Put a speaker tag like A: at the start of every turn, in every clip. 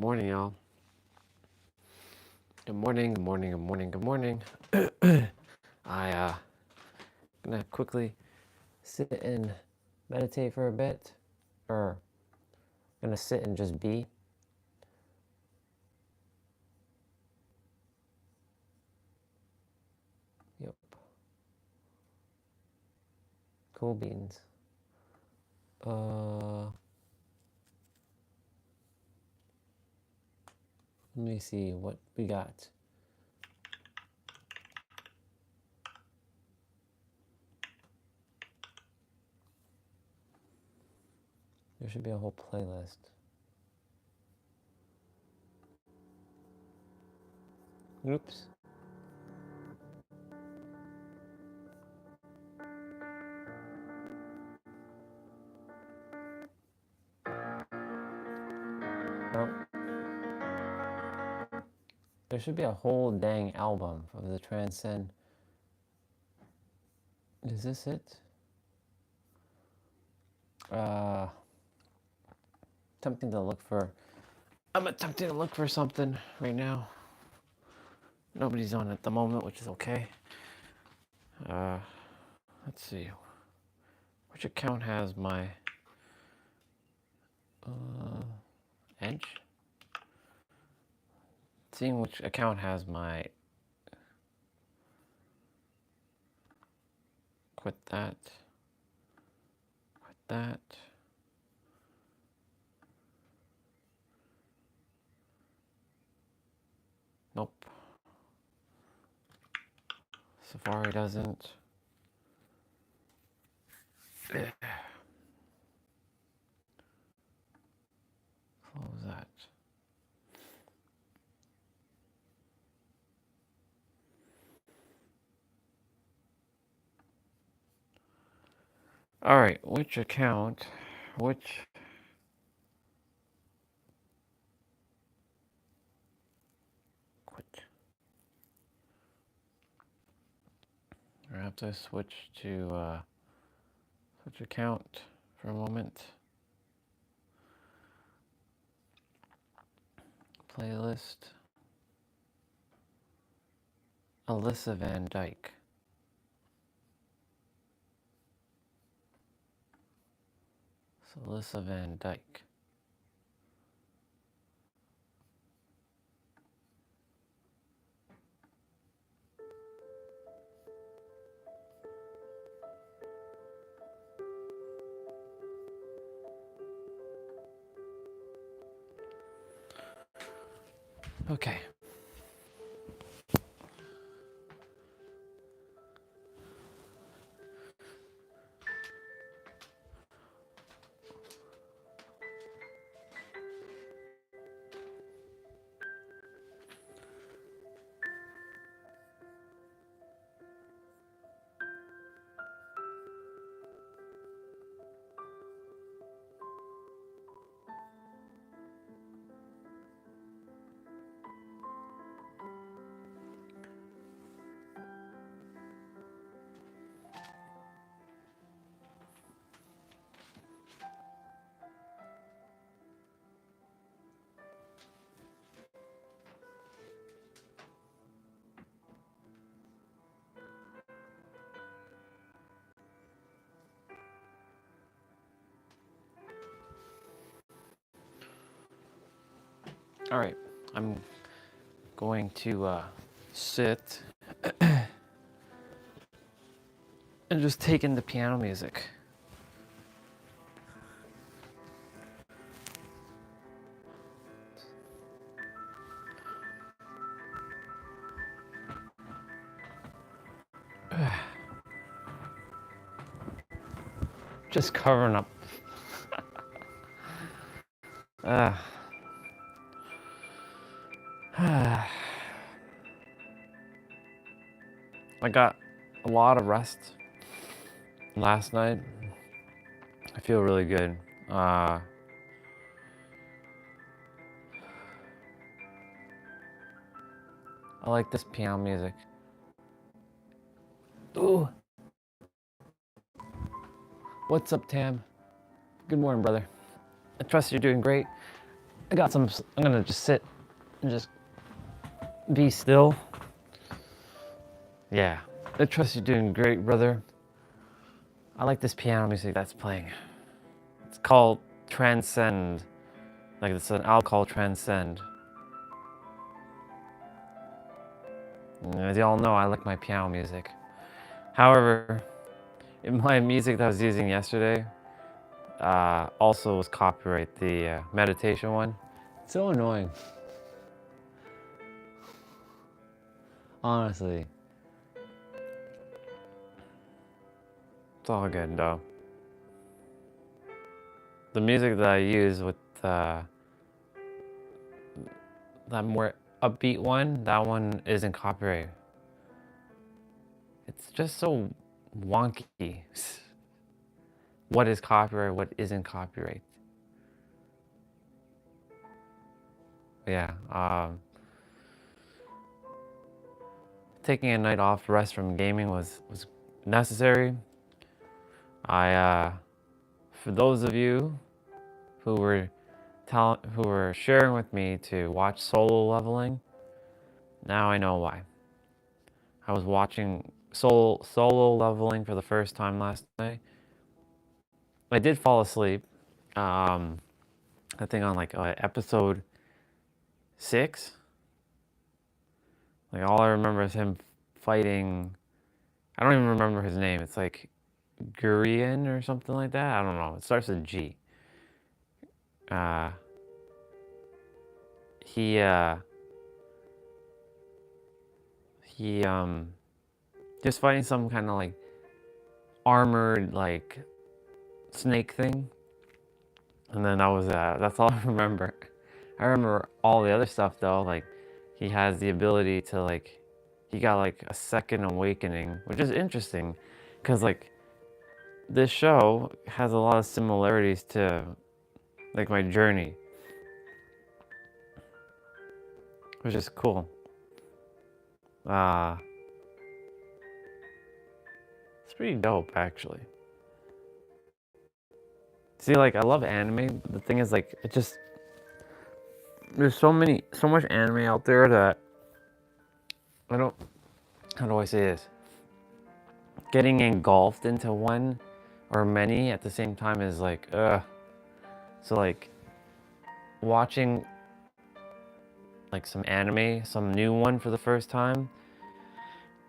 A: morning, y'all. Good morning, good morning, good morning, good morning. I gonna quickly sit and meditate for a bit, or gonna sit and just be. Yep. Cool beans. Let me see what we got. There should be a whole playlist. Oops. Oh. There should be a whole dang album of the Transcend. Is this it? Attempting to look for. I'm attempting to look for something right now. Nobody's on at the moment, which is okay. Let's see. Which account has my Edge? Seeing which account has my quit that. Quit that. Nope. Safari doesn't. Close that. All right, which account? Which? Quit. I have to switch to switch account for a moment. Playlist. Alyssa Van Dyke. So Alyssa Van Dyke. Okay. All right, I'm going to sit and just take in the piano music. Just covering up. I got a lot of rest last night. I feel really good. I like this piano music. Ooh. What's up, Tam? Good morning, brother. I trust you're doing great. I got some, I'm gonna just sit and just be still. Yeah, I trust you're doing great, brother. I like this piano music that's playing. It's called Transcend. Like it's an album called Transcend. And as y'all know, I like my piano music. However, in my music that I was using yesterday, also was copyright, the meditation one. It's so annoying. Honestly. It's all good though. The music that I use with that more upbeat one, that one isn't copyright. It's just so wonky. What is copyright, what isn't copyright. Yeah, taking a night off rest from gaming was necessary. For those of you who were sharing with me to watch Solo Leveling, now I know why. I was watching Solo Leveling for the first time last night. I did fall asleep. I think on like episode 6. Like all I remember is him fighting. I don't even remember his name. It's like Gurian or something like that. I don't know. It starts with G. He just fighting some kind of like armored like snake thing, and then that's all I remember. I remember all the other stuff though. Like he has the ability to like, he got like a second awakening, which is interesting, because like this show has a lot of similarities to like my journey, which is cool. It's pretty dope actually. See, like I love anime, but the thing is like there's so much anime out there that how do I say this? Getting engulfed into one or many at the same time is like, So like watching like some anime, some new one for the first time,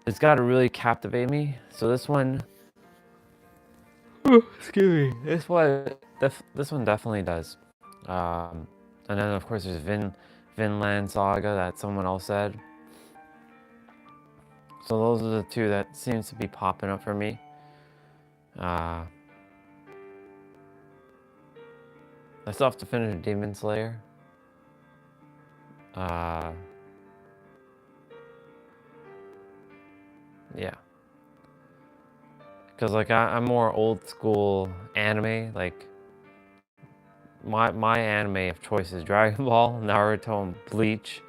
A: it's got to really captivate me. So this one, excuse me, this one definitely does. And then of course there's Vinland Saga that someone else said. So those are the two that seems to be popping up for me. I still have to finish Demon Slayer. Yeah. Because like I'm more old school anime. Like my anime of choice is Dragon Ball, Naruto, and Bleach,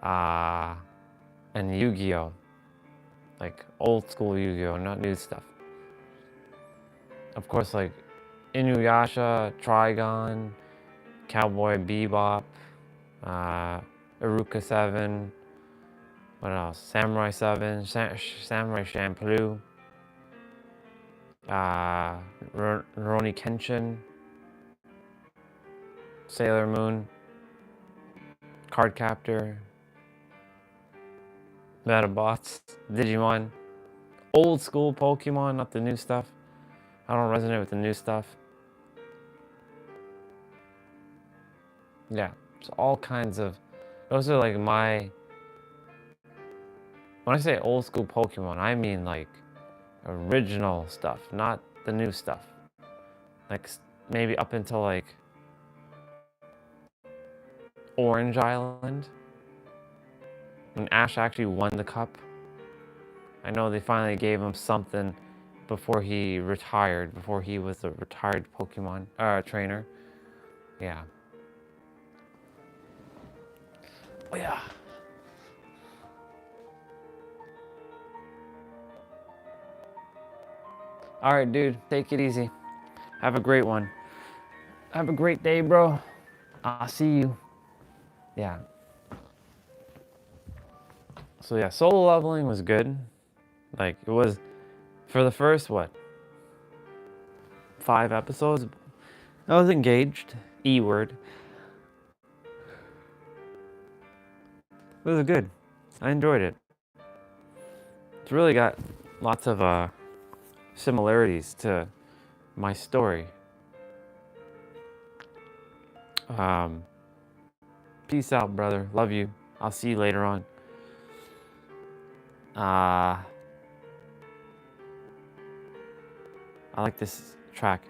A: and Yu-Gi-Oh. Like old school Yu-Gi-Oh, not new stuff. Of course, like Inuyasha, Trigon, Cowboy Bebop, Iruka 7, what else? Samurai 7, Samurai Champloo, Rurouni Kenshin, Sailor Moon, Cardcaptor, Metabots, Digimon, old school Pokemon, not the new stuff. I don't resonate with the new stuff. Yeah, it's all kinds of, those are like when I say old school Pokemon, I mean like original stuff, not the new stuff. Like maybe up until like Orange Island, when Ash actually won the cup. I know they finally gave him something before he retired, before he was a retired Pokemon trainer. Yeah. Oh yeah. All right, dude, take it easy. Have a great one. Have a great day, bro. I'll see you. yeah. So yeah, solo leveling was good. Like it was for the first what 5 episodes. I was engaged. E word. It was good. I enjoyed it. It's really got lots of similarities to my story. Um, Peace out, brother. Love you. I'll see you later on. I like this track.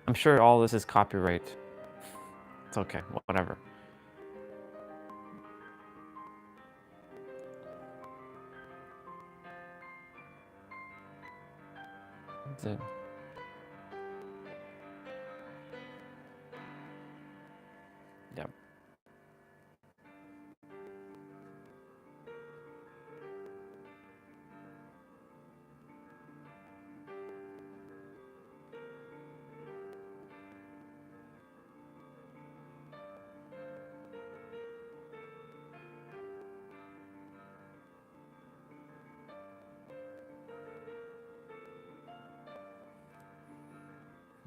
A: I'm sure all this is copyright. It's okay, whatever. That's it. Yep.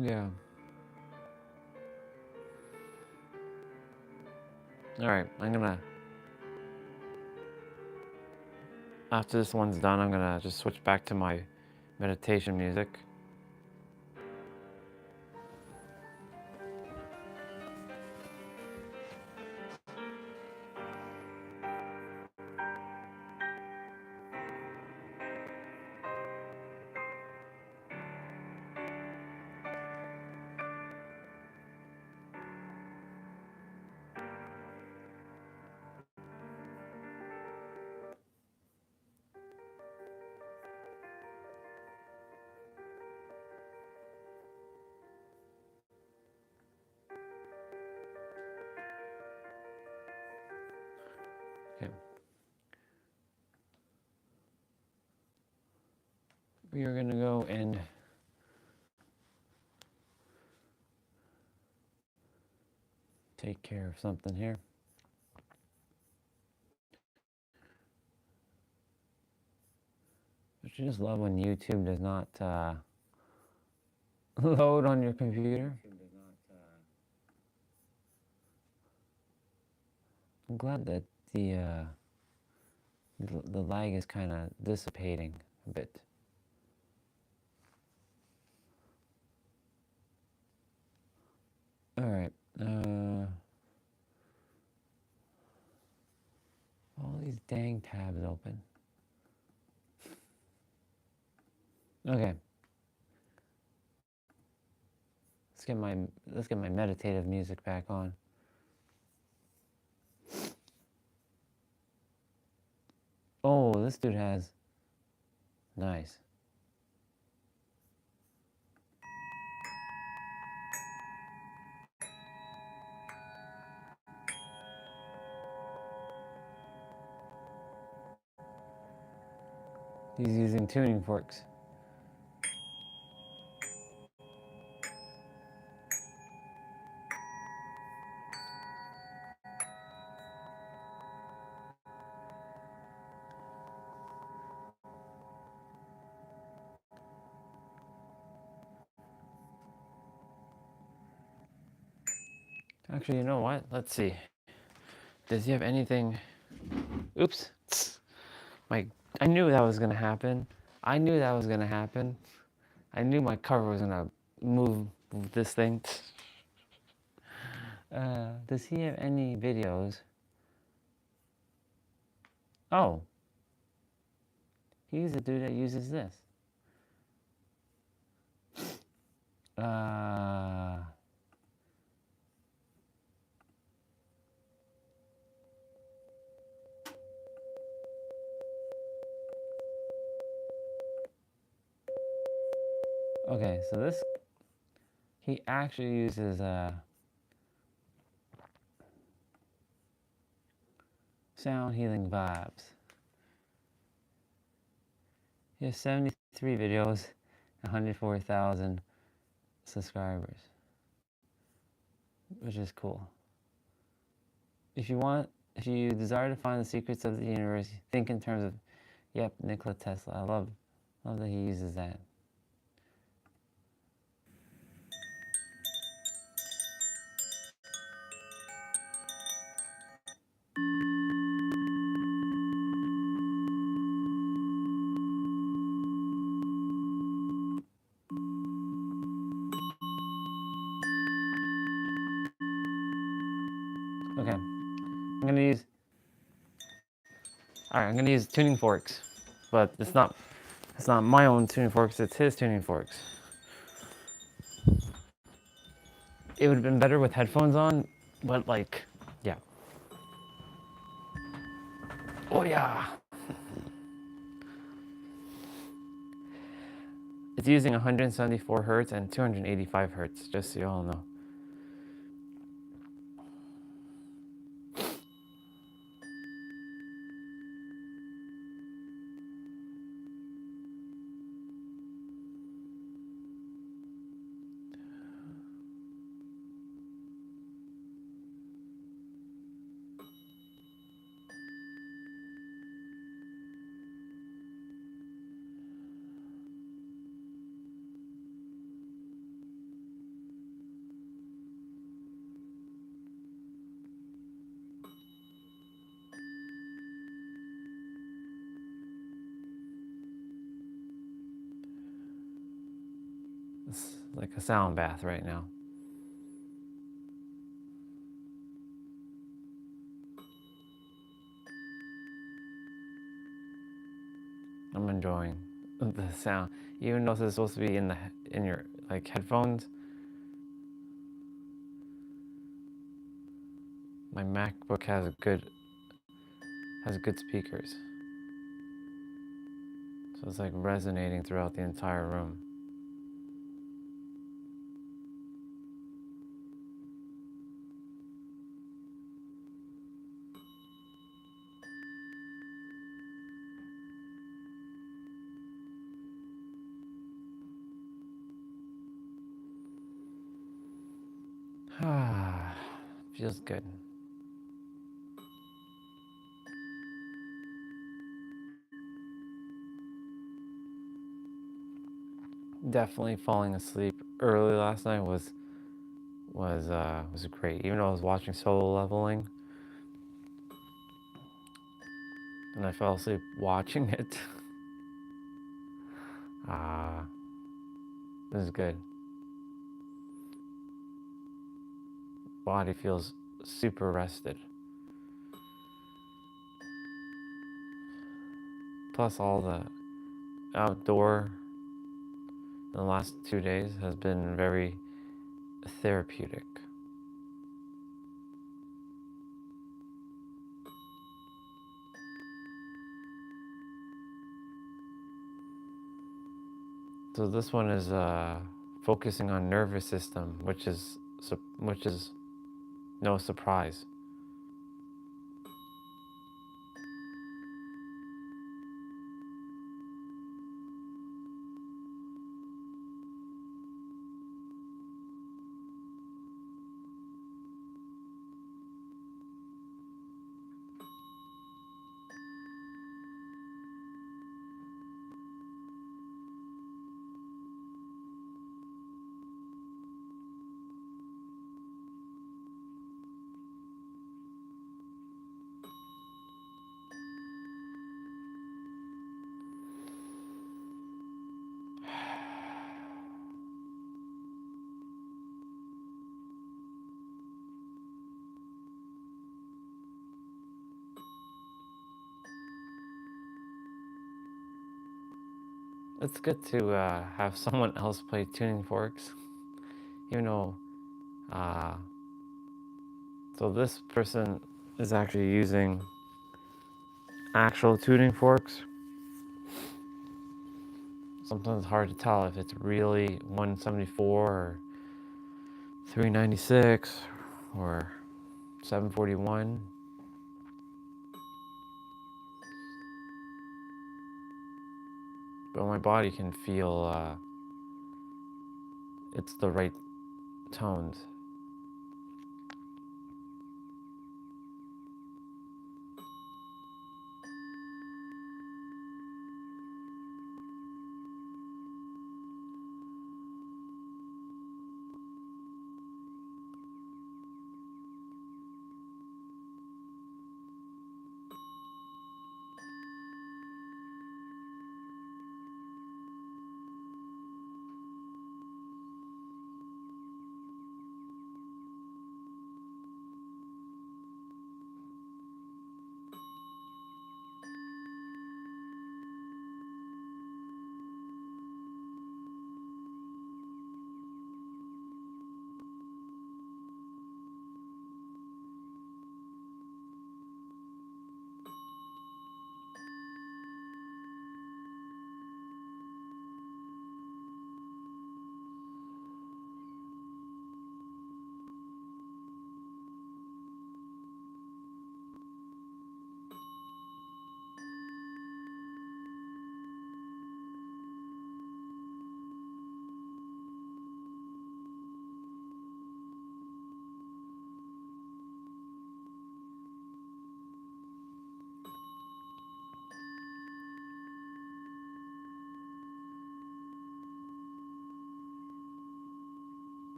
A: Yeah. All right, after this one's done, I'm gonna just switch back to my meditation music. Okay. We are gonna go and take care of something here. Don't you just love when YouTube does not load on your computer? I'm glad that the lag is kind of dissipating a bit. All right. All these dang tabs open. Okay. Let's get my meditative music back on. Oh, this dude has nice. He's using tuning forks. Actually, you know what? Let's see. Does he have anything? Oops. I knew that was gonna happen. I knew that was gonna happen. I knew my cover was gonna move this thing. Does he have any videos? Oh, he's the dude that uses this. Okay, so this, he actually uses sound healing vibes. He has 73 videos, 104,000 subscribers, which is cool. if you desire to find the secrets of the universe, think in terms of, yep, Nikola Tesla. I love that he uses that. Okay, I'm gonna use tuning forks, but it's not my own tuning forks. It's his tuning forks. It would have been better with headphones on, but like, yeah. Oh yeah. It's using 174 hertz and 285 hertz, just so you all know. It's like a sound bath right now. I'm enjoying the sound, even though this is supposed to be in your like headphones. My MacBook has good speakers, so it's like resonating throughout the entire room. Ah, feels good. Definitely falling asleep early last night was great. Even though I was watching Solo Leveling, and I fell asleep watching it. Ah, this is good. Body feels super rested. Plus, all the outdoor in the last 2 days has been very therapeutic. So this one is focusing on nervous system, which is no surprise. It's good to have someone else play tuning forks, even though. So this person is actually using actual tuning forks. Sometimes it's hard to tell if it's really 174 or 396 or 741. But my body can feel it's the right tones.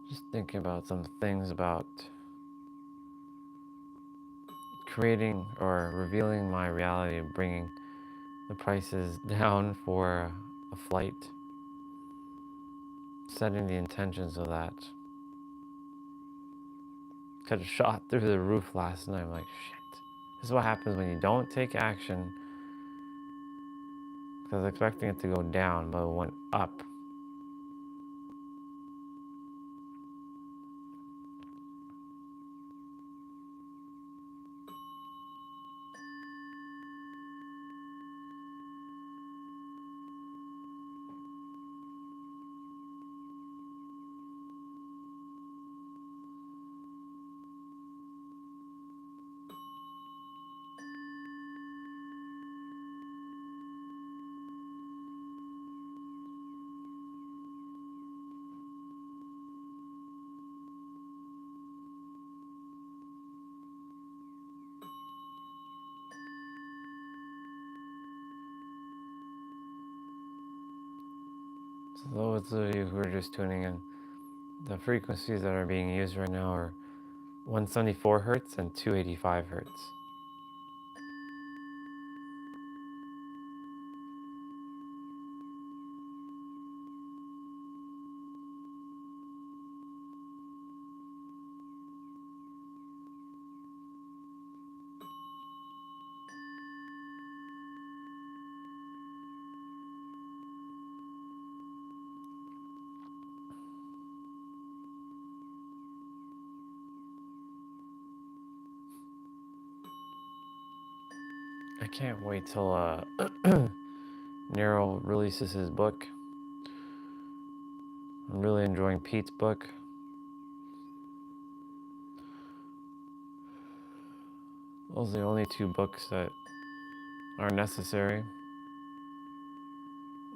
A: Just thinking about some things about creating or revealing my reality, bringing the prices down for a flight, setting the intentions of that. Could have shot through the roof last night. I'm like, shit. This is what happens when you don't take action. Because I was expecting it to go down, but it went up. So those of you who are just tuning in, the frequencies that are being used right now are 174 hertz and 285 hertz. I can't wait till Nero releases his book. I'm really enjoying Pete's book. Those are the only two books that are necessary,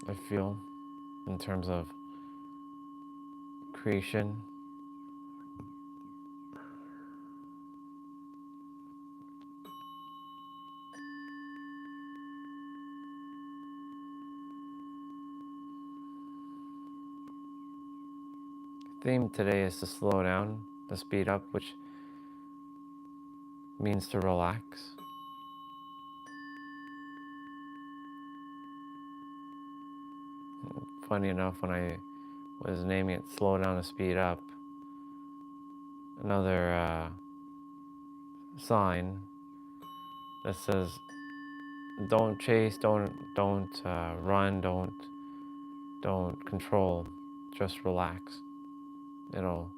A: I feel, in terms of creation. Theme today is to slow down, to speed up, which means to relax. Funny enough, when I was naming it slow down to speed up, another sign that says don't chase, don't run, don't control, just relax. It'll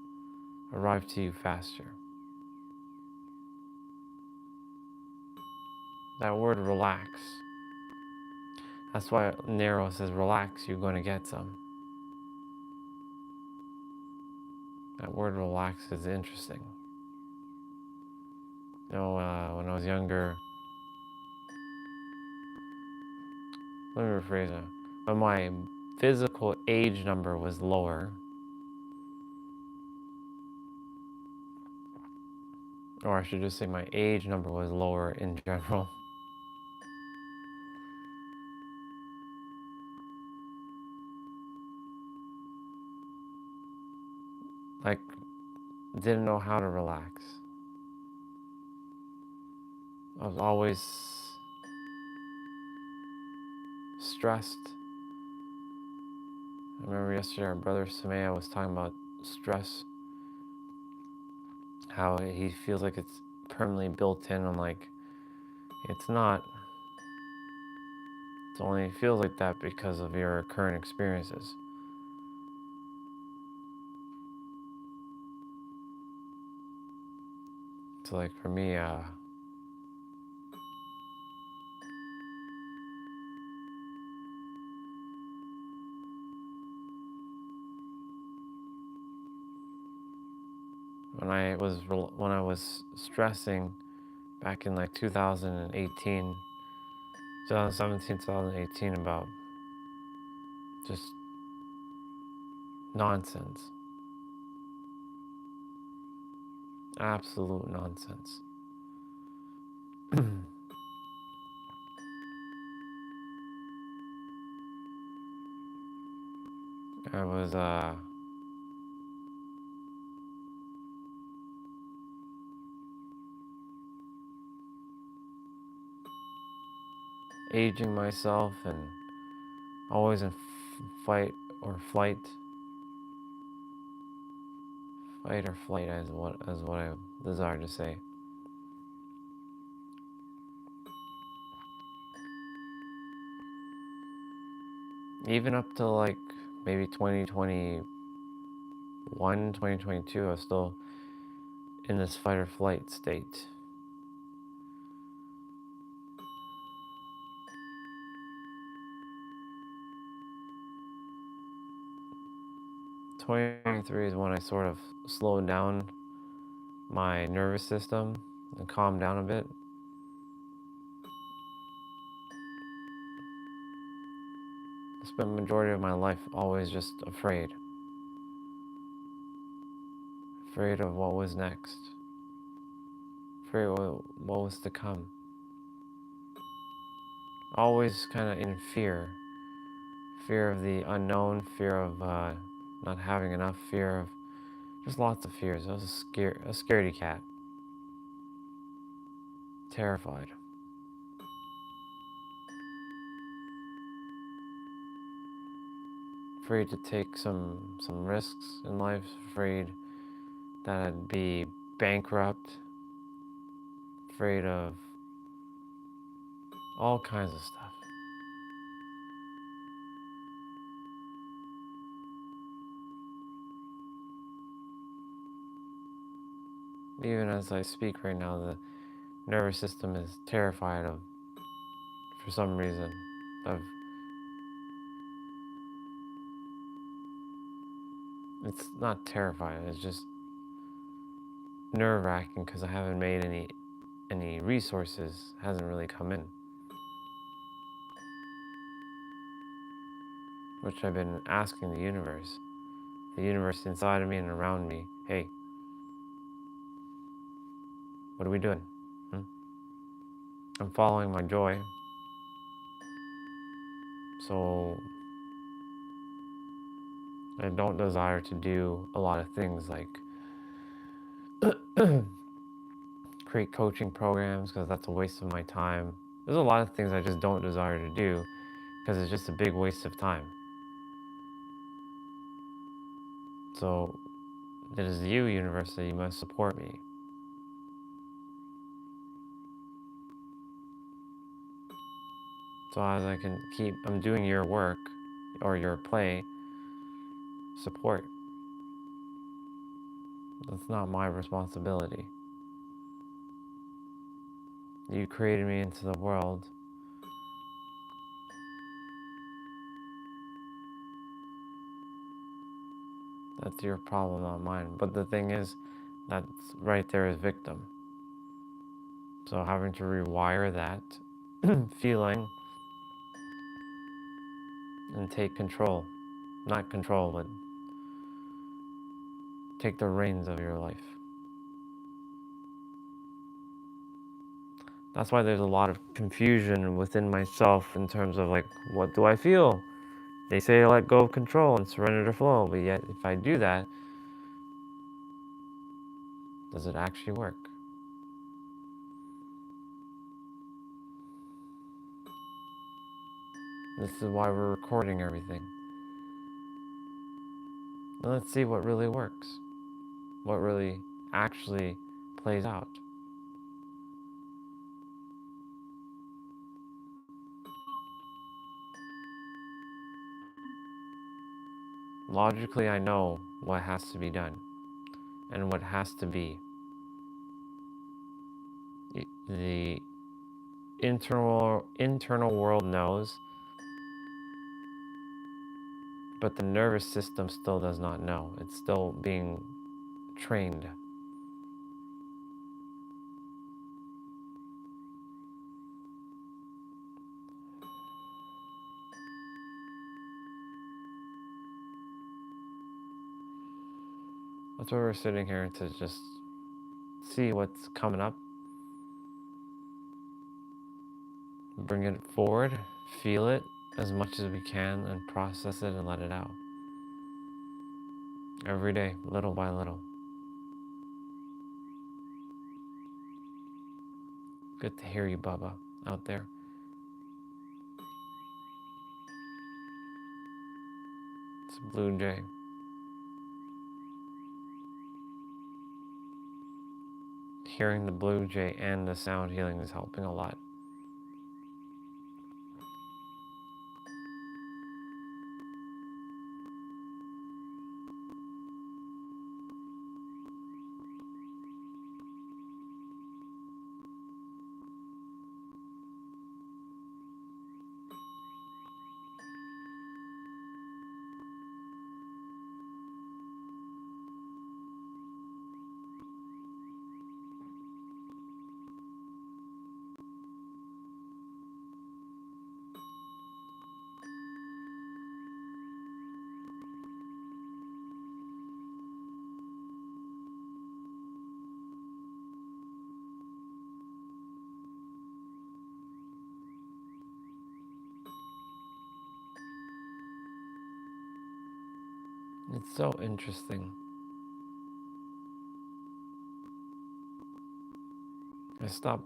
A: arrive to you faster. That word relax, that's why Nero says relax, you're going to get some. That word relax is interesting. You know, when I was younger, let me rephrase that. When my physical age number was lower, or I should just say my age number was lower in general, like, didn't know how to relax. I was always stressed. I remember yesterday our brother Samaya was talking about stress, how he feels like it's permanently built in. I'm like, it's not. It only feels like that because of your current experiences. So like for me, when I was stressing back in like 2018, 2017, 2018 about just nonsense. Absolute nonsense. I was aging myself and always in fight or flight. Fight or flight is what I desire to say. Even up to like maybe 2021, 2022, I was still in this fight or flight state. '23 is when I sort of slowed down my nervous system and calmed down a bit. I spent the majority of my life always just afraid. Afraid of what was next. Afraid of what was to come. Always kind of in fear. Fear of the unknown, fear of not having enough, fear of just lots of fears. I was a scaredy cat. Terrified. Afraid to take some risks in life. Afraid that I'd be bankrupt. Afraid of all kinds of stuff. Even as I speak right now, the nervous system is terrified of, for some reason, of, it's not terrified, it's just nerve-wracking because I haven't made any resources, hasn't really come in. Which I've been asking the universe inside of me and around me, hey, what are we doing? I'm following my joy. So I don't desire to do a lot of things like create coaching programs because that's a waste of my time. There's a lot of things I just don't desire to do because it's just a big waste of time. So it is you, universe, that you must support me. So as I can I'm doing your work or your play, support. That's not my responsibility. You created me into the world. That's your problem, not mine. But the thing is, that's right there is victim. So having to rewire that feeling and take control. Not control, but take the reins of your life. That's why there's a lot of confusion within myself in terms of like, what do I feel? They say let go of control and surrender to flow, but yet if I do that, does it actually work? This is why we're recording everything. And let's see what really works. What really actually plays out. Logically, I know what has to be done and what has to be. The internal world knows, but the nervous system still does not know. It's still being trained. That's why we're sitting here, to just see what's coming up, bring it forward, feel it as much as we can, and process it and let it out. Every day, little by little. Good to hear you, Bubba, out there. It's a blue jay. Hearing the blue jay and the sound healing is helping a lot. It's so interesting. I stopped.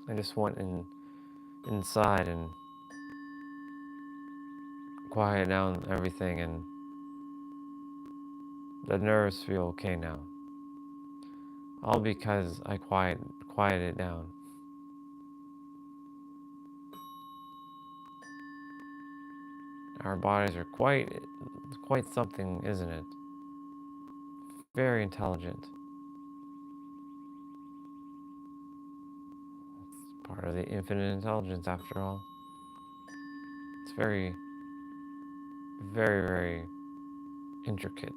A: I just went inside and quiet down everything, and the nerves feel okay now. All because I quieted it down. Our bodies are quite something, isn't it? Very intelligent. It's part of the infinite intelligence, after all. It's very, very, very intricate.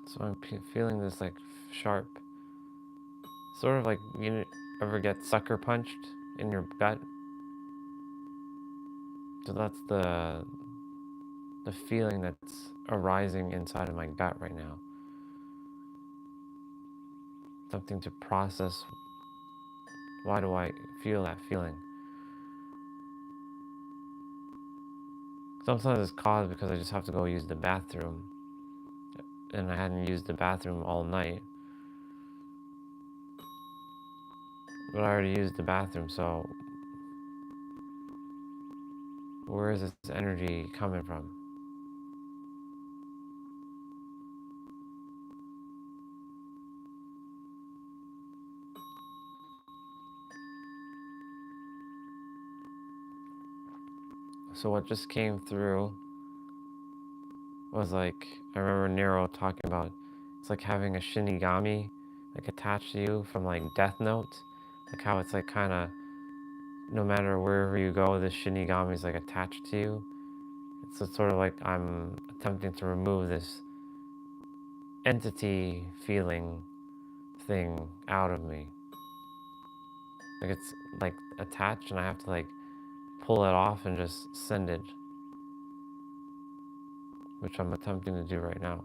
A: So I'm feeling this like sharp, sort of like, you ever get sucker punched in your gut? So that's the feeling that's arising inside of my gut right now. Something to process. Why do I feel that feeling? Sometimes it's caused because I just have to go use the bathroom, and I hadn't used the bathroom all night. But I already used the bathroom, so where is this energy coming from? So what just came through was like, I remember Nero talking about, it's like having a shinigami like attached to you from like Death Note, like how it's like kind of, no matter wherever you go, this shinigami is like attached to you. It's sort of like I'm attempting to remove this entity feeling thing out of me. Like it's like attached, and I have to like pull it off and just send it, which I'm attempting to do right now.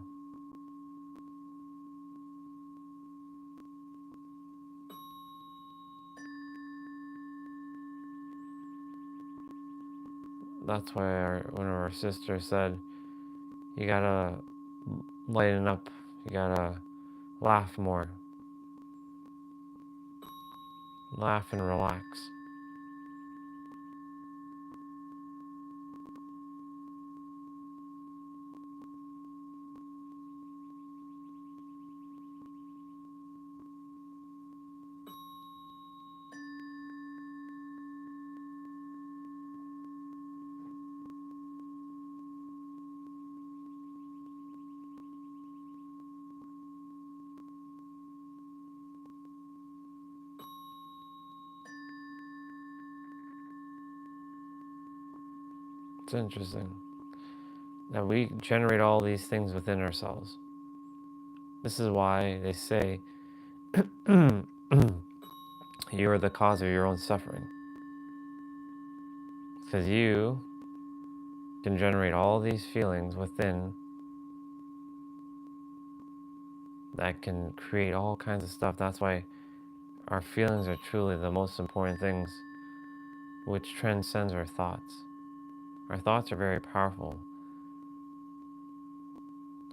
A: That's why one of our sisters said, you gotta lighten up, you gotta laugh more, laugh and relax. It's interesting that we generate all these things within ourselves. This is why they say you are the cause of your own suffering. Because you can generate all these feelings within that can create all kinds of stuff. That's why our feelings are truly the most important things which transcends our thoughts. Our thoughts are very powerful.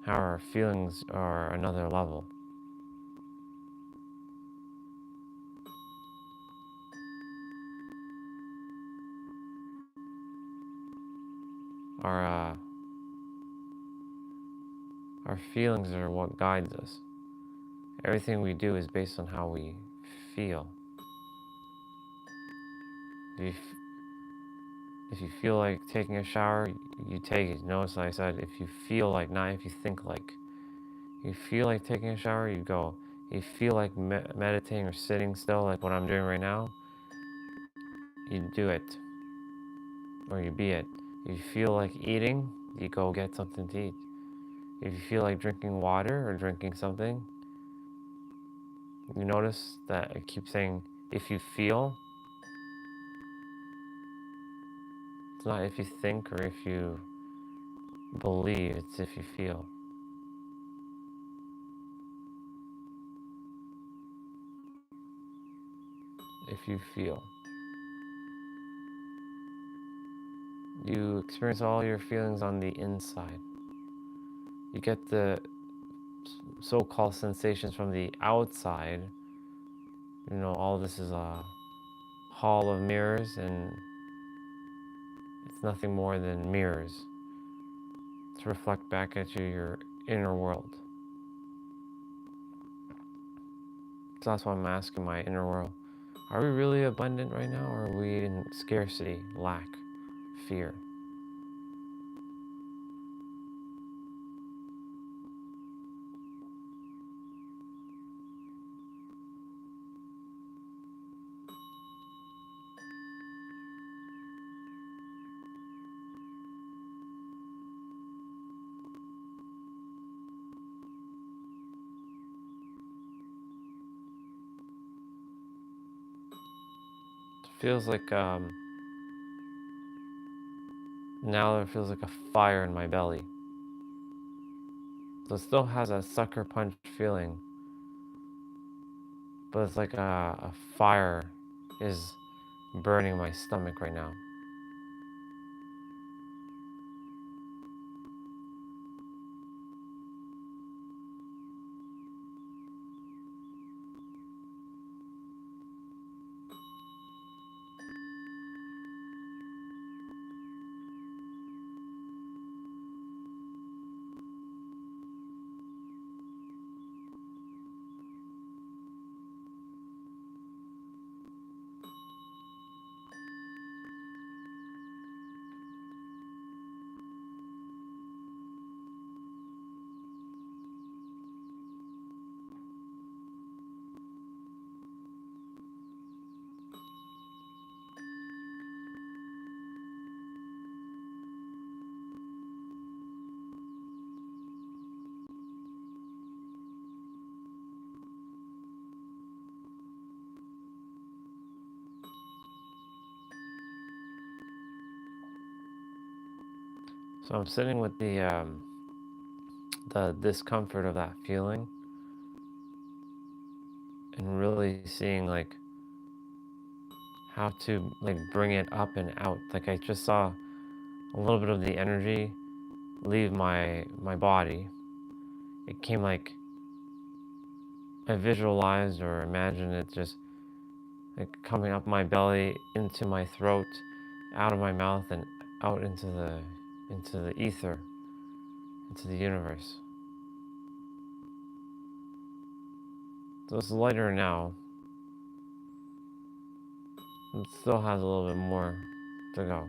A: How our feelings are another level. Our uh, our feelings are what guides us. Everything we do is based on how we feel. If you feel like taking a shower, you take it. Notice I said if you feel like, not if you think like. You feel like taking a shower, you go. You feel like meditating or sitting still, like what I'm doing right now, you do it, or you be it. If you feel like eating, you go get something to eat. If you feel like drinking water or drinking something, you notice that I keep saying, if you feel, it's not if you think or if you believe, it's if you feel. If you feel. You experience all your feelings on the inside. You get the so-called sensations from the outside. You know, all this is a hall of mirrors, and it's nothing more than mirrors to reflect back at you your inner world. So that's why I'm asking my inner world, are we really abundant right now, or are we in scarcity, lack, fear? It feels like, now it feels like a fire in my belly. So it still has a sucker punch feeling, but it's like a fire is burning my stomach right now. So I'm sitting with the discomfort of that feeling, and really seeing like how to like bring it up and out. Like I just saw a little bit of the energy leave my body. It came like I visualized or imagined it just like coming up my belly, into my throat, out of my mouth, and out into the ether, into the universe. So it's lighter now. It still has a little bit more to go.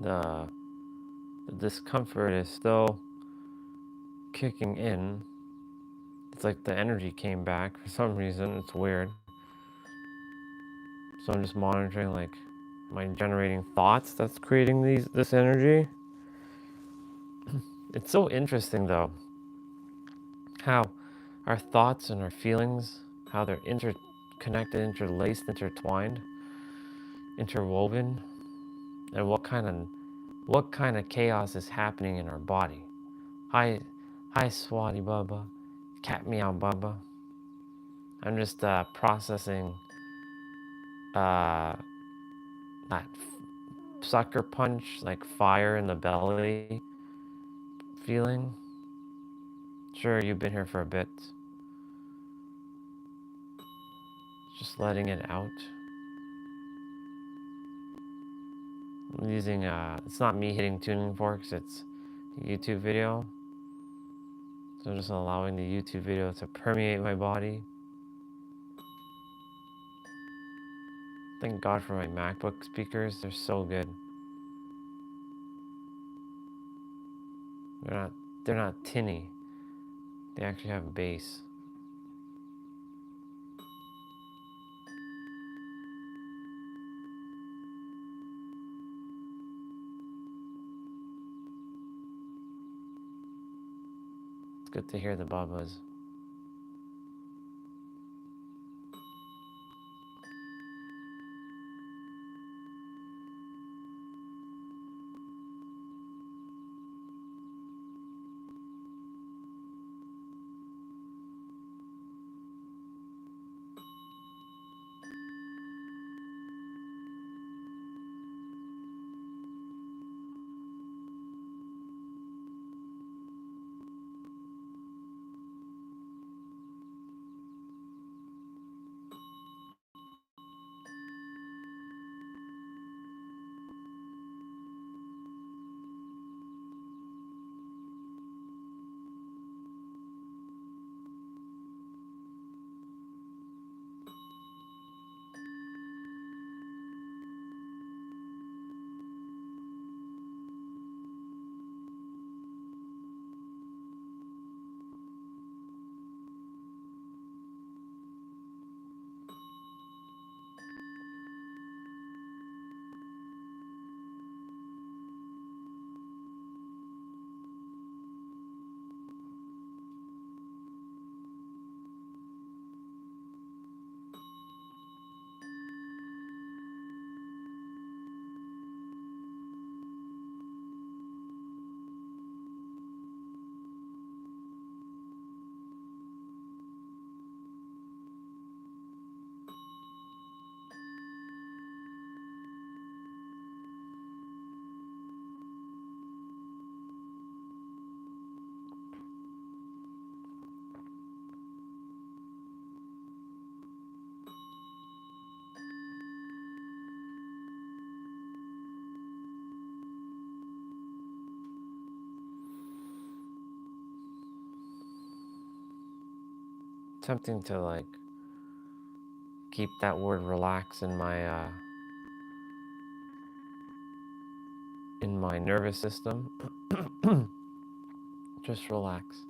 A: the discomfort is still kicking in. It's like the energy came back for some reason. It's weird. So I'm just monitoring, like, am I generating thoughts that's creating this energy? It's so interesting though, how our thoughts and our feelings, how they're interconnected, interlaced, intertwined, interwoven, and what kind of chaos is happening in our body. Hi, hi, Swati Baba, Cat Meow Baba. I'm just processing uh, that sucker punch, like fire in the belly feeling. Sure, you've been here for a bit. Just letting it out. I'm using, it's not me hitting tuning forks, it's a YouTube video. So I'm just allowing the YouTube video to permeate my body. Thank God for my MacBook speakers, they're so good. They're not tinny. They actually have bass. It's good to hear the babas. Tempting to like keep that word relax in my nervous system. Just relax.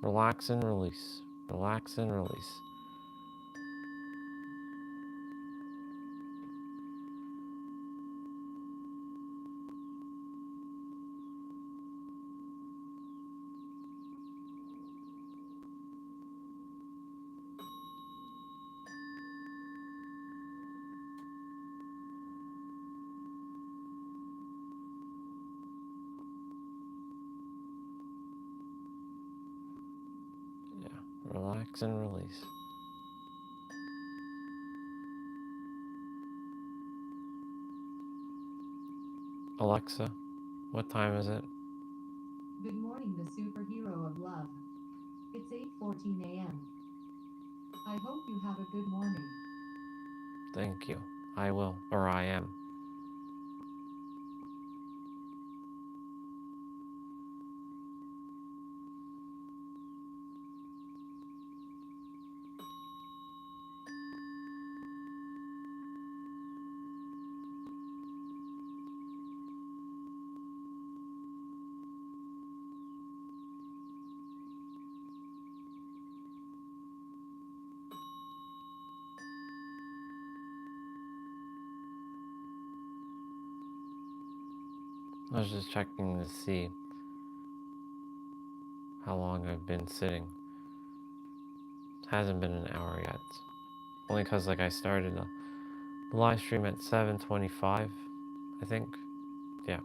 A: Relax and release. Relax and release. Yeah, relax and release. Alexa, what time is it?
B: Good morning, the superhero of love. It's 8:14 a.m. I hope you have a good morning.
A: Thank you. I will, or I am. I was just checking to see how long I've been sitting. It hasn't been an hour yet. Only because like I started the live stream at 7:25, I think. Yeah.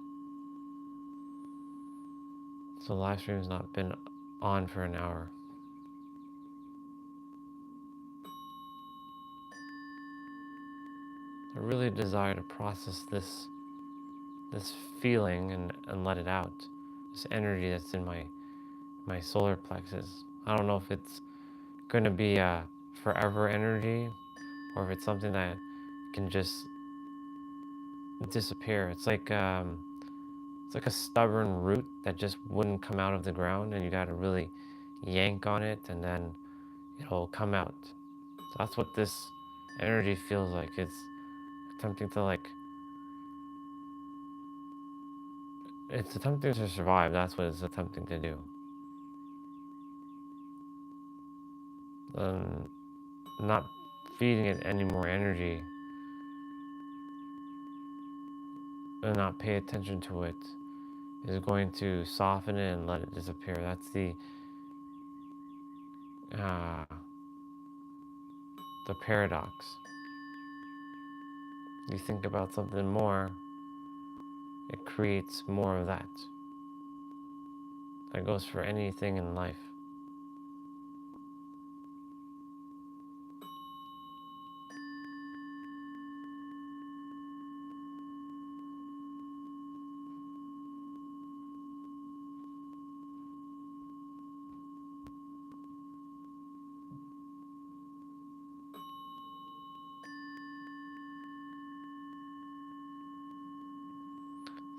A: So the live stream's not been on for an hour. I really desire to process this feeling and let it out. This energy that's in my solar plexus. I don't know if it's gonna be a forever energy or if it's something that can just disappear. It's like a stubborn root that just wouldn't come out of the ground, and you got to really yank on it, and then it'll come out. So that's what this energy feels like. It's attempting to it's attempting to survive. That's what it's attempting to do. Not feeding it any more energy and not pay attention to it is going to soften it and let it disappear. That's the paradox. You think about something more, it creates more of that. That goes for anything in life.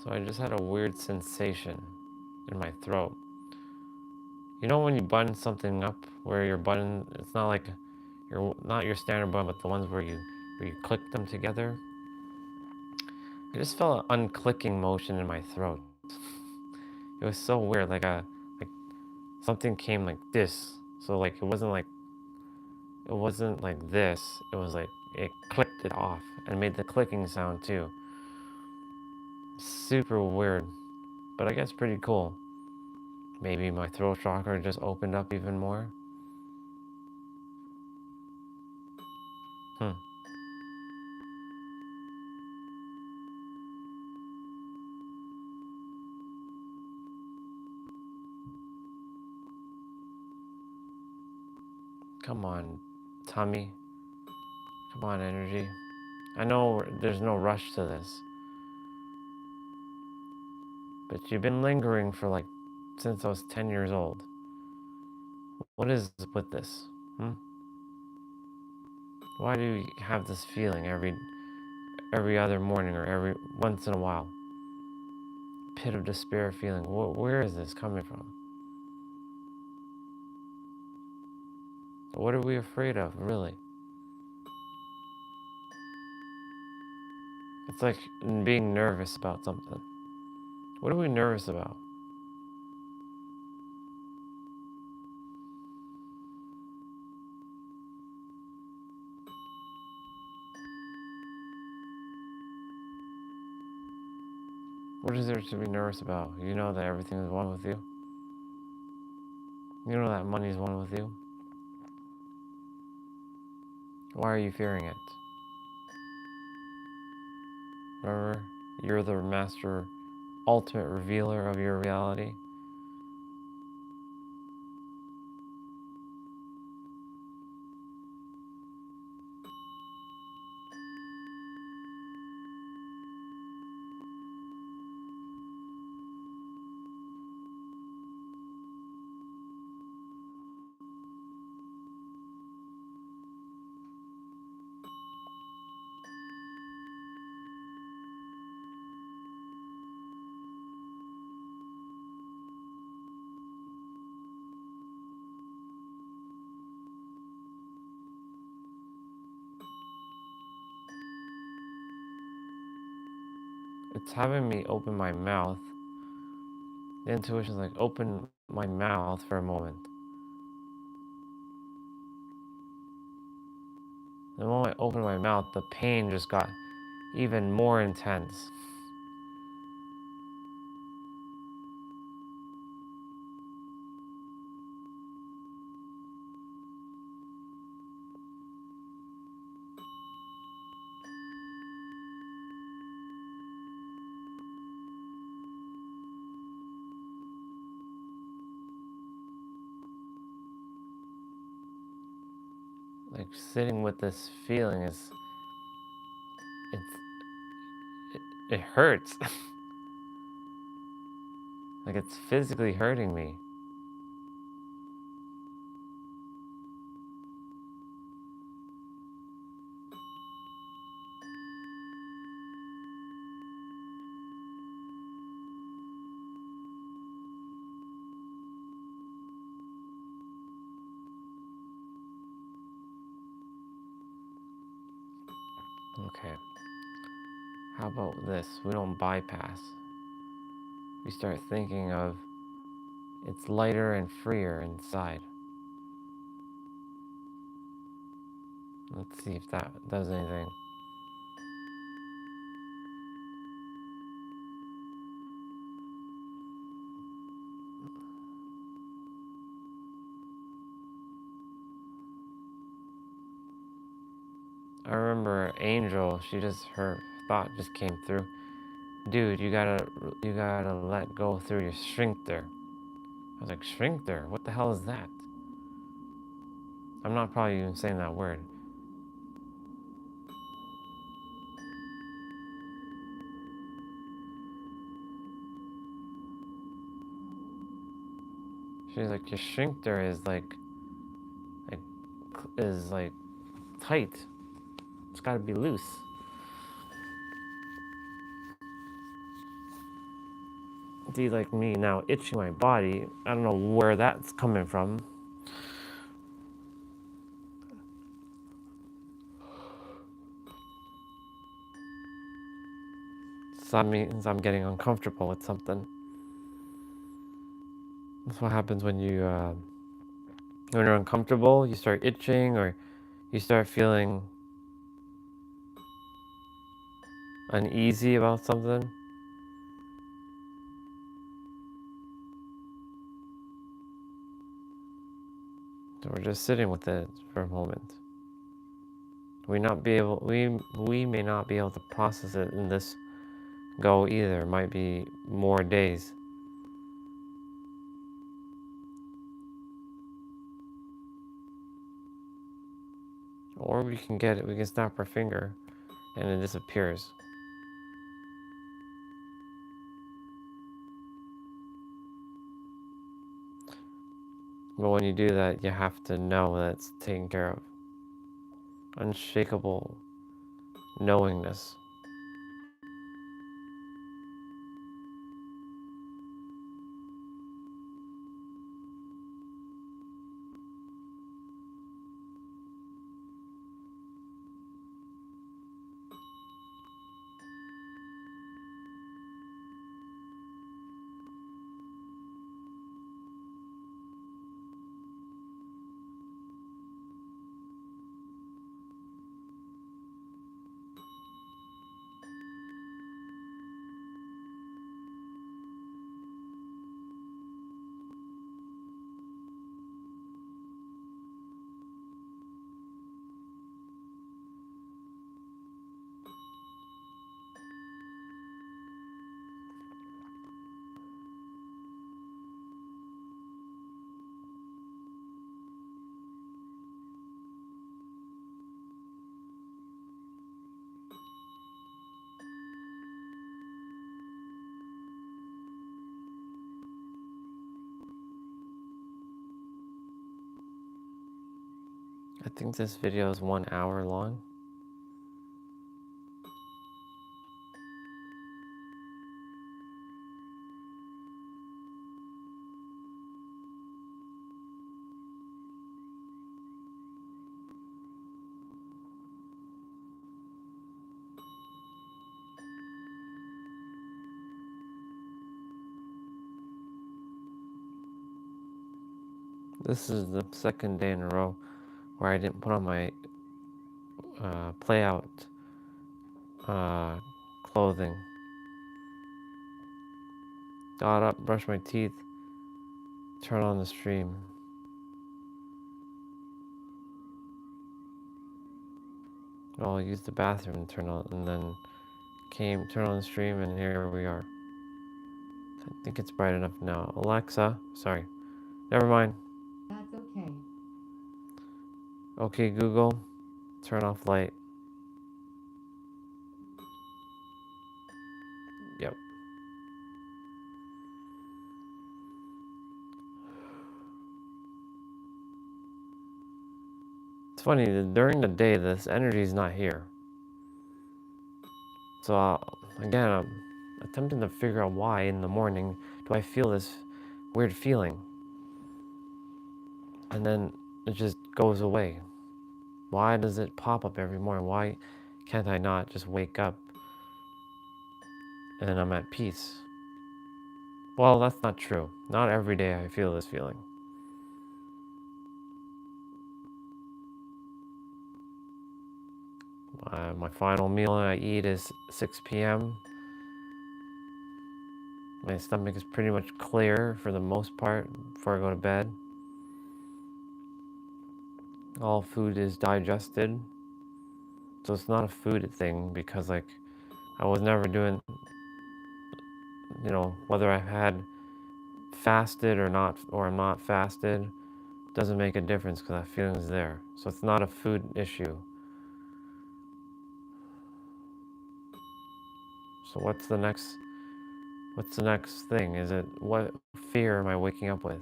A: So I just had a weird sensation in my throat. You know when you button something up where your button, it's not like not your standard button, but the ones where you click them together. I just felt an unclicking motion in my throat. It was so weird, like something came like this. So like it wasn't like this. It was like it clicked it off and made the clicking sound too. Super weird, but I guess pretty cool. Maybe my throat chakra just opened up even more. Hmm. Come on, tummy. Come on, energy. I know there's no rush to this, but you've been lingering for like since I was 10 years old. What is with this? Hmm? Why do you have this feeling every other morning or every once in a while? Pit of despair feeling. Where is this coming from? What are we afraid of, really? It's like being nervous about something. What are we nervous about? What is there to be nervous about? You know that everything is one with you. You know that money is one with you. Why are you fearing it? Remember, you're the master, ultimate revealer of your reality. It's having me open my mouth. The intuition's like, open my mouth for a moment. The moment I opened my mouth, the pain just got even more intense. like sitting with this feeling is it hurts. Like it's physically hurting me. Okay. How about this? We don't bypass. We start thinking of it's lighter and freer inside. Let's see if that does anything. I remember Angel, her thought just came through. Dude, you gotta let go through your sphincter. I was like, sphincter? What the hell is that? I'm not probably even saying that word. She's like, your sphincter like is like tight. It's gotta be loose. See, like me now itching my body. I don't know where that's coming from. So that means I'm getting uncomfortable with something. That's what happens when you're uncomfortable. You start itching, or you start feeling uneasy about something. So we're just sitting with it for a moment. We may not be able to process it in this go either. It might be more days. Or we can get it, we can snap our finger and it disappears. But when you do that, you have to know that it's taken care of. Unshakable knowingness. I think this video is 1 hour long. This is the second day in a row where I didn't put on my play out clothing. Got up, brushed my teeth, turn on the stream. I'll use the bathroom and turn on, and then turn on the stream, and here we are. I think it's bright enough now. Alexa, sorry, never mind.
B: That's okay.
A: Okay, Google, turn off light. Yep. It's funny that during the day, this energy is not here. So again, I'm attempting to figure out why in the morning do I feel this weird feeling, and then it just goes away. Why does it pop up every morning? Why can't I not just wake up and I'm at peace? Well, that's not true. Not every day I feel this feeling. My final meal I eat is 6 p.m. My stomach is pretty much clear for the most part before I go to bed. All food is digested. So it's not a food thing because like I was never doing, whether I had fasted or not, or I'm not fasted, doesn't make a difference because that feeling is there. So it's not a food issue. So what's the next thing? Is it, what fear am I waking up with?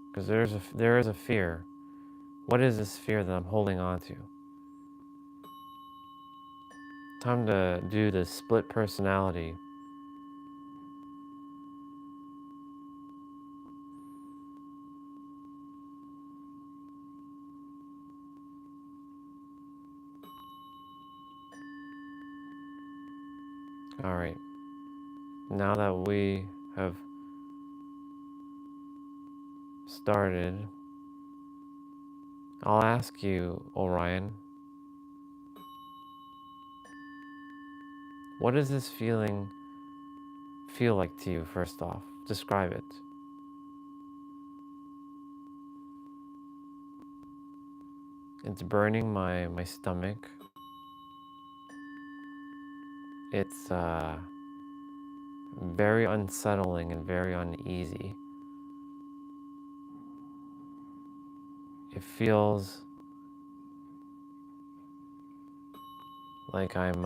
A: Because there is a fear. What is this fear that I'm holding on to? Time to do the split personality. All right. Now that we have started, I'll ask you, Orion, what does this feeling feel like to you, first off? Describe it. It's burning my stomach. It's very unsettling and very uneasy. It feels like I'm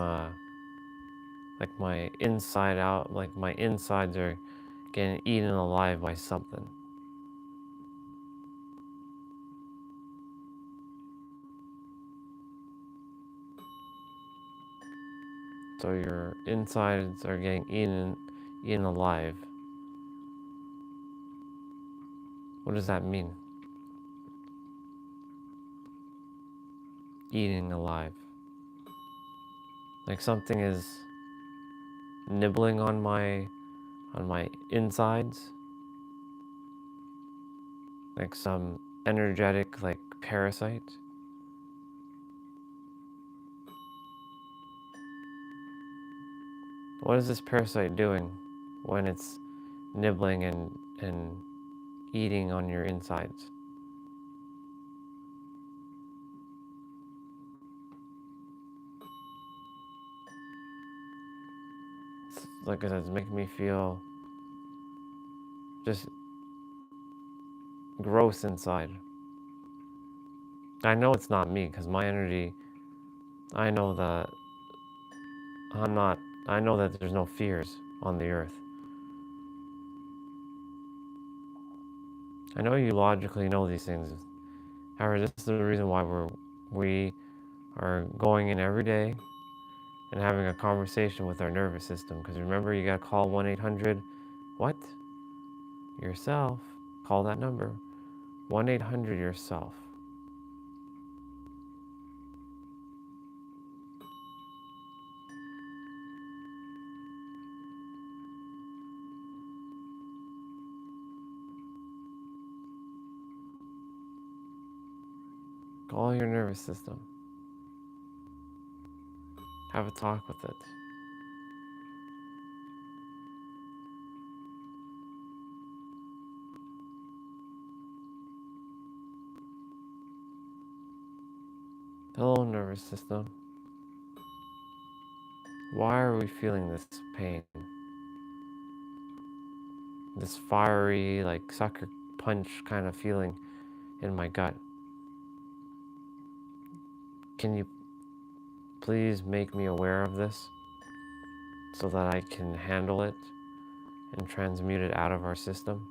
A: like my like my insides are getting eaten alive by something. So your insides are getting eaten alive. What does that mean? Eating alive. Like something is nibbling on my insides. Like some energetic like parasite. What is this parasite doing when it's nibbling and eating on your insides? It's, like I said, it's making me feel just gross inside. I know it's not me because my energy, I know that I'm not, I know that there's no fears on the earth. I know you logically know these things. However, this is the reason why we are going in every day and having a conversation with our nervous system. Because remember, you gotta call 1-800 what? Yourself. Call that number. 1-800 yourself. Call your nervous system. Have a talk with it. Hello, nervous system. Why are we feeling this pain? This fiery, like sucker punch kind of feeling in my gut. Can you please make me aware of this so that I can handle it and transmute it out of our system?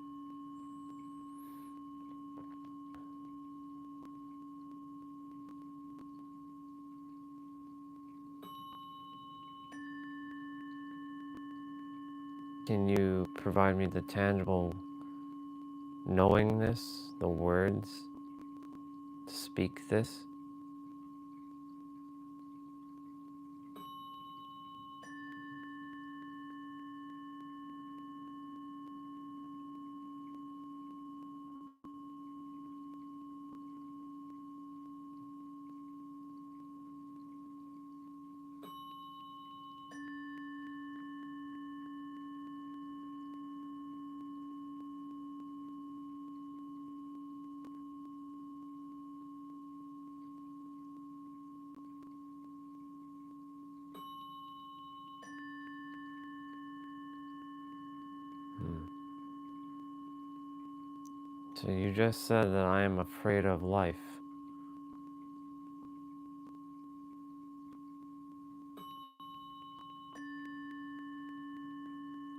A: Can you provide me the tangible knowingness, the words to speak this? So you just said that I am afraid of life.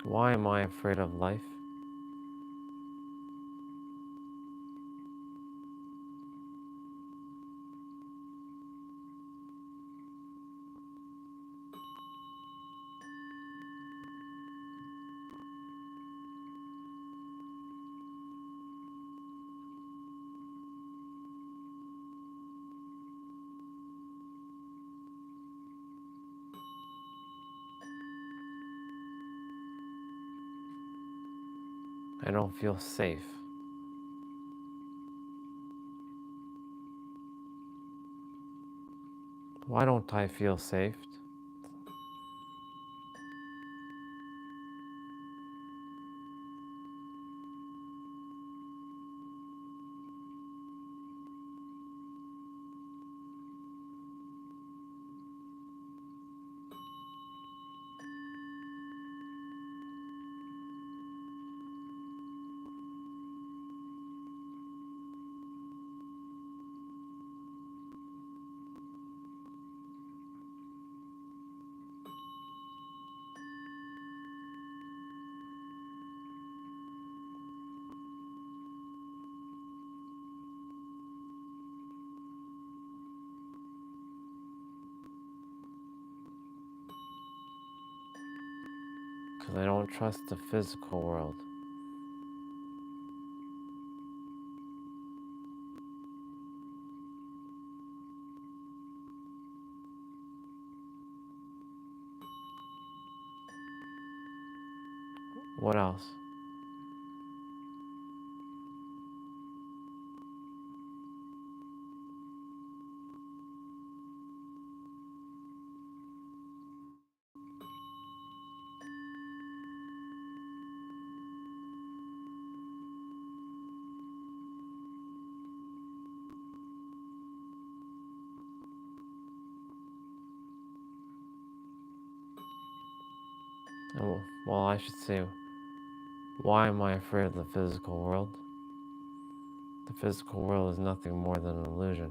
A: Why am I afraid of life? I don't feel safe. Why don't I feel safe? Because I don't trust the physical world. What else? Oh, well, I should say, why am I afraid of the physical world? The physical world is nothing more than an illusion.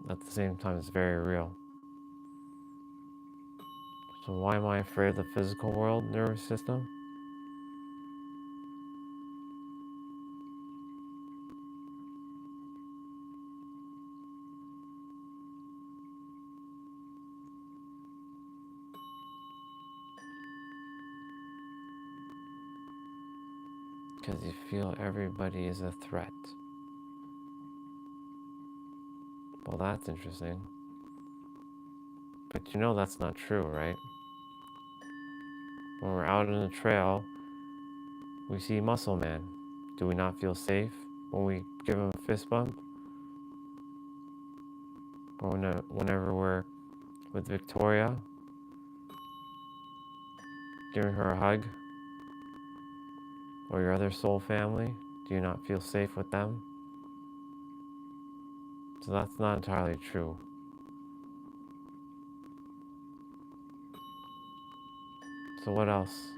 A: At the same time, it's very real. So why am I afraid of the physical world, nervous system? Because you feel everybody is a threat. Well, that's interesting. But you know that's not true, right? When we're out on the trail, we see Muscle Man. Do we not feel safe when we give him a fist bump? Or whenever we're with Victoria, giving her a hug? Or your other soul family? Do you not feel safe with them? So that's not entirely true. So what else?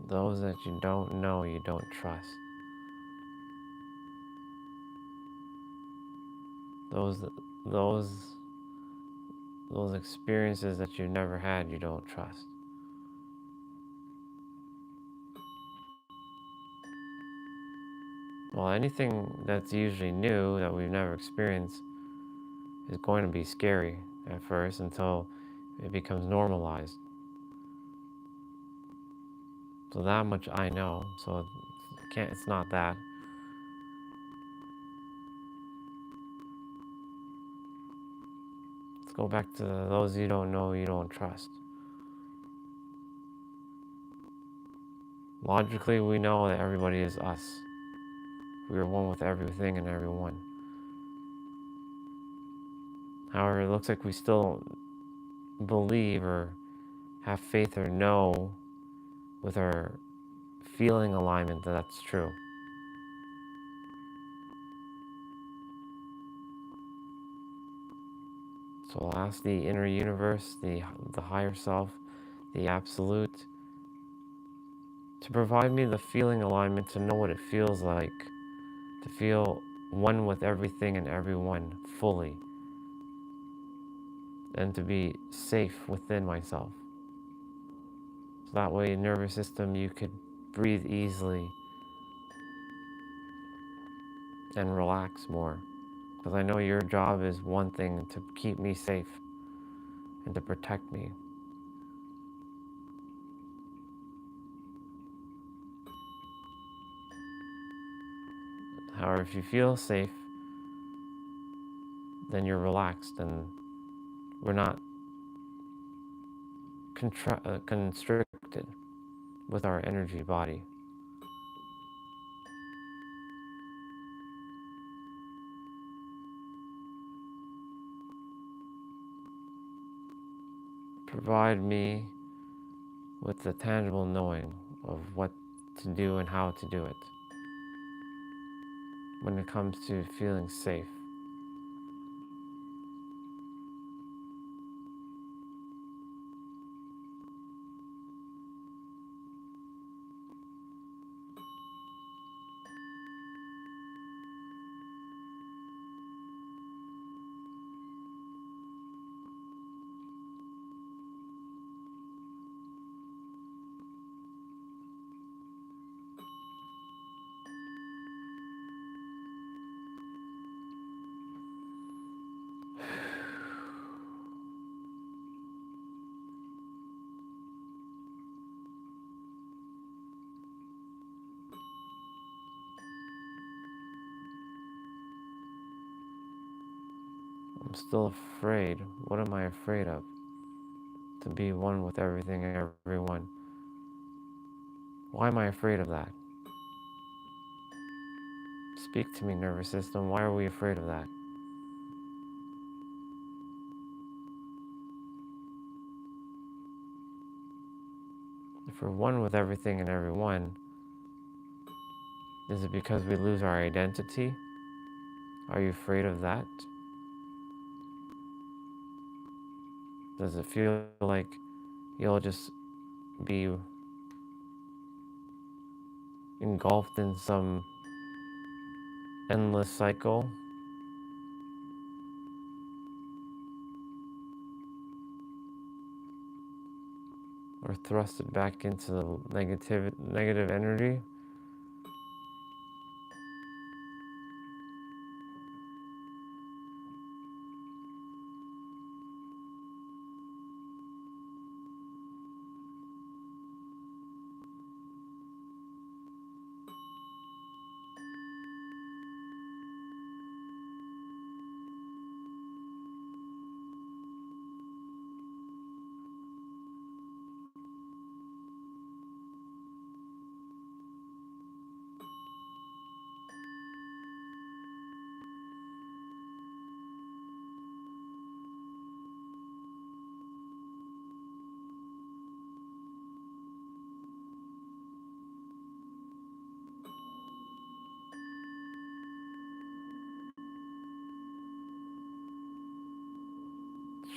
A: Those that you don't know, you don't trust. Those those those experiences that you never had, you don't trust. Well, anything that's usually new that we've never experienced is going to be scary at first until it becomes normalized. So that much I know. So it's not that. Let's go back to those you don't know, you don't trust. Logically, we know that everybody is us. We are one with everything and everyone. However, it looks like we still believe or have faith or know with our feeling alignment that that's true. So I'll ask the inner universe, the higher self, the absolute, to provide me the feeling alignment to know what it feels like to feel one with everything and everyone fully, and to be safe within myself. So that way, nervous system, you could breathe easily and relax more. Because I know your job is one thing, to keep me safe and to protect me. However, if you feel safe, then you're relaxed and we're not constricted with our energy body. Provide me with the tangible knowing of what to do and how to do it when it comes to feeling safe. I'm still afraid. What am I afraid of? To be one with everything and everyone. Why am I afraid of that? Speak to me, nervous system. Why are we afraid of that? If we're one with everything and everyone, is it because we lose our identity? Are you afraid of that? Does it feel like you'll just be engulfed in some endless cycle? Or thrusted back into the negative energy?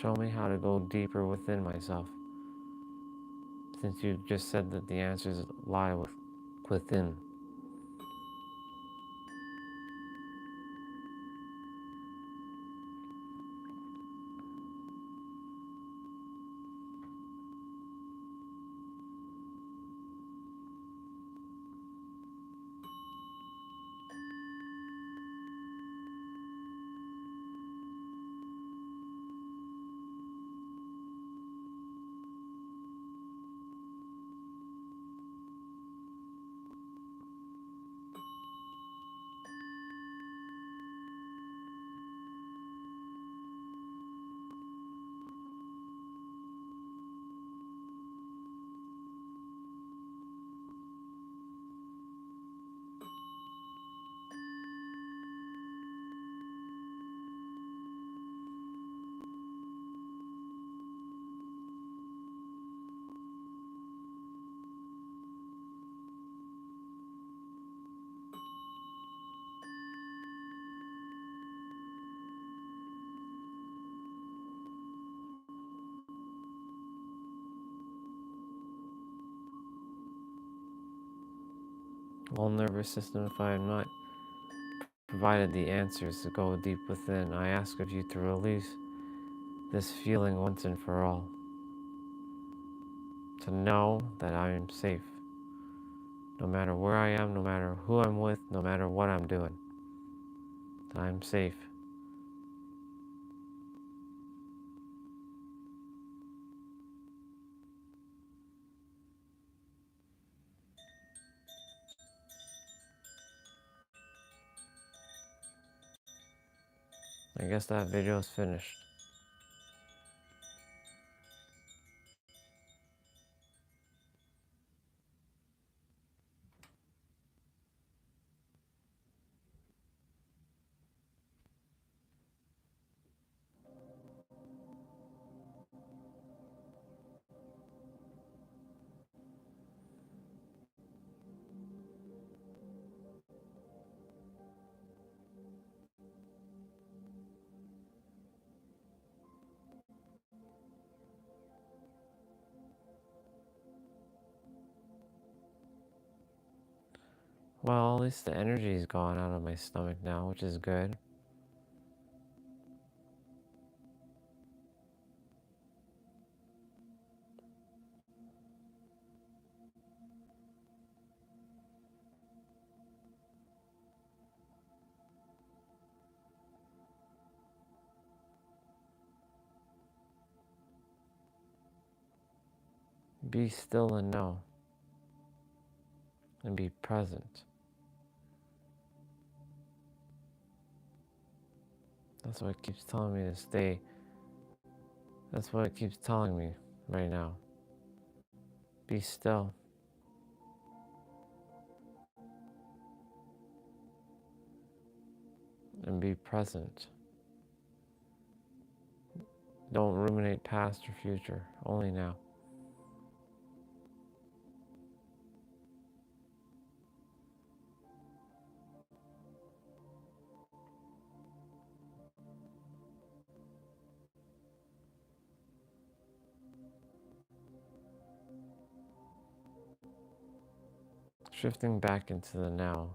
A: Show me how to go deeper within myself. since you just said that the answers lie within. Well, nervous system, if I am not provided the answers to go deep within, I ask of you to release this feeling once and for all. To know that I am safe. No matter where I am, no matter who I'm with, no matter what I'm doing. That I'm safe. I guess that video is finished. Well, at least the energy is gone out of my stomach now, which is good. Be still and know. And be present. That's what it keeps telling me to stay. That's what it keeps telling me right now. Be still. And be present. Don't ruminate past or future, only now. Shifting back into the now.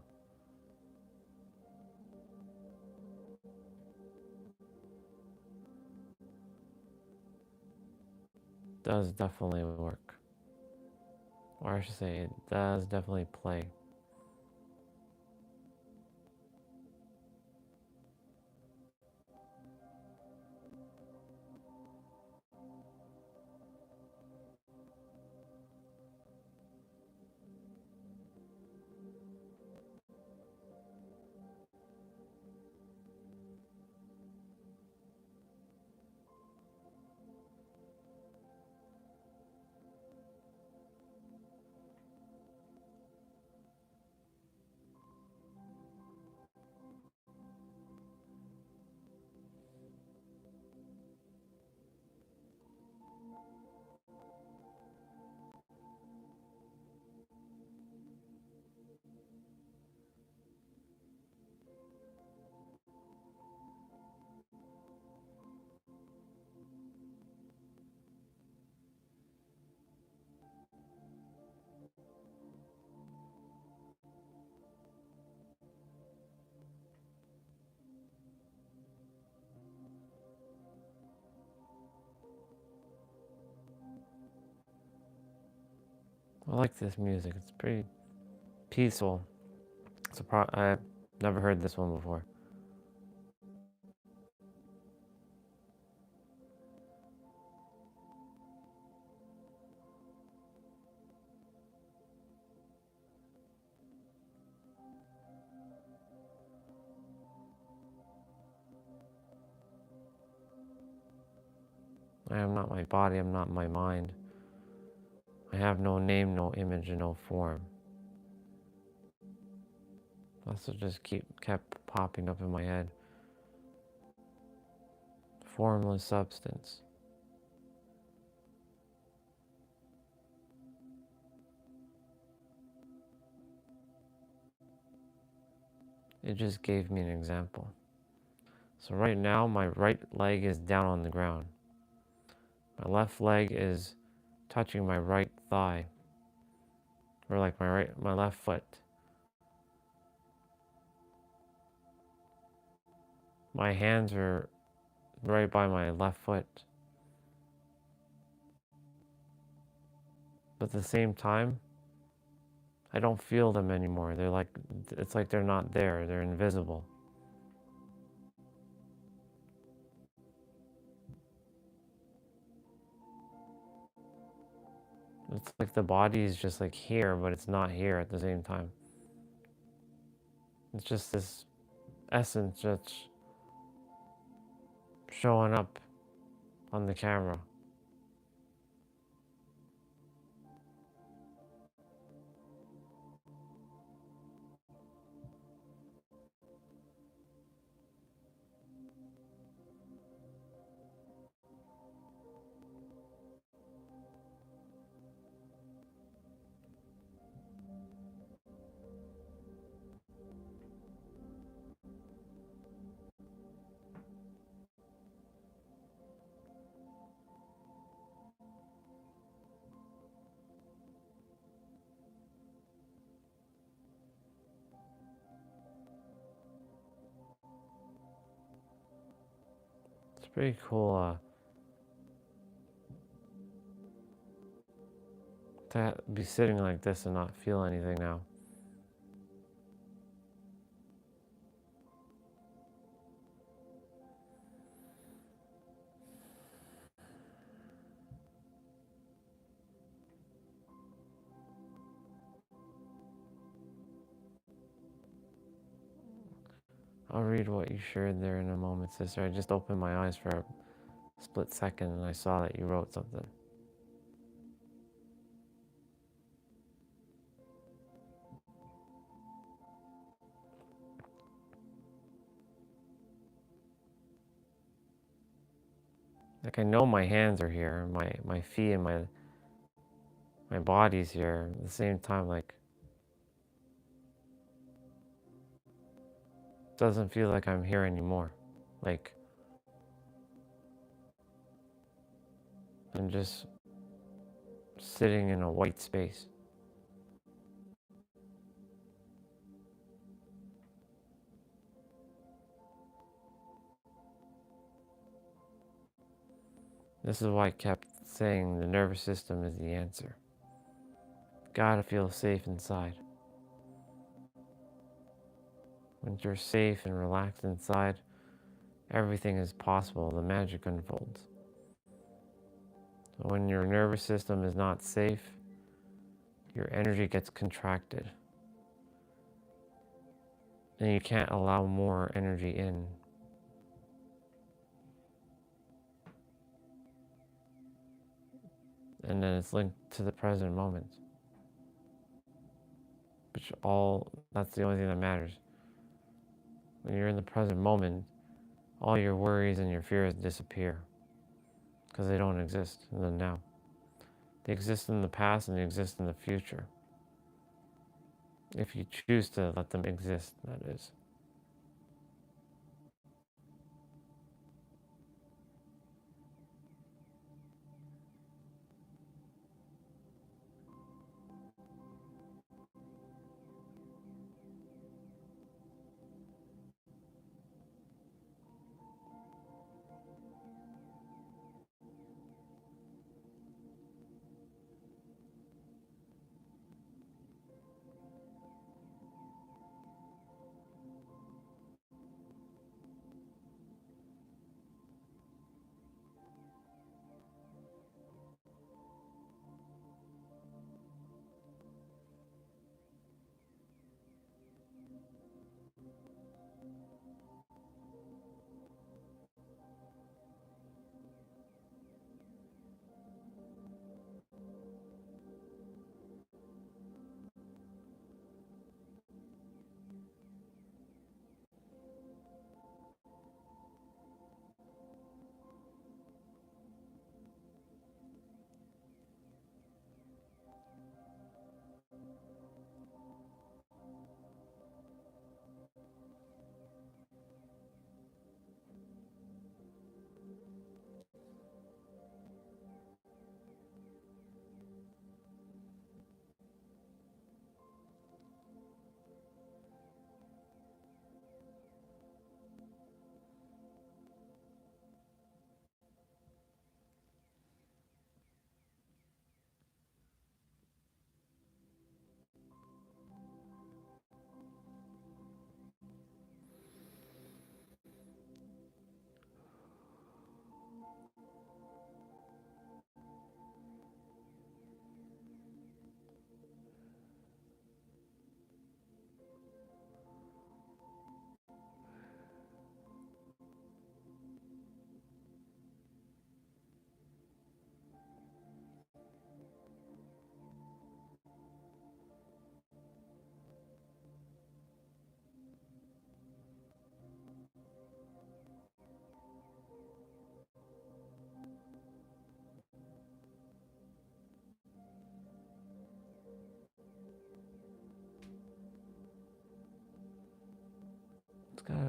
A: Does definitely work. Or I should say, it does definitely play. like this music. It's pretty peaceful. I've never heard this one before. I am not my body, I'm not my mind. I have no name, no image, and no form. That's what just kept popping up in my head. Formless substance. It just gave me an example. So right now, my right leg is down on the ground. My left leg is touching my right thigh, or like my left foot. My hands are right by my left foot. But at the same time, I don't feel them anymore. It's like they're not there. They're invisible. It's like the body is just like here, but it's not here at the same time. It's just this essence that's showing up on the camera. It's pretty cool to be sitting like this and not feel anything now. I'll read what you shared there in a moment, sister. I just opened my eyes for a split second and I saw that you wrote something. Like I know my hands are here, my feet and my body's here. At the same time, like it doesn't feel like I'm here anymore. Like I'm just sitting in a white space. This is why I kept saying the nervous system is the answer. Gotta feel safe inside. When you're safe and relaxed inside, everything is possible. The magic unfolds. When your nervous system is not safe, your energy gets contracted. And you can't allow more energy in. And then it's linked to the present moment. That's the only thing that matters. When you're in the present moment, all your worries and your fears disappear. Because they don't exist in the now. They exist in the past and they exist in the future. If you choose to let them exist, that is.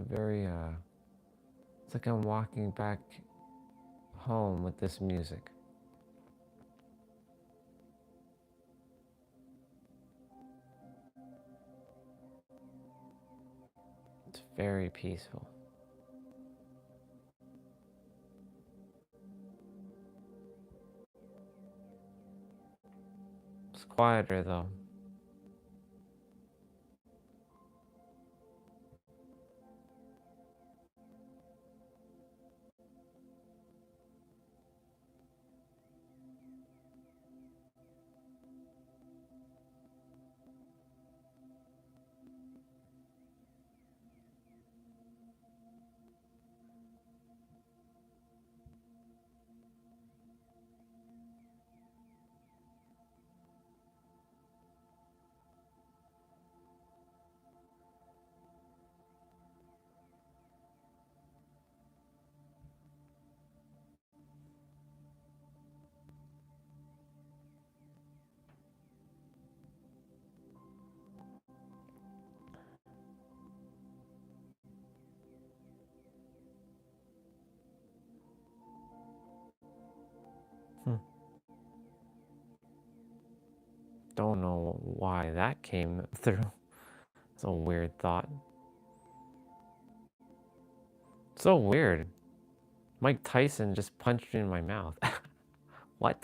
A: very, it's like I'm walking back home with this music. It's very peaceful. It's quieter though. Don't know why that came through. It's a weird thought. So weird. Mike Tyson just punched me in my mouth. What?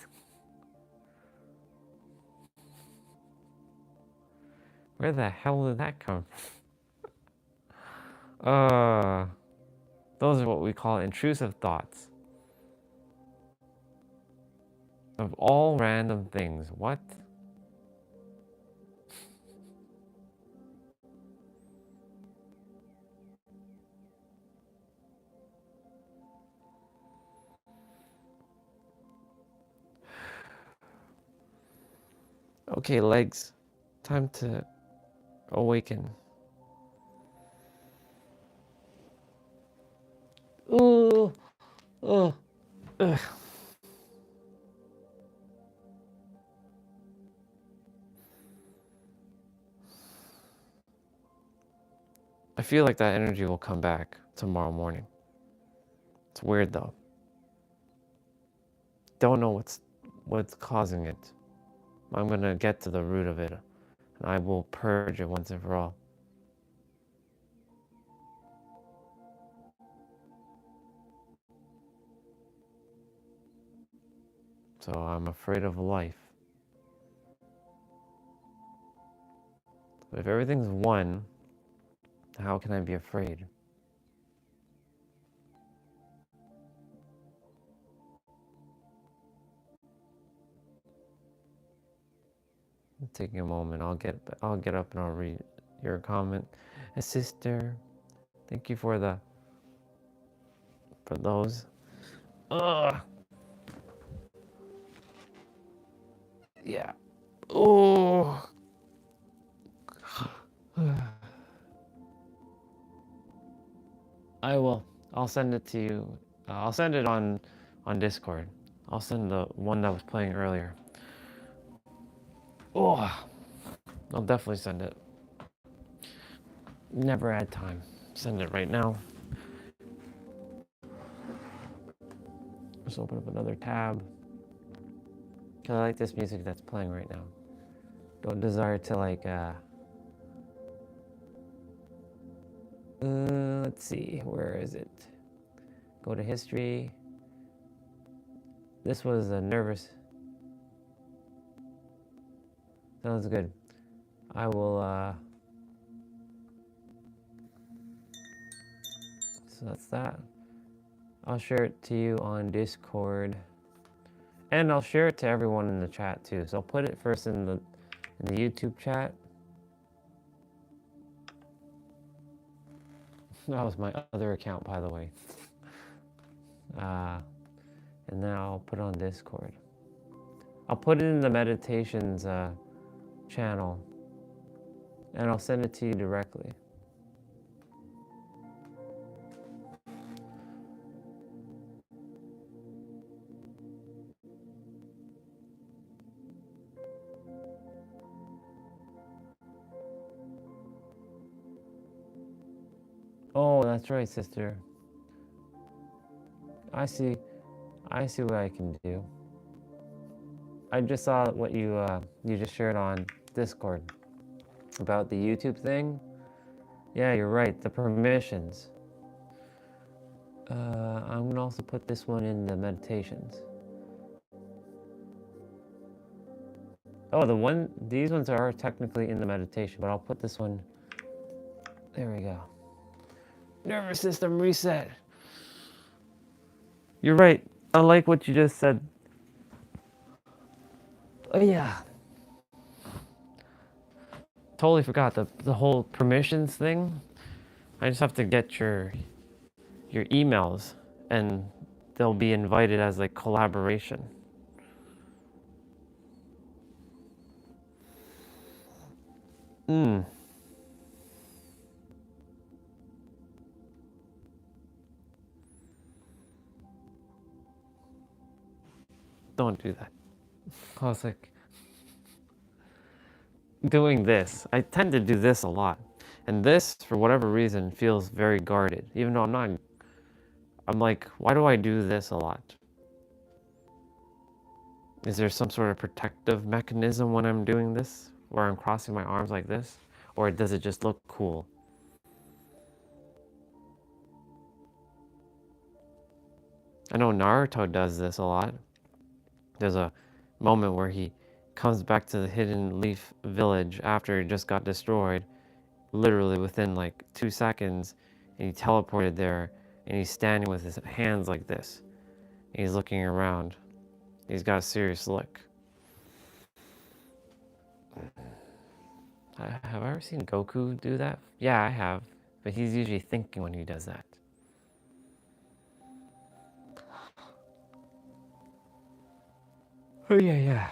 A: Where the hell did that come from? Those are what we call intrusive thoughts. Of all random things. What? Okay, legs. Time to awaken. Ooh. Ugh. Ugh. I feel like that energy will come back tomorrow morning. It's weird though. Don't know what's causing it. I'm gonna get to the root of it, and I will purge it once and for all. So I'm afraid of life. If everything's one, how can I be afraid? Taking a moment, I'll get up and I'll read your comment. Sister, thank you for those. Ugh. Yeah. Oh. I will. I'll send it to you. I'll send it on Discord. I'll send the one that was playing earlier. Oh, I'll definitely send it. Never had time. Send it right now. Just open up another tab. I like this music that's playing right now. Don't desire to like let's see, where is it? Go to history. This was a nervous. Sounds good. I will so that's that. I'll share it to you on Discord. And I'll share it to everyone in the chat too. So I'll put it first in the YouTube chat. That was my other account, by the way. And then I'll put it on Discord. I'll put it in the meditations channel, and I'll send it to you directly. Oh, that's right, sister. I see. I see what I can do. I just saw what you just shared on Discord about the YouTube thing. Yeah, you're right. The permissions. I'm gonna also put this one in the meditations. Oh, these ones are technically in the meditation, but I'll put this one. There we go. Nervous system reset. You're right. I like what you just said. Oh yeah. Totally forgot the whole permissions thing. I just have to get your emails, and they'll be invited as like collaboration. Don't do that. I was like, doing this. I tend to do this a lot. And this, for whatever reason, feels very guarded. Even though I'm not, I'm like, why do I do this a lot? Is there some sort of protective mechanism when I'm doing this? Where I'm crossing my arms like this? Or does it just look cool? I know Naruto does this a lot. There's a moment where he comes back to the Hidden Leaf Village after it just got destroyed, literally within like 2 seconds, and he teleported there, and he's standing with his hands like this. And he's looking around. He's got a serious look. Have I ever seen Goku do that? Yeah, I have. But he's usually thinking when he does that. Oh, yeah, yeah.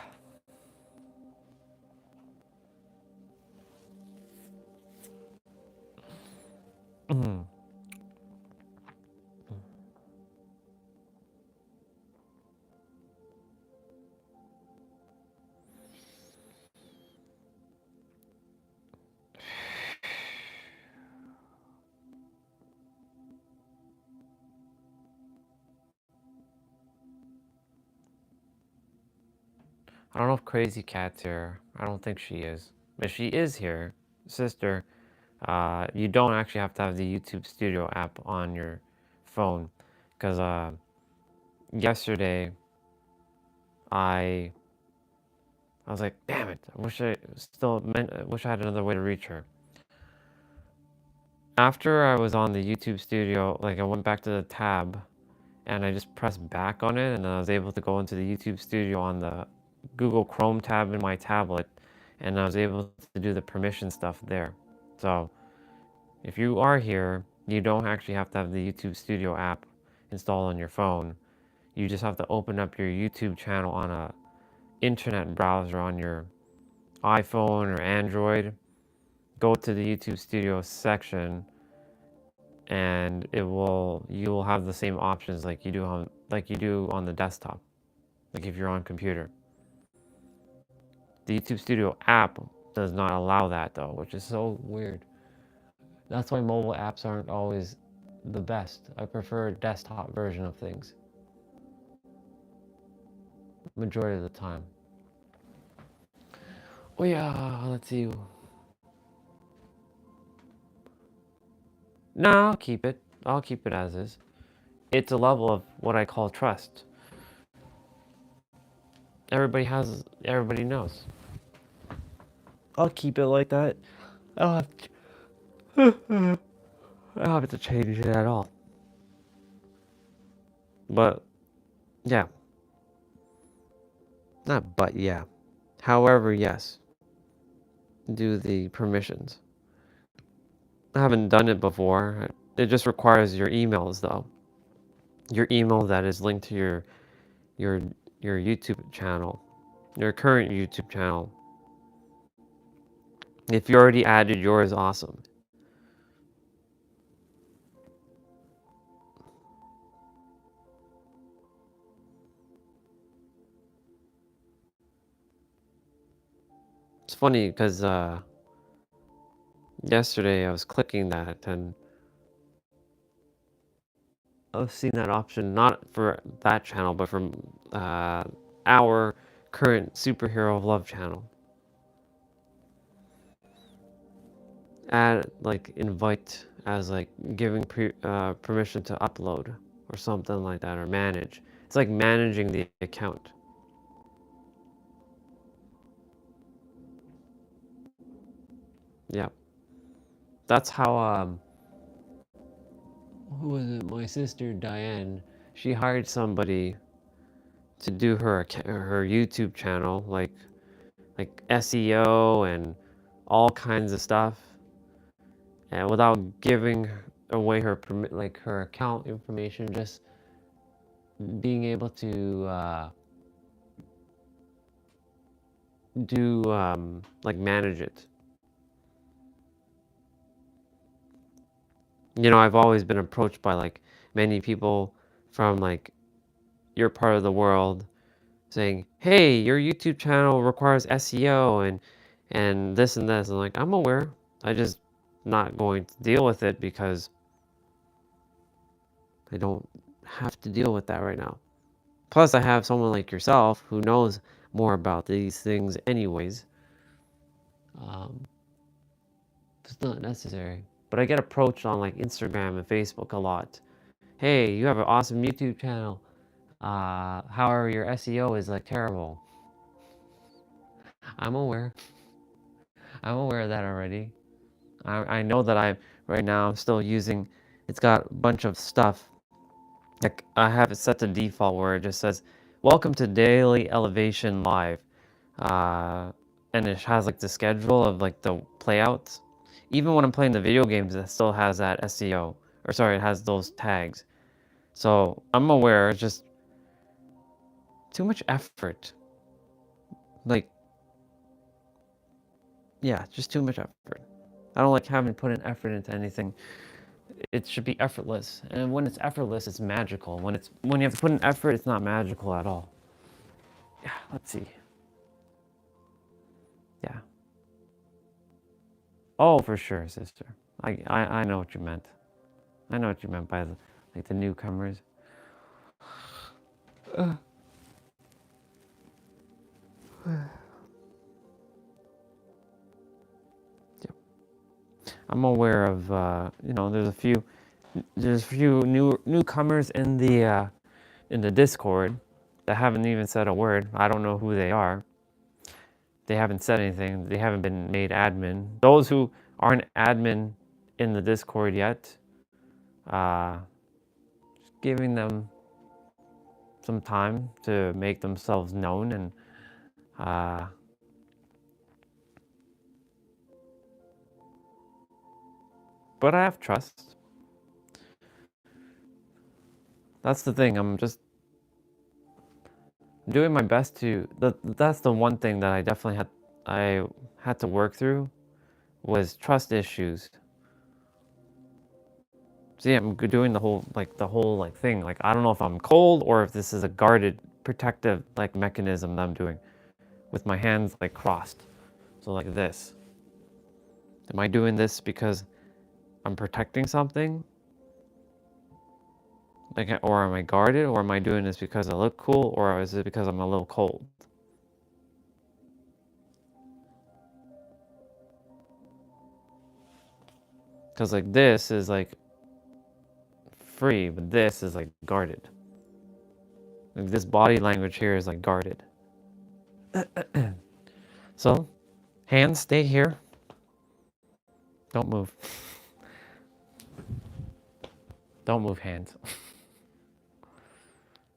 A: I don't know if Crazy Cat's here. I don't think she is. If she is here, sister, you don't actually have to have the YouTube Studio app on your phone. Because yesterday, I was like, damn it, I wish I wish I had another way to reach her. After I was on the YouTube Studio, like I went back to the tab, and I just pressed back on it, and I was able to go into the YouTube Studio on the Google Chrome tab in my tablet, and I was able to do the permission stuff there. So if you are here, you don't actually have to have the YouTube Studio app installed on your phone. You just have to open up your YouTube channel on a internet browser on your iPhone or Android, go to the YouTube Studio section, and you will have the same options like you do on the desktop, like if you're on computer. The YouTube Studio app does not allow that though, which is so weird. That's why mobile apps aren't always the best. I prefer a desktop version of things majority of the time. Oh yeah, let's see. No, I'll keep it. I'll keep it as is. It's a level of what I call trust. Everybody knows. I'll keep it like that. I don't have to change it at all. But, yeah. Not but, yeah. However, yes. Do the permissions. I haven't done it before. It just requires your emails, though. Your email that is linked to your YouTube channel. Your current YouTube channel. If you already added yours, awesome. It's funny because yesterday I was clicking that and of seeing that option, not for that channel, but from our current Superhero of Love channel. Add like invite as like giving permission to upload or something like that, or manage. It's like managing the account. Yeah, that's how who was it? My sister Diane. She hired somebody to do her YouTube channel, like SEO and all kinds of stuff, and without giving away her like her account information, just being able to do like manage it. You know, I've always been approached by like many people from like your part of the world saying, "Hey, your YouTube channel requires SEO and this and this." I'm like, I'm aware. I just not going to deal with it because I don't have to deal with that right now. Plus, I have someone like yourself who knows more about these things, anyways. Um, it's not necessary. But I get approached on like Instagram and Facebook a lot. Hey, you have an awesome YouTube channel. However, your SEO is like terrible. I'm aware. I'm aware of that already. I know that right now I'm still using, it's got a bunch of stuff. Like I have it set to default where it just says, welcome to Daily Elevation Live. And it has like the schedule of like the playouts. Even when I'm playing the video games, it still has that SEO, or sorry, it has those tags. So I'm aware, it's just too much effort. Like, yeah, just too much effort. I don't like having to put an effort into anything. It should be effortless, and when it's effortless, it's magical. When you have to put an effort, it's not magical at all. Yeah, let's see. Yeah. Oh, for sure, sister. I know what you meant. I know what you meant by like the newcomers. Yep. I'm aware of you know, there's a few newcomers in the Discord that haven't even said a word. I don't know who they are. They haven't said anything. They haven't been made admin. Those who aren't admin in the Discord yet, just giving them some time to make themselves known, and but I have trust. That's the thing. I'm just doing my best to. That's the one thing that I had to work through was trust issues. See, I'm doing the whole thing. Like I don't know if I'm cold or if this is a guarded, protective like mechanism that I'm doing, with my hands like crossed, so like this. Am I doing this because I'm protecting something? Like, or am I guarded, or am I doing this because I look cool, or is it because I'm a little cold? Because like this is like free, but this is like guarded. Like this body language here is like guarded. So, hands, stay here. Don't move. Don't move, hands.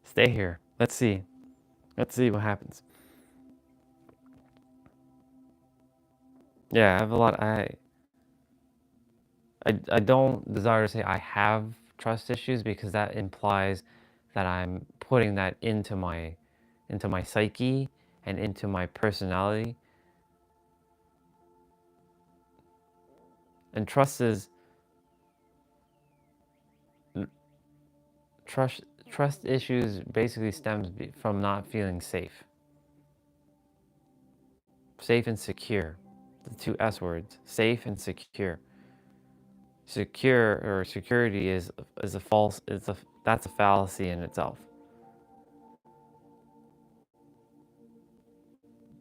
A: Stay here. Let's see. Let's see what happens. Yeah, I have a lot. I don't desire to say I have trust issues, because that implies that I'm putting that into my psyche and into my personality. And trust trust issues basically stems from not feeling safe. Safe and secure. The two S words, safe and secure. Secure or security is a false, it's a That's a fallacy in itself.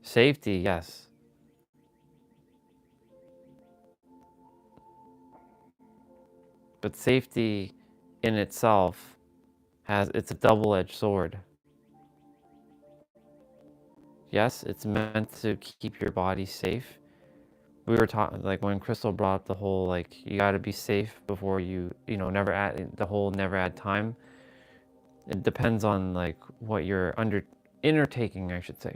A: Safety, yes. But safety in itself it's a double-edged sword. Yes, it's meant to keep your body safe. We were talking, like when Crystal brought up the whole, like, you gotta be safe before never add the whole never add time. It depends on like what you're undertaking, I should say.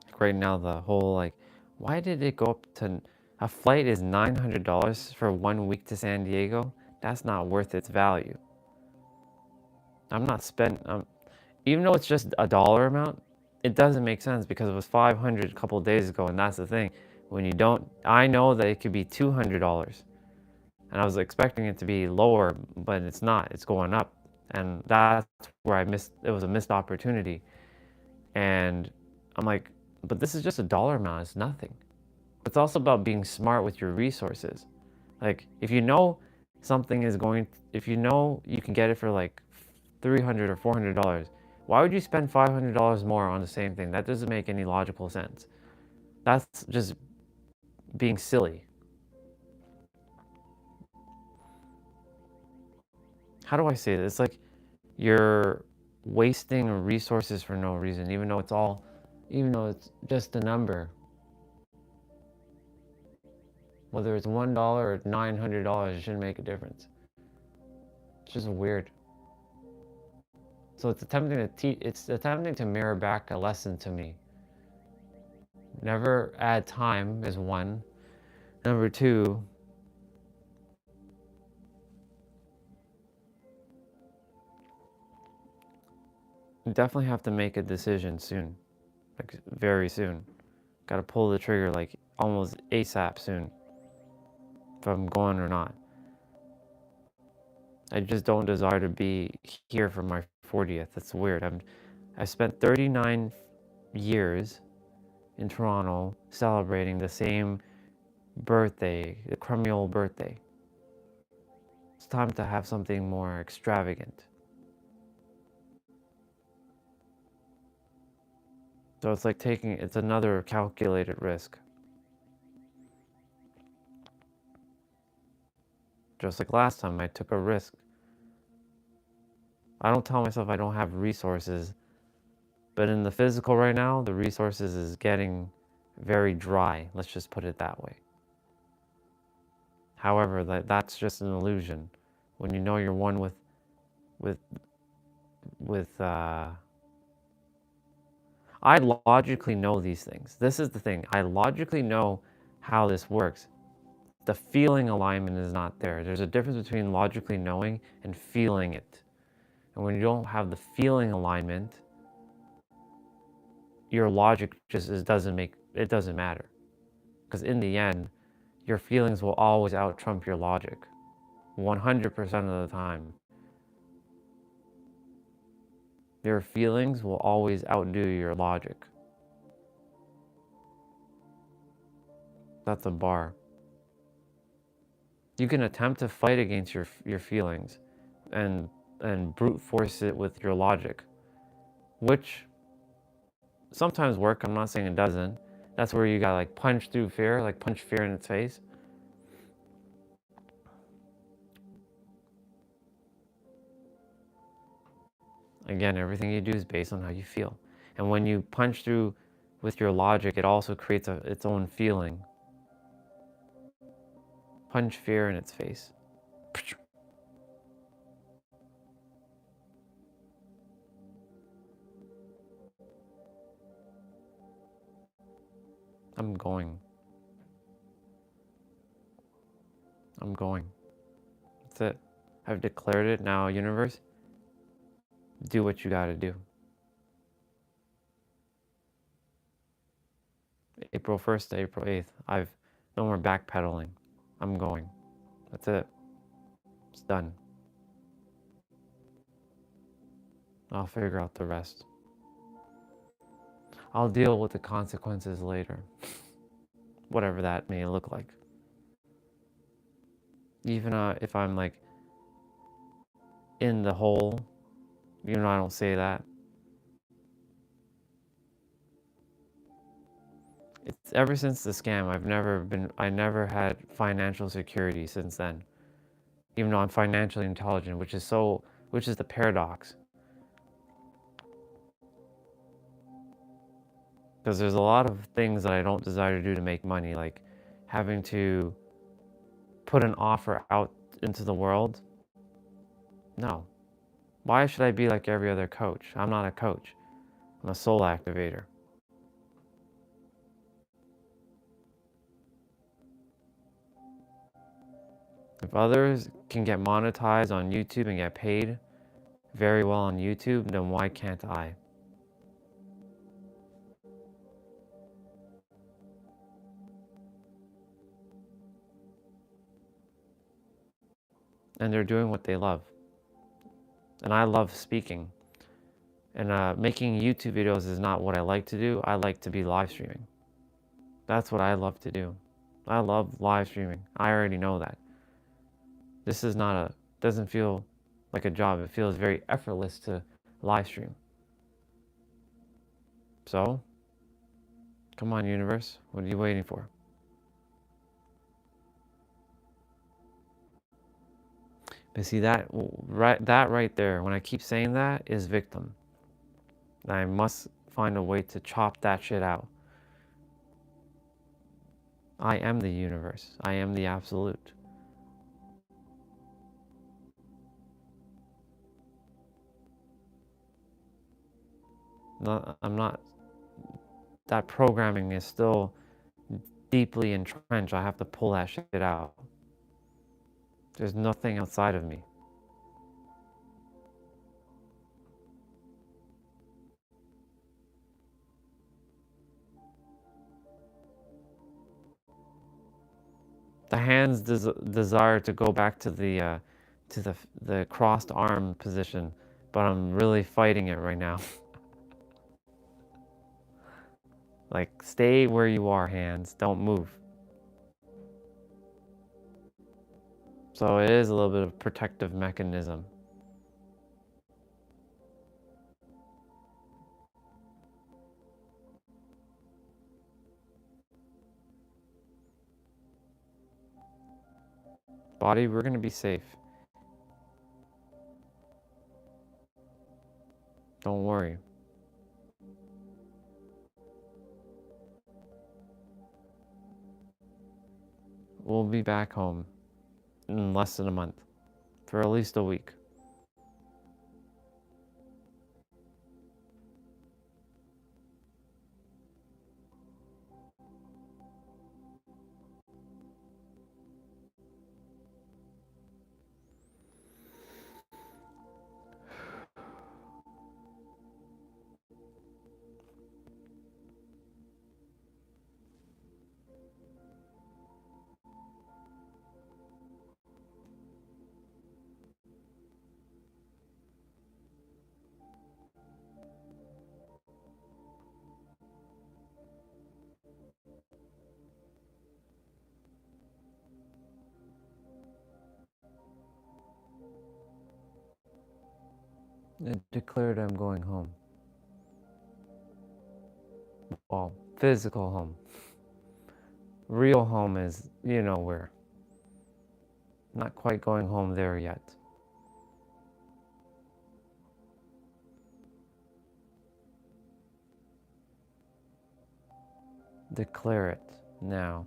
A: Like right now, the whole like, why did it go up to a flight is $900 for 1 week to San Diego? That's not worth its value. I'm not spending, even though it's just a dollar amount, it doesn't make sense because it was 500 a couple of days ago, and that's the thing. When you don't, I know that it could be $200, and I was expecting it to be lower, but it's not. It's going up, and that's where I missed. It was a missed opportunity, and I'm like, but this is just a dollar amount. It's nothing. It's also about being smart with your resources. Like if you know something is going, if you know you can get it for like $300 or $400, why would you spend $500 more on the same thing? That doesn't make any logical sense. That's just being silly. How do I say this? It's like you're wasting resources for no reason, even though it's just a number. Whether it's $1 or $900, it shouldn't make a difference. It's just weird. So it's attempting to mirror back a lesson to me. Never add time is one. Number two, you definitely have to make a decision soon. Like very soon. Gotta pull the trigger like almost ASAP soon. If I'm going or not. I just don't desire to be here for my 40th. That's weird. I spent 39 years in Toronto celebrating the same birthday, the crummy old birthday. It's time to have something more extravagant. So it's like it's another calculated risk. Just like last time, I took a risk. I don't tell myself I don't have resources, but in the physical right now, the resources is getting very dry. Let's just put it that way. However, that's just an illusion. When you know you're one with I logically know these things. This is the thing. I logically know how this works. The feeling alignment is not there. There's a difference between logically knowing and feeling it. And when you don't have the feeling alignment, your logic just doesn't matter. Because in the end, your feelings will always out trump your logic. 100% of the time. Your feelings will always outdo your logic. That's a bar. You can attempt to fight against your feelings and brute force it with your logic, which sometimes work. I'm not saying it doesn't. That's where you gotta like punch through fear, like punch fear in its face. Again, everything you do is based on how you feel. And when you punch through with your logic, it also creates its own feeling. Punch fear in its face. I'm going. I'm going. That's it. I've declared it. Now, universe, do what you gotta do. April 1st to April 8th. I've no more backpedaling. I'm going. That's it. It's done. I'll figure out the rest. I'll deal with the consequences later, whatever that may look like. Even if I'm like in the hole, even though I don't say that, it's ever since the scam, I never had financial security since then. Even though I'm financially intelligent, which is the paradox. Because there's a lot of things that I don't desire to do to make money, like having to put an offer out into the world. No. Why should I be like every other coach? I'm not a coach. I'm a soul activator. If others can get monetized on YouTube and get paid very well on YouTube, then why can't I? And they're doing what they love. And I love speaking. And making YouTube videos is not what I like to do. I like to be live streaming. That's what I love to do. I love live streaming. I already know that. This is not doesn't feel like a job. It feels very effortless to live stream. So, come on, universe. What are you waiting for? But see that right there, when I keep saying that, is victim. I must find a way to chop that shit out. I am the universe. I am the absolute. I'm not. That programming is still deeply entrenched. I have to pull that shit out. There's nothing outside of me. The hands desire to go back to the crossed arm position, but I'm really fighting it right now. Like, stay where you are, hands. Don't move. So it is a little bit of a protective mechanism. Body, we're gonna be safe. Don't worry. We'll be back home in less than a month, for at least a week. I declared I'm going home. Well, physical home. Real home is, you know where. Not quite going home there yet. Declare it now.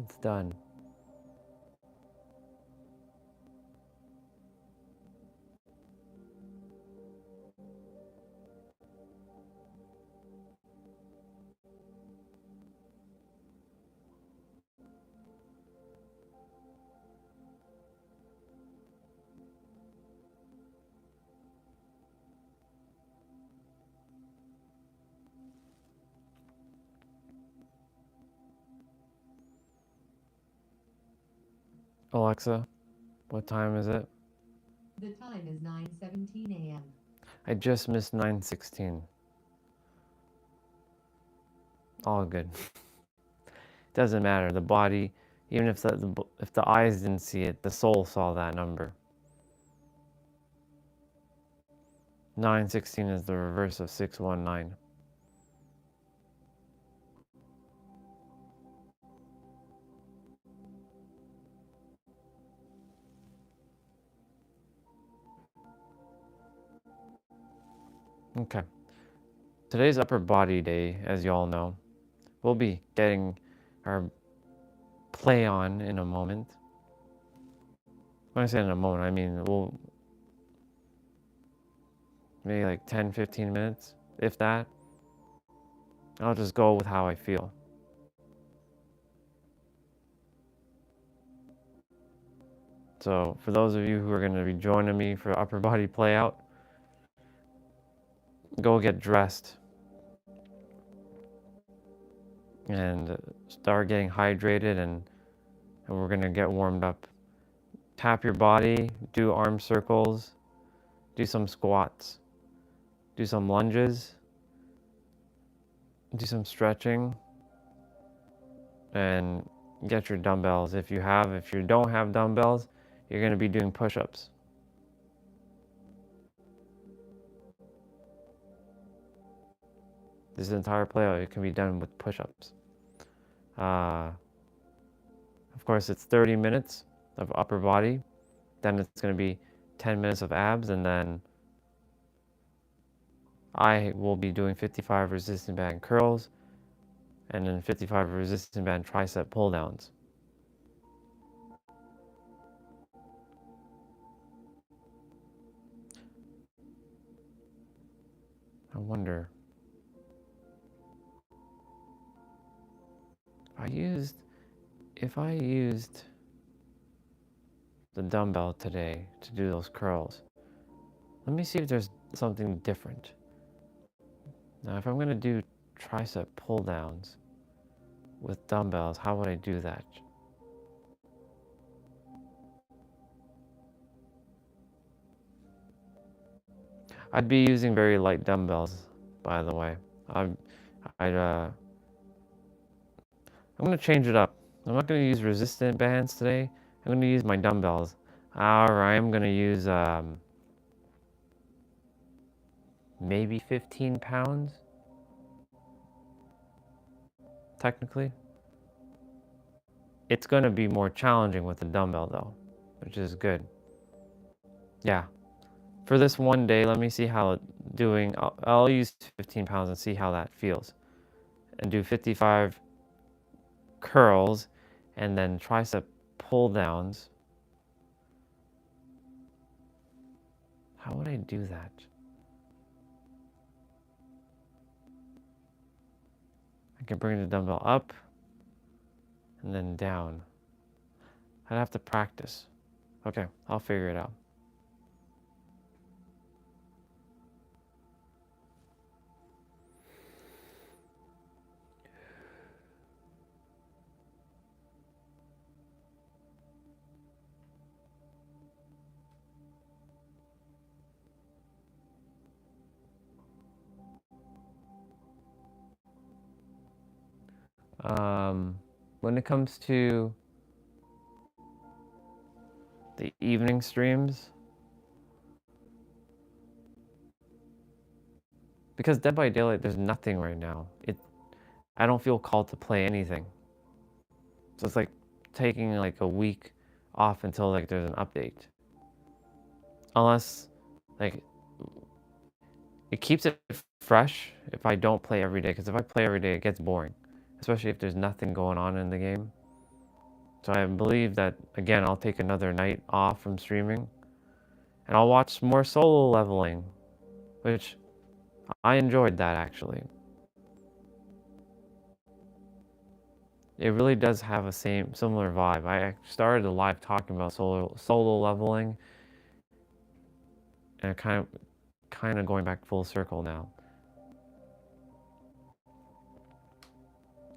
A: It's done. Alexa, what time is it?
B: The time is 9:17 a.m.
A: I just missed 9:16. all good. Doesn't matter. The body, even if the eyes didn't see it, the soul saw that number. 916 is the reverse of 619. Okay. Today's upper body day, as you all know. We'll be getting our play on in a moment. When I say in a moment, I mean we'll maybe like 10, 15 minutes, if that. I'll just go with how I feel. So for those of you who are going to be joining me for upper body play out, go get dressed and start getting hydrated, and we're going to get warmed up. Tap your body, do arm circles, do some squats, do some lunges, do some stretching, and get your dumbbells if you have. If you don't have dumbbells, you're going to be doing push-ups. This entire playout, it can be done with push-ups. Of course, it's 30 minutes of upper body. Then it's going to be 10 minutes of abs, and then I will be doing 55 resistant band curls and then 55 resistant band tricep pull downs. I wonder if I used the dumbbell today to do those curls. Let me see if there's something different. Now, if I'm going to do tricep pull downs with dumbbells, how would I do that? I'd be using very light dumbbells, by the way. I'm going to change it up. I'm not going to use resistant bands today. I'm going to use my dumbbells. Or I am going to use maybe 15 pounds, technically. It's going to be more challenging with the dumbbell though, which is good. Yeah. For this one day, let me see how doing, I'll use 15 pounds and see how that feels. And do 55 curls and then tricep pull downs. How would I do that? I can bring the dumbbell up and then down. I'd have to practice. Okay, I'll figure it out. When it comes to the evening streams, because Dead by Daylight, there's nothing right now. I don't feel called to play anything. So it's like taking like a week off until like there's an update. Unless like it keeps it fresh if I don't play every day, because if I play every day, it gets boring, especially if there's nothing going on in the game. So I believe that, again, I'll take another night off from streaming and I'll watch more solo leveling, which I enjoyed that actually. It really does have a similar vibe. I started the live talking about solo leveling, and kind of going back full circle now.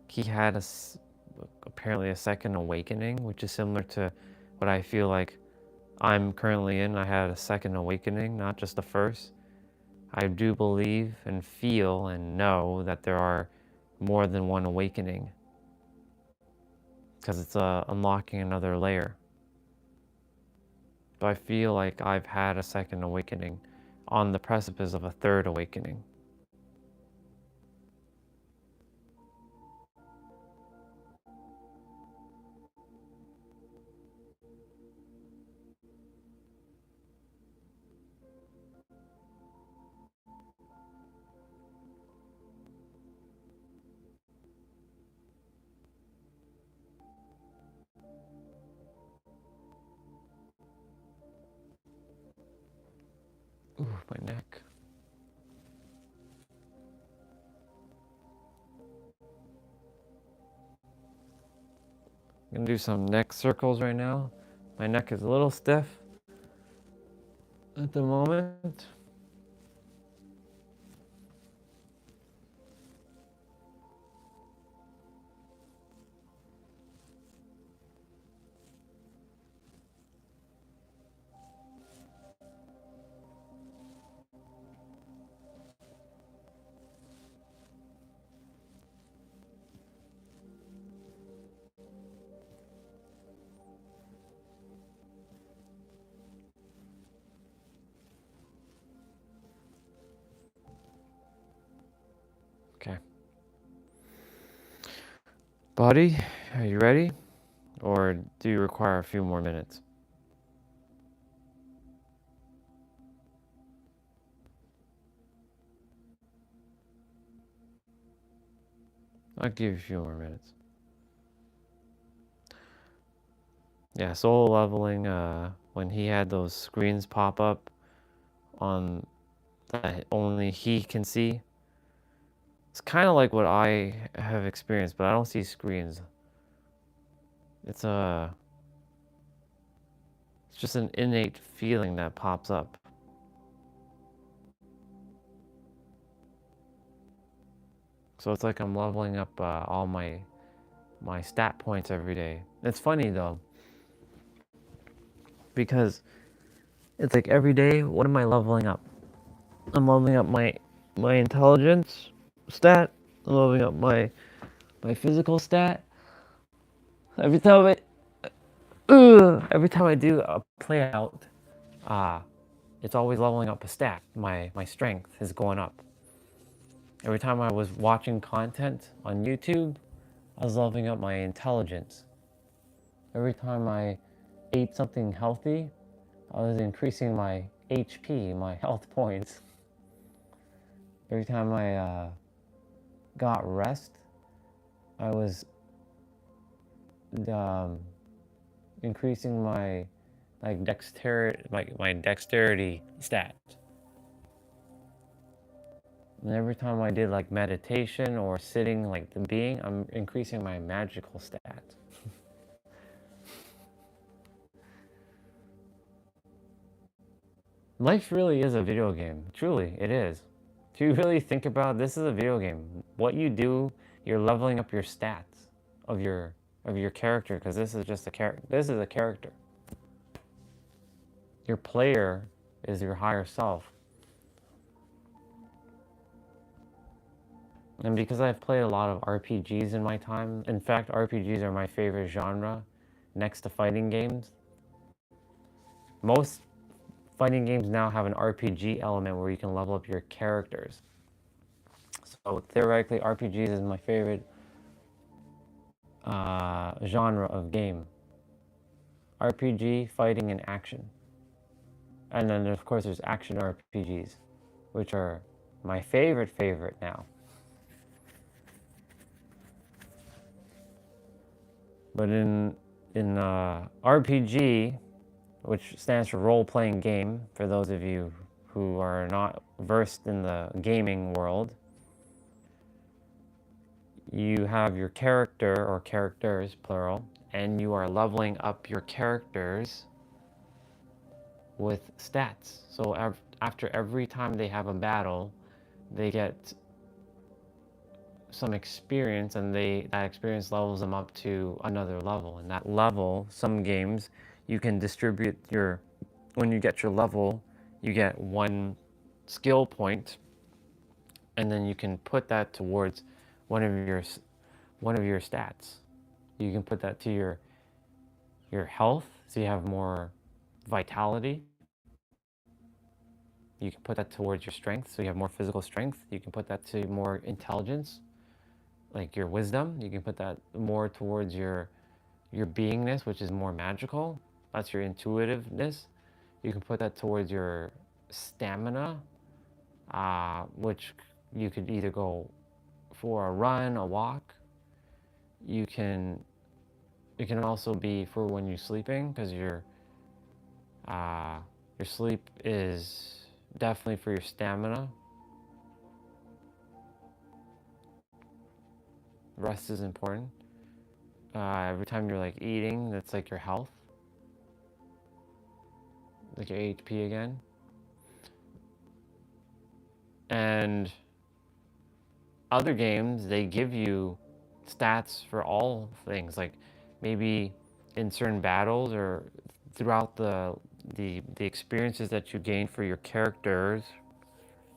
A: He had apparently a second awakening, which is similar to what I feel like I'm currently in. I had a second awakening, not just the first. I do believe and feel and know that there are more than one awakening, because it's unlocking another layer. But I feel like I've had a second awakening on the precipice of a third awakening. Ooh, my neck. I'm gonna do some neck circles right now. My neck is a little stiff at the moment. Okay. Body, are you ready? Or do you require a few more minutes? I'll give you a few more minutes. Yeah, soul leveling, when he had those screens pop up on that only he can see, it's kind of like what I have experienced, but I don't see screens. It's it's just an innate feeling that pops up. So it's like I'm leveling up all my stat points every day. It's funny though, because it's like every day, what am I leveling up? I'm leveling up my intelligence stat. I'm leveling up my physical stat. Every time every time I do a play out, uh, it's always leveling up a stat. My strength is going up. Every time I was watching content on YouTube, I was leveling up my intelligence. Every time I ate something healthy, I was increasing my HP, my health points. Every time I got rest, I was um, increasing my dexterity, my dexterity stat. And every time I did like meditation or sitting like the being, I'm increasing my magical stat. Life really is a video game. Truly, it is. If you really think about it, this is a video game. What you do, you're leveling up your stats of your character, because this is just a character. This is a character. Your player is your higher self. And because I've played a lot of RPGs in my time, in fact, RPGs are my favorite genre next to fighting games. Most fighting games now have an RPG element where you can level up your characters. So theoretically, RPGs is my favorite genre of game. RPG, fighting, and action. And then of course there's action RPGs, which are my favorite now. But in RPG, which stands for role-playing game, for those of you who are not versed in the gaming world, you have your character, or characters plural, and you are leveling up your characters with stats. So after every time they have a battle, they get some experience, and that experience levels them up to another level. And that level, some games, you can distribute when you get your level, you get one skill point, and then you can put that towards one of your stats. You can put that to your health, so you have more vitality. You can put that towards your strength, so you have more physical strength. You can put that to more intelligence, like your wisdom. You can put that more towards your beingness, which is more magical. That's your intuitiveness. You can put that towards your stamina, which you could either go for a run, a walk. You can it can also be for when you're sleeping, because your sleep is definitely for your stamina. Rest is important. Every time you're like eating, that's like your health, like your HP again. And other games, they give you stats for all things, like maybe in certain battles or throughout the experiences that you gain for your characters.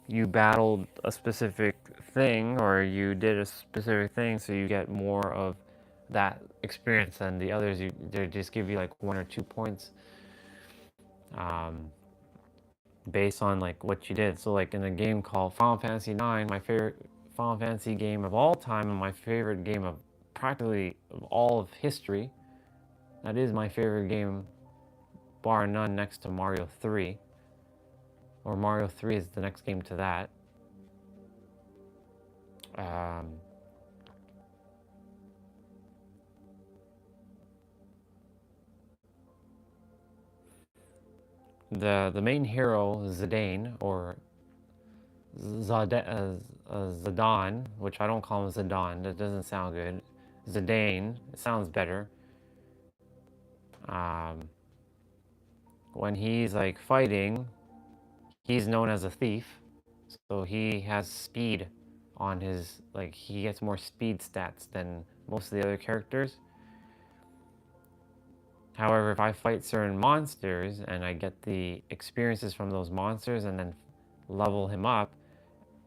A: You battled a specific thing, or you did a specific thing, so you get more of that experience than the others. They just give you like 1 or 2 points, um, based on like what you did. So like in a game called Final Fantasy IX, my favorite Final Fantasy game of all time, and my favorite game of practically of all of history. That is my favorite game, bar none, next to Mario 3. Or Mario 3 is the next game to that. Um, the main hero, Zidane, or Zidane, which I don't call him Zidane, that doesn't sound good. Zidane, it sounds better. Um, when he's like fighting, he's known as a thief, so he has speed on his, like, he gets more speed stats than most of the other characters. However, if I fight certain monsters and I get the experiences from those monsters and then level him up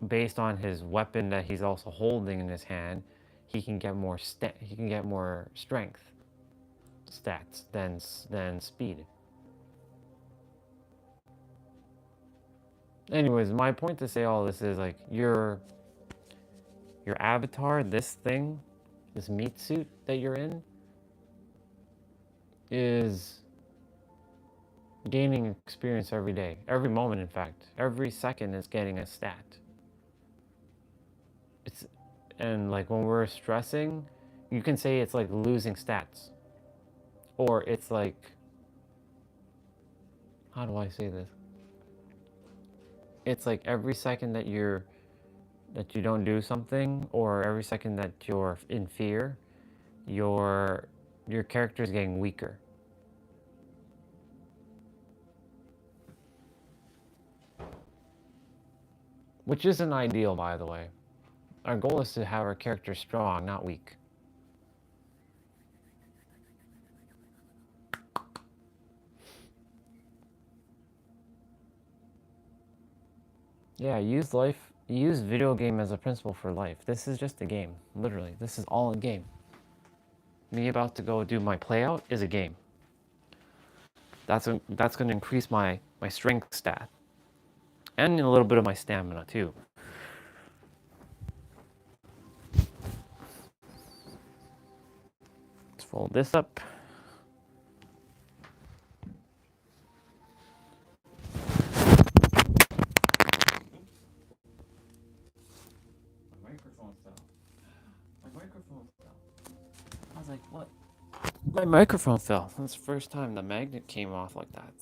A: based on his weapon that he's also holding in his hand, he can get more strength stats than speed. Anyways, my point to say all this is like your avatar, this thing, this meat suit that you're in, is gaining experience every day, every moment. In fact, every second is getting a stat. It's and like when we're stressing, you can say it's like losing stats, or it's like, how do I say this? It's like every second that you don't do something, or every second that you're in fear, your character is getting weaker. Which isn't ideal, by the way. Our goal is to have our character strong, not weak. Yeah, use video game as a principle for life. This is just a game, literally. This is all a game. Me about to go do my play out is a game. That's going to increase my strength stat, and a little bit of my stamina too. Let's fold this up. I was like, what? My microphone fell. That's the first time the magnet came off like that.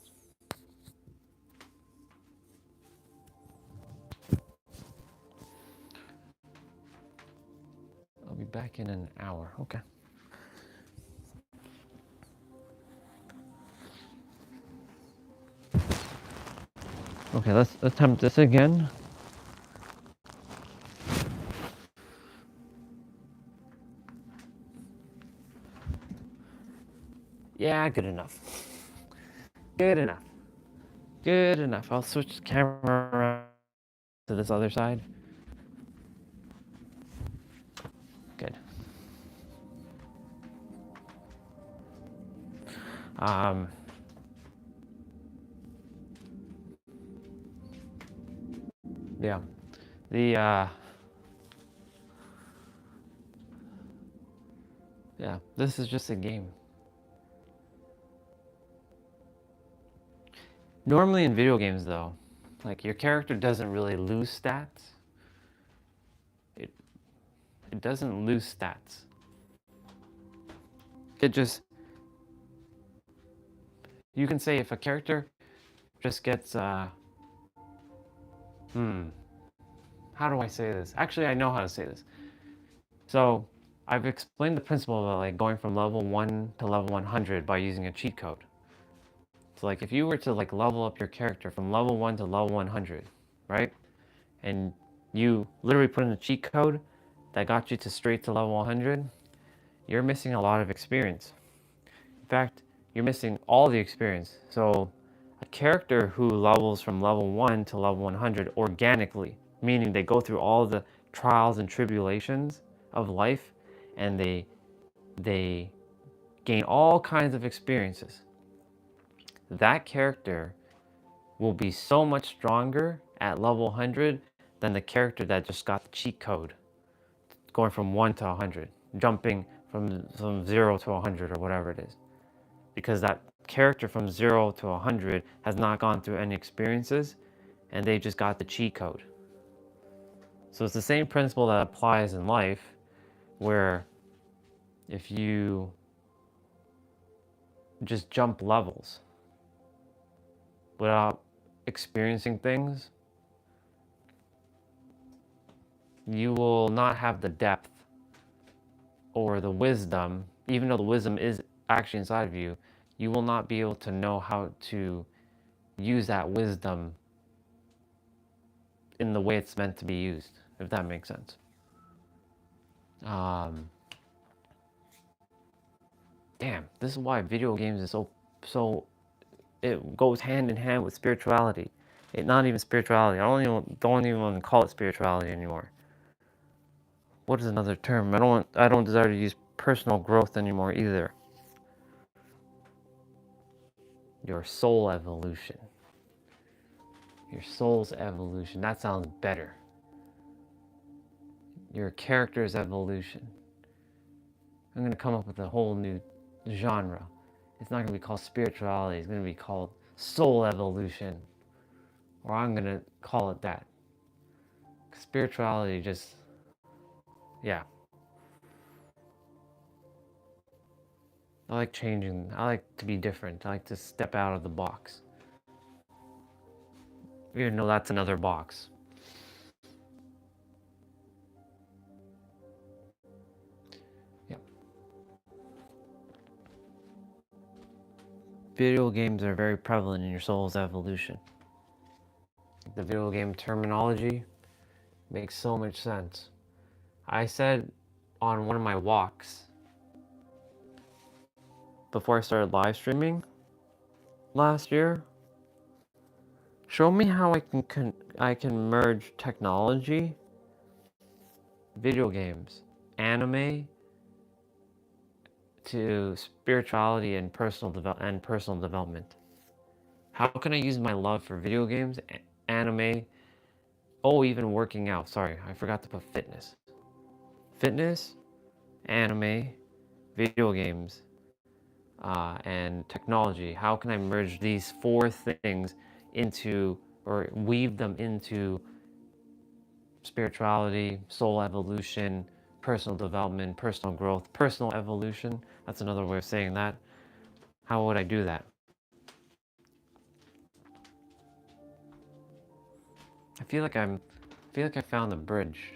A: I'll be back in an hour. Okay. Okay, let's attempt this again. Yeah, good enough. Good enough. Good enough. I'll switch the camera around to this other side. Um, yeah, the yeah, this is just a game. Normally in video games, though, like your character doesn't really lose stats. It it doesn't lose stats. It just, you can say if a character just gets how do I say this? Actually, I know how to say this. So I've explained the principle of like going from level 1 to level 100 by using a cheat code. So like if you were to like level up your character from level 1 to level 100, right? And you literally put in a cheat code that got you to straight to level 100, you're missing a lot of experience. In fact, you're missing all the experience. So a character who levels from level 1 to level 100 organically, meaning they go through all the trials and tribulations of life and they gain all kinds of experiences. That character will be so much stronger at level 100 than the character that just got the cheat code, going from 1 to 100, jumping from 0 to 100 or whatever it is. Because that character from 0 to 100 has not gone through any experiences and they just got the cheat code. So it's the same principle that applies in life, where if you just jump levels without experiencing things, you will not have the depth or the wisdom. Even though the wisdom is actually inside of you, you will not be able to know how to use that wisdom in the way it's meant to be used, if that makes sense. Damn, this is why video games is so it goes hand in hand with spirituality. It not even spirituality. I don't even want to call it spirituality anymore. What is another term? I don't desire to use personal growth anymore either. Your soul evolution. Your soul's evolution. That sounds better. Your character's evolution. I'm going to come up with a whole new genre. It's not going to be called spirituality. It's going to be called soul evolution. Or I'm going to call it that. Spirituality just, yeah. I like changing. I like to be different. I like to step out of the box. Even though that's another box. Yep. Video games are very prevalent in your soul's evolution. The video game terminology makes so much sense. I said on one of my walks before I started live streaming last year, show me how I can merge technology, video games, anime, to spirituality and personal development. How can I use my love for video games, anime, even working out? Sorry, I forgot to put fitness. Fitness, anime, video games, and technology. How can I merge these four things into, or weave them into, spirituality, soul evolution, personal development, personal growth, personal evolution? That's another way of saying that. How would I do that? I feel like I found the bridge,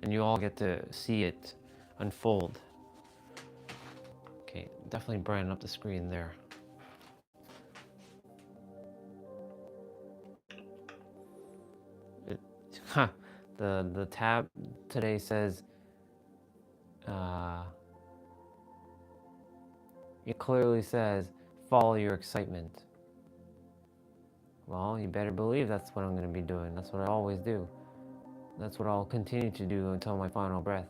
A: and you all get to see it unfold. Okay, definitely brighten up the screen there. The tab today says, it clearly says, follow your excitement. Well, you better believe that's what I'm going to be doing. That's what I always do. That's what I'll continue to do until my final breath.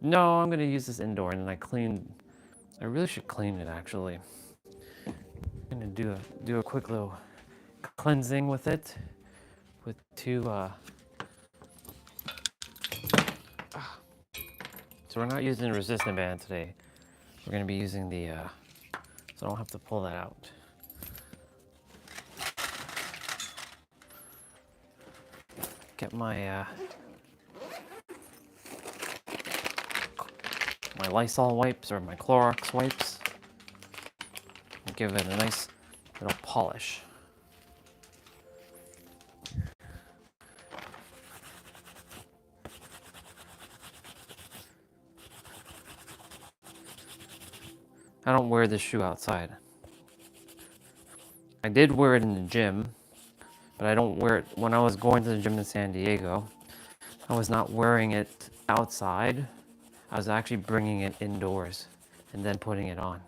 A: No, I'm gonna use this indoor, and then I really should clean it actually. I'm gonna do a quick little cleansing with it, with two. So we're not using the resistant band today. We're gonna be using the, so I don't have to pull that out. Get my my Lysol wipes or my Clorox wipes. And give it a nice little polish. I don't wear this shoe outside. I did wear it in the gym, but I don't wear it when I was going to the gym in San Diego. I was not wearing it outside. I was actually bringing it indoors and then putting it on.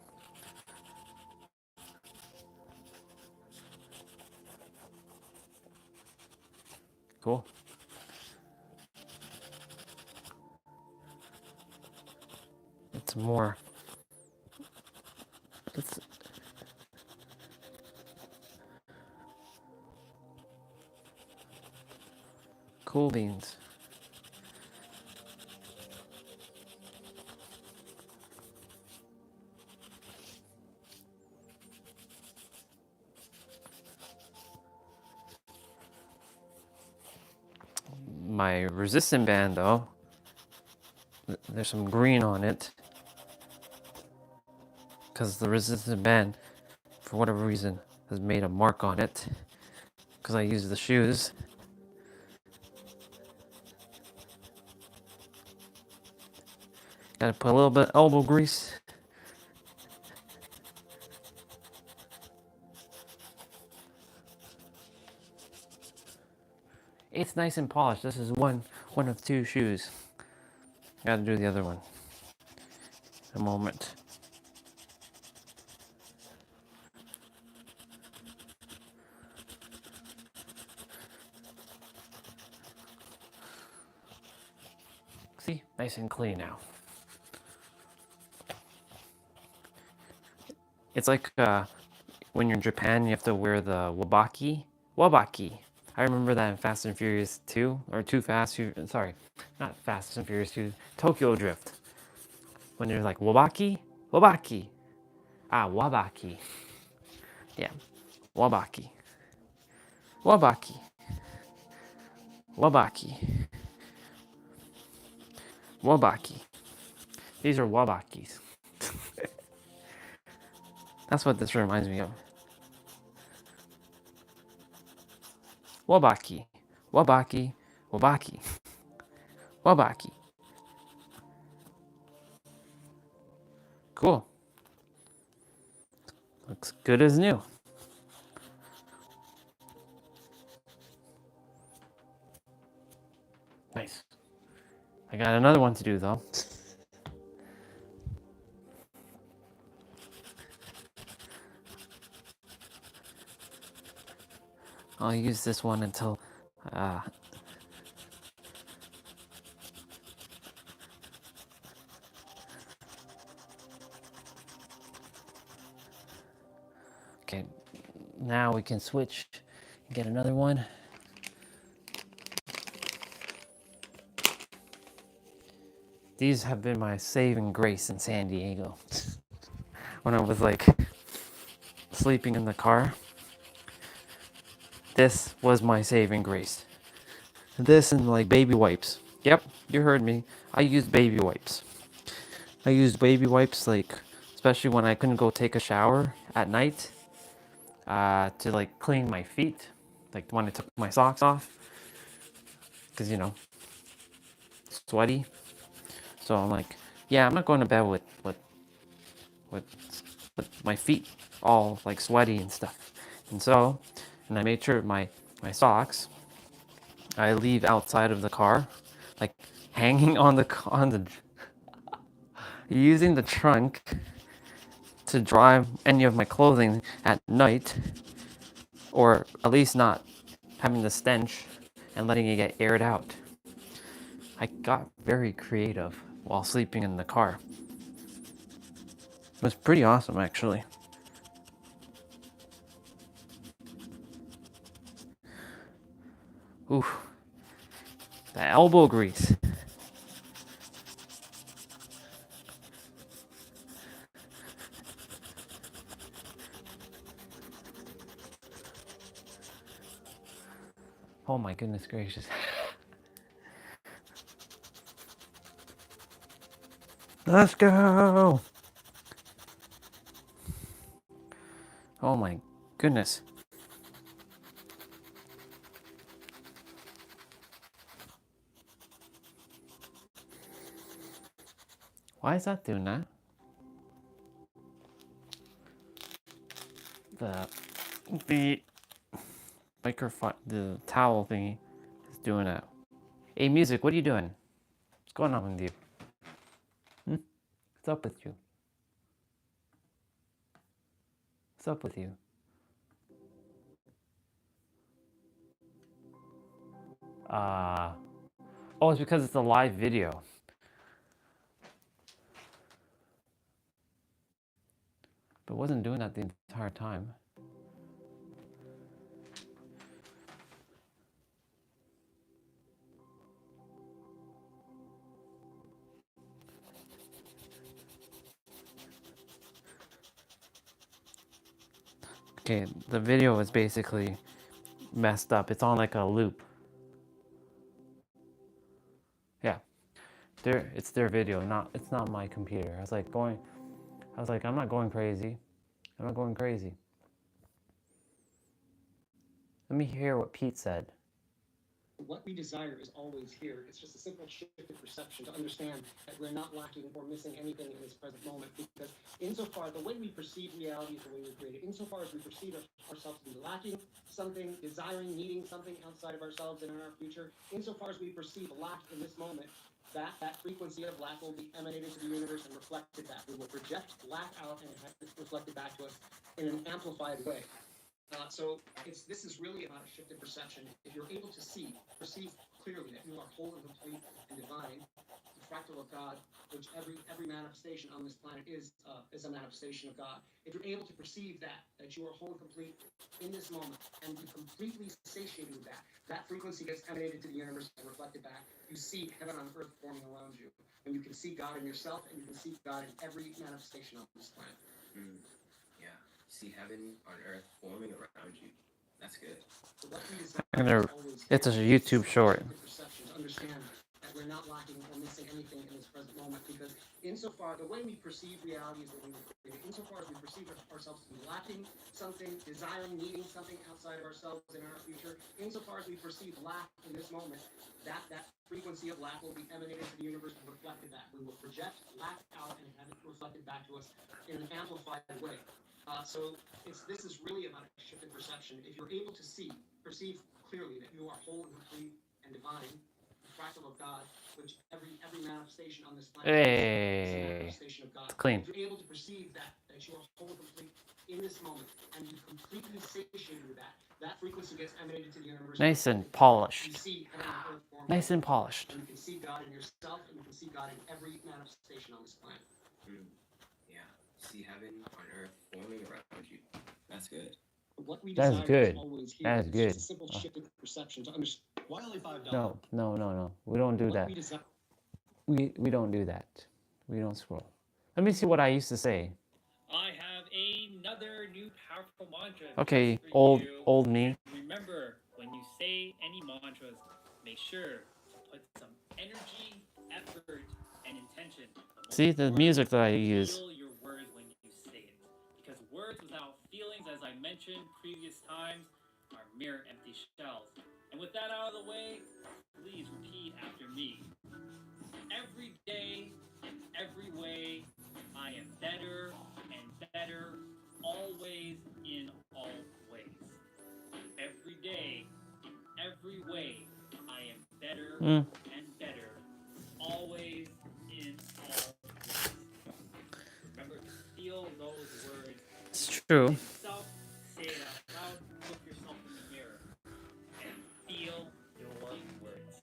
A: Cool. It's more. It's cool beans. My resistant band, though, there's some green on it because the resistant band, for whatever reason, has made a mark on it because I use the shoes. Gotta put a little bit of elbow grease. It's nice and polished. This is one of two shoes. Gotta do the other one. A moment. See, nice and clean now. It's like when you're in Japan, you have to wear the wabaki. Wabaki. I remember that in Fast and Furious 2, or Too Fast. Sorry, not Fast and Furious 2. Tokyo Drift. When you're like wabaki, wabaki. Ah, wabaki. Yeah, wabaki. Wabaki. Wabaki. Wabaki. These are wabakis. That's what this reminds me of. Wabaki. Wabaki. Wabaki. Wabaki. Cool. Looks good as new. Nice. I got another one to do though. I'll use this one until okay, now we can switch and get another one. These have been my saving grace in San Diego. When I was like sleeping in the car, this was my saving grace. This and like baby wipes. Yep, you heard me. I used baby wipes. I used baby wipes like, especially when I couldn't go take a shower at night, to like clean my feet, like when I took my socks off, because you know, sweaty. So I'm like, yeah, I'm not going to bed with my feet all like sweaty and stuff. And I made sure my socks I leave outside of the car, like hanging on the using the trunk to dry any of my clothing at night, or at least not having the stench and letting it get aired out. I got very creative while sleeping in the car. It was pretty awesome, actually. Ooh, the elbow grease. Oh my goodness gracious. Let's go. Oh my goodness. Why is that doing that? The microphone, the towel thingy is doing that. Hey, music, what are you doing? What's going on with you? What's up with you? What's up with you? Oh, it's because it's a live video. But it wasn't doing that the entire time. Okay, the video is basically messed up. It's on like a loop. Yeah, it's their video, it's not my computer. I was like, I'm not going crazy. I'm not going crazy. Let me hear what Pete said.
C: What we desire is always here. It's just a simple shift in perception to understand that we're not lacking or missing anything in this present moment. Because insofar, the way we perceive reality is the way we're created. Insofar as we perceive ourselves to be lacking something, desiring, needing something outside of ourselves and in our future, insofar as we perceive lack in this moment, that frequency of lack will be emanated to the universe and reflected back. We will project lack out and have it reflected back to us in an amplified way. So this is really about a shift in perception. If you're able to perceive clearly that you are whole and complete and divine, the fractal of God, which every manifestation on this planet is a manifestation of God. If you're able to perceive that you are whole and complete in this moment and be completely satiated with that frequency gets emanated to the universe and reflected back. You see heaven on earth forming around you, and you can see God in yourself, and you can see God in every manifestation on this planet.
D: Yeah, see heaven on earth forming around you. That's good.
A: It's a YouTube short.
C: Perception to understand that we're not lacking or missing anything in this present moment, because insofar, the way we perceive reality is the way we create it. Insofar as we perceive ourselves to be lacking something, desiring, needing something outside of ourselves and in our future, insofar as we perceive lack in this moment, that frequency of lack will be emanated to the universe and reflected back. We will project lack out and have it reflected back to us in an amplified way. So this is really about a shift in perception. If you're able to perceive clearly that you are whole and complete and divine, the fractal of God, which every manifestation on this planet is a manifestation of God.
A: It's clean.
C: If you're able to perceive that you are whole and complete in this moment and be completely satiated with that frequency gets emanated to the universe.
A: Nice and polished.
C: You see heaven on earth form.
A: Nice and polished.
C: And you can see God in yourself, and you can see God in every manifestation on this planet.
D: Yeah, see heaven on earth forming around you. That's good.
C: What we
A: That's
C: desire
A: good.
C: is always here.
A: That's
C: It's
A: good.
C: just a simple shift in perception to understand. Why only $5?
A: No. We don't do that. We don't do that. We don't scroll. Let me see what I used to say.
E: I have another new powerful mantra.
A: Okay,
E: just for you.
A: old me.
E: Remember, when you say any mantras, make sure to put some energy, effort, and intention.
A: See the music that I use.
E: Feel your words when you say it, because words without feelings, as I mentioned previous times, are mere empty shells. And with that out of the way, please repeat after me. Every day, in every way, I am better and better, always in all ways. Every day, in every way, I am better and better, always in all ways. Remember to feel those words.
A: It's true.
E: Yourself, say it out loud, look yourself in the mirror, and feel your words.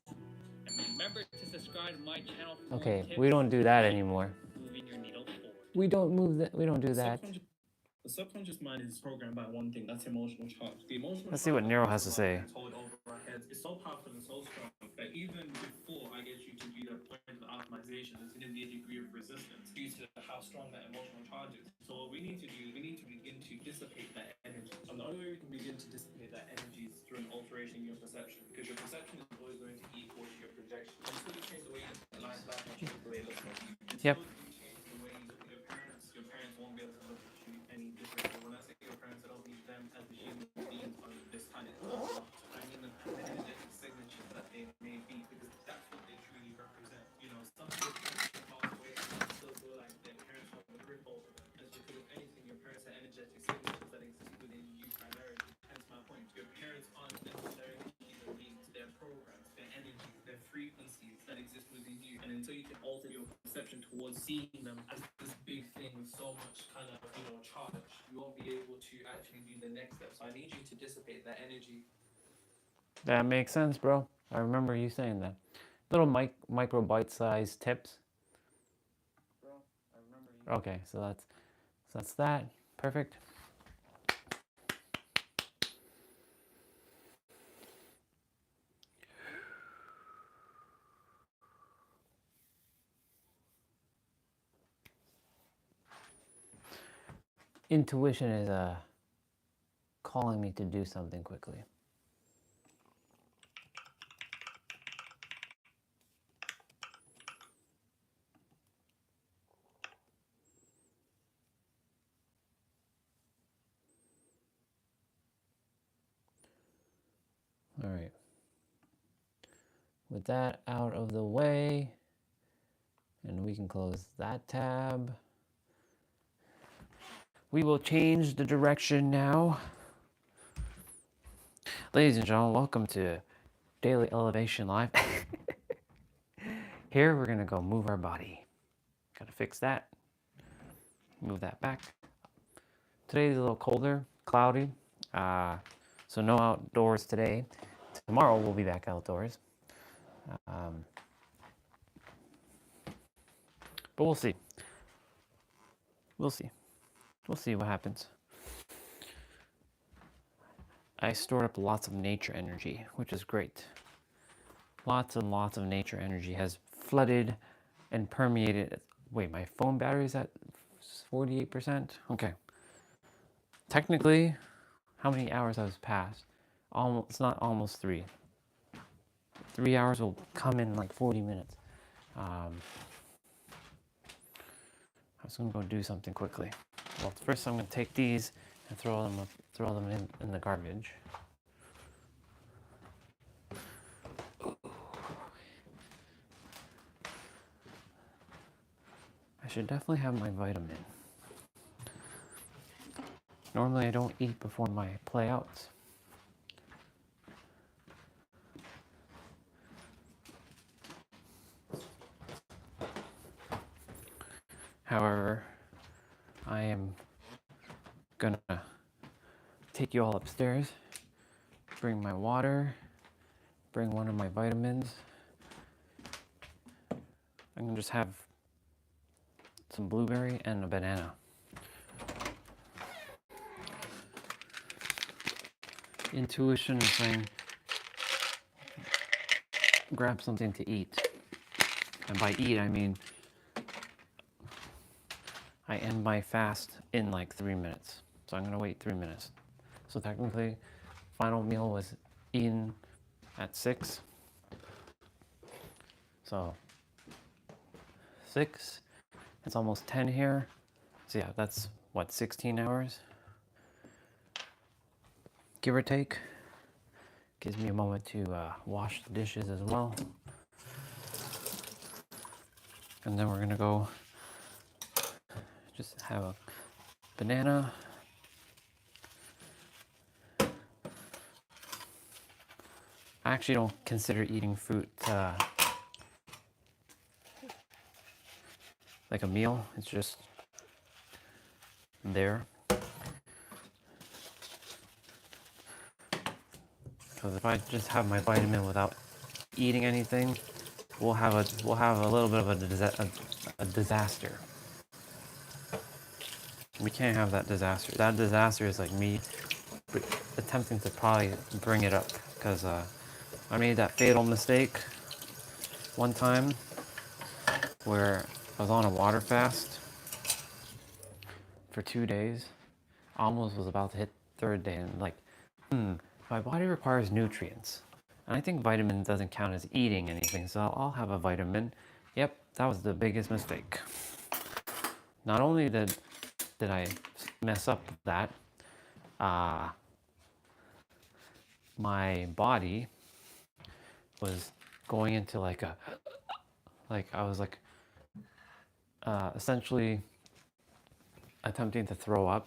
E: And remember to subscribe to my channel for
A: Okay,
E: tips
A: we don't do that
E: like
A: anymore.
E: moving your needle forward.
A: We don't move that. We don't do that.
F: The subconscious mind is programmed by one thing, that's emotional charge. The emotional
A: Let's see
F: charge
A: what
F: that
A: Nero
F: goes
A: has to
F: around
A: say.
F: and hold over our heads is so powerful and so strong that even before I get you to do the point of optimization, there's going to be a degree of resistance due to how strong that emotional charge is. So what we need to do is we need to begin to dissipate that energy. And the only way we can begin to dissipate that energy is through an alteration in your perception, because your perception is always going to equal to your projection. Until you change the way you look at life, life will change the way it looks at you.
A: Yep.
F: Until you change the way you look at your parents won't be able to look at you any different. And when I say your parents, I don't mean them as the human beings on this planet. I mean them as the energetic signature that they may be, because that's what they truly represent. You know, some people can pass away and still feel like their parents have a grip over them. As because of anything, your parents are energetic signatures that exist within you primarily. Hence my point. Your parents aren't necessarily human beings. They're programs, they're energies, they're frequencies that exist within you. And until you can alter your perception towards seeing them as this big thing with so much kind of, charge, you won't be able to actually do the next step. So I need you to dissipate that energy.
A: That makes sense, bro. I remember you saying that. Little micro bite-sized tips.
F: Bro, I remember you.
A: Okay, so that's that. Perfect. Intuition is calling me to do something quickly. All right. With that out of the way, and we can close that tab. We will change the direction now. Ladies and gentlemen, welcome to Daily Elevation Live. Here we're gonna go move our body. Gotta fix that. Move that back. Today's a little colder, cloudy, so no outdoors today. Tomorrow we'll be back outdoors. But we'll see. We'll see. We'll see what happens. I stored up lots of nature energy, which is great. Lots and lots of nature energy has flooded and permeated. Wait, my phone battery is at 48%? Okay. Technically, how many hours has passed? Almost, it's not almost 3. 3 hours will come in like 40 minutes. I was gonna go do something quickly. Well, first I'm gonna take these and throw them in the garbage. I should definitely have my vitamin. Normally I don't eat before my playouts. However, I am gonna take you all upstairs, bring my water, bring one of my vitamins. I'm gonna just have some blueberry and a banana. Intuition is saying grab something to eat. And by eat, I mean I end my fast in like 3 minutes. So I'm gonna wait 3 minutes. So technically, final meal was eaten at 6. So 6, it's almost 10 here. So yeah, that's what, 16 hours? Give or take. Gives me a moment to wash the dishes as well. And then we're gonna go just have a banana. I actually don't consider eating fruit like a meal. It's just there. Because if I just have my vitamin without eating anything, we'll have a little bit of a disaster. We can't have that disaster. That disaster is like me attempting to probably bring it up, because I made that fatal mistake one time where I was on a water fast for 2 days. Almost was about to hit third day, and like, my body requires nutrients. And I think vitamin doesn't count as eating anything, so I'll have a vitamin. Yep, that was the biggest mistake. Not only did I mess up that, my body was going into like I was like essentially attempting to throw up.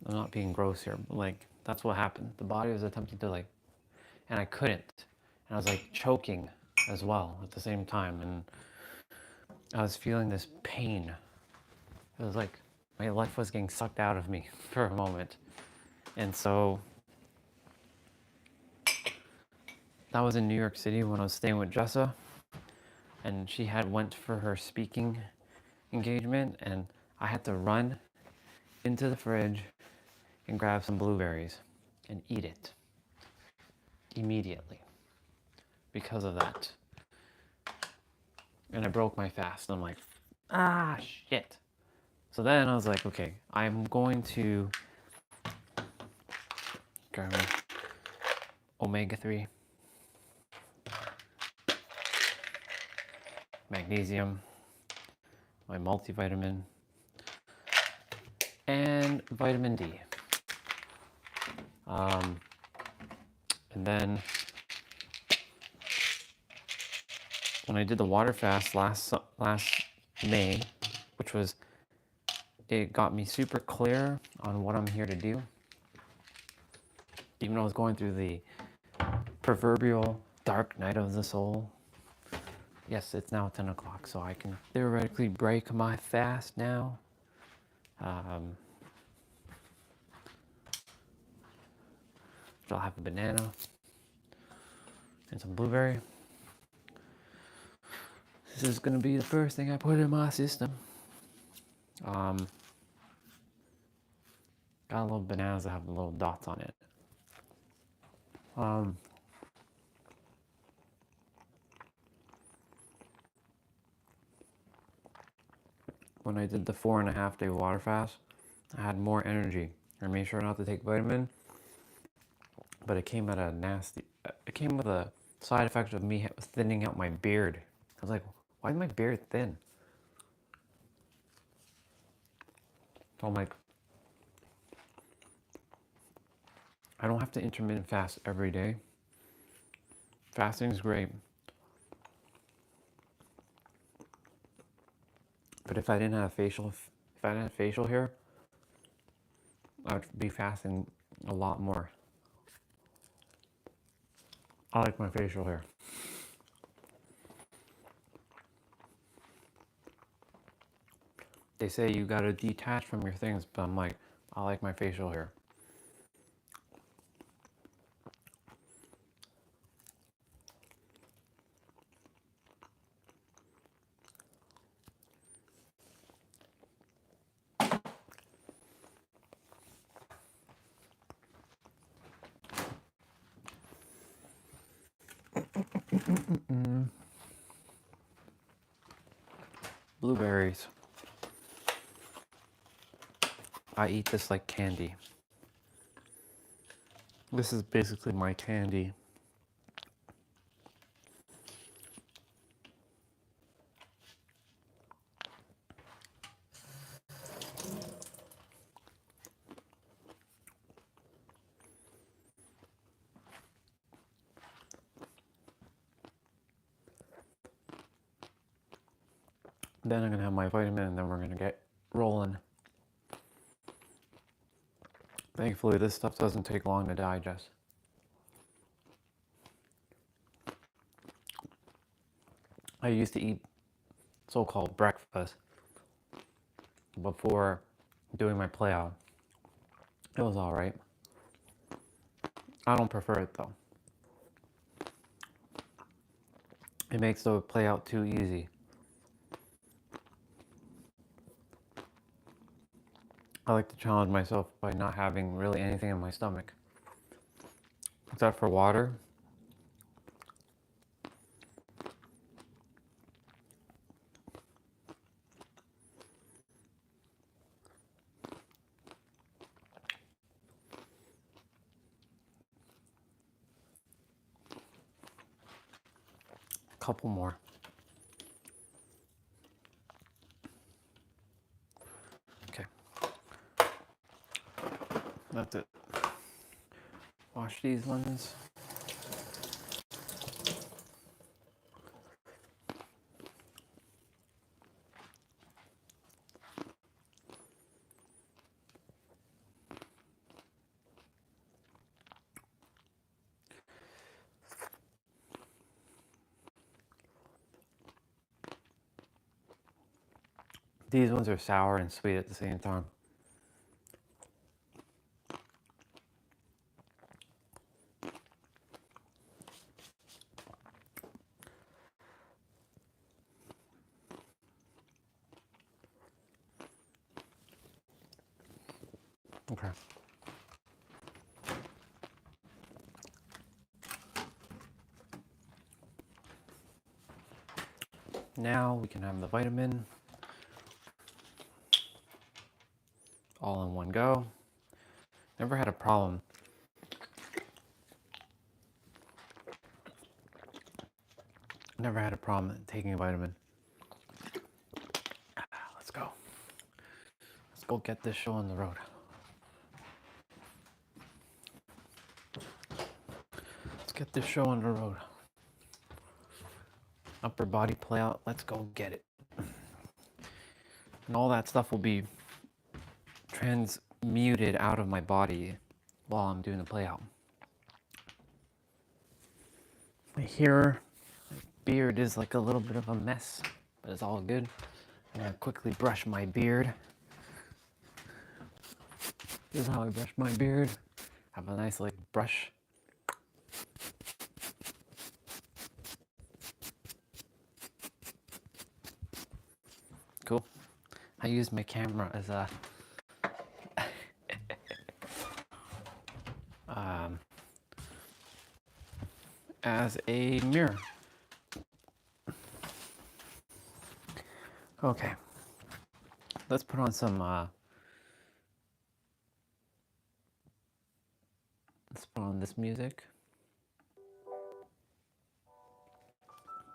A: I'm not being gross here, but like that's what happened. The body was attempting to like, and I couldn't. And I was like choking as well at the same time, and I was feeling this pain. It was like my life was getting sucked out of me for a moment. And so that was in New York City when I was staying with Jessa, and she had went for her speaking engagement, and I had to run into the fridge and grab some blueberries and eat it immediately because of that. And I broke my fast. I'm like, shit. So then I was like, okay, I'm going to grab my omega-3, magnesium, my multivitamin, and vitamin D. And then when I did the water fast last May, which was, it got me super clear on what I'm here to do. Even though I was going through the proverbial dark night of the soul. Yes, it's now 10 o'clock, so I can theoretically break my fast now. So I'll have a banana and some blueberry. This is gonna be the first thing I put in my system. Got little bananas that have the little dots on it. When I did the 4.5 day water fast, I had more energy. I made sure not to take vitamin, but it came at a nasty, it came with a side effect of me thinning out my beard. I was like, why is my beard thin? So I'm like, I don't have to intermittent fast every day. Fasting is great. But if I didn't have facial hair, I'd be fasting a lot more. I like my facial hair. They say you gotta detach from your things, but I'm like, I like my facial hair. Blueberries. I eat this like candy. This is basically my candy. Then I'm gonna have my vitamin, and then we're gonna get rolling. Thankfully, this stuff doesn't take long to digest. I used to eat so-called breakfast before doing my play out. It was all right. I don't prefer it though. It makes the play out too easy. I like to challenge myself by not having really anything in my stomach, except for water. A couple more. Okay. That's it. Wash these ones. These ones are sour and sweet at the same time. Okay. Now we can have the vitamin all in one go. Never had a problem. Never had a problem taking a vitamin. Let's go. Let's go get this show on the road. Let's get this show on the road. Upper body play out. Let's go get it. And all that stuff will be transmuted out of my body while I'm doing the play out. My hair, my beard is like a little bit of a mess, but it's all good. I'm gonna quickly brush my beard. This is how I brush my beard. Have a nice like brush. Cool. I use my camera as a mirror. Okay. Let's put on some let's put on this music.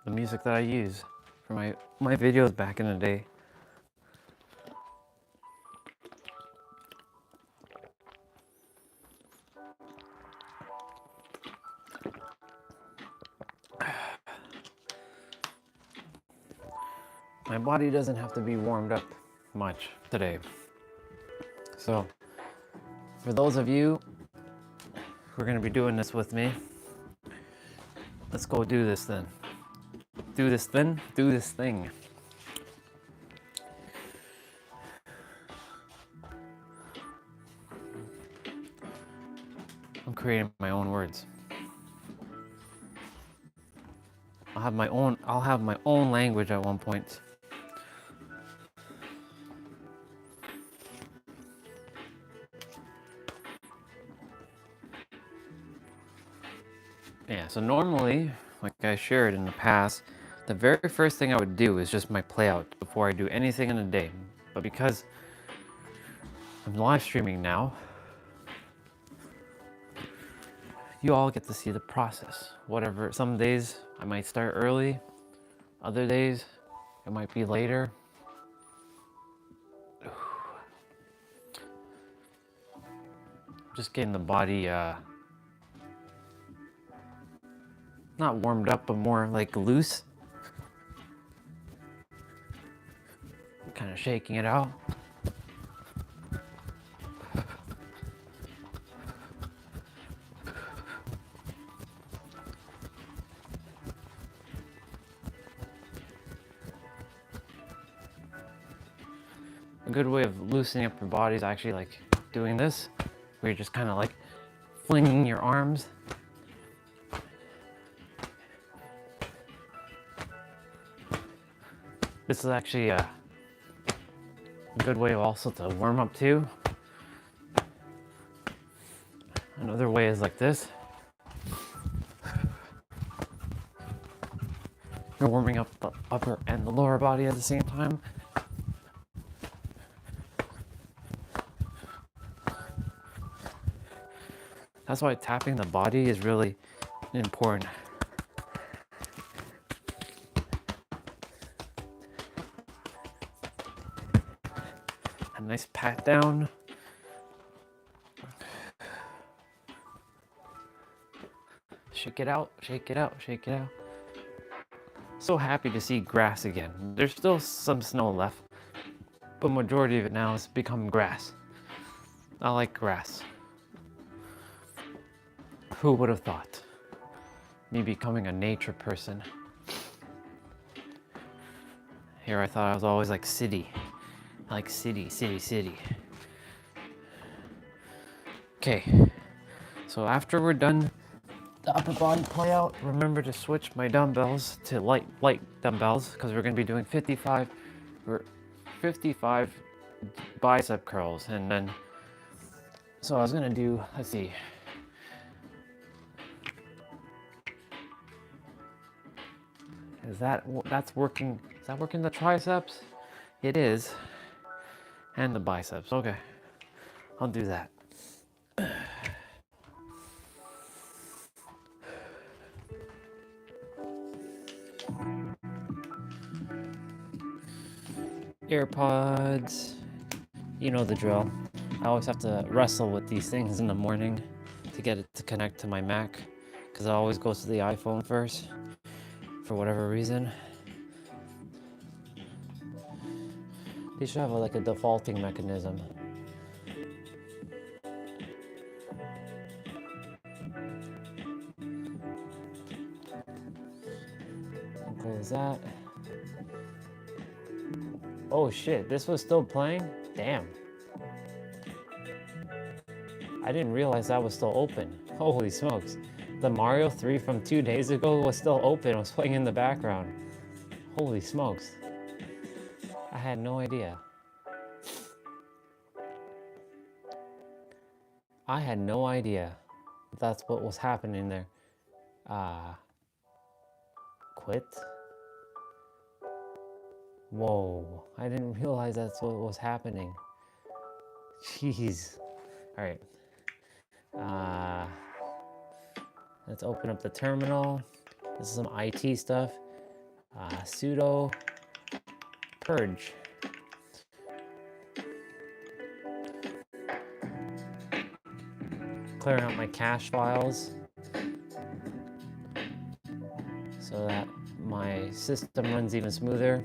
A: The music that I use for my videos back in the day. My body doesn't have to be warmed up much today. So, for those of you who are going to be doing this with me, let's go do this then. Do this then, do this thing. I'm creating my own words. I'll have my own language at one point. Yeah, so normally, like I shared in the past, the very first thing I would do is just my play out before I do anything in a day. But because I'm live streaming now, you all get to see the process. Whatever, some days I might start early, other days it might be later. Just getting the body not warmed up, but more like loose. Kind of shaking it out. A good way of loosening up your body is actually like doing this, where you're just kind of like flinging your arms. This is actually a good way also to warm up too. Another way is like this. You're warming up the upper and the lower body at the same time. That's why tapping the body is really important. A nice pat down. Shake it out, shake it out, shake it out. So happy to see grass again. There's still some snow left, but majority of it now has become grass. I like grass. Who would have thought? Me becoming a nature person. Here I thought I was always like city. Like city, city, city. Okay, so after we're done the upper body play out, remember to switch my dumbbells to light dumbbells because we're going to be doing 55 bicep curls. And then, so I was going to do, let's see. That's working, is that working the triceps? It is. And the biceps, okay. I'll do that. AirPods, you know the drill. I always have to wrestle with these things in the morning to get it to connect to my Mac because it always goes to the iPhone first for whatever reason. They should have like a defaulting mechanism. Close that. Oh shit, this was still playing? Damn. I didn't realize that was still open. Holy smokes. The Mario 3 from 2 days ago was still open, was playing in the background. Holy smokes. I had no idea. I had no idea that's what was happening there. Quit? Whoa, I didn't realize that's what was happening. Jeez. All right. Let's open up the terminal. This is some IT stuff. Sudo purge. Clearing out my cache files so that my system runs even smoother.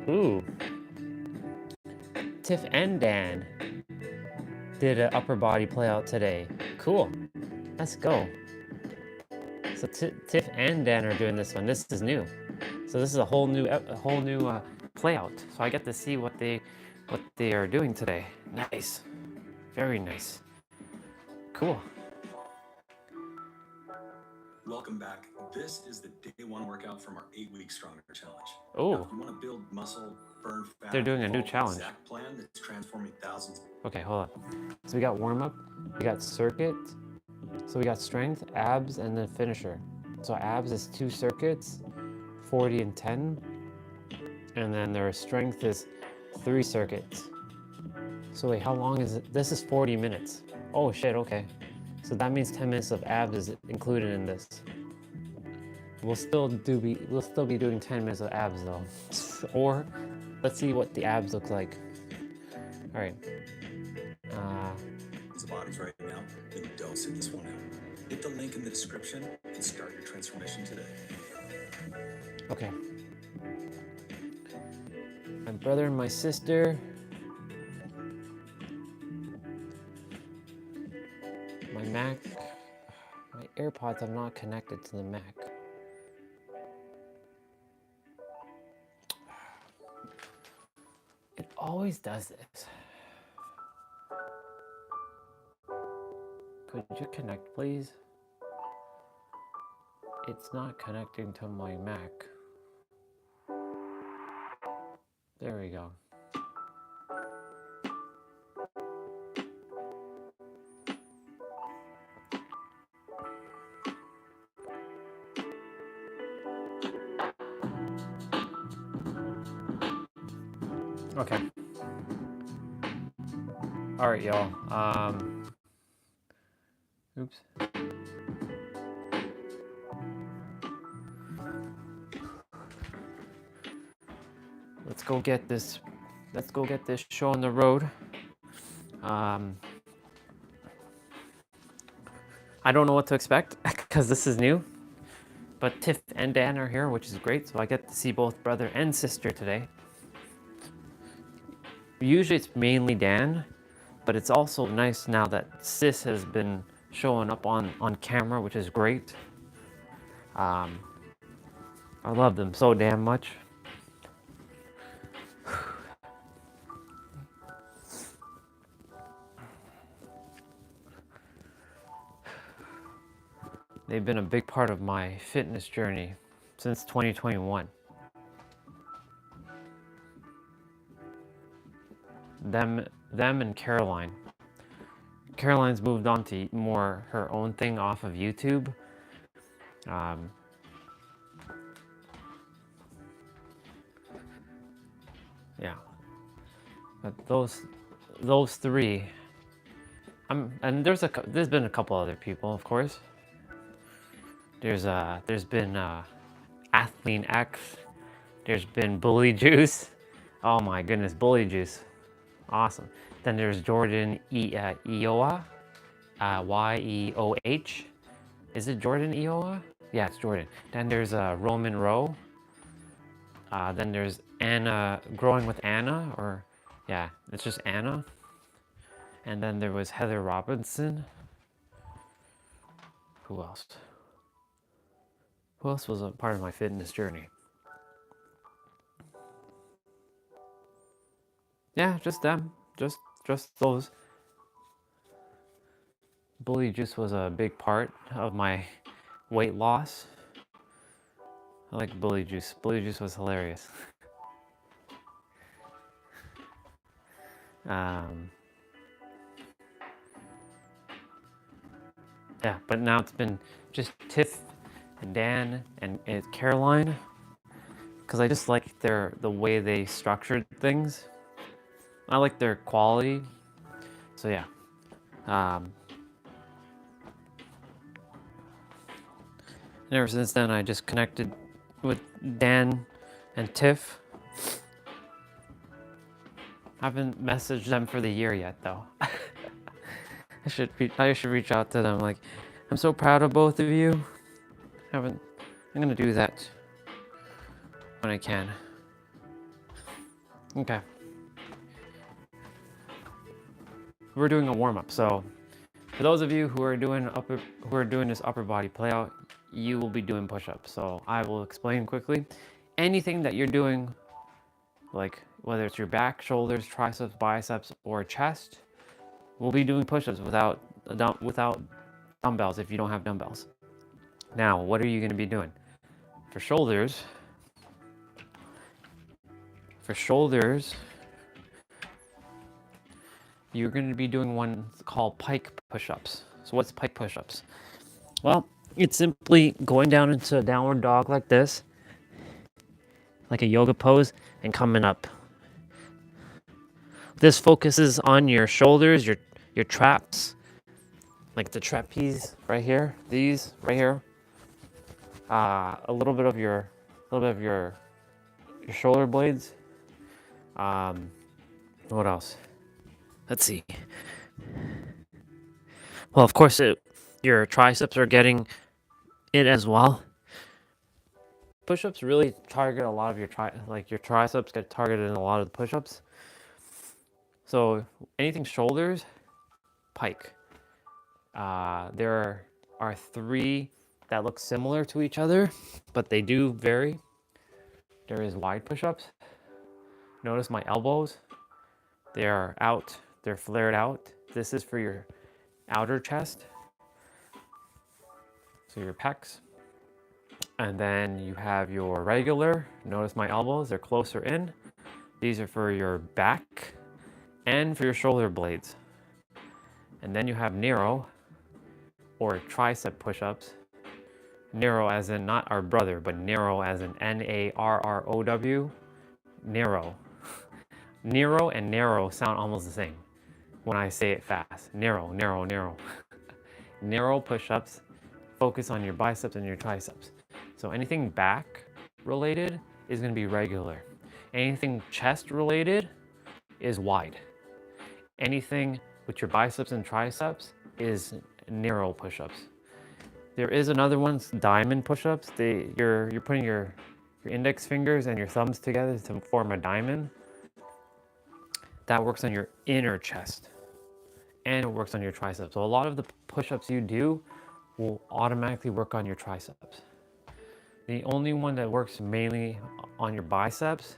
A: Ooh. Tiff and Dan did an upper body play out today. Cool. Let's go. So Tiff and Dan are doing this one. This is new. So this is a whole new play out. So I get to see what they are doing today. Nice. Very nice. Cool.
G: Welcome back. This is the day one workout from our 8-week Stronger Challenge.
A: Oh.
G: Now, if you want to build muscle, burn fat,
A: They're doing a new
G: follow the
A: challenge.
G: exact plan that's transforming thousands.
A: Okay, hold on. So we got warm up, we got circuit, so we got strength, abs, and then finisher. So abs is 2 circuits, 40 and 10, and then their strength is 3 circuits. So wait, how long is it? This is 40 minutes. Oh shit, okay. So that means 10 minutes of abs is included in this. We'll still be doing 10 minutes of abs though. Or let's see what the abs look like. All right.
G: The bodies right now, then don't sit this one out. Hit the link in the description and start your transformation today.
A: Okay. My brother and my sister. My Mac. My AirPods are not connected to the Mac. always does this. Could you connect, please? It's not connecting to my Mac. There we go. Okay. All right, y'all. Oops. Let's go get this. Let's go get this show on the road. I don't know what to expect because this is new. But Tiff and Dan are here, which is great. So I get to see both brother and sister today. Usually it's mainly Dan, but it's also nice now that Sis has been showing up on camera, which is great. I love them so damn much. They've been a big part of my fitness journey since 2021. Them and Caroline. Caroline's moved on to more her own thing off of YouTube. Yeah, but those three. And there's been a couple other people, of course. There's been Athleen X. There's been Bully Juice. Oh my goodness, Bully Juice, awesome. Then there's Jordan Eoa, Yeoh. Is it Jordan Eoa? Yeah, it's Jordan. Then there's Roman Rowe. Then there's Anna, Growing with Anna, or yeah, it's just Anna. And then there was Heather Robinson. Who else? Who else was a part of my fitness journey? Yeah, just them. Just those. Bully Juice was a big part of my weight loss. I like Bully Juice. Bully Juice was hilarious. Yeah, but now it's been just Tiff and Dan and Caroline, because I just like the way they structured things. I like their quality. So yeah. And ever since then, I just connected with Dan and Tiff. I haven't messaged them for the year yet, though. I should reach out to them. Like, I'm so proud of both of you. I'm gonna do that when I can. Okay. We're doing a warm up. So, for those of you who are doing this upper body playout, you will be doing push-ups. So I will explain quickly. Anything that you're doing, like whether it's your back, shoulders, triceps, biceps, or chest, we'll be doing push-ups without dumbbells if you don't have dumbbells. Now, what are you going to be doing? For shoulders, you're going to be doing one called pike push-ups. So what's pike push-ups? Well, it's simply going down into a downward dog like this, like a yoga pose, and coming up. This focuses on your shoulders, your traps, like the trapeze right here, these right here. A little bit of your shoulder blades. What else? Let's see. Well, of course, your triceps are getting it as well. Push-ups really target a lot of your triceps get targeted in a lot of the push-ups. So anything shoulders, pike. There are three that look similar to each other, but they do vary. There is wide push-ups. Notice my elbows. They are out, they're flared out. This is for your outer chest, so your pecs. And then you have your regular. Notice my elbows, they're closer in. These are for your back and for your shoulder blades. And then you have narrow or tricep push-ups. Narrow as in not our brother, but narrow as in Narrow. Narrow. Narrow and narrow sound almost the same when I say it fast. Narrow, narrow, narrow. Narrow push-ups focus on your biceps and your triceps. So anything back related is going to be regular. Anything chest related is wide. Anything with your biceps and triceps is narrow push-ups. There is another one, diamond push-ups. You're putting your index fingers and your thumbs together to form a diamond. That works on your inner chest and it works on your triceps. So a lot of the push-ups you do will automatically work on your triceps. The only one that works mainly on your biceps,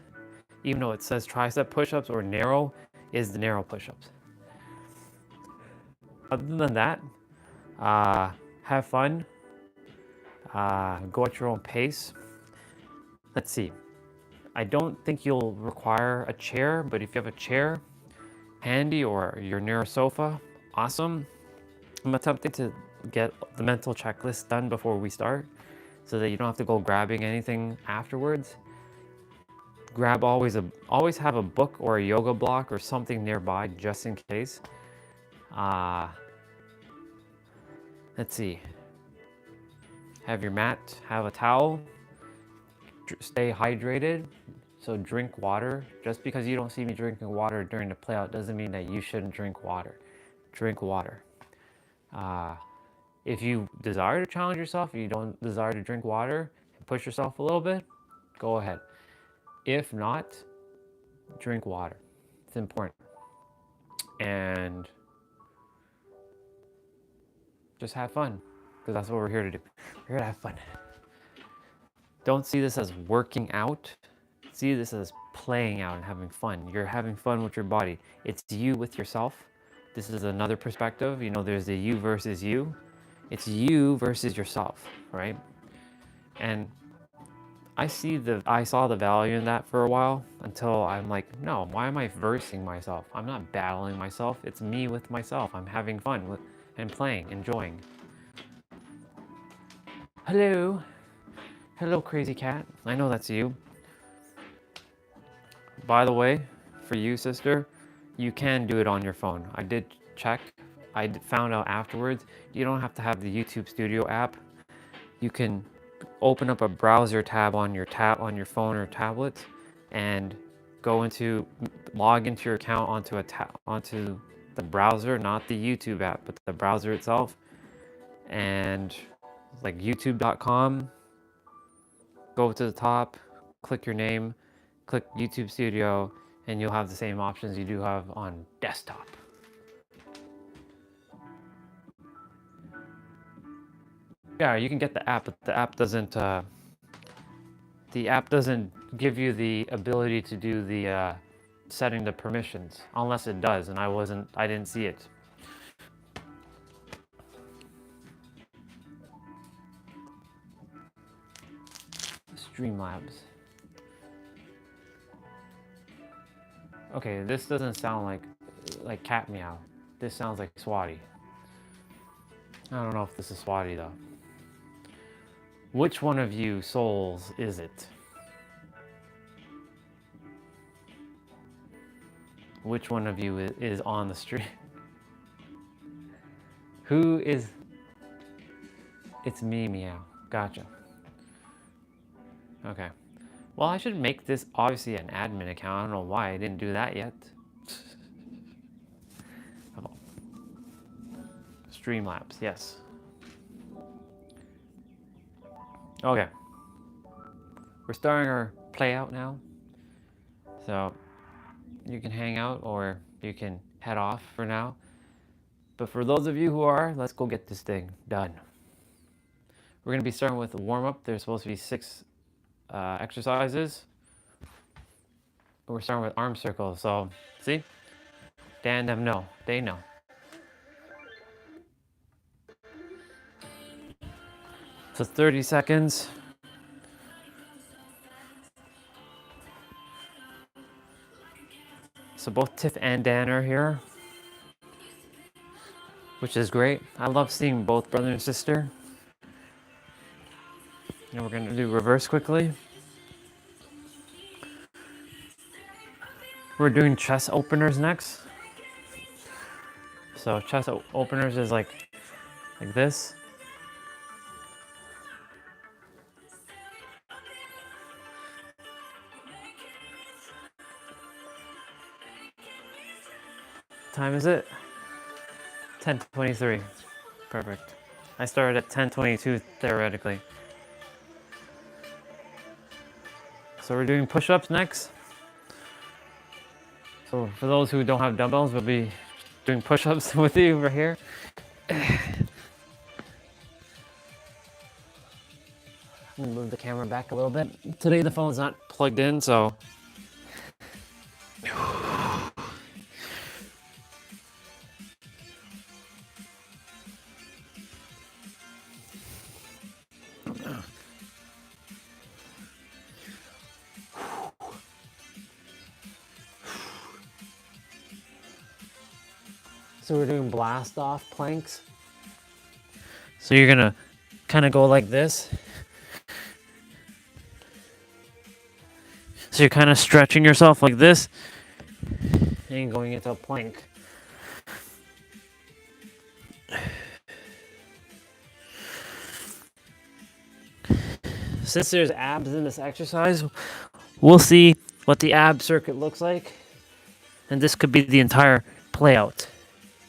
A: even though it says tricep push-ups or narrow, is the narrow push-ups. Other than that, have fun, go at your own pace. Let's see. I don't think you'll require a chair, but if you have a chair handy or you're near a sofa, awesome. I'm attempting to get the mental checklist done before we start so that you don't have to go grabbing anything afterwards. Always have a book or a yoga block or something nearby just in case. Let's see. Have your mat, have a towel, stay hydrated. So drink water. Just because you don't see me drinking water during the playout doesn't mean that you shouldn't drink water. Drink water. If you desire to challenge yourself, if you don't desire to drink water and push yourself a little bit, go ahead. If not, drink water. It's important. And just have fun, because that's what we're here to do. We're here to have fun. Don't see this as working out. See this as playing out and having fun. You're having fun with your body. It's you with yourself. This is another perspective. You know, there's the you versus you. It's you versus yourself, right? And I saw the value in that for a while until I'm like, no, why am I versing myself? I'm not battling myself. It's me with myself. I'm having fun and playing, enjoying. Hello. Hello, crazy cat. I know that's you. By the way, for you, sister, you can do it on your phone. I did check. I found out afterwards, you don't have to have the YouTube Studio app. You can open up a browser tab on your phone or tablet and log into your account onto the browser, not the YouTube app, but the browser itself. And like youtube.com, go to the top, click your name, click YouTube Studio, and you'll have the same options you do have on desktop. Yeah, you can get the app, but the app doesn't give you the ability to do the setting the permissions, unless it does, and I didn't see it. Streamlabs. Okay, this doesn't sound like cat meow. This sounds like Swati. I don't know if this is Swati though. Which one of you souls is it? Which one of you is on the stream? Who is? It's me, meow. Gotcha. Okay. Well, I should make this obviously an admin account. I don't know why I didn't do that yet. Oh. Streamlabs, yes. Okay. We're starting our play out now. So you can hang out or you can head off for now. But for those of you who are, let's go get this thing done. We're going to be starting with a warm-up. There's supposed to be 6 exercises. We're starting with arm circles. So, see? Dan them know. They know. So 30 seconds. So both Tiff and Dan are here, which is great. I love seeing both brother and sister. And we're gonna do reverse quickly. We're doing chest openers next. So chest openers is like this. Time is it? 10:23. Perfect. I started at 10:22 theoretically. So we're doing push-ups next. So for those who don't have dumbbells, we'll be doing push-ups with you over here. Move the camera back a little bit. Today the phone's not plugged in, so we're doing blast off planks. So you're gonna kind of go like this. So you're kind of stretching yourself like this and going into a plank. Since there's abs in this exercise, we'll see what the ab circuit looks like. And this could be the entire play out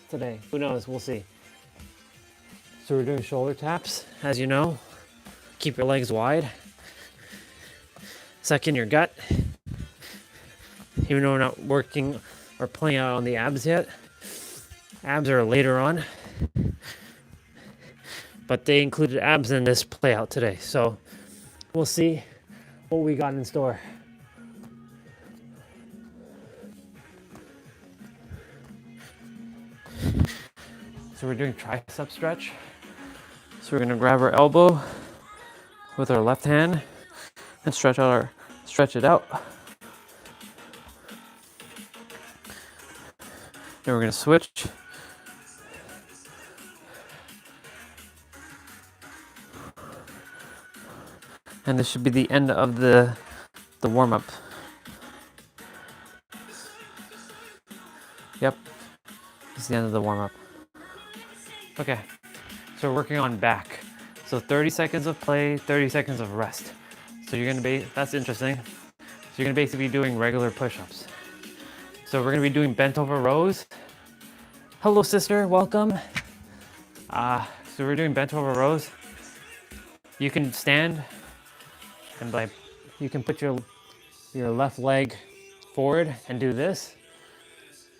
A: today. Who knows? We'll see. So we're doing shoulder taps, as you know. Keep your legs wide. Suck in your gut. Even though we're not working or playing out on the abs yet. Abs are later on. But they included abs in this play out today. So we'll see what we got in store. So we're doing tricep stretch. So we're gonna grab our elbow with our left hand and stretch it out. Then we're gonna switch. And this should be the end of the warm-up. Yep, this is the end of the warm-up. Okay, so we're working on back. So 30 seconds of play, 30 seconds of rest. So you're gonna be, that's interesting. So you're gonna basically be doing regular push-ups. So we're gonna be doing bent over rows. Hello sister, welcome. So we're doing bent over rows. You can stand and you can put your left leg forward and do this.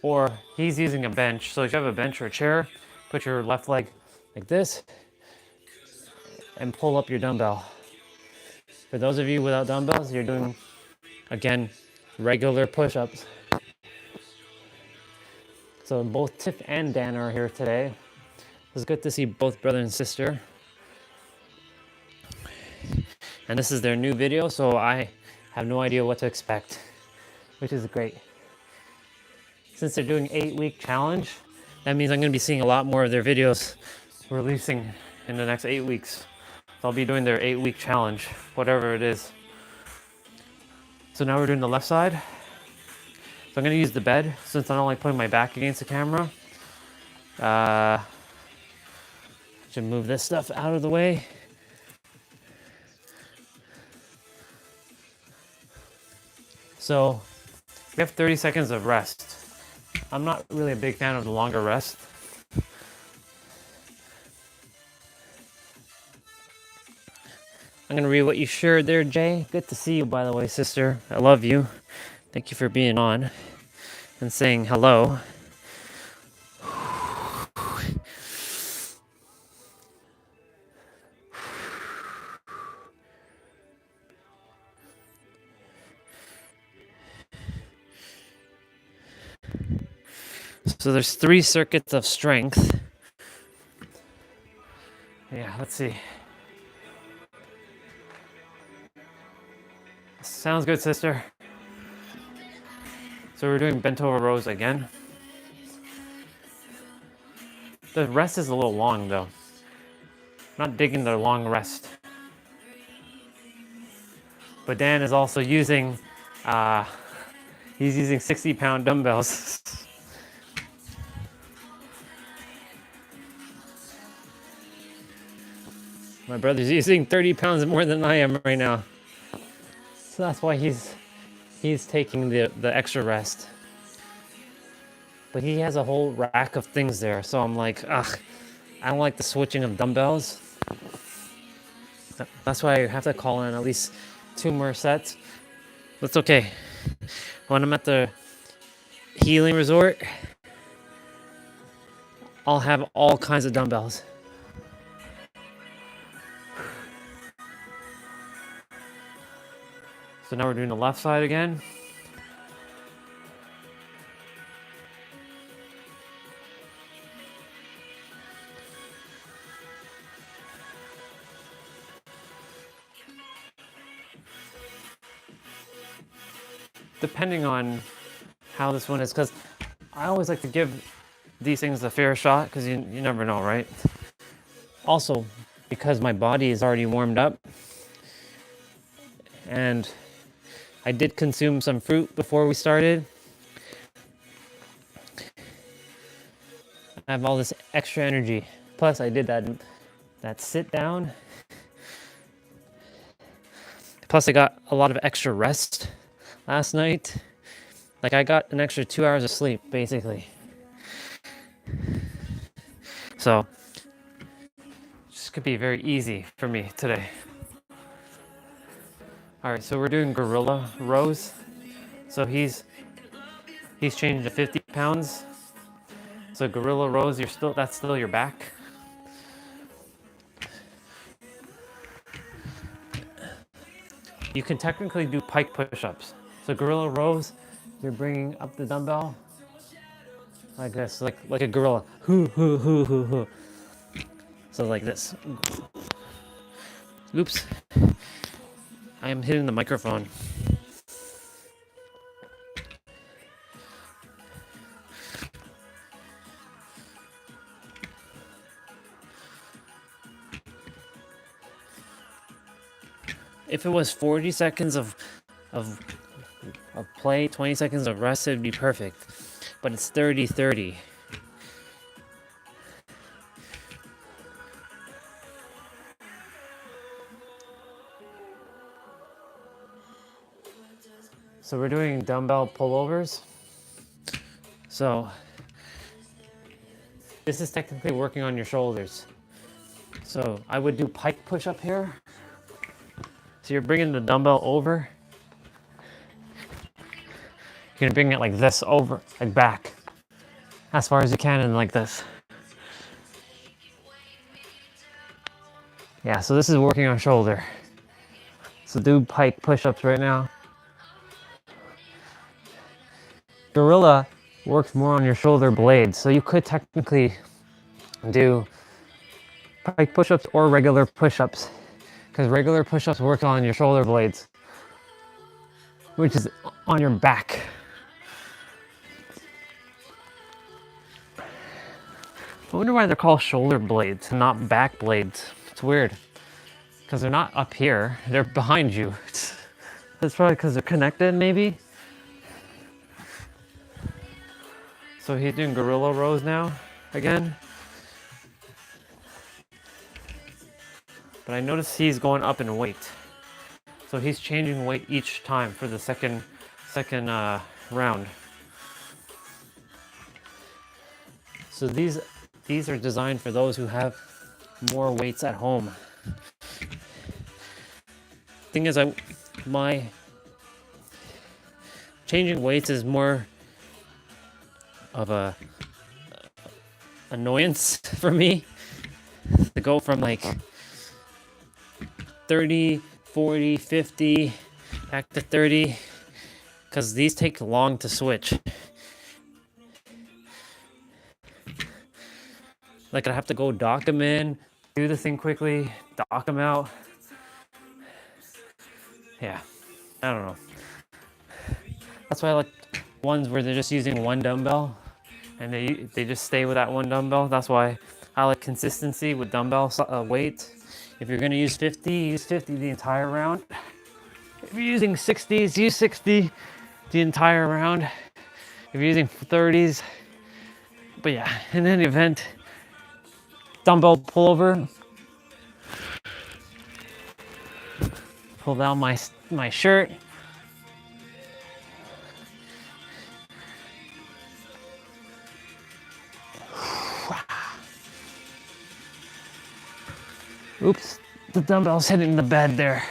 A: Or he's using a bench. So if you have a bench or a chair, put your left leg like this and pull up your dumbbell. For those of you without dumbbells, you're doing, again, regular push-ups. So both Tiff and Dan are here today. It's good to see both brother and sister. And this is their new video, so I have no idea what to expect, which is great. Since they're doing 8-week challenge, that means I'm gonna be seeing a lot more of their videos releasing in the next 8 weeks. So I'll be doing their 8-week challenge, whatever it is. So now we're doing the left side. So I'm gonna use the bed since I don't like putting my back against the camera. Should move this stuff out of the way. So we have 30 seconds of rest. I'm not really a big fan of the longer rest. I'm gonna read what you shared there, Jay. Good to see you, by the way, sister. I love you. Thank you for being on and saying hello. So there's 3 circuits of strength. Yeah, let's see. Sounds good, sister. So we're doing bent over rows again. The rest is a little long though. Not digging the long rest. But Dan is also using, he's using 60-pound dumbbells. My brother's using 30 pounds more than I am right now. So that's why he's taking the extra rest. But he has a whole rack of things there. So I'm like, ugh, I don't like the switching of dumbbells. That's why I have to call in at least 2 more sets. That's okay. When I'm at the healing resort, I'll have all kinds of dumbbells. So now we're doing the left side again. Depending on how this one is, because I always like to give these things a fair shot, because you never know, right? Also, because my body is already warmed up, and I did consume some fruit before we started. I have all this extra energy. Plus, I did that sit down. Plus, I got a lot of extra rest last night. Like, I got an extra 2 hours of sleep, basically. So, this could be very easy for me today. All right, so we're doing gorilla rows. So he's changed to 50 pounds. So gorilla rows, that's still your back. You can technically do pike push-ups. So gorilla rows, you're bringing up the dumbbell like this, like a gorilla. Hoo, hoo, hoo, hoo, hoo. So like this. Oops. I am hitting the microphone. If it was 40 seconds of play, 20 seconds of rest, it'd be perfect. But it's 30-30. So we're doing dumbbell pullovers. So this is technically working on your shoulders. So I would do pike push up here. So you're bringing the dumbbell over. You're gonna bring it like this over, like back, as far as you can, and like this. Yeah, so this is working on shoulder. So do pike push-ups right now. Gorilla works more on your shoulder blades, so you could technically do pike push-ups or regular push-ups, because regular push-ups work on your shoulder blades, which is on your back. I wonder why they're called shoulder blades and not back blades. It's weird, because they're not up here, they're behind you. That's probably because they're connected, maybe. So he's doing gorilla rows now, again. But I notice he's going up in weight. So he's changing weight each time for the second round. So these are designed for those who have more weights at home. Thing is, my changing weights is more of a annoyance for me, to go from like 30, 40, 50 back to 30, because these take long to switch. Like I have to go dock them in, do the thing quickly, dock them out. Yeah, I don't know. That's why I like ones where they're just using one dumbbell and they just stay with that one dumbbell. That's why I like consistency with dumbbell weight. If you're gonna use 50, use 50 the entire round. If you're using 60s, use 60 the entire round. If you're using 30s, but yeah, in any event, dumbbell pullover. Pull down my shirt. Oops, the dumbbell's hitting the bed there.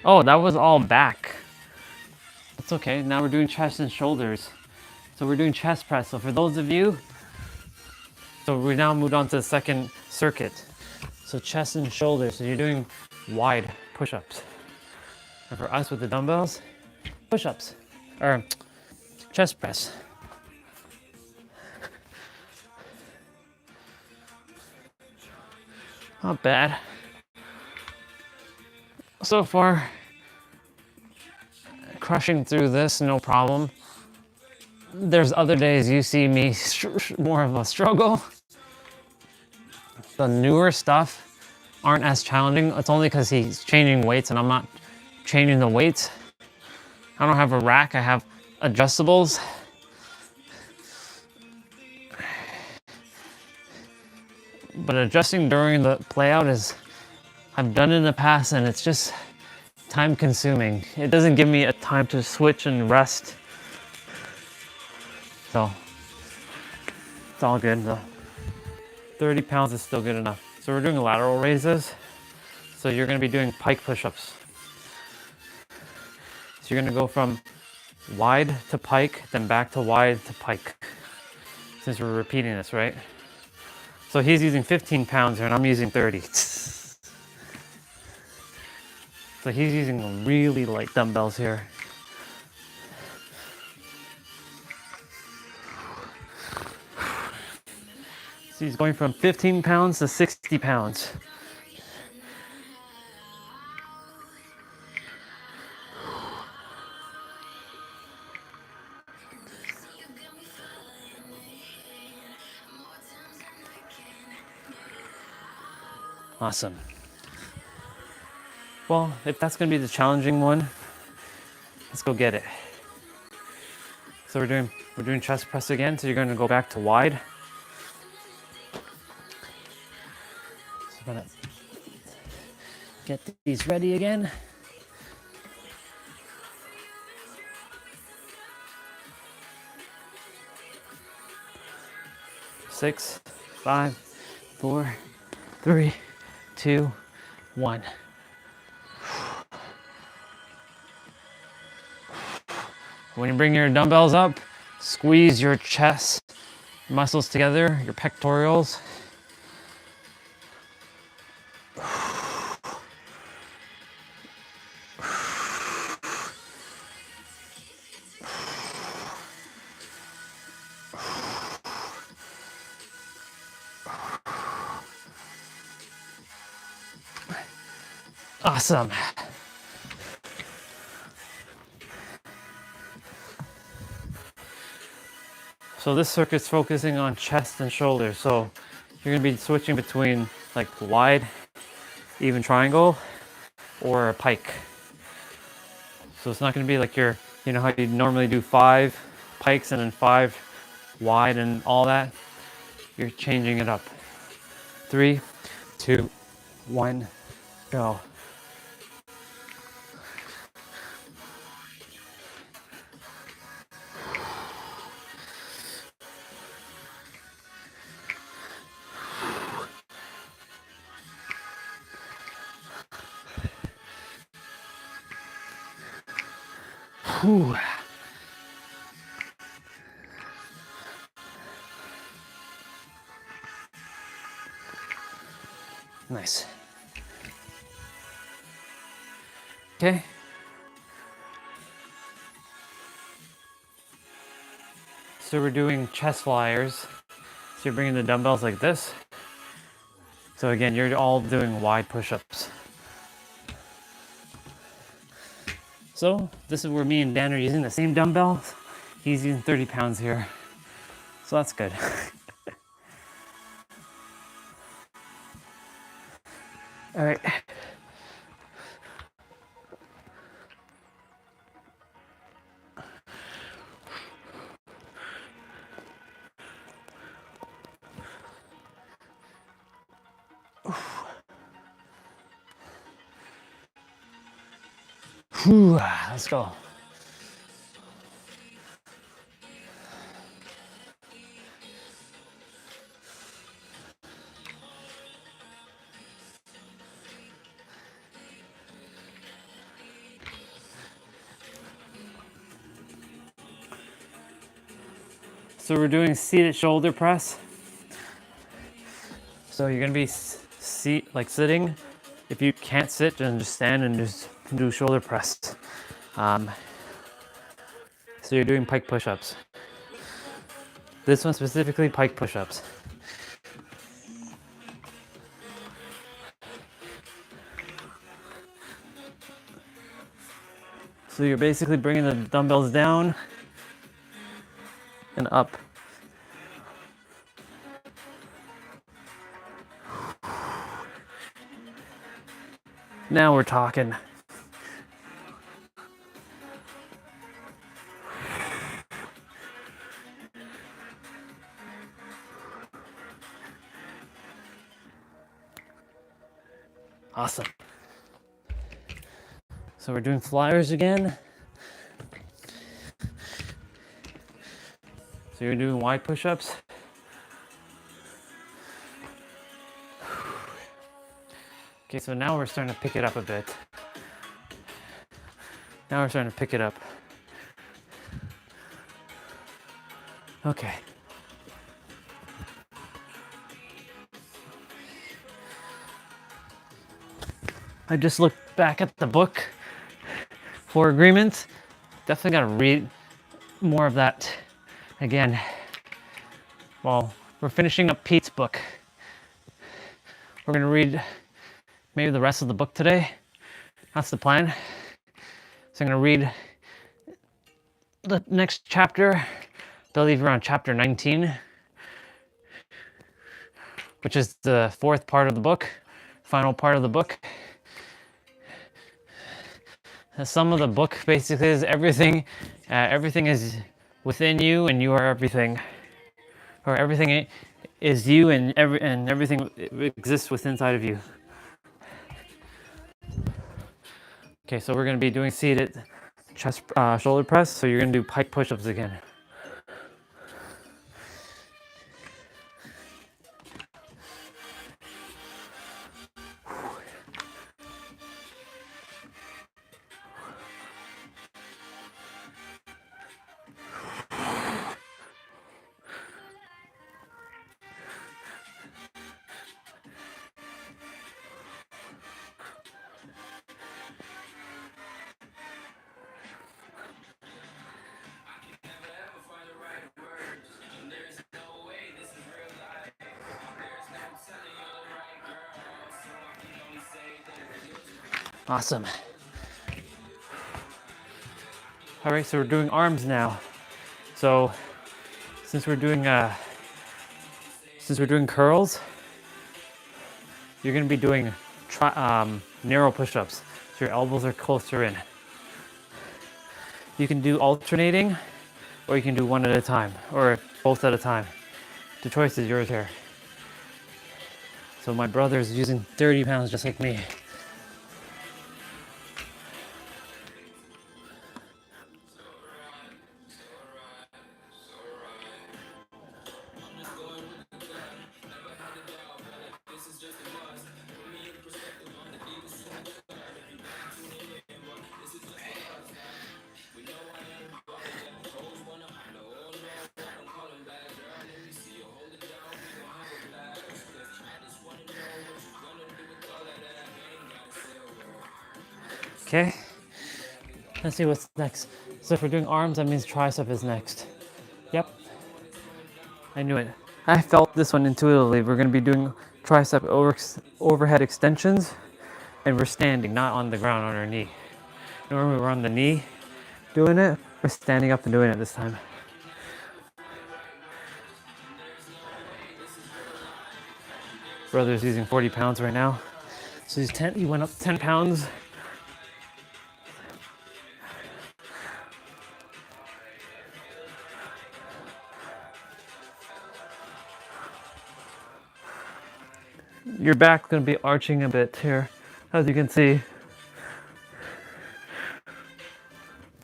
A: Oh, that was all back. That's okay. Now we're doing chest and shoulders. So we're doing chest press. So for those of you, so we now moved on to the second circuit. So chest and shoulders. So you're doing wide push-ups. And for us with the dumbbells, push-ups or chest press. Not bad. So far, crushing through this, no problem. There's other days you see me more of a struggle. The newer stuff aren't as challenging. It's only because he's changing weights and I'm not changing the weights. I don't have a rack, I have adjustables. But adjusting during the play out is, I've done it in the past and it's just time consuming. It doesn't give me a time to switch and rest. So it's all good though. 30 pounds is still good enough. So we're doing lateral raises. So you're gonna be doing pike push-ups. So you're gonna go from wide to pike, then back to wide to pike. Since we're repeating this, right? So he's using 15 pounds here and I'm using 30. So he's using really light dumbbells here. So he's going from 15 pounds to 60 pounds. Awesome. Well, if that's gonna be the challenging one, let's go get it. So we're doing chest press again. So you're gonna go back to wide. So I'm gonna get these ready again. Six, 5, 4, 3, 2, 1. When you bring your dumbbells up, squeeze your chest muscles together, your pectorals. Awesome. So this circuit's focusing on chest and shoulders. So you're gonna be switching between like wide, even triangle, or a pike. So it's not gonna be like you know how you normally do 5 pikes and then 5 wide and all that. You're changing it up. 3, 2, 1, go. Whew. Nice. Okay. So we're doing chest flyers. So you're bringing the dumbbells like this. So again, you're all doing wide push-ups. So this is where me and Dan are using the same dumbbells. He's using 30 pounds here. So that's good. All right. Whew, let's go. So we're doing seated shoulder press. So you're gonna be sitting. If you can't sit, then just stand and just do shoulder press. So you're doing pike push-ups. This one specifically, pike push-ups. So you're basically bringing the dumbbells down and up. Now we're talking. Awesome. So we're doing flyers again. So you're doing wide push-ups. Okay, so now we're starting to pick it up a bit. Now we're starting to pick it up. Okay. I just looked back at the book for agreement. Definitely gotta read more of that again. Well, we're finishing up Pete's book. We're gonna read maybe the rest of the book today. That's the plan. So I'm gonna read the next chapter. I believe we're on chapter 19, which is the fourth part of the book, final part of the book. The sum of the book basically is everything is within you and you are everything. Or everything is you and everything exists within inside of you. Okay, so we're gonna be doing seated chest shoulder press. So you're gonna do pike push-ups again. Awesome. All right, so we're doing arms now. So since we're doing curls, you're gonna be doing narrow push-ups. So your elbows are closer in. You can do alternating, or you can do one at a time, or both at a time. The choice is yours here. So my brother is using 30 pounds just like me. Okay. Let's see what's next. So if we're doing arms, that means tricep is next. Yep, I knew it. I felt this one intuitively. We're gonna be doing tricep overhead extensions, and we're standing, not on the ground on our knee. Normally we're on the knee doing it. We're standing up and doing it this time. Brother's using 40 pounds right now. So he went up 10 pounds. Your back's gonna be arching a bit here, as you can see.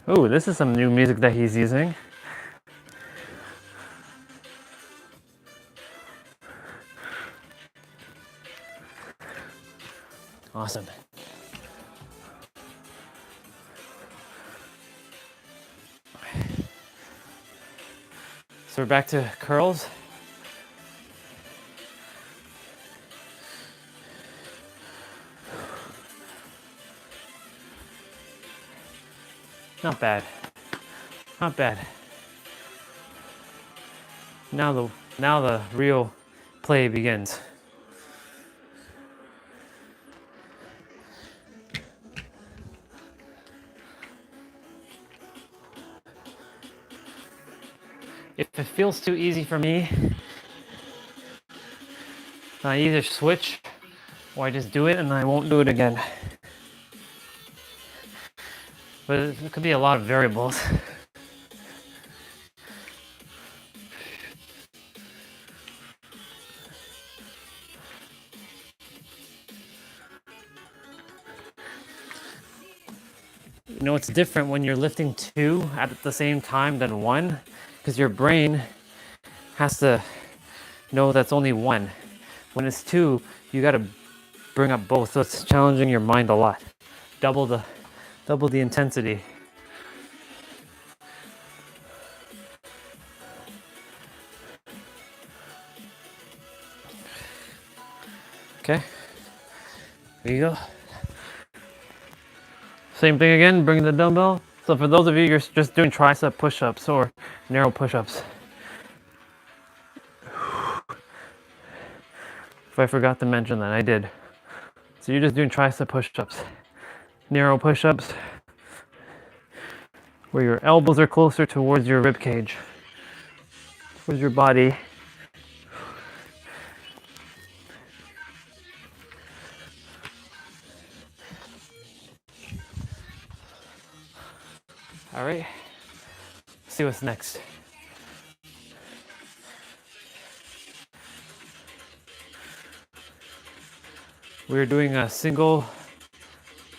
A: Oh, this is some new music that he's using. Awesome. So we're back to curls. Not bad. Not bad. Now the real play begins. If it feels too easy for me, I either switch or I just do it and I won't do it again. But it could be a lot of variables. You know, it's different when you're lifting two at the same time than one, because your brain has to know that's only one. When it's two, you got to bring up both, so it's challenging your mind a lot. Double the intensity. Okay, there you go. Same thing again, bring the dumbbell. So for those of you, you're just doing tricep push-ups or narrow push-ups. If I forgot to mention that, I did. So you're just doing tricep push-ups. Narrow push-ups, where your elbows are closer towards your rib cage, towards your body. All right, let's see what's next. We're doing a single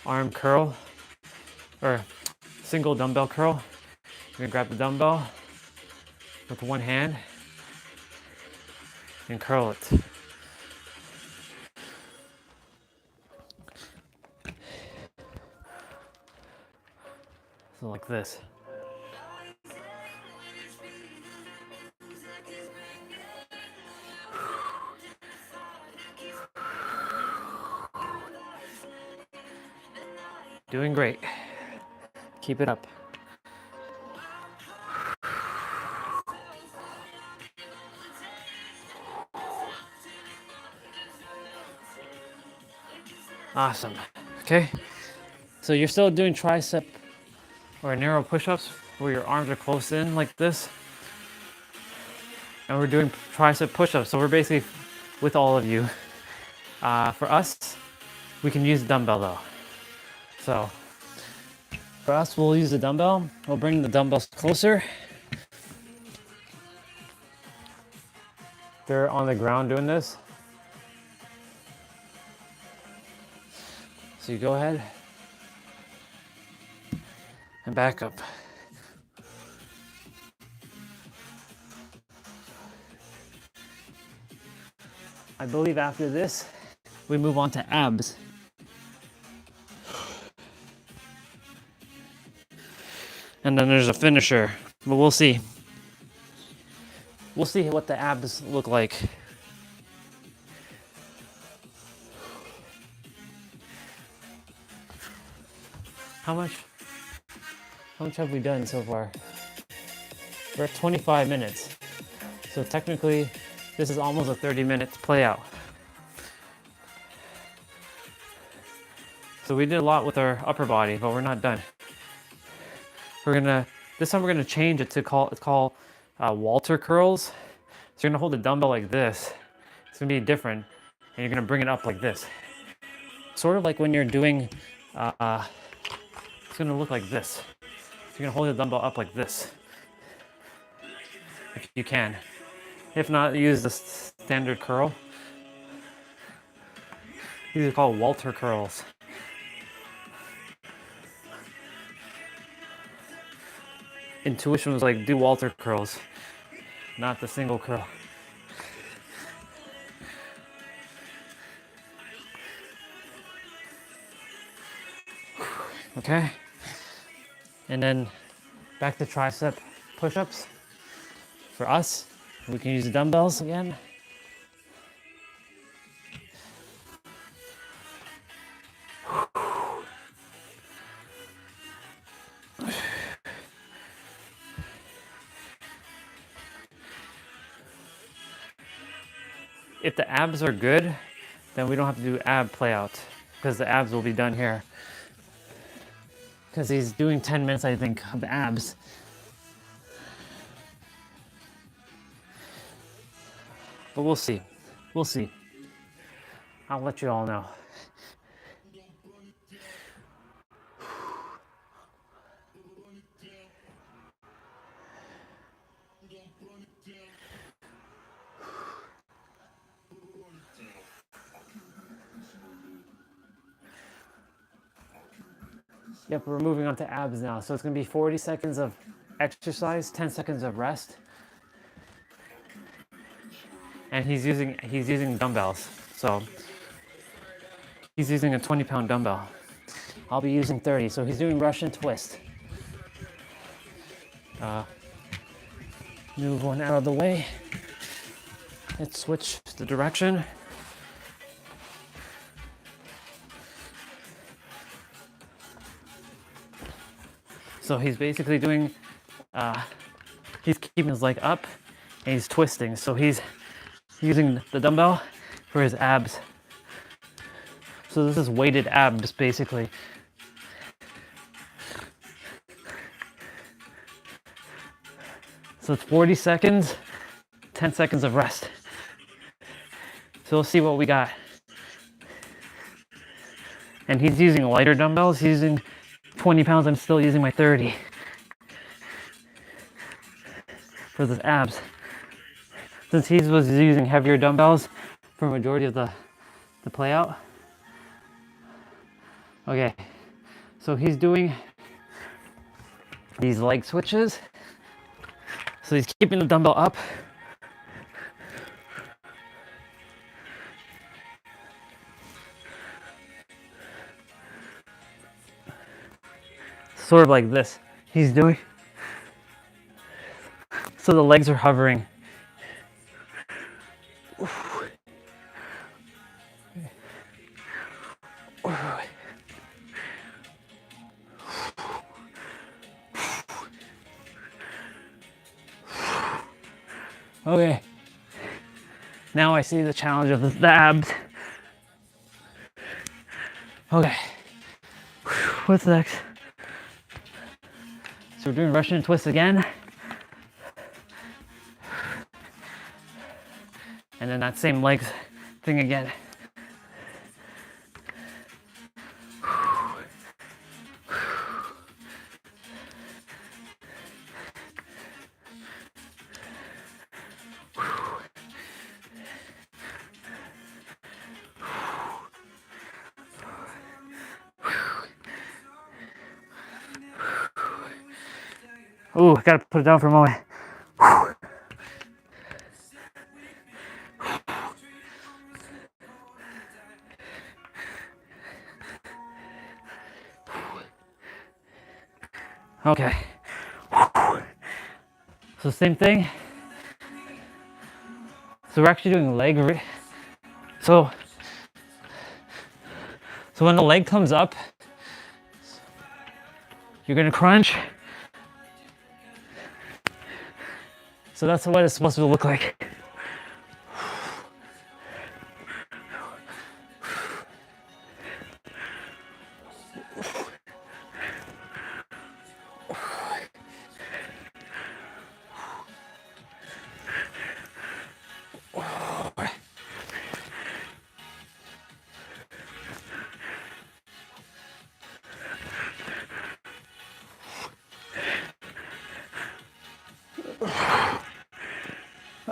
A: arm curl, or single dumbbell curl. You're gonna grab the dumbbell with one hand and curl it. So like this. Doing great. Keep it up. Awesome. Okay. So you're still doing tricep or narrow push-ups where your arms are close in like this. And we're doing tricep push-ups. So we're basically with all of you. For us, we can use the dumbbell though. So for us, we'll use the dumbbell. We'll bring the dumbbells closer. They're on the ground doing this. So you go ahead and back up. I believe after this, we move on to abs. And then there's a finisher, but we'll see. We'll see what the abs look like. How much? How much have we done so far? We're at 25 minutes. So technically, this is almost a 30-minute play out. So we did a lot with our upper body, but we're not done. This time we're gonna change it to it's called Walter curls. So you're gonna hold the dumbbell like this. It's gonna be different, and you're gonna bring it up like this. Sort of like when you're doing, it's gonna look like this. So you're gonna hold the dumbbell up like this, if you can. If not, use the standard curl. These are called Walter curls. Intuition was like, do Walter curls, not the single curl. Okay, and then back to tricep push-ups. For us, we can use the dumbbells again. If the abs are good, then we don't have to do ab play out because the abs will be done here. Because he's doing 10 minutes, I think, of abs. But we'll see. We'll see. I'll let you all know. Yep, we're moving on to abs now. So it's gonna be 40 seconds of exercise, 10 seconds of rest. And he's using dumbbells. So he's using a 20-pound dumbbell. I'll be using 30. So he's doing Russian twist. Move one out of the way. Let's switch the direction. So he's basically doing, he's keeping his leg up and he's twisting. So he's using the dumbbell for his abs. So this is weighted abs basically. So it's 40 seconds, 10 seconds of rest. So we'll see what we got. And he's using lighter dumbbells. He's using 20 pounds. I'm still using my 30 for the abs. Since he was using heavier dumbbells for a majority of the play out. Okay, so he's doing these leg switches. So he's keeping the dumbbell up. Sort of like this. He's doing. So the legs are hovering. Okay. Now I see the challenge of the abs. Okay. What's next? So we're doing Russian twist again. And then that same legs thing again. Ooh, I gotta put it down for a moment. Okay. So same thing. So we're actually doing leg. So when the leg comes up, you're gonna crunch So that's what it's supposed to look like.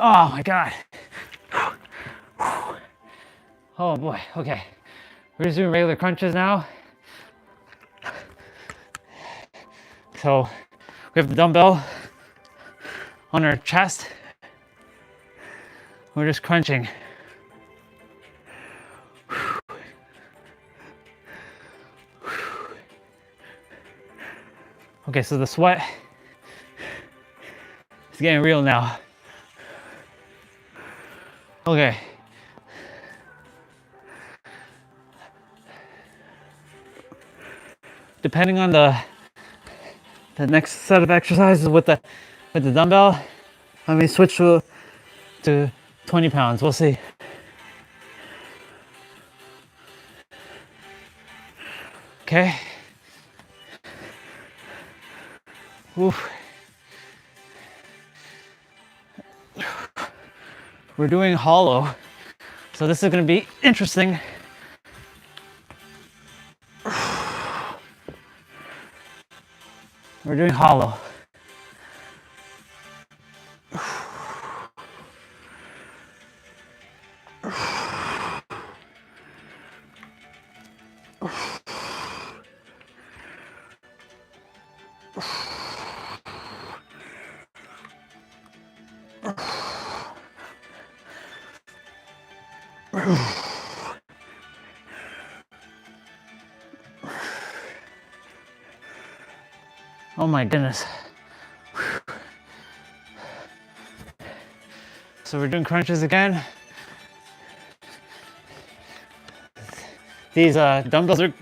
A: Oh my God. Oh boy, okay. We're just doing regular crunches now. So we have the dumbbell on our chest. We're just crunching. Okay, so the sweat is getting real now. Okay. Depending on the next set of exercises with the dumbbell, I may switch to 20 pounds. We'll see. Okay. Oof. We're doing hollow, so this is going to be interesting. We're doing hollow. Oh my goodness. So we're doing crunches again. These dumbbells are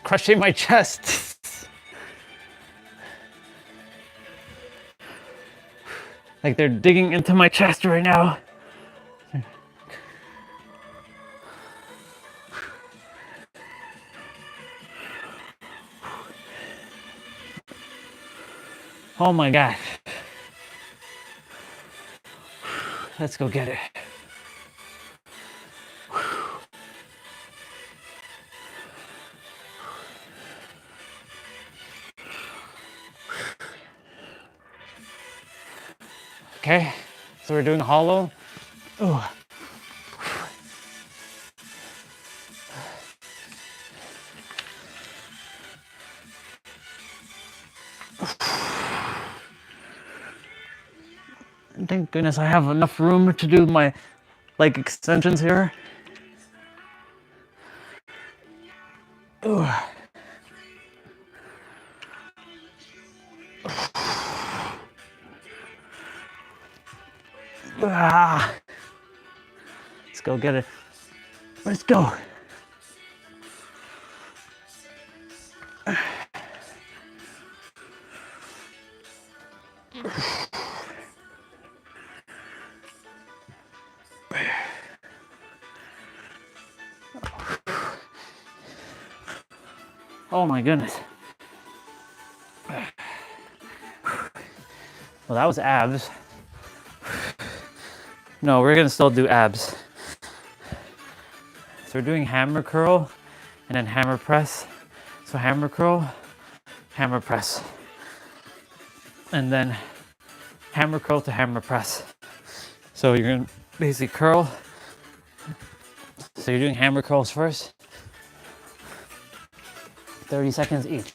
A: crushing my chest. Like they're digging into my chest right now. Oh my God. Let's go get it. Okay, so we're doing hollow. Ooh. Thank goodness I have enough room to do my leg extensions here. Ooh. Ah. Let's go get it. Let's go. Oh my goodness. Well, that was abs. No, we're gonna still do abs. So we're doing hammer curl and then hammer press. So hammer curl, hammer press. And then hammer curl to hammer press. So you're gonna basically curl. So you're doing hammer curls first. 30 seconds each.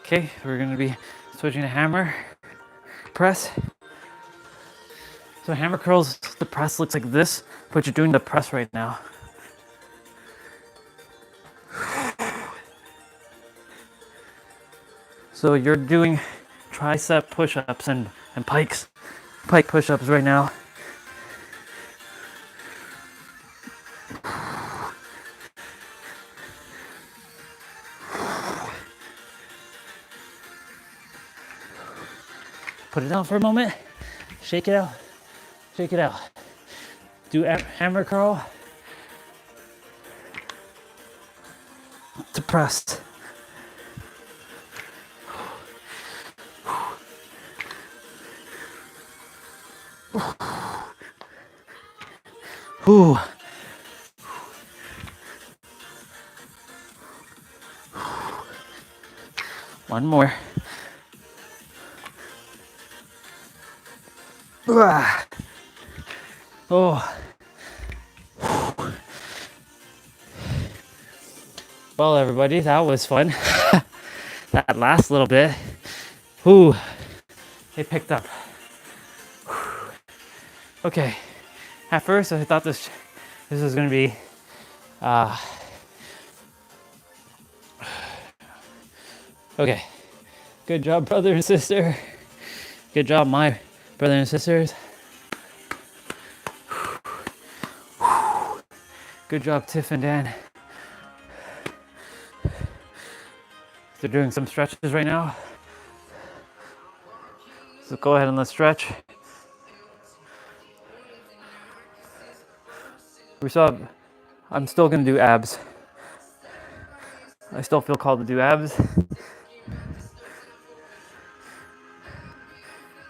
A: Okay, we're gonna be switching to hammer press. So hammer curls, the press looks like this, but you're doing the press right now.
E: So you're doing tricep push-ups and pike push-ups right now. Put it down for a moment. Shake it out. Shake it out. Do hammer curl to press. Ooh. One more. Ah. Oh. Well, everybody, that was fun. That last little bit, ooh, it picked up. Okay, at first I thought this was gonna be okay. Good job, brother and sister. Good job, my brother and sisters. Good job, Tiff and Dan. They're doing some stretches right now. So go ahead and let's stretch. I'm still gonna do abs. I still feel called to do abs.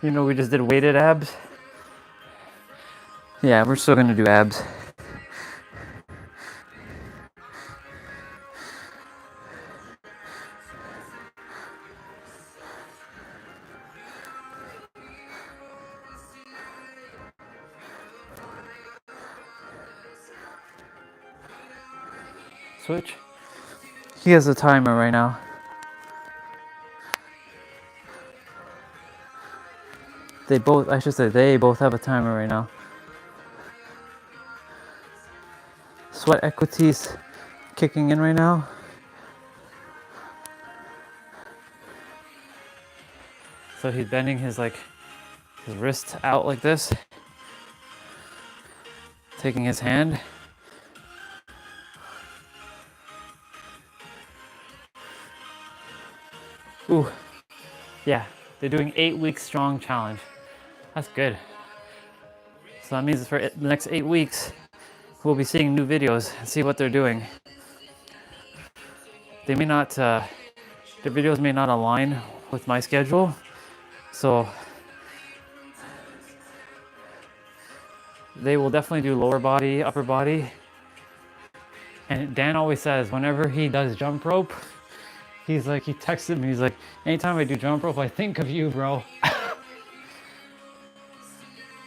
E: You know, we just did weighted abs. Yeah, we're still gonna do abs. Switch. He has a timer right now. They both have a timer right now. Sweat equity's kicking in right now. So he's bending his wrist out like this. Taking his hand. Ooh, yeah, they're doing 8 weeks strong challenge. That's good. So that means for the next 8 weeks, we'll be seeing new videos and see what they're doing. They may not, the videos may not align with my schedule. So they will definitely do lower body, upper body. And Dan always says whenever he does jump rope, he texted me, he's like, anytime I do jump rope, I think of you, bro.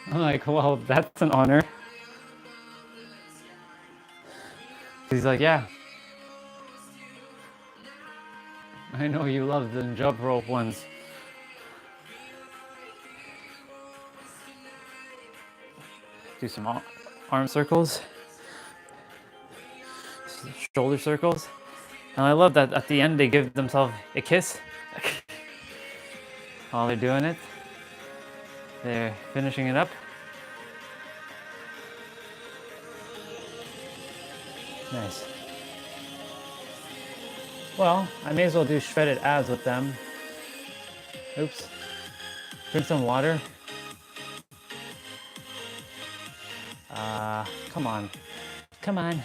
E: I'm like, well, that's an honor. He's like, yeah. I know you love the jump rope ones. Do some arm circles. Shoulder circles. And I love that at the end they give themselves a kiss. While they're doing it. They're finishing it up. Nice. Well, I may as well do shredded abs with them. Oops. Drink some water. Come on. Come on.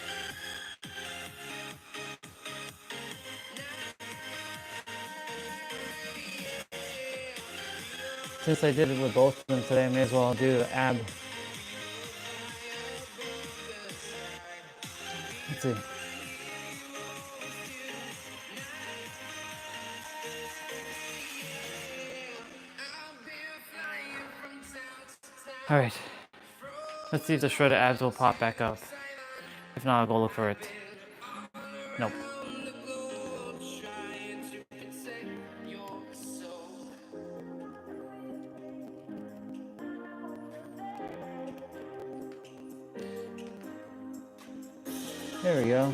E: Since I did it with both of them today, I may as well do the ab. Let's see. All right. Let's see if the shredded abs will pop back up. If not, I'll go look for it. Nope. There we go.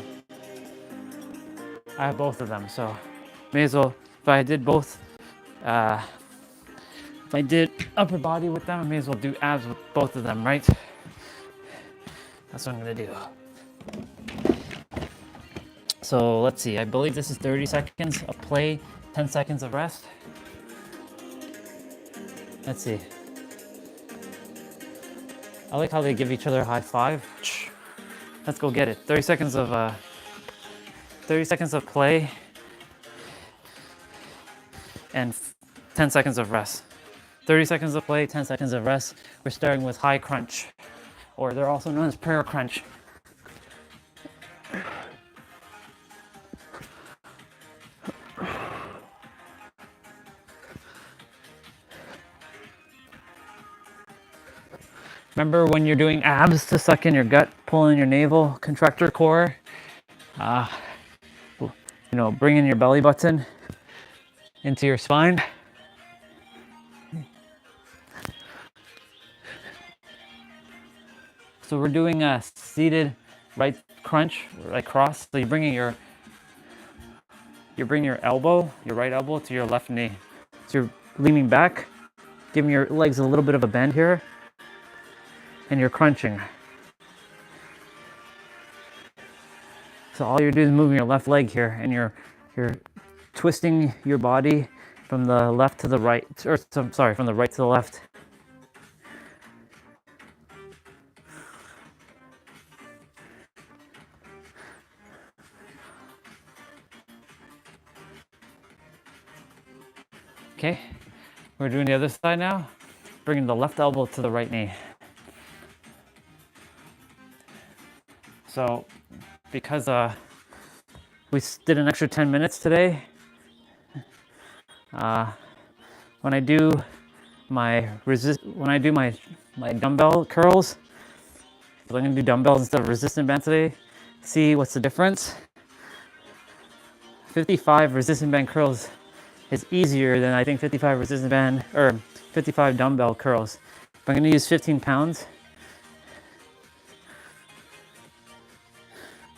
E: I have both of them, so may as well
A: if I did both, if I did upper body with them, I may as well do abs with both of them, right? That's what I'm gonna do. So let's see, I believe this is 30 seconds of play, 10 seconds of rest. Let's see. I like how they give each other a high five. Let's go get it. 30 seconds of play and 10 seconds of rest. 30 seconds of play, 10 seconds of rest. We're starting with high crunch, or they're also known as prayer crunch. Remember when you're doing abs to suck in your gut, pull in your navel, contract your core, bring in your belly button into your spine. So we're doing a seated right crunch, right cross. So you're bringing your elbow, your right elbow to your left knee. So you're leaning back, giving your legs a little bit of a bend here, and you're crunching. So all you're doing is moving your left leg here, and you're twisting your body from the left to the right, from the right to the left. Okay, we're doing the other side now. Bringing the left elbow to the right knee. So, because we did an extra 10 minutes today, when I do my dumbbell curls, I'm gonna do dumbbells instead of resistant band today. See what's the difference? 55 resistant band curls is easier than I think 55 resistant band or 55 dumbbell curls. But I'm gonna use 15 pounds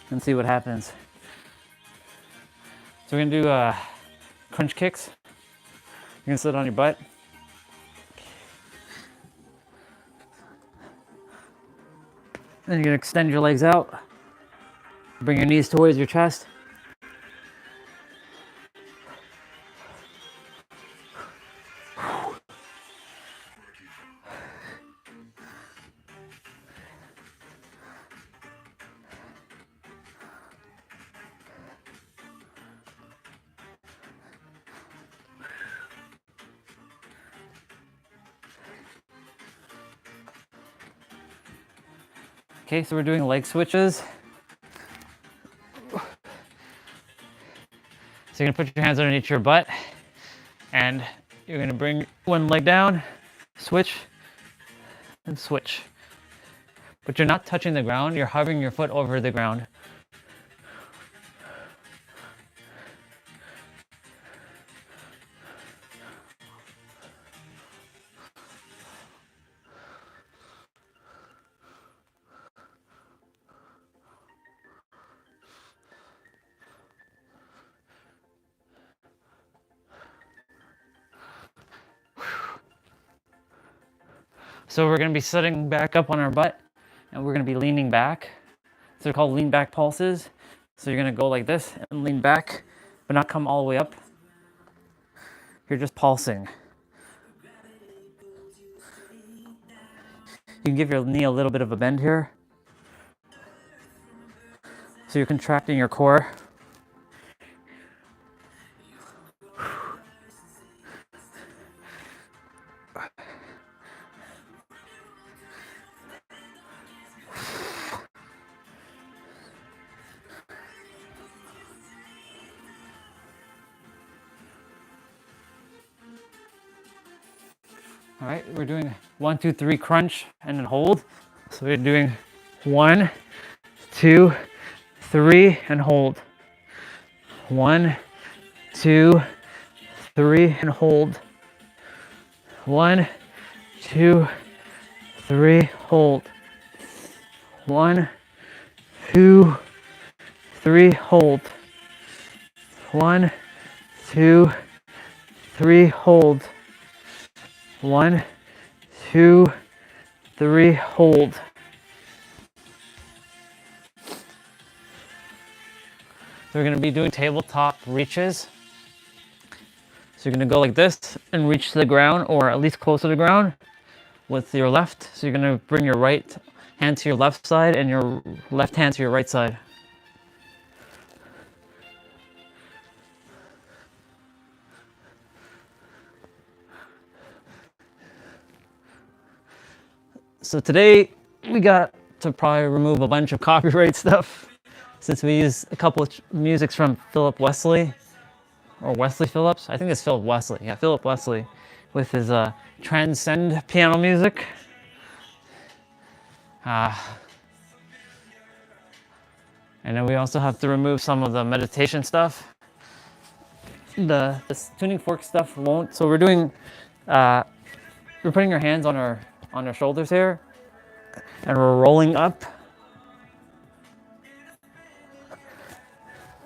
A: and see what happens. So we're gonna do crunch kicks. You're gonna sit on your butt. Then you're gonna extend your legs out. Bring your knees towards your chest. Okay, so we're doing leg switches. So you're gonna put your hands underneath your butt and you're gonna bring one leg down, switch, and switch. But you're not touching the ground, you're hovering your foot over the ground. So we're gonna be sitting back up on our butt and we're gonna be leaning back. So they're called lean back pulses. So you're gonna go like this and lean back, but not come all the way up. You're just pulsing. You can give your knee a little bit of a bend here. So you're contracting your core. All right, we're doing 1, 2, 3 crunch and then hold. So we're doing 1, 2, 3 and hold. 1, 2, 3 and hold. 1, 2, 3, hold. 1, 2, 3, hold. 1, 2, 3, hold. 1, 2, 3, hold. So we're going to be doing tabletop reaches. So you're going to go like this and reach to the ground, or at least close to the ground with your left. So you're going to bring your right hand to your left side and your left hand to your right side. So today we got to probably remove a bunch of copyright stuff since we use a couple of musics from Philip Wesley, or Wesley Phillips. I think it's Philip Wesley. Yeah, Philip Wesley with his Transcend piano music. And then we also have to remove some of the meditation stuff. The tuning fork stuff won't. So we're doing, we're putting our hands on our shoulders here, and we're rolling up.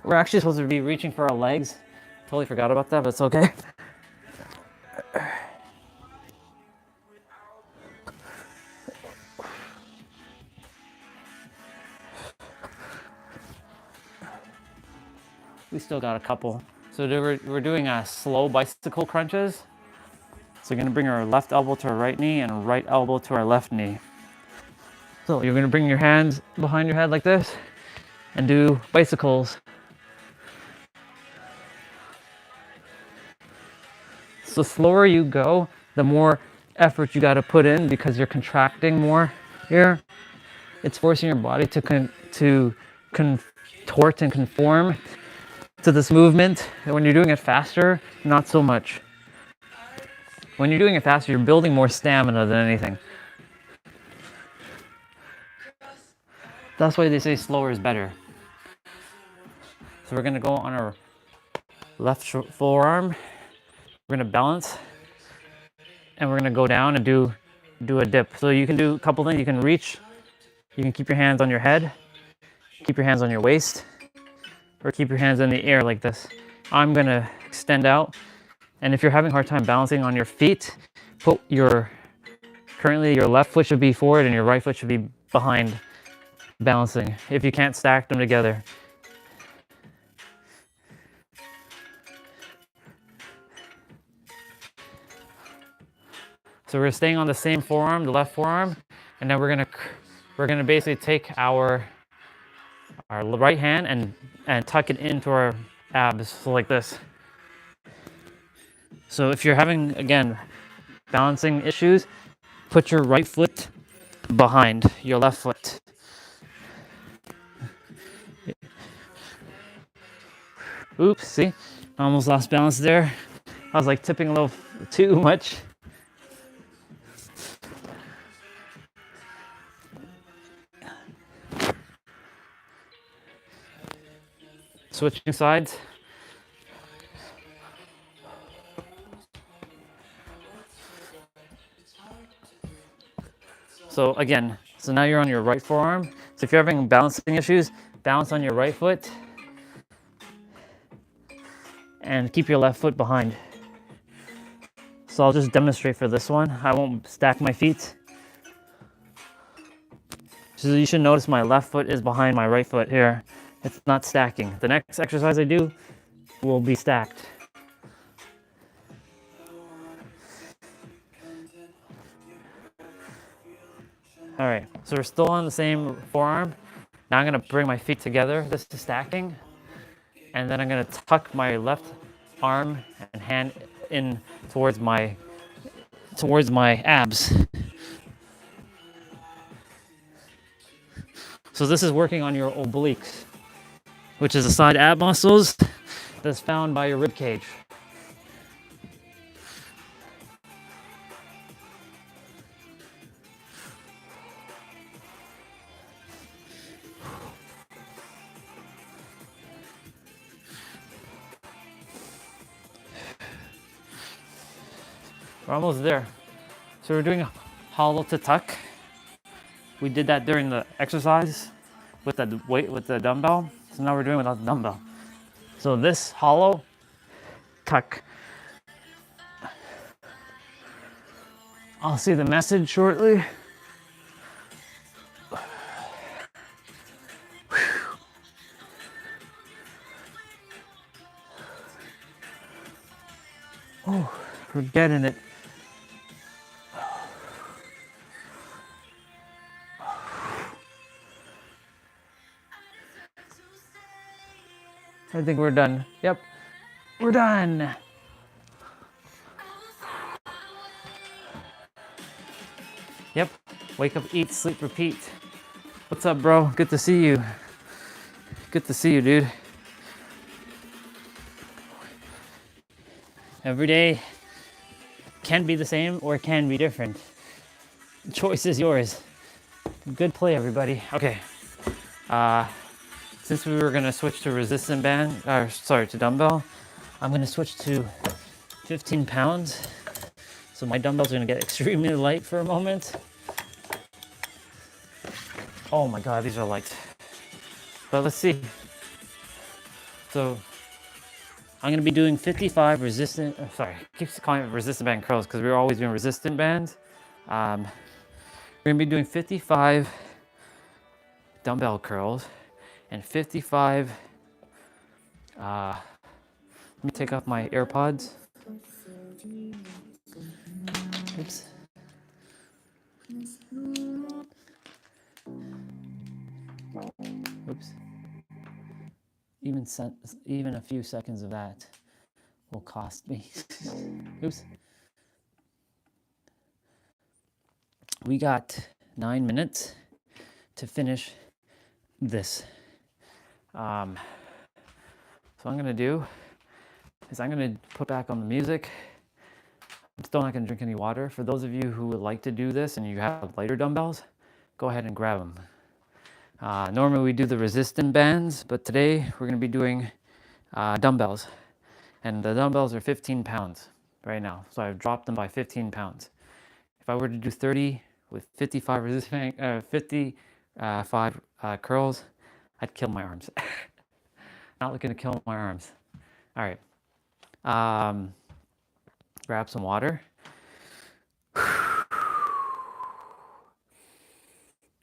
A: We're actually supposed to be reaching for our legs. Totally forgot about that, but it's okay. We still got a couple. So we're doing slow bicycle crunches. So we're gonna bring our left elbow to our right knee and right elbow to our left knee. So you're gonna bring your hands behind your head like this and do bicycles. So the slower you go, the more effort you gotta put in because you're contracting more here. It's forcing your body to contort and conform to this movement. And when you're doing it faster, not so much. When you're doing it faster, you're building more stamina than anything. That's why they say slower is better. So we're gonna go on our left forearm. We're gonna balance, and we're gonna go down and do a dip. So you can do a couple things. You can reach. You can keep your hands on your head, keep your hands on your waist, or keep your hands in the air like this. I'm gonna extend out, and if you're having a hard time balancing on your feet, currently your left foot should be forward and your right foot should be behind, balancing, if you can't stack them together. So we're staying on the same forearm, the left forearm, and then we're gonna basically take our right hand and tuck it into our abs, so like this. So if you're having, again, balancing issues, put your right foot behind your left foot. Oops, see? I almost lost balance there. I was like tipping a little too much. Switching sides. So again, so now you're on your right forearm. So if you're having balancing issues, balance on your right foot and keep your left foot behind. So I'll just demonstrate for this one. I won't stack my feet. So you should notice my left foot is behind my right foot here. It's not stacking. The next exercise I do will be stacked. All right, so we're still on the same forearm. Now I'm gonna bring my feet together. This is stacking. And then I'm gonna tuck my left arm and hand in towards my abs. So this is working on your obliques, which is the side ab muscles that's found by your rib cage. We're almost there. So we're doing a hollow to tuck. We did that during the exercise with the weight, with the dumbbell. So now we're doing it without the dumbbell. So this hollow tuck I'll see the message shortly. Oh, we're getting it. I think we're done. Yep, we're done. Yep, wake up, eat, sleep, repeat. What's up, bro? Good to see you. Good to see you, dude. Every day can be the same or it can be different. The choice is yours. Good play, everybody. Okay. Since we were gonna switch to resistant band, to dumbbell, I'm gonna switch to 15 pounds. So my dumbbells are gonna get extremely light for a moment. Oh my God, these are light. But let's see. So I'm gonna be doing 55 resistant, I keep calling it resistant band curls because we're always doing resistant bands. We're gonna be doing 55 dumbbell curls and 55, let me take off my AirPods. Oops. Oops. Even a few seconds of that will cost me. Oops. We got 9 minutes to finish this. So what I'm gonna do is I'm gonna put back on the music. I'm still not gonna drink any water. For those of you who would like to do this and you have lighter dumbbells, go ahead and grab them. Normally we do the resistant bands, but today we're gonna be doing dumbbells. And the dumbbells are 15 pounds right now. So I've dropped them by 15 pounds. If I were to do 30 with 55 resistant, 55 curls, I'd kill my arms. Not looking to kill my arms. All right. Grab some water.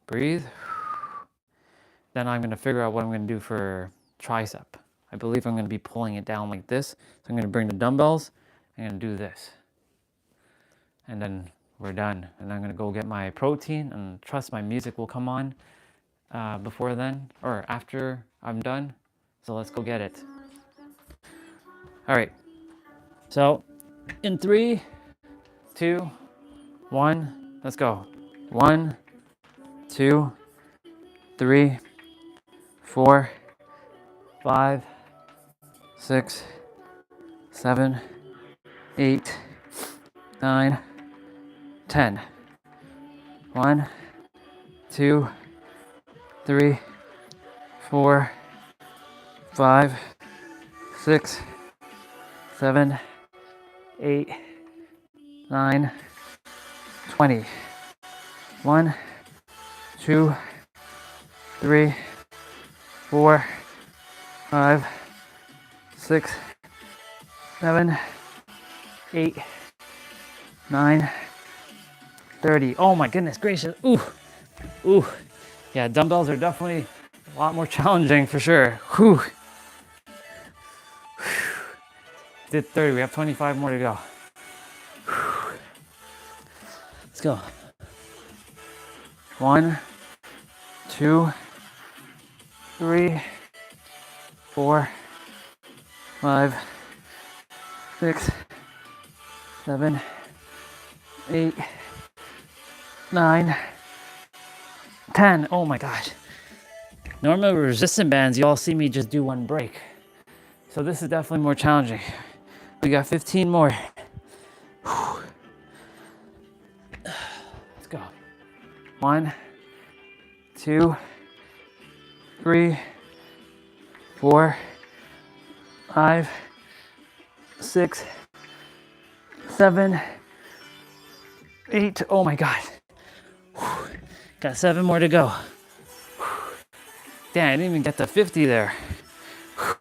A: Breathe. Then I'm going to figure out what I'm going to do for tricep. I believe I'm going to be pulling it down like this. So I'm going to bring the dumbbells. I'm going to do this. And then we're done. And I'm going to go get my protein and trust my music will come on before then or after I'm done. So let's go get it. All right. So in 3, 2, 1, let's go. 1, 2, 3, 4, 5, 6, 7, 8, 9, 10. 1, 2, 3, 4, 5, 6, 7, 8, 9, 20. 1, 2, 3, 4, 5, 6, 7, 8, 9, 30. Oh my goodness gracious. Ooh. Ooh. Yeah, dumbbells are definitely a lot more challenging for sure. Whew. Did 30. We have 25 more to go. Whew. Let's go. 1, 2, 3, 4, 5, 6, 7, 8, 9, 10. Oh my gosh. Normally with resistant bands, you all see me just do one break. So this is definitely more challenging. We got 15 more. Whew. Let's go. 1, 2, 3, 4, 5, 6, 7, 8. Oh my God. Whew. Got 7 more to go. Whew. Damn, I didn't even get to 50 there. Whew.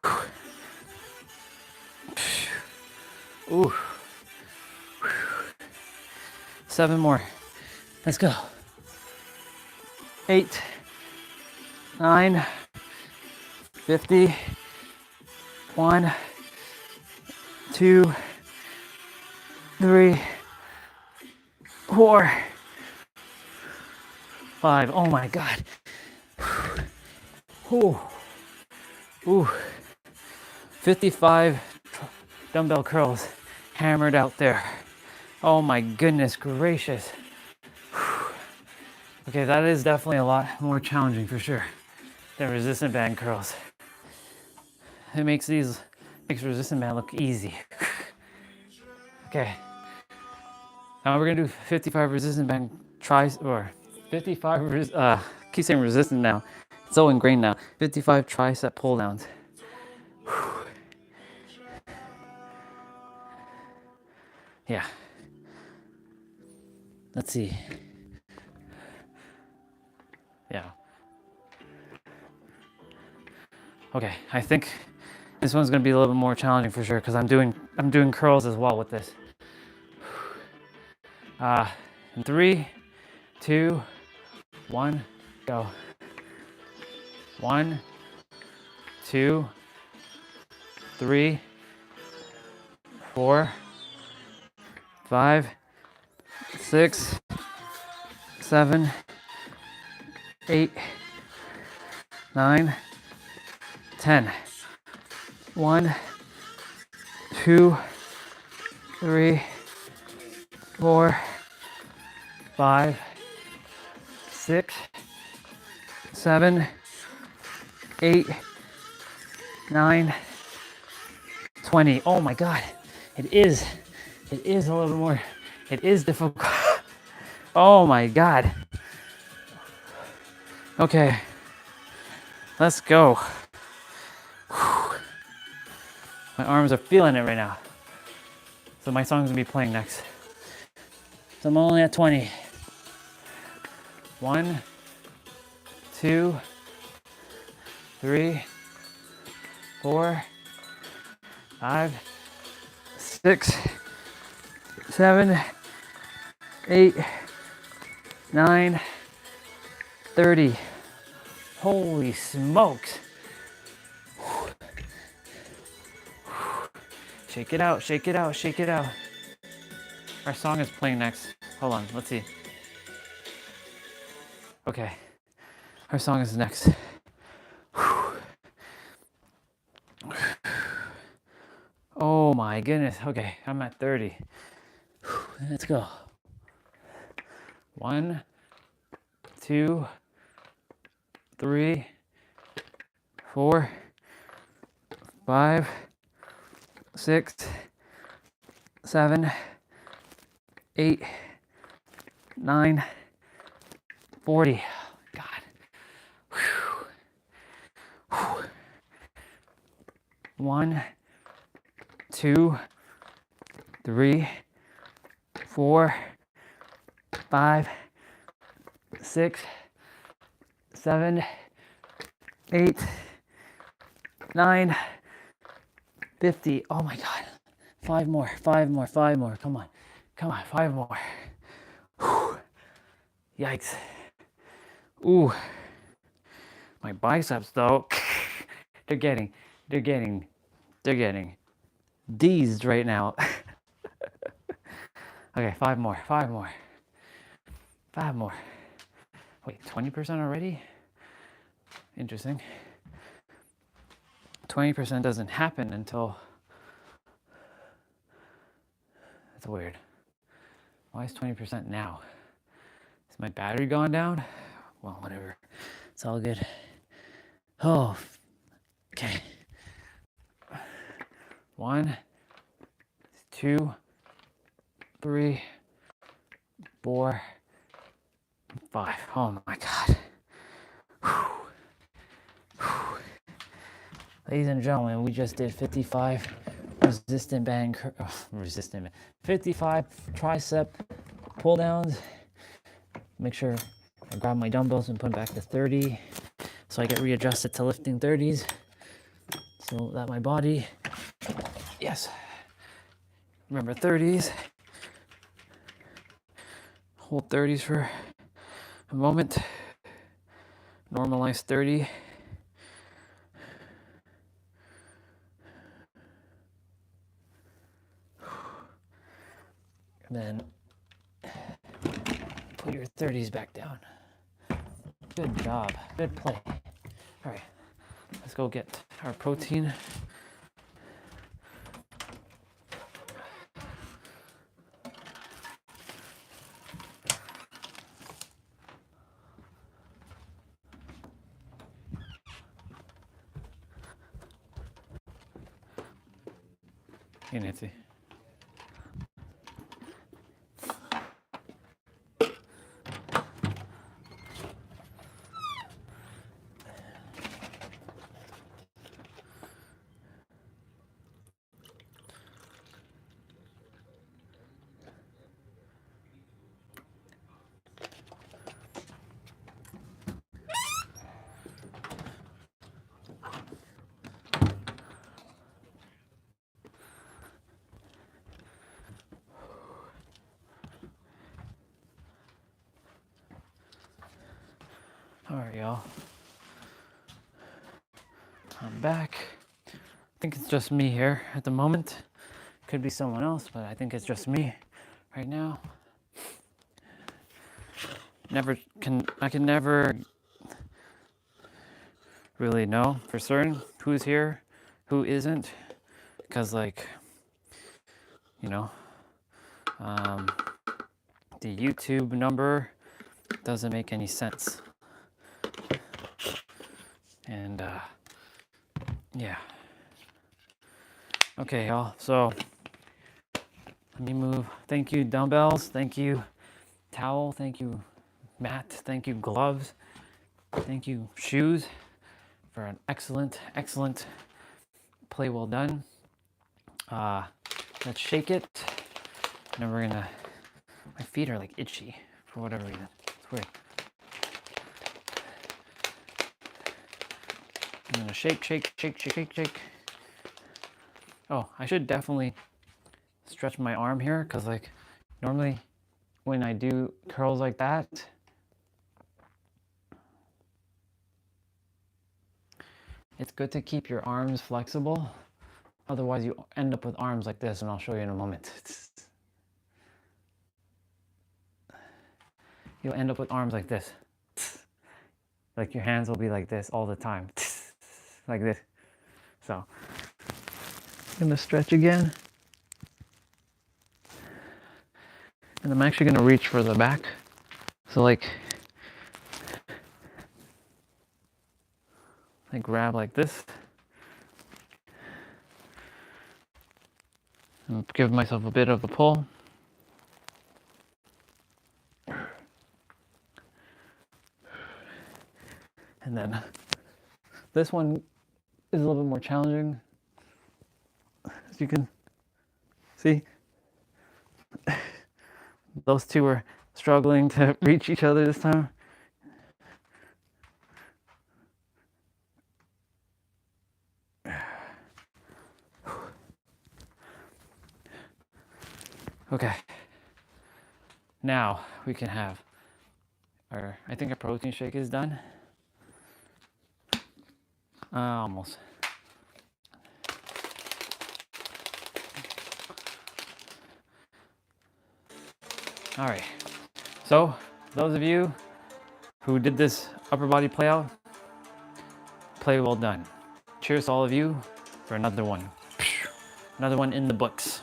A: Ooh. 7 more. Let's go. 8, 9, 50, 1, 2, 3, 4, 5. Oh my God. Ooh. Ooh. 55 dumbbell curls hammered out there. Oh my goodness gracious. Okay, that is definitely a lot more challenging for sure than resistant band curls. It makes resistant band look easy. Okay. Now we're gonna do 55 resistant band or 55 keep saying resistant now. It's so ingrained now. 55 tricep pull downs. Yeah. Let's see. Yeah. Okay, I think this one's gonna be a little bit more challenging for sure because I'm doing curls as well with this. In 3, 2, 1, go. 1, 2, 3, 4, 5, 6, 7, 8, 9, 10. 1, 2, 3, 4, 5, 6, 7, 8, 9, 20. Oh my God. It is a little more. It is difficult. Oh my God. Okay. Let's go. Whew. My arms are feeling it right now. So my song's gonna be playing next. So I'm only at 20. 1, 2, 3, 4, 5, 6, 7, 8, 9, 30. Holy smokes. Shake it out, shake it out, shake it out. Our song is playing next. Hold on, let's see. Okay, our song is next. Oh my goodness. Okay, I'm at 30. Let's go. 1, 2, 3, 4, 5, 6, 7, 8, 9, 40. God. Whew. Whew. 1, 2, 3, 4, 5, 6, 7, 8, 9, 50. Oh my God. 5 more, 5 more, 5 more. Come on. Come on, 5 more. Whew. Yikes. Ooh. My biceps though, they're getting D's right now. Okay, 5 more, 5 more. 5 more. Wait, 20% already? Interesting. 20% doesn't happen until... That's weird. Why is 20% now? Is my battery gone down? Well, whatever. It's all good. Oh, okay. 1, 2, 3, 4, 5. Oh my God. Whew. Whew. Ladies and gentlemen, we just did 55 resistant band, 55 tricep pull downs. Make sure I grab my dumbbells and put them back to 30 so I get readjusted to lifting 30s so that my body, yes, remember 30s. Hold 30s for a moment. Normalize 30. And then put your 30s back down. Good job. Good play. All right, let's go get our protein. Hey, Nancy. All right, y'all. I'm back. I think it's just me here at the moment. Could be someone else, but I think it's just me right now. I can never really know for certain who's here, who isn't, because like, you know, the YouTube number doesn't make any sense. And yeah. Okay, y'all. So let me move. Thank you, dumbbells. Thank you, towel. Thank you, mat. Thank you, gloves. Thank you, shoes, for an excellent, excellent play. Well done. Let's shake it. And then we're gonna. My feet are like itchy for whatever reason. It's weird. I'm gonna shake, shake, shake, shake, shake, shake. Oh, I should definitely stretch my arm here, because like normally when I do curls like that, it's good to keep your arms flexible. Otherwise you end up with arms like this, and I'll show you in a moment. You'll end up with arms like this. Like your hands will be like this all the time. Like this. So I'm gonna stretch again. And I'm actually gonna reach for the back. So like I grab like this. And give myself a bit of a pull. And then this one is a little bit more challenging. As you can see, those two are struggling to reach each other this time. Okay. Now we can have our, I think our protein shake is done. Almost. All right. So those of you who did this upper body play out, play well done. Cheers to all of you for another one. Another one in the books.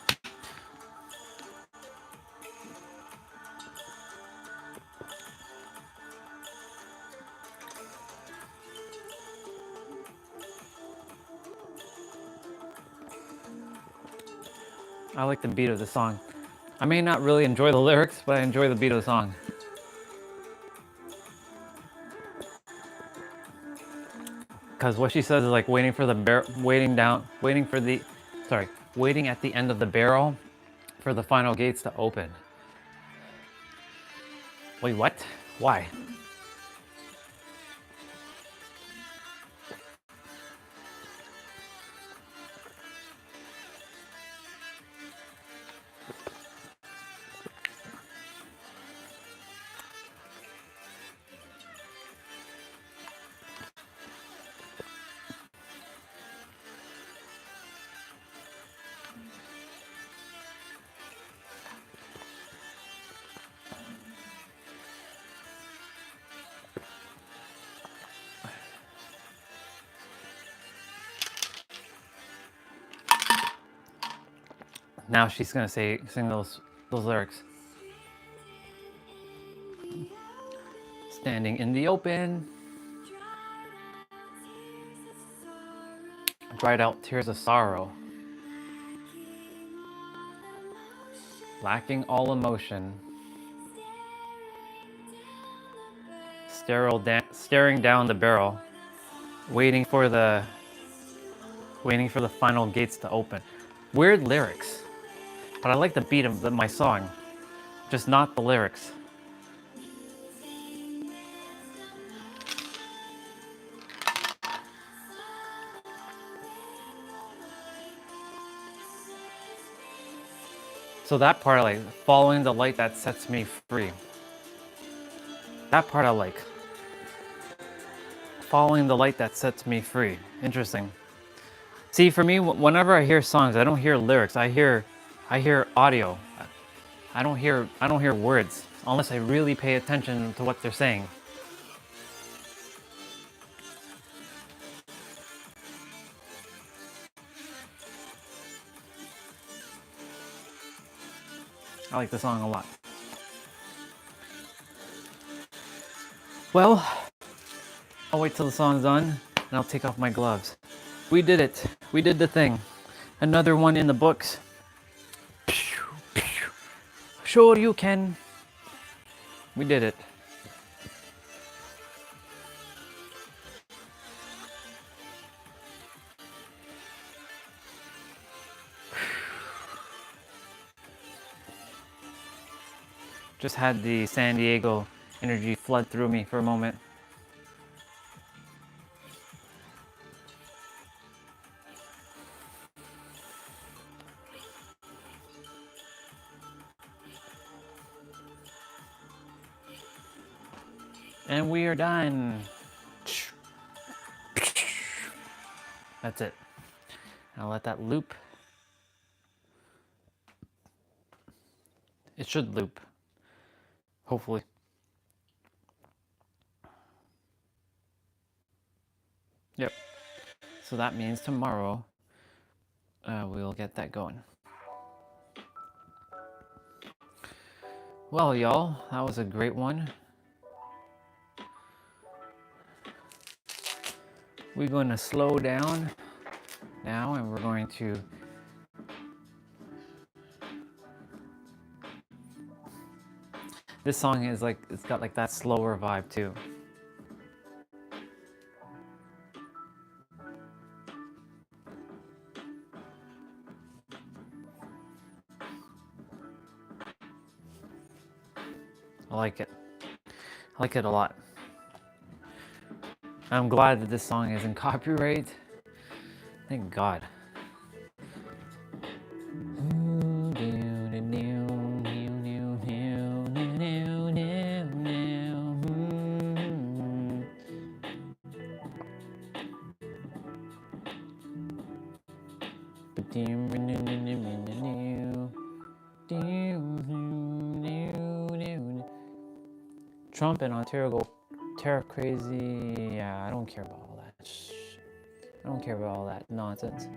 A: I like the beat of the song. I may not really enjoy the lyrics, but I enjoy the beat of the song. Because what she says is like waiting for the waiting at the end of the barrel for the final gates to open. Wait, what? Why? now she's gonna sing those lyrics. Standing in the open, dried out tears of sorrow, lacking all emotion, staring down the barrel, waiting for the final gates to open. Weird lyrics, but I like the beat of my song, just not the lyrics. So that part I like, following the light that sets me free. That part I like. Following the light that sets me free. Interesting. See, for me, whenever I hear songs, I don't hear lyrics. I hear audio. I don't hear words unless I really pay attention to what they're saying. I like the song a lot. Well, I'll wait till the song's done and I'll take off my gloves. We did it. We did the thing. Another one in the books. Sure you can. We did it. Just had the San Diego energy flood through me for a moment. And we are done. That's it. I'll let that loop. It should loop. Hopefully. Yep. So that means tomorrow we'll get that going. Well, y'all, that was a great one. We're going to slow down now and we're going to this song is like, it's got like that slower vibe too. I like it. I like it a lot. I'm glad that this song isn't copyright. Thank God. Trump and Ontario go tariff crazy. Yeah, I don't care about all that. I don't care about all that nonsense.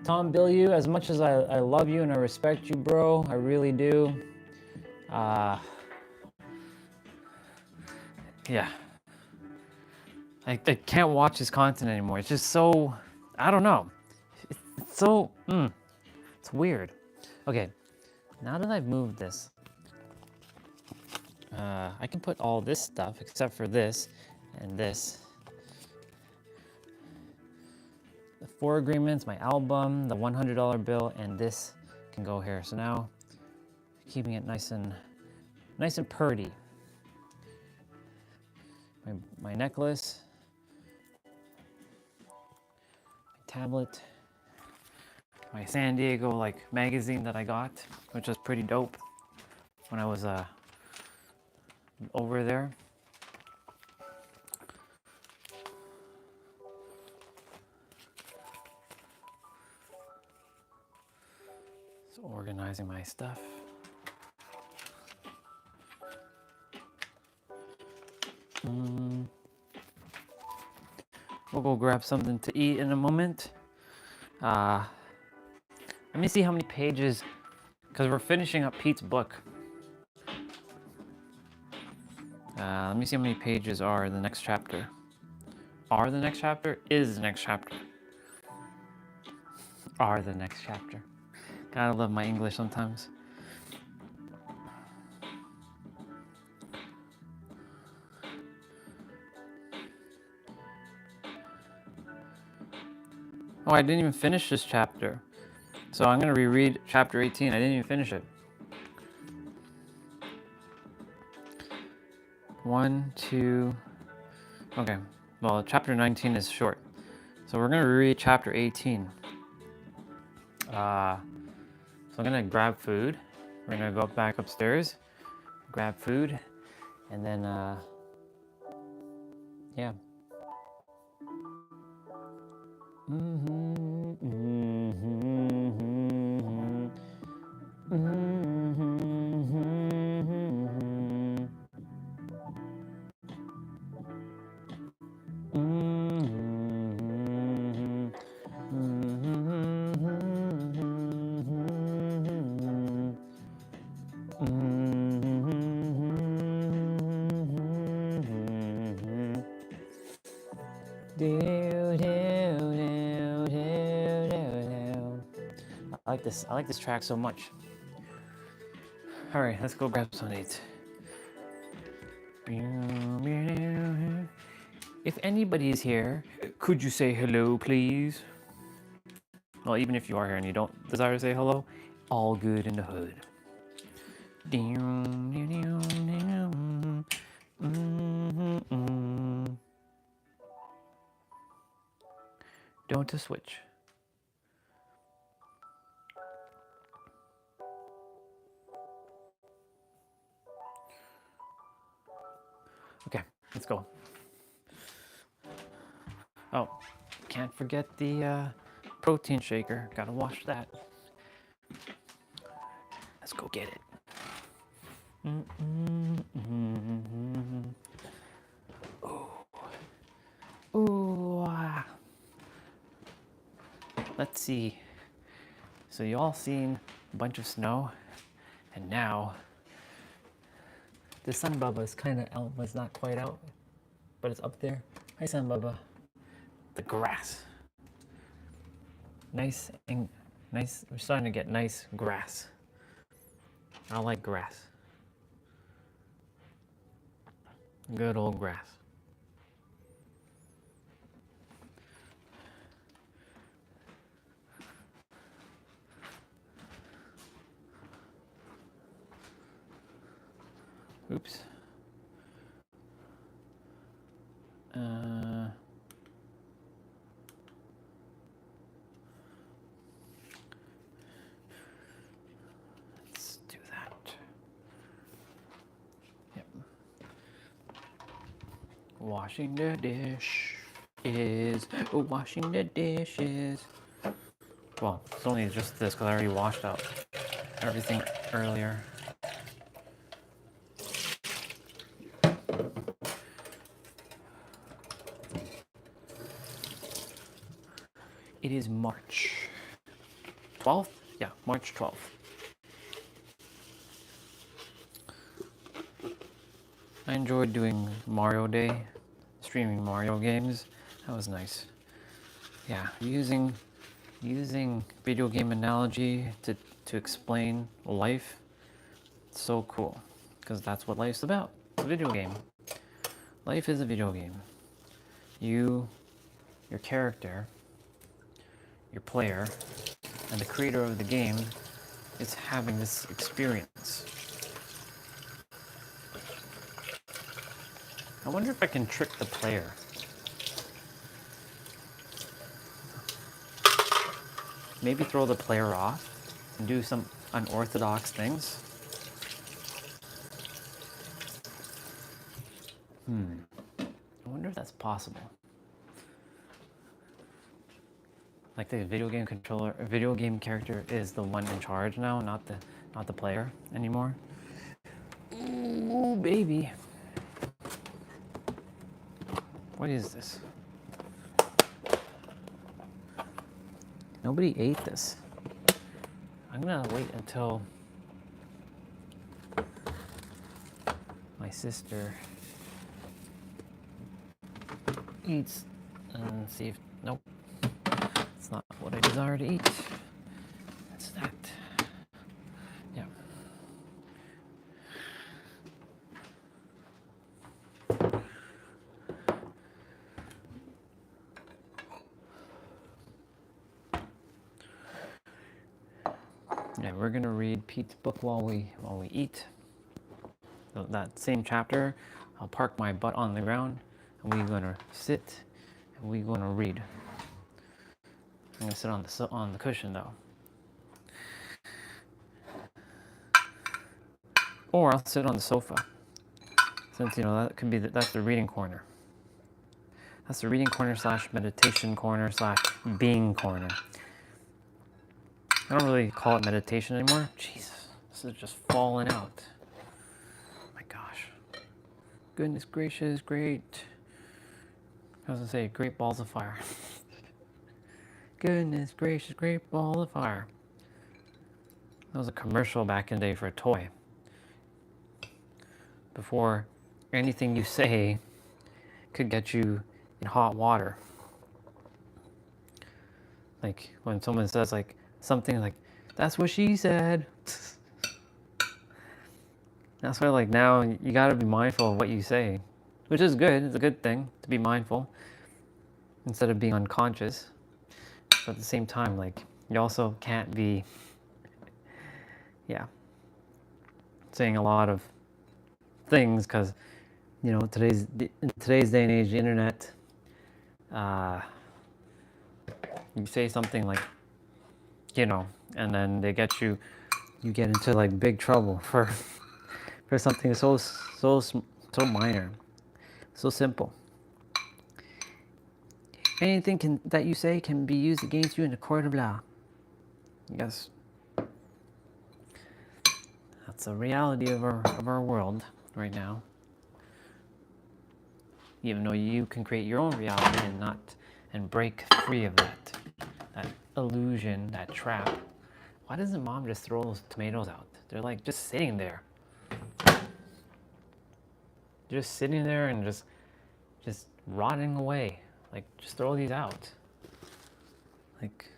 A: Tom Bilyeu, as much as I love you and I respect you, bro, I really do. Yeah. I can't watch his content anymore. It's just so, I don't know. It's so, it's weird. Okay, now that I've moved this, I can put all this stuff except for this and this. The 4 agreements, my album, the $100 bill, and this can go here. So now, keeping it nice and purty. My necklace, my tablet, my San Diego like magazine that I got, which was pretty dope when I was over there. So organizing my stuff. We'll go grab something to eat in a moment. Let me see how many pages, because we're finishing up Pete's book. Let me see how many pages are in the next chapter. Are the next chapter? Is the next chapter. Are the next chapter. Gotta love my English sometimes. Oh, I didn't even finish this chapter. So I'm gonna reread chapter 18. I didn't even finish it. 1, 2. Okay, well, chapter 19 is short. So we're gonna reread chapter 18. So I'm gonna grab food. We're gonna go back upstairs, grab food, and then, yeah. I like this track so much. All right, let's go grab some eat. If anybody is here, could you say hello, please? Well, even if you are here and you don't desire to say hello, all good in the hood. Don't to switch. Okay, let's go. Oh, can't forget the protein shaker. Gotta wash that. Let's go get it. Ooh. Let's see. So you all seen a bunch of snow, and now the sun bubba is kind of out, but it's not quite out, but it's up there. Hi, sun bubba. The grass. Nice and nice. We're starting to get nice grass. I like grass. Good old grass. Oops. Let's do that. Yep. Washing the dish is washing the dishes. Well, it's only just this because I already washed out everything earlier. It is March 12th? Yeah, March 12th. I enjoyed doing Mario Day, streaming Mario games. That was nice. Yeah, using video game analogy to explain life. It's so cool, because that's what life's about. It's a video game. Life is a video game. You, your character, your player, and the creator of the game is having this experience. I wonder if I can trick the player. Maybe throw the player off and do some unorthodox things. I wonder if that's possible. Like the video game controller, a video game character is the one in charge now, not the player anymore. Ooh, baby. What is this? Nobody ate this. I'm gonna wait until my sister eats and see if, nope, it's not what I desire to eat. It's that. Yeah. Yeah, we're gonna read Pete's book while we eat. So that same chapter, I'll park my butt on the ground, and we're gonna sit, and we're gonna read. I'm gonna sit on the cushion though, or I'll sit on the sofa, since you know that could be that's the reading corner. That's the reading corner slash meditation corner slash being corner. I don't really call it meditation anymore. Jesus, this is just falling out. My gosh. Goodness gracious, great. I was gonna say, great balls of fire. Goodness gracious, great ball of fire. That was a commercial back in the day for a toy. Before anything you say could get you in hot water. Like when someone says like something like, that's what she said. That's why like now you gotta be mindful of what you say, which is good. It's a good thing to be mindful instead of being unconscious. But at the same time, like you also can't be, saying a lot of things because, you know, in today's day and age, the internet, you say something like, you know, and then you get into like big trouble for something so minor, so simple. Anything that you say can be used against you in a court of law. Yes. That's the reality of our world right now. Even though you can create your own reality and break free of that illusion, that trap. Why doesn't mom just throw those tomatoes out? They're like just sitting there. Just sitting there and just rotting away. Like, just throw these out. Like,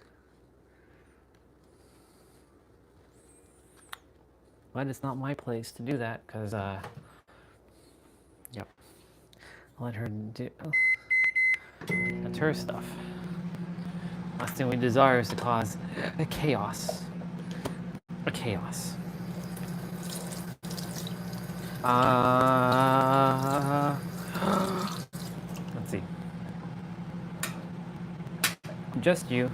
A: but it's not my place to do that because, yep. I'll let her do. That's her stuff. Last thing we desire is to cause a chaos. A chaos. Let's see. Just you,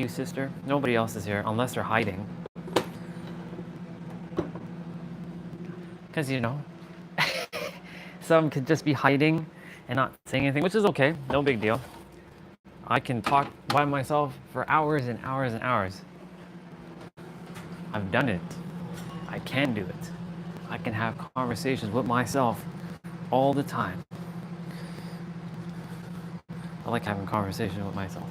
A: sister. Nobody else is here unless they're hiding. Because, you know, some could just be hiding and not saying anything, which is okay. No big deal. I can talk by myself for hours and hours and hours. I've done it. I can do it. I can have conversations with myself all the time. I like having conversations with myself.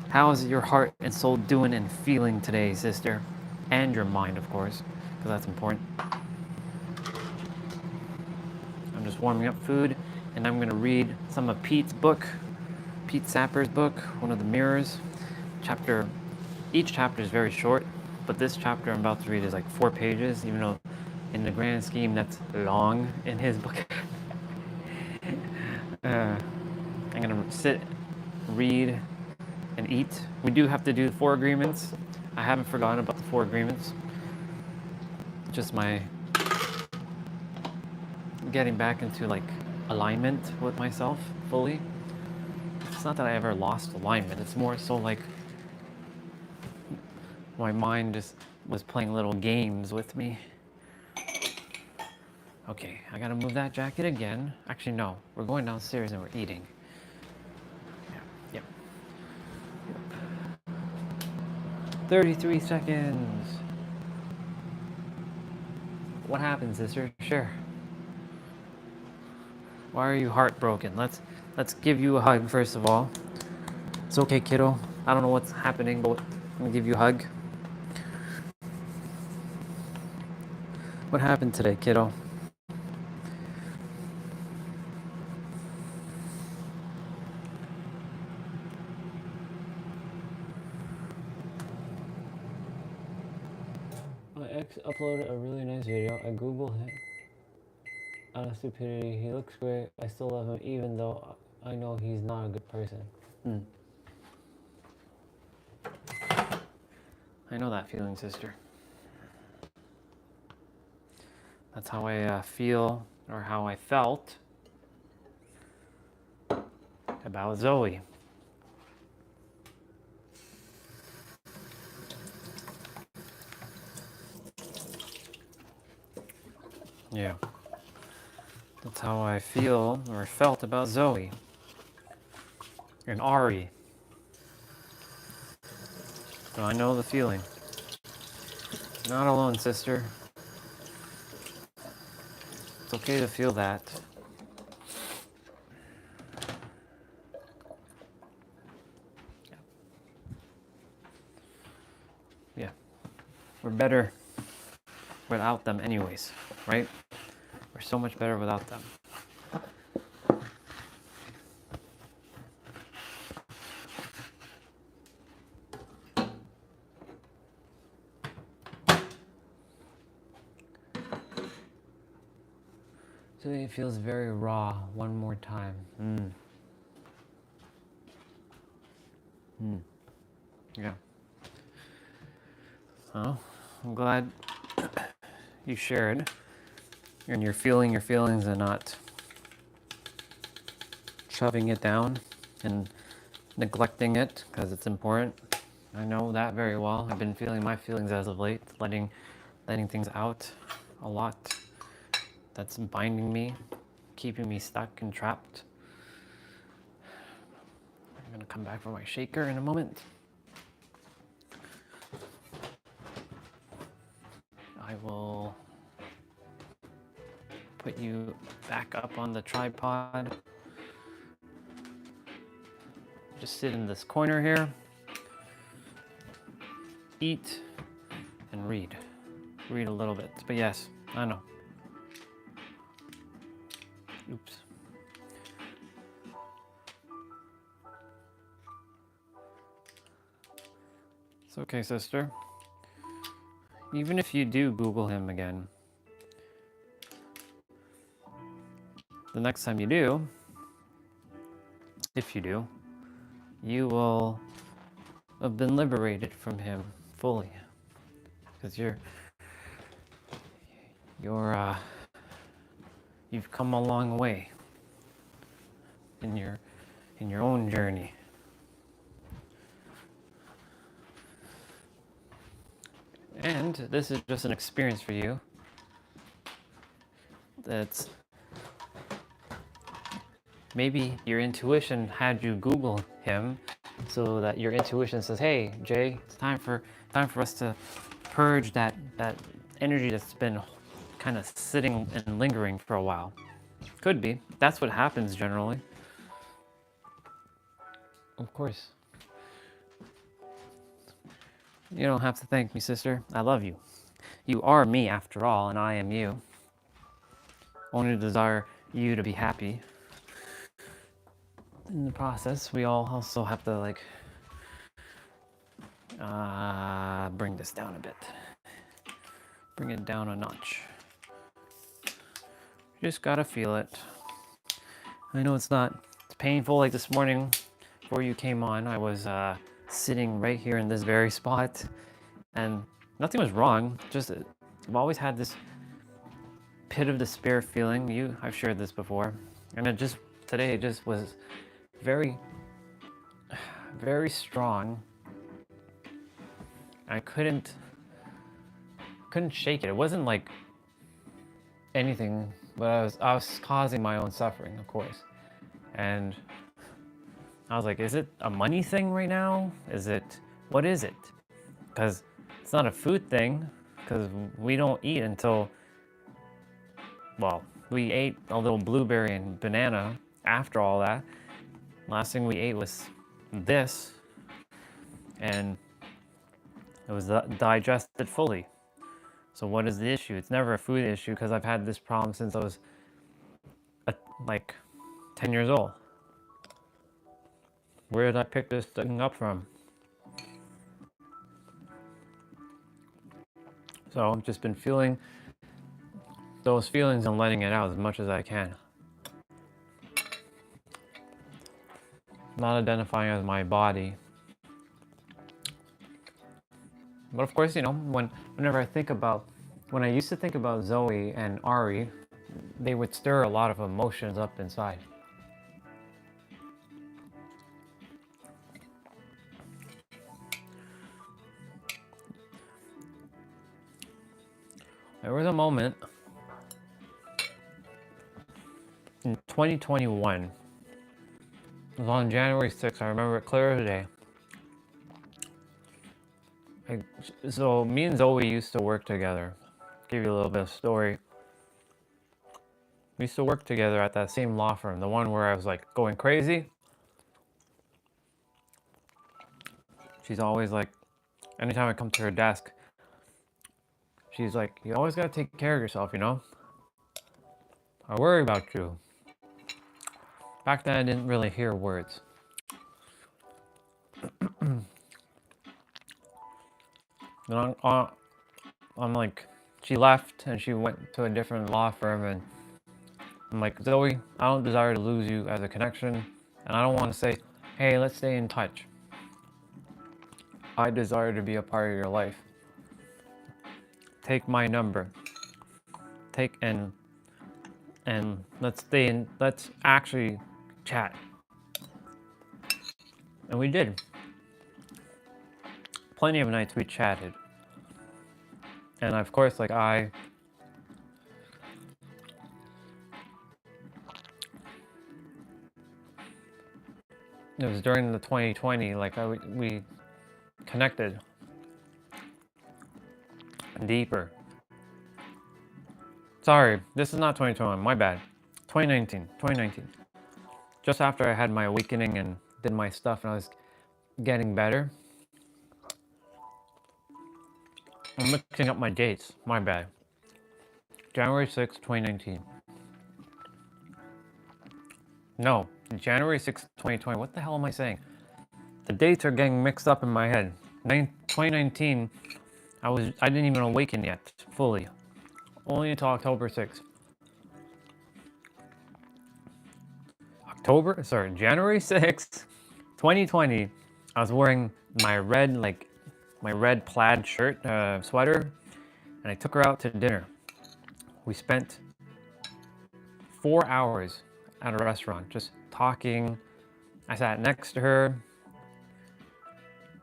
A: How is your heart and soul doing and feeling today, sister? And your mind, of course, because that's important. I'm just warming up food, and I'm going to read some of Pete's book, Pete Sapper's book, One of the Mirrors. Each chapter is very short, but this chapter I'm about to read is like 4 pages, even though in the grand scheme that's long in his book. I'm going to sit, read, and eat. We do have to do 4 agreements. I haven't forgotten about the 4 agreements. Just my getting back into like alignment with myself fully. It's not that I ever lost alignment. It's more so like my mind just was playing little games with me. Okay, I gotta move that jacket again. Actually, no. We're going downstairs and we're eating. Yep. 33 seconds. What happened, sister? Sure. Why are you heartbroken? Let's give you a hug first of all. It's okay, kiddo. I don't know what's happening, but I'm gonna give you a hug. What happened today, kiddo? My ex uploaded a really nice video. I googled him out of stupidity. He looks great. I still love him even though I know he's not a good person. I know that feeling, sister. That's how I feel, or how I felt about Zoe. Yeah. That's how I feel or felt about Zoe. And Ari. So I know the feeling. Not alone, sister. It's okay to feel that. Yeah. We're better without them anyways, right? We're so much better without them. Today it feels very raw. One more time. Yeah. Oh, I'm glad you shared. And you're feeling your feelings and not shoving it down and neglecting it because it's important. I know that very well. I've been feeling my feelings as of late, letting things out a lot. That's binding me, keeping me stuck and trapped. I'm gonna come back for my shaker in a moment. I will put you back up on the tripod. Just sit in this corner here. Eat and read. Read a little bit. But yes, I know. Oops. It's okay, sister. Even if you do Google him again, the next time you do, if you do, you will have been liberated from him fully. Because you've come a long way in your own journey. And this is just an experience for you that's maybe your intuition had you Google him so that your intuition says, hey, Jay, it's time for us to purge that energy that's been kind of sitting and lingering for a while. Could be. That's what happens generally. Of course. You don't have to thank me, sister. I love you. You are me after all, and I am you. Only desire you to be happy. In the process, we all also have to bring this down a bit. Bring it down a notch. You just gotta feel it. I know it's painful. Like this morning, before you came on, I was sitting right here in this very spot, and nothing was wrong. Just I've always had this pit of despair feeling. I've shared this before, and today it just was very, very strong. I couldn't shake it. It wasn't like anything, but I was causing my own suffering, of course. And I was like, is it a money thing right now? What is it? Because it's not a food thing, because we don't eat until, well, we ate a little blueberry and banana after all that. Last thing we ate was this. and it was digested fully. So what is the issue? It's never a food issue because I've had this problem since I was like 10 years old. Where did I pick this thing up from? So I've just been feeling those feelings and letting it out as much as I can. Not identifying as my body. But of course, you know, whenever I think about, when I used to think about Zoe and Ari, they would stir a lot of emotions up inside. There was a moment in 2021. It was on January 6th. I remember it clear as day. So me and Zoe used to work together. Give you a little bit of story. We used to work together at that same law firm, the one where I was like going crazy. She's always like, anytime I come to her desk, she's like, you always gotta take care of yourself, you know? I worry about you. Back then I didn't really hear words. Then I'm like, she left and she went to a different law firm, and I'm like, Zoe, I don't desire to lose you as a connection, and I don't want to say, hey, let's stay in touch. I desire to be a part of your life. Take my number. Take and let's stay in, let's actually chat. And we did. Plenty of nights we chatted. And of course, like it was during the 2020, like we connected deeper. Sorry, this is not 2021, my bad. 2019. Just after I had my awakening and did my stuff and I was getting better. I'm mixing up my dates, my bad. January 6th, 2019. No, January 6th, 2020. What the hell am I saying? The dates are getting mixed up in my head. 2019, I didn't even awaken yet, fully. Only until October 6th. January 6th, 2020, I was wearing my red plaid shirt, sweater, and I took her out to dinner. We spent 4 hours at a restaurant just talking. I sat next to her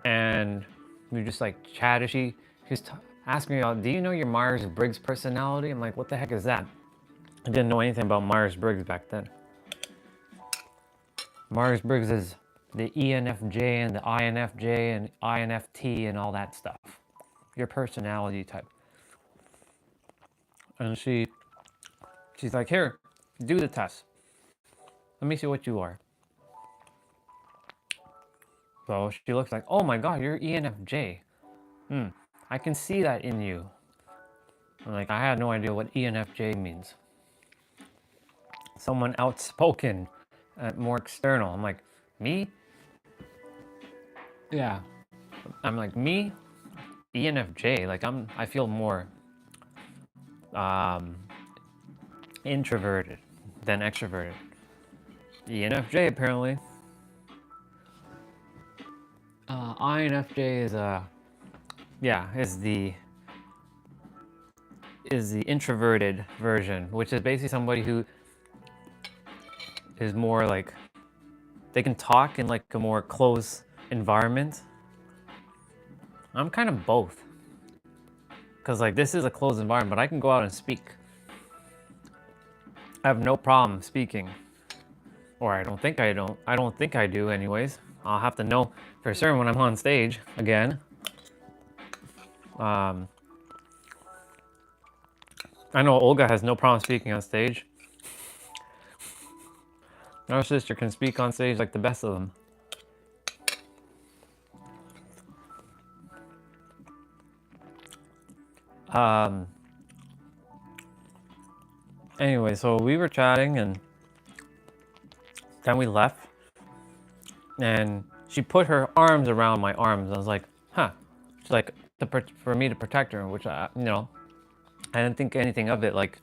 A: and we just like chatted. She was asking me about, do you know your Myers-Briggs personality? I'm like, what the heck is that? I didn't know anything about Myers-Briggs back then. Myers-Briggs is the ENFJ and the INFJ and INFT and all that stuff. Your personality type. And she's like, here, do the test. Let me see what you are. So she looks like, oh my god, you're ENFJ. I can see that in you. I'm like, I had no idea what ENFJ means. Someone outspoken, more external. I'm like, me? Yeah. I'm like, me? ENFJ, like I feel more introverted than extroverted. ENFJ apparently. INFJ is the introverted version, which is basically somebody who is more like, they can talk in like a more close environment. I'm kind of both. Because like this is a closed environment, but I can go out and speak. I have no problem speaking. Or I don't think I do anyways. I'll have to know for certain when I'm on stage again. I know Olga has no problem speaking on stage. Our sister can speak on stage like the best of them. Um, anyway, so we were chatting and then we left. And she put her arms around my arms. I was like, huh. She's like, for me to protect her, which I didn't think anything of it, like,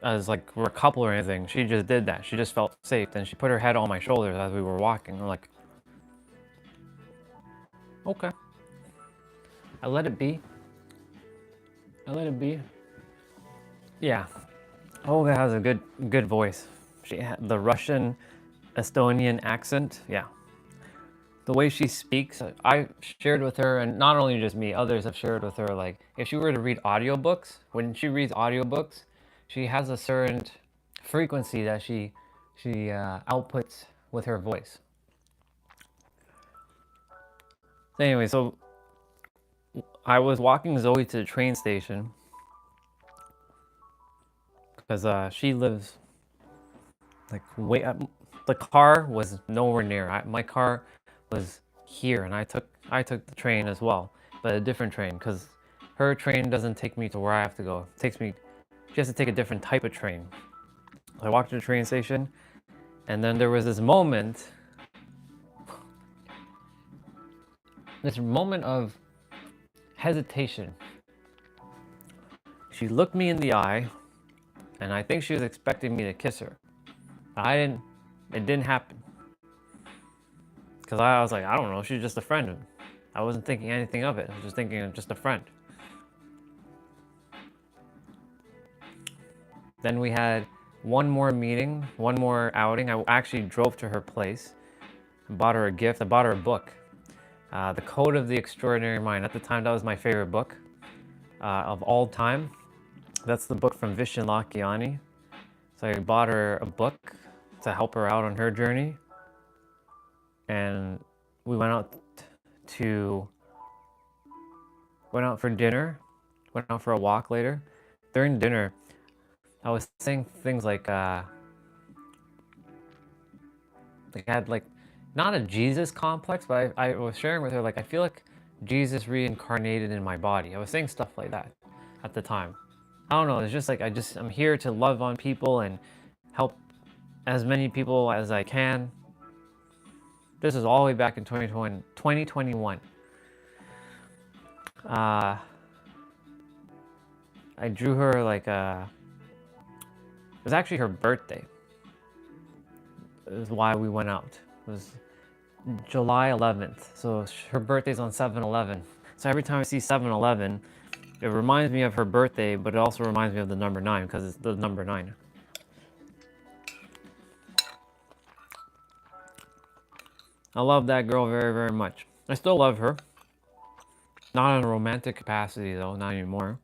A: as like we're a couple or anything. She just did that. She just felt safe. And she put her head on my shoulders as we were walking. I'm like, okay. I let it be. I let it be. Yeah. Olga has a good voice. She had the Russian Estonian accent. Yeah. The way she speaks, I shared with her, and not only just me, others have shared with her, like, if she were to read audiobooks, when she reads audiobooks, she has a certain frequency that she outputs with her voice. Anyway, so I was walking Zoe to the train station because she lives like way up. The car was nowhere near. My car was here, and I took the train as well, but a different train because her train doesn't take me to where I have to go. It takes me. She has to take a different type of train. I walked to the train station, and then there was this moment of hesitation. She looked me in the eye, and I think she was expecting me to kiss her. It didn't happen. Because I was like, I don't know, she's just a friend. I wasn't thinking anything of it. I was just thinking of just a friend. Then we had one more meeting, one more outing. I actually drove to her place, bought her a gift. I bought her a book. The Code of the Extraordinary Mind. At the time, that was my favorite book of all time. That's the book from Vishen Lakhiani. So I bought her a book to help her out on her journey. And we went out for dinner, went out for a walk later. During dinner, I was saying things like I had like, not a Jesus complex, but I was sharing with her, like, I feel like Jesus reincarnated in my body. I was saying stuff like that at the time. I don't know, it's just like, I'm here to love on people and help as many people as I can. This is all the way back in 2021. I drew her like it was actually her birthday. Is why we went out. It was July 11th. So her birthday's on 7/11. So every time I see 7/11, it reminds me of her birthday, but it also reminds me of the number 9 because it's the number 9. I love that girl very, very much. I still love her. Not in a romantic capacity though, not anymore.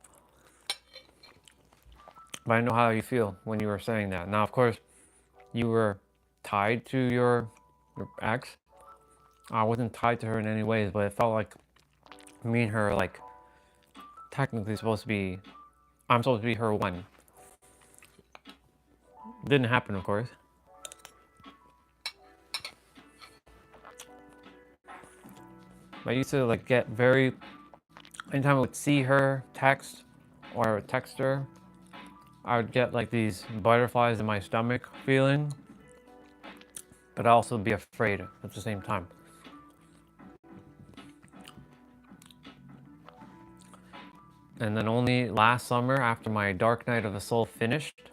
A: But I know how you feel when you were saying that. Now, of course, you were tied to your ex. I wasn't tied to her in any ways, but it felt like me and her, like, technically I'm supposed to be her one. Didn't happen, of course. I used to like get very, anytime I would see her text or I would text her, I would get like these butterflies in my stomach feeling, but I'd also be afraid at the same time. And then only last summer, after my Dark Night of the Soul finished,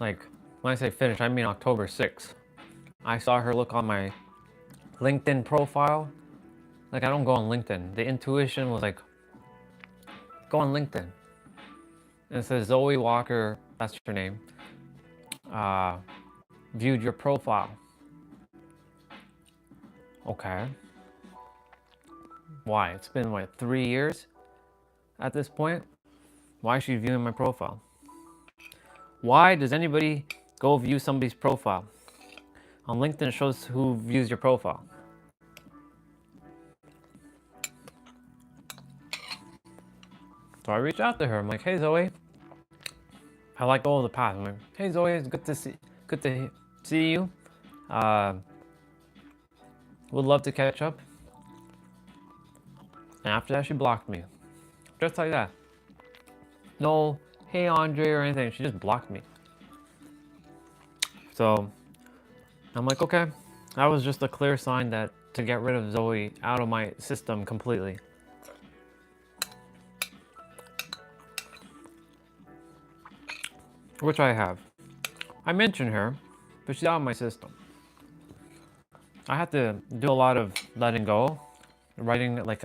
A: like, when I say finished, I mean October 6th. I saw her look on my LinkedIn profile. Like, I don't go on LinkedIn. The intuition was like, go on LinkedIn. And it says Zoe Walker, that's her name, viewed your profile. Okay. Why? It's been, what, 3 years at this point? Why is she viewing my profile? Why does anybody go view somebody's profile? On LinkedIn, it shows who views your profile. So I reached out to her. I'm like, hey, Zoe. I like all the past. I'm like, hey, Zoe, it's good to see you. Would love to catch up. And after that, she blocked me. Just like that. No, hey Andre or anything. She just blocked me. So I'm like, okay. That was just a clear sign that to get rid of Zoe out of my system completely. Which I have. I mention her, but she's out of my system. I had to do a lot of letting go. Writing like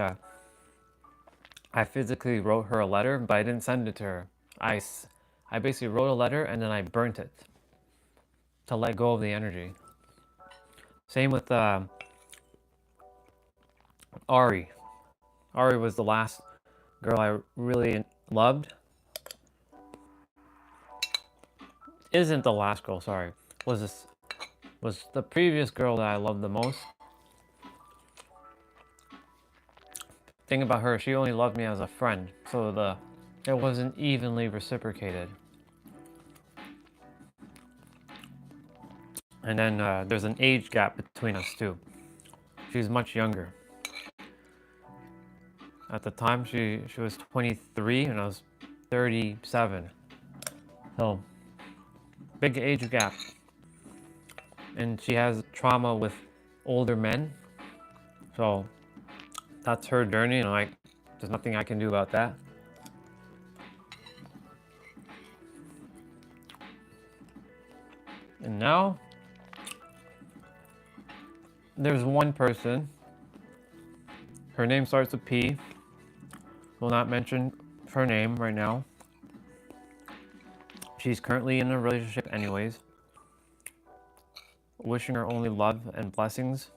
A: I physically wrote her a letter, but I didn't send it to her. I basically wrote a letter and then I burnt it to let go of the energy. Same with Ari. Ari was the last girl I really loved. Isn't the last girl, sorry. Was the previous girl that I loved the most. Thing about her, she only loved me as a friend, so it wasn't evenly reciprocated. And then there's an age gap between us too. She's much younger. At the time, she was 23 and I was 37. So, big age gap. And she has trauma with older men. So, that's her journey, and like, there's nothing I can do about that. And now, there's one person. Her name starts with P. Will not mention her name right now. She's currently in a relationship anyways. Wishing her only love and blessings.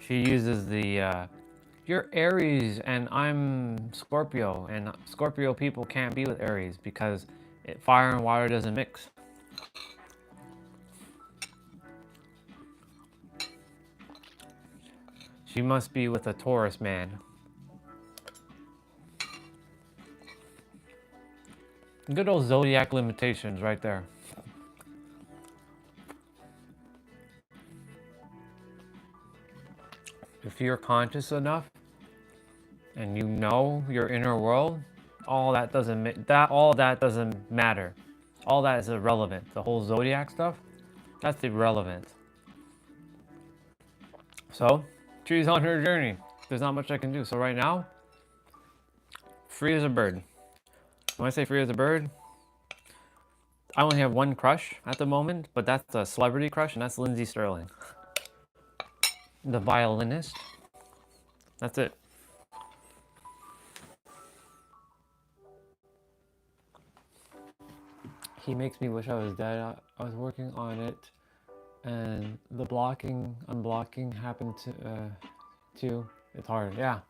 A: She uses the you're Aries and I'm Scorpio, and Scorpio people can't be with Aries because fire and water doesn't mix. She must be with a Taurus man. Good old zodiac limitations right there. If you're conscious enough and you know your inner world, all that doesn't matter. All that is irrelevant. The whole zodiac stuff, that's irrelevant. So, she's on her journey. There's not much I can do. So right now, free as a bird. When I say free as a bird, I only have one crush at the moment, but that's a celebrity crush, and that's Lindsay Sterling. The violinist. That's it. He makes me wish I was dead. I was working on it, and the blocking, unblocking happened too. It's hard, yeah.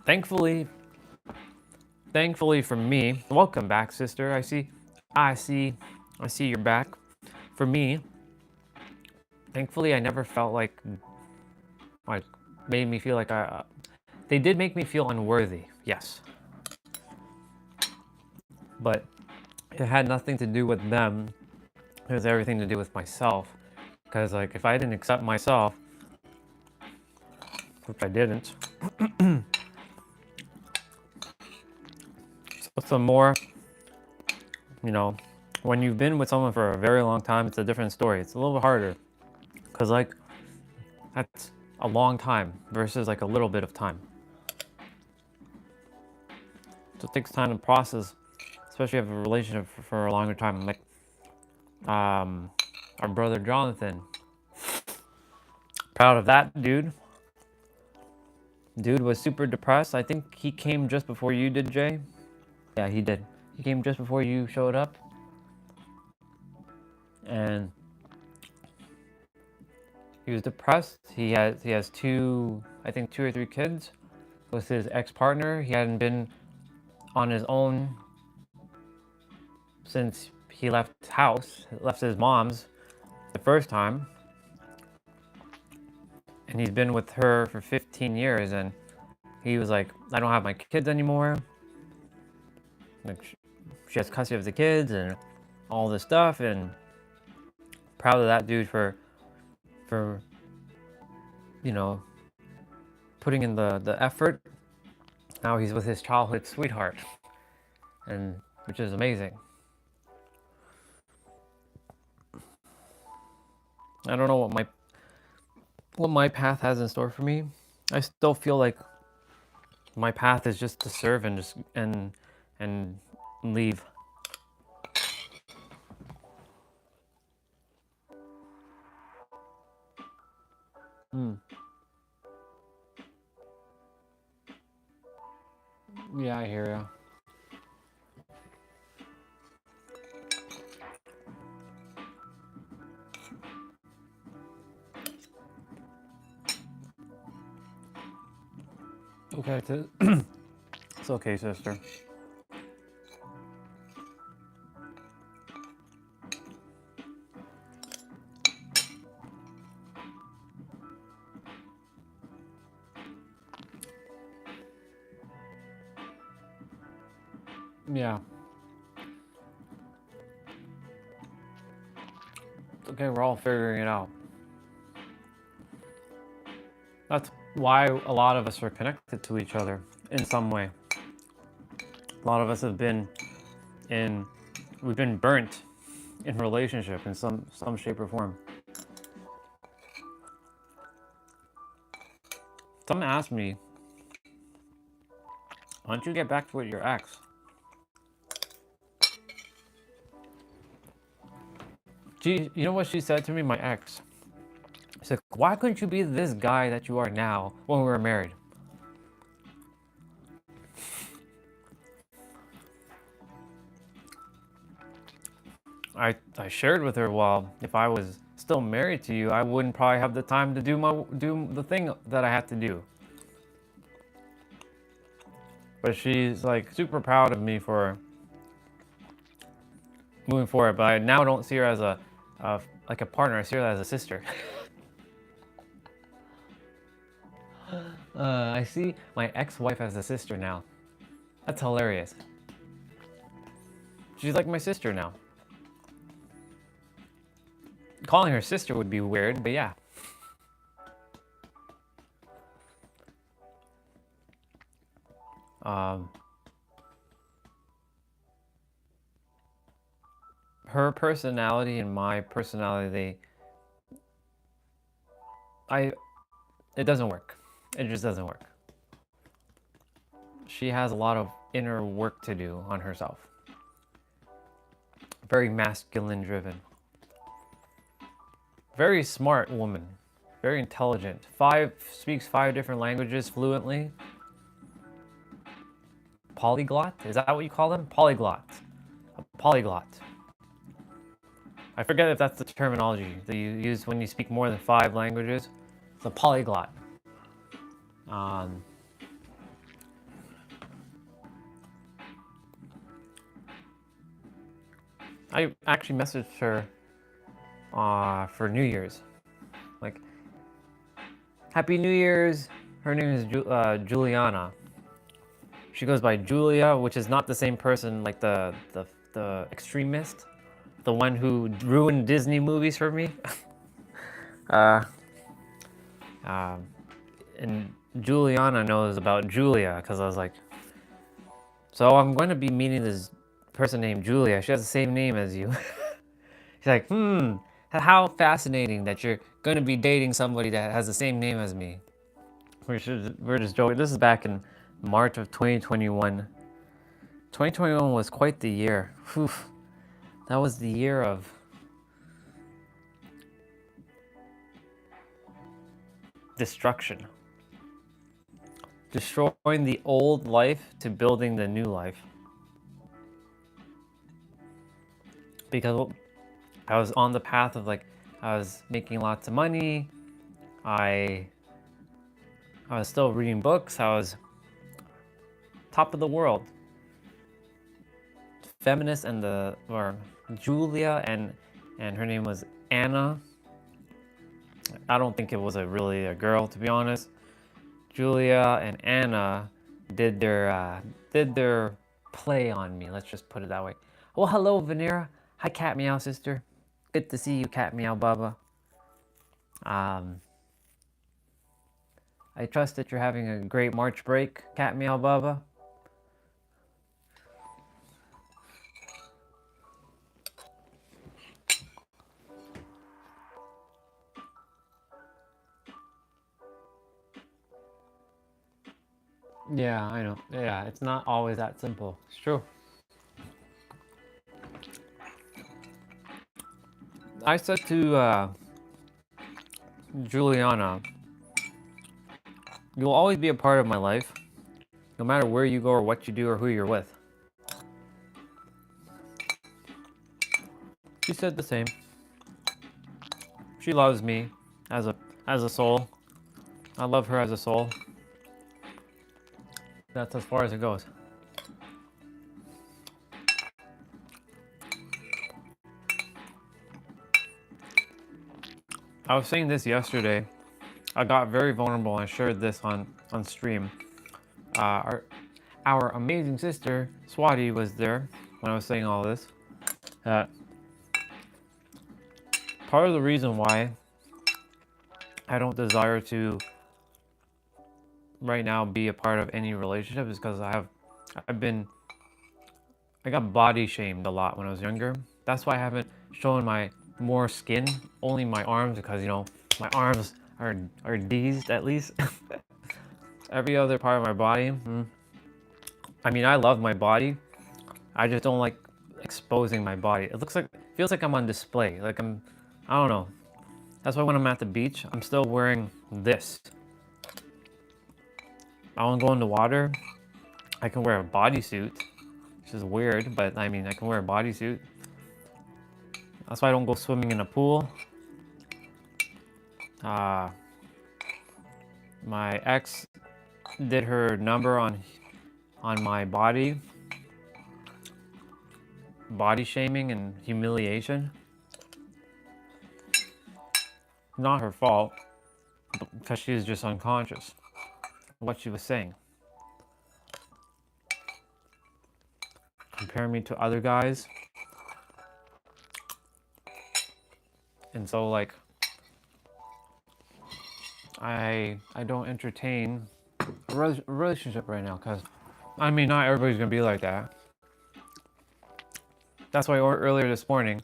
A: Thankfully for me, welcome back, sister. I see you're back. For me, thankfully, I never felt like made me feel like they did make me feel unworthy, yes. But it had nothing to do with them. It was everything to do with myself. Because like, if I didn't accept myself, which I didn't, so some more, you know, when you've been with someone for a very long time, it's a different story. It's a little bit harder. Because like, that's a long time versus like a little bit of time. So it takes time to process, especially if you have a relationship for a longer time. Like our brother Jonathan. Proud of that dude. Dude was super depressed. I think he came just before you did, Jay. Yeah, he did. He came just before you showed up. And he was depressed. He has two or three kids with his ex-partner. He hadn't been on his own since he left his house, left his mom's the first time. And he's been with her for 15 years, and he was like, I don't have my kids anymore. Like, she has custody of the kids and all this stuff, and proud of that dude for you know, putting in the effort. Now he's with his childhood sweetheart, and which is amazing. I don't know what my path has in store for me. I still feel like my path is just to serve and just and leave. Yeah, I hear ya. Okay, it's okay, sister. Yeah. It's okay, we're all figuring it out. That's why a lot of us are connected to each other in some way. A lot of us have been we've been burnt in relationship in some shape or form. Someone asked me, why don't you get back with your ex? You know what she said to me, my ex? She's like, why couldn't you be this guy that you are now when we were married? I shared with her, well, if I was still married to you, I wouldn't probably have the time to do the thing that I had to do. But she's like super proud of me for moving forward. But I now don't see her as like a partner. I see her as a sister. I see my ex-wife as a sister now. That's hilarious. She's like my sister now. Calling her sister would be weird, but yeah. Her personality and my personality, it doesn't work. It just doesn't work. She has a lot of inner work to do on herself. Very masculine driven. Very smart woman. Very intelligent. Speaks 5 different languages fluently. Polyglot? Is that what you call them? Polyglot. A polyglot. I forget if that's the terminology that you use when you speak more than 5 languages. It's a polyglot. I actually messaged her for New Year's. Like, Happy New Year's. Her name is Juliana. She goes by Julia, which is not the same person like the extremist. The one who ruined Disney movies for me. And Juliana knows about Julia, because I was like, so I'm going to be meeting this person named Julia. She has the same name as you. She's like, how fascinating that you're going to be dating somebody that has the same name as me. We're just joking. This is back in March of 2021. 2021 was quite the year. Whew. That was the year of destruction. Destroying the old life to building the new life. Because I was on the path of like, I was making lots of money. I was still reading books. I was top of the world. Feminist or Julia and her name was Anna. I don't think it was really a girl, to be honest. Julia and Anna did their play on me. Let's just put it that way. Well, hello, Vanera. Hi, Cat Meow sister. Good to see you, Cat Meow Bubba. I trust that you're having a great March break, Cat Meow Bubba. Yeah, I know. Yeah, it's not always that simple. It's true. I said to Juliana, you'll always be a part of my life, no matter where you go or what you do or who you're with. She said the same. She loves me as a soul. I love her as a soul. That's as far as it goes. I was saying this yesterday. I got very vulnerable and I shared this on stream. Our amazing sister, Swati, was there when I was saying all this. Part of the reason why I don't desire to right now be a part of any relationship is because I got body shamed a lot when I was younger. That's why I haven't shown my more skin, only my arms, because you know my arms are D's at least. Every other part of my body, I mean, I love my body. I just don't like exposing my body. It feels like I'm on display. Like I don't know. That's why when I'm at the beach, I'm still wearing this. I want to go in the water. I can wear a bodysuit, which is weird, but I mean, I can wear a bodysuit. That's why I don't go swimming in a pool. My ex did her number on my body shaming and humiliation. Not her fault, because she was just unconscious of what she was saying. Compare me to other guys. And so like I don't entertain a relationship right now, because I mean, not everybody's gonna be like that. That's why earlier this morning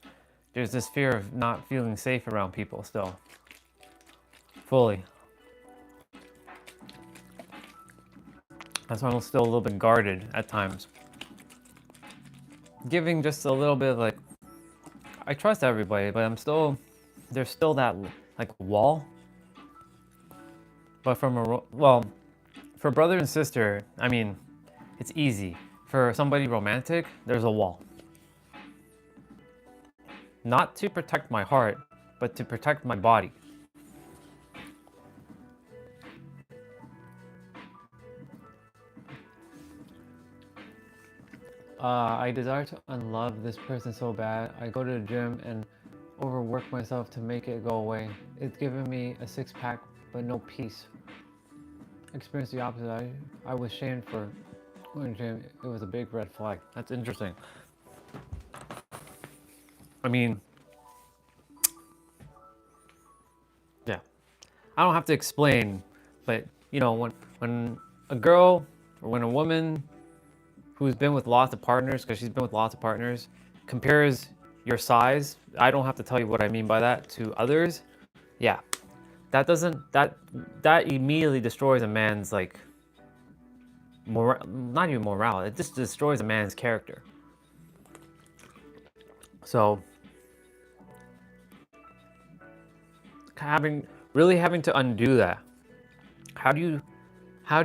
A: there's this fear of not feeling safe around people still. Fully. That's why I'm still a little bit guarded at times. Giving just a little bit of like, I trust everybody, but there's still that like wall. But for brother and sister, I mean, it's easy. For somebody romantic, there's a wall. Not to protect my heart, but to protect my body. I desire to unlove this person so bad. I go to the gym and overwork myself to make it go away. It's given me a six-pack, but no peace. Experienced the opposite. I was shamed for going to the gym. It was a big red flag. That's interesting. I mean, yeah. I don't have to explain, but you know, when a girl or when a woman who's been with lots of partners, because she's been with lots of partners, compares your size, I don't have to tell you what I mean by that, to others, yeah. That immediately destroys a man's like not even morale, it just destroys a man's character. So having to undo that. How do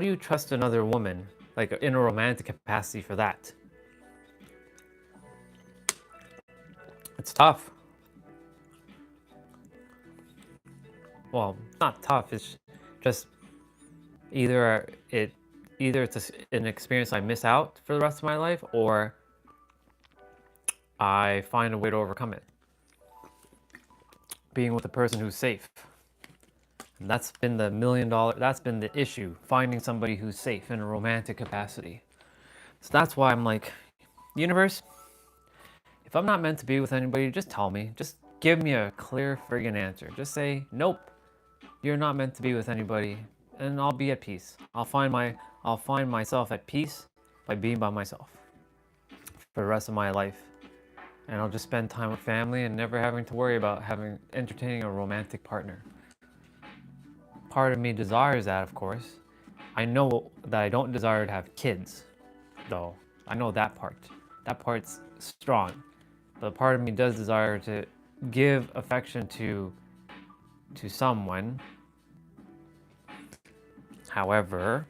A: you trust another woman, like in a romantic capacity, for that? It's tough. Well, not tough. It's just either it's an experience I miss out for the rest of my life, or I find a way to overcome it. Being with a person who's safe. And that's been the that's been the issue, finding somebody who's safe in a romantic capacity. So that's why I'm like, universe, if I'm not meant to be with anybody, just tell me. Just give me a clear friggin' answer. Just say, nope, you're not meant to be with anybody, and I'll be at peace. I'll find myself at peace by being by myself for the rest of my life. And I'll just spend time with family and never having to worry about entertaining a romantic partner. Part of me desires that, of course. I know that I don't desire to have kids, though. I know that part. That part's strong. But part of me does desire to give affection to someone. However,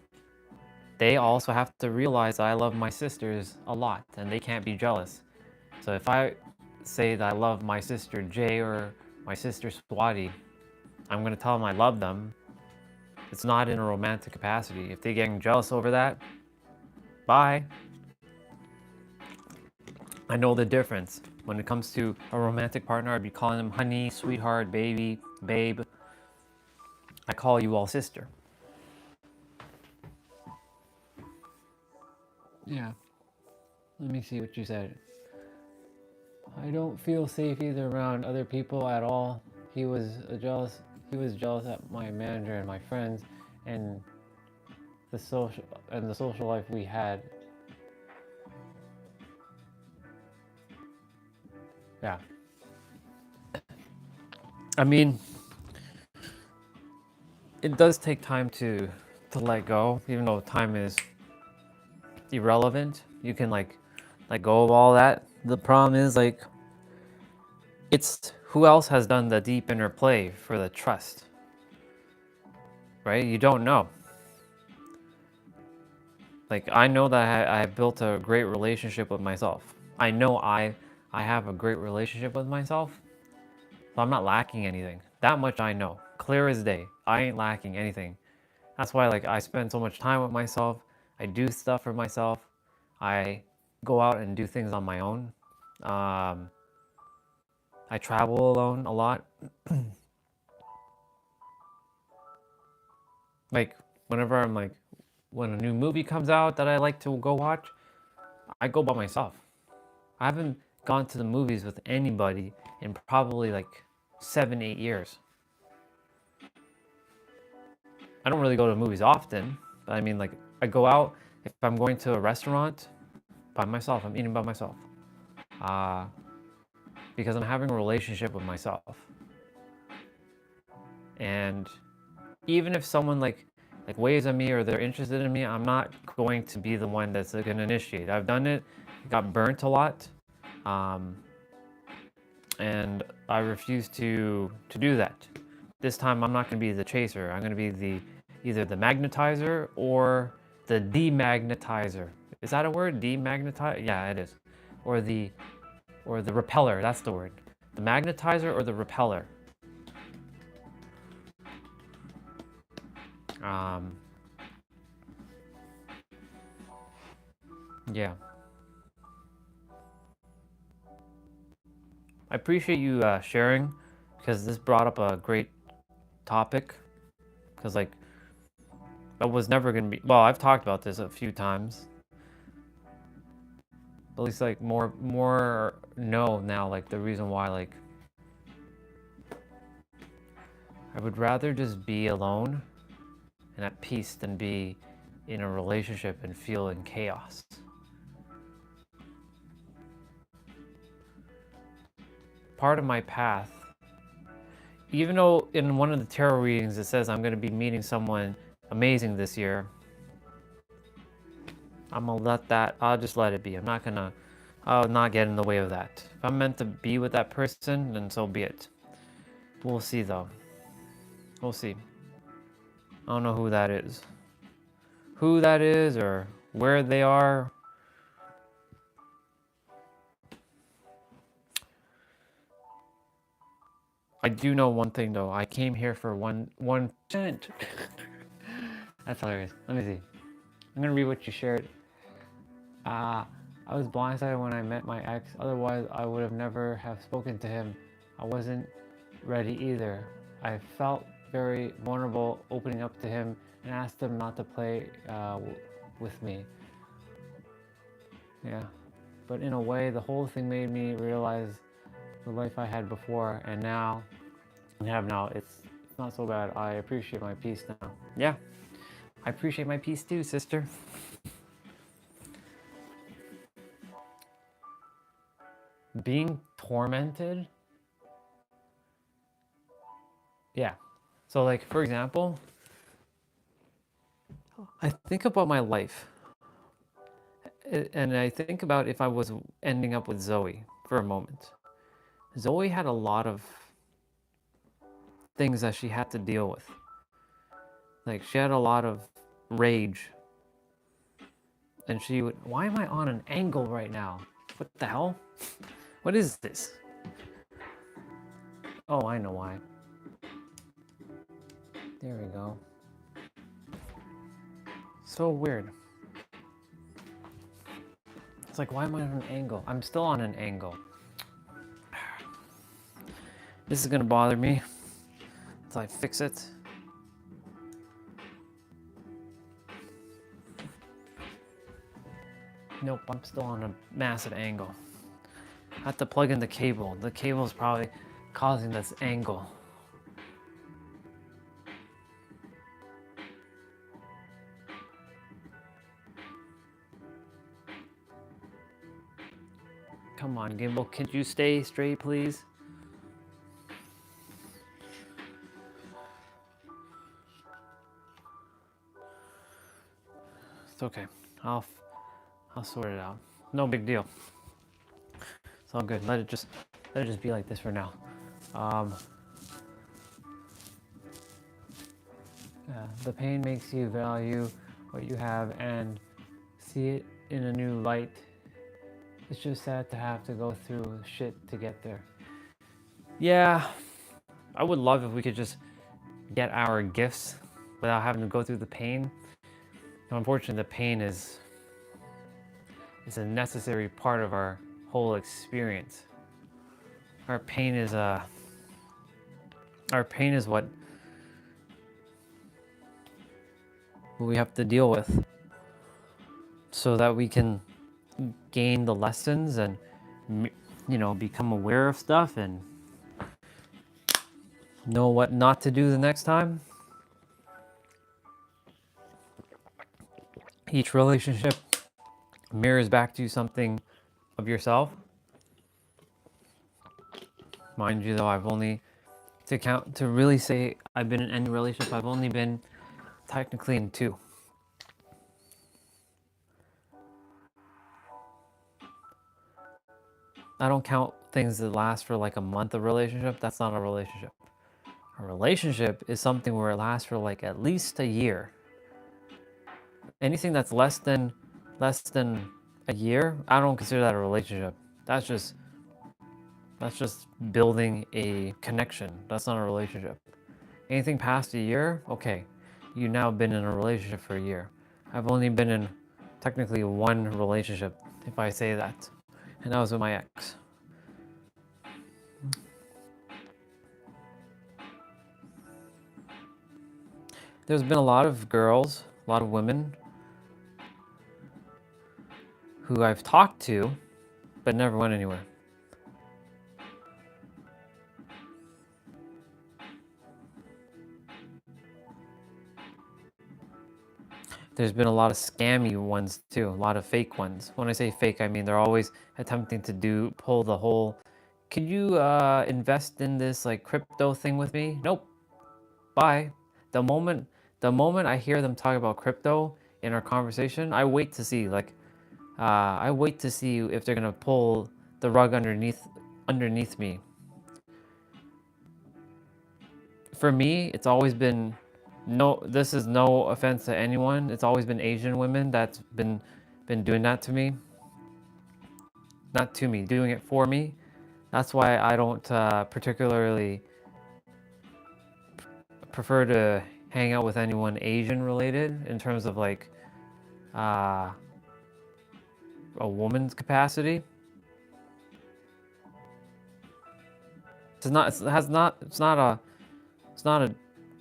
A: they also have to realize that I love my sisters a lot and they can't be jealous. So if I say that I love my sister Jay or my sister Swati, I'm going to tell them I love them. It's not in a romantic capacity. If they're getting jealous over that, bye. I know the difference. When it comes to a romantic partner, I'd be calling them honey, sweetheart, baby, babe. I call you all sister. Yeah. Let me see what you said. I don't feel safe either around other people at all. He was jealous at my manager and my friends and the social life we had. Yeah. I mean, it does take time to let go, even though time is irrelevant. You can like let go of all that. The problem is like it's who else has done the deep inner play for the trust, right? You don't know. Like I know that I have built a great relationship with myself. I know I have a great relationship with myself, so I'm not lacking anything. That much I know, clear as day. I ain't lacking anything. That's why like I spend so much time with myself. I do stuff for myself. I go out and do things on my own. I travel alone a lot. Like whenever I'm like, when a new movie comes out that I like to go watch, I go by myself. I haven't gone to the movies with anybody in probably like 7-8 years. I don't really go to movies often, but I mean like I go out if I'm going to a restaurant by myself. I'm eating by myself. Because I'm having a relationship with myself. And even if someone like waves at me or they're interested in me, I'm not going to be the one that's going to initiate. I've done it, got burnt a lot, and I refuse to do that. This time I'm not going to be the chaser. I'm going to be either the magnetizer or the demagnetizer. Is that a word? Demagnetize? Yeah, it is. Or the repeller. That's the word. The magnetizer or the repeller. Yeah. I appreciate you sharing because this brought up a great topic. Because like, that was never gonna be. Well, I've talked about this a few times. But at least like more know now like the reason why like I would rather just be alone and at peace than be in a relationship and feel in chaos. Part of my path, even though in one of the tarot readings it says I'm going to be meeting someone amazing this year, I'll just let it be. I'll not get in the way of that. If I'm meant to be with that person, then so be it. We'll see though. We'll see. I don't know who that is. Who that is or where they are. I do know one thing though. I came here for 1%. That's hilarious. Let me see. I'm gonna read what you shared. I was blindsided when I met my ex. Otherwise, I would have never have spoken to him. I wasn't ready either. I felt very vulnerable opening up to him and asked him not to play with me. Yeah. But in a way, the whole thing made me realize the life I had before and now, it's not so bad. I appreciate my peace now. Yeah, I appreciate my peace too, sister. Being tormented. Yeah. So like, for example, I think about my life and I think about if I was ending up with Zoe for a moment. Zoe had a lot of things that she had to deal with. Like she had a lot of rage. And she would, why am I on an angle right now? What the hell? What is this? Oh, I know why. There we go. So weird. It's like, why am I on an angle? I'm still on an angle. This is gonna bother me until I fix it. Nope, I'm still on a massive angle. I have to plug in the cable. The cable is probably causing this angle. Come on, gimbal, could you stay straight, please? It's okay. I'll sort it out. No big deal. It's all good. Let it just be like this for now. The pain makes you value what you have and see it in a new light. It's just sad to have to go through shit to get there. Yeah, I would love if we could just get our gifts without having to go through the pain. Unfortunately, the pain is a necessary part of our whole experience. Our pain is what we have to deal with so that we can gain the lessons and, you know, become aware of stuff and know what not to do the next time. Each relationship mirrors back to something of yourself. Mind you, though, I've only, to really say I've been in any relationship, I've only been technically in 2. I don't count things that last for like a month of relationship. That's not a relationship. A relationship is something where it lasts for like at least a year. Anything that's less than a year, I don't consider that a relationship. That's just building a connection. That's not a relationship. Anything past a year, okay, you've now been in a relationship for a year. I've only been in technically 1 relationship, if I say that, and that was with my ex. There's been a lot of girls, a lot of women who I've talked to, but never went anywhere. There's been a lot of scammy ones too, a lot of fake ones. When I say fake, I mean they're always attempting to pull the whole, could you invest in this like crypto thing with me? Nope. Bye. The moment I hear them talk about crypto in our conversation, I wait to see if they're gonna pull the rug underneath me. For me, it's always been, no, this is no offense to anyone. It's always been Asian women that's been doing that to me. Not to me, doing it for me. That's why I don't particularly prefer to hang out with anyone Asian related in terms of like a woman's capacity. It's not a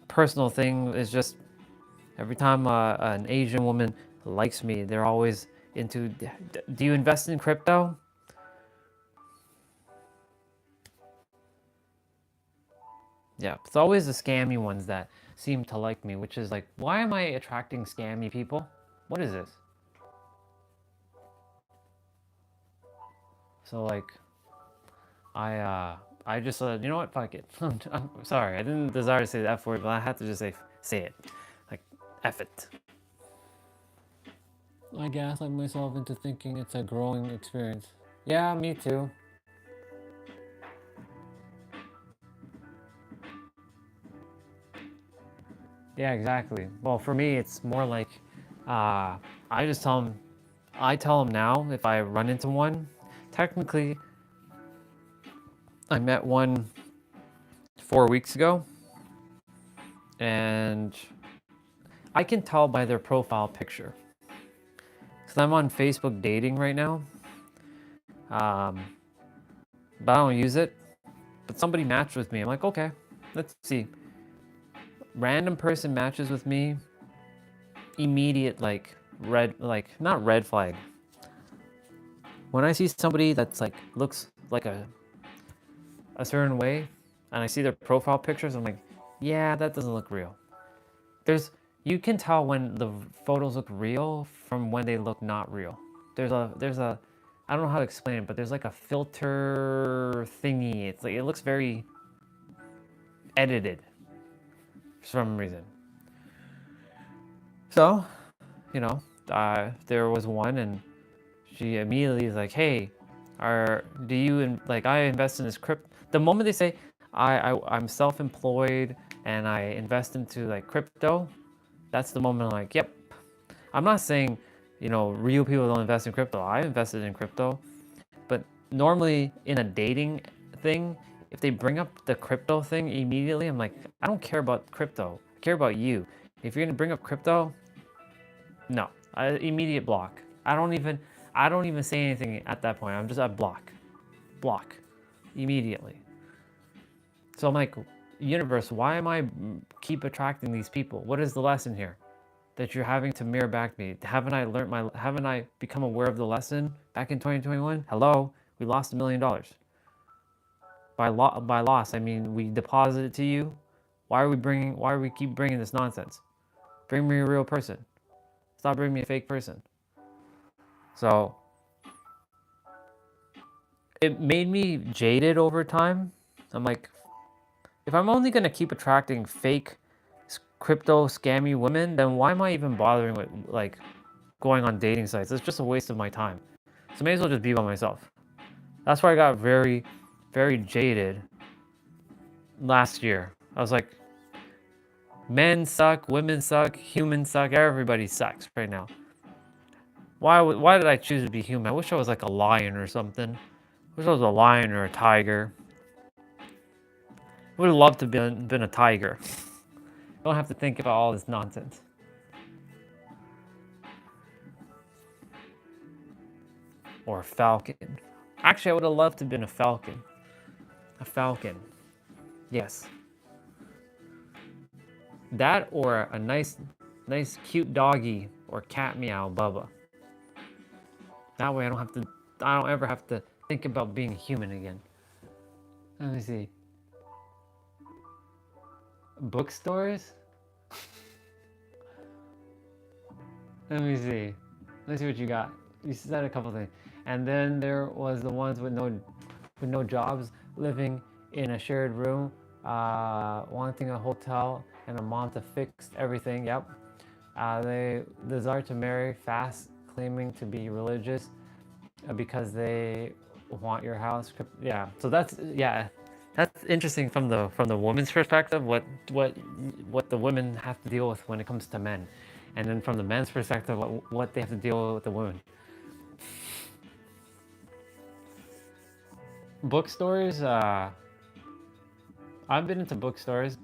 A: personal thing. It's just every time an Asian woman likes me, they're always into, do you invest in crypto? Yeah, it's always the scammy ones that seem to like me, which is like, why am I attracting scammy people? What is this? So like, I just you know what? Fuck it. I'm sorry, I didn't desire to say the F word, but I had to just say it. Like, F it. I gaslight myself into thinking it's a growing experience. Yeah, me too. Yeah, exactly. Well, for me, it's more like, I just tell them, now if I run into one. Technically, I met one 4 weeks ago, and I can tell by their profile picture. Because I'm on Facebook dating right now, but I don't use it. But somebody matched with me. I'm like, okay, let's see. Random person matches with me. Immediate, like, not red flag. When I see somebody that's like, looks like a certain way, and I see their profile pictures, I'm like, yeah, that doesn't look real. You can tell when the photos look real from when they look not real. There's a, I don't know how to explain it, but there's like a filter thingy. It's like, it looks very edited for some reason. So, you know, there was one, and she immediately is like, hey, do you, like, I invest in this crypto. The moment they say, I'm self-employed and I invest into like crypto, that's the moment I'm like, yep. I'm not saying, real people don't invest in crypto. I invested in crypto. But normally in a dating thing, if they bring up the crypto thing immediately, I'm like, I don't care about crypto. I care about you. If you're gonna bring up crypto, no, immediate block. I don't even say anything at that point. I'm just a block immediately. So I'm like, universe, why am I keep attracting these people? What is the lesson here that you're having to mirror back to me? Haven't I become aware of the lesson back in 2021? Hello, we lost $1 million. By loss, I mean we deposited it to you. Why are we keep bringing this nonsense? Bring me a real person. Stop bringing me a fake person. So it made me jaded over time. I'm like, if I'm only gonna keep attracting fake crypto scammy women, then why am I even bothering with like going on dating sites? It's just a waste of my time. So may as well just be by myself. That's why I got very, very jaded last year. I was like, men suck, women suck, humans suck, everybody sucks right now. Why did I choose to be human? I wish I was like a lion or something. I wish I was a lion or a tiger. I would have loved to have been a tiger. I don't have to think about all this nonsense. Or a falcon. Actually, I would have loved to have been a falcon. A falcon. Yes. That or a nice cute doggy or cat meow Bubba. That way I don't ever have to think about being human again. Let me see. Bookstores? Let me see. Let's see what you got. You said a couple things. And then there was the ones with no jobs, living in a shared room, wanting a hotel and a mom to fix everything. Yep. They desire to marry fast, claiming to be religious because they want your house. Yeah. So that's interesting from the woman's perspective. What the women have to deal with when it comes to men, and then from the men's perspective, what they have to deal with the women. Bookstores. I've been into bookstores,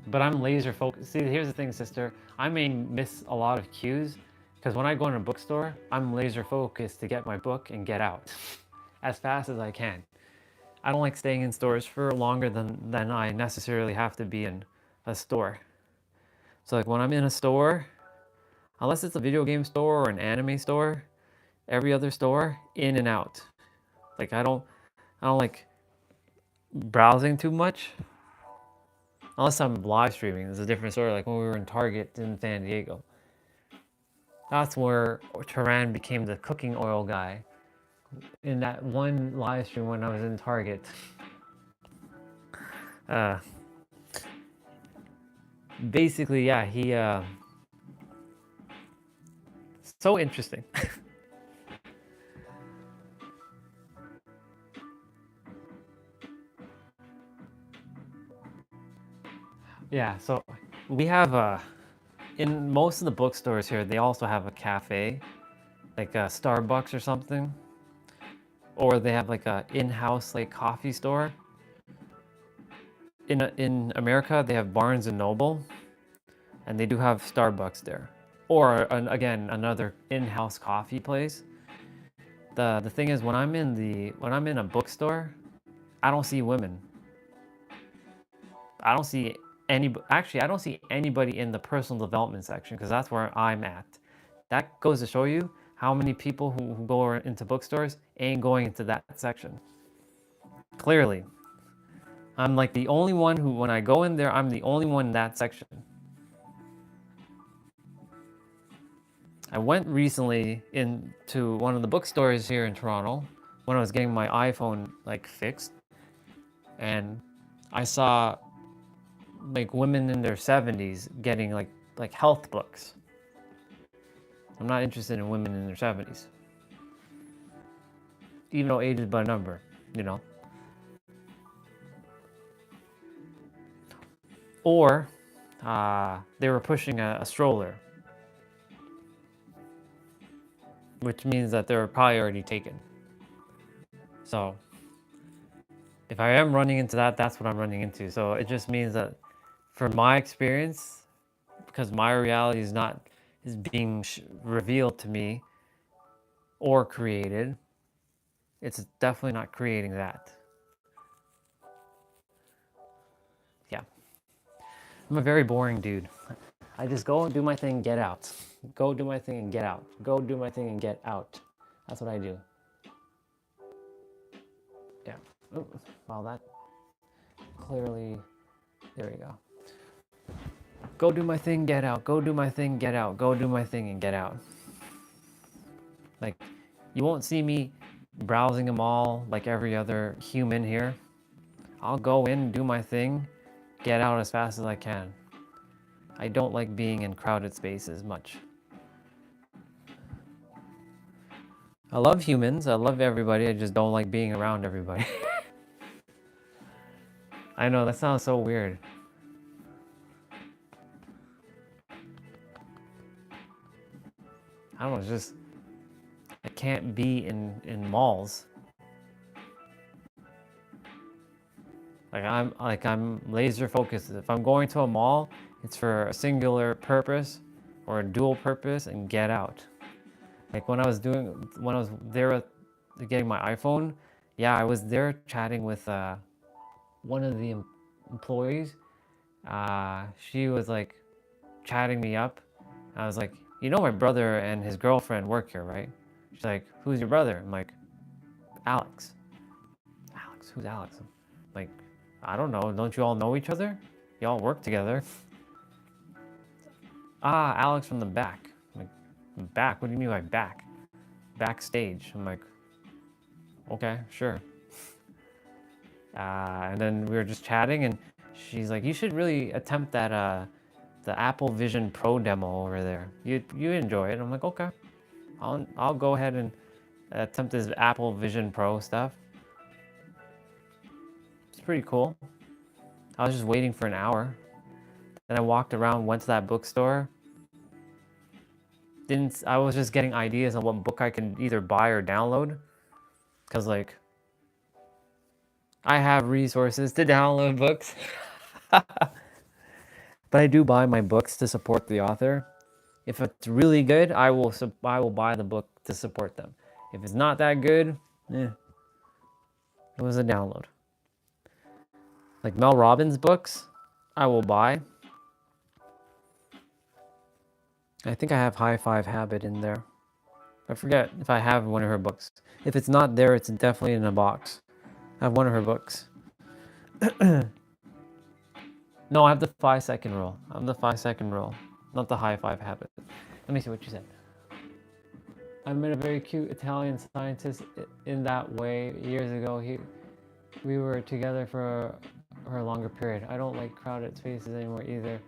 A: but I'm laser focused. See, here's the thing, sister. I may miss a lot of cues because when I go in a bookstore, I'm laser focused to get my book and get out as fast as I can. I don't like staying in stores for longer than I necessarily have to be in a store. So like when I'm in a store, Unless it's a video game store or an anime store, every other store, in and out. Like I don't like browsing too much. Unless I'm live streaming. It's a different story. Like when we were in Target in San Diego. That's where Turan became the cooking oil guy. In that one live stream when I was in Target. Basically, yeah, he so interesting. Yeah, so we have in most of the bookstores here, they also have a cafe, like a Starbucks or something, or they have like a in-house like coffee store. In America, they have Barnes and Noble, and they do have Starbucks there, or again another in-house coffee place. The thing is, when I'm in a bookstore, I don't see women. I don't see actually I don't see anybody in the personal development section because that's where I'm at. That goes to show you how many people who go into bookstores ain't going into that section. Clearly. I'm like the only one who, when I go in there, I'm the only one in that section. I went recently into one of the bookstores here in Toronto when I was getting my iPhone like fixed, and I saw like women in their 70s getting like health books. I'm not interested in women in their 70s. Even though age is but a number, you know. Or they were pushing a stroller, which means that they're probably already taken. So if I am running into that, that's what I'm running into. So it just means that for my experience, because my reality is being revealed to me or created, it's definitely not creating that. Yeah. I'm a very boring dude. I just go and do my thing, get out. Go do my thing and get out. Go do my thing and get out. That's what I do. Yeah. Oh, well, that clearly, there we go. Go do my thing, get out. Go do my thing, get out. Go do my thing and get out. Like, you won't see me browsing them all like every other human here. I'll go in, do my thing, get out as fast as I can. I don't like being in crowded spaces much. I love humans, I love everybody, I just don't like being around everybody. I know, that sounds so weird. I don't know, it's just, I can't be in malls. I'm laser focused. If I'm going to a mall, it's for a singular purpose or a dual purpose and get out. Like when I was there getting my iPhone, yeah, I was there chatting with one of the employees. She was like chatting me up. I was like, you know, my brother and his girlfriend work here, right? She's like, who's your brother? I'm like, Alex. Alex, who's Alex? I'm like, I don't know. Don't you all know each other? Y'all work together. Ah, Alex from the back. I'm like, back? What do you mean by back? Backstage. I'm like, okay, sure. And then we were just chatting, and she's like, you should really attempt that the Apple Vision Pro demo over there. You enjoy it. I'm like, okay. I'll go ahead and attempt this Apple Vision Pro stuff. It's pretty cool. I was just waiting for an hour. Then I walked around, went to that bookstore. I was just getting ideas on what book I can either buy or download. Cause like, I have resources to download books. But I do buy my books to support the author. If it's really good, I will buy the book to support them. If it's not that good, it was a download. Like Mel Robbins books, I will buy. I think I have High Five Habit in there. I forget if I have one of her books. If it's not there, it's definitely in a box. I have one of her books. No, I have the 5-second rule. I'm the 5-second rule, not the High Five Habit. Let me see what you said. I met a very cute Italian scientist in that way years ago. We were together for a longer period. I don't like crowded spaces anymore either.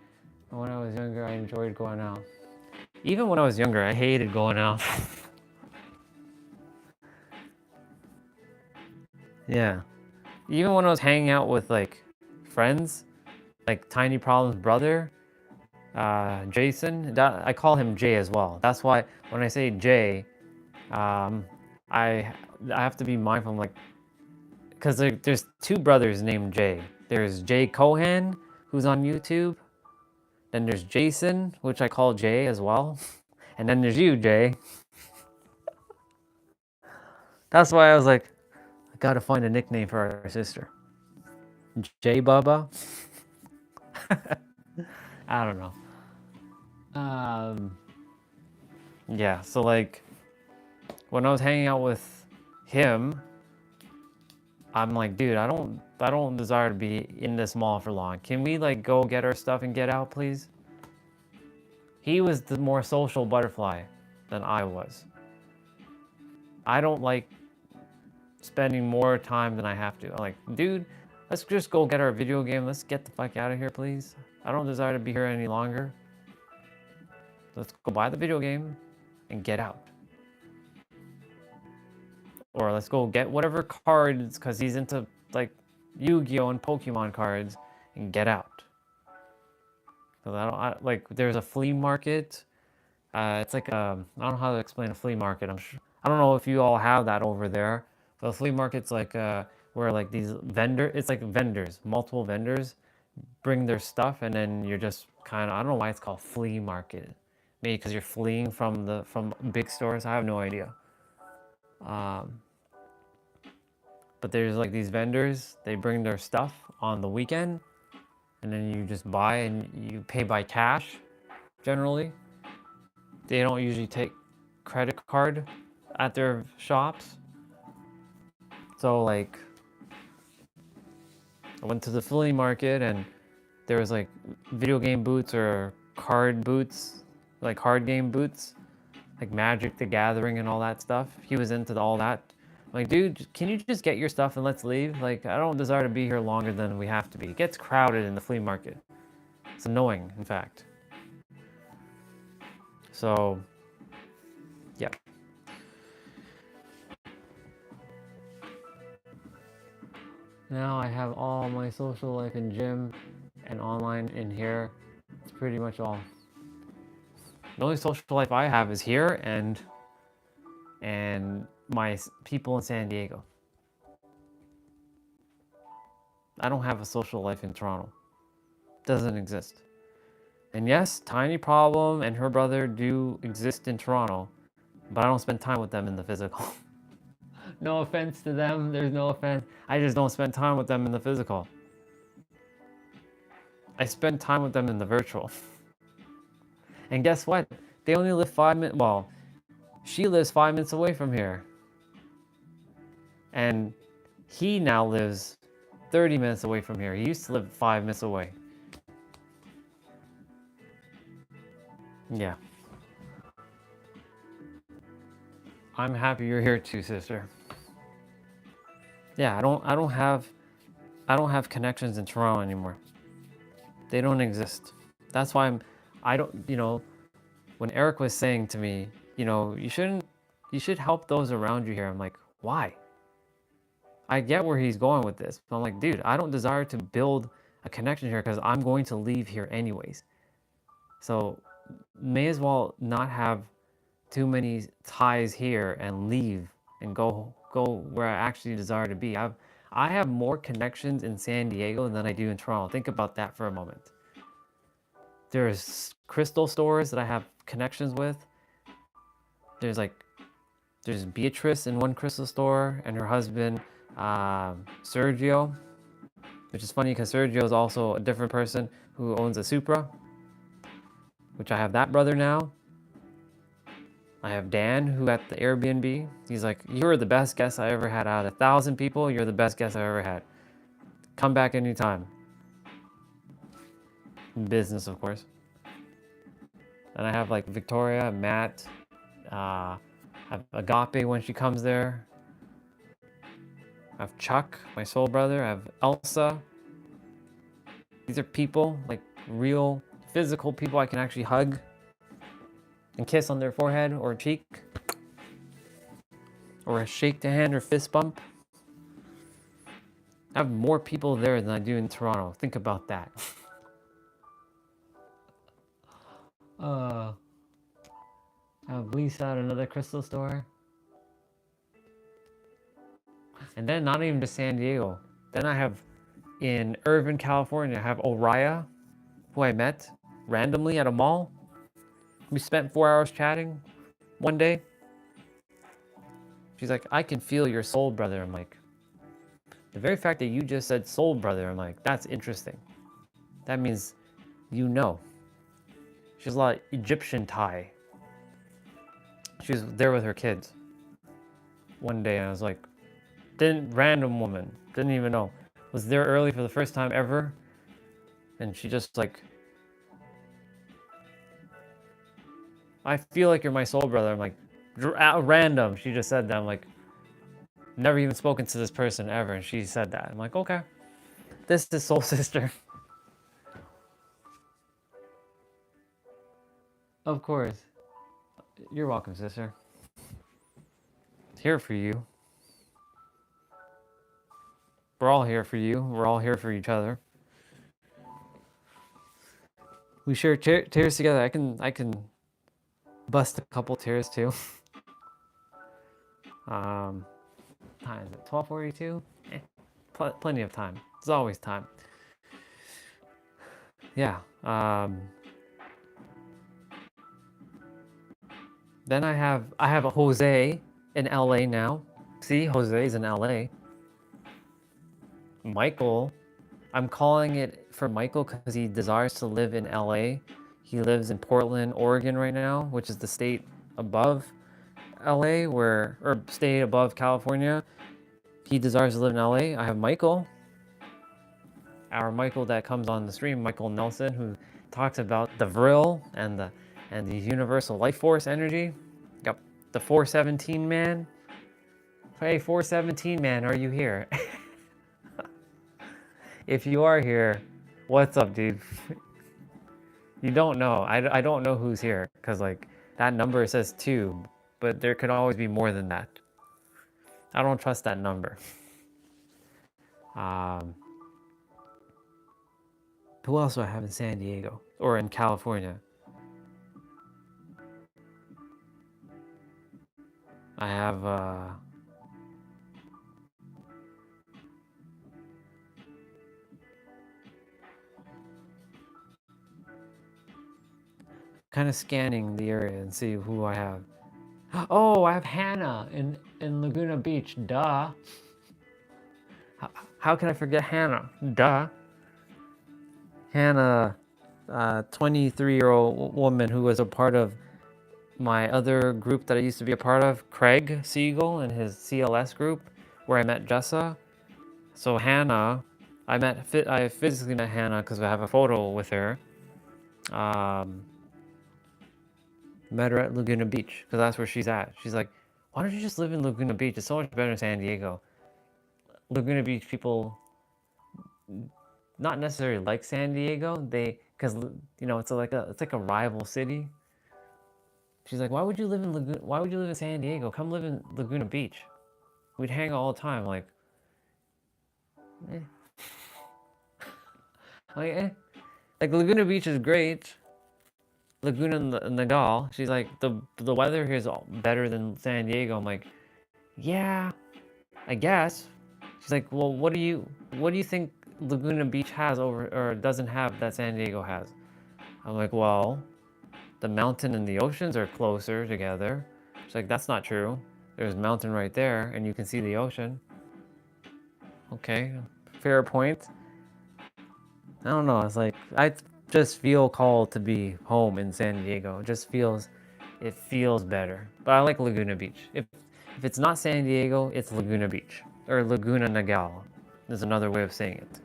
A: When I was younger, I enjoyed going out. Even when I was younger, I hated going out. Yeah. Even when I was hanging out with like friends, like Tiny Problem's brother, Jason, I call him Jay as well. That's why when I say Jay, I have to be mindful. I'm like, because there's two brothers named Jay. There's Jay Cohan, who's on YouTube. Then there's Jason, which I call Jay as well. And then there's you, Jay. That's why I was like, I gotta find a nickname for our sister. Jay Bubba? I don't know. Yeah, so like, when I was hanging out with him, I'm like, dude, I don't desire to be in this mall for long. Can we like go get our stuff and get out, please? He was the more social butterfly than I was. I don't like spending more time than I have to. I'm like, dude, let's just go get our video game. Let's get the fuck out of here, please. I don't desire to be here any longer. Let's go buy the video game and get out. Or let's go get whatever cards, because he's into like Yu-Gi-Oh! And Pokemon cards, and get out. Because like, there's a flea market. It's like I don't know how to explain a flea market. I don't know if you all have that over there. But a flea market's like where like these it's like vendors, multiple vendors bring their stuff, and then you're just kind of, I don't know why it's called flea market. Maybe because you're fleeing from big stores. I have no idea. But there's like these vendors, they bring their stuff on the weekend, and then you just buy and you pay by cash, generally. They don't usually take credit card at their shops. So like, I went to the flea market and there was like video game booths or card booths, like card game booths, like Magic the Gathering and all that stuff. He was into all that. I'm like, dude, can you just get your stuff and let's leave? Like, I don't desire to be here longer than we have to be. It gets crowded in the flea market. It's annoying, in fact. So, yeah. Now I have all my social life in gym and online in here. It's pretty much all. The only social life I have is here and my people in San Diego. I don't have a social life in Toronto. It doesn't exist. And yes, Tiny Problem and her brother do exist in Toronto, but I don't spend time with them in the physical. No offense to them, there's no offense. I just don't spend time with them in the physical. I spend time with them in the virtual. And guess what? They only live 5 minutes, well, she lives 5 minutes away from here. And he now lives 30 minutes away from here. He used to live 5 minutes away. Yeah. I'm happy you're here too, sister. Yeah, I don't have connections in Toronto anymore. They don't exist. That's why I don't, you know, when Eric was saying to me, you know, you should help those around you here. I'm like, why? I get where he's going with this. But I'm like, dude, I don't desire to build a connection here because I'm going to leave here anyways. So may as well not have too many ties here and leave and go where I actually desire to be. I have more connections in San Diego than I do in Toronto. Think about that for a moment. There's crystal stores that I have connections with. There's Beatrice in one crystal store and her husband, Sergio, which is funny because Sergio is also a different person who owns a Supra, which I have that brother now. I have Dan, who at the Airbnb, he's like, you're the best guest I ever had. Out of 1,000 people, you're the best guest I ever had. Come back anytime. Business, of course. And I have like Victoria, Matt, I have Agape when she comes there. I have Chuck, my soul brother. I have Elsa. These are people, like real physical people I can actually hug and kiss on their forehead or cheek, or a shake the hand or fist bump. I have more people there than I do in Toronto. Think about that. I have Lisa at another crystal store. And then not even to San Diego. Then I have in Irvine, California, I have Oriya, who I met randomly at a mall. We spent 4 hours chatting one day. She's like, I can feel your soul brother. I'm like, the very fact that you just said soul brother, I'm like, that's interesting. That means you know. She has a lot of Egyptian tie. She was there with her kids one day, and I was like, random woman, didn't even know. Was there early for the first time ever, and she just like, I feel like you're my soul brother. I'm like, random. She just said that. I'm like, never even spoken to this person ever, and she said that. I'm like, okay, this is soul sister. Of course. You're welcome, sister. Here for you. We're all here for you. We're all here for each other. We share tears together. I can bust a couple tears too. Time is it 12:42? Plenty of time. There's always time. Yeah. Then I have a Jose in LA now. See, Jose's in LA. Michael, I'm calling it for Michael because he desires to live in LA. He lives in Portland, Oregon right now, which is the state above LA, or state above California. He desires to live in LA. I have Michael, our Michael that comes on the stream, Michael Nelson, who talks about the Vril and the universal life force energy. Yep, the 417 man. Hey, 417 man, are you here? If you are here, what's up, dude? You don't know. I don't know who's here, because like that number says 2, but there could always be more than that. I don't trust that number. Who else do I have in San Diego or in California? I have kind of scanning the area and see who I have. Oh, I have Hannah in Laguna Beach. Duh. How can I forget Hannah? Duh. Hannah, 23-year-old woman who was a part of my other group that I used to be a part of, Craig Siegel and his CLS group, where I met Jessa. So Hannah, I physically met Hannah because I have a photo with her. Met her at Laguna Beach because that's where she's at. She's like, why don't you just live in Laguna Beach? It's so much better in San Diego. Laguna Beach people not necessarily like San Diego. Because you know, it's like a rival city. She's like, why would you live in San Diego? Come live in Laguna Beach. We'd hang out all the time. Like, like Laguna Beach is great. Laguna Niguel. She's like, the weather here is better than San Diego. I'm like, yeah, I guess. She's like, well, what do you think Laguna Beach has or doesn't have that San Diego has? I'm like, well, the mountain and the oceans are closer together. She's like, that's not true. There's a mountain right there and you can see the ocean. Okay, fair point. I don't know, it's like, I just feel called to be home in San Diego. It just feels it feels better. But I like Laguna Beach. If it's not San Diego, it's Laguna Beach or Laguna Niguel. There's another way of saying it.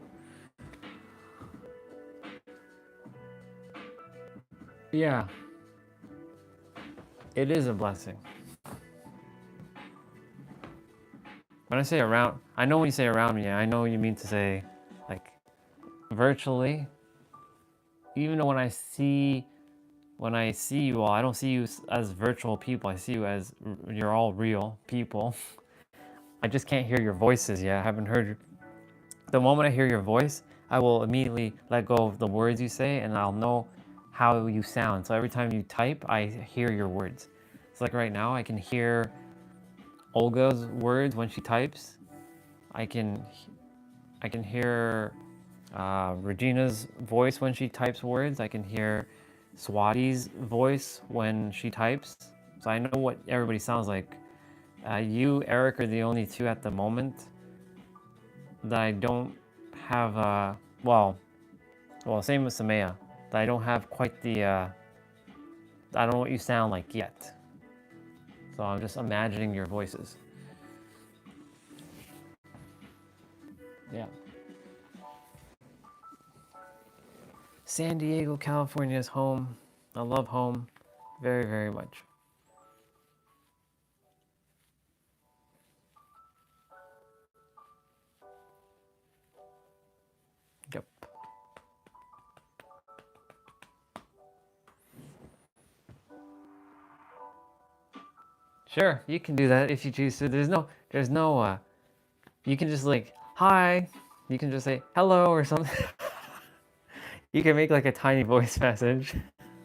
A: Yeah, it is a blessing. When I say around, I know when you say around me, I know you mean to say like virtually. Even though when I see you all, I don't see you as virtual people. I see you as you're all real people. I just can't hear your voices yet. I haven't heard. The moment I hear your voice, I will immediately let go of the words you say, and I'll know how you sound. So every time you type, I hear your words. It's like right now, I can hear Olga's words when she types. I can hear Regina's voice when she types words. I can hear Swati's voice when she types. So I know what everybody sounds like. You, Eric, are the only two at the moment that I don't have. Well, same with Samaya. That I don't have quite the. I don't know what you sound like yet. So I'm just imagining your voices. Yeah. San Diego, California is home. I love home very, very much. Yep. Sure, you can do that if you choose to. There's no, you can just like, hi. You can just say hello or something. You can make like a tiny voice message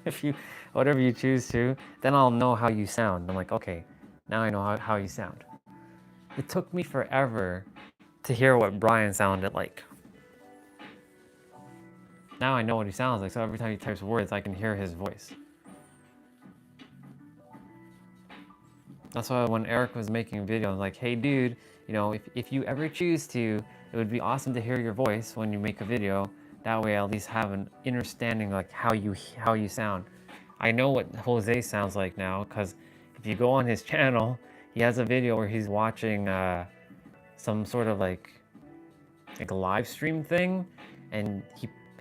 A: if you, whatever you choose to. Then I'll know how you sound. I'm like, okay, now I know how you sound. It took me forever to hear what Brian sounded like. Now I know what he sounds like, so every time he types words, I can hear his voice. That's why when Eric was making a video, I was like, hey dude, you know, if you ever choose to, it would be awesome to hear your voice when you make a video. That way I at least have an understanding like how you sound. I know what Jose sounds like now, because if you go on his channel, he has a video where he's watching some sort of like a live stream thing, and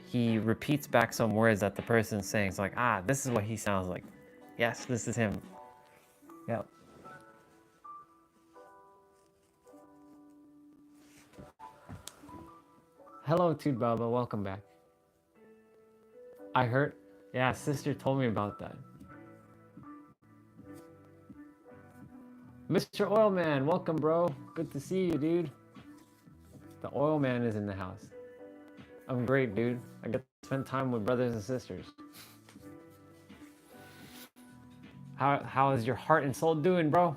A: he repeats back some words that the person's saying. It's like, this is what he sounds like. Yes, this is him. Yep. Hello, Toot Baba. Welcome back. I heard, yeah, sister told me about that. Mr. Oilman, welcome, bro. Good to see you, dude. The Oilman is in the house. I'm great, dude. I get to spend time with brothers and sisters. How is your heart and soul doing, bro?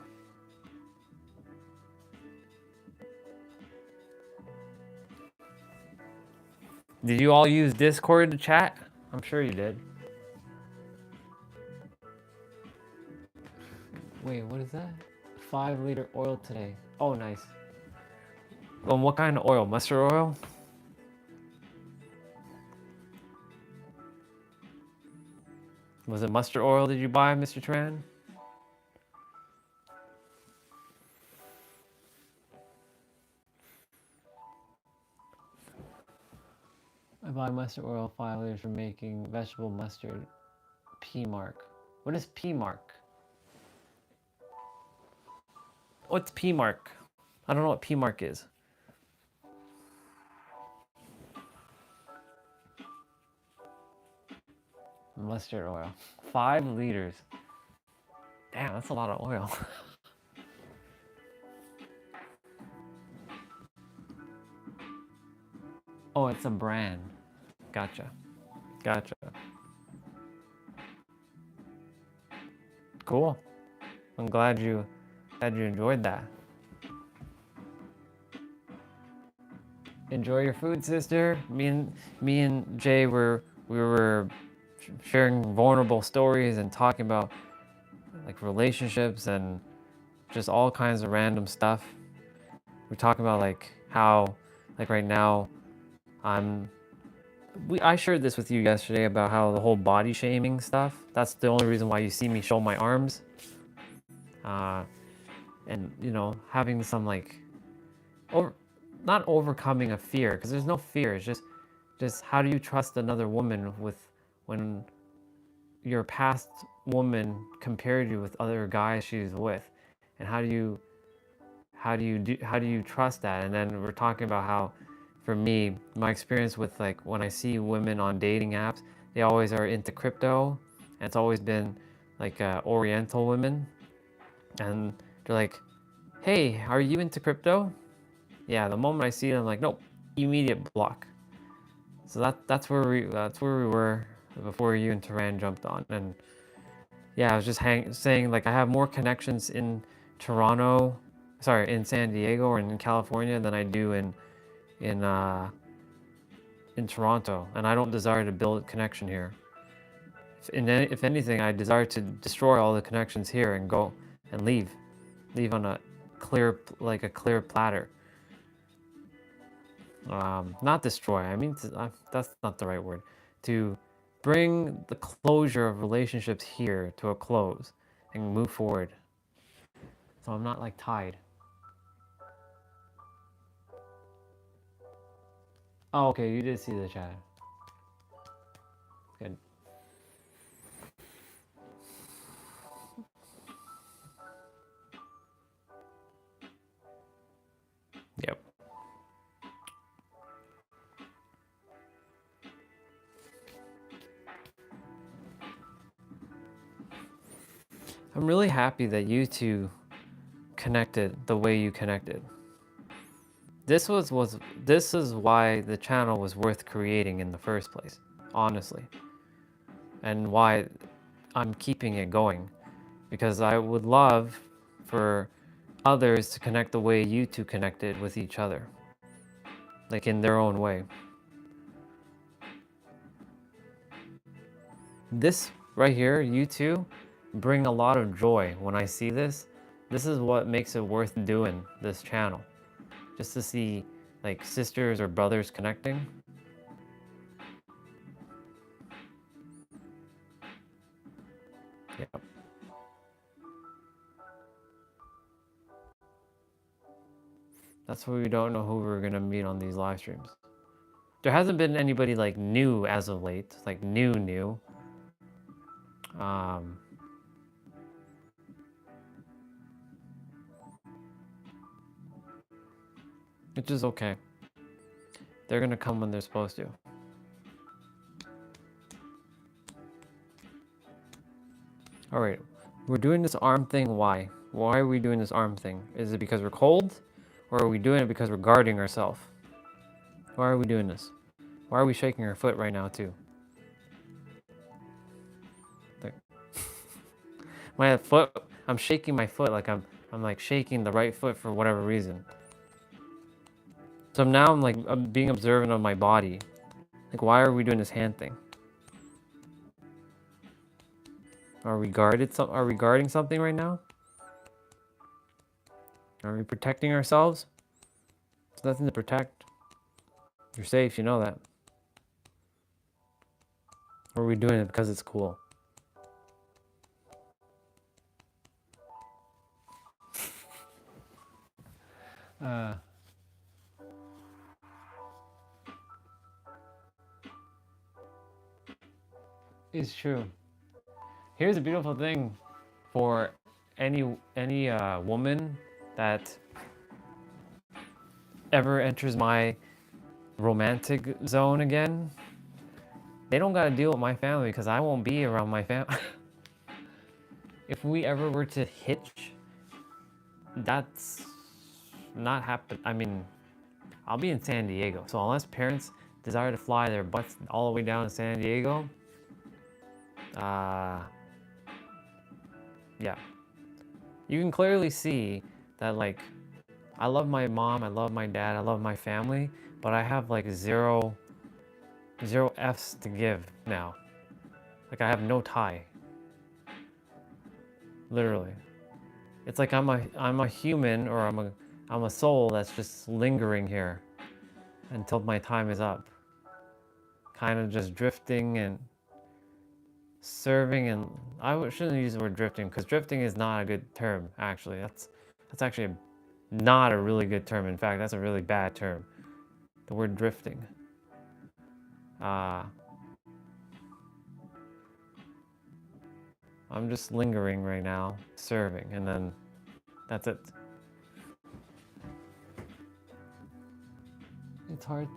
A: Did you all use Discord to chat? I'm sure you did. Wait, what is that? 5-liter oil today. Oh, nice. What kind of oil? Mustard oil? Was it mustard oil did you buy, Mr. Tran? I buy mustard oil 5 liters for making vegetable mustard. P-mark. What is P-mark? What's P-mark? I don't know what P-mark is. Mustard oil. 5 liters. Damn, that's a lot of oil. Oh, it's a brand. Gotcha. Cool. I'm glad you enjoyed that. Enjoy your food, sister. Me and Jay we were sharing vulnerable stories and talking about like relationships and just all kinds of random stuff. We're talking about like how like right now I'm I shared this with you yesterday about how the whole body shaming stuff. That's the only reason why you see me show my arms. And you know, having some like, over, not overcoming a fear, because there's no fear. It's just how do you trust another woman with when your past woman compared you with other guys she's with, and how do you trust that? And then we're talking about how, for me, my experience with like when I see women on dating apps, they always are into crypto, and it's always been like Oriental women, and they're like, "Hey, are you into crypto?" Yeah, the moment I see them, I'm like, nope, immediate block. So that's where we were before you and Turan jumped on. And yeah, I was just saying like I have more connections in Toronto, sorry, in San Diego or in California than I do in Toronto, and I don't desire to build a connection here. If anything, I desire to destroy all the connections here and go and leave on a clear platter. Not destroy. I mean, that's not the right word. To bring the closure of relationships here to a close and move forward. So I'm not like tied. Oh, okay, you did see the chat. Good. Yep. I'm really happy that you two connected the way you connected. This is why the channel was worth creating in the first place, honestly. And why I'm keeping it going. Because I would love for others to connect the way you two connected with each other. Like in their own way. This right here, you two, bring a lot of joy when I see this. This is what makes it worth doing this channel. Just to see like sisters or brothers connecting. Yep. That's why we don't know who we're gonna meet on these live streams. There hasn't been anybody like new as of late, like new. Which is okay. They're gonna come when they're supposed to. All right, we're doing this arm thing. Why? Why are we doing this arm thing? Is it because we're cold? Or are we doing it because we're guarding ourselves? Why are we doing this? Why are we shaking our foot right now too? Like, my foot, I'm shaking my foot like I'm like shaking the right foot for whatever reason. So now I'm being observant of my body. Like, why are we doing this hand thing? Are we guarding something right now? Are we protecting ourselves? There's nothing to protect. You're safe, you know that. Or are we doing it because it's cool? It's true. Here's a beautiful thing for any woman that ever enters my romantic zone again. They don't gotta deal with my family because I won't be around my family. If we ever were to hitch, that's not happen. I mean, I'll be in San Diego, so unless parents desire to fly their butts all the way down to San Diego, yeah. You can clearly see that, like, I love my mom, I love my dad, I love my family, but I have like zero F's to give now. Like, I have no tie. Literally. It's like I'm a human, or I'm a soul that's just lingering here until my time is up. kind of just drifting and serving. And shouldn't use the word drifting, because drifting is not a good term, actually. That's actually not a really good term. In fact, that's a really bad term. The word drifting. I'm just lingering right now, serving, and then that's it. It's hard.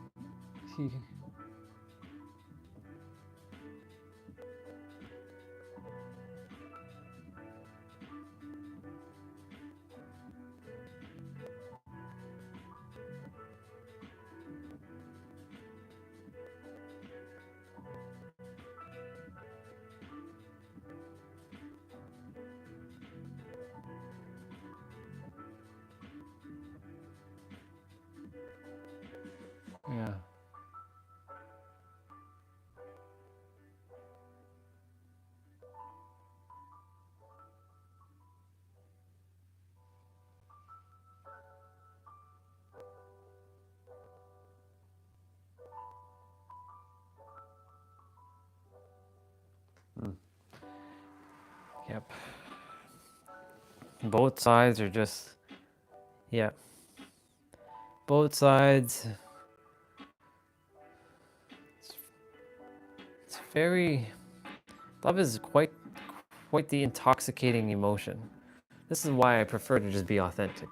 A: Yeah. Yep. Both sides are just, yeah. Both sides. It's very, love is quite the intoxicating emotion. This is why I prefer to just be authentic.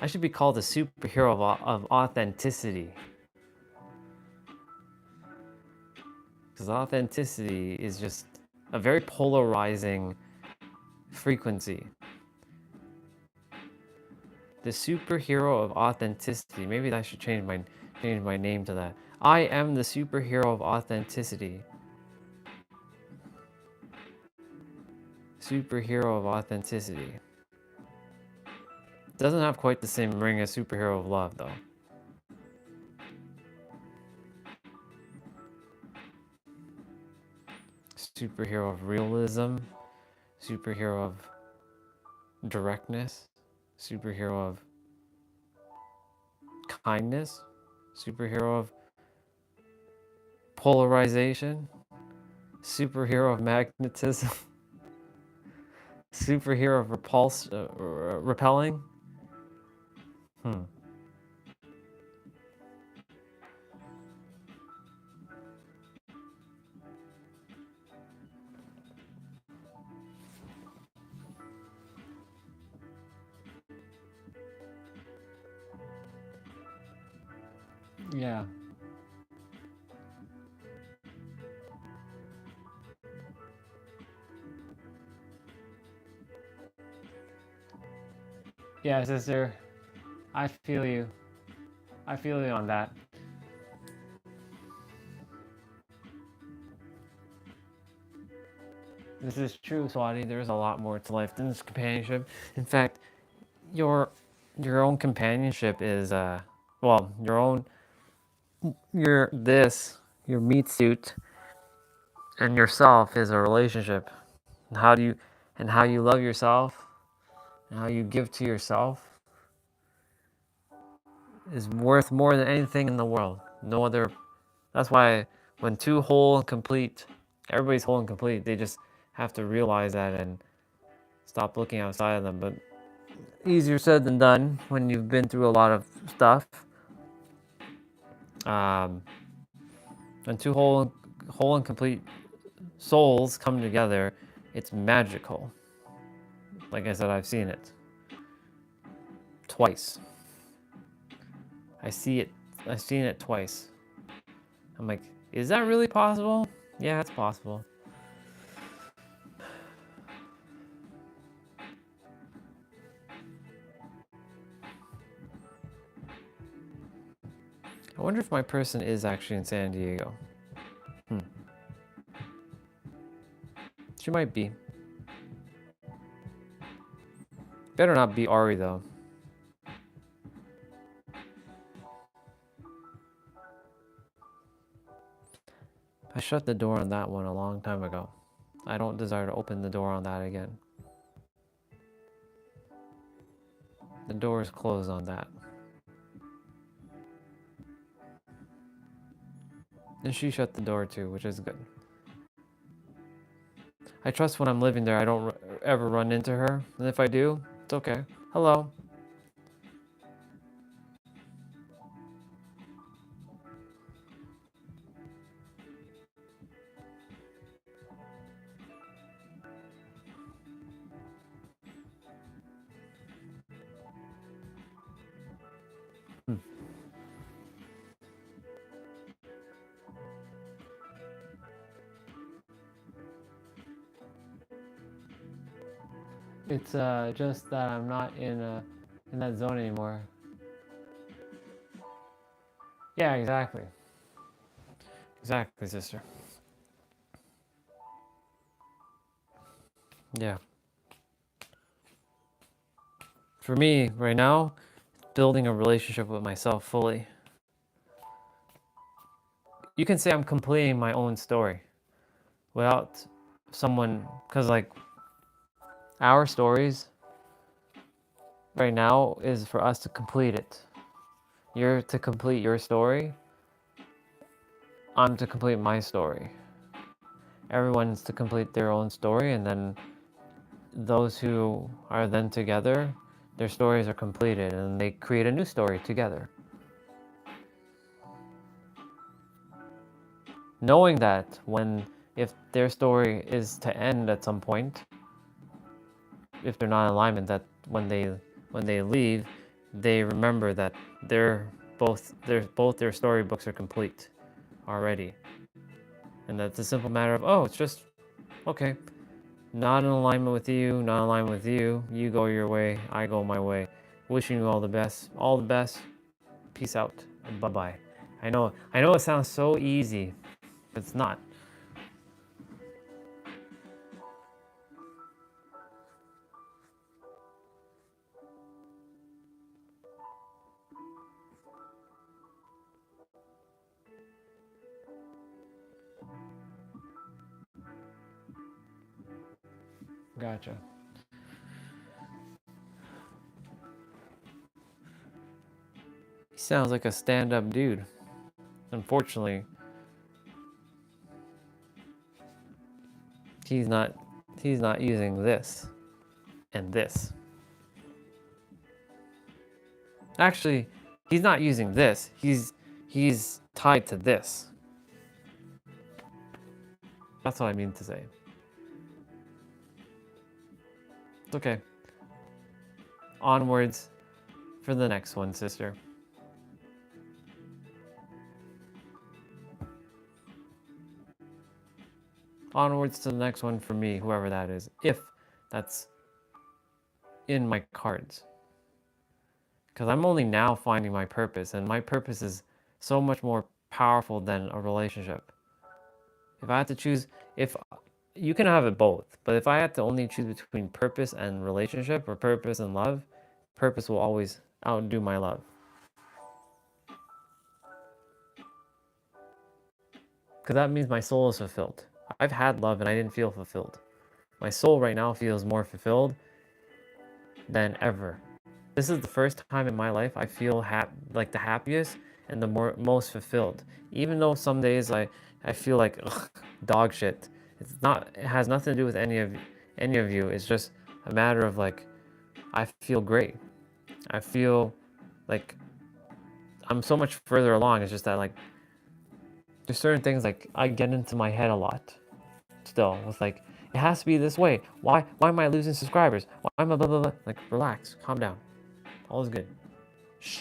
A: I should be called a superhero of authenticity. Because authenticity is just a very polarizing frequency. The superhero of authenticity. Maybe I should change my name to that. I am the superhero of authenticity. Superhero of authenticity. Doesn't have quite the same ring as superhero of love, though. Superhero of realism. Superhero of directness. Superhero of kindness. Superhero of polarization. Superhero of magnetism. Superhero of repelling. Yeah. Yeah, sister. I feel you. I feel you on that. This is true, Swati. There's a lot more to life than this companionship. In fact, your own companionship is well, your meat suit and yourself is a relationship. And how you love yourself and how you give to yourself is worth more than anything in the world. No other. That's why when two whole and complete, everybody's whole and complete, they just have to realize that and stop looking outside of them. But easier said than done when you've been through a lot of stuff. When two whole and complete souls come together, it's magical. Like I said, I've seen it twice. I've seen it twice. I'm like, is that really possible? Yeah, it's possible. I wonder if my person is actually in San Diego. She might be. Better not be Ari, though. I shut the door on that one a long time ago. I don't desire to open the door on that again. The door is closed on that. And she shut the door too, which is good. I trust when I'm living there, I don't ever run into her. And if I do, it's okay. Hello. Hmm. It's just that I'm not in that zone anymore. Yeah, exactly. Exactly, sister. Yeah. For me, right now, building a relationship with myself fully. You can say I'm completing my own story without someone, because like our stories right now is for us to complete it. You're to complete your story. I'm to complete my story. Everyone's to complete their own story, and then those who are then together, their stories are completed, and they create a new story together. Knowing that if their story is to end at some point, if they're not in alignment, that when they leave, they remember that both their storybooks are complete already, and that's a simple matter of, oh, it's just okay, not in alignment with you, not in alignment with you. You go your way, I go my way. Wishing you all the best, all the best. Peace out and bye bye. I know it sounds so easy, but it's not. Gotcha. He sounds like a stand-up dude. Unfortunately, he's not using this and this. Actually, he's not using this. He's tied to this. That's what I mean to say. It's okay. Onwards for the next one, sister. Onwards to the next one for me, whoever that is, if that's in my cards. Because I'm only now finding my purpose, and my purpose is so much more powerful than a relationship. If I had to choose, if you can have it both, but if I had to only choose between purpose and relationship, or purpose and love, purpose will always outdo my love. Because that means my soul is fulfilled. I've had love and I didn't feel fulfilled. My soul right now feels more fulfilled than ever. This is the first time in my life I feel like the happiest and the most fulfilled. Even though some days I feel like dog shit. It has nothing to do with any of you. It's just a matter of like, I feel great. I feel like I'm so much further along. It's just that like there's certain things like I get into my head a lot still with like, it has to be this way. Why am I losing subscribers? Why am I blah blah blah? Like, relax, calm down. All is good. Shh.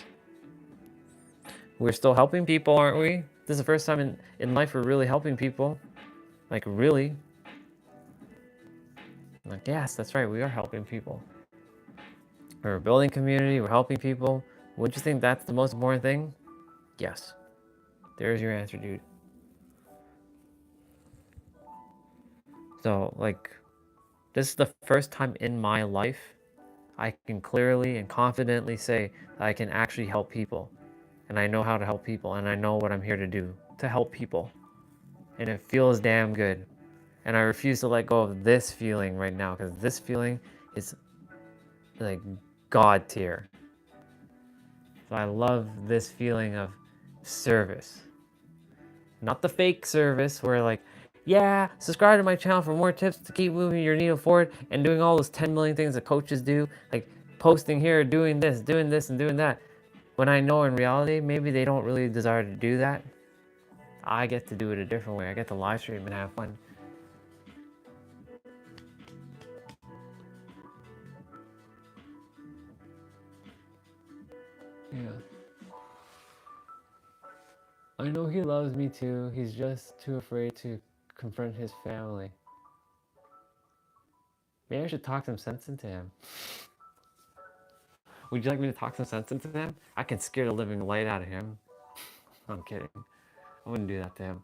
A: We're still helping people, aren't we? This is the first time in life we're really helping people. Like, really. I'm like, yes, that's right, we are helping people. We're building community, we're helping people. Would you think that's the most important thing? Yes. There's your answer, dude. So, like, this is the first time in my life I can clearly and confidently say that I can actually help people. And I know how to help people, and I know what I'm here to do, to help people. And it feels damn good. And I refuse to let go of this feeling right now, because this feeling is like God tier. So I love this feeling of service. not the fake service where like, yeah, subscribe to my channel for more tips to keep moving your needle forward and doing all those 10 million things that coaches do, like posting here, doing this, and doing that. When I know in reality, maybe they don't really desire to do that. I get to do it a different way. I get to live stream and have fun. Yeah. I know he loves me too. He's just too afraid to confront his family. Maybe I should talk some sense into him. Would you like me to talk some sense into him? I can scare the living light out of him. I'm kidding. I wouldn't do that to him.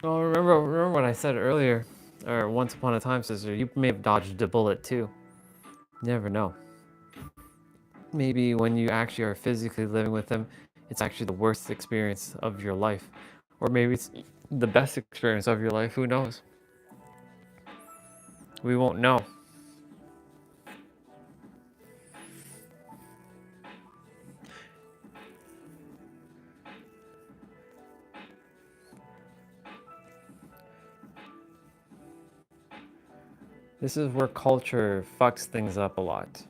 A: Oh, remember what I said earlier, or once upon a time, sister. You may have dodged a bullet too. You never know. Maybe when you actually are physically living with him, it's actually the worst experience of your life, or maybe it's the best experience of your life. Who knows? We won't know. This is where culture fucks things up a lot.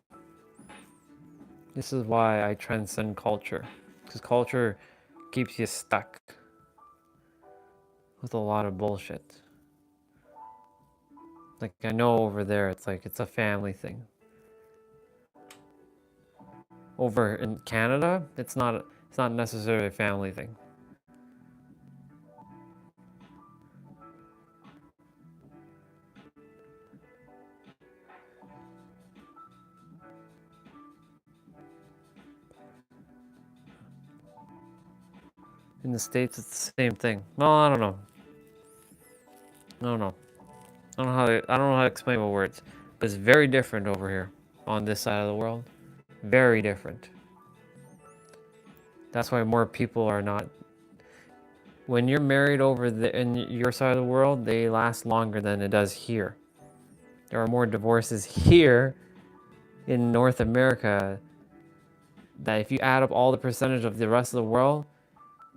A: This is why I transcend culture, because culture keeps you stuck with a lot of bullshit. Like, I know over there, it's like, it's a family thing. Over in Canada, it's not necessarily a family thing. In the States, it's the same thing. Well, I don't know. I don't know. I don't know how to explain with words. But it's very different over here on this side of the world. Very different. That's why more people are not. When you're married over in your side of the world, they last longer than it does here. There are more divorces here in North America that if you add up all the percentage of the rest of the world,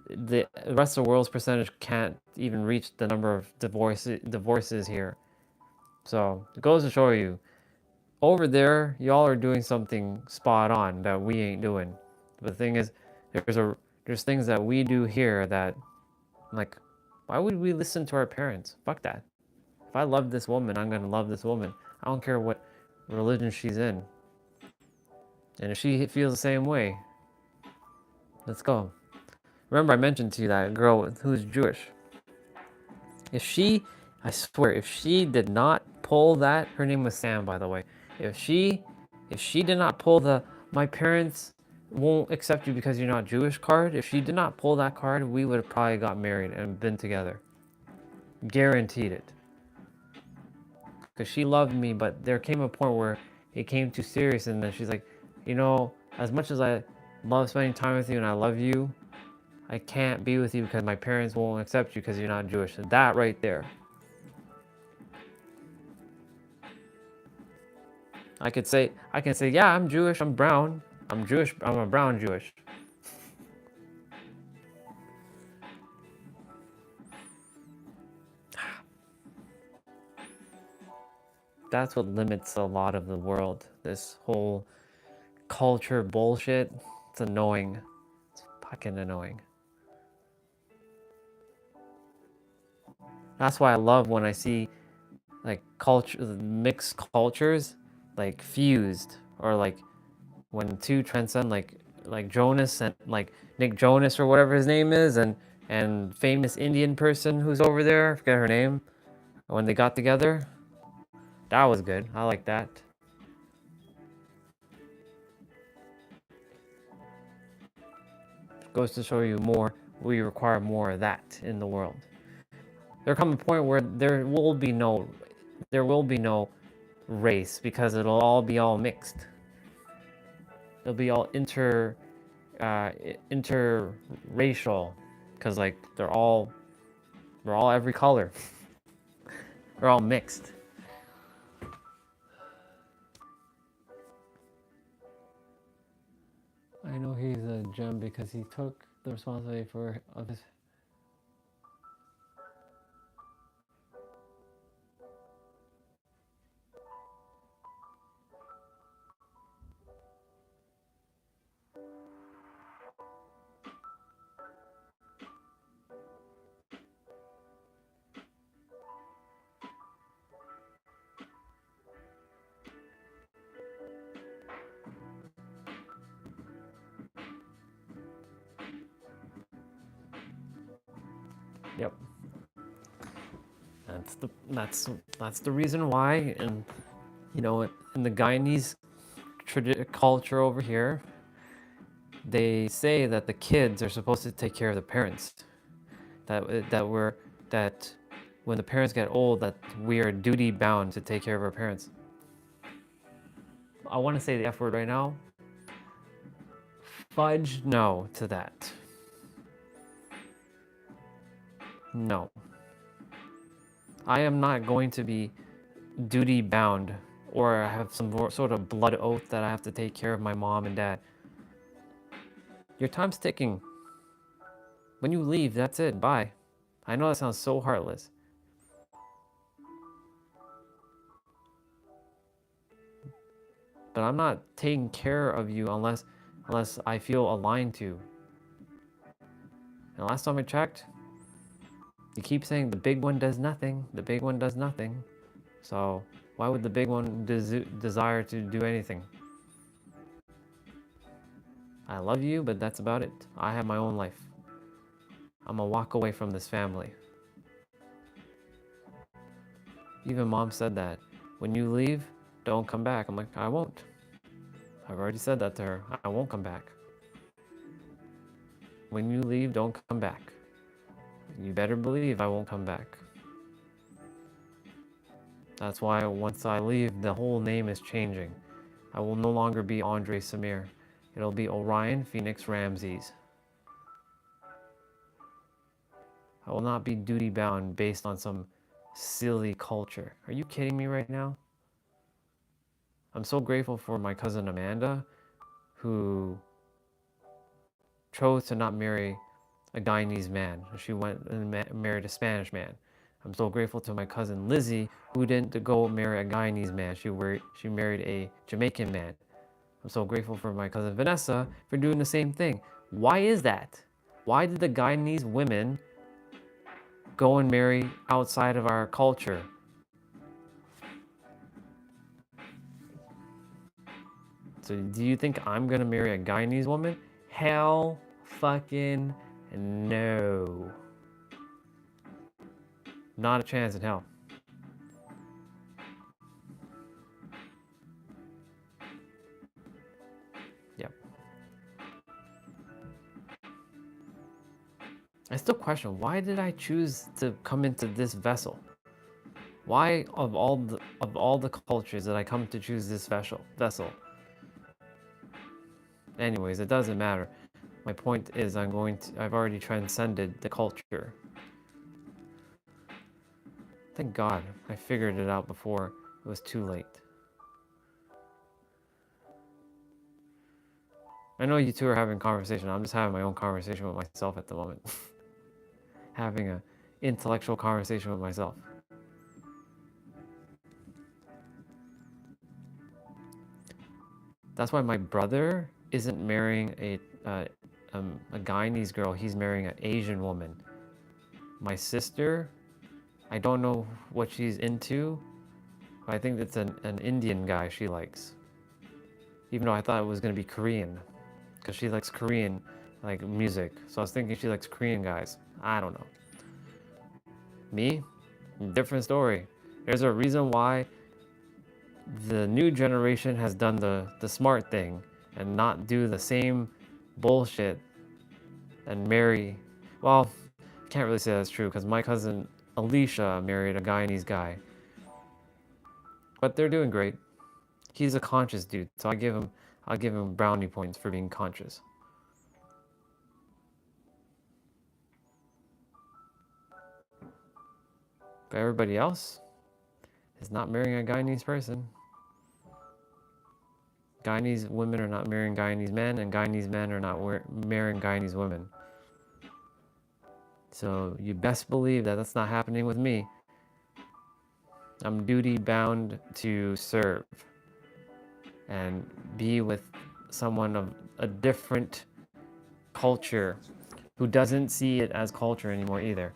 A: the rest of the world's percentage can't even reach the number of divorces here. So it goes to show you, over there, y'all are doing something spot on that we ain't doing. But the thing is, there's things that we do here that, like, why would we listen to our parents? Fuck that. If I love this woman, I'm gonna love this woman. I don't care what religion she's in. And if she feels the same way, let's go. Remember I mentioned to you that girl who's Jewish. I swear, if she did not pull that, her name was Sam, by the way. If she did not pull the "my parents won't accept you because you're not Jewish" card, if she did not pull that card, we would have probably got married and been together. Guaranteed it. Because she loved me, but there came a point where it came too serious, and then she's like, you know, as much as I love spending time with you and I love you, I can't be with you because my parents won't accept you because you're not Jewish. And that right there. I can say, yeah, I'm Jewish, I'm brown. I'm Jewish, I'm a brown Jewish. That's what limits a lot of the world. This whole culture bullshit. It's annoying. It's fucking annoying. That's why I love when I see like mixed cultures like fused, or like when two transcend, like Jonas and like Nick Jonas or whatever his name is, and famous Indian person who's over there, I forget her name, when they got together. That was good. I like that. Goes to show you more, we require more of that in the world. There come a point where there will be no race, because it'll all be all mixed. it'll be all interracial, because like they're all every color. They're all mixed. I know he's a gem because he took the responsibility of his. Yep. That's the reason why, and you know, in the Guyanese culture over here, they say that the kids are supposed to take care of the parents. That when the parents get old, that we are duty bound to take care of our parents. I want to say the F word right now. Fudge no to that. No. I am not going to be duty bound or have some sort of blood oath that I have to take care of my mom and dad. Your time's ticking. When you leave, that's it. Bye. I know that sounds so heartless. But I'm not taking care of you unless I feel aligned to. And last time I checked, you keep saying the big one does nothing. The big one does nothing. So why would the big one desire to do anything? I love you, but that's about it. I have my own life. I'm gonna walk away from this family. Even mom said that. When you leave, don't come back. I'm like, I won't. I've already said that to her. I won't come back. When you leave, don't come back. You better believe I won't come back. That's why once I leave, the whole name is changing. I will no longer be Andre Samir. It'll be Orion Phoenix Ramses. I will not be duty bound based on some silly culture. Are you kidding me right now? I'm so grateful for my cousin Amanda, who chose to not marry a Guyanese man. She went and married a Spanish man. I'm so grateful to my cousin Lizzie, who didn't go marry a Guyanese man. She married a Jamaican man. I'm so grateful for my cousin Vanessa for doing the same thing. Why is that? Why did the Guyanese women go and marry outside of our culture? So do you think I'm gonna marry a Guyanese woman? Hell fucking no. Not a chance in hell. Yep. I still question, why did I choose to come into this vessel? Why of all the cultures did I come to choose this vessel? Anyways, it doesn't matter. My point is I've already transcended the culture. Thank God I figured it out before it was too late. I know you two are having a conversation. I'm just having my own conversation with myself at the moment. Having an intellectual conversation with myself. That's why my brother isn't marrying a Guyanese girl. He's marrying an Asian woman. My sister, I don't know what she's into, but I think it's an Indian guy she likes. Even though I thought it was going to be Korean, because she likes Korean like music. So I was thinking she likes Korean guys. I don't know. Me? Different story. There's a reason why the new generation has done the smart thing and not do the same bullshit and marry. Well, can't really say that's true because my cousin Alicia married a Guyanese guy. But they're doing great. He's a conscious dude, so I give him I'll give him brownie points for being conscious. But everybody else is not marrying a Guyanese person. Guyanese women are not marrying Guyanese men, and Guyanese men are not marrying Guyanese women. So you best believe that that's not happening with me. I'm duty bound to serve and be with someone of a different culture who doesn't see it as culture anymore either.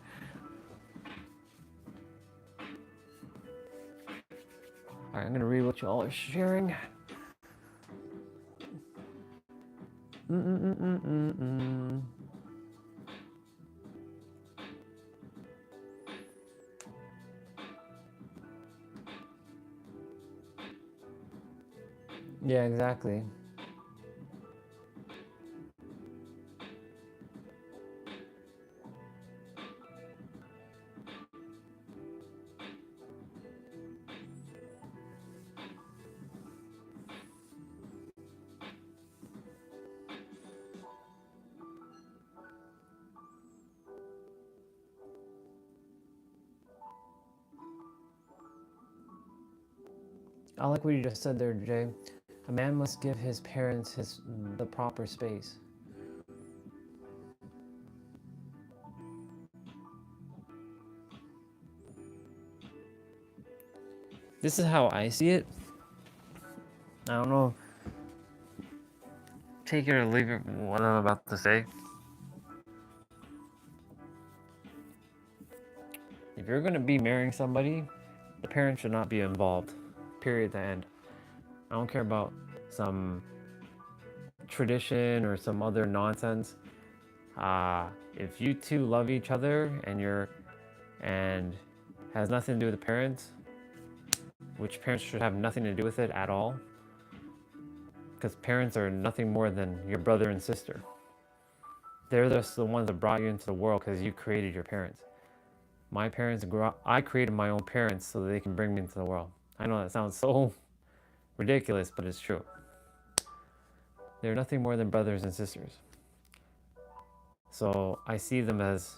A: All right, I'm gonna read what you all are sharing. Yeah, exactly. I like what you just said there, Jay. A man must give his parents the proper space. This is how I see it. I don't know. Take it or leave it, what I'm about to say. If you're going to be marrying somebody, the parents should not be involved. Period, the end. I don't care about some tradition or some other nonsense. If you two love each other and has nothing to do with the parents, which parents should have nothing to do with it at all, because parents are nothing more than your brother and sister. They're just the ones that brought you into the world because you created your parents. My parents I created my own parents so that they can bring me into the world. I know that sounds so ridiculous, but it's true. They're nothing more than brothers and sisters. So I see them as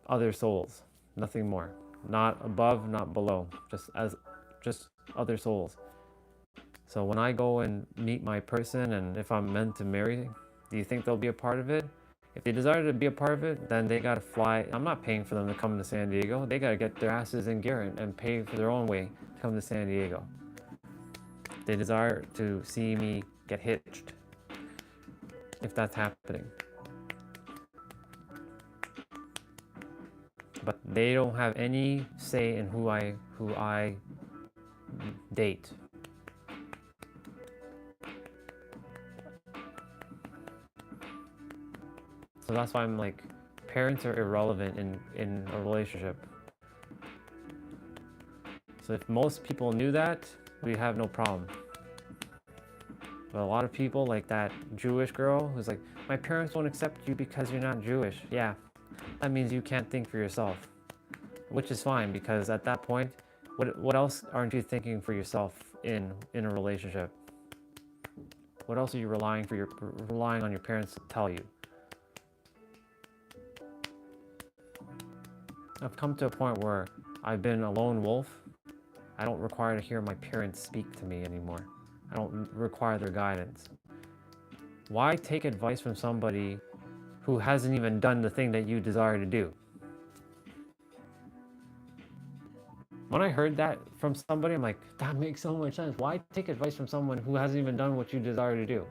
A: other souls, nothing more. Not above, not below, just other souls. So when I go and meet my person, and if I'm meant to marry, do you think they'll be a part of it? If they desire to be a part of it, then they gotta fly. I'm not paying for them to come to San Diego. They gotta get their asses in gear and pay for their own way to come to San Diego. They desire to see me get hitched, if that's happening. But they don't have any say in who I date. So that's why I'm like, parents are irrelevant in a relationship. So if most people knew that, we have no problem. But a lot of people, like that Jewish girl who's like, my parents won't accept you because you're not Jewish. Yeah, that means you can't think for yourself. Which is fine, because at that point, what else aren't you thinking for yourself in a relationship? What else are you relying on your parents to tell you? I've come to a point where I've been a lone wolf. I don't require to hear my parents speak to me anymore. I don't require their guidance. Why take advice from somebody who hasn't even done the thing that you desire to do? When I heard that from somebody, I'm like, that makes so much sense. Why take advice from someone who hasn't even done what you desire to do?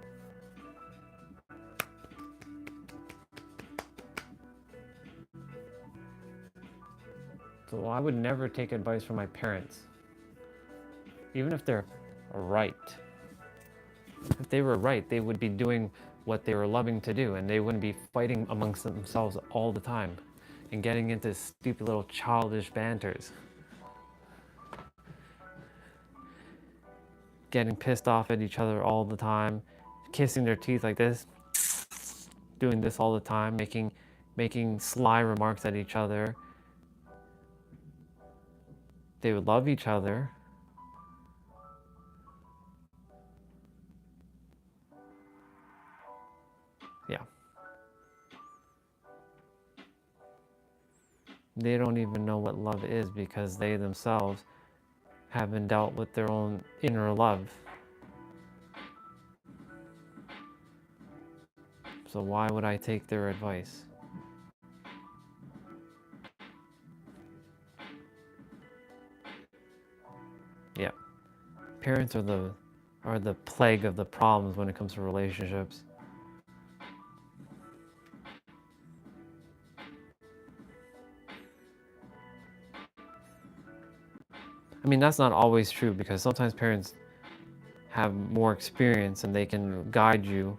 A: So I would never take advice from my parents, even if they're right. If they were right, they would be doing what they were loving to do, and they wouldn't be fighting amongst themselves all the time and getting into stupid little childish banters. Getting pissed off at each other all the time, kissing their teeth like this, doing this all the time, making sly remarks at each other. They would love each other. they don't even know what love is because they themselves haven't dealt with their own inner love. So why would I take their advice? Yeah. Parents are the plague of the problems when it comes to relationships. I mean, that's not always true because sometimes parents have more experience and they can guide you.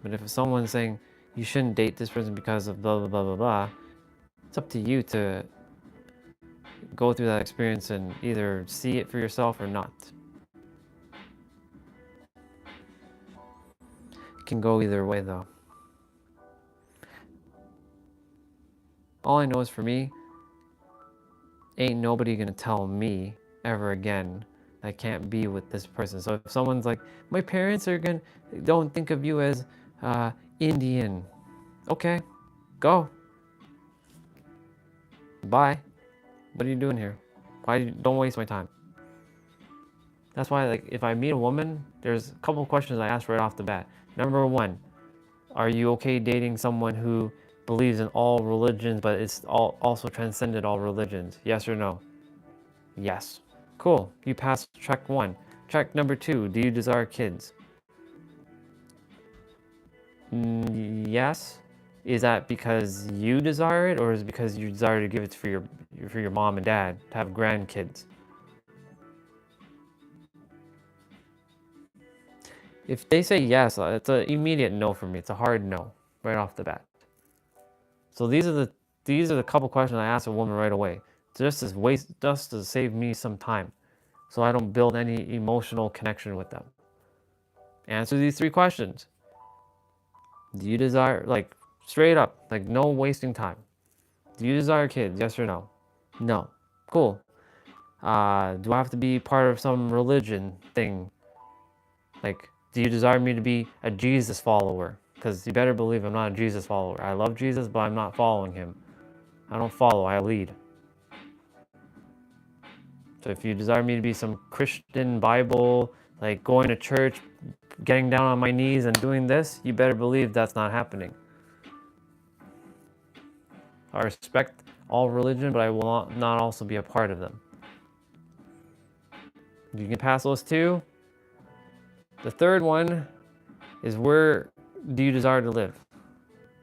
A: But if someone's saying you shouldn't date this person because of blah, blah, blah, blah, blah, it's up to you to go through that experience and either see it for yourself or not. It can go either way though. All I know is for me, ain't nobody gonna tell me ever again I can't be with this person. So if someone's like, my parents don't think of you as Indian. Okay, go. Bye. What are you doing here? Don't waste my time. That's why, like, if I meet a woman, there's a couple of questions I ask right off the bat. Number one, are you okay dating someone who believes in all religions, but it's also transcended all religions? Yes or no? Yes. Cool. You passed check one. Check number two, do you desire kids? Yes. Is that because you desire it, or is it because you desire to give it for your mom and dad to have grandkids? If they say yes, it's an immediate no for me. It's a hard no right off the bat. So these are the couple questions I ask a woman right away, just to save me some time, so I don't build any emotional connection with them. Answer these three questions. Do you desire, like, straight up, like, no wasting time. Do you desire kids? Yes or no? No. Cool. Do I have to be part of some religion thing? Like, do you desire me to be a Jesus follower? Because you better believe I'm not a Jesus follower. I love Jesus, but I'm not following him. I don't follow, I lead. So if you desire me to be some Christian Bible, like going to church, getting down on my knees and doing this, you better believe that's not happening. I respect all religion, but I will not also be a part of them. You can pass those two. The third one is, where do you desire to live?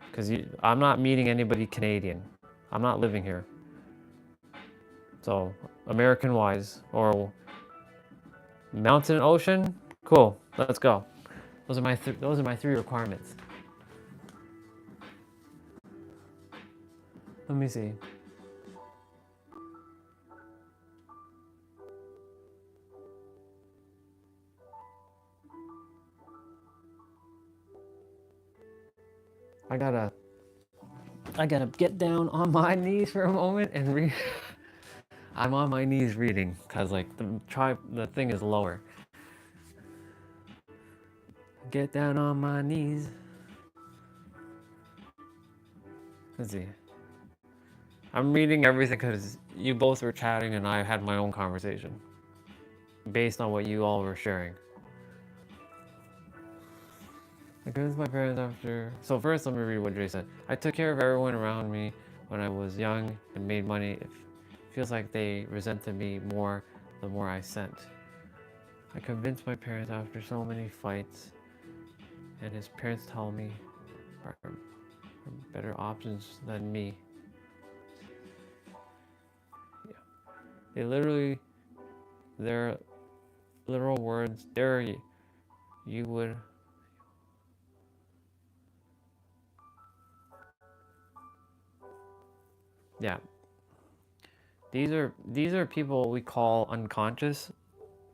A: Because I'm not meeting anybody Canadian. I'm not living here. So American-wise, or mountain, ocean, cool. Let's go. Those are my three requirements. Let me see. I gotta get down on my knees for a moment and read. I'm on my knees reading because, like, the thing is lower. Get down on my knees. Let's see. I'm reading everything because you both were chatting and I had my own conversation based on what you all were sharing. I convinced my parents after. So first, let me read what Jay said. I took care of everyone around me when I was young and made money. It feels like they resented me more the more I sent. I convinced my parents after so many fights, and his parents tell me are better options than me. Yeah. Their literal words, you would. Yeah. These are people we call unconscious.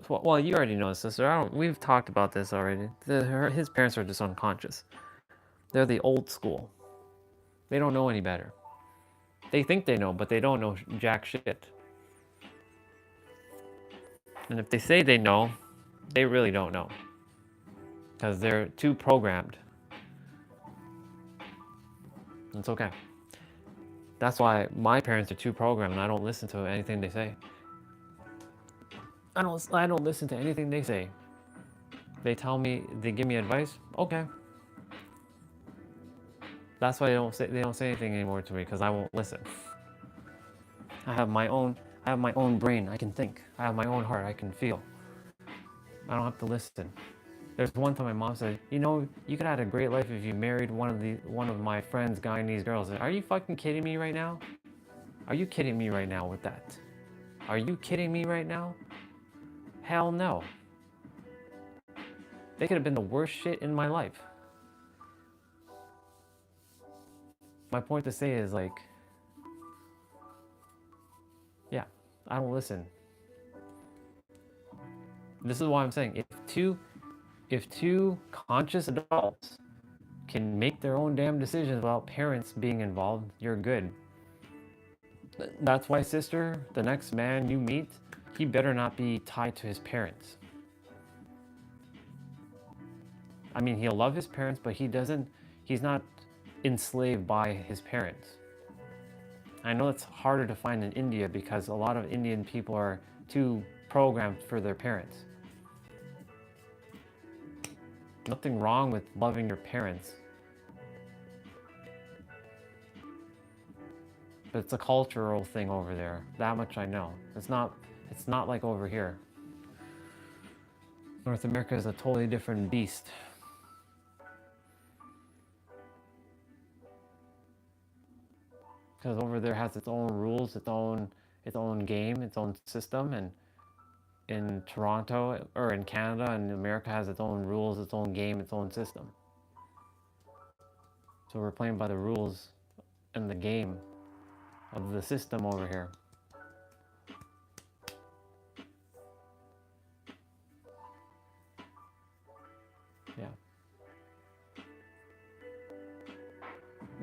A: Well, you already know this, sister. We've talked about this already. His parents are just unconscious. They're the old school. They don't know any better. They think they know, but they don't know jack shit. And if they say they know, they really don't know. Because they're too programmed. It's okay. That's why my parents are too programmed and I don't listen to anything they say. I don't listen to anything they say. They tell me, they give me advice, okay. That's why they don't say anything anymore to me, because I won't listen. I have my own brain, I can think. I have my own heart, I can feel. I don't have to listen. There's one time my mom said, you know, you could have had a great life if you married one of my friends' Guyanese girls. Are you fucking kidding me right now? Are you kidding me right now with that? Are you kidding me right now? Hell no. They could have been the worst shit in my life. My point to say is like, yeah, I don't listen. This is why I'm saying if two conscious adults can make their own damn decisions without parents being involved, you're good. That's why, sister, the next man you meet, he better not be tied to his parents. I mean, he'll love his parents, but he's not enslaved by his parents. I know it's harder to find in India because a lot of Indian people are too programmed for their parents. Nothing wrong with loving your parents. But it's a cultural thing over there. That much I know. It's not like over here. North America is a totally different beast. Because over there has its own rules, its own game, its own system, and in Toronto or in Canada and America has its own rules, its own game, its own system. So we're playing by the rules and the game of the system over here. Yeah.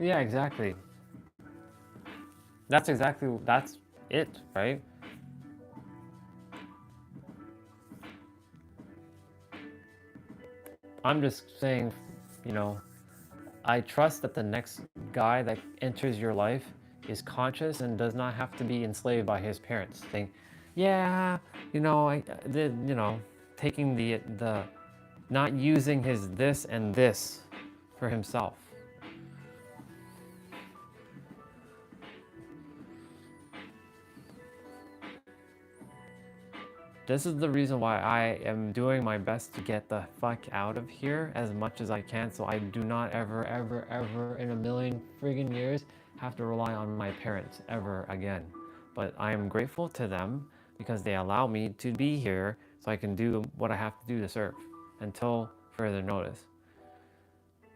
A: Yeah, exactly. That's it, right? I'm just saying, you know, I trust that the next guy that enters your life is conscious and does not have to be enslaved by his parents. Saying, yeah, you know, I did, you know, taking the not using his this and this for himself. This is the reason why I am doing my best to get the fuck out of here as much as I can, so I do not ever, ever, ever in a million friggin' years have to rely on my parents ever again. But I am grateful to them because they allow me to be here so I can do what I have to do to serve until further notice.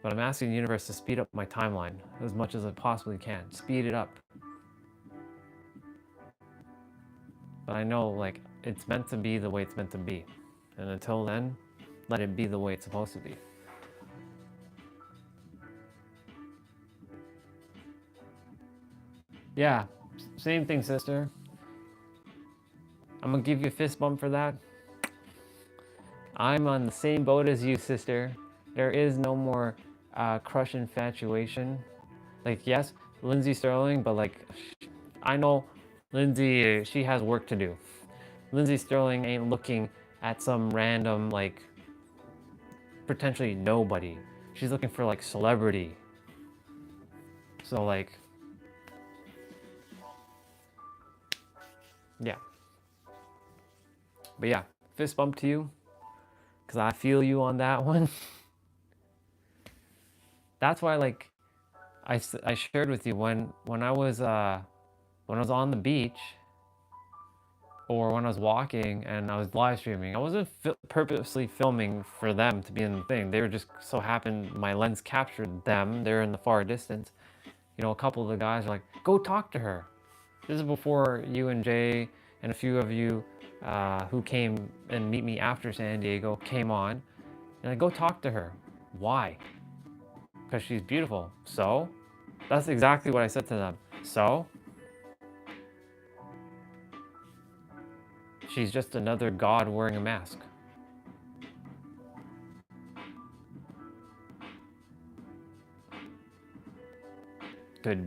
A: But I'm asking the universe to speed up my timeline as much as I possibly can. Speed it up. But I know, like, it's meant to be the way it's meant to be. And until then, let it be the way it's supposed to be. Yeah, same thing, sister. I'm gonna give you a fist bump for that. I'm on the same boat as you, sister. There is no more crush infatuation. Like, yes, Lindsay Sterling, but like, I know Lindsay, she has work to do. Lindsay Sterling ain't looking at some random, like, potentially nobody. She's looking for, like, celebrity. So, like, yeah. But yeah, fist bump to you, because I feel you on that one. That's why, like, I shared with you when I was on the beach, or when I was walking and I was live streaming, I wasn't purposely filming for them to be in the thing. They were just so happened my lens captured them. They're in the far distance. You know, a couple of the guys are like, go talk to her. This is before you and Jay and a few of you who came and meet me after San Diego came on. And I go talk to her. Why? Because she's beautiful. So? That's exactly what I said to them. So? She's just another god wearing a mask. Could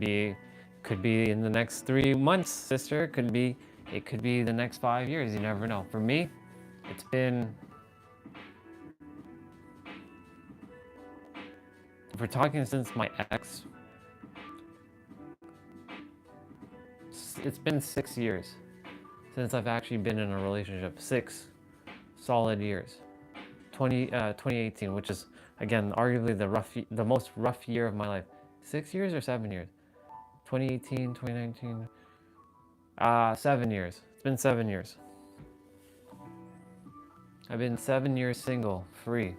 A: Could be in the next 3 months, sister. It could be the next 5 years. You never know. For me, it's been, if we're talking since my ex, it's been 6 years since I've actually been in a relationship. 6 solid years. 2018, which is again arguably the most rough year of my life. 6 years or 7 years? 2018, 2019. 7 years. It's been 7 years. I've been 7 years single, free.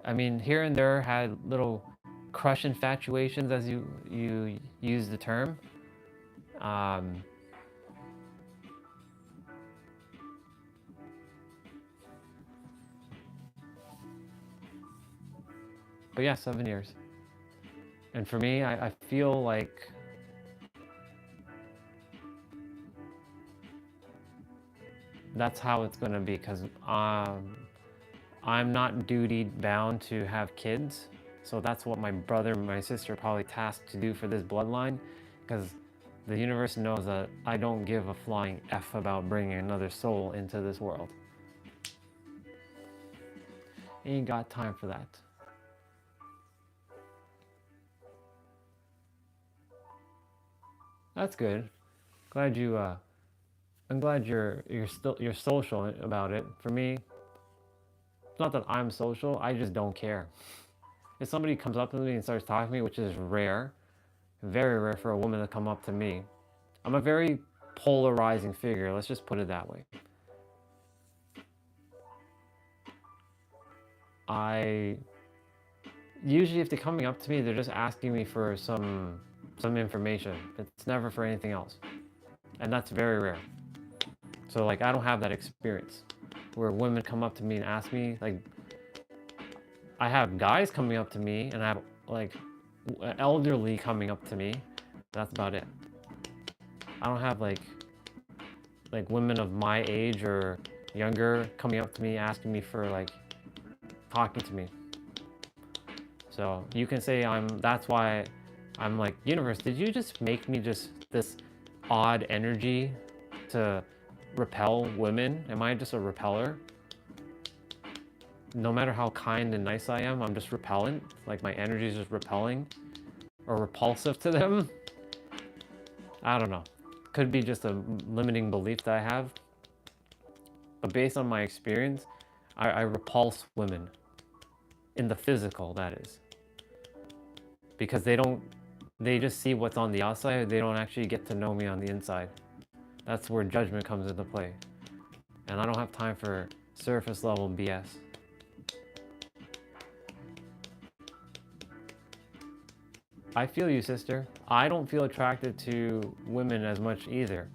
A: I mean, here and there had little crush infatuations, as you use the term. But yeah, 7 years. And for me, I feel like that's how it's gonna be, because I'm not duty bound to have kids. So that's what my brother and my sister probably tasked to do for this bloodline, because the universe knows that I don't give a flying F about bringing another soul into this world. Ain't got time for that. That's good. Glad you. I'm glad you're social about it. For me, it's not that I'm social. I just don't care. If somebody comes up to me and starts talking to me, which is rare, very rare for a woman to come up to me. I'm a very polarizing figure. Let's just put it that way. I usually, if they're coming up to me, they're just asking me for some information. It's never for anything else, and that's very rare. So like, I don't have that experience where women come up to me and ask me. Like, I have guys coming up to me, and I have like elderly coming up to me. That's about it. I don't have like women of my age or younger coming up to me asking me for like talking to me. So you can say that's why I'm like, universe, did you just make me just this odd energy to repel women? Am I just a repeller? No matter how kind and nice I am, I'm just repellent. Like my energy is just repelling or repulsive to them. I don't know. Could be just a limiting belief that I have. But based on my experience, I repulse women. In the physical, that is. Because they just see what's on the outside. They don't actually get to know me on the inside. That's where judgment comes into play. And I don't have time for surface level BS. I feel you, sister. I don't feel attracted to women as much either.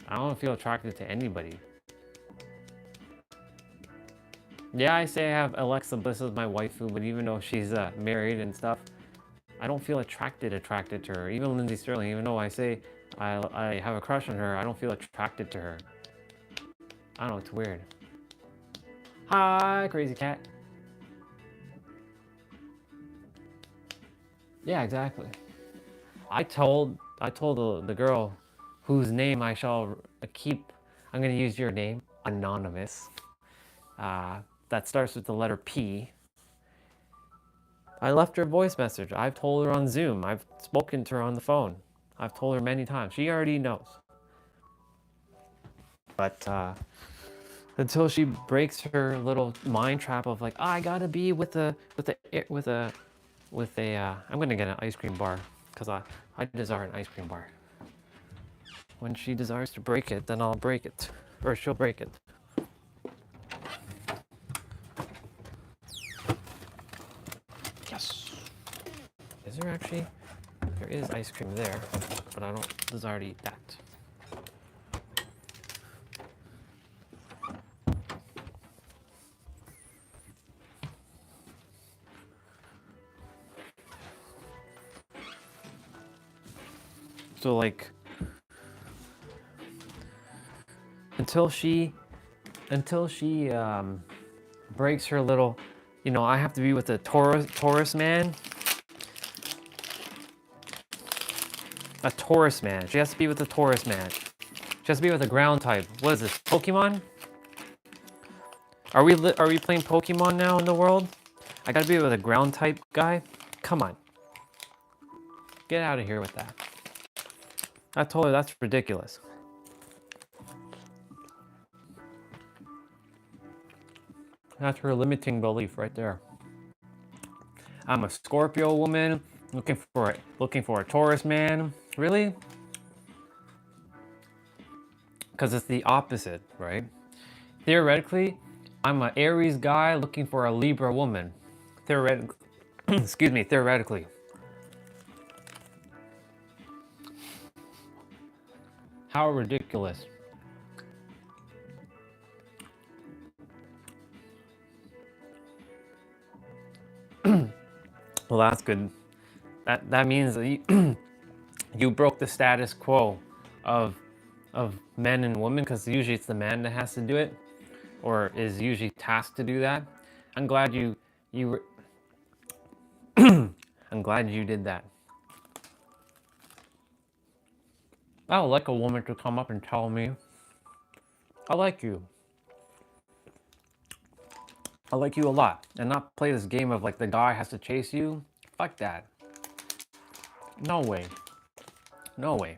A: I don't feel attracted to anybody. Yeah, I say I have Alexa Bliss as my waifu, but even though she's married and stuff, I don't feel attracted to her. Even Lindsay Sterling, even though I say I have a crush on her, I don't feel attracted to her. I don't know, it's weird. Hi, crazy cat. Yeah, exactly. I told the girl whose name I shall keep, I'm gonna use your name, anonymous. That starts with the letter P. I left her a voice message. I've told her on Zoom. I've spoken to her on the phone. I've told her many times. She already knows. But until she breaks her little mind trap of like, oh, I gotta be with a I'm gonna get an ice cream bar because I desire an ice cream bar. When she desires to break it, then I'll break it, or she'll break it. Yes. Is there actually? There is ice cream there, but I don't desire to eat that. So like, until she breaks her little, I have to be with a Taurus man. A Taurus man. She has to be with a Taurus man. She has to be with a ground type. What is this? Pokemon? Are we playing Pokemon now in the world? I gotta be with a ground type guy? Come on. Get out of here with that. I told her that's ridiculous. That's her limiting belief right there. I'm a Scorpio woman looking for a Taurus man. Really? Because it's the opposite, right? Theoretically, I'm an Aries guy looking for a Libra woman. Theoretically, excuse me, theoretically. How ridiculous. Well, that's good. That means that you broke the status quo of men and women, because usually it's the man that has to do it, or is usually tasked to do that. I'm glad you were. I'm glad you did that. I would like a woman to come up and tell me, I like you. I like you a lot, and not play this game of like the guy has to chase you. Fuck that. No way. No way.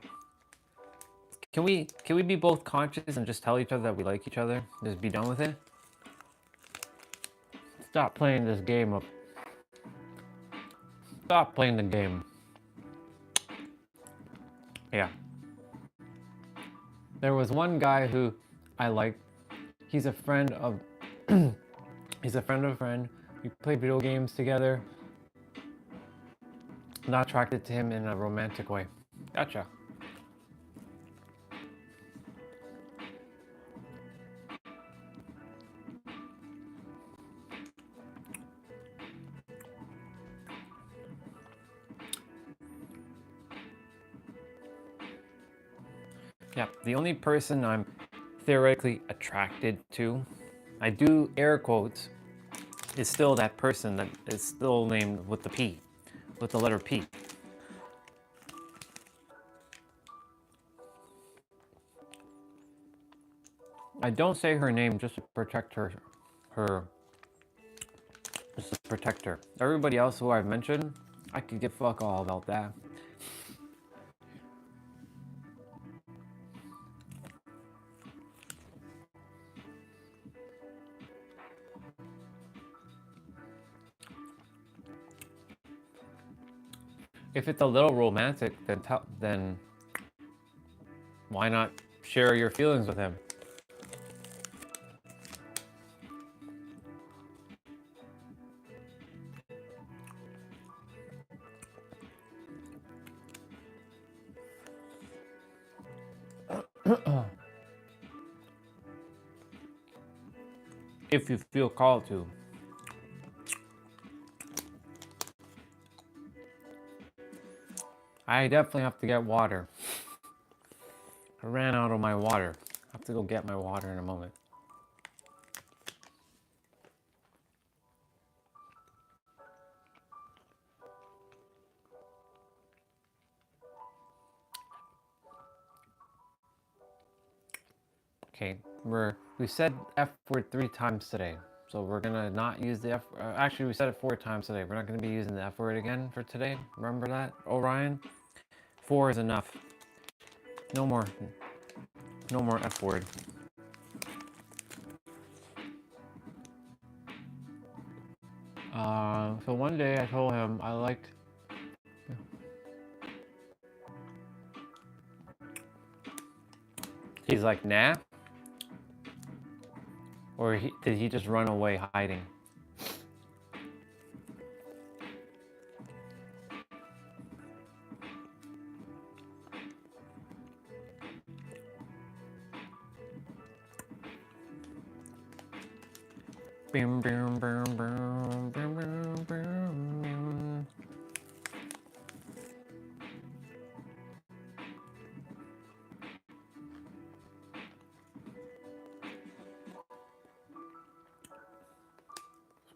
A: Can we be both conscious and just tell each other that we like each other? Just be done with it? Stop playing this game of. Stop playing the game. Yeah. There was one guy who I liked. He's a friend of. He's a friend of a friend. We play video games together. Not attracted to him in a romantic way. Gotcha. Yeah, the only person I'm theoretically attracted to, I do air quotes, is still that person that is still named with the P, with the letter P. I don't say her name just to protect her, just to protect her. Everybody else who I've mentioned, I could give fuck all about that. If it's a little romantic, then why not share your feelings with him? If you feel called to. I definitely have to get water. I ran out of my water. I have to go get my water in a moment. Okay, we said F word 3 times today. So we're gonna not use the F, actually we said it 4 times today. We're not gonna be using the F word again for today. Remember that, Orion? 4 is enough. No more F word. So one day I told him I liked. He's like, nah. Or did he just run away hiding? Boom, boom, boom, boom, boom, boom, boom.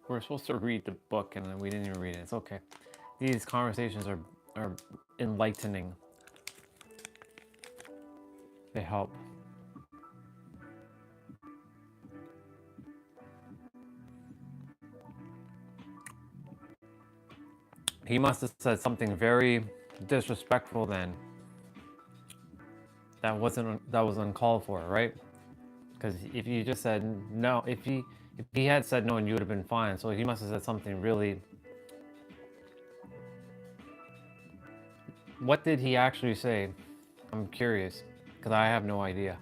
A: We're supposed to read the book and we didn't even read it. It's okay. These conversations are enlightening. They help. He must have said something very disrespectful then. That was uncalled for, right? Because if you just said no, if he had said no, and you would have been fine. So he must have said something really. What did he actually say? I'm curious, because I have no idea.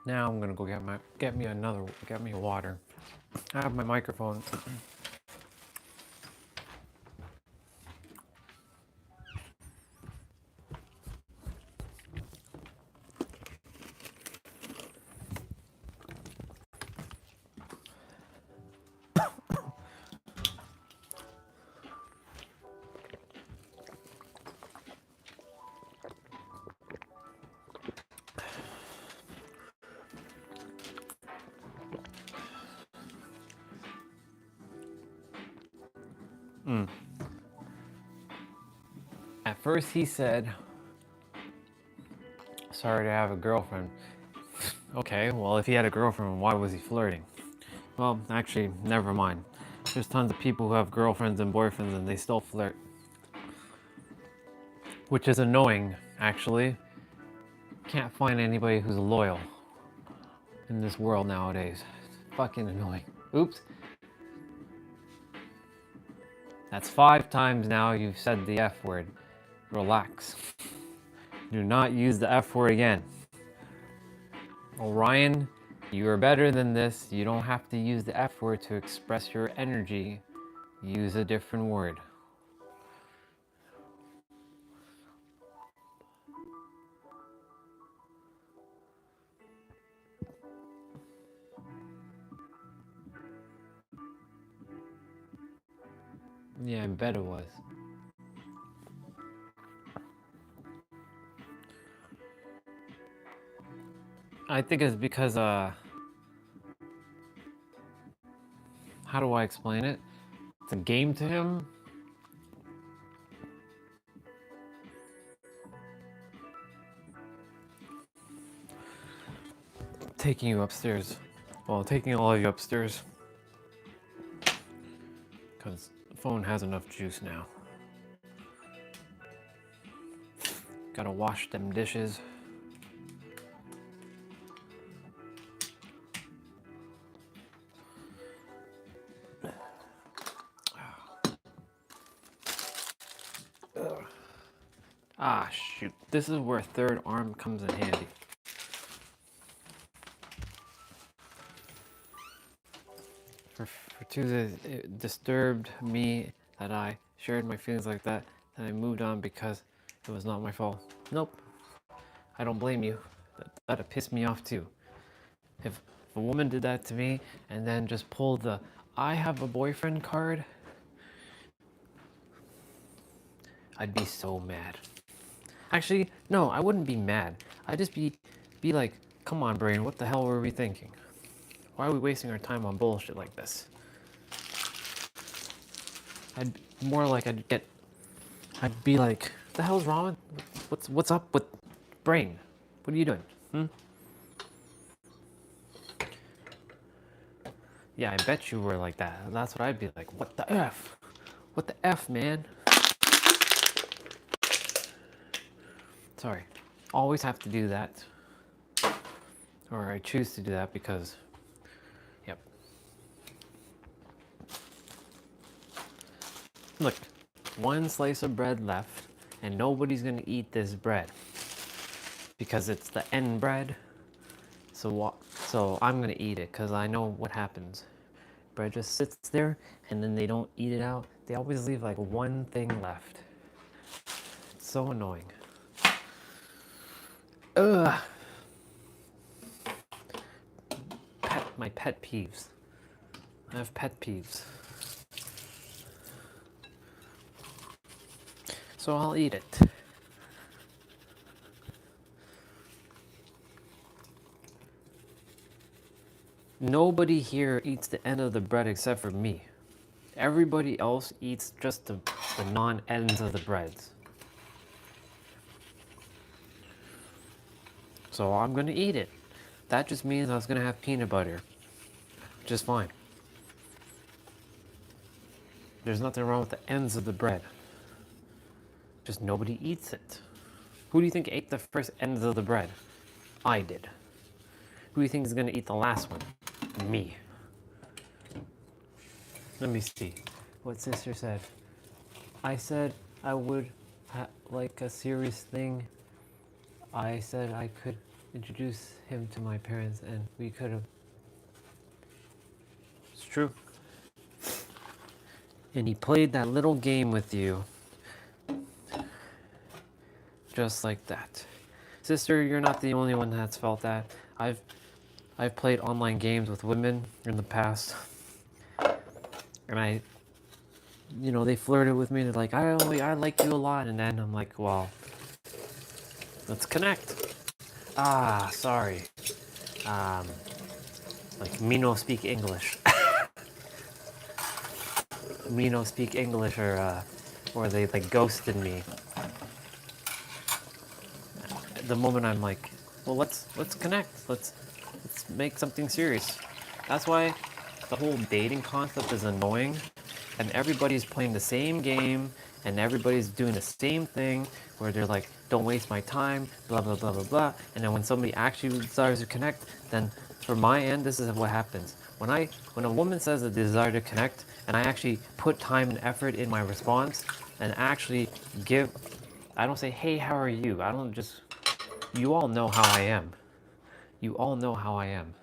A: Now I'm gonna go get me a water. I have my microphone. At first he said, sorry to have a girlfriend. Okay, well, if he had a girlfriend, why was he flirting? Well, actually, never mind. There's tons of people who have girlfriends and boyfriends and they still flirt. Which is annoying, actually. Can't find anybody who's loyal in this world nowadays. It's fucking annoying. Oops. That's 5 times now you've said the F word. Relax. Do not use the F word again. Orion, you are better than this. You don't have to use the F word to express your energy. Use a different word. Yeah, I bet it was. I think it's because, how do I explain it? It's a game to him. Taking you upstairs. Well, taking all of you upstairs. Because the phone has enough juice now. Gotta wash them dishes. Ah, shoot. This is where third arm comes in handy. For 2 days, it disturbed me that I shared my feelings like that, and I moved on because it was not my fault. Nope. I don't blame you. That'd piss me off too. If a woman did that to me and then just pulled the I have a boyfriend card, I'd be so mad. Actually, no, I wouldn't be mad. I'd just be like, come on, brain, what the hell were we thinking? Why are we wasting our time on bullshit like this? I'd be like, what the hell's wrong with, what's up with brain? What are you doing? Yeah, I bet you were like that. That's what I'd be like, what the F? What the F, man? Sorry. Always have to do that. Or I choose to do that because, yep. Look, 1 slice of bread left, and nobody's gonna eat this bread because it's the end bread. So I'm gonna eat it because I know what happens. Bread just sits there, and then they don't eat it out. They always leave like 1 thing left. It's so annoying. Ugh. My pet peeves. I have pet peeves. So I'll eat it. Nobody here eats the end of the bread except for me. Everybody else eats just the non-ends of the breads. So I'm gonna eat it. That just means I was gonna have peanut butter. Just fine. There's nothing wrong with the ends of the bread. Just nobody eats it. Who do you think ate the first ends of the bread? I did. Who do you think is gonna eat the last one? Me. Let me see what sister said. I said I would like a serious thing. I said I could introduce him to my parents and we could have. It's true. And he played that little game with you. Just like that. Sister, you're not the only one that's felt that. I've played online games with women in the past. And they flirted with me. They're like, I like you a lot. And then I'm like, well, let's connect. Ah, sorry. Like, me no speak English. Me no speak English, or they like ghosted me. The moment I'm like, well, let's connect. Let's make something serious. That's why the whole dating concept is annoying, and everybody's playing the same game, and everybody's doing the same thing, where they're like, don't waste my time, blah blah blah blah blah. And then when somebody actually desires to connect, then from my end, this is what happens. When a woman says a desire to connect, and I actually put time and effort in my response, and actually give, I don't say, hey, how are you? I don't just, you all know how I am. You all know how I am.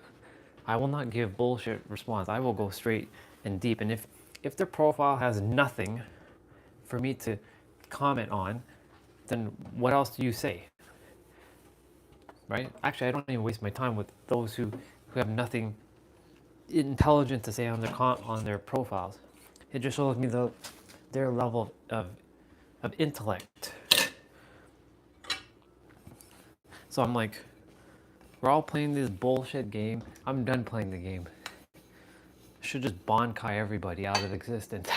A: I will not give bullshit response. I will go straight and deep. And if their profile has nothing for me to comment on, then what else do you say? Right? Actually, I don't even waste my time with those who have nothing intelligent to say on their profiles. It just shows me their level of intellect. So I'm like, we're all playing this bullshit game. I'm done playing the game. Should just Bankai everybody out of existence.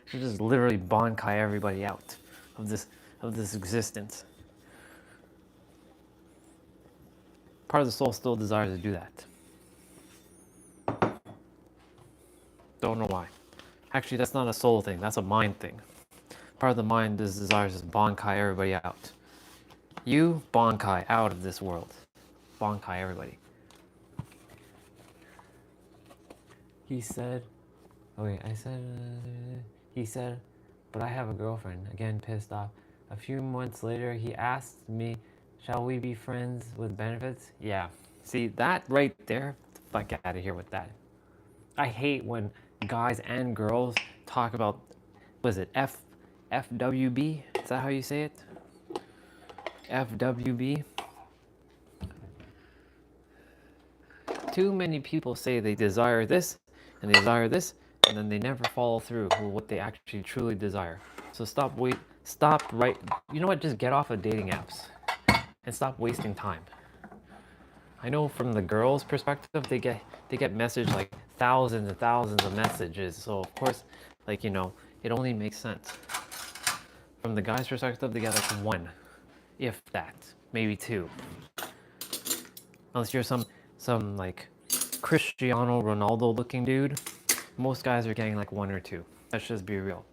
A: Should just literally Bankai everybody out of this existence. Part of the soul still desires to do that. Don't know why. Actually, that's not a soul thing. That's a mind thing. Part of the mind desires to Bankai everybody out. You Bankai out of this world. Bankai everybody. He said, he said, but I have a girlfriend. Again, pissed off. A few months later, he asked me, shall we be friends with benefits? Yeah. See, that right there, fuck out of here with that. I hate when guys and girls talk about, what is it, FWB? Is that how you say it? FWB? Too many people say they desire this, and they desire this, and then they never follow through with what they actually truly desire. So you know what, just get off of dating apps and stop wasting time. I know from the girls' perspective, they get messaged like thousands and thousands of messages, so of course, like, it only makes sense. From the guy's perspective, they get like one, if that, maybe two. Unless you're some like Cristiano Ronaldo looking dude, most guys are getting like one or two. Let's just be real.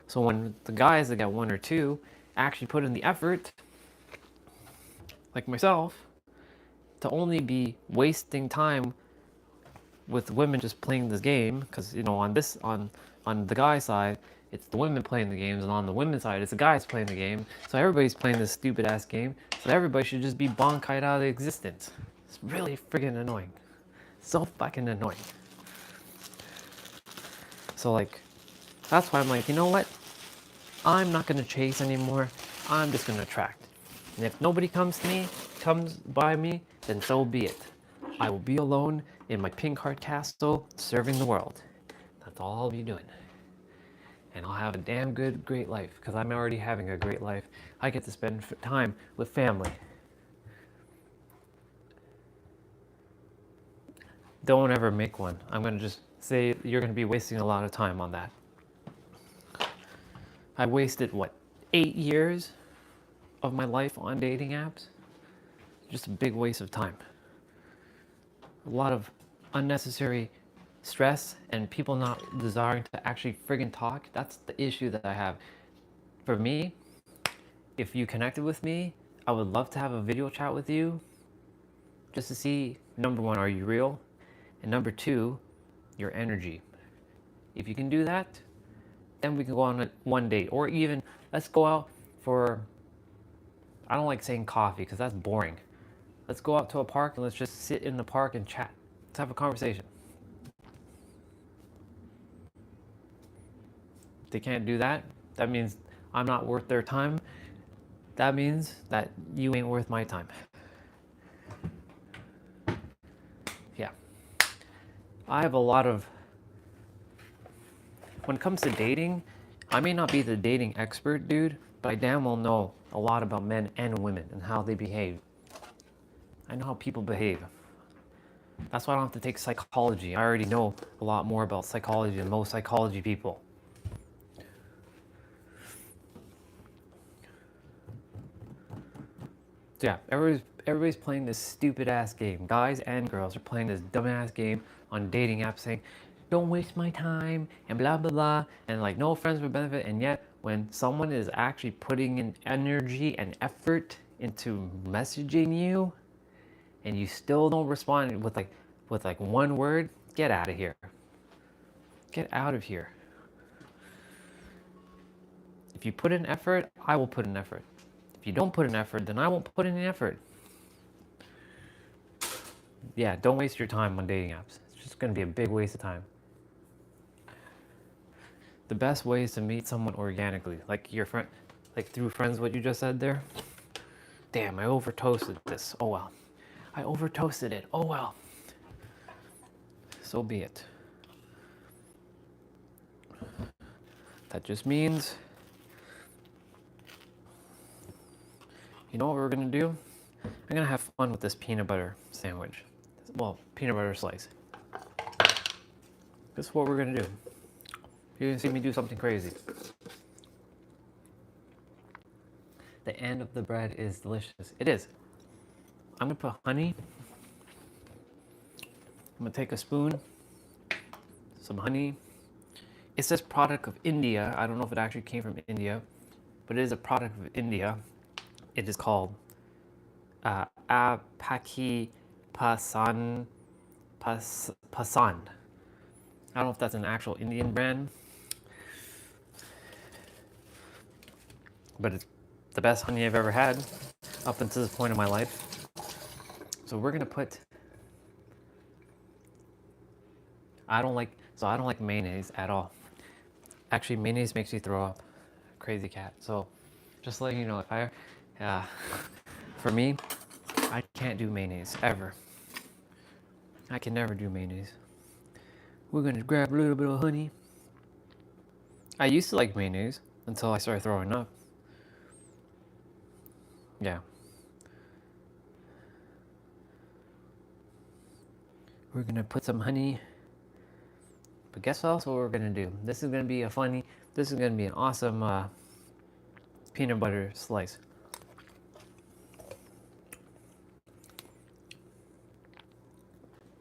A: So when the guys that get one or two actually put in the effort, like myself, to only be wasting time with women just playing this game, because on the guy side, it's the women playing the games, and on the women's side, it's the guys playing the game. So everybody's playing this stupid ass game. So everybody should just be bonkaied out of existence. It's really friggin' annoying. So fucking annoying. So like, that's why I'm like, you know what? I'm not gonna chase anymore. I'm just gonna attract. And if nobody comes by me, then so be it. I will be alone in my pink heart castle serving the world. That's all I'll be doing. and I'll have a damn good, great life because I'm already having a great life. I get to spend time with family. Don't ever make one. I'm going to just say you're going to be wasting a lot of time on that. I wasted, what, 8 years of my life on dating apps? Just a big waste of time. A lot of unnecessary stress and people not desiring to actually friggin' talk. That's the issue that I have. For me, if you connected with me, I would love to have a video chat with you just to see, number one, are you real? And number two, your energy. If you can do that, then we can go on one date. Or even, let's go out for, I don't like saying coffee because that's boring. Let's go out to a park and let's just sit in the park and chat. Let's have a conversation. If they can't do that, that means I'm not worth their time. That means that you ain't worth my time. Yeah. I have a lot of, when it comes to dating, I may not be the dating expert, dude, but I damn well know a lot about men and women and how they behave. I know how people behave. That's why I don't have to take psychology. I already know a lot more about psychology than most psychology people. So yeah, everybody's playing this stupid ass game. Guys and girls are playing this dumbass game on dating apps saying, don't waste my time and blah blah blah, and like no friends with benefit. And yet when someone is actually putting in energy and effort into messaging you and you still don't respond with like one word, get out of here. Get out of here. If you put in effort, I will put in effort. If you don't put in effort, then I won't put in any effort. Yeah, don't waste your time on dating apps. It's just going to be a big waste of time. The best way is to meet someone organically, like your friend, like through friends, what you just said there. Damn, I over toasted this. Oh well. I over toasted it. Oh well. So be it. That just means, you know what we're gonna do? I'm gonna have fun with this peanut butter sandwich. Well, peanut butter slice. This is what we're gonna do. You're gonna see me do something crazy. The end of the bread is delicious. It is. I'm gonna put honey. I'm gonna take a spoon, some honey. It says product of India. I don't know if it actually came from India, but it is a product of India. It is called Apaki Pasan. I don't know if that's an actual Indian brand, but it's the best honey I've ever had up until this point in my life. So we're gonna put, I don't like mayonnaise at all. Actually, mayonnaise makes me throw up. Crazy cat. So just letting you know, if I, for me, I can't do mayonnaise ever. I can never do mayonnaise. We're gonna grab a little bit of honey. I used to like mayonnaise until I started throwing up. Yeah. We're gonna put some honey. But guess what else what we're gonna do? This is gonna be an awesome peanut butter slice.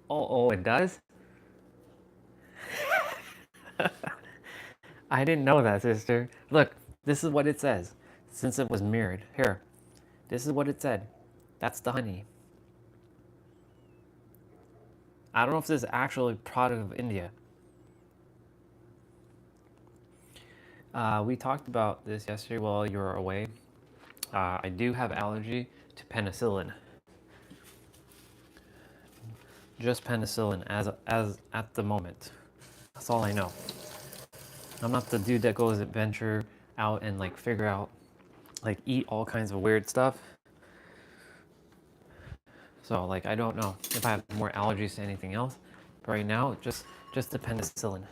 A: Oh, it does? I didn't know that, sister. Look, this is what it says. Since it was mirrored. Here. This is what it said. That's the honey. I don't know if this is actually a product of India. We talked about this yesterday while you were away. I do have allergy to penicillin. Just penicillin as at the moment. That's all I know. I'm not the dude that goes and venture out and like figure out, like eat all kinds of weird stuff. So like I don't know if I have more allergies to anything else. But right now, just the penicillin.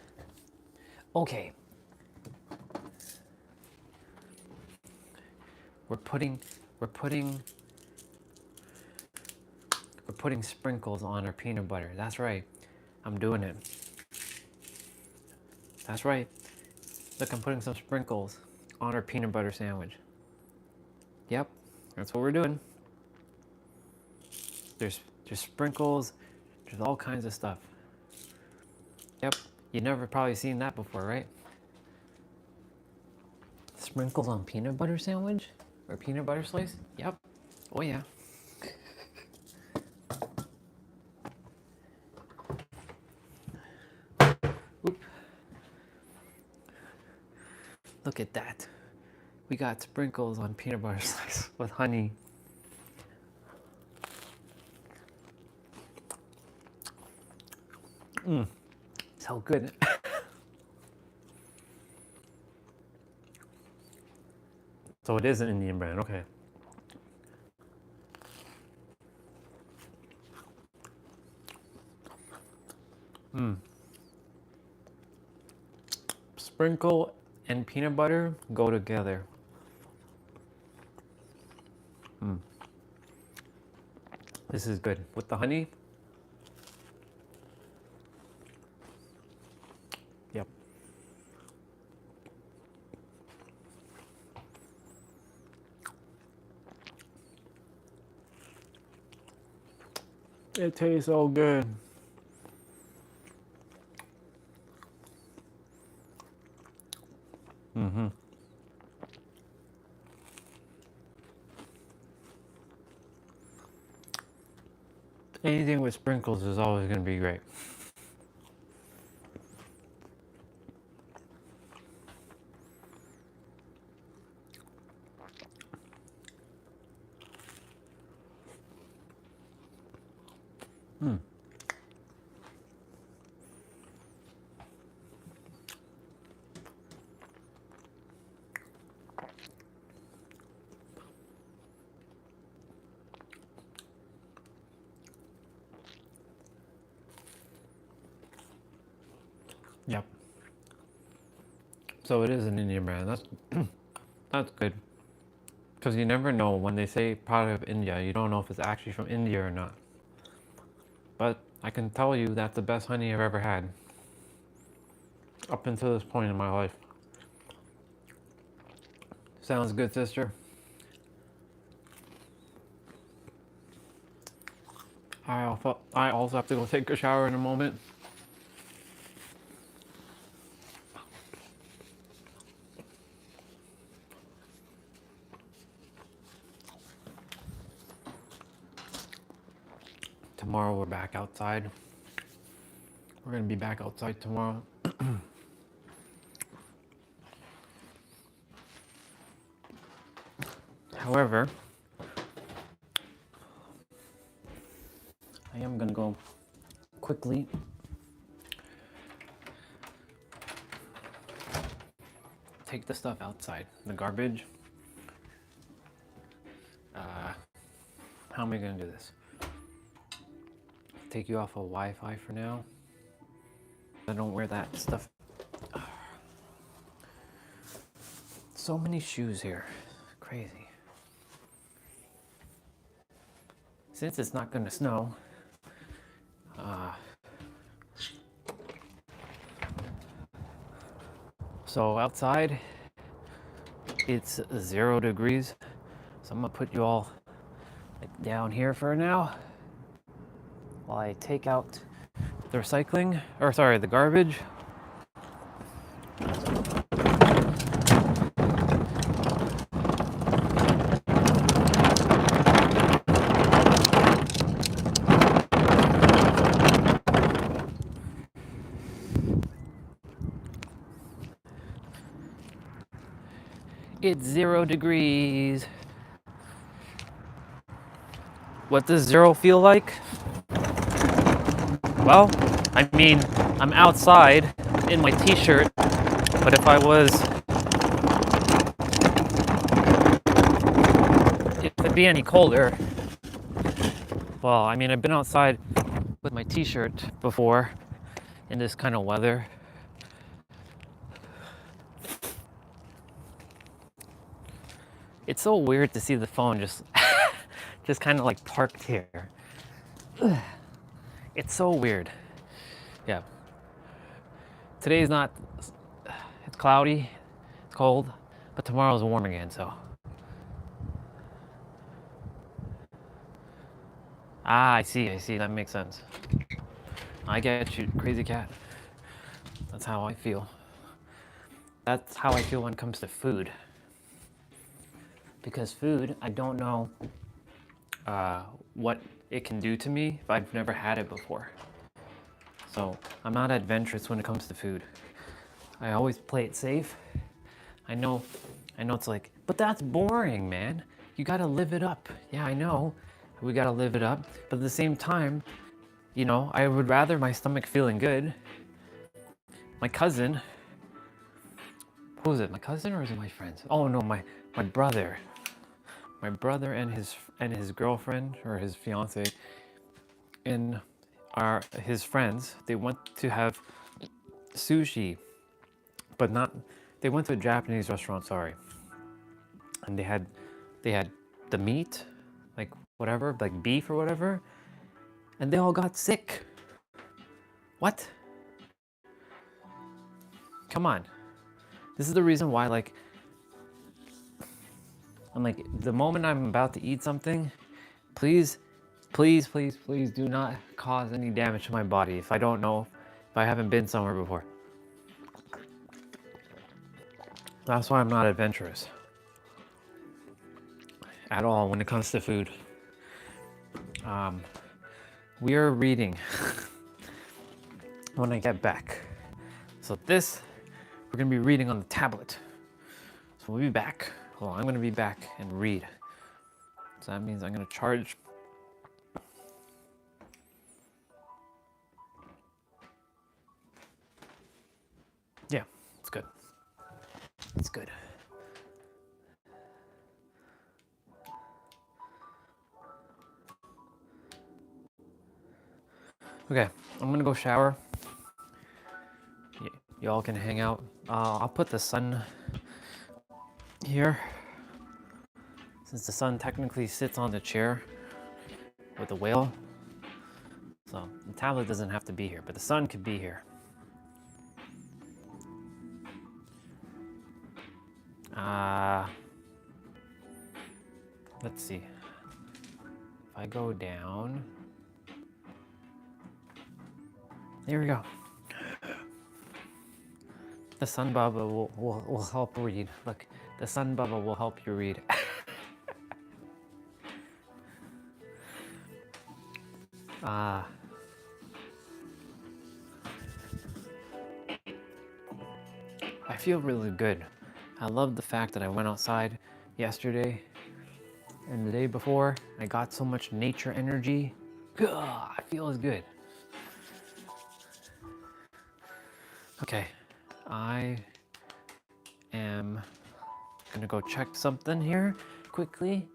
A: Okay. We're putting sprinkles on our peanut butter. That's right. I'm doing it. That's right. Look, I'm putting some sprinkles on our peanut butter sandwich. Yep, that's what we're doing. There's sprinkles. There's all kinds of stuff. Yep, you've never probably seen that before, right? Sprinkles on peanut butter sandwich or peanut butter slice? Yep. Oh yeah. Oop. Look at that. We got sprinkles on peanut butter slice with honey. So good. So it is an Indian brand, okay. Sprinkle and peanut butter go together. This is good. With the honey. Yep. It tastes so good. Anything with sprinkles is always going to be great. Yep. So it is an Indian brand. That's good. Because you never know when they say product of India, you don't know if it's actually from India or not. But I can tell you that's the best honey I've ever had. Up until this point in my life. Sounds good, sister. I also have to go take a shower in a moment. Tomorrow we're back outside. We're gonna be back outside tomorrow. However, I am gonna go quickly take the stuff outside, the garbage. How am I gonna do this? Take you off of Wi-Fi for now. I don't wear that stuff. So many shoes here. Crazy. Since it's not gonna snow, so outside it's 0 degrees. So I'm gonna put you all down here for now while I take out the the garbage. It's 0 degrees. What does 0 feel like? Well, I mean, I'm outside in my t-shirt, but if it'd be any colder. Well, I mean, I've been outside with my t-shirt before in this kind of weather. It's so weird to see the phone just just kind of like parked here. It's so weird. Yeah. Today's not, it's cloudy, it's cold, but tomorrow's warm again, so. Ah, I see, that makes sense. I get you, crazy cat. That's how I feel. That's how I feel when it comes to food. Because food, I don't know what it can do to me if I've never had it before. So I'm not adventurous when it comes to food. I always play it safe. I know it's like, but that's boring, man. You gotta live it up. Yeah, I know. We gotta live it up. But at the same time, you know, I would rather my stomach feeling good. My cousin, who was it? My cousin or is it my friends? Oh no, my brother. My brother and his girlfriend or his fiance and his friends, they went to have sushi, but not, they went to a Japanese restaurant, sorry. And they had the meat, like whatever, like beef or whatever, and they all got sick. What? Come on. This is the reason why, like, I'm like, the moment I'm about to eat something, please, please, please, please do not cause any damage to my body if I don't know, if I haven't been somewhere before. That's why I'm not adventurous at all when it comes to food. We are reading when I get back. So this, we're gonna be reading on the tablet. So we'll be back. Well, I'm gonna be back and read. So that means I'm gonna charge. Yeah, it's good. It's good. Okay, I'm gonna go shower. Y'all can hang out. I'll put the sun here, since the sun technically sits on the chair with the whale. So the tablet doesn't have to be here, but the sun could be here. Let's see. If I go down, there we go. The sun bubble will help read. Look, the sun bubble will help you read. I feel really good. I love the fact that I went outside yesterday and the day before. I got so much nature energy. I feel as good. Okay, I am gonna go check something here quickly.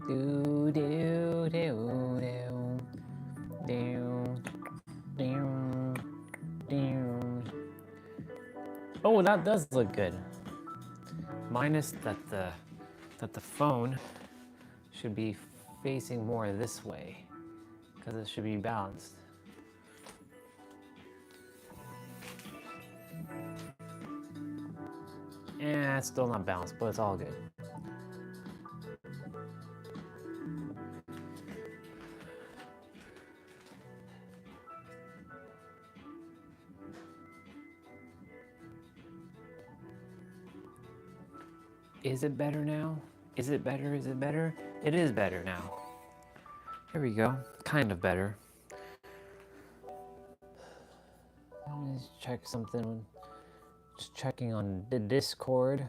A: Do do do do do do do. Oh, that does look good. Minus that the phone should be facing more this way, because it should be balanced. Yeah, it's still not balanced, but it's all good. Is it better now? Is it better? Is it better? It is better now. Here we go. Kind of better. Let me just check something. Just checking on the Discord.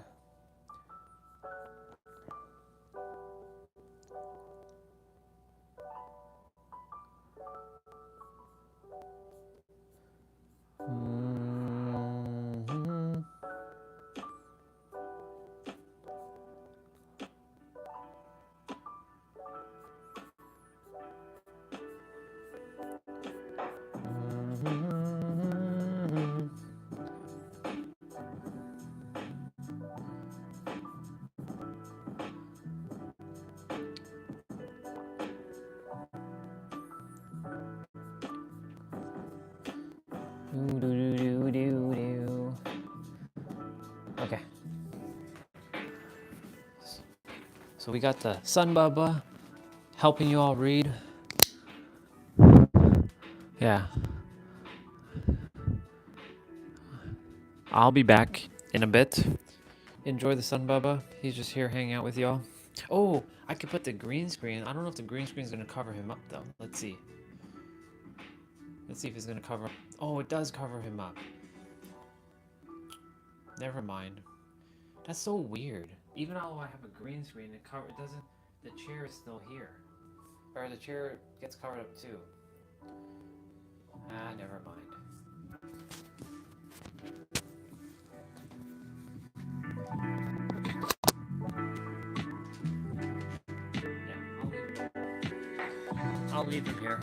A: Okay. So we got the Sun Bubba helping you all read. Yeah. I'll be back in a bit. Enjoy the Sun Bubba. He's just here hanging out with y'all. Oh, I could put the green screen. I don't know if the green screen is going to cover him up, though. Let's see. Let's see if it's going to cover. Oh, it does cover him up. Never mind. That's so weird. Even though I have a green screen, it doesn't. The chair is still here, or the chair gets covered up too. Ah, never mind. Yeah, I'll leave him here.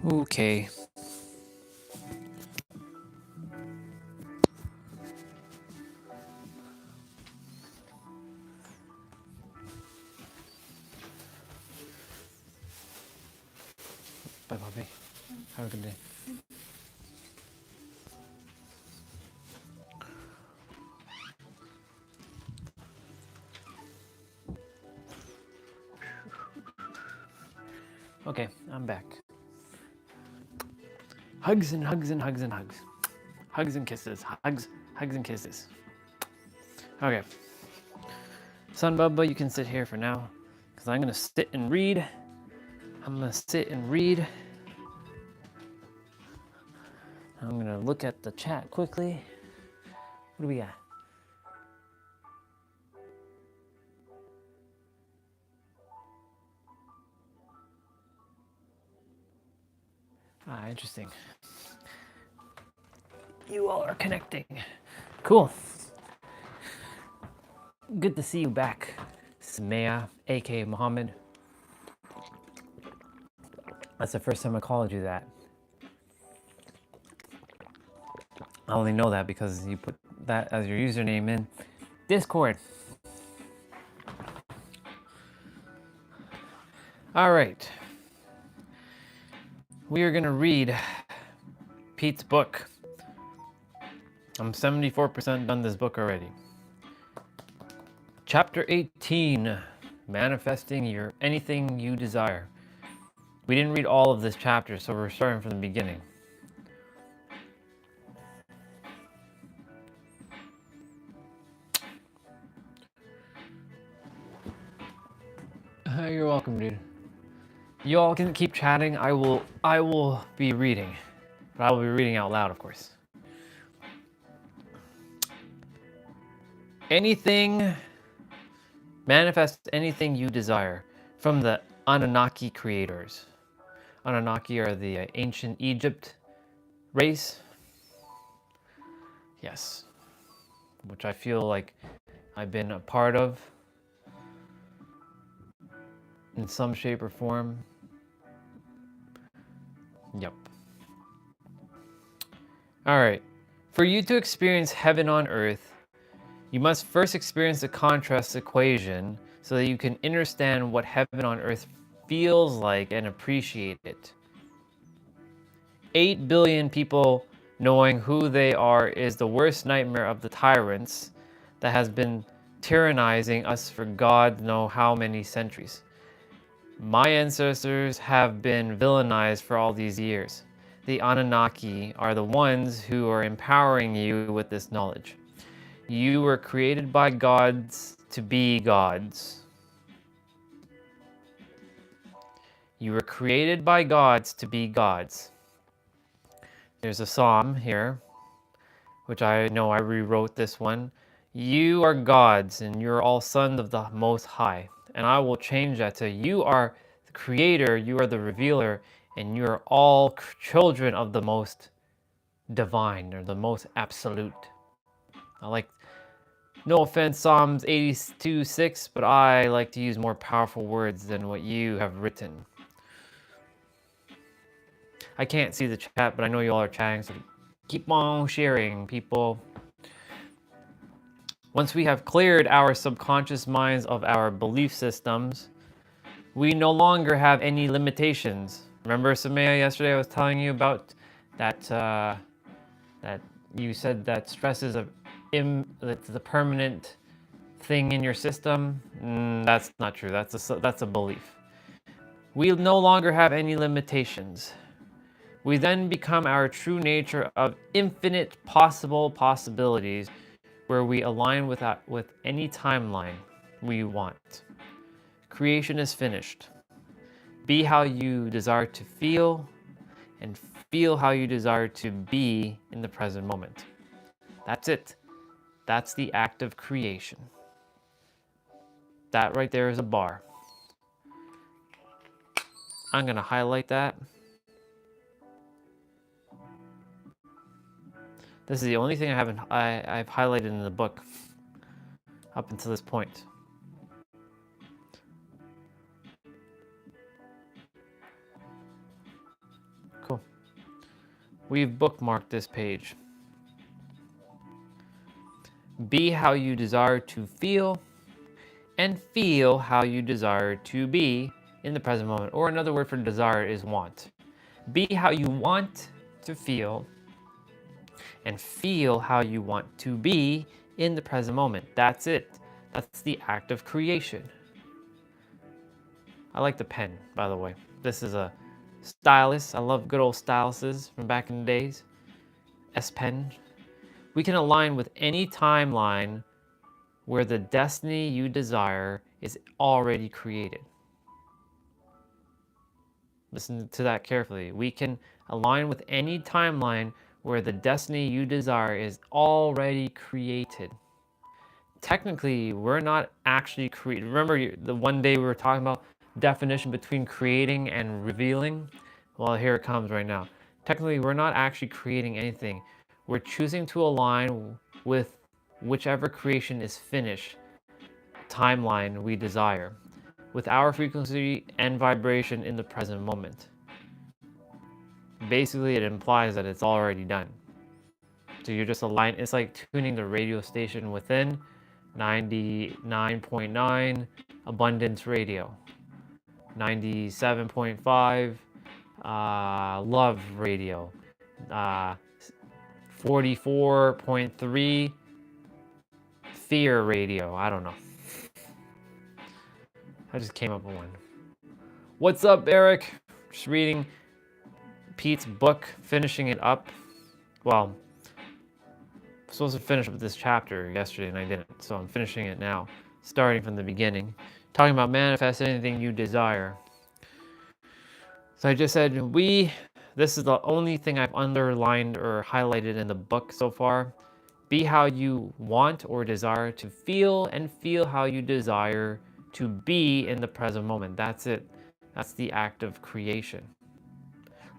A: Okay. Bye, Bobby. Have a good day. back. Hugs and hugs and hugs and hugs. Hugs and kisses. Hugs and kisses. Okay. Son Bubba, you can sit here for now, because I'm going to sit and read. I'm going to sit and read. I'm going to look at the chat quickly. What do we got? Ah, interesting. You all are connecting. Cool. Good to see you back, Samaya, aka Muhammad. That's the first time I called you that. I only know that because you put that as your username in Discord. All right. We are going to read Pete's book. I'm 74% done this book already. Chapter 18, Manifesting Your Anything You Desire. We didn't read all of this chapter, so we're starting from the beginning. You're welcome, dude. You all can keep chatting. I will be reading. But I will be reading out loud, of course. Manifest anything you desire from the Anunnaki creators. Anunnaki are the ancient Egypt race. Yes. Which I feel like I've been a part of in some shape or form. Yep. All right. For you to experience heaven on earth, you must first experience the contrast equation so that you can understand what heaven on earth feels like and appreciate it. 8 billion people knowing who they are is the worst nightmare of the tyrants that has been tyrannizing us for God knows how many centuries. My ancestors have been villainized for all these years. The Anunnaki are the ones who are empowering you with this knowledge. You were created by gods to be gods. You were created by gods to be gods. There's a psalm here, which I know I rewrote this one. You are gods, and you're all sons of the Most High. And I will change that to you are the creator, you are the revealer, and you are all children of the most divine, or the most absolute. I like, no offense, Psalms 82:6, but I like to use more powerful words than what you have written. I can't see the chat, but I know you all are chatting, so keep on sharing, people. Once we have cleared our subconscious minds of our belief systems, we no longer have any limitations. Remember, Samaya, yesterday I was telling you about that, that you said that stress is the permanent thing in your system? That's not true. That's a belief. We no longer have any limitations. We then become our true nature of infinite possible possibilities, where we align with any timeline we want. Creation is finished. Be how you desire to feel, and feel how you desire to be in the present moment. That's it. That's the act of creation. That right there is a bar. I'm gonna highlight that. This is the only thing I've highlighted in the book up until this point. Cool. We've bookmarked this page. Be how you desire to feel, and feel how you desire to be in the present moment. Or another word for desire is want. Be how you want to feel, and feel how you want to be in the present moment. That's it. That's the act of creation. I like the pen, by the way. This is a stylus. I love good old styluses from back in the days. S Pen. We can align with any timeline where the destiny you desire is already created. Listen to that carefully. We can align with any timeline where the destiny you desire is already created. Technically, we're not actually creating. Remember the one day we were talking about definition between creating and revealing? Well, here it comes right now. Technically, we're not actually creating anything. We're choosing to align with whichever creation is finished timeline we desire, with our frequency and vibration in the present moment. Basically, it implies that it's already done. So you're just aligned. It's like tuning the radio station within 99.9 abundance radio, 97.5 love radio, 44.3 fear radio. I don't know. I just came up with one. What's up, Eric? Just reading Pete's book, finishing it up. Well, I'm supposed to finish up this chapter yesterday and I didn't, so I'm finishing it now, starting from the beginning, talking about manifest anything you desire. So I just said, this is the only thing I've underlined or highlighted in the book so far. Be how you want or desire to feel, and feel how you desire to be in the present moment. That's it. That's the act of creation.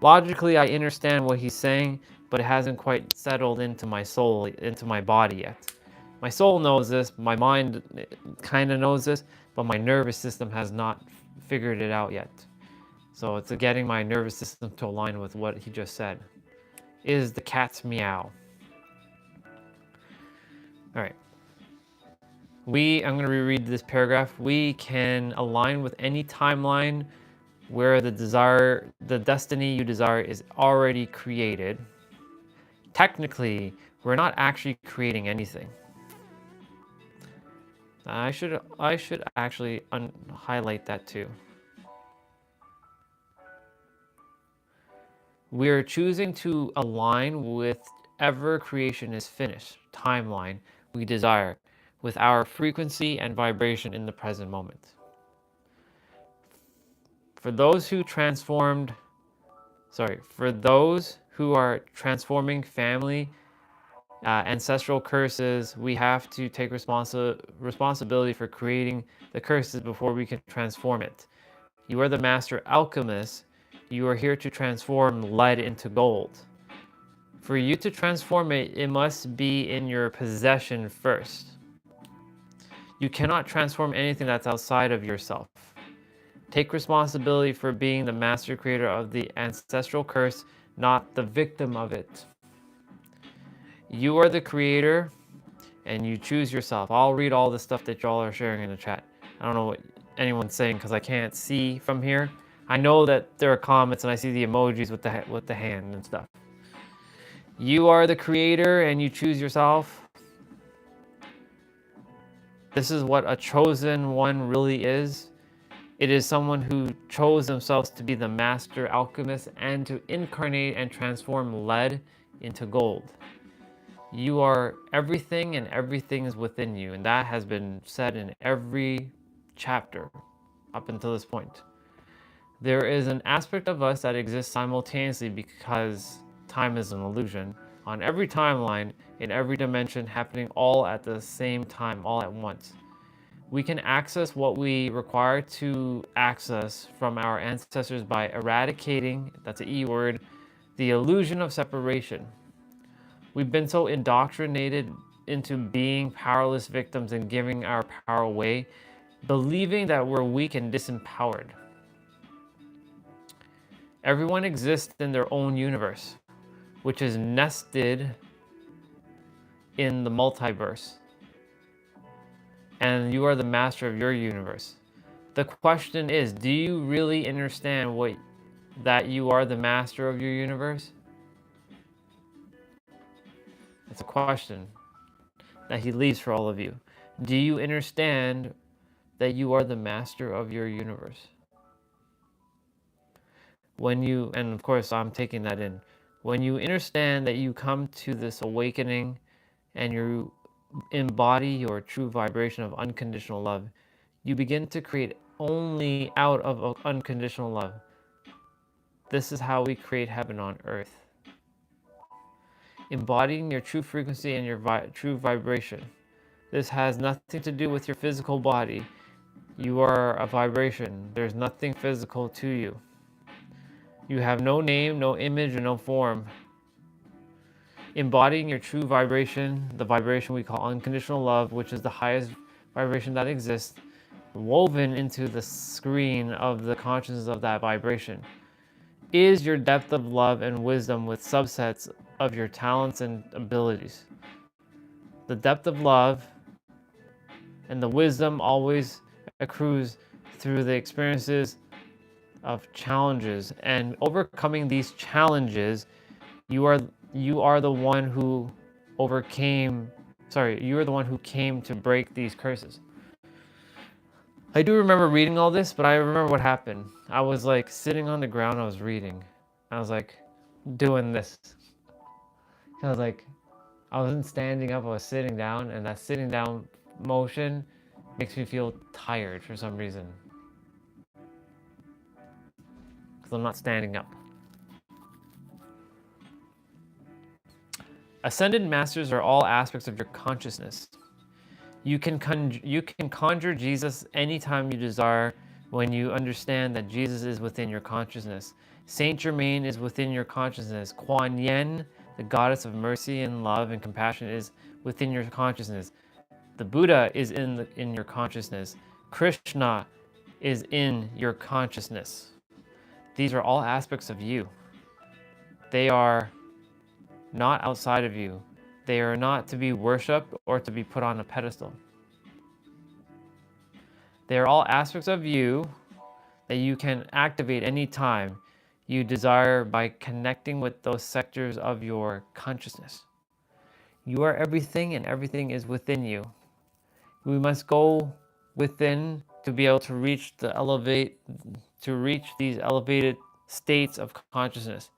A: Logically, I understand what he's saying, but it hasn't quite settled into my soul, into my body yet. My soul knows this, my mind kind of knows this, but my nervous system has not figured it out yet. So it's getting my nervous system to align with what he just said. Is the cat's meow. All right. I'm going to reread this paragraph. We can align with any timeline where the destiny you desire is already created. Technically, we're not actually creating anything. I should actually highlight that too. We're choosing to align with whatever creation is finished, timeline we desire, with our frequency and vibration in the present moment. For those who are transforming family, ancestral curses, we have to take responsibility for creating the curses before we can transform it. You are the master alchemist. You are here to transform lead into gold. For you to transform it, it must be in your possession first. You cannot transform anything that's outside of yourself. Take responsibility for being the master creator of the ancestral curse, not the victim of it. You are the creator, and you choose yourself. I'll read all the stuff that y'all are sharing in the chat. I don't know what anyone's saying because I can't see from here. I know that there are comments and I see the emojis with the hand and stuff. You are the creator and you choose yourself. This is what a chosen one really is. It is someone who chose themselves to be the master alchemist and to incarnate and transform lead into gold. You are everything and everything is within you, and that has been said in every chapter up until this point. There is an aspect of us that exists simultaneously because time is an illusion, on every timeline, in every dimension, happening all at the same time, all at once. We can access what we require to access from our ancestors by eradicating, that's an E word, the illusion of separation. We've been so indoctrinated into being powerless victims and giving our power away, believing that we're weak and disempowered. Everyone exists in their own universe, which is nested in the multiverse. And you are the master of your universe. The question is, do you really understand that you are the master of your universe? It's a question that he leaves for all of you. Do you understand that you are the master of your universe? And of course I'm taking that in, when you understand that you come to this awakening and you embody your true vibration of unconditional love, you begin to create only out of unconditional love. This is how we create heaven on earth. Embodying your true frequency and your true vibration. This has nothing to do with your physical body. You are a vibration. There's nothing physical to you. You have no name, no image, and no form. Embodying your true vibration, the vibration we call unconditional love, which is the highest vibration that exists, woven into the screen of the consciousness of that vibration, is your depth of love and wisdom with subsets of your talents and abilities. The depth of love and the wisdom always accrues through the experiences of challenges, and overcoming these challenges, you are the one who you are the one who came to break these curses. I do remember reading all this, but I remember what happened. I was like sitting on the ground, I was reading. I was like doing this. I wasn't standing up, I was sitting down, and that sitting down motion makes me feel tired for some reason. Because I'm not standing up. Ascended masters are all aspects of your consciousness. You can conjure Jesus anytime you desire when you understand that Jesus is within your consciousness. Saint Germain is within your consciousness. Kuan Yin, the goddess of mercy and love and compassion, is within your consciousness. The Buddha is in your consciousness. Krishna is in your consciousness. These are all aspects of you. They are not outside of you. They are not to be worshipped or to be put on a pedestal. They are all aspects of you that you can activate anytime you desire by connecting with those sectors of your consciousness. You are everything and everything is within you. We must go within to be able to reach these elevated states of consciousness.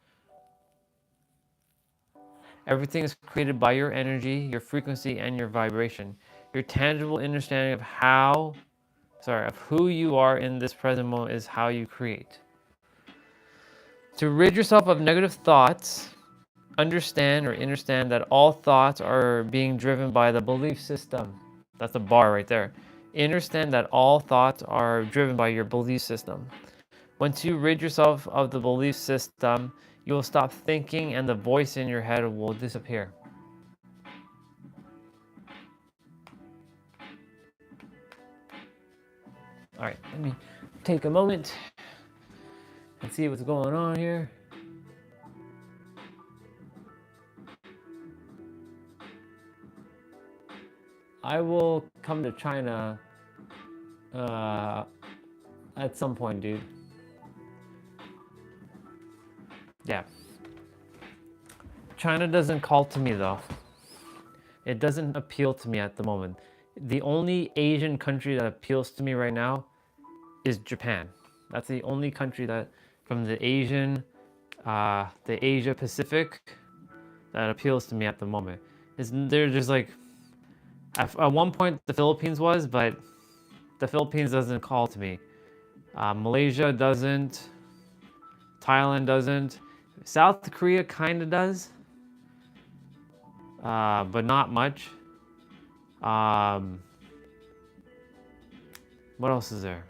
A: Everything is created by your energy, your frequency, and your vibration. Your tangible understanding of who you are in this present moment is how you create. To rid yourself of negative thoughts, understand that all thoughts are being driven by the belief system. That's a bar right there. Understand that all thoughts are driven by your belief system. Once you rid yourself of the belief system, you will stop thinking and the voice in your head will disappear. All right, let me take a moment and see what's going on here. I will come to China at some point, dude. Yeah. China doesn't call to me though. It doesn't appeal to me at the moment. The only Asian country that appeals to me right now is Japan. That's the only country that from the Asia Pacific that appeals to me at the moment. They're just like, at one point the Philippines was, but the Philippines doesn't call to me. Malaysia doesn't. Thailand doesn't. South Korea kind of does, but not much. What else is there?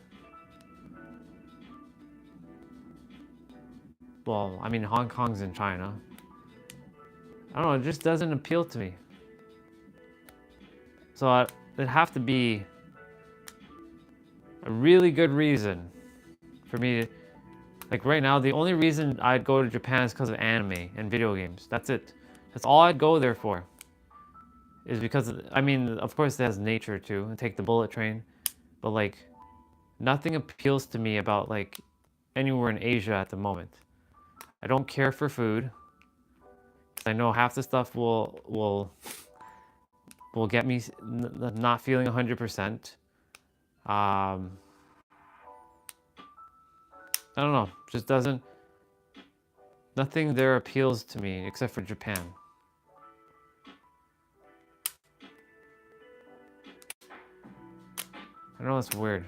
A: Well, I mean, Hong Kong's in China. I don't know, it just doesn't appeal to me. So it'd have to be a really good reason for me to, like right now, the only reason I'd go to Japan is because of anime and video games. That's it. That's all I'd go there for. Is because, I mean, of course it has nature too, and take the bullet train. But like, nothing appeals to me about like anywhere in Asia at the moment. I don't care for food. I know half the stuff will get me not feeling 100%. I don't know, just doesn't Nothing there appeals to me except for Japan. I know it's weird.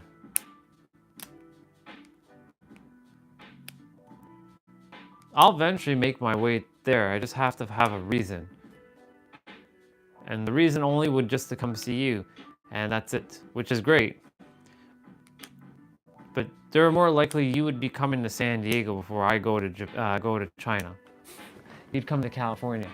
A: I'll eventually make my way there. I just have to have a reason. And the reason only would just to come see you. And that's it, which is great. But they're more likely you would be coming to San Diego before I go to China. You'd come to California.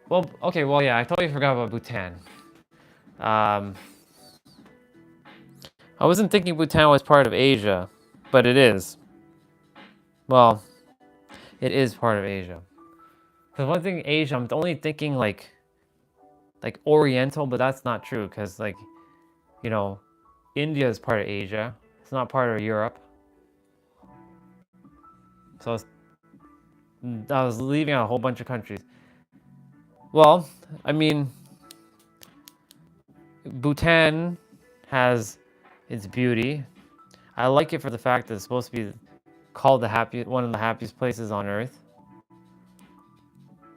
A: Well, okay, well, yeah, I totally forgot about Bhutan. I wasn't thinking Bhutan was part of Asia, but it is. Well, it is part of Asia. Because one thing, Asia, I'm only thinking like Oriental, but that's not true. Because like, you know, India is part of Asia. It's not part of Europe. So I was leaving out a whole bunch of countries. Well, I mean, Bhutan has its beauty. I like it for the fact that it's supposed to be called one of the happiest places on earth.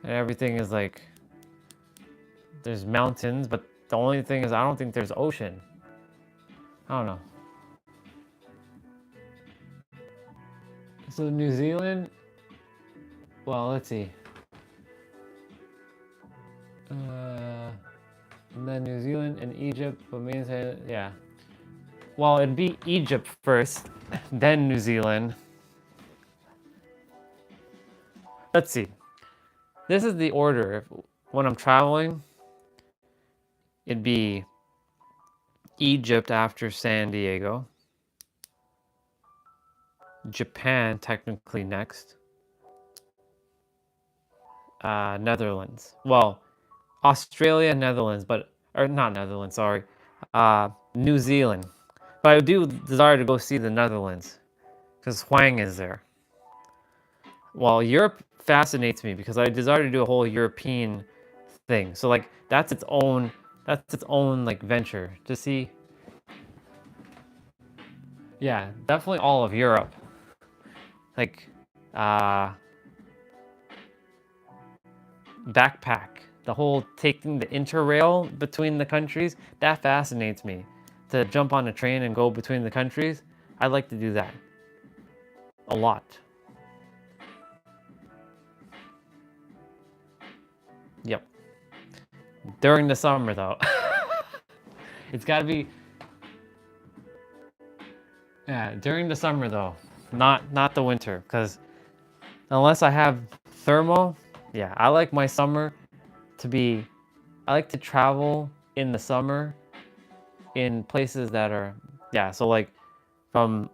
A: And everything is like, there's mountains, but the only thing is I don't think there's ocean. I don't know. So New Zealand, well, let's see. And then New Zealand and Egypt, but mainly, yeah. Well, it'd be Egypt first, then New Zealand. Let's see. This is the order. When I'm traveling, it'd be Egypt after San Diego. Japan, technically next. Netherlands. Well, Australia, Netherlands, or not Netherlands, sorry. New Zealand. But I do desire to go see the Netherlands, because Huang is there. Well, Europe fascinates me because I desire to do a whole European thing. So like that's its own like venture to see. Yeah, definitely all of Europe. Like backpack. The whole taking the interrail between the countries, that fascinates me. To jump on a train and go between the countries, I'd like to do that. A lot. Yep. During the summer though. It's gotta be, yeah, during the summer though. Not the winter, because unless I have thermal, yeah, I like my summer to be, I like to travel in the summer in places that are, yeah, so like from,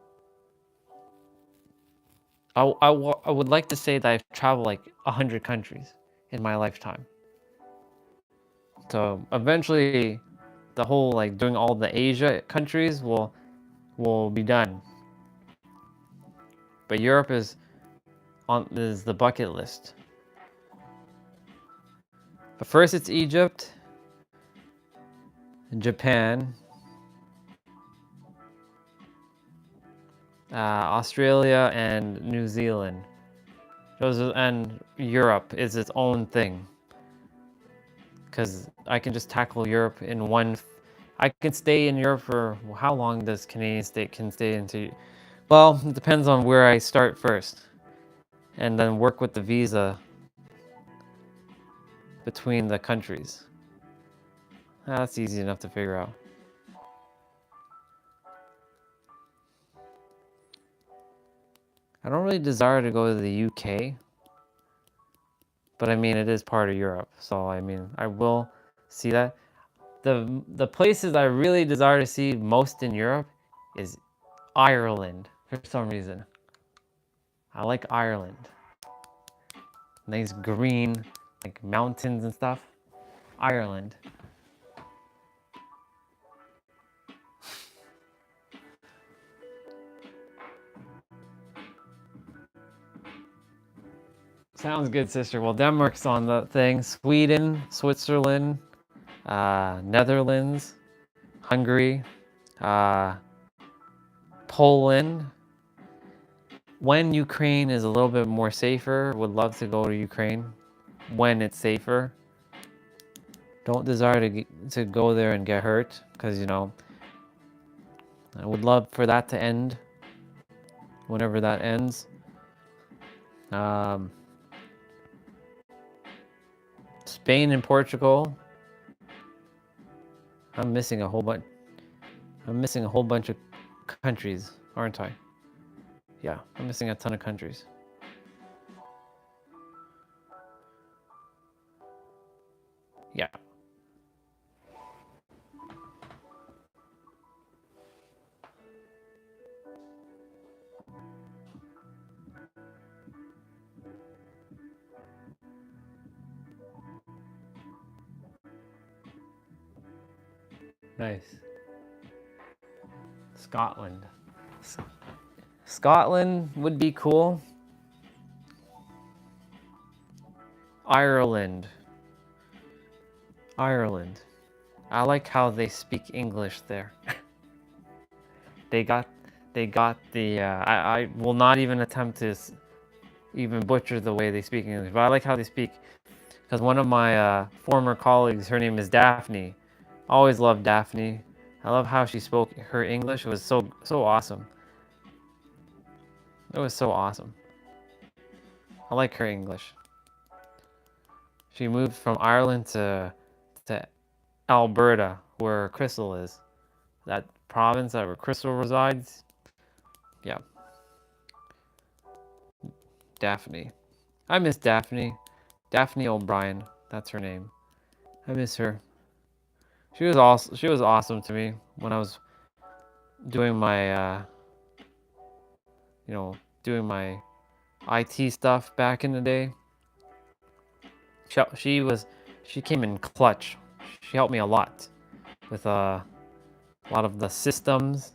A: I would like to say that I've traveled like 100 countries in my lifetime. So eventually the whole like doing all the Asia countries will be done. But Europe is the bucket list. But first it's Egypt, Japan, Australia, and New Zealand. And Europe is its own thing. Because I can just tackle Europe in one. I can stay in Europe for how long does Canadian state can stay into? Well, it depends on where I start first, and then work with the visa between the countries. That's easy enough to figure out. I don't really desire to go to the UK, but I mean, it is part of Europe, so I mean, I will see that. The places I really desire to see most in Europe is Ireland, for some reason. I like Ireland. Nice green, like mountains and stuff. Ireland. Sounds good, sister. Well, Denmark's on the thing. Sweden, Switzerland. Netherlands, Hungary, Poland. When Ukraine is a little bit more safer, would love to go to Ukraine when it's safer. Don't desire to go there and get hurt, because, you know, I would love for that to end whenever that ends. Spain and Portugal. I'm missing a whole bunch. I'm missing a whole bunch of countries, aren't I? Yeah, I'm missing a ton of countries. Yeah. Nice. Scotland. Scotland would be cool. Ireland. Ireland. I like how they speak English there. they got the I will not even attempt to even butcher the way they speak English, but I like how they speak, because one of my former colleagues, her name is Daphne. Always loved Daphne. I love how she spoke her English. It was so awesome. It was so awesome. I like her English. She moved from Ireland to Alberta, where Crystal is. That province that where Crystal resides. Yeah. Daphne. I miss Daphne. Daphne O'Brien. That's her name. I miss her. She was awesome to me when I was doing my doing my IT stuff back in the day. She came in clutch. She helped me a lot with a lot of the systems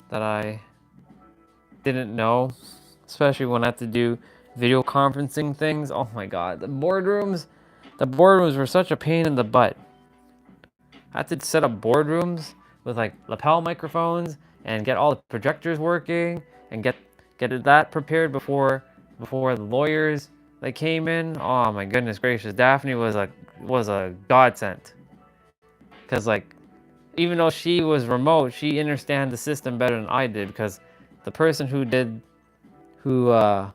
A: that I didn't know, especially when I had to do video conferencing things. Oh my god, the boardrooms were such a pain in the butt. I had to set up boardrooms with like lapel microphones and get all the projectors working and get that prepared before the lawyers that came in. Oh my goodness gracious, Daphne was a godsend, because like, even though she was remote, she understand the system better than I did, because the person who I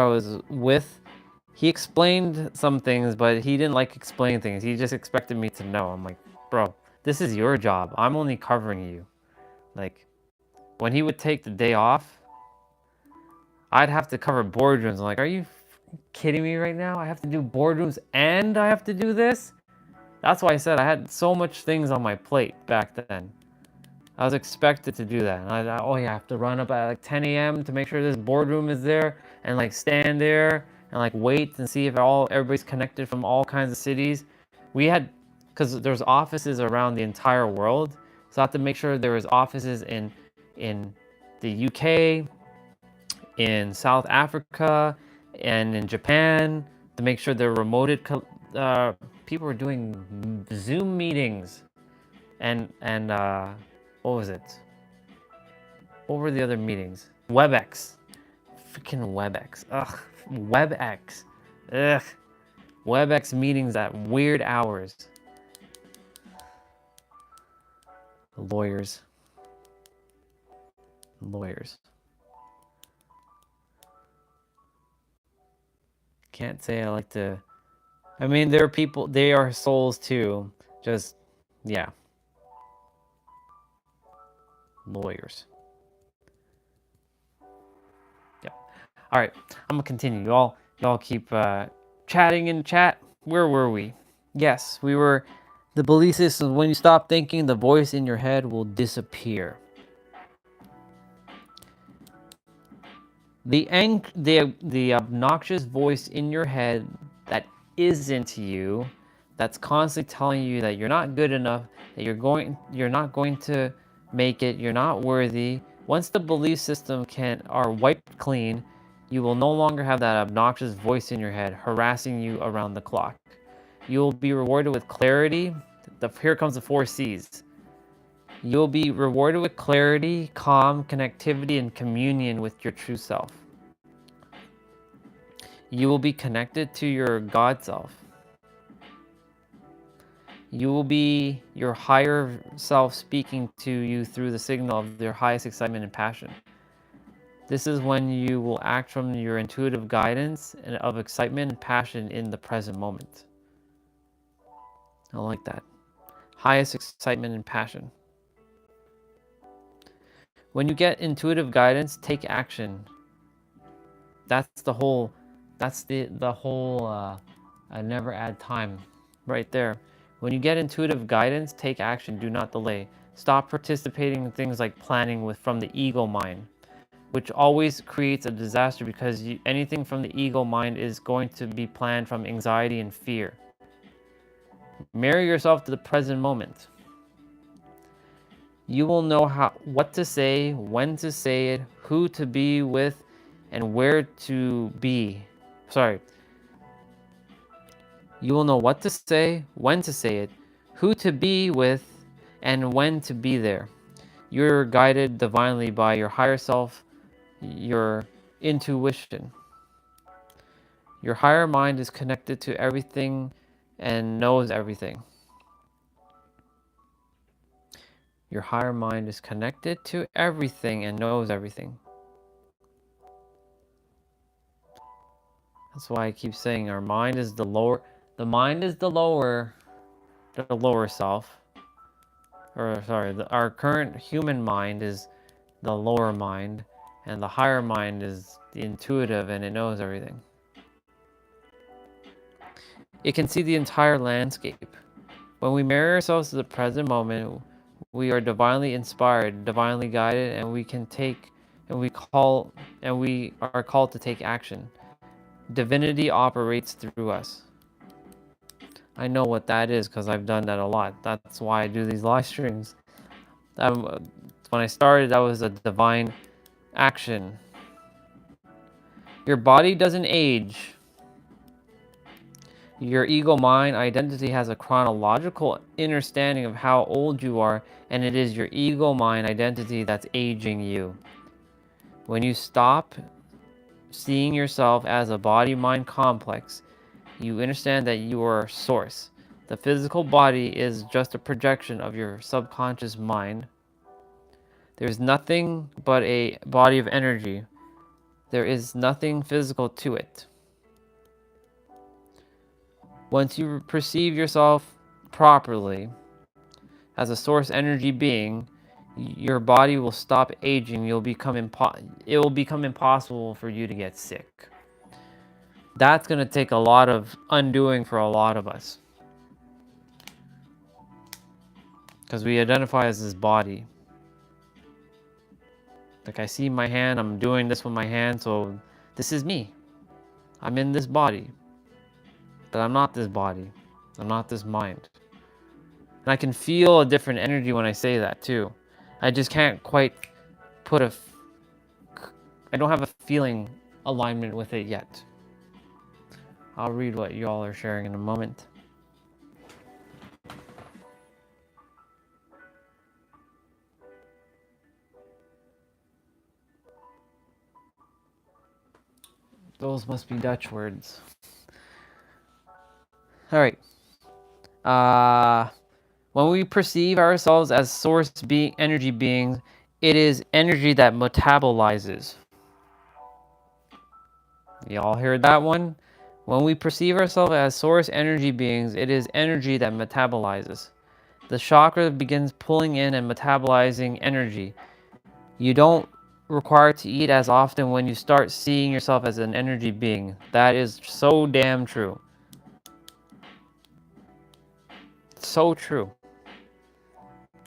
A: was with, he explained some things, but he didn't like explaining things. He just expected me to know. I'm like, bro, this is your job. I'm only covering you. Like, when he would take the day off, I'd have to cover boardrooms. I'm like, are you kidding me right now? I have to do boardrooms and I have to do this? That's why I said I had so much things on my plate back then. I was expected to do that. And I have to run up at like 10 a.m. to make sure this boardroom is there, and like stand there and like wait and see if everybody's connected from all kinds of cities. We had, because there's offices around the entire world, so I had to make sure there was offices in the UK, in South Africa, and in Japan, to make sure they're remoted. People were doing Zoom meetings and what was it? What were the other meetings? WebEx. Freaking WebEx. Ugh. WebEx. Ugh. WebEx meetings at weird hours. Lawyers. Can't say I like to. I mean, there are people, they are souls too. Just, yeah. Lawyers. Yep. All right, I'm gonna continue. Y'all keep chatting in chat. Where were we? Yes, we were. The belief system: when you stop thinking, the voice in your head will disappear. The obnoxious voice in your head that isn't you, that's constantly telling you that you're not good enough, that you're not going to make it, you're not worthy. Once the belief system are wiped clean, you will no longer have that obnoxious voice in your head harassing you around the clock. You will be rewarded with clarity. Here comes the 4 C's. You'll be rewarded with clarity, calm, connectivity, and communion with your true self. You will be connected to your God self. You will be your higher self speaking to you through the signal of your highest excitement and passion. This is when you will act from your intuitive guidance and of excitement and passion in the present moment. I like that. Highest excitement and passion. When you get intuitive guidance, take action. That's the whole I never add time right there. When you get intuitive guidance, take action, do not delay. Stop participating in things like planning from the ego mind, which always creates a disaster because anything from the ego mind is going to be planned from anxiety and fear. Marry yourself to the present moment. You will know what to say, when to say it, who to be with, and where to be. You will know what to say, when to say it, who to be with, and when to be there. You're guided divinely by your higher self, your intuition. Your higher mind is connected to everything and knows everything. Your higher mind is connected to everything and knows everything. That's why I keep saying our mind is the lower self. Our current human mind is the lower mind, and the higher mind is the intuitive and it knows everything. It can see the entire landscape. When we marry ourselves to the present moment, we are divinely inspired, divinely guided, and we are called to take action. Divinity operates through us. I know what that is because I've done that a lot. That's why I do these live streams. When I started, that was a divine action. Your body doesn't age. Your ego mind identity has a chronological understanding of how old you are, and it is your ego mind identity that's aging you. When you stop seeing yourself as a body-mind complex, you understand that you are source. The physical body is just a projection of your subconscious mind. There's nothing but a body of energy. There is nothing physical to it. Once you perceive yourself properly as a source energy being, your body will stop aging. It will become impossible for you to get sick. That's going to take a lot of undoing for a lot of us, because we identify as this body. Like, I see my hand, I'm doing this with my hand, so this is me. I'm in this body. But I'm not this body. I'm not this mind. And I can feel a different energy when I say that too. I just can't quite I don't have a feeling alignment with it yet. I'll read what y'all are sharing in a moment. Those must be Dutch words. All right. When we perceive ourselves as source energy beings, it is energy that metabolizes. Y'all heard that one? When we perceive ourselves as source energy beings, it is energy that metabolizes. The chakra begins pulling in and metabolizing energy. You don't require to eat as often when you start seeing yourself as an energy being. That is so damn true. So true.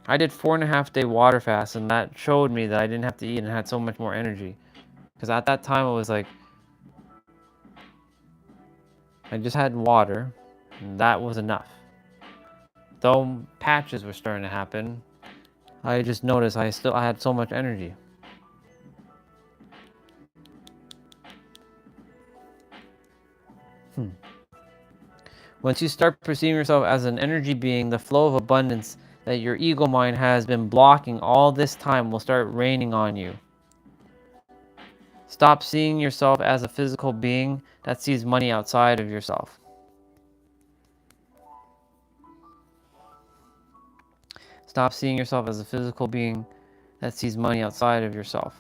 A: I did 4.5 day water fast, and that showed me that I didn't have to eat and had so much more energy. Because at that time, it was like, I just had water, and that was enough. Though patches were starting to happen, I just noticed I had so much energy. Once you start perceiving yourself as an energy being, the flow of abundance that your ego mind has been blocking all this time will start raining on you. Stop seeing yourself as a physical being that sees money outside of yourself. Stop seeing yourself as a physical being that sees money outside of yourself.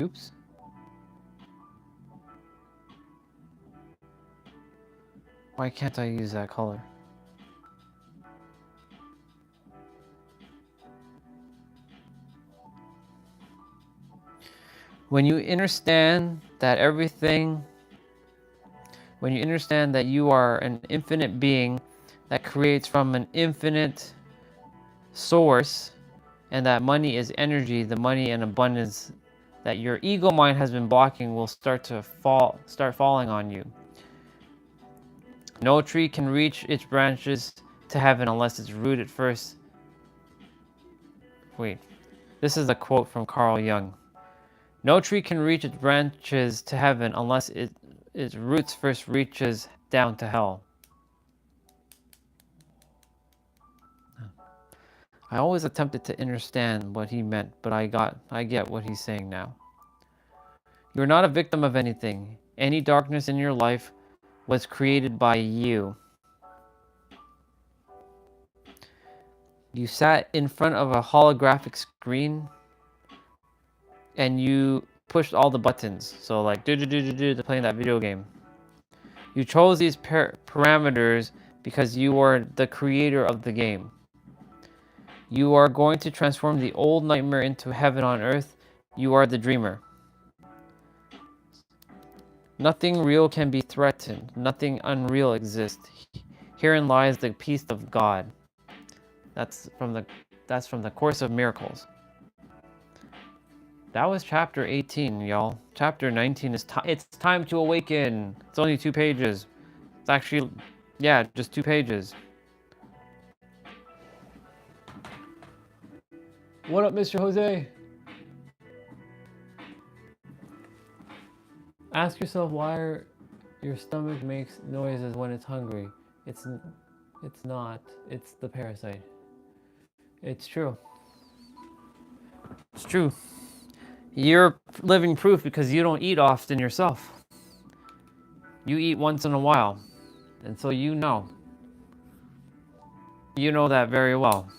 A: Oops. Why can't I use that color? When you understand that when you understand that you are an infinite being that creates from an infinite source, and that money is energy, the money and abundance that your ego mind has been blocking will start falling on you. No tree can reach its branches to heaven unless it's rooted first. Wait, this is a quote from Carl Jung. No tree can reach its branches to heaven unless its roots first reaches down to hell. I always attempted to understand what he meant, but I get what he's saying now. You're not a victim of anything. Any darkness in your life was created by you. You sat in front of a holographic screen and you pushed all the buttons. So like to playing that video game. You chose these parameters because you are the creator of the game. You are going to transform the old nightmare into heaven on earth. You are the dreamer. Nothing real can be threatened. Nothing unreal exists. Herein lies the peace of God. That's from the Course of Miracles. That was chapter 18, y'all. Chapter 19 is it's time to awaken. It's only 2 pages. It's actually, yeah, just 2 pages. What up, Mr. Jose? Ask yourself why your stomach makes noises when it's hungry. It's not. It's the parasite. It's true. It's true. You're living proof because you don't eat often yourself. You eat once in a while. And so you know. You know that very well.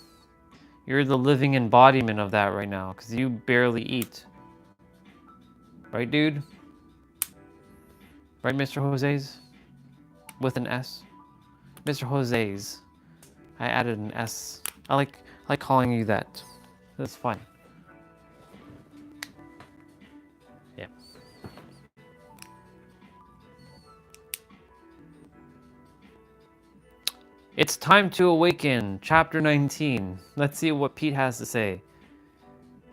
A: You're the living embodiment of that right now because you barely eat. Right, dude? Right, Mr. Jose's? With an S? Mr. Jose's. I added an S. I like calling you that. That's fun. Yeah. It's time to awaken, chapter 19. Let's see what Pete has to say.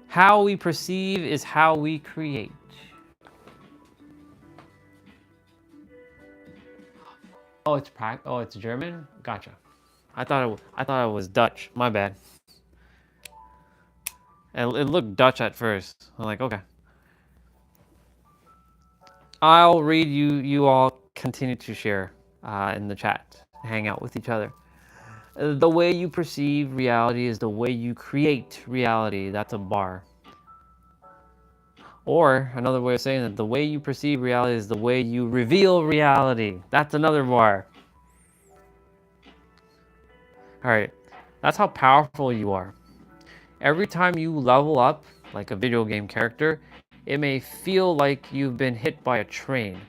A: How we perceive is how we create. Oh, it's German? Gotcha. I thought it was Dutch. My bad. It looked Dutch at first. I'm like, okay. I'll read you all continue to share in the chat. Hang out with each other. The way you perceive reality is the way you create reality. That's a bar. Or another way of saying it, the way you perceive reality is the way you reveal reality. That's another bar. All right, that's how powerful you are. Every time you level up, like a video game character, it may feel like you've been hit by a train.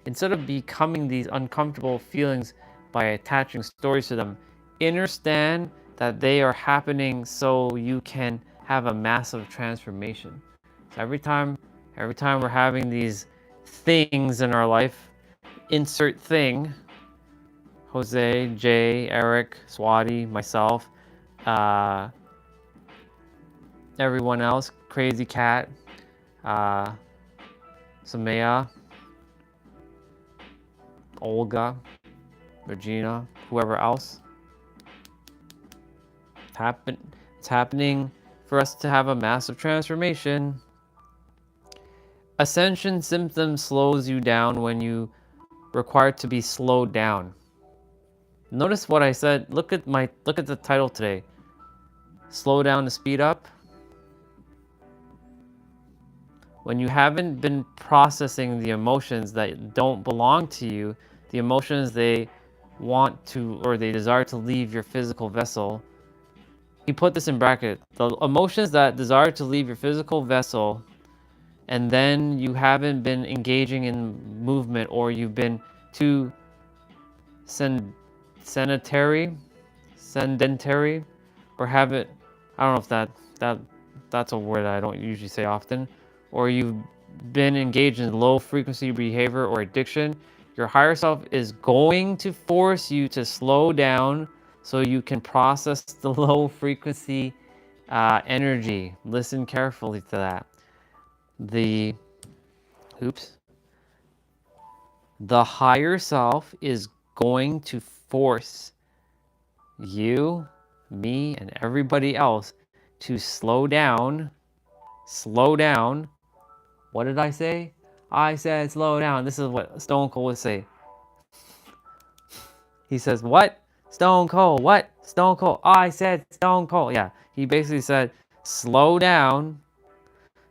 A: Instead of becoming these uncomfortable feelings by attaching stories to them, understand that they are happening so you can have a massive transformation. So every time we're having these things in our life, insert thing, Jose, Jay, Eric, Swati, myself, everyone else, Crazy Cat, Samaya, Olga, Regina, whoever else. It's happening for us to have a massive transformation. ascension symptom slows you down when you require to be slowed down. Notice what I said. Look at the title today. Slow down to speed up. When you haven't been processing the emotions that don't belong to you, the emotions they want to or they desire to leave your physical vessel. He put this in bracket. The emotions that desire to leave your physical vessel, and then you haven't been engaging in movement, or you've been too sedentary, or haven't. I don't know if that's a word I don't usually say often, or you've been engaged in low frequency behavior or addiction. Your higher self is going to force you to slow down so you can process the low frequency energy. Listen carefully to that. The higher self is going to force you, me, and everybody else to slow down. Slow down. What did I say? I said slow down. This is what Stone Cold would say. He says, what? Stone Cold, what? Stone Cold. I said Stone Cold. Yeah, he basically said, slow down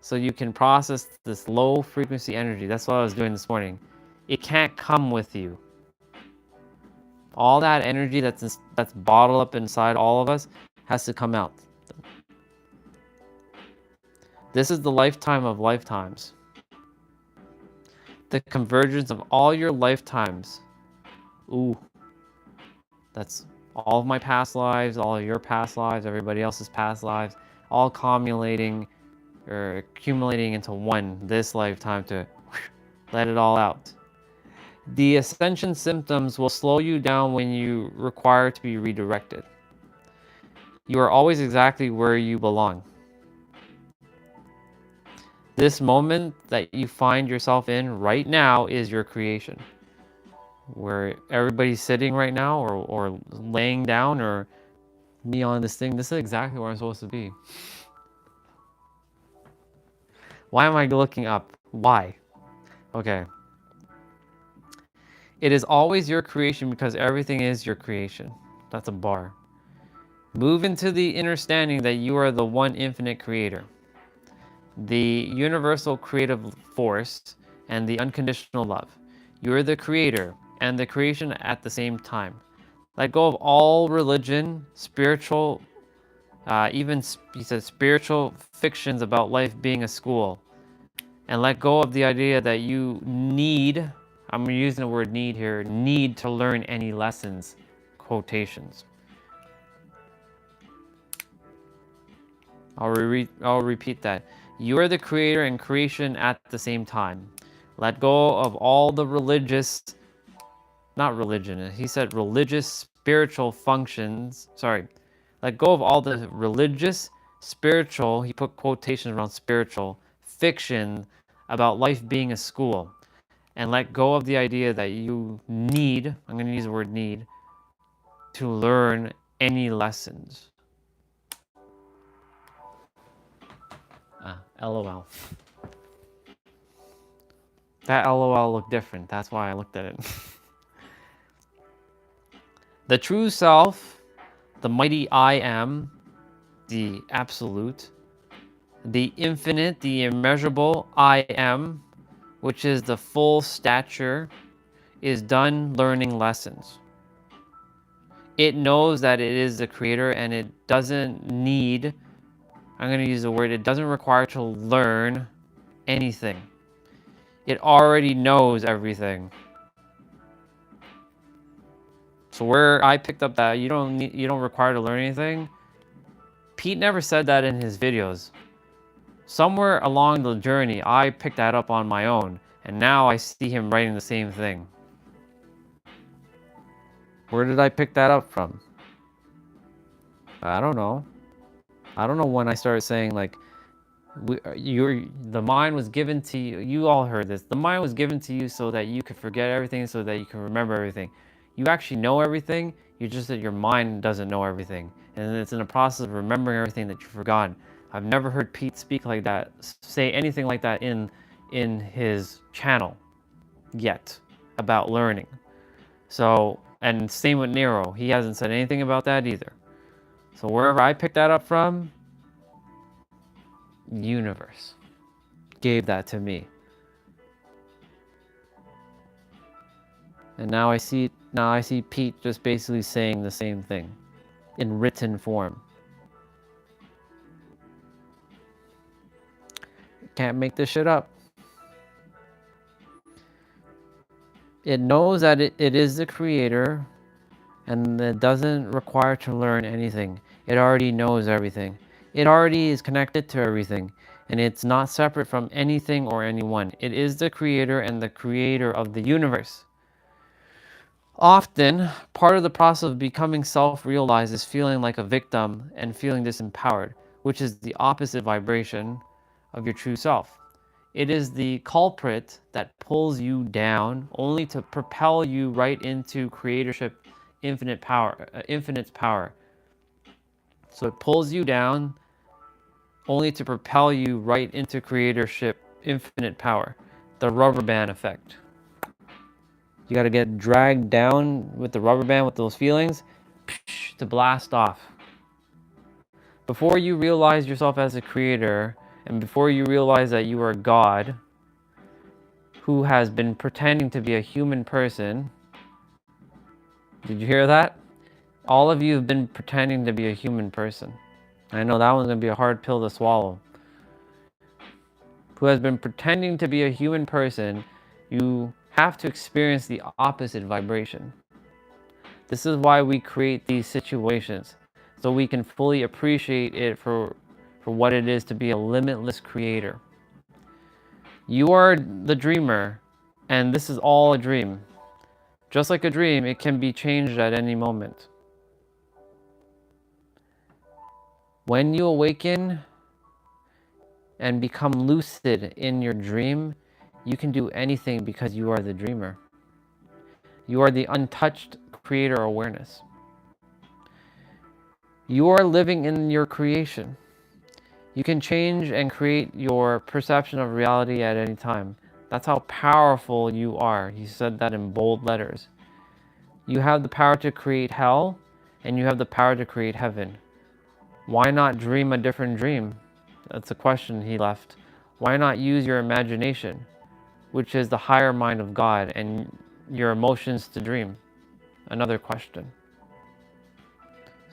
A: so you can process this low frequency energy. That's what I was doing this morning. It can't come with you. All that energy that's bottled up inside all of us has to come out. This is the lifetime of lifetimes. The convergence of all your lifetimes. Ooh. That's all of my past lives, all of your past lives, everybody else's past lives, all accumulating into one this lifetime to let it all out. The ascension symptoms will slow you down when you require to be redirected. You are always exactly where you belong. This moment that you find yourself in right now is your creation. Where everybody's sitting right now or laying down or me on this thing, this is exactly where I'm supposed to be. Why am I looking up? Why? Okay. It is always your creation because everything is your creation. That's a bar. Move into the understanding that you are the one infinite creator, the universal creative force, and the unconditional love. You are the creator and the creation at the same time. Let go of all religion, spiritual, even he said spiritual fictions about life being a school. And let go of the idea that you need, I'm using the word need here, need to learn any lessons, quotations. I'll repeat that. You are the creator and creation at the same time. Let go of all the religious, not religion, he said religious spiritual functions, sorry. Let go of all the religious, spiritual, he put quotations around spiritual, fiction about life being a school. And let go of the idea that you need, I'm going to use the word need, to learn any lessons. LOL. That LOL looked different. That's why I looked at it. The true self, the mighty I am, the absolute, the infinite, the immeasurable I am, which is the full stature, is done learning lessons. It knows that it is the creator and it doesn't need, I'm going to use the word, it doesn't require to learn anything. It already knows everything. So where I picked up that you don't require to learn anything, Pete never said that in his videos. Somewhere along the journey, I picked that up on my own, and now I see him writing the same thing. Where did I pick that up from? I don't know. I don't know when I started saying like, the mind was given to you. You all heard this. The mind was given to you so that you could forget everything, so that you can remember everything. You actually know everything. You're just that your mind doesn't know everything, and it's in the process of remembering everything that you've forgotten. I've never heard Pete speak like that, say anything like that in in his channel yet about learning. So, and same with Nero. He hasn't said anything about that either. So wherever I picked that up from, universe gave that to me. And now I see Pete just basically saying the same thing in written form. Can't make this shit up. It knows that it is the creator, and it doesn't require to learn anything. It already knows everything. It already is connected to everything, and it's not separate from anything or anyone. It is the creator and the creator of the universe. Often, part of the process of becoming self-realized is feeling like a victim and feeling disempowered, which is the opposite vibration of your true self. It is the culprit that pulls you down only to propel you right into creatorship, infinite power. So it pulls you down only to propel you right into creatorship, infinite power. The rubber band effect. You got to get dragged down with the rubber band with those feelings to blast off. Before you realize yourself as a creator, and before you realize that you are God, who has been pretending to be a human person. Did you hear that? All of you have been pretending to be a human person. I know that one's going to be a hard pill to swallow. Who has been pretending to be a human person, you have to experience the opposite vibration. This is why we create these situations, so we can fully appreciate it for what it is to be a limitless creator. You are the dreamer, and this is all a dream. Just like a dream, it can be changed at any moment. When you awaken and become lucid in your dream, you can do anything because you are the dreamer. You are the untouched creator awareness. You are living in your creation. You can change and create your perception of reality at any time. That's how powerful you are. He said that in bold letters. You have the power to create hell, and you have the power to create heaven. Why not dream a different dream? That's a question he left. Why not use your imagination, which is the higher mind of God, and your emotions to dream? Another question.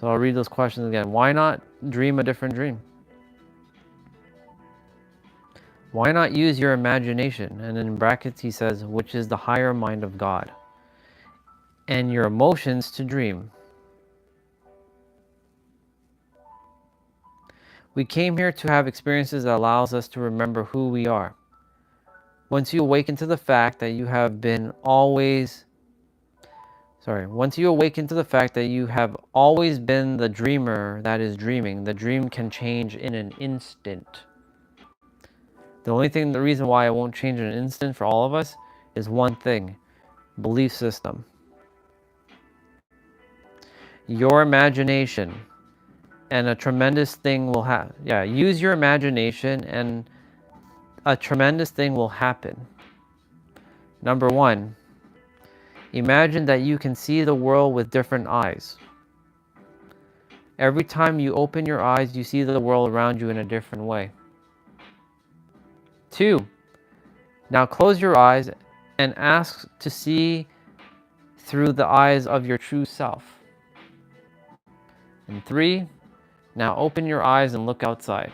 A: So I'll read those questions again. Why not dream a different dream? Why not use your imagination? And in brackets he says, which is the higher mind of God, and your emotions to dream. We came here to have experiences that allows us to remember who we are. Once you awaken to the fact that you have been always once you awaken to the fact that you have always been the dreamer that is dreaming, the dream can change in an instant. The reason why it won't change in an instant for all of us is one thing: belief system. Your imagination, and a tremendous thing will happen. Yeah, use your imagination and a tremendous thing will happen. Number one, imagine that you can see the world with different eyes. Every time you open your eyes, you see the world around you in a different way. 2, now close your eyes and ask to see through the eyes of your true self. And 3, now open your eyes and look outside.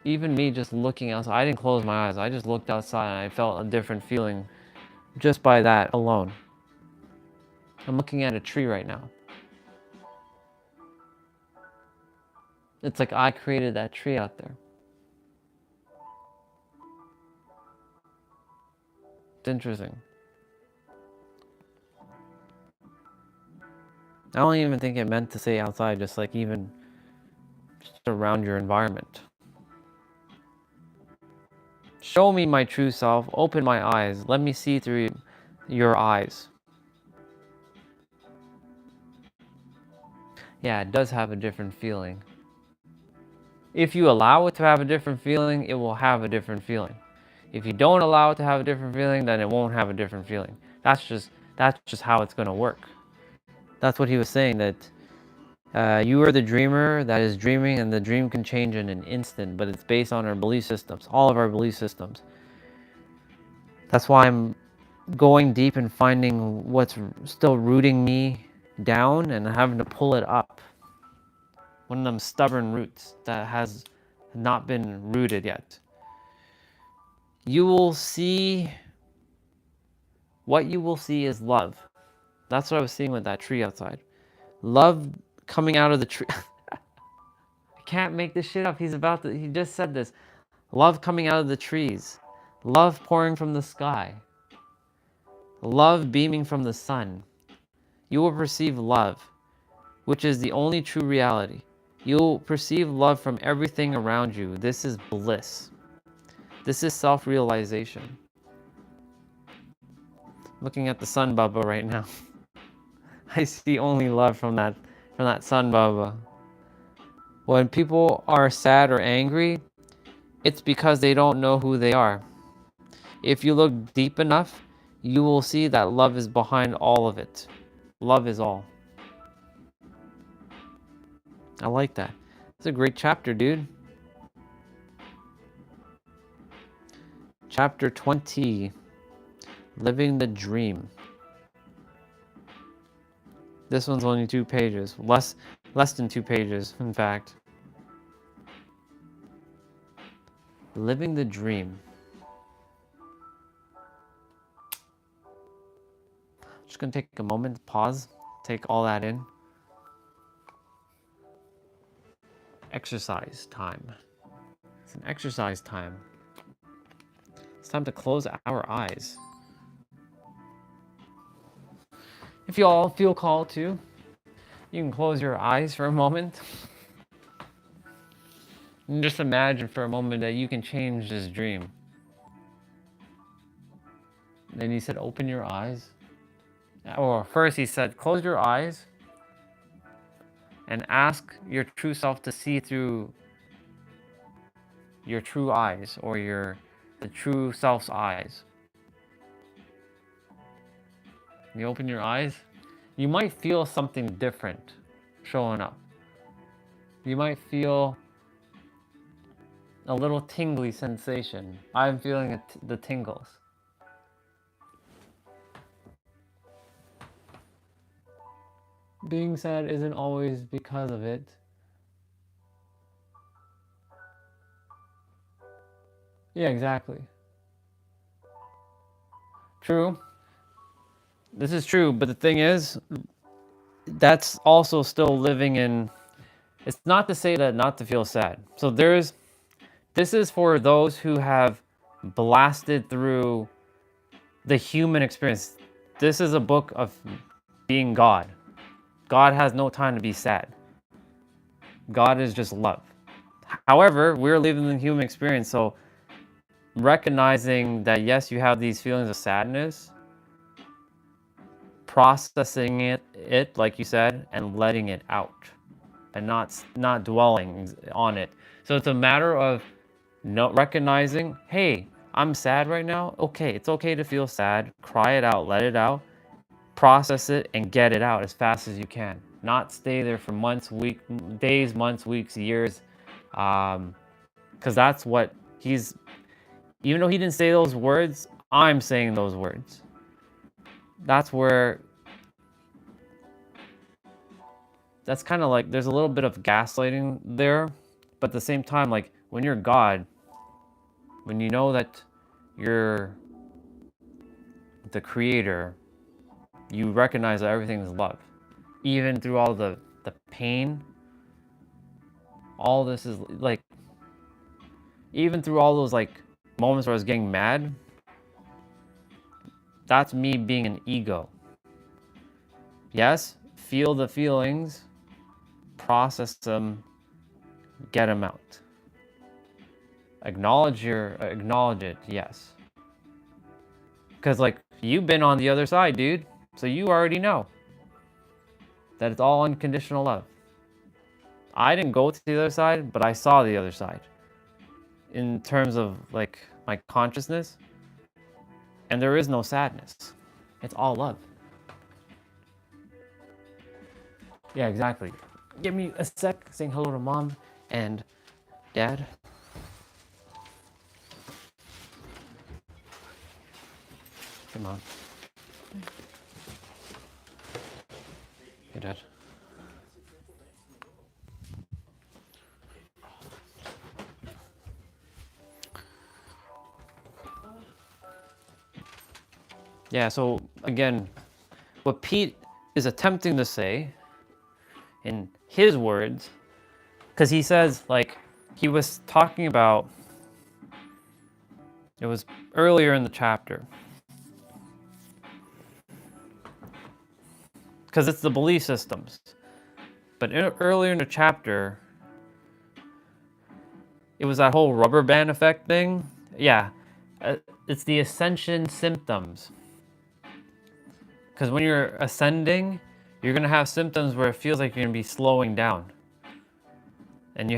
A: Even me just looking outside, I didn't close my eyes, I just looked outside and I felt a different feeling just by that alone. I'm looking at a tree right now. It's like I created that tree out there. It's interesting. I don't even think it meant to say outside, just like even just around your environment. Show me my true self, open my eyes, let me see through your eyes. Yeah, it does have a different feeling. If you allow it to have a different feeling, it will have a different feeling. If you don't allow it to have a different feeling, then it won't have a different feeling. That's just how it's going to work. That's what he was saying, that you are the dreamer that is dreaming, and the dream can change in an instant, but it's based on our belief systems, all of our belief systems. That's why I'm going deep and finding what's still rooting me down and having to pull it up. One of them stubborn roots that has not been rooted yet. You will see, what you will see is love. That's what I was seeing with that tree outside. Love coming out of the tree. I can't make this shit up. He just said this. Love coming out of the trees. Love pouring from the sky. Love beaming from the sun. You will perceive love, which is the only true reality. You'll perceive love from everything around you. This is bliss. This is self-realization. Looking at the sun bubba right now. I see only love from that sun bubba. When people are sad or angry, it's because they don't know who they are. If you look deep enough, you will see that love is behind all of it. Love is all. I like that. It's a great chapter, dude. Chapter 20, Living the Dream. This one's only 2 pages. Less than 2 pages, in fact. Living the Dream. Just gonna take a moment to pause, take all that in. Exercise time. It's an exercise time. It's time to close our eyes. If you all feel called to, you can close your eyes for a moment. And just imagine for a moment that you can change this dream. Then he said, open your eyes. Or first he said, close your eyes and ask your true self to see through your true eyes, or the true self's eyes. You open your eyes, you might feel something different showing up. You might feel a little tingly sensation. I'm feeling the tingles. Being sad isn't always because of it. Yeah, exactly. True. This is true, but the thing is, that's also still living in... It's not to say that not to feel sad. So this is for those who have blasted through the human experience. This is a book of being God. God has no time to be sad. God is just love. However, we're living the human experience, so recognizing that yes, you have these feelings of sadness, processing it like you said, and letting it out, and not dwelling on it. So it's a matter of recognizing, hey, I'm sad right now. Okay, it's okay to feel sad. Cry it out, let it out, process it, and get it out as fast as you can. Not stay there for months, days, months, weeks, years, because that's what even though he didn't say those words, I'm saying those words. That's kind of like, there's a little bit of gaslighting there, but at the same time, like when you're God, when you know that you're the creator, you recognize that everything is love. Even through all the pain, all this is like, even through all those like moments where I was getting mad, that's me being an ego. Yes, feel the feelings, process them, get them out. Acknowledge it, yes. Because like, you've been on the other side, dude. So you already know that it's all unconditional love. I didn't go to the other side, but I saw the other side in terms of like my consciousness, and there is no sadness. It's all love. Yeah, exactly. Give me a sec, saying hello to mom and dad. Come on. Hey, dad. Yeah, so again, what Pete is attempting to say in his words, because he says, like, he was talking about, it was earlier in the chapter, because it's the belief systems. But earlier in the chapter, it was that whole rubber band effect thing. Yeah, it's the ascension symptoms. Because when you're ascending, you're going to have symptoms where it feels like you're going to be slowing down. And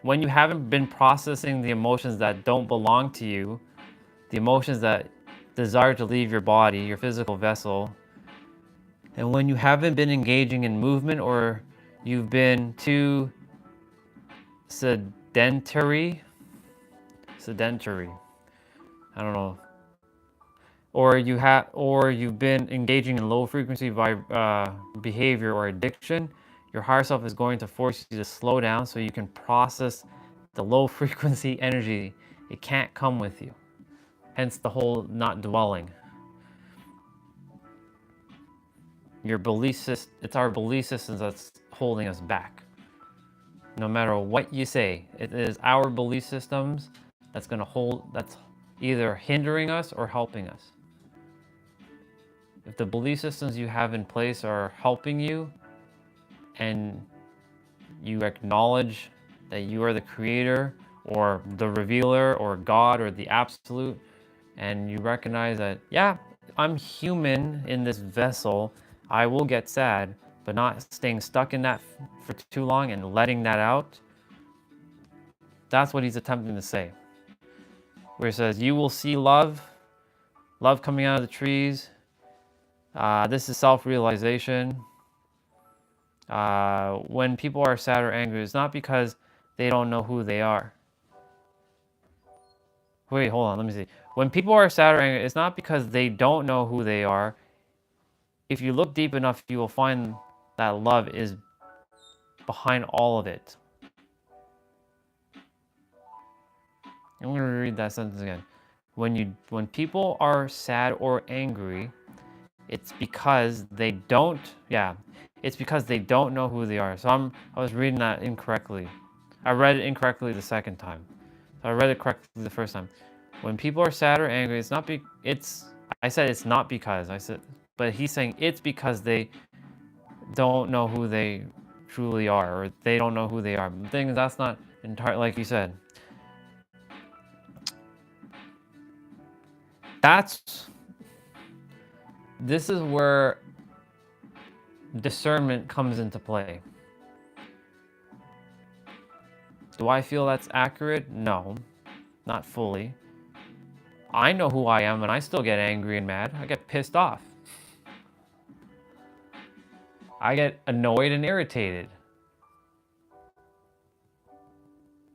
A: when you haven't been processing the emotions that don't belong to you, the emotions that desire to leave your body, your physical vessel, and when you haven't been engaging in movement, or you've been too sedentary, I don't know, or you've been engaging in low frequency behavior or addiction, your higher self is going to force you to slow down so you can process the low frequency energy. It can't come with you. Hence the whole not dwelling. It's our belief systems that's holding us back. No matter what you say, it is our belief systems that's either hindering us or helping us. If the belief systems you have in place are helping you, and you acknowledge that you are the creator or the revealer or God or the absolute, and you recognize that, yeah, I'm human in this vessel, I will get sad, but not staying stuck in that for too long and letting that out. That's what he's attempting to say. Where he says, you will see love coming out of the trees. This is self-realization. When people are sad or angry, it's not because they don't know who they are. Wait, hold on, let me see. When people are sad or angry, it's not because they don't know who they are. If you look deep enough, you will find that love is behind all of it. I'm going to read that sentence again. When people are sad or angry, it's because they don't know who they are. So I was reading that incorrectly. I read it incorrectly the second time. So I read it correctly the first time. When people are sad or angry, I said it's not because. But he's saying it's because they don't know who they truly are, or they don't know who they are. The thing is, that's not entirely, like you said. This is where discernment comes into play. Do I feel that's accurate? No, not fully. I know who I am, and I still get angry and mad. I get pissed off. I get annoyed and irritated.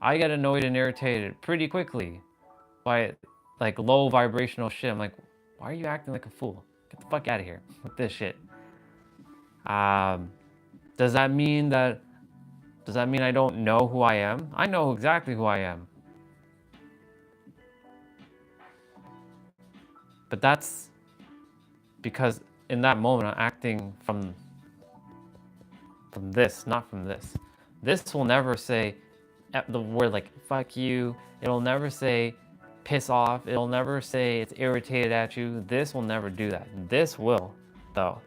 A: I get annoyed and irritated pretty quickly by like low vibrational shit. I'm like, why are you acting like a fool? Get the fuck out of here with this shit. Does that mean I don't know who I am? I know exactly who I am. But that's because in that moment I'm acting from this, not from this. This will never say the word like fuck you. It'll never say piss off. It'll never say it's irritated at you. This will never do that. This will, though.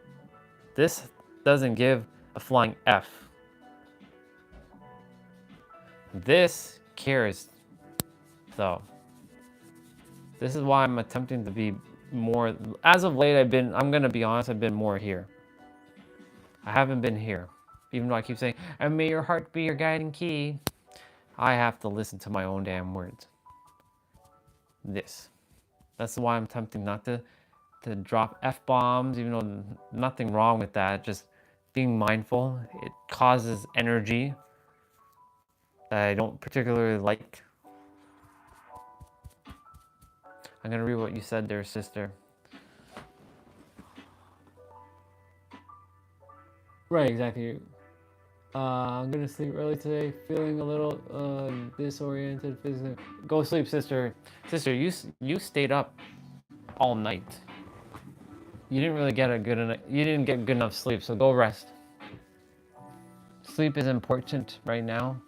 A: This doesn't give a flying F. This cares, though. This is why I'm attempting to be more, as of late I'm gonna be honest, I've been more here. I haven't been here Even though I keep saying, and may your heart be your guiding key, I have to listen to my own damn words. That's why I'm tempting not to drop F-bombs, even though nothing wrong with that. Just being mindful. It causes energy that I don't particularly like. I'm gonna read what you said there, sister. Right, exactly. I'm gonna sleep early today, feeling a little disoriented physically. Go sleep, sister. Sister, you stayed up all night. You didn't really get you didn't get good enough sleep, so go rest. Sleep is important right now.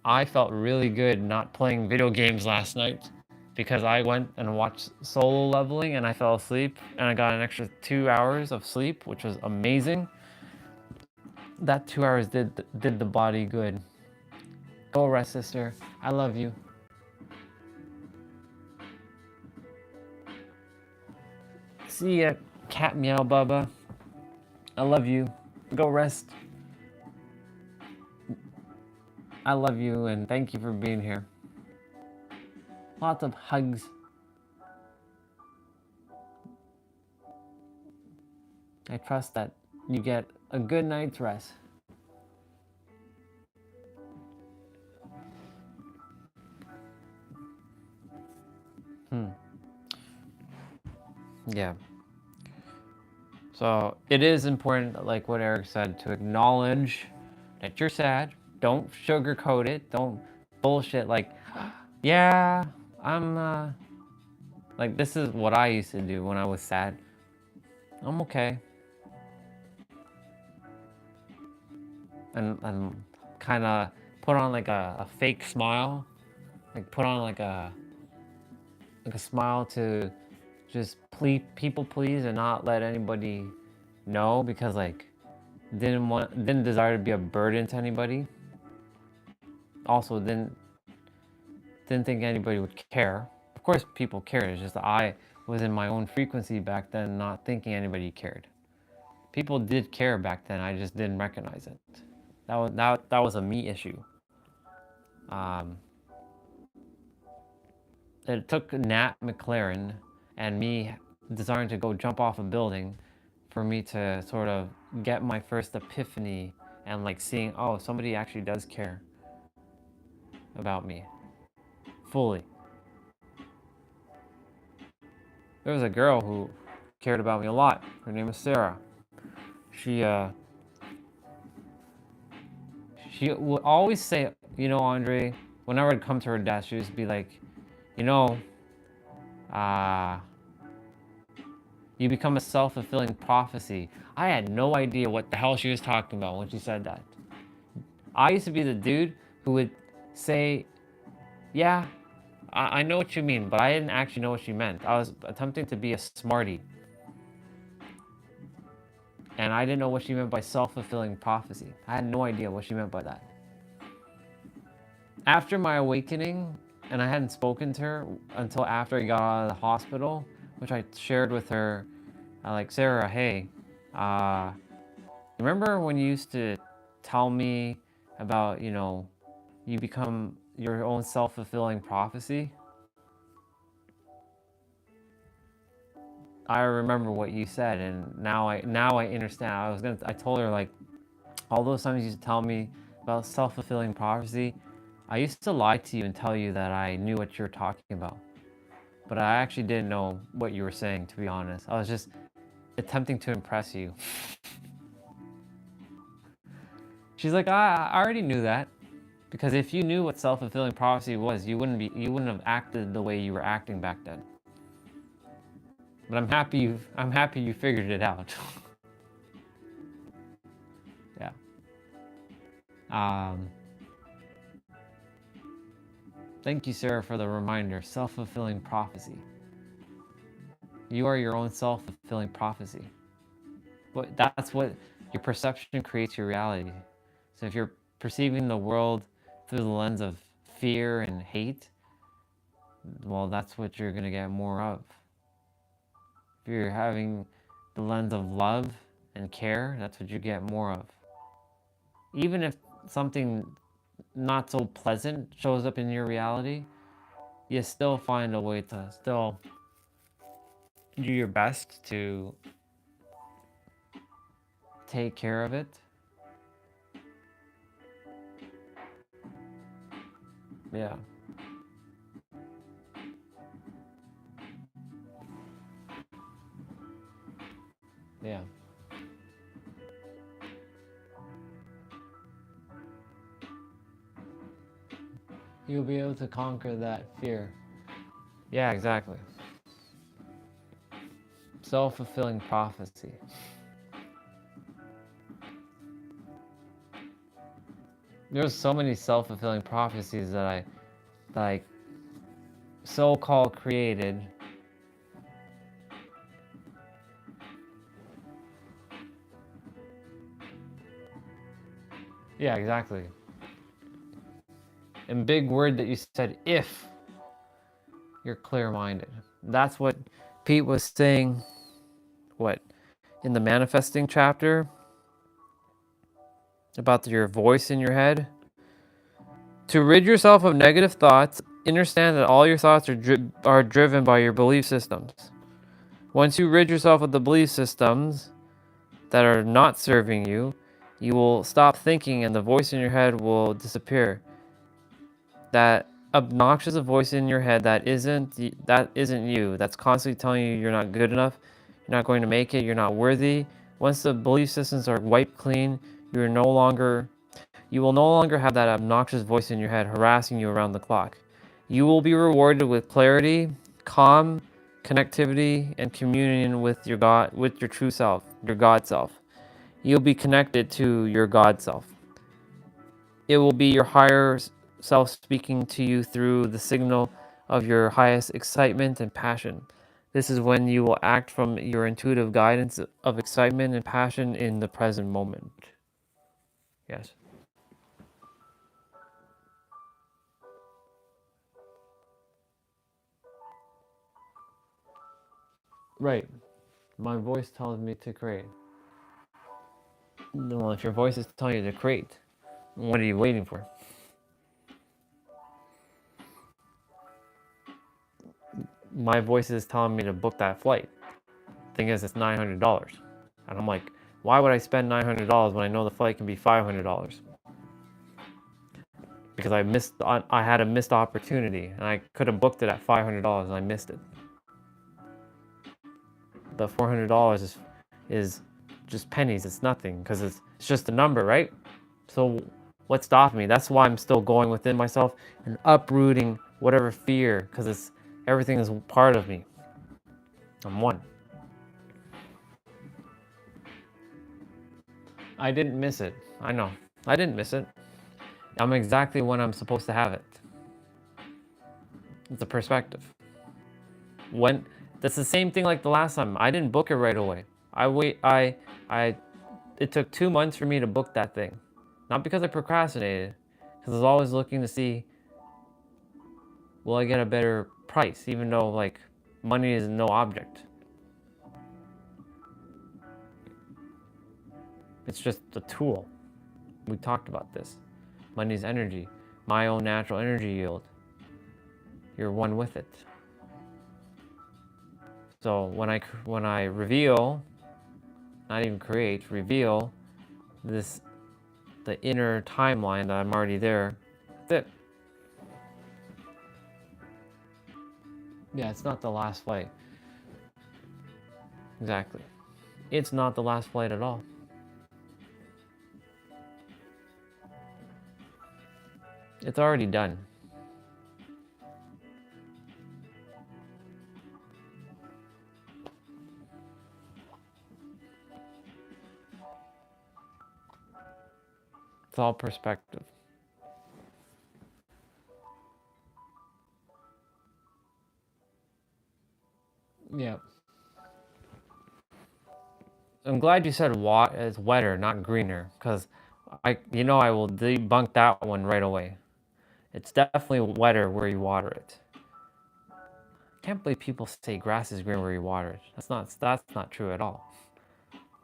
A: I felt really good not playing video games last night because I went and watched Solo Leveling and I fell asleep and I got an extra 2 hours of sleep, which was amazing. That 2 hours did the body good. Go rest, sister. I love you. See ya, cat meow bubba. I love you. Go rest. I love you and thank you for being here. Lots of hugs. I trust that you get a good night's rest. Yeah. So it is important, like what Eric said, to acknowledge that you're sad. Don't sugarcoat it. Don't bullshit like, yeah, I'm like this is what I used to do when I was sad. I'm okay. And kind of put on like a fake smile. Like put on like a smile to just people please and not let anybody know because like didn't desire to be a burden to anybody. Also didn't think anybody would care. Of course people cared, it's just that I was in my own frequency back then, not thinking anybody cared. People did care back then, I just didn't recognize it. That was a me issue. It took Nat McLaren and me desiring to go jump off a building for me to sort of get my first epiphany and like seeing, oh, somebody actually does care about me fully. There was a girl who cared about me a lot. Her name was Sarah. She would always say, you know, Andre, whenever I'd come to her desk, she would be like, you know, you become a self-fulfilling prophecy. I had no idea what the hell she was talking about when she said that. I used to be the dude who would say, yeah, I know what you mean, but I didn't actually know what she meant. I was attempting to be a smarty. And I didn't know what she meant by self-fulfilling prophecy. I had no idea what she meant by that. After my awakening, and I hadn't spoken to her until after I got out of the hospital, which I shared with her, like, Sarah, hey, remember when you used to tell me about, you know, you become your own self-fulfilling prophecy? I remember what you said, and now I understand. I told her, like, all those times you used to tell me about self-fulfilling prophecy, I used to lie to you and tell you that I knew what you were talking about. But I actually didn't know what you were saying, to be honest. I was just attempting to impress you. She's like, I already knew that. Because if you knew what self-fulfilling prophecy was, you wouldn't have acted the way you were acting back then. But I'm happy you figured it out. Yeah. Thank you, Sarah, for the reminder. Self-fulfilling prophecy. You are your own self-fulfilling prophecy. But that's what your perception creates your reality. So if you're perceiving the world through the lens of fear and hate, well, that's what you're gonna get more of. If you're having the lens of love and care, that's what you get more of. even if something not so pleasant shows up in your reality, you still find a way to still do your best to take care of it. Yeah. Yeah. You'll be able to conquer that fear. Yeah, exactly. Self-fulfilling prophecy. There's so many self-fulfilling prophecies that I like so-called created. Yeah, exactly. And big word that you said, if you're clear-minded. That's what Pete was saying, what, in the manifesting chapter about your voice in your head. To rid yourself of negative thoughts, understand that all your thoughts are driven by your belief systems. Once you rid yourself of the belief systems that are not serving you, you will stop thinking and the voice in your head will disappear. That obnoxious voice in your head that isn't you, that's constantly telling you you're not good enough, you're not going to make it, you're not worthy. Once the belief systems are wiped clean, you will no longer have that obnoxious voice in your head harassing you around the clock. You will be rewarded with clarity, calm, connectivity, and communion with your God, with your true self, your God self. You'll be connected to your God self. It will be your higher self speaking to you through the signal of your highest excitement and passion. This is when you will act from your intuitive guidance of excitement and passion in the present moment. Yes. Right. My voice tells me to create. Well, if your voice is telling you to create, what are you waiting for? My voice is telling me to book that flight. Thing is, it's $900. And I'm like, why would I spend $900 when I know the flight can be $500? Because I had a missed opportunity, and I could have booked it at $500 and I missed it. The $400 is just pennies. It's nothing because it's just a number, right? So what's stopping me? That's why I'm still going within myself and uprooting whatever fear, because everything is part of me. I'm one. I didn't miss it. I know. I didn't miss it. I'm exactly when I'm supposed to have it. It's a perspective. That's the same thing like the last time. I didn't book it right away. It took 2 months for me to book that thing. Not because I procrastinated, because I was always looking to see, will I get a better price, even though like money is no object. It's just a tool. We talked about this. Money is energy, my own natural energy yield. You're one with it. So when I reveal, not even create, reveal the inner timeline that I'm already there, that's it. Yeah, it's not the last flight. Exactly. It's not the last flight at all. It's already done. It's all perspective. Yeah. I'm glad you said it's wetter, not greener, because I will debunk that one right away. It's definitely wetter where you water it. I can't believe people say grass is green where you water it. That's not true at all.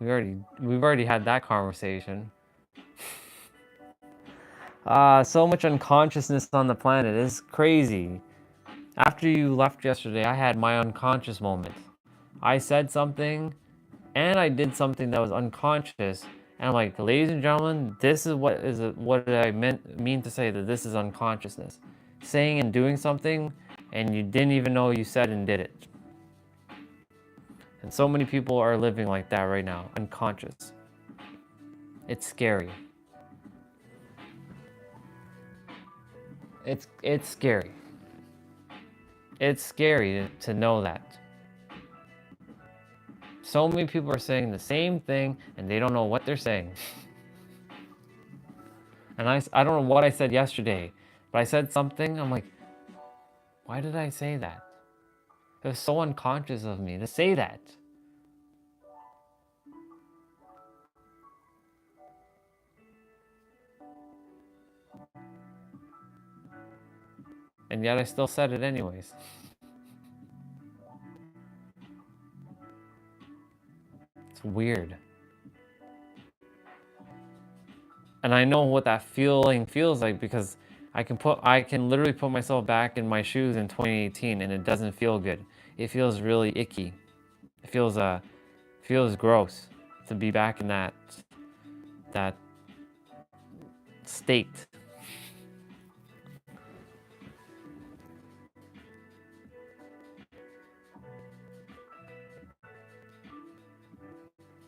A: We've already had that conversation. So much unconsciousness on the planet. It's crazy. After you left yesterday, I had my unconscious moment. I said something and I did something that was unconscious. And I'm like, ladies and gentlemen, this is what I mean to say, that this is unconsciousness. Saying and doing something and you didn't even know you said and did it. And so many people are living like that right now, unconscious. It's scary. It's scary. It's scary to know that. So many people are saying the same thing and they don't know what they're saying. And I don't know what I said yesterday, but I said something, I'm like, why did I say that? It was so unconscious of me to say that. And yet I still said it anyways. It's weird. And I know what that feeling feels like because I can literally put myself back in my shoes in 2018 and it doesn't feel good. It feels really icky. It feels gross to be back in that state.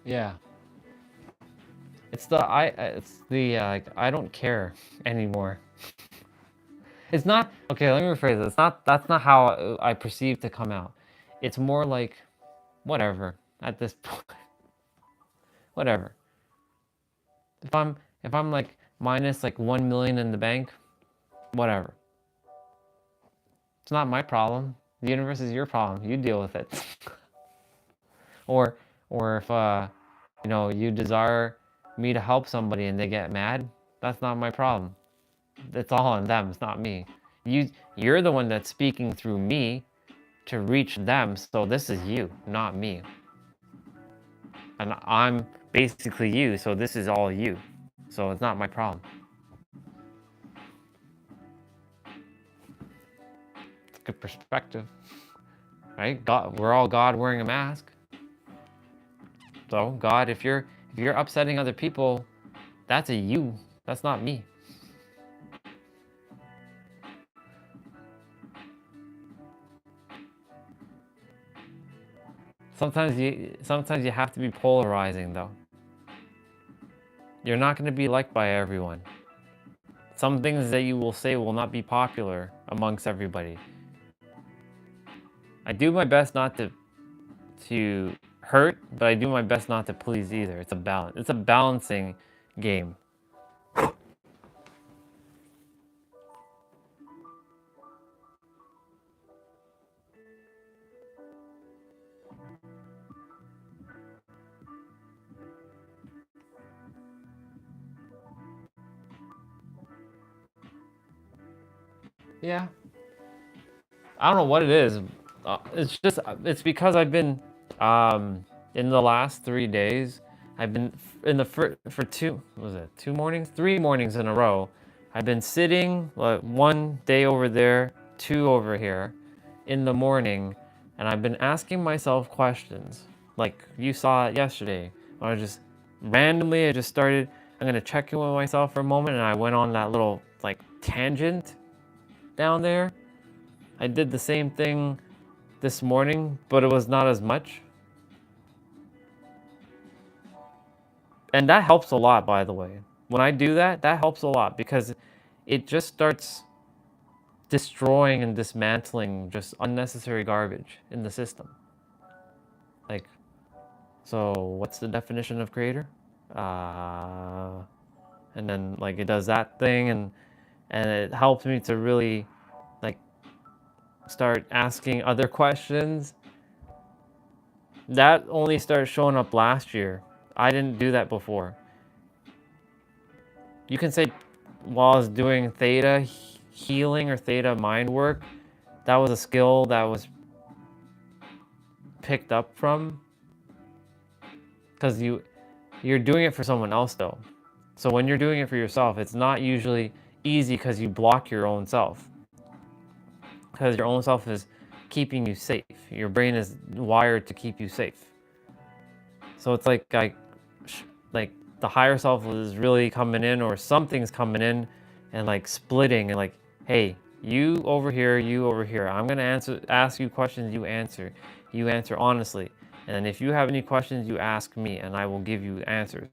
A: Yeah. It's the like, I don't care anymore. It's not okay. Let me rephrase it. That's not how I perceive to come out. It's more like whatever at this point. Whatever. If I'm like minus like 1 million in the bank, whatever. It's not my problem. The universe is your problem. You deal with it. or if you know, you desire me to help somebody and they get mad, that's not my problem. It's all on them. It's not me. You're the one that's speaking through me to reach them. So this is you, not me. And I'm basically you. So this is all you. So it's not my problem. It's a good perspective, right? God, we're all God wearing a mask. So God, if you're upsetting other people, that's a you. That's not me. Sometimes you have to be polarizing though. You're not going to be liked by everyone. Some things that you will say will not be popular amongst everybody. I do my best not to hurt, but I do my best not to please either. It's a balance. It's a balancing game. Yeah. I don't know what it is. It's because I've been in the last 3 days. I've been in the for 3 mornings in a row. I've been sitting like 1 day over there, 2 over here, in the morning, and I've been asking myself questions. Like you saw it yesterday. I just randomly I just started. I'm gonna check in with myself for a moment, and I went on that little like tangent down there. I did the same thing this morning, but it was not as much. And that helps a lot, by the way. When I do that, that helps a lot because it just starts destroying and dismantling just unnecessary garbage in the system. Like, so what's the definition of creator? And then like it does that thing and it helps me to really like start asking other questions. That only started showing up last year. I didn't do that before. You can say while I was doing theta healing or theta mind work, that was a skill that was picked up from, because you're doing it for someone else though. So when you're doing it for yourself, it's not usually easy because you block your own self. Because your own self is keeping you safe. Your brain is wired to keep you safe. So it's like the higher self is really coming in, or something's coming in and like splitting and like, hey, you over here, you over here. I'm gonna ask you questions, you answer. You answer honestly. And if you have any questions, you ask me and I will give you answers.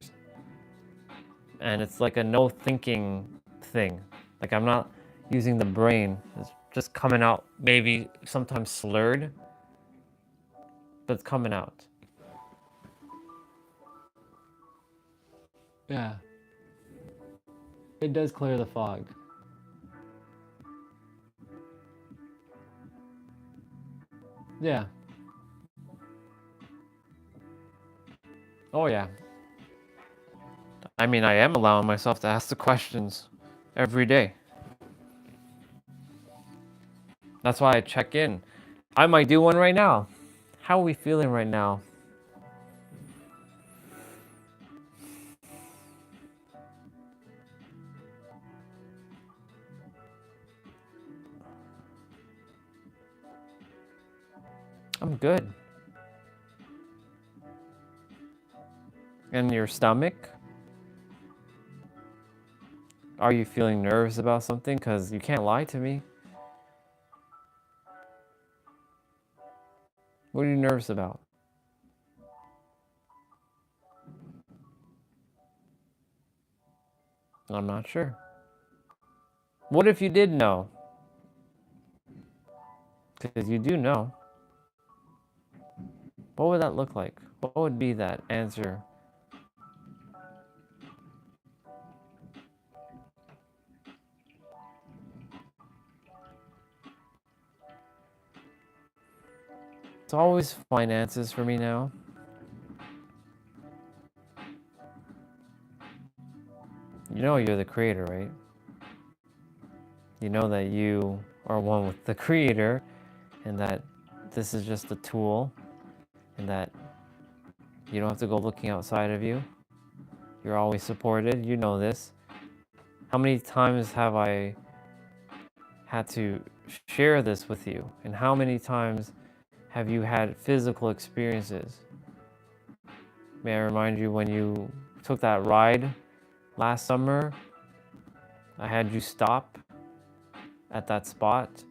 A: And it's like a no thinking thing. Like I'm not using the brain. It's just coming out, maybe sometimes slurred, but it's coming out. Yeah. It does clear the fog. Yeah. Oh yeah. I mean, I am allowing myself to ask the questions every day. That's why I check in. I might do one right now. How are we feeling right now? I'm good. And your stomach? Are you feeling nervous about something? Because you can't lie to me. What are you nervous about? I'm not sure. What if you did know? Because you do know. What would that look like? What would be that answer? It's always finances for me now. You know you're the creator, right? You know that you are one with the creator and that this is just a tool and that you don't have to go looking outside of you. You're always supported. You know this. How many times have I had to share this with you? And how many times have you had physical experiences? May I remind you when you took that ride last summer, I had you stop at that spot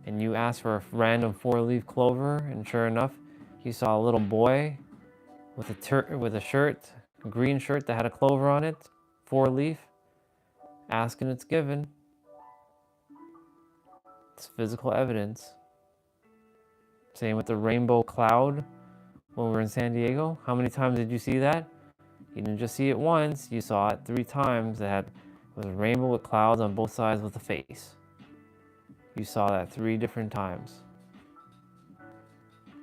A: and you asked for a random 4-leaf clover, and sure enough, you saw a little boy with a shirt, a green shirt that had a clover on it, 4-leaf. Ask and it's given. It's physical evidence. Same with the rainbow cloud when we were in San Diego. How many times did you see that? You didn't just see it once, you saw it 3 times. It was a rainbow with clouds on both sides with a face. You saw that 3 different times.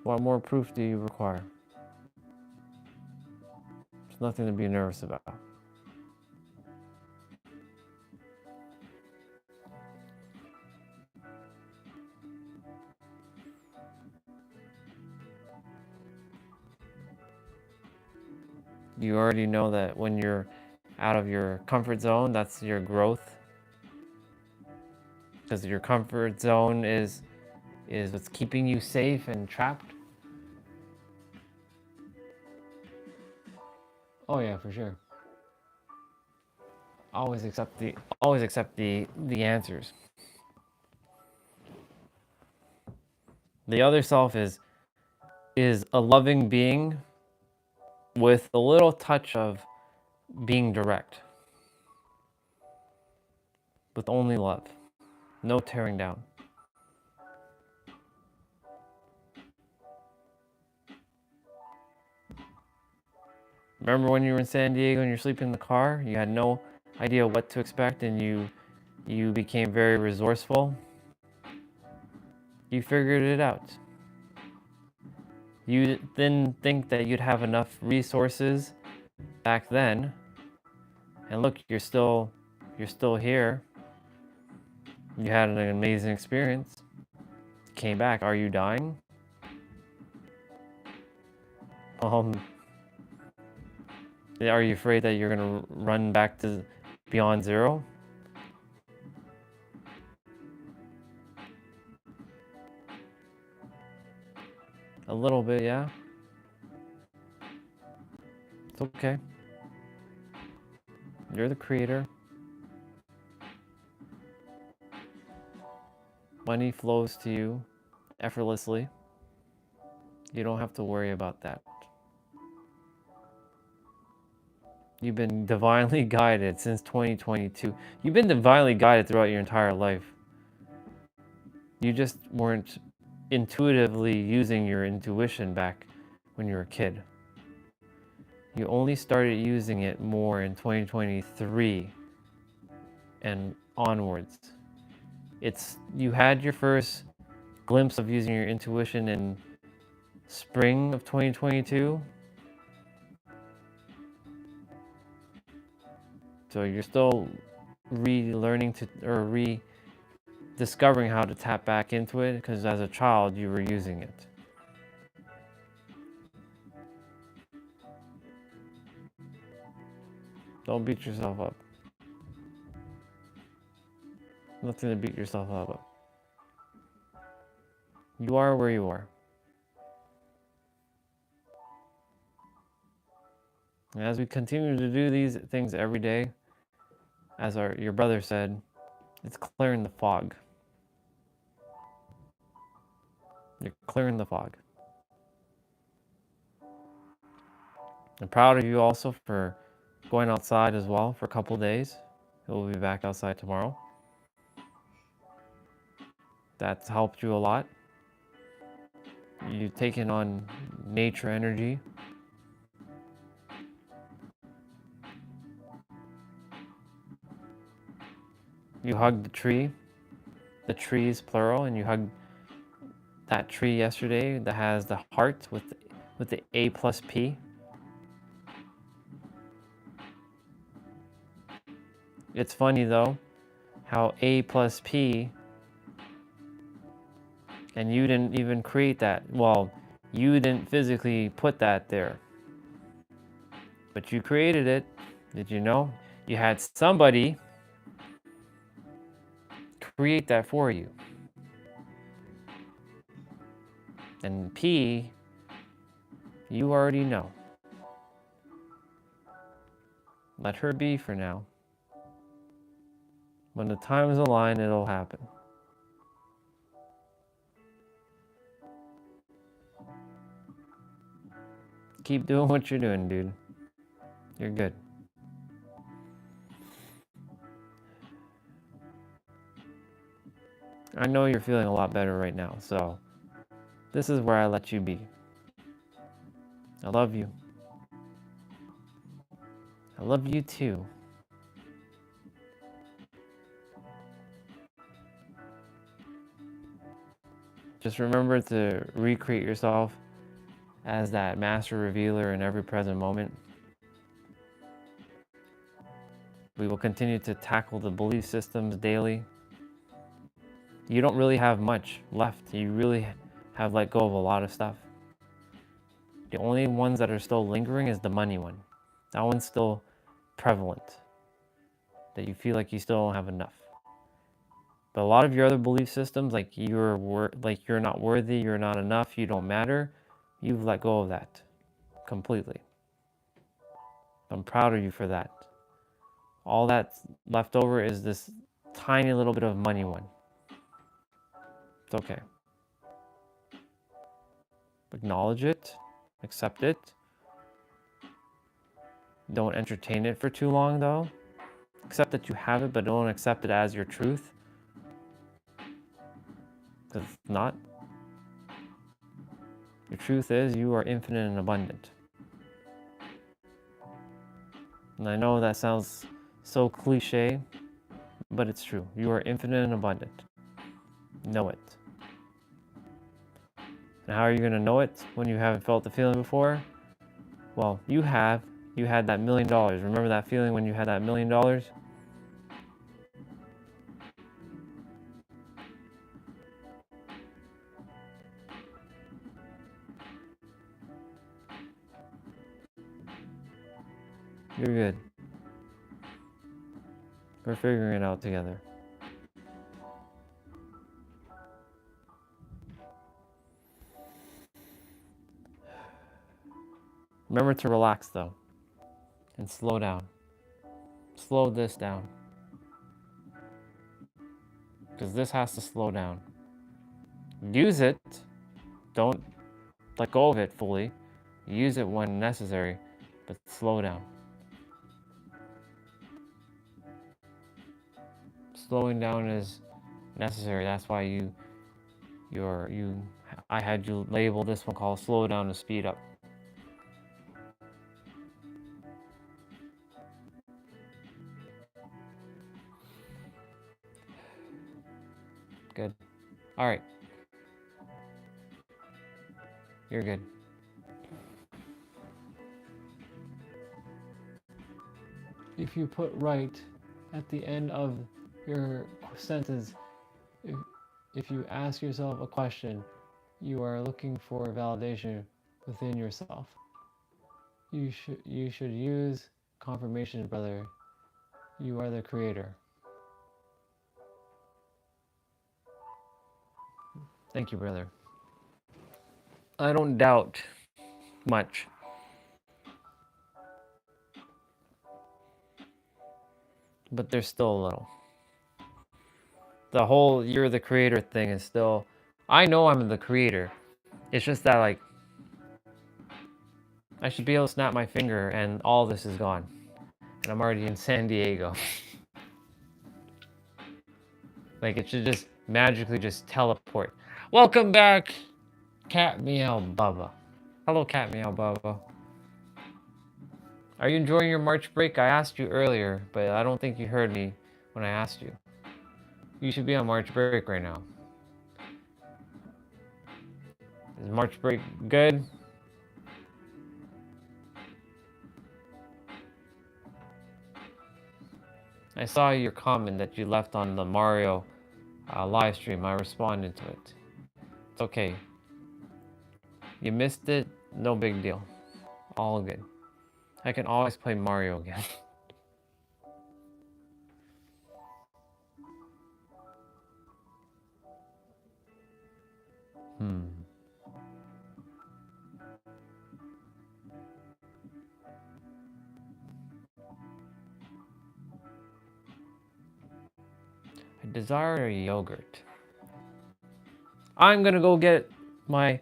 A: What more proof do you require? There's nothing to be nervous about. You already know that when you're out of your comfort zone, that's your growth. Because your comfort zone is what's keeping you safe and trapped. Oh yeah, for sure. Always accept the answers. The other self is a loving being with a little touch of being direct. With only love. No tearing down. Remember when you were in San Diego and you're sleeping in the car? You had no idea what to expect and you became very resourceful. You figured it out. You didn't think that you'd have enough resources back then. And look, you're still here. You had an amazing experience. Came back. Are you dying? Are you afraid that you're gonna run back to beyond zero? little bit, yeah. It's okay. You're the creator. Money flows to you effortlessly. You don't have to worry about that. You've been divinely guided since 2022. You've been divinely guided throughout your entire life. You just weren't intuitively using your intuition back when you were a kid. You only started using it more in 2023 and onwards. You had your first glimpse of using your intuition in spring of 2022. So you're still relearning to, or rediscovering how to tap back into it, because as a child you were using it. Don't beat yourself up. Nothing to beat yourself up about. You are where you are. And as we continue to do these things every day, as your brother said, it's clearing the fog. You're clearing the fog. I'm proud of you also for going outside as well for a couple days. We'll be back outside tomorrow. That's helped you a lot. You've taken on nature energy. You hugged the tree. The trees plural, and you hugged that tree yesterday that has the heart with the A+P. It's funny though, how A+P, and you didn't even create that. Well, you didn't physically put that there, but you created it. Did you know? You had somebody create that for you. And P, you already know. Let her be for now. When the time is aligned, it'll happen. Keep doing what you're doing, dude. You're good. I know you're feeling a lot better right now, so this is where I let you be. I love you. I love you too. Just remember to recreate yourself as that master revealer in every present moment. We will continue to tackle the belief systems daily. You don't really have much left. You really have let go of a lot of stuff. The only ones that are still lingering is the money one. That one's still prevalent. That you feel like you still don't have enough. But a lot of your other belief systems, like you're not worthy, you're not enough, you don't matter, you've let go of that completely. I'm proud of you for that. All that's left over is this tiny little bit of money one. It's okay. Acknowledge it, accept it. Don't entertain it for too long though. Accept that you have it, but don't accept it as your truth. Because it's not. Your truth is you are infinite and abundant. And I know that sounds so cliche, but it's true. You are infinite and abundant. Know it. And how are you going to know it when you haven't felt the feeling before? Well, you have. You had that $1 million. Remember that feeling when you had that $1 million? You're good. We're figuring it out together. Remember to relax though and slow down. Slow this down. Because this has to slow down. Use it. Don't let go of it fully. Use it when necessary, but slow down. Slowing down is necessary. That's why I had you label this one called slow down to speed up. Good. All right. You're good. If you put right at the end of your sentence, if you ask yourself a question, you are looking for validation within yourself. You should use confirmation, brother. You are the creator. Thank you, brother. I don't doubt much. But there's still a little. The whole you're the creator thing is still, I know I'm the creator. It's just that like I should be able to snap my finger and all this is gone. And I'm already in San Diego. Like it should just magically just teleport. Welcome back, Cat Meow Bubba. Hello, Cat Meow Bubba. Are you enjoying your March break? I asked you earlier, but I don't think you heard me when I asked you. You should be on March break right now. Is March break good? I saw your comment that you left on the Mario live stream. I responded to it. It's okay. You missed it, no big deal. All good. I can always play Mario again. I desire a yogurt. I'm gonna go get my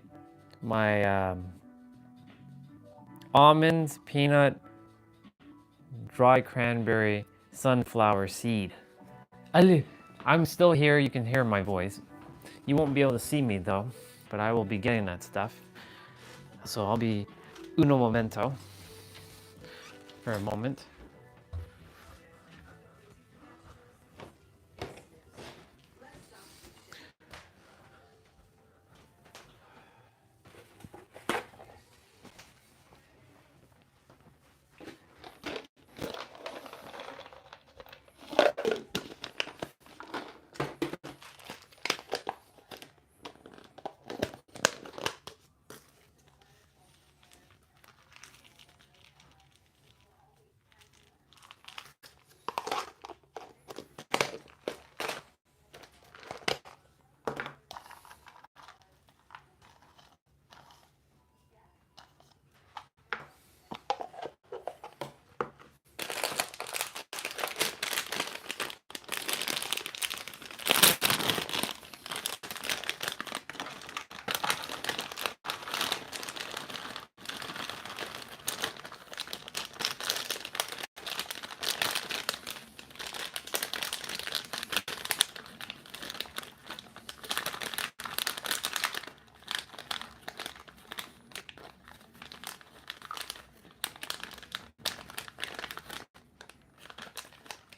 A: almonds, peanut, dry cranberry, sunflower seed. I'm still here. You can hear my voice. You won't be able to see me though, but I will be getting that stuff. So I'll be uno momento for a moment.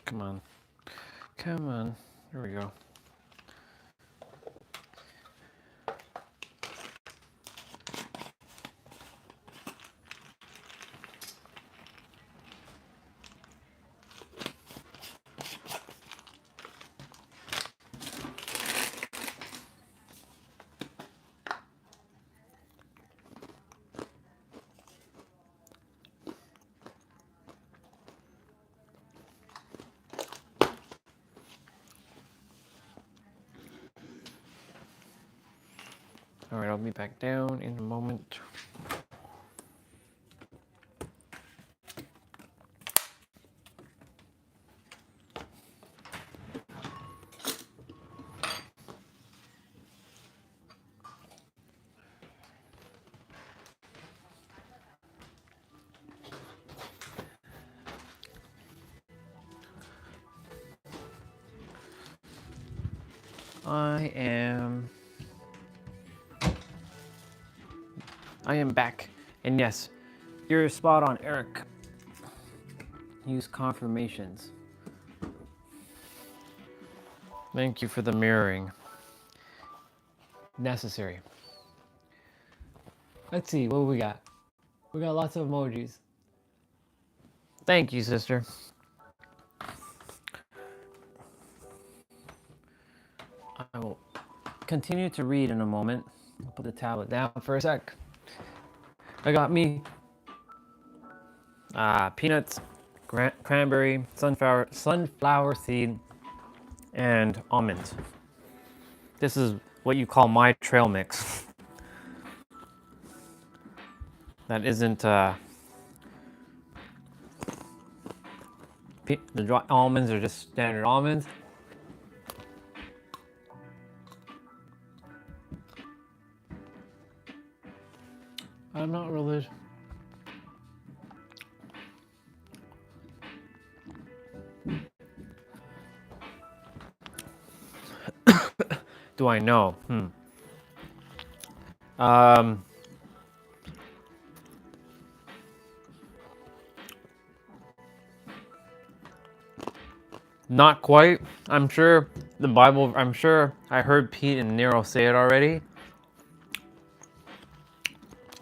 A: Come on. Come on. Here we go. All right, I'll be back down in a moment. I am back. And yes, you're spot on, Eric. Use confirmations. Thank you for the mirroring. Necessary. Let's see, what do we got? We got lots of emojis. Thank you, sister. I will continue to read in a moment. I'll put the tablet down for a sec. I got me peanuts, cranberry, sunflower seed, and almonds. This is what you call my trail mix. That isn't the dry almonds are just standard almonds. I'm not religious. Do I know? Not quite. I'm sure the Bible, I'm sure I heard Pete and Nero say it already.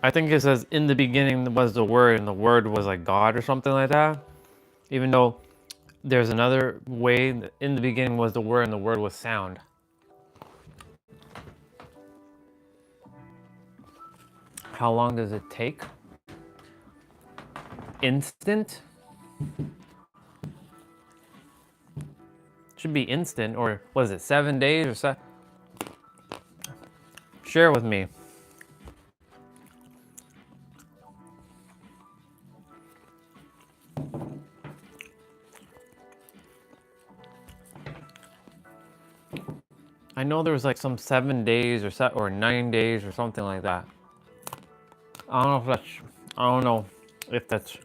A: I think it says in the beginning was the Word, and the Word was like God or something like that. Even though there's another way, in the beginning was the Word, and the Word was sound. How long does it take? Instant? Should be instant, or was it 7 days or so? Share with me. I know there was like some 7 days or 9 days or something like that. I don't know if that's,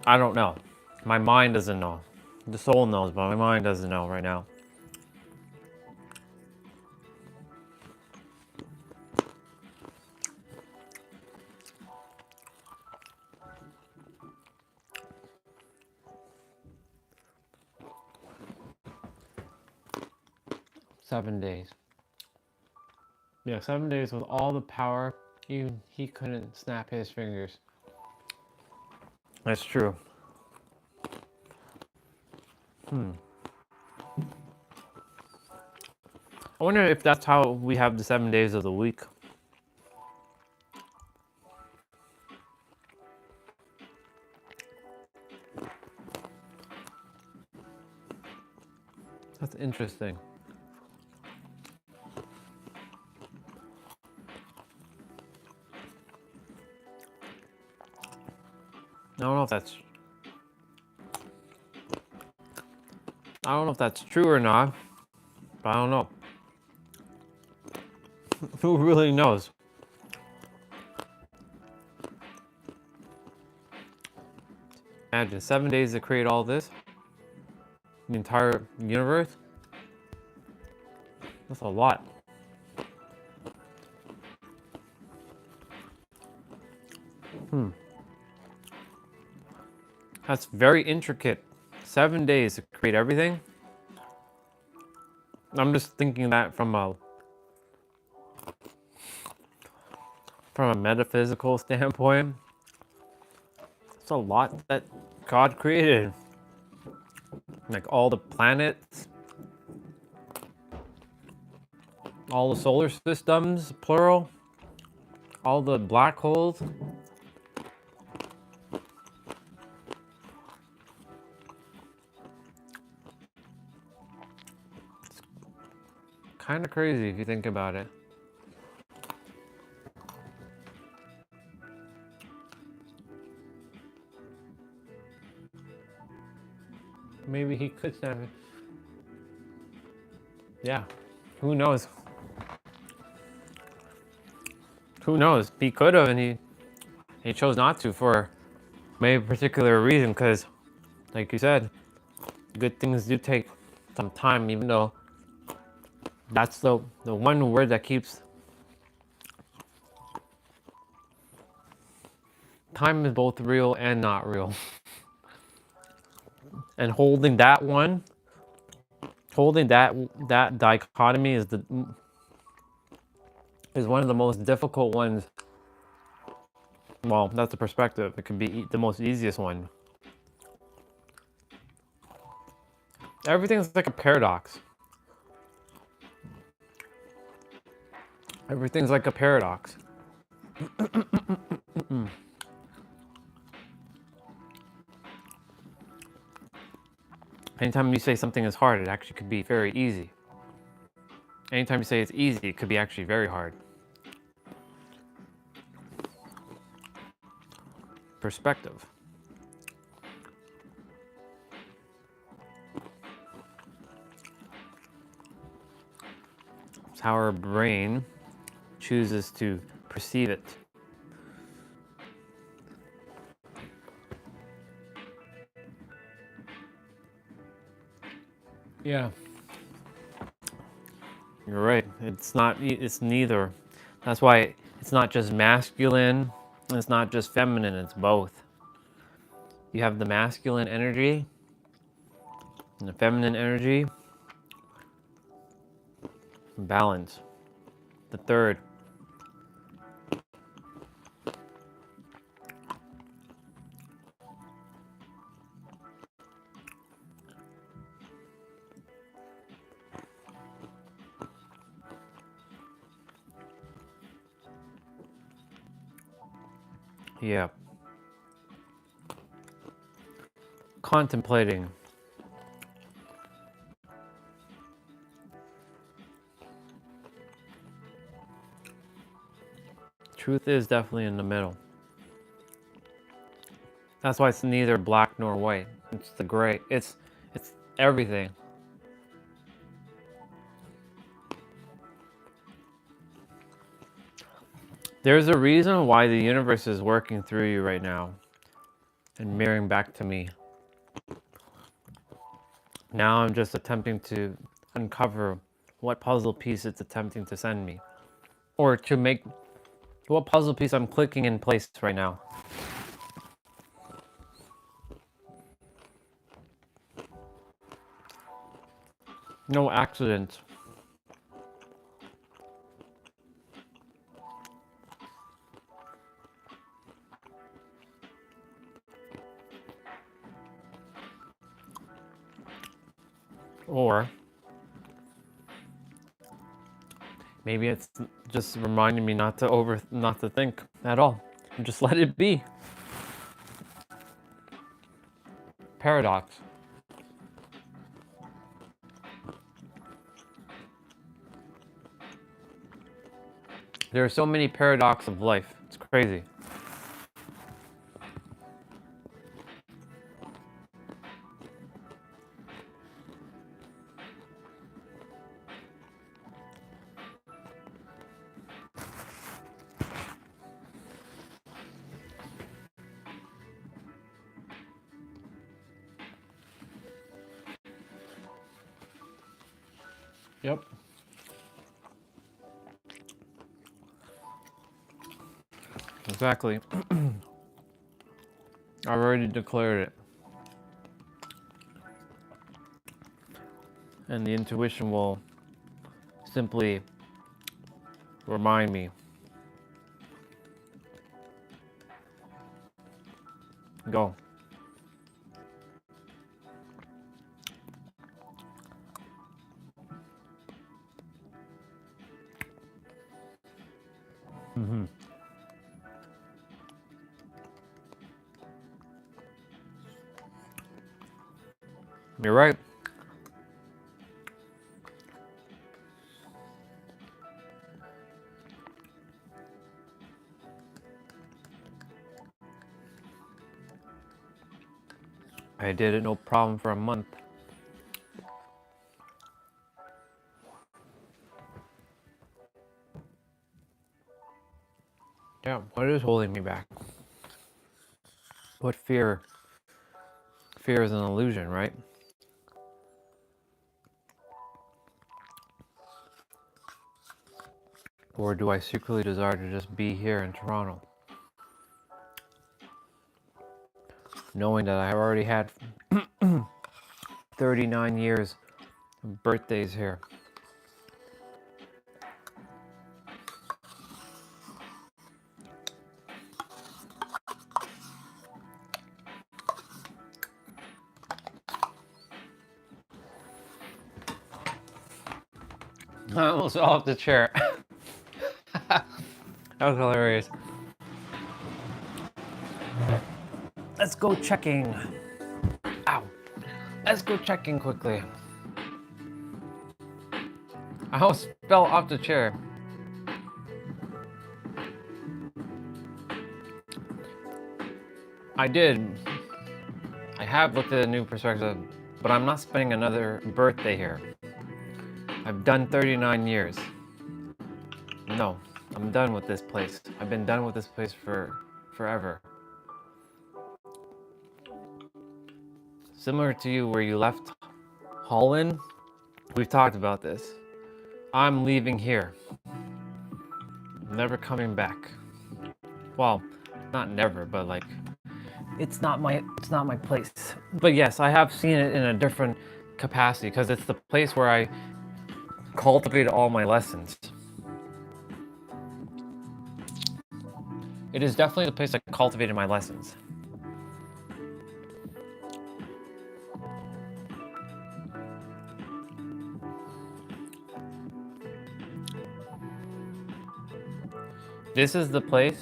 A: I don't know. My mind doesn't know. The soul knows, but my mind doesn't know right now. Seven days. Yeah, 7 days with all the power. Even he couldn't snap his fingers. That's true. I wonder if that's how we have the 7 days of the week. That's interesting. I don't know if that's true or not, but I don't know. Who really knows? Imagine 7 days to create all this, the entire universe. That's a lot. That's very intricate. 7 days to create everything. I'm just thinking that from a metaphysical standpoint. It's a lot that God created. Like all the planets, all the solar systems, plural, all the black holes. Kind of crazy if you think about it. Maybe he could snap it. Yeah, who knows? Who knows? He could have, and he chose not to for maybe a particular reason. Because, like you said, good things do take some time, even though That's the one word that keeps time is both real and not real. And holding that dichotomy is one of the most difficult ones. Well, that's the perspective. It can be the most easiest one. Everything's like a paradox. Everything's like a paradox. Anytime you say something is hard, it actually could be very easy. Anytime you say it's easy, it could be actually very hard. Perspective. It's how our brain chooses to perceive it. Yeah. You're right. It's neither. That's why it's not just masculine, and it's not just feminine, it's both. You have the masculine energy and the feminine energy. Balance. The third. Yeah. Contemplating. Truth is definitely in the middle. That's why it's neither black nor white. It's the gray. It's everything. There's a reason why the universe is working through you right now and mirroring back to me. Now I'm just attempting to uncover what puzzle piece it's attempting to send me, or to make what puzzle piece I'm clicking in place right now. No accidents. Or maybe it's just reminding me not to think at all. Just let it be. Paradox. There are so many paradoxes of life. It's crazy. Yep. Exactly. I already declared it. And the intuition will simply remind me. Go. Mm-hmm. You're right. I did it no problem for a month. Yeah, what is holding me back? What fear? Fear is an illusion, right? Or do I secretly desire to just be here in Toronto? Knowing that I already had 39 years of birthdays here. I almost fell off the chair. That was hilarious. Let's go checking. Ow. Let's go checking quickly. I almost fell off the chair. I have looked at a new perspective, but I'm not spending another birthday here. I've done 39 years. No, I'm done with this place. I've been done with this place for forever. Similar to you where you left Holland, we've talked about this. I'm leaving here. Never coming back. Well, not never, but like it's not my place. But yes, I have seen it in a different capacity because it's the place where I cultivated all my lessons. It is definitely the place I cultivated my lessons. This is the place.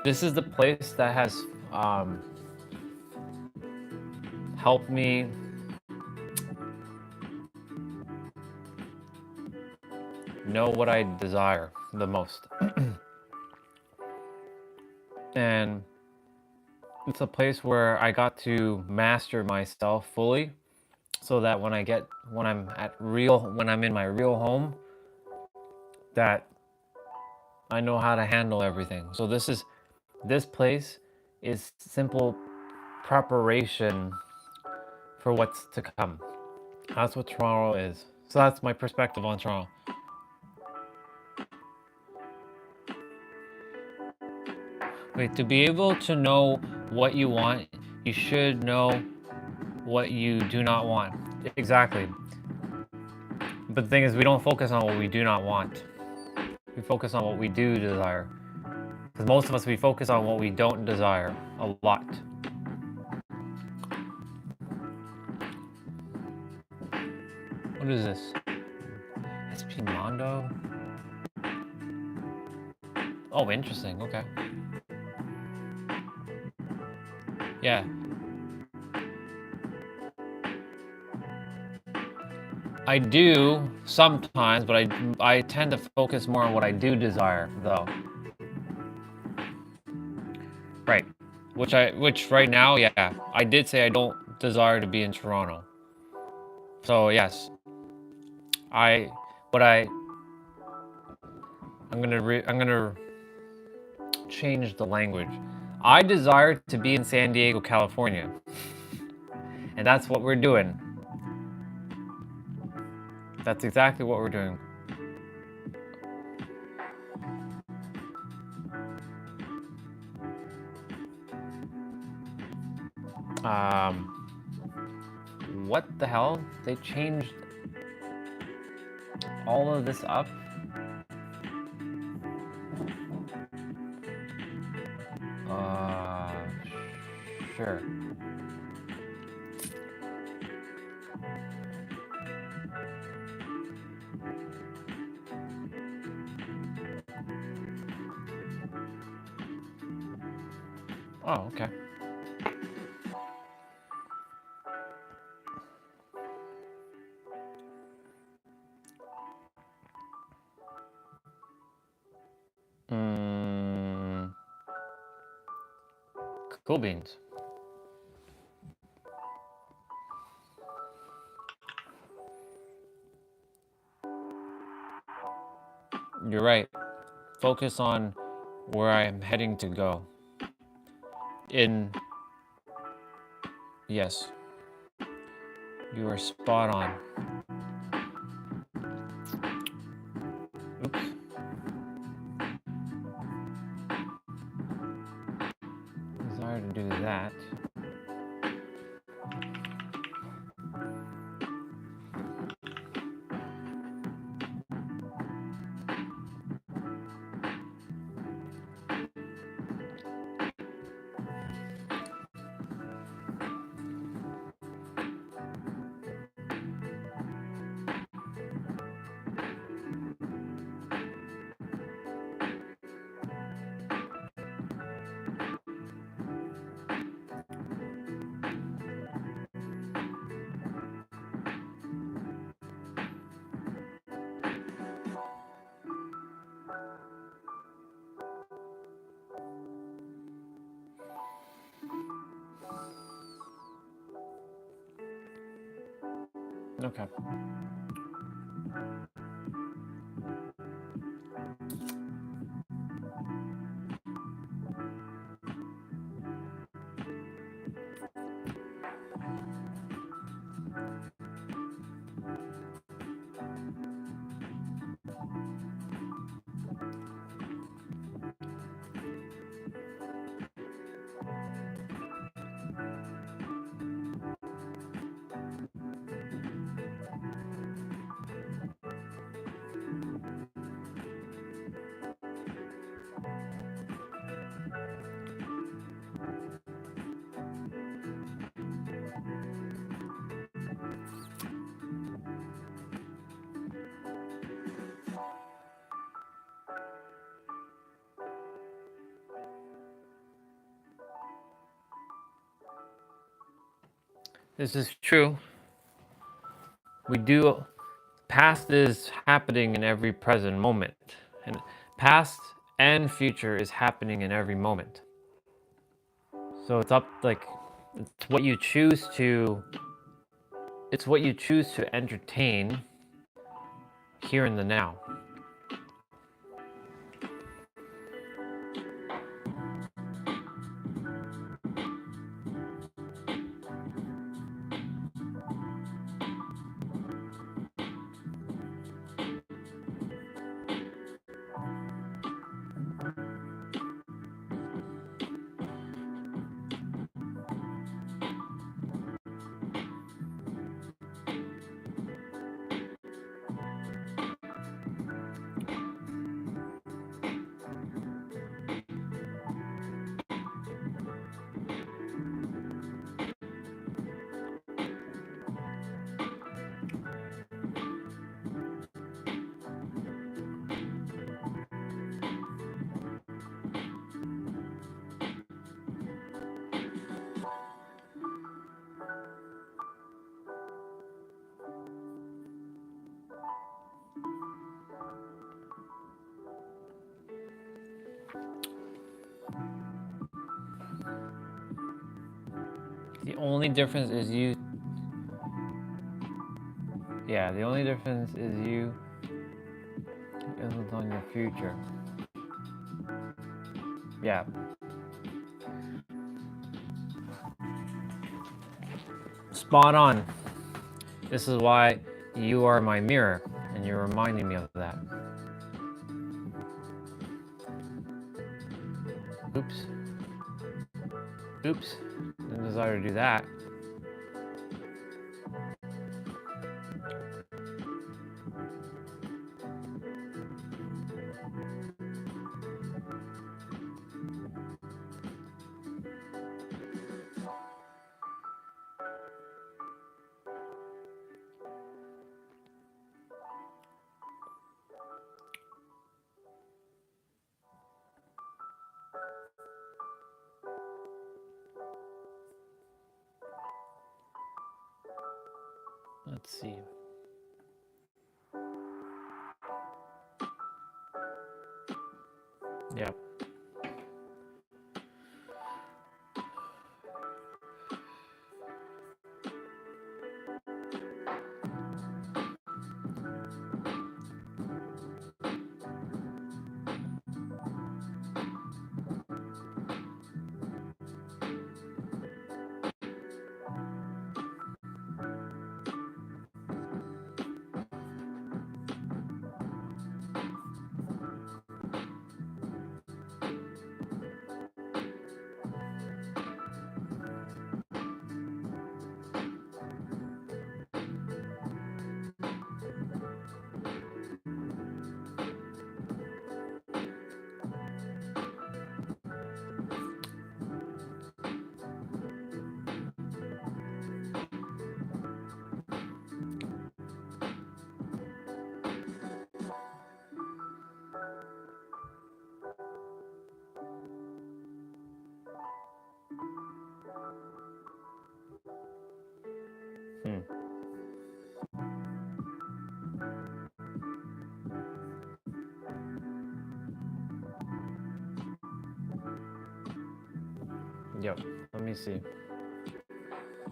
A: This is the place that has helped me know what I desire the most. And it's a place where I got to master myself fully so that when I'm in my real home, that I know how to handle everything. So this place is simple preparation for what's to come. That's what Toronto is. So that's my perspective on Toronto. Wait, to be able to know what you want, you should know what you do not want. Exactly. But the thing is, we don't focus on what we do not want. We focus on what we do desire. Because most of us, we focus on what we don't desire a lot. What is this? SP Mondo? Oh, interesting. Okay. Yeah. I do sometimes, but I tend to focus more on what I do desire, though. Right. Which right now, yeah, I did say I don't desire to be in Toronto. So yes, I'm gonna change the language. I desire to be in San Diego, California, and that's what we're doing. That's exactly what we're doing. What the hell? They changed all of this up? Sure. Oh, okay. Cool beans. You're right. Focus on where I'm heading to go. Yes. You are spot on. desire to do that. Okay. This is true. We do, past is happening in every present moment. And past and future is happening in every moment. So it's up, like, it's what you choose to, it's what you choose to entertain here in the now. The only difference is you, yeah, the only difference is you isn't on your future. Yeah. Spot on. This is why you are my mirror, and you're reminding me of that. Oops. Oops. Didn't desire to do that. Let's see. Yep. Yep. Let me see.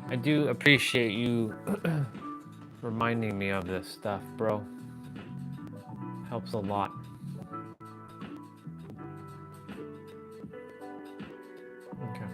A: I do appreciate you reminding me of this stuff, bro. Helps a lot. Okay.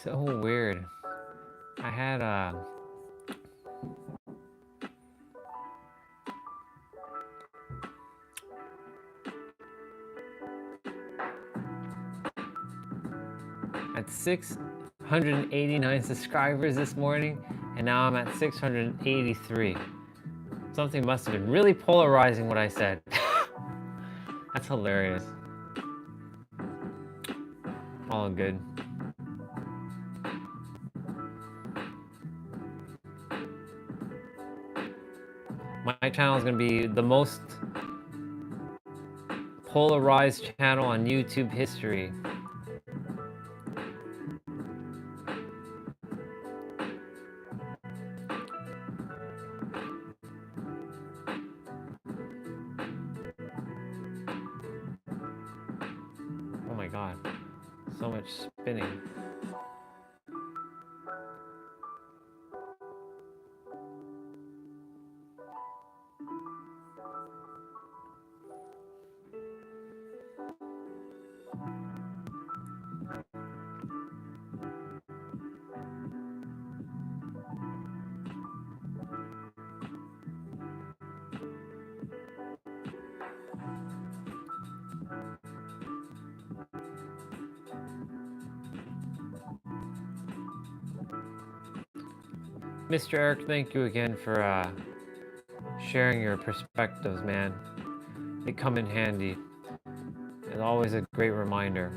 A: So weird. I had at 689 subscribers this morning, and now I'm at 683. Something must have been really polarizing what I said. That's hilarious. All good. My channel is going to be the most polarized channel on YouTube history. Oh my god. So much spinning. Mr. Eric, thank you again for sharing your perspectives, man. They come in handy. It's always a great reminder.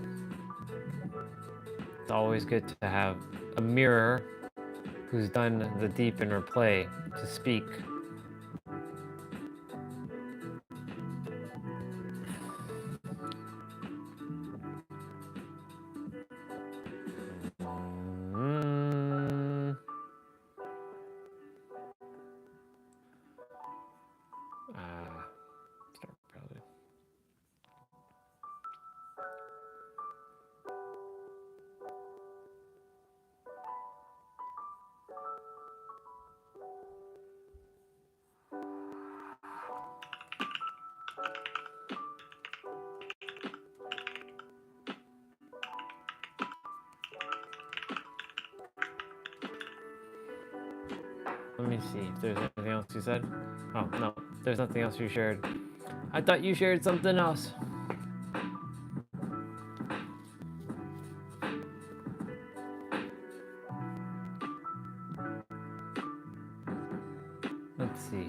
A: It's always good to have a mirror who's done the deep inner play to speak. Start browsing. Let me see if there's anything else you said. Oh, no, there's nothing else you shared. I thought you shared something else. Let's see.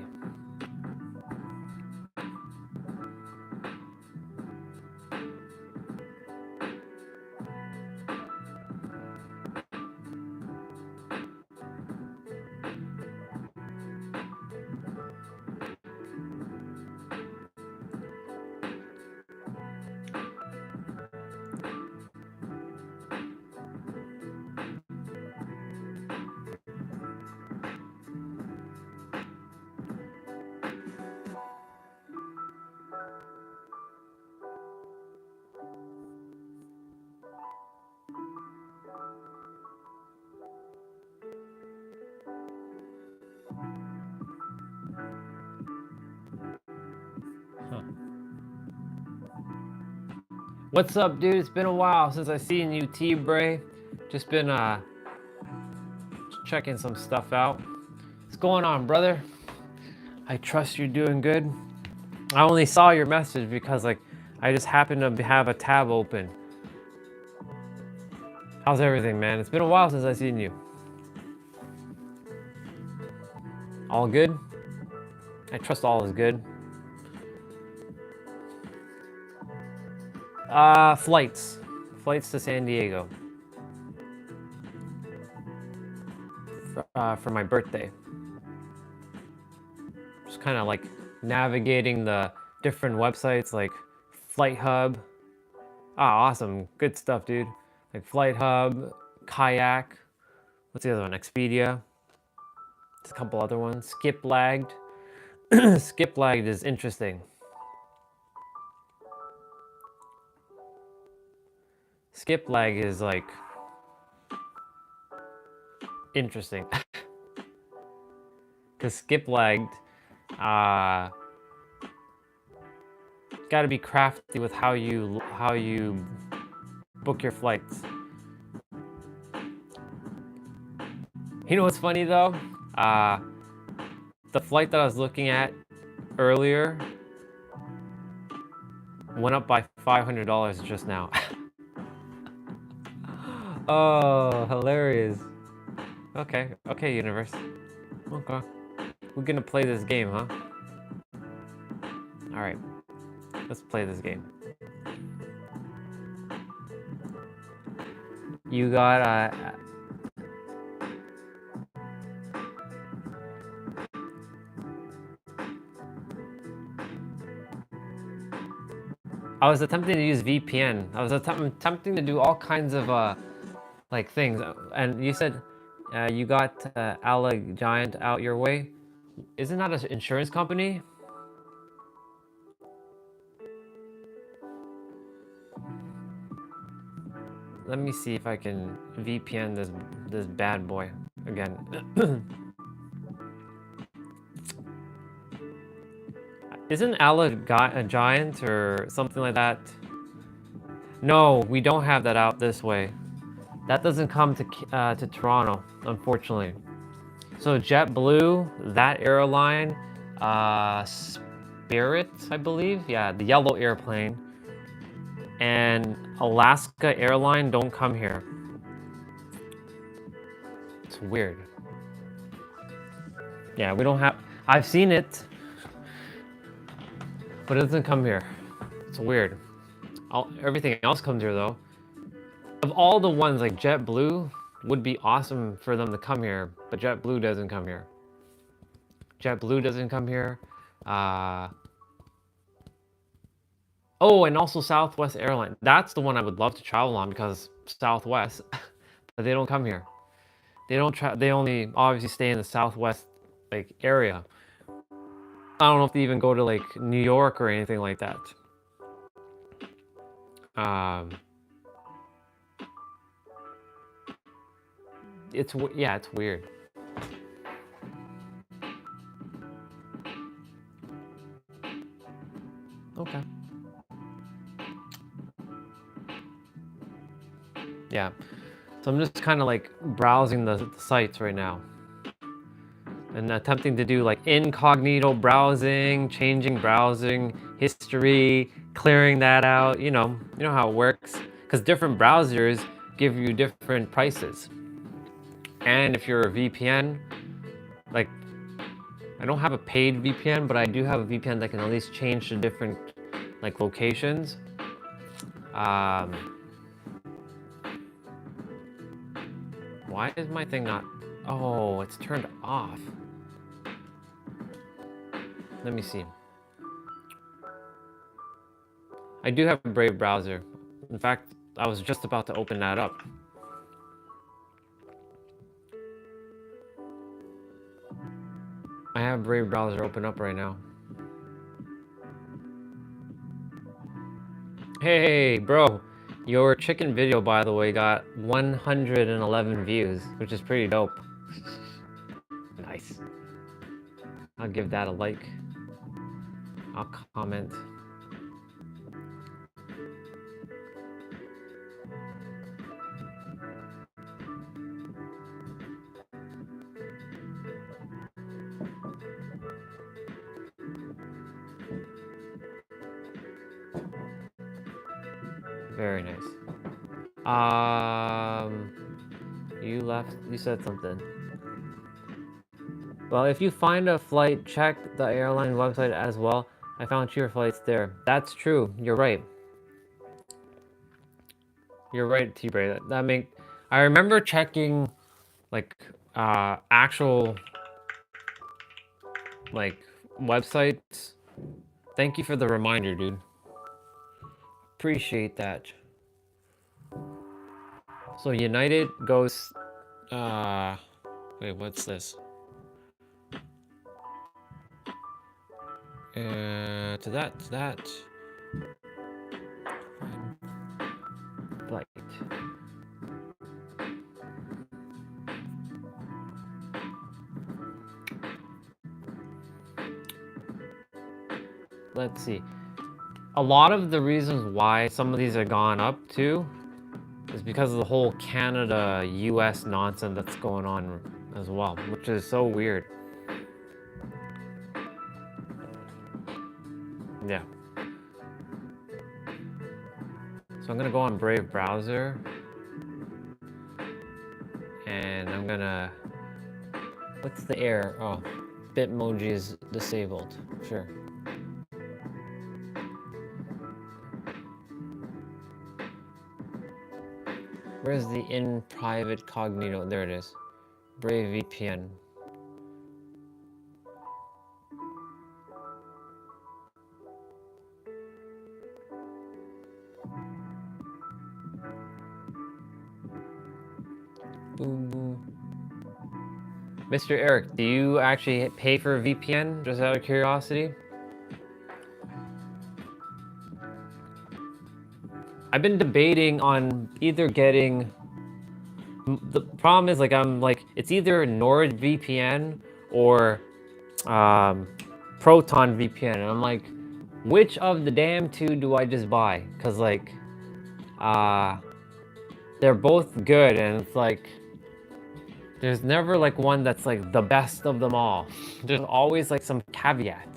A: Huh. What's up, dude? It's been a while since I seen you, T-Bray. Just been checking some stuff out. What's going on, brother? I trust you're doing good. I only saw your message because like I just happened to have a tab open. How's everything, man? It's been a while since I've seen you. All good? I trust all is good. Flights. Flights to San Diego. For my birthday. Just kind of like navigating the different websites like Flight Hub. Ah, awesome. Good stuff, dude. Like Flight Hub, Kayak. What's the other one? Expedia. There's a couple other ones. Skip Lagged. Skip Lagged is interesting. Skip Lag is like interesting. Because Skip Lagged, got to be crafty with how you book your flights. You know what's funny though? The flight that I was looking at earlier went up by $500 just now. Oh, hilarious. Okay, universe. Okay. We're gonna play this game, huh? Alright. Let's play this game. You got I was attempting to use VPN. I was attempting to do all kinds of like things. And you said you got Allegiant out your way. Isn't that an insurance company? Let me see if I can VPN this bad boy again. Isn't Allegiant or something like that? No, we don't have that out this way. That doesn't come to Toronto, unfortunately. So JetBlue, that airline, Spirit, I believe, yeah, the yellow airplane, and Alaska Airline don't come here. It's weird. Yeah, we don't have. I've seen it, but it doesn't come here. It's weird. Everything else comes here though. Of all the ones, like JetBlue would be awesome for them to come here, but JetBlue doesn't come here. JetBlue doesn't come here. Oh, and also Southwest Airlines. That's the one I would love to travel on because Southwest, but they don't come here. They don't they only obviously stay in the Southwest like area. I don't know if they even go to like New York or anything like that. It's weird. Okay. Yeah. So I'm just kind of like browsing the sites right now. And attempting to do like incognito browsing, changing browsing history, clearing that out, you know how it works. Because different browsers give you different prices. And if you're a VPN, like I don't have a paid VPN, but I do have a VPN that can at least change to different like locations. Why is my thing not? Oh, it's turned off. Let me see. I do have a Brave browser. In fact, I was just about to open that up. I have Brave browser open up right now. Hey, bro. Your chicken video, by the way, got 111 views, which is pretty dope. Nice. I'll give that a like. I'll comment. Very nice. You left. You said something. Well, if you find a flight, check the airline website as well. I found cheaper flights there. That's true. You're right. You're right, T-Bray. That make. I remember checking, like, actual, like, websites. Thank you for the reminder, dude. Appreciate that. So United goes. Wait, what's this? To that. Flight. Let's see. A lot of the reasons why some of these are gone up too is because of the whole Canada-US nonsense that's going on as well, which is so weird. Yeah. So I'm gonna go on Brave browser and I'm gonna, what's the error? Oh, Bitmoji is disabled. Sure. Where's the in private cognito? There it is. Brave VPN. Boom, boom. Mr. Eric, do you actually pay for a VPN, just out of curiosity? I've been debating on either getting, the problem is, like, I'm like, it's either NordVPN or Proton VPN, and I'm like, which of the damn two do I just buy? Because, like, they're both good, and it's like, there's never like one that's like the best of them all. There's always like some caveat.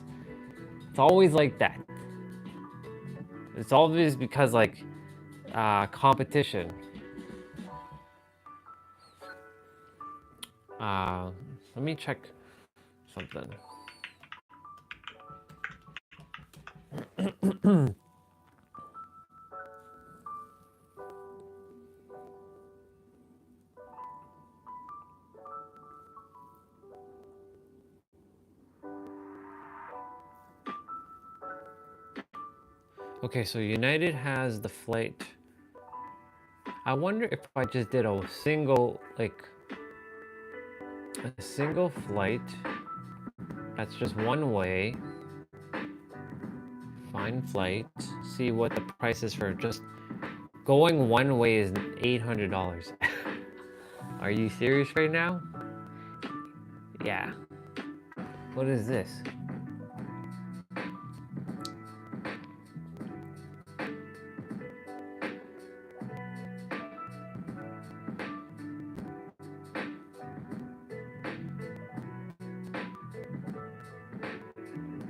A: It's always like that. It's always because, like, competition. Let me check something. Okay, so United has the flight. I wonder if I just did a single, like, a single flight that's just one way. Find flight. See what the price is for just going one way is $800. Are you serious right now? Yeah. What is this?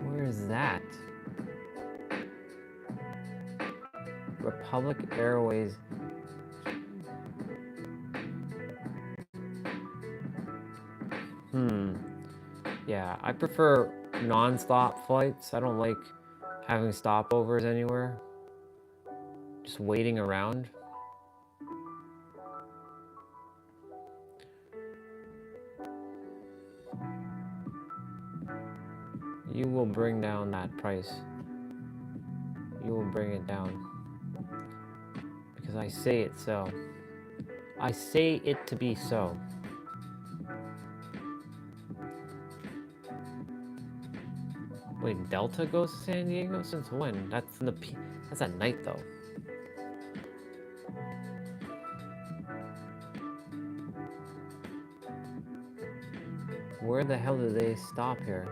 A: Where is that? Republic Airways. Yeah, I prefer non-stop flights. I don't like having stopovers anywhere. Just waiting around. You will bring down that price. You will bring it down. Because I say it so. I say it to be so. Wait, Delta goes to San Diego? Since when? That's in the that's at night though. Where the hell do they stop here?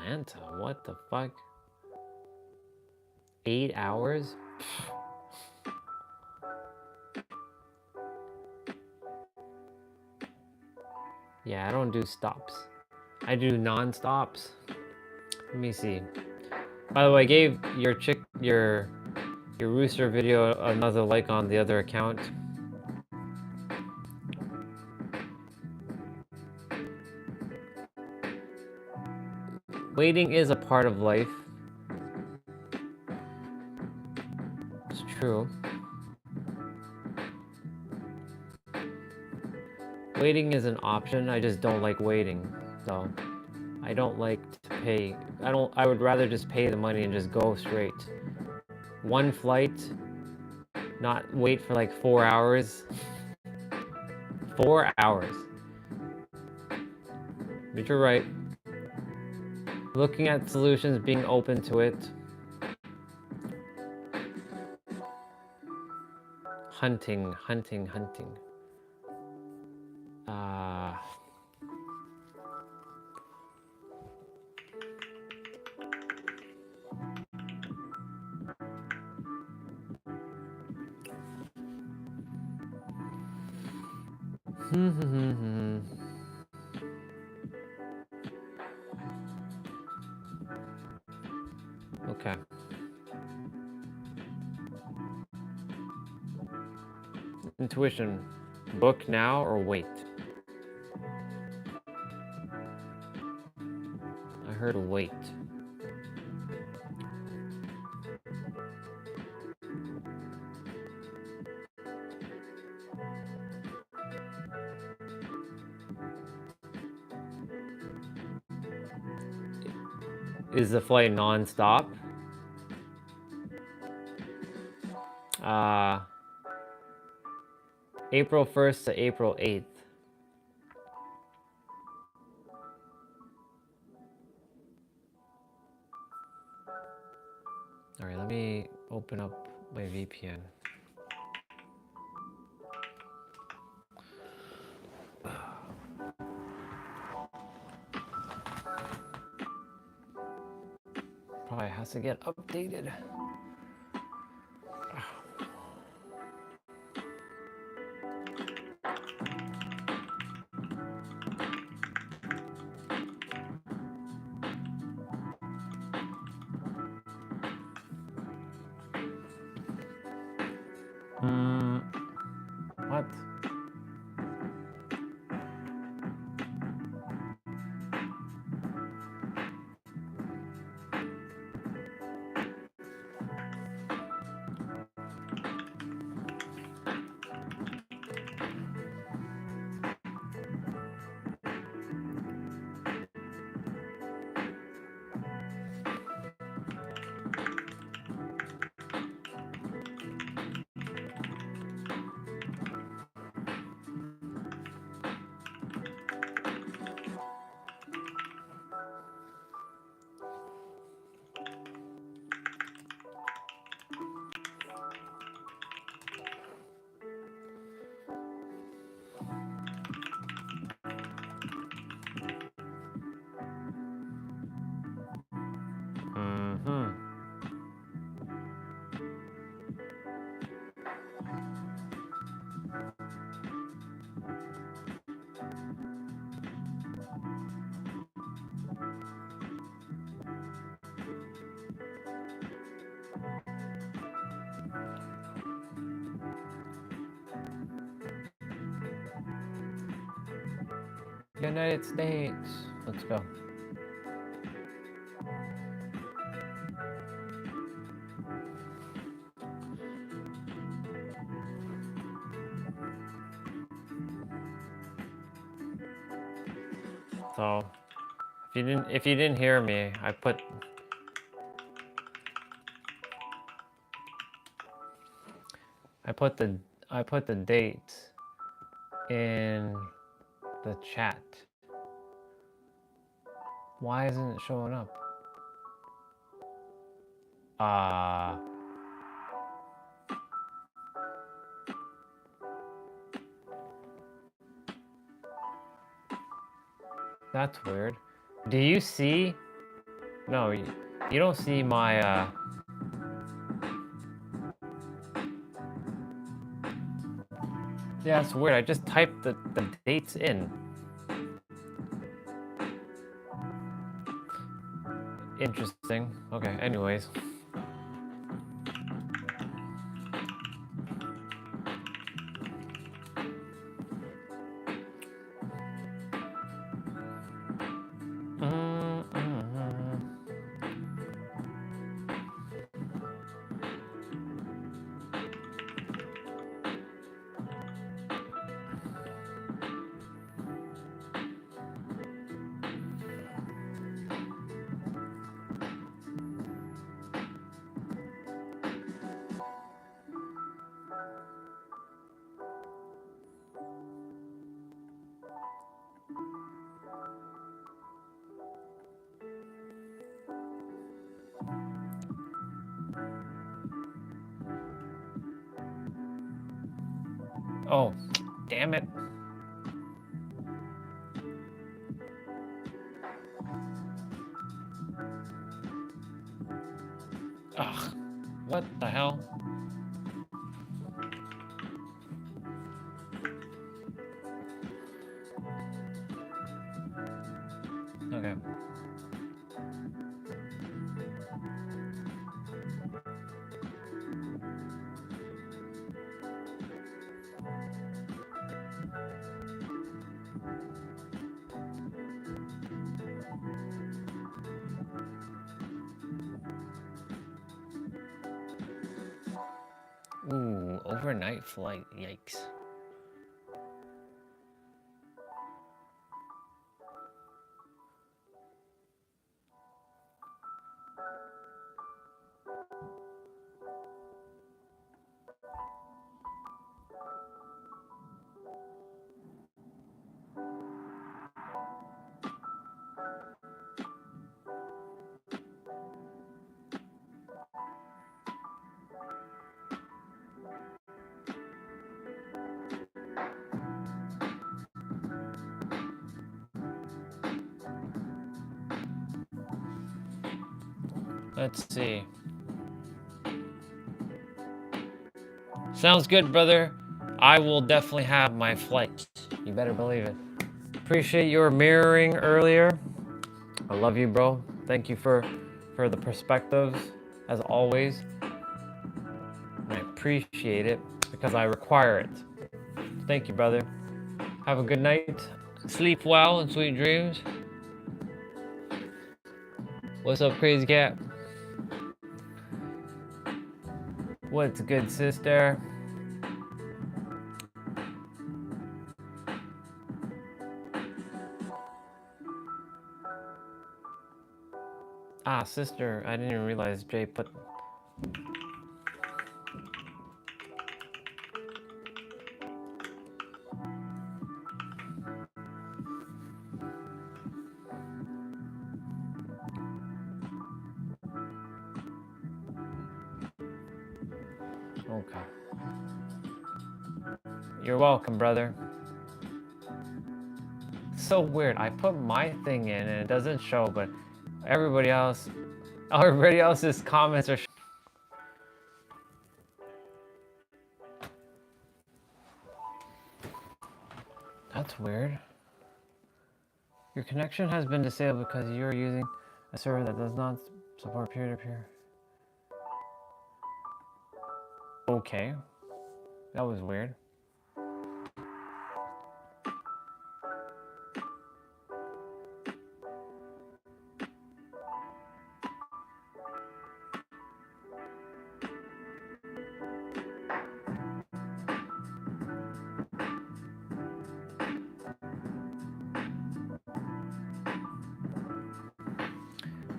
A: Atlanta. What the fuck? 8 hours? Yeah, I don't do stops. I do non-stops. Let me see. By the way, I gave your rooster video another like on the other account. Waiting is a part of life. It's true. Waiting is an option. I just don't like waiting. So I don't like to pay. I would rather just pay the money and just go straight. One flight, not wait for like 4 hours. 4 hours. But you're right. Looking at solutions, being open to it. Hunting. Okay. Intuition. Book now or wait? I heard wait. Is the flight non-stop? April 1st to April 8th. All right, let me open up my VPN. Probably has to get updated. What? United States. Let's go. So, if you didn't hear me, I put the date in the chat. Why isn't it showing up? That's weird. Do you see No, you don't see my, Yeah, it's weird. I just typed the dates in. Interesting. Okay, anyways. Oh, damn it. Ugh, what the hell? Okay. Ooh, overnight flight. Yikes. Let's see. Sounds good, brother. I will definitely have my flight. You better believe it. Appreciate your mirroring earlier. I love you, bro. Thank you for the perspectives, as always. And I appreciate it because I require it. Thank you, brother. Have a good night. Sleep well and sweet dreams. What's up, crazy cat? What's good, sister? Ah, sister, I didn't even realize Jay put... Okay. You're welcome, brother. So weird. I put my thing in and it doesn't show, but everybody else's comments are... That's weird. Your connection has been disabled because you're using a server that does not support peer-to-peer. Okay. That was weird.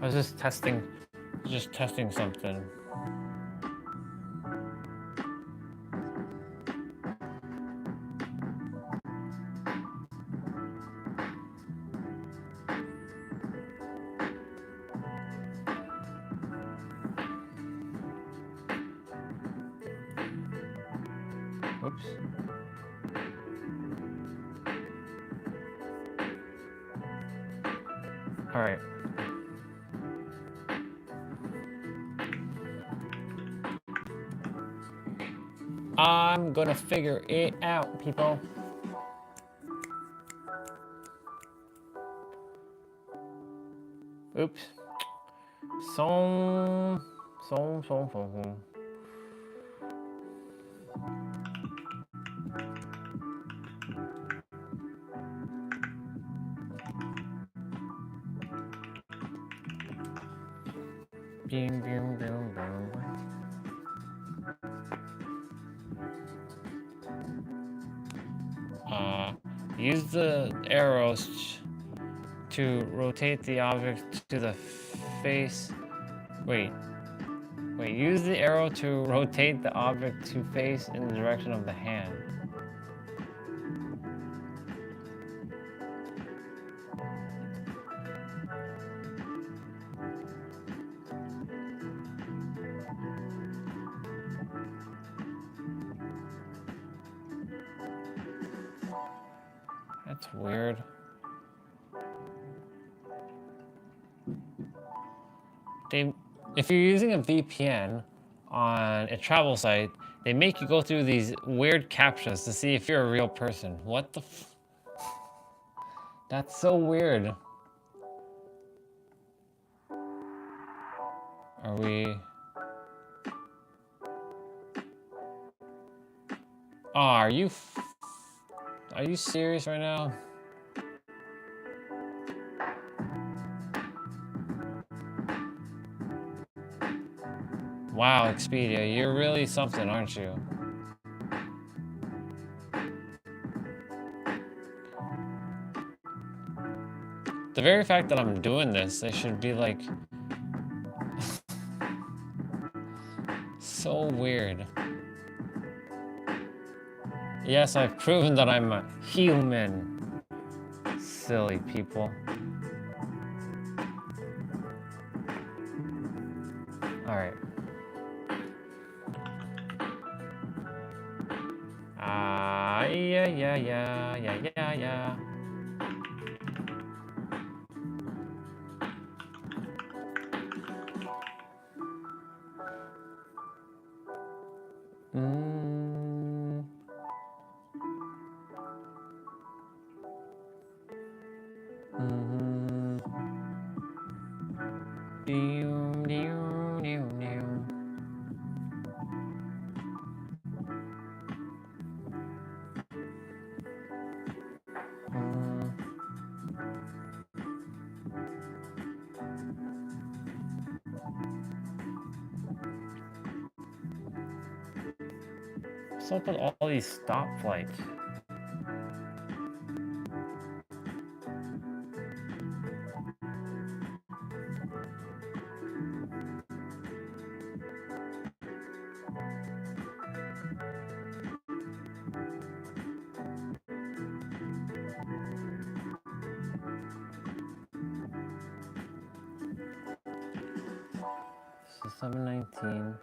A: I was just testing something. Oops. All right. I'm gonna figure it out, people. Oops. Song. Bing, bing, bing, bing. Use the arrows to rotate the object to the face. Wait, use the arrow to rotate the object to face in the direction of the hand. That's weird. If you're using a VPN on a travel site, they make you go through these weird captchas to see if you're a real person. What the f? That's so weird. Are we... Oh, are you serious right now? Wow, Expedia, you're really something, aren't you? The very fact that I'm doing this, they should be like... so weird. Yes, I've proven that I'm a human. Silly people. Alright. Yeah. What's up with all these stop flights? So 719.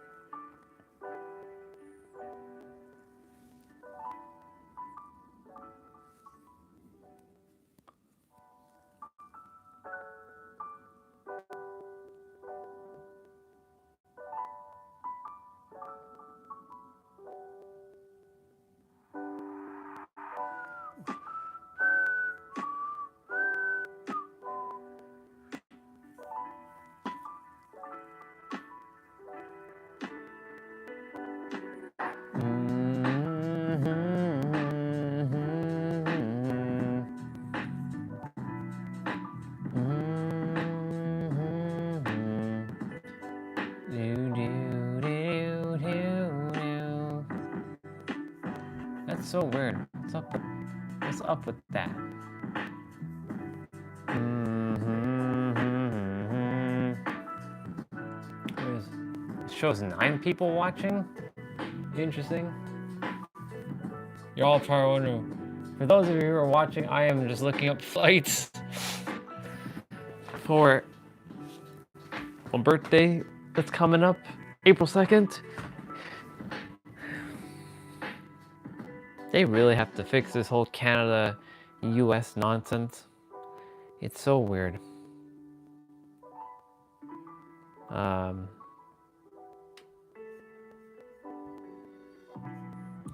A: That's so weird. What's up with that? It shows 9 people watching. Interesting. You're all probably wondering. For those of you who are watching, I am just looking up flights for a birthday that's coming up, April 2nd. They really have to fix this whole Canada-US nonsense. It's so weird.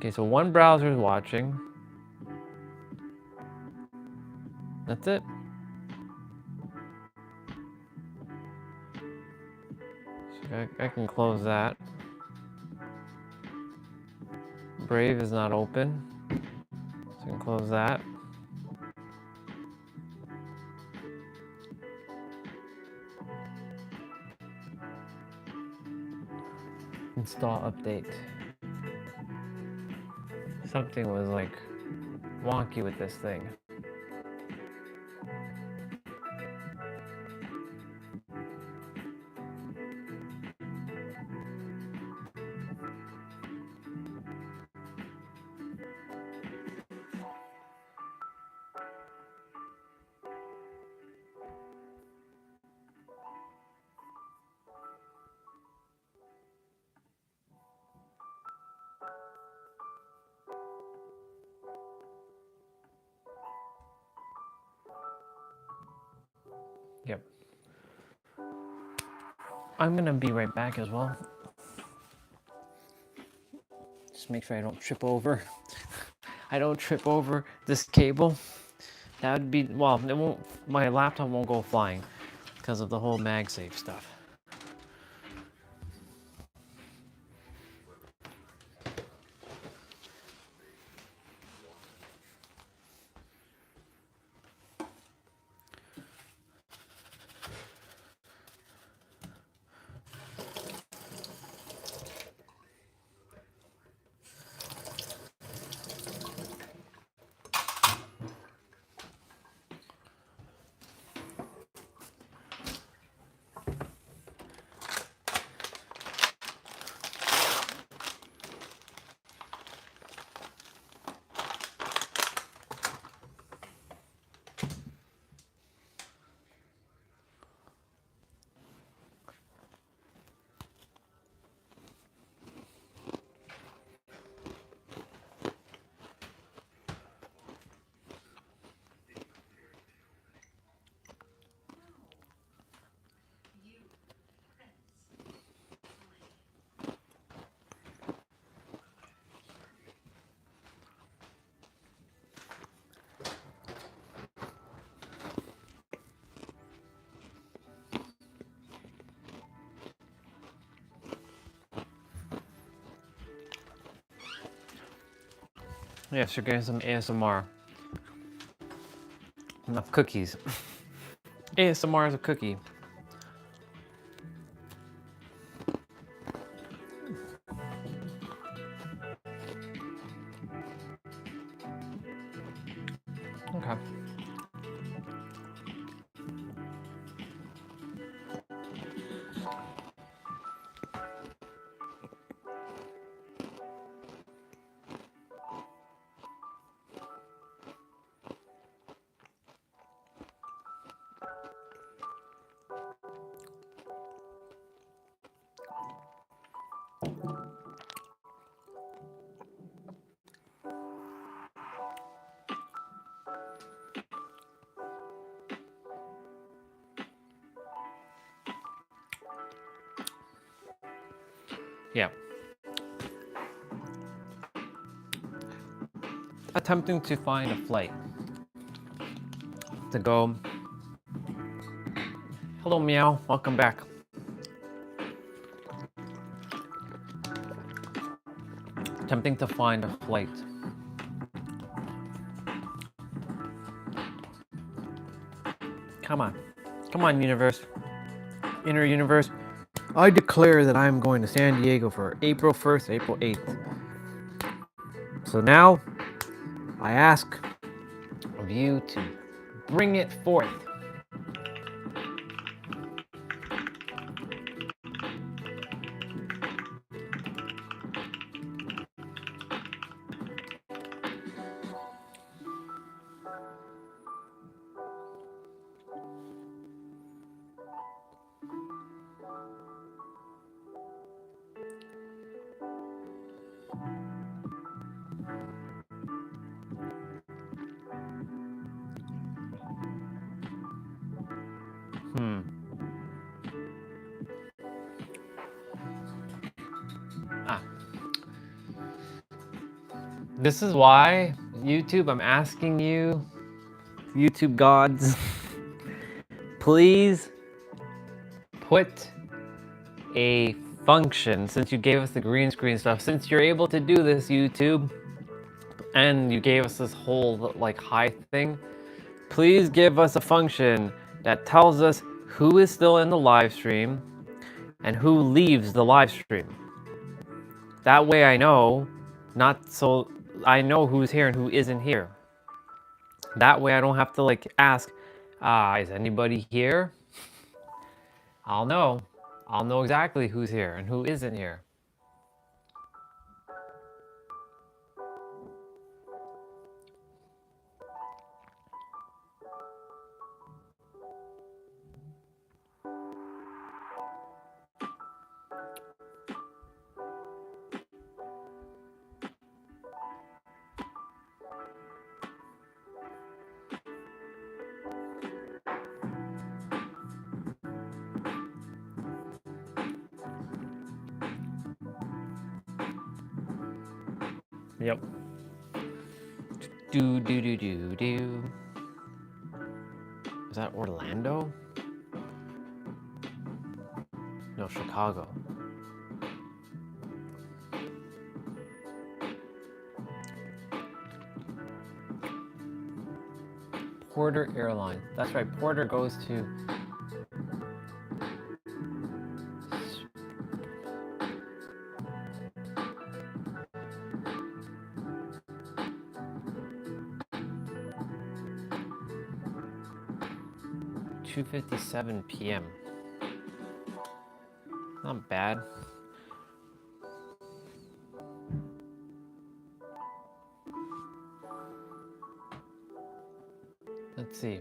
A: Okay, so one browser is watching. That's it. So I can close that. Brave is not open. So I can close that. Install update. Something was like wonky with this thing. Yep. I'm gonna be right back as well. Just make sure I don't trip over. I don't trip over this cable. That would be, well, it won't, my laptop won't go flying because of the whole MagSafe stuff. Yes, you're getting some ASMR. Enough cookies. ASMR is a cookie. Okay. Yeah. Attempting to find a flight to go. Hello, meow. Welcome back. Attempting to find a flight. Come on. Come on, universe. Inner universe. I declare that I'm going to San Diego for April 1st, April 8th. So now, I ask of you to bring it forth. This is why, YouTube, I'm asking you, YouTube gods, please put a function, since you gave us the green screen stuff, since you're able to do this, YouTube, and you gave us this whole like high thing, please give us a function that tells us who is still in the live stream and who leaves the live stream. That way I know, I know who's here and who isn't here. That way I don't have to like ask, is anybody here? I'll know. I'll know exactly who's here and who isn't here. Yep. Do do do do do. Is that Orlando? No, Chicago. Porter Airlines. That's right. Porter goes to. $2:57 p.m. Not bad. Let's see.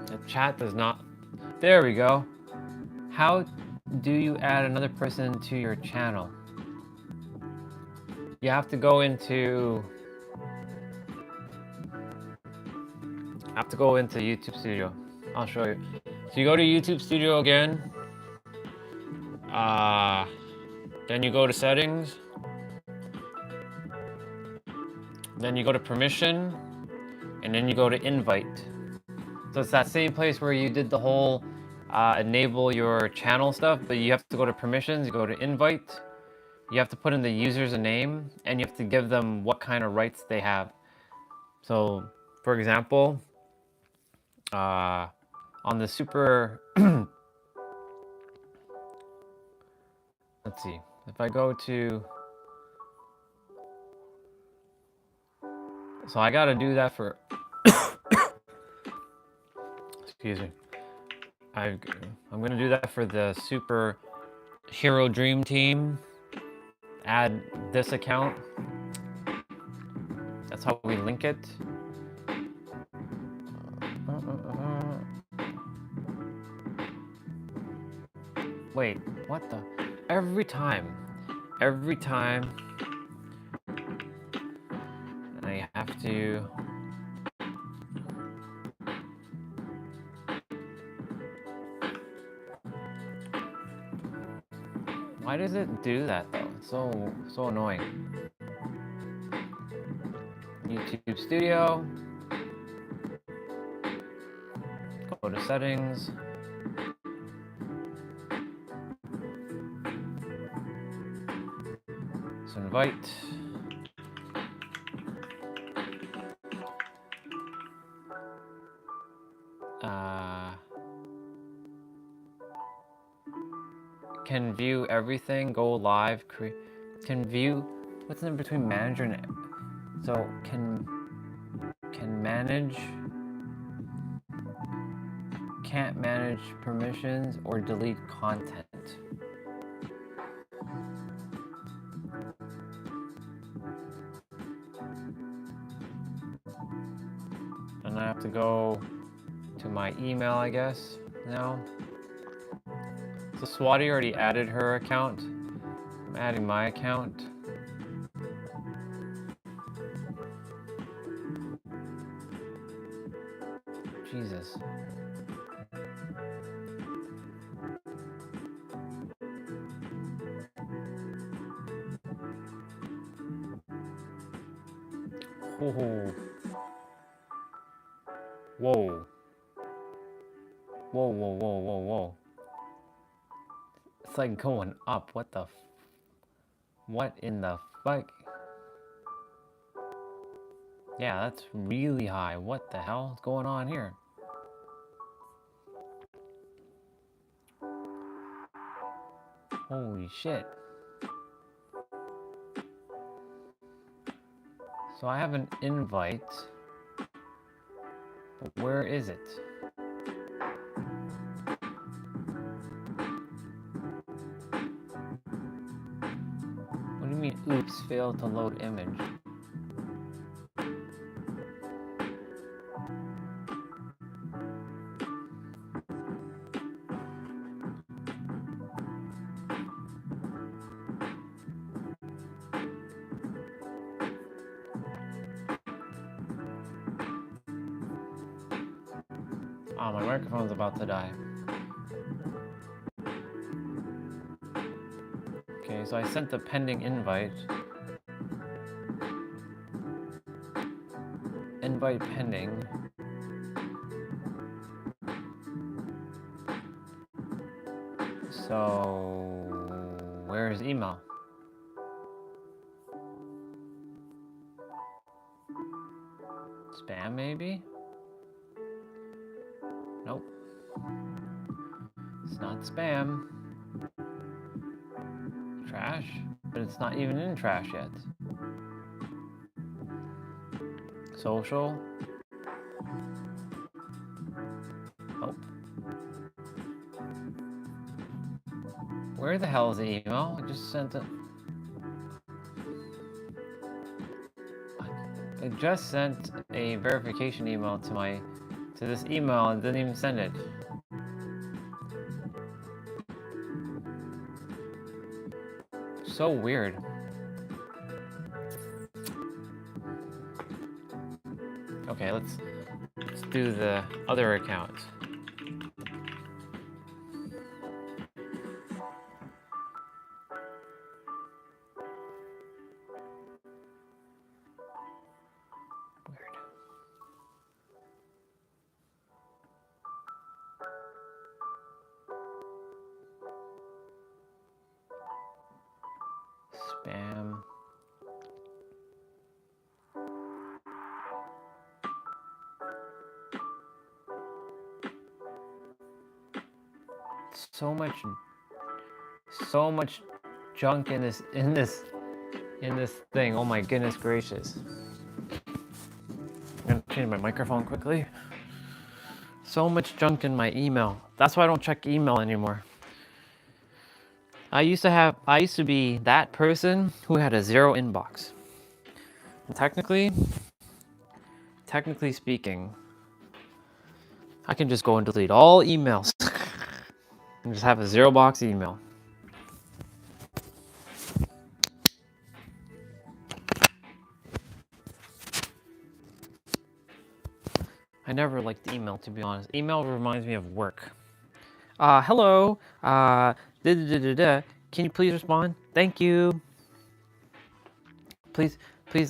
A: The chat does not. There we go. How do you add another person to your channel? You have to go into. YouTube Studio. I'll show you. So you go to YouTube Studio again. Then you go to settings. Then you go to permission, and then you go to invite. So it's that same place where you did the whole enable your channel stuff, but you have to go to permissions, you go to invite, you have to put in the user's name, and you have to give them what kind of rights they have. So, for example, on the super, let's see, if I go to, so I gotta do that for, excuse me, I'm gonna do that for the super hero dream team. Add this account. That's how we link it. Wait, what the? Every time I have to. Why does it do that though? It's so annoying. YouTube Studio. Go to settings. So invite. Can view everything, go live, can view, what's in between manager and, so can manage, can't manage permissions or delete content. And I have to go to my email, I guess, now. So Swati already added her account. I'm adding my account. Jesus. Whoa. Whoa. Whoa, whoa, whoa, whoa, whoa. It's like going up. What the what in the fuck? Yeah, that's really high. What the hell is going on here? Holy shit. So I have an invite. But where is it? What do you mean, oops, failed to load image? Oh, my microphone's about to die. Okay, so I sent the pending invite. Invite pending. So, where's email? Spam, maybe? Nope. It's not spam. Trash? But it's not even in trash yet. Social? Nope. Where the hell is the email? I just sent it. I just sent a verification email to this email and didn't even send it. So weird. Okay, let's do the other account. Weird. Spam. So much junk in this thing. Oh my goodness gracious. I'm gonna change my microphone quickly. So much junk in my email. That's why I don't check email anymore. I used to be that person who had a zero inbox. And technically speaking, I can just go and delete all emails and just have a zero box email. I never liked email, to be honest. Email reminds me of work. Hello, can you please respond? Thank you. Please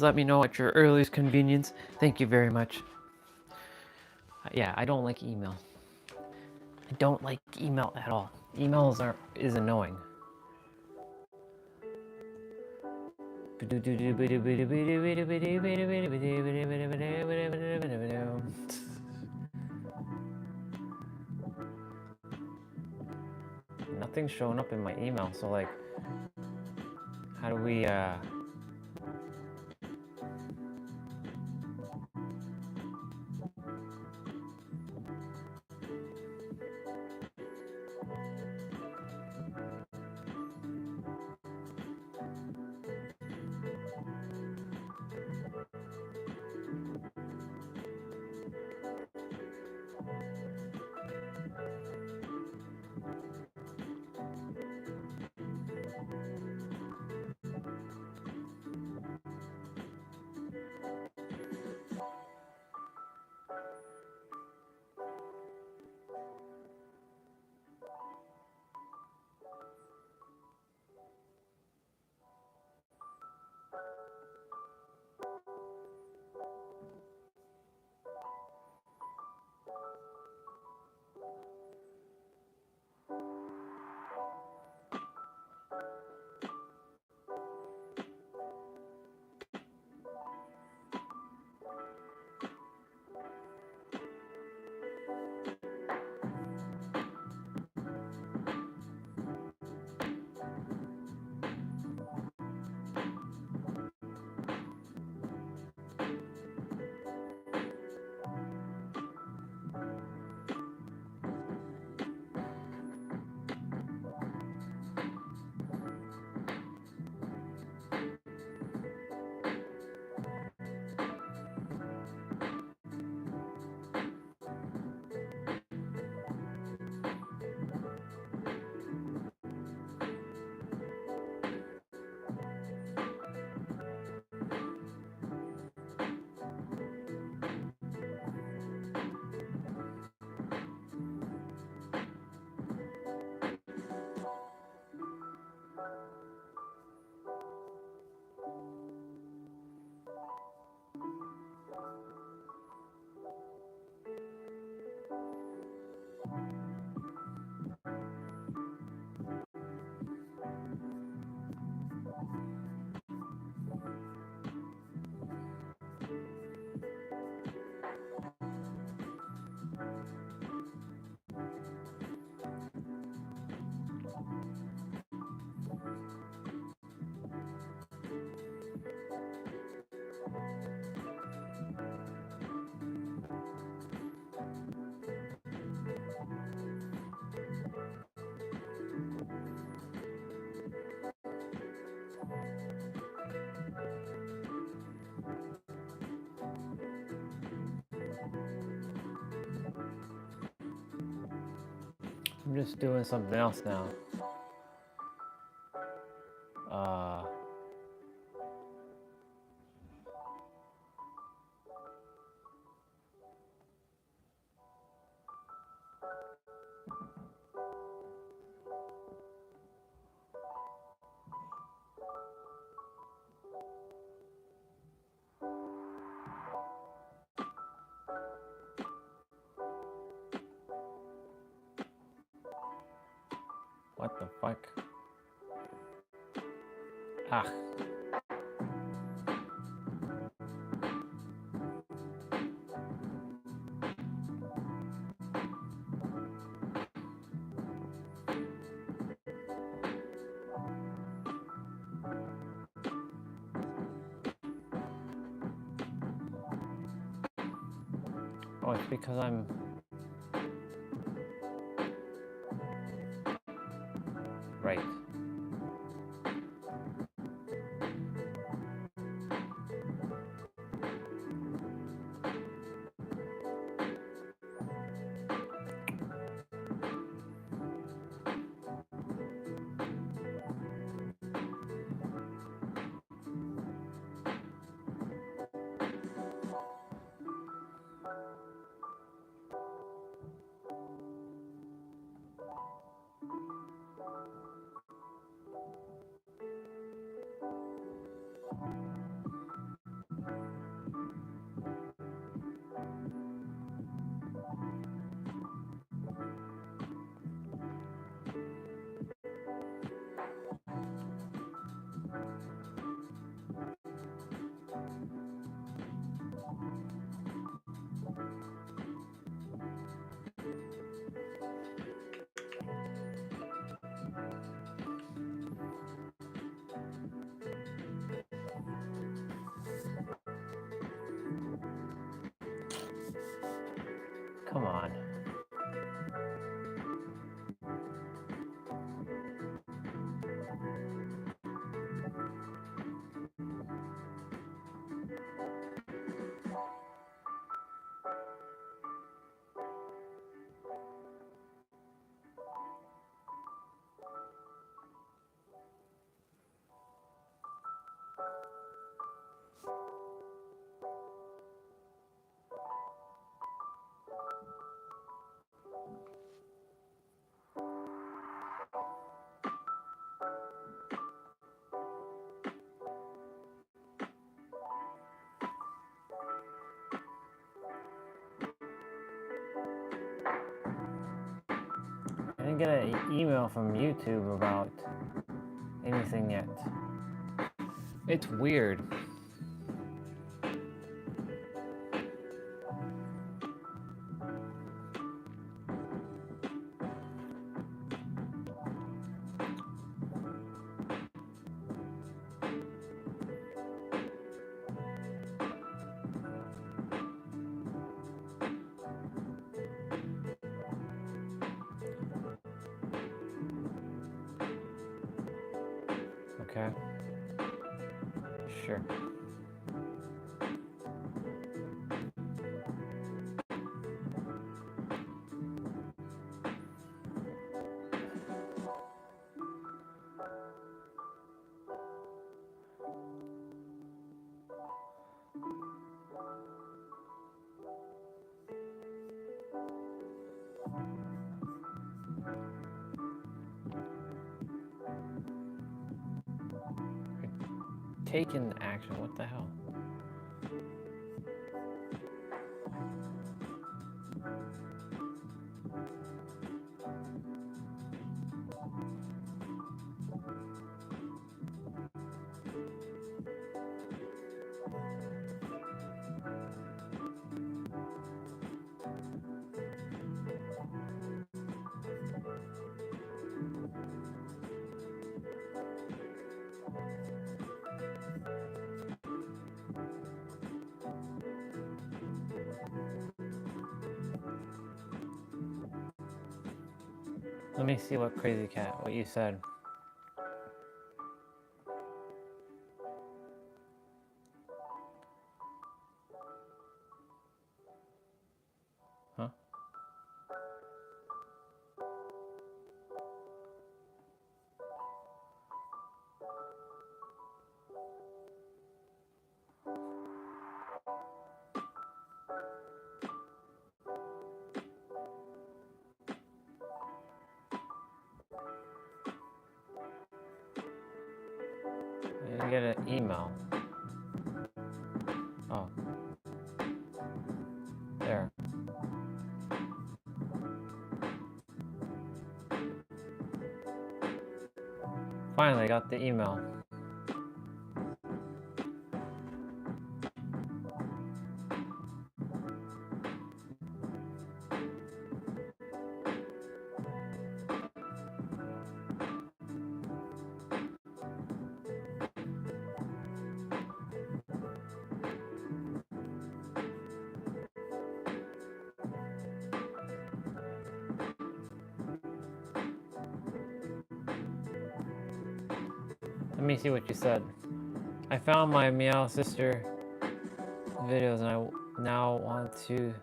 A: let me know at your earliest convenience. Thank you very much. Yeah, I don't like email. I don't like email at all. Emails is annoying. Nothing's showing up in my email, so like, how do we I'm just doing something else now. What the fuck? Ah. Oh, it's because I'm... Right. Come on. I didn't get an email from YouTube about anything yet. It's weird. Okay. Sure. Taking action, what the hell? Let me see what crazy cat, what you said. Huh? I didn't get an email. Oh. There. Finally got the email. Let me see what you said. I found my Meow Sister videos and I now want to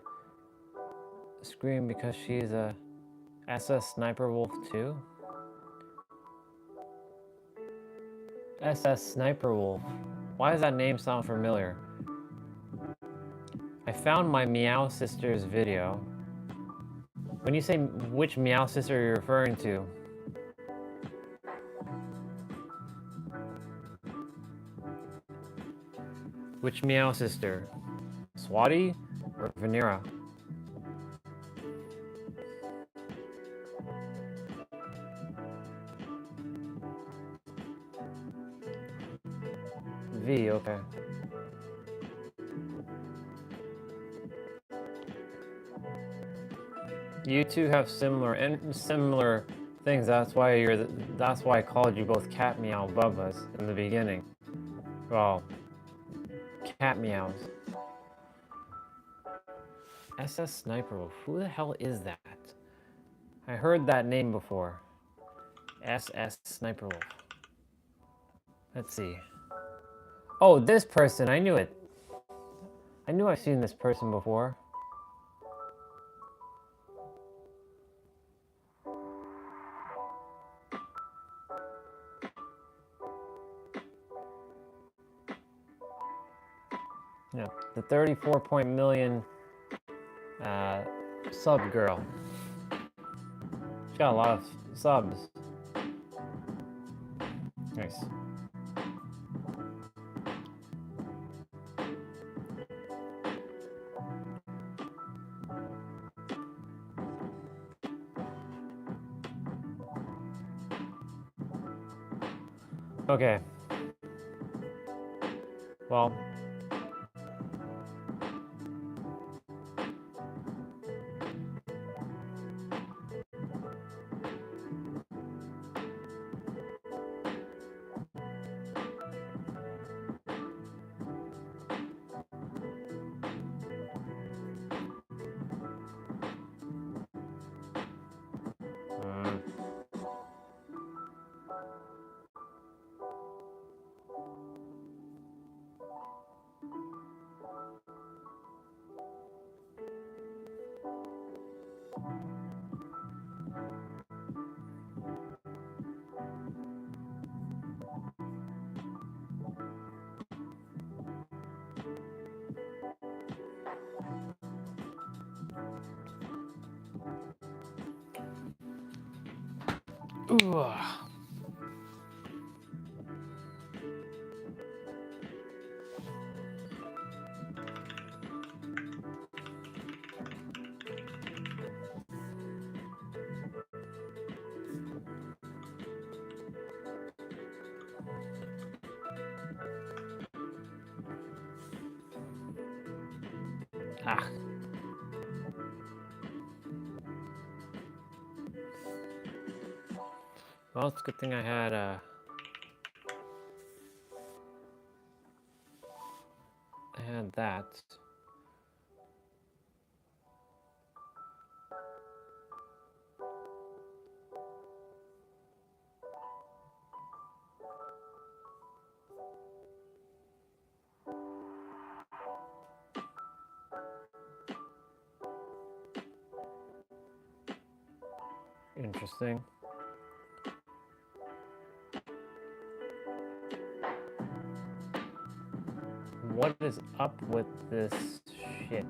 A: scream because she's a SS Sniper Wolf too. SS Sniper Wolf. Why does that name sound familiar? I found my Meow Sisters video. When you say which Meow Sister you're referring to, which Meow Sister? Swati or Vanera? V, okay. You two have similar things. That's why that's why I called you both Cat Meow Bubbas in the beginning. Well, cat meows. SS Sniper Wolf. Who the hell is that? I heard that name before. SS Sniper Wolf. Let's see. Oh, this person. I knew it. I knew I've seen this person before. Yeah, the 34 million sub girl. She's got a lot of subs. Nice. Okay. Well. Ooh. Ah. Well, it's a good thing I had that. Interesting. What is up with this shit?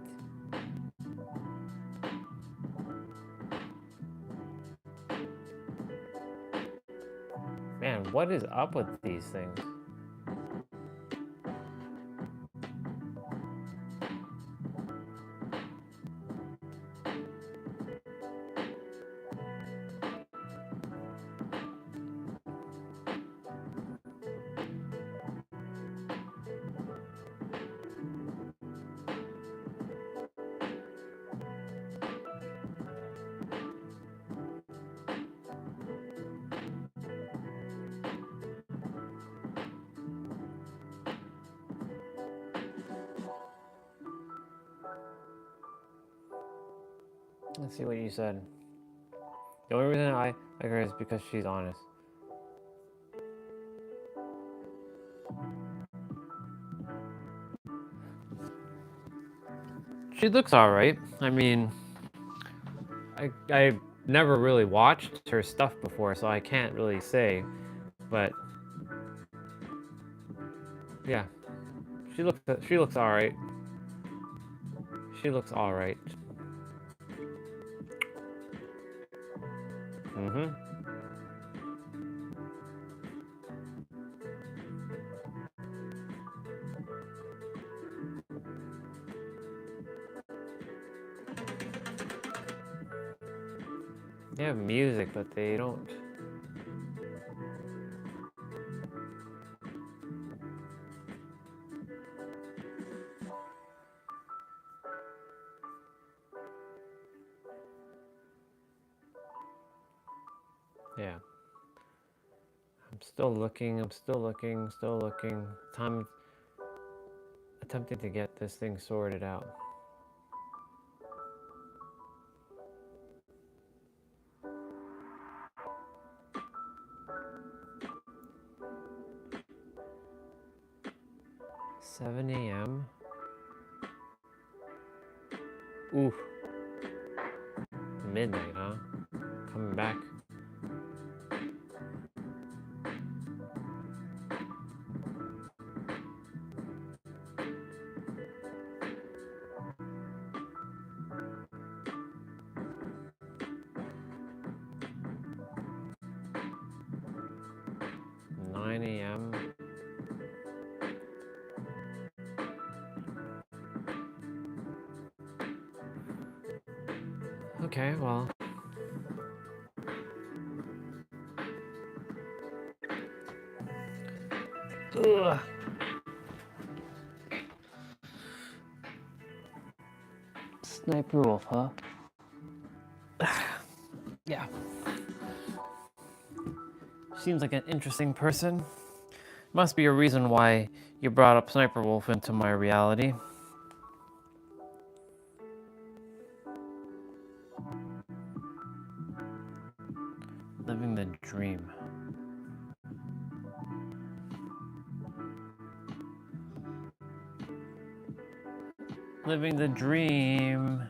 A: Man, what is up with these things? Let's see what you said. The only reason I like her is because she's honest. She looks alright. I mean, I never really watched her stuff before, so I can't really say. But yeah, she looks alright. She looks alright. Mm-hmm. They have music, but they don't. Yeah. I'm still looking, still looking. Time attempting to get this thing sorted out. $7 a.m. Oof. Midnight, huh? Coming back. $9 a.m. Okay, well. Ugh. Sniper wolf, huh? Yeah. Seems like an interesting person. Must be a reason why you brought up Sniper Wolf into my reality. Living the dream. Living the dream.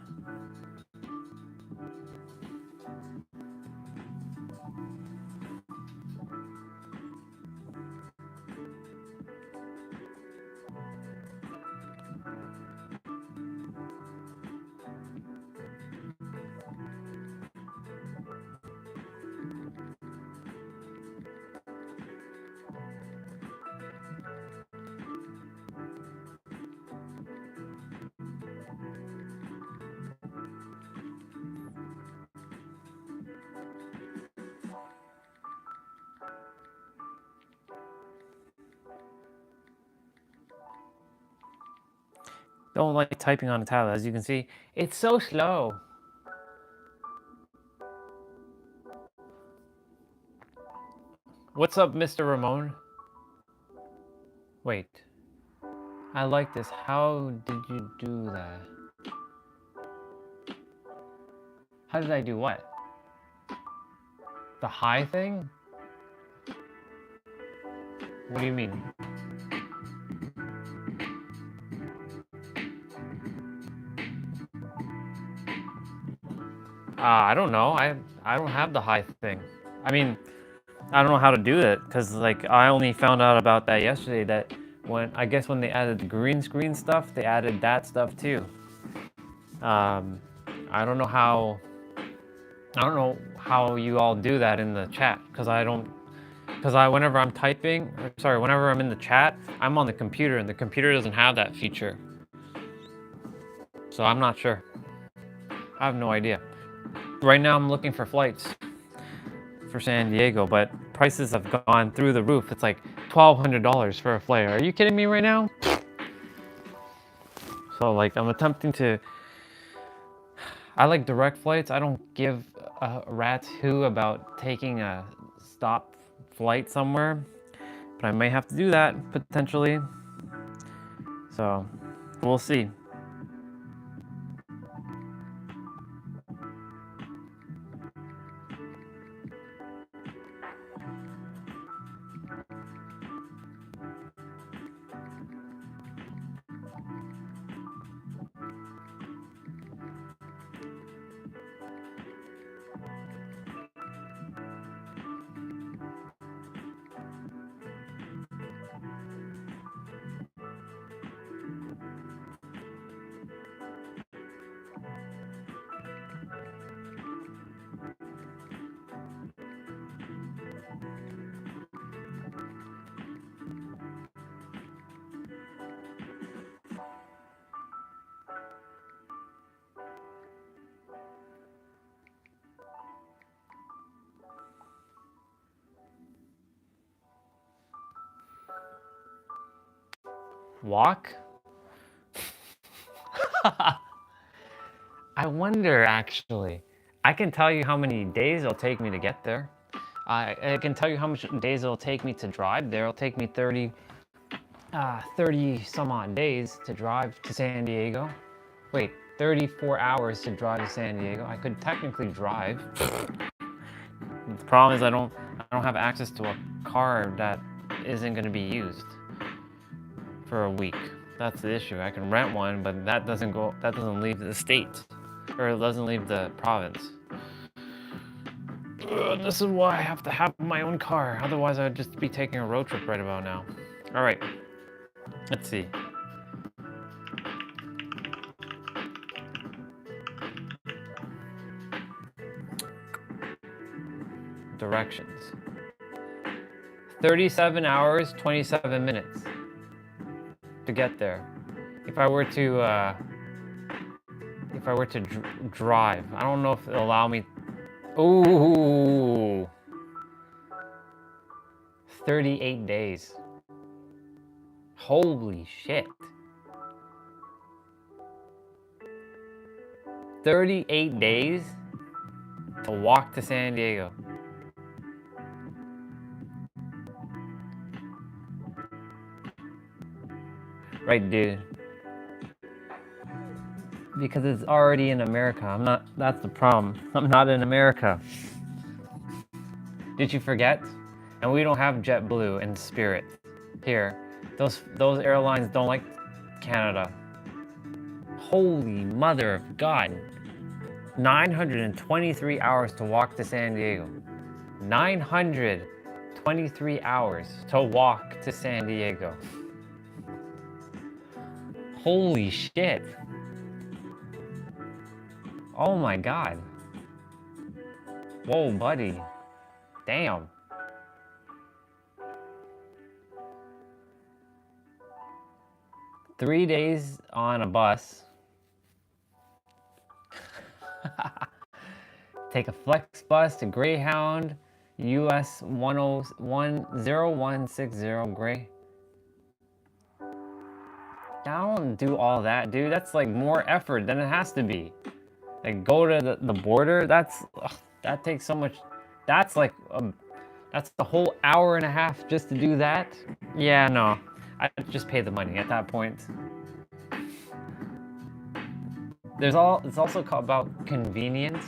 A: Don't like typing on a tablet. As you can see, it's so slow. What's up, Mr. Ramon? Wait. I like this. How did you do that? How did I do what? The high thing? What do you mean? I don't know. I don't have the high thing. I mean, I don't know how to do it because like I only found out about that yesterday. That I guess when they added the green screen stuff, they added that stuff too. I don't know how. I don't know how you all do that in the chat because I don't. Because whenever I'm typing, sorry, whenever I'm in the chat, I'm on the computer and the computer doesn't have that feature. So I'm not sure. I have no idea. Right now I'm looking for flights for San Diego, but prices have gone through the roof. It's like $1,200 for a flight. Are you kidding me right now? So like I'm attempting to, I like direct flights. I don't give a rat's who about taking a stop flight somewhere, but I may have to do that potentially. So we'll see. Walk? I wonder actually. I can tell you how many days it'll take me to get there. I can tell you how much days it'll take me to drive there. It'll take me 30 some odd days to drive to San Diego. Wait, 34 hours to drive to San Diego. I could technically drive. The problem is I don't have access to a car that isn't going to be used for a week. That's the issue. I can rent one, but that doesn't leave the state, or it doesn't leave the province. This is why I have to have my own car. Otherwise, I'd just be taking a road trip right about now. All right, let's see. Directions. 37 hours, 27 minutes to get there. If I were to drive, I don't know if it'll allow me. Ooh, 38 days. Holy shit. 38 days to walk to San Diego. Right, dude. Because it's already in America. I'm not, that's the problem. I'm not in America. Did you forget? And we don't have JetBlue and Spirit here. Those airlines don't like Canada. Holy mother of God. 923 hours to walk to San Diego. 923 hours to walk to San Diego. Holy shit. Oh my God. Whoa, buddy. Damn. Three days on a bus. Take a flex bus to Greyhound, US 0160 Gray. I don't do all that, dude. That's like more effort than it has to be. Like go to the border. That takes so much. That's like that's the whole hour and a half just to do that. Yeah, no. I just pay the money at that point. It's also about convenience.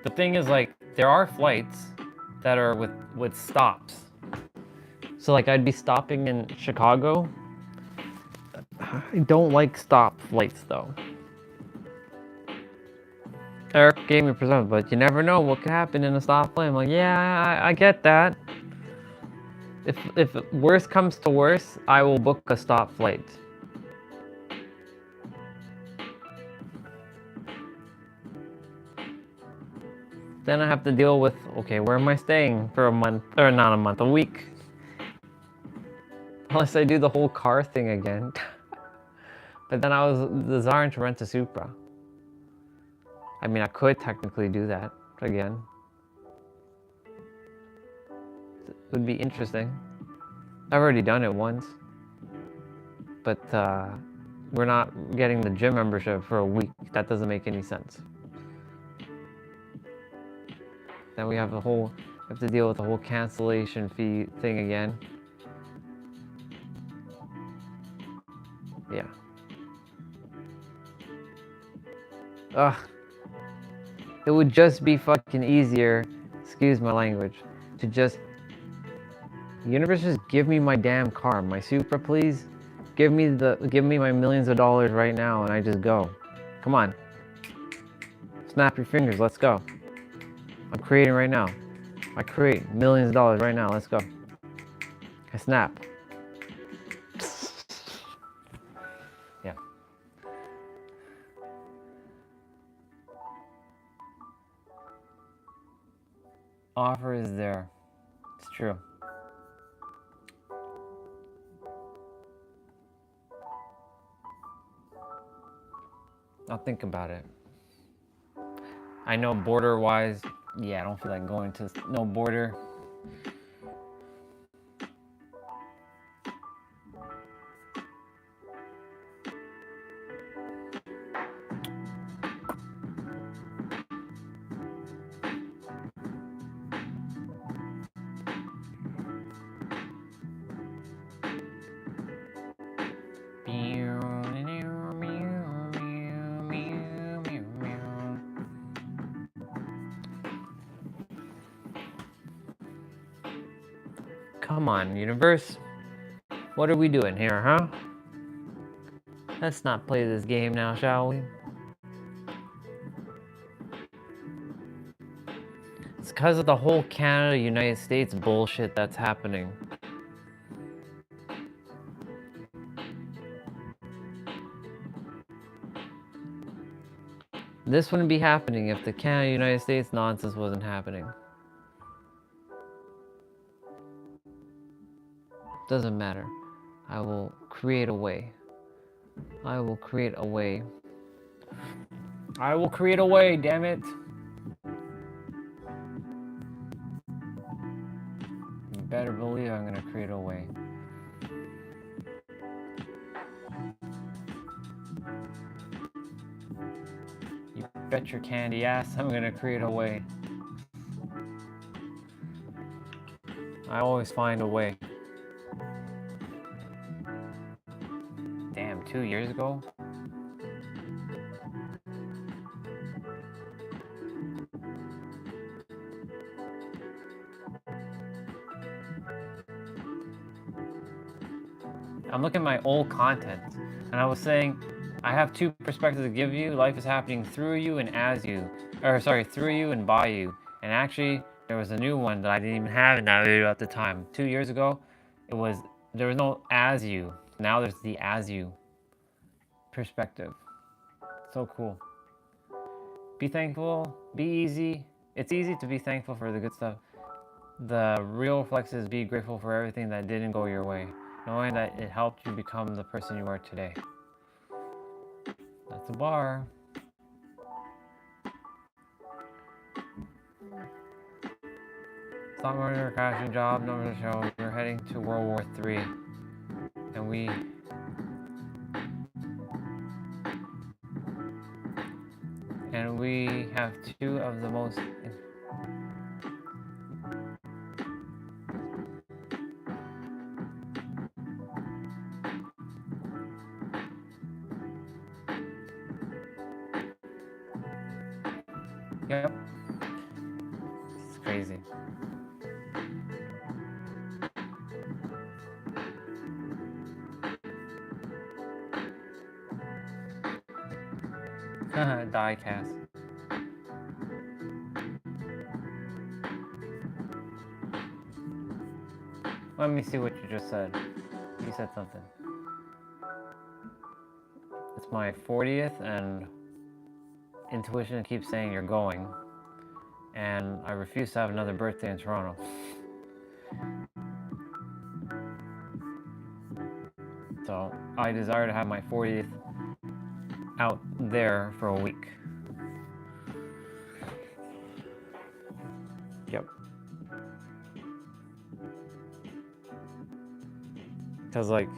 A: The thing is, like, there are flights that are with stops. So like I'd be stopping in Chicago. I don't like stop flights though. Eric gave me percent, but you never know what could happen in a stop flight. I'm like, yeah, I get that. If worse comes to worse, I will book a stop flight. Then I have to deal with, okay, where am I staying for a month, or not a month, a week? Unless I do the whole car thing again. But then I was desiring to rent a Supra. I mean, I could technically do that again. It would be interesting. I've already done it once. But we're not getting the gym membership for a week. That doesn't make any sense. Then we have to deal with the whole cancellation fee thing again. Yeah. Ugh. It would just be fucking easier, excuse my language, to just, universe, just give me my damn car, my Supra, please. Give me my millions of dollars right now, and I just go. Come on. Snap your fingers, let's go. I'm creating right now. I create millions of dollars right now, let's go. I snap. Yeah. Offer is there. It's true. I'll think about it. I know border-wise, yeah, I don't feel like going to no border. Come on, universe. What are we doing here, huh? Let's not play this game now, shall we? It's because of the whole Canada, United States bullshit that's happening. This wouldn't be happening if the Canada, United States nonsense wasn't happening. Doesn't matter. I will create a way. I will create a way. I will create a way, damn it. You better believe I'm gonna create a way. You bet your candy ass I'm gonna create a way. I always find a way. Damn, 2 years ago? I'm looking at my old content, and I was saying, I have two perspectives to give you. Life is happening through you and as you. Or sorry, through you and by you. And actually, there was a new one that I didn't even have in that video at the time. 2 years ago, there was no as you. Now there's the as you perspective. So cool. Be thankful, be easy. It's easy to be thankful for the good stuff. The real flex is be grateful for everything that didn't go your way, knowing that it helped you become the person you are today. That's a bar. Stop running or crashing job, numbers show we're heading to World War III. And we have two of the most Yep. It's crazy. Diecast. Let me see what you just said. You said something. It's my 40th, and intuition keeps saying you're going, and I refuse to have another birthday in Toronto. So I desire to have my 40th out there for a week. Yep. Because, like,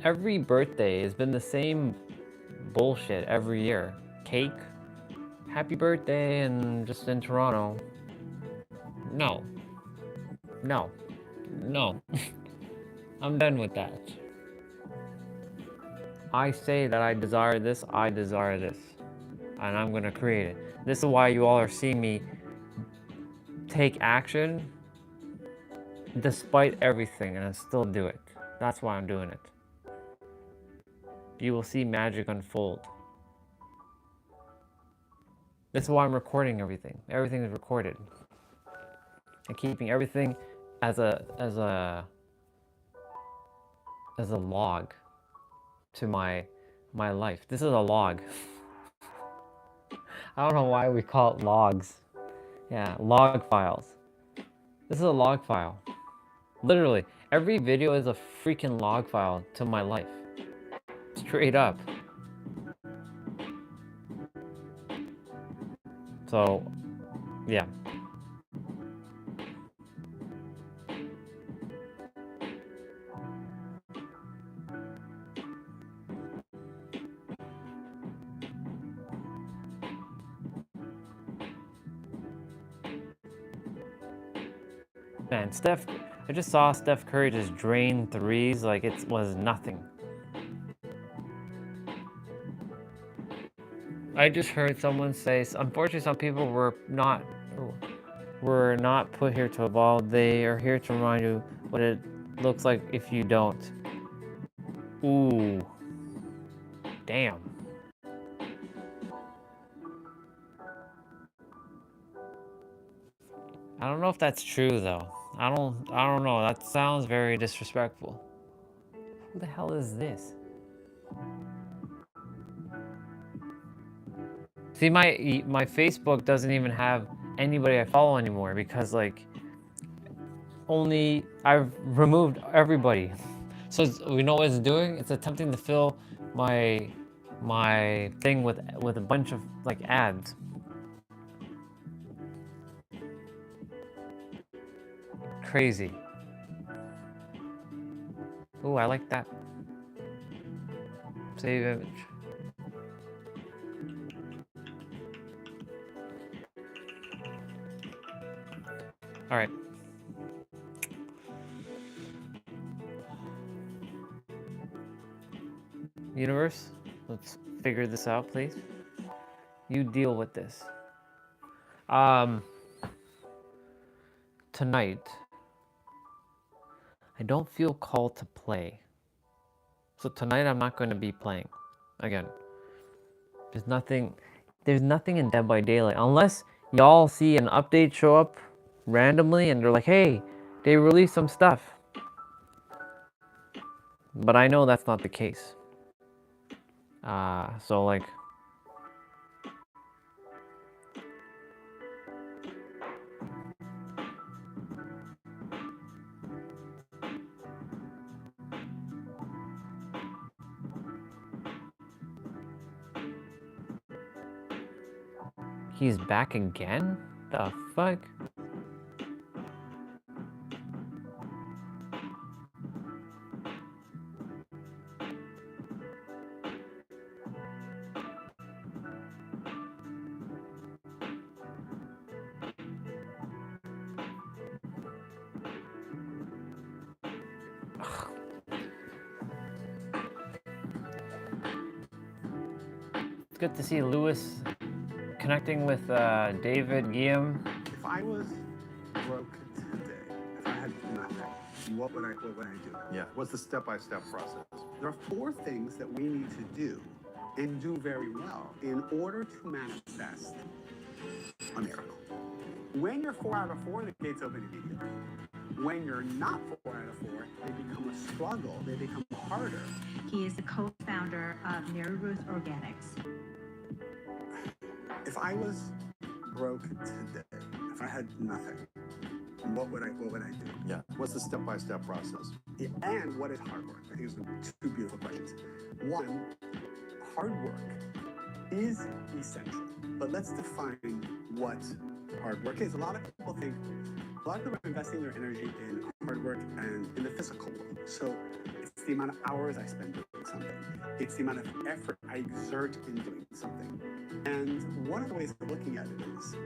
A: every birthday has been the same bullshit every year. Cake, happy birthday, and just in Toronto. No. No. No. I'm done with that. I say that I desire this, and I'm gonna create it. This is why you all are seeing me take action despite everything, and I still do it. That's why I'm doing it. You will see magic unfold. This is why I'm recording everything. Everything is recorded. And keeping everything as a log to my life. This is a log. I don't know why we call it logs. Yeah, log files. This is a log file. Literally, every video is a freaking log file to my life. Straight up. So, yeah. Man, I just saw Steph Curry just drain threes like it was nothing. I just heard someone say, unfortunately some people were not put here to evolve. They are here to remind you what it looks like if you don't. Ooh. Damn. I don't know if that's true though. I don't know. That sounds very disrespectful. Who the hell is this? See, my Facebook doesn't even have anybody I follow anymore because, like, I've removed everybody. So we know what it's doing? It's attempting to fill my thing with a bunch of, like, ads. Crazy. Ooh, I like that. Save image. All right. Universe, let's figure this out, please. You deal with this. Tonight, I don't feel called to play. So tonight I'm not going to be playing. Again, there's nothing in Dead by Daylight unless y'all see an update show up randomly and they're like, hey, they released some stuff. But I know that's not the case. So, like, he's back again? The fuck? It's good to see Lewis connecting with David Guillaume.
H: If I was broke today, if I had nothing, what would I do?
I: Yeah. What's the step-by-step process?
H: There are 4 things that we need to do and do very well in order to manifest a miracle. When you're 4 out of 4, the gates open immediately. When you're not 4 out of 4, they become a struggle. They become harder.
J: He is the co-founder of Mary Ruth Organics.
H: If I was broke today, if I had nothing, what would I do?
I: Yeah. What's the step-by-step process?
H: Yeah, and what is hard work? I think those are two beautiful questions. One, hard work is essential, but let's define what hard work is. A lot of people are investing their energy in hard work and in the physical world. So it's the amount of hours I spend doing something. It's the amount of effort I exert in doing something. And one of the ways of looking at it is,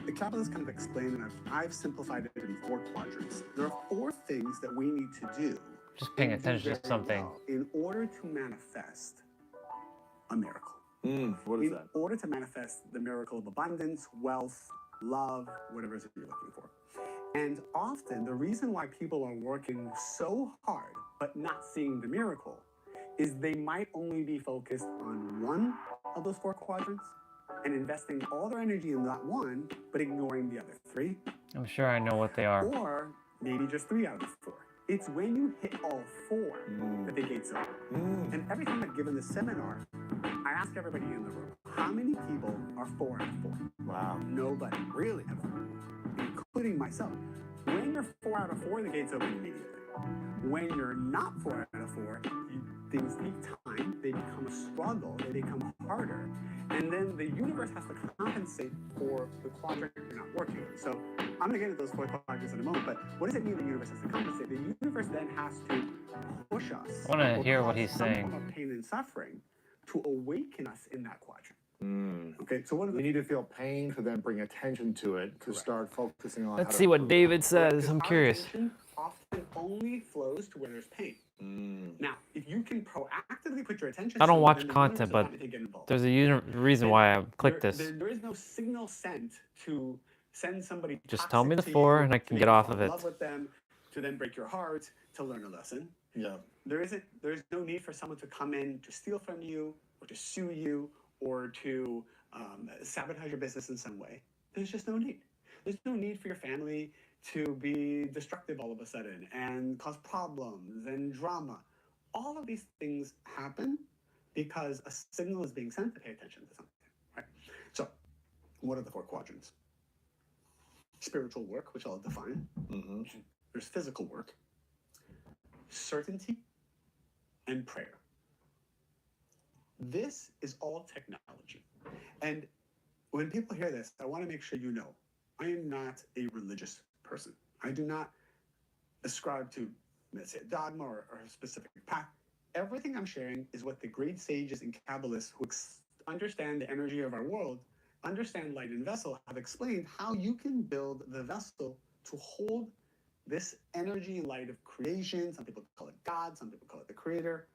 H: the Kabbalists kind of explain, and I've simplified it in 4 quadrants. There are 4 things that we need to do.
A: Just paying
H: and do
A: attention to
H: very
A: something.
H: well in order to manifest a miracle.
I: What is that?
H: In order to manifest the miracle of abundance, wealth, love, whatever it is that you're looking for. And often the reason why people are working so hard but not seeing the miracle is they might only be focused on one of those 4 quadrants and investing all their energy in that one, but ignoring the other 3.
A: I'm sure I know what they are.
H: Or maybe just 3 out of the 4. It's when you hit all 4 that the gates open. And every time I've given the seminar, I ask everybody in the room, how many people are 4 out of 4?
I: Wow.
H: Nobody. Really? Including myself. When you're 4 out of 4, the gates open immediately. When you're not 4 out of 4, things take time, they become a struggle, they become harder, and then the universe has to compensate for the quadrant you're not working in. So I'm going to get into those 4 quadrants in a moment, but what does it mean the universe has to compensate? The universe then has to push us.
A: I want to hear what he's saying.
H: Some form of pain and suffering to awaken us in that quadrant. Okay, so what are
I: We need to feel pain to then bring attention to it to start focusing on.
A: Let's see what David says. I'm curious.
H: Often only flows to where there's pain. Now, if you can proactively put your attention.
A: I don't watch
H: then the
A: content,
H: universe
A: but
H: will get involved.
A: there's a reason why I clicked this.
H: There is no signal sent to send somebody.
A: Just tell me the
H: toxic to
A: 4
H: you,
A: and I
H: to
A: can
H: make
A: get
H: you
A: off
H: fall
A: of
H: in
A: it.
H: love with them, to then break your heart, to learn a lesson.
I: Yeah.
H: There's no need for someone to come in to steal from you, or to sue you, or to sabotage your business in some way. There's just no need. There's no need for your family to be destructive all of a sudden and cause problems and drama. All of these things happen because a signal is being sent to pay attention to something, right? So, what are the 4 quadrants? Spiritual work, which I'll define. There's physical work, certainty, and prayer. This is all technology. And when people hear this, I want to make sure you know, I am not a religious person. I do not ascribe to, let's say, a dogma or a specific path. Everything I'm sharing is what the great sages and Kabbalists who understand the energy of our world, understand light and vessel, have explained how you can build the vessel to hold this energy and light of creation. Some people call it God, some people call it the creator,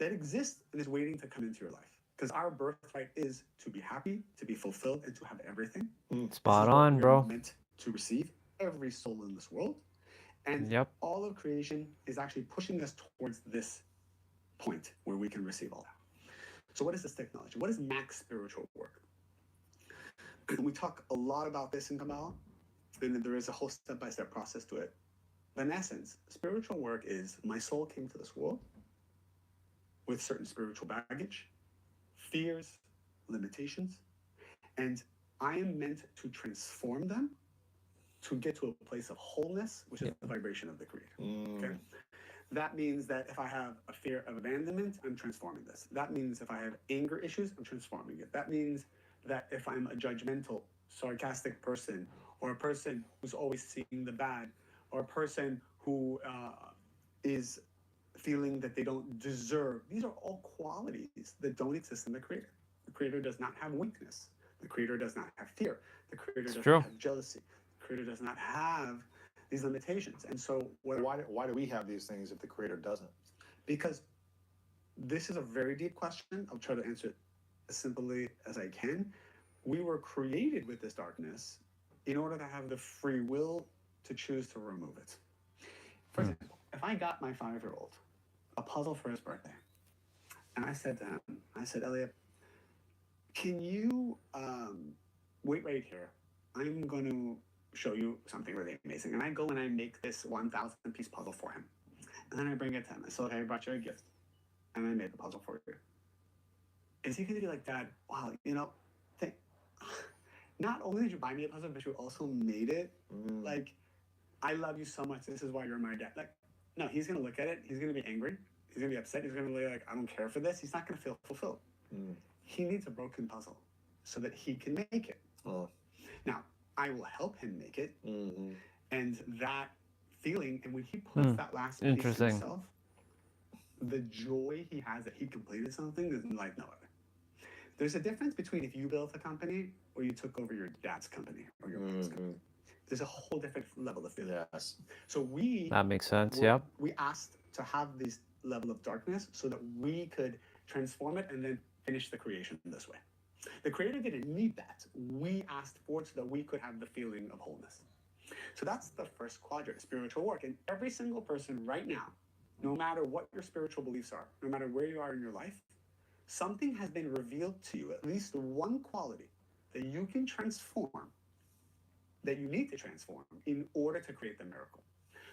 H: that exists and is waiting to come into your life. Because our birthright is to be happy, to be fulfilled, and to have everything.
A: Spot on, bro.
H: Meant to receive every soul in this world. And all of creation is actually pushing us towards this point where we can receive all that. So what is this technology? What is max spiritual work? We talk a lot about this in Kabbalah, and there is a whole step-by-step process to it. But in essence, spiritual work is my soul came to this world with certain spiritual baggage, fears, limitations, and I am meant to transform them to get to a place of wholeness, which is the vibration of the Creator. Okay? That means that if I have a fear of abandonment, I'm transforming this. That means if I have anger issues, I'm transforming it. That means that if I'm a judgmental, sarcastic person, or a person who's always seeing the bad, or a person who is feeling that they don't deserve, these are all qualities that don't exist in the Creator. The Creator does not have weakness. The Creator does not have fear. The Creator does not have jealousy. The Creator does not have these limitations. And so
I: why do we have these things if the Creator doesn't?
H: Because this is a very deep question. I'll try to answer it as simply as I can. We were created with this darkness in order to have the free will to choose to remove it. For example, if I got my 5-year-old a puzzle for his birthday, and I said to him, I said, Elliot, can you wait right here? I'm going to show you something really amazing. And I go and I make this 1,000 piece puzzle for him. And then I bring it to him. I say, okay, I brought you a gift. And I made the puzzle for you. Is he going to be like, Dad, wow, you know, not only did you buy me a puzzle, but you also made it. Like, I love you so much. This is why you're my dad. Like, no, he's going to look at it. He's going to be angry. He's going to be upset. He's going to be like, I don't care for this. He's not going to feel fulfilled. He needs a broken puzzle so that he can make it. Now, I will help him make it. And that feeling, and when he puts that last piece himself, the joy he has that he completed something is like no other. There's a difference between if you built a company or you took over your dad's company or your mom's company. There's a whole different level of feeling.
I: Yes.
H: So
A: that makes sense. Yep.
H: We asked to have this level of darkness so that we could transform it and then finish the creation this way. The creator didn't need that. We asked for it so that we could have the feeling of wholeness. So that's the first quadrant, spiritual work. And every single person right now, no matter what your spiritual beliefs are, no matter where you are in your life, something has been revealed to you, at least one quality that you can transform, that you need to transform in order to create the miracle.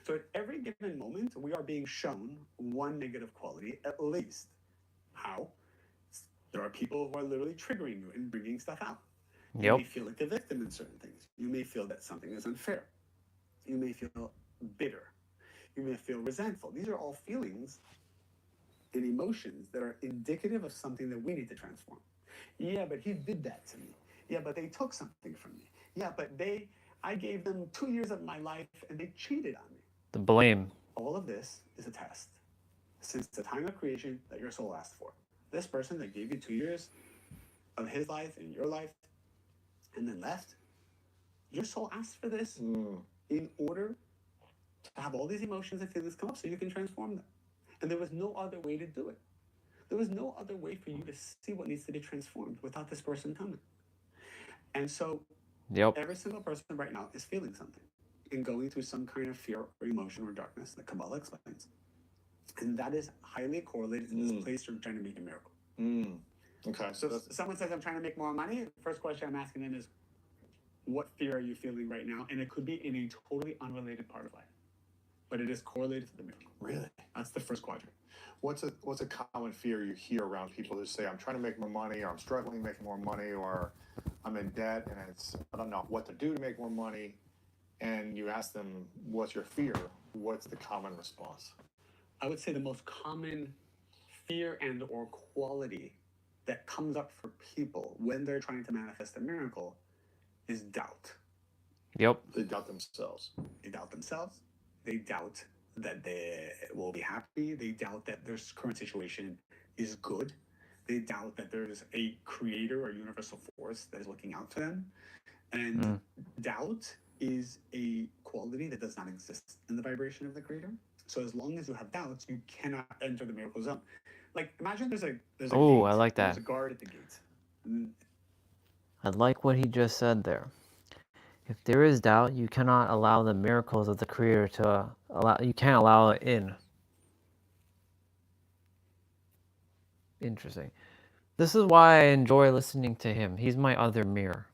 H: So at every given moment, we are being shown one negative quality, at least. How? There are people who are literally triggering you and bringing stuff out. You may feel like a victim in certain things. You may feel that something is unfair. You may feel bitter. You may feel resentful. These are all feelings and emotions that are indicative of something that we need to transform. Yeah, but he did that to me. Yeah, but they took something from me. Yeah, but I gave them 2 years of my life and they cheated on me.
A: The blame.
H: All of this is a test. Since the time of creation that your soul asked for. This person that gave you 2 years of his life and your life and then left, your soul asked for this in order to have all these emotions and feelings come up so you can transform them. And there was no other way to do it. There was no other way for you to see what needs to be transformed without this person coming. And so every single person right now is feeling something and going through some kind of fear or emotion or darkness that Kabbalah explains. And that is highly correlated to this place you're trying to make a miracle.
I: Okay.
H: So someone says, I'm trying to make more money. The first question I'm asking them is, what fear are you feeling right now? And it could be in a totally unrelated part of life. But it is correlated to the miracle.
I: Really?
H: That's the first quadrant.
I: What's a common fear you hear around people who say, I'm trying to make more money, or I'm struggling to make more money, or I'm in debt and I don't know what to do to make more money? And you ask them, what's your fear? What's the common response?
H: I would say the most common fear and or quality that comes up for people when they're trying to manifest a miracle is doubt.
I: They doubt themselves.
H: They doubt themselves. They doubt that they will be happy. They doubt that their current situation is good. They doubt that there's a creator or universal force that is looking out for them. And doubt is a quality that does not exist in the vibration of the creator. So as long as you have doubts, you cannot enter the miracle zone. Like, imagine there's a gate.
A: I like that.
H: There's a guard at the gate.
A: I like what he just said there. If there is doubt, you cannot allow the miracles of the Creator to allow. You can't allow it in. Interesting. This is why I enjoy listening to him. He's my other mirror.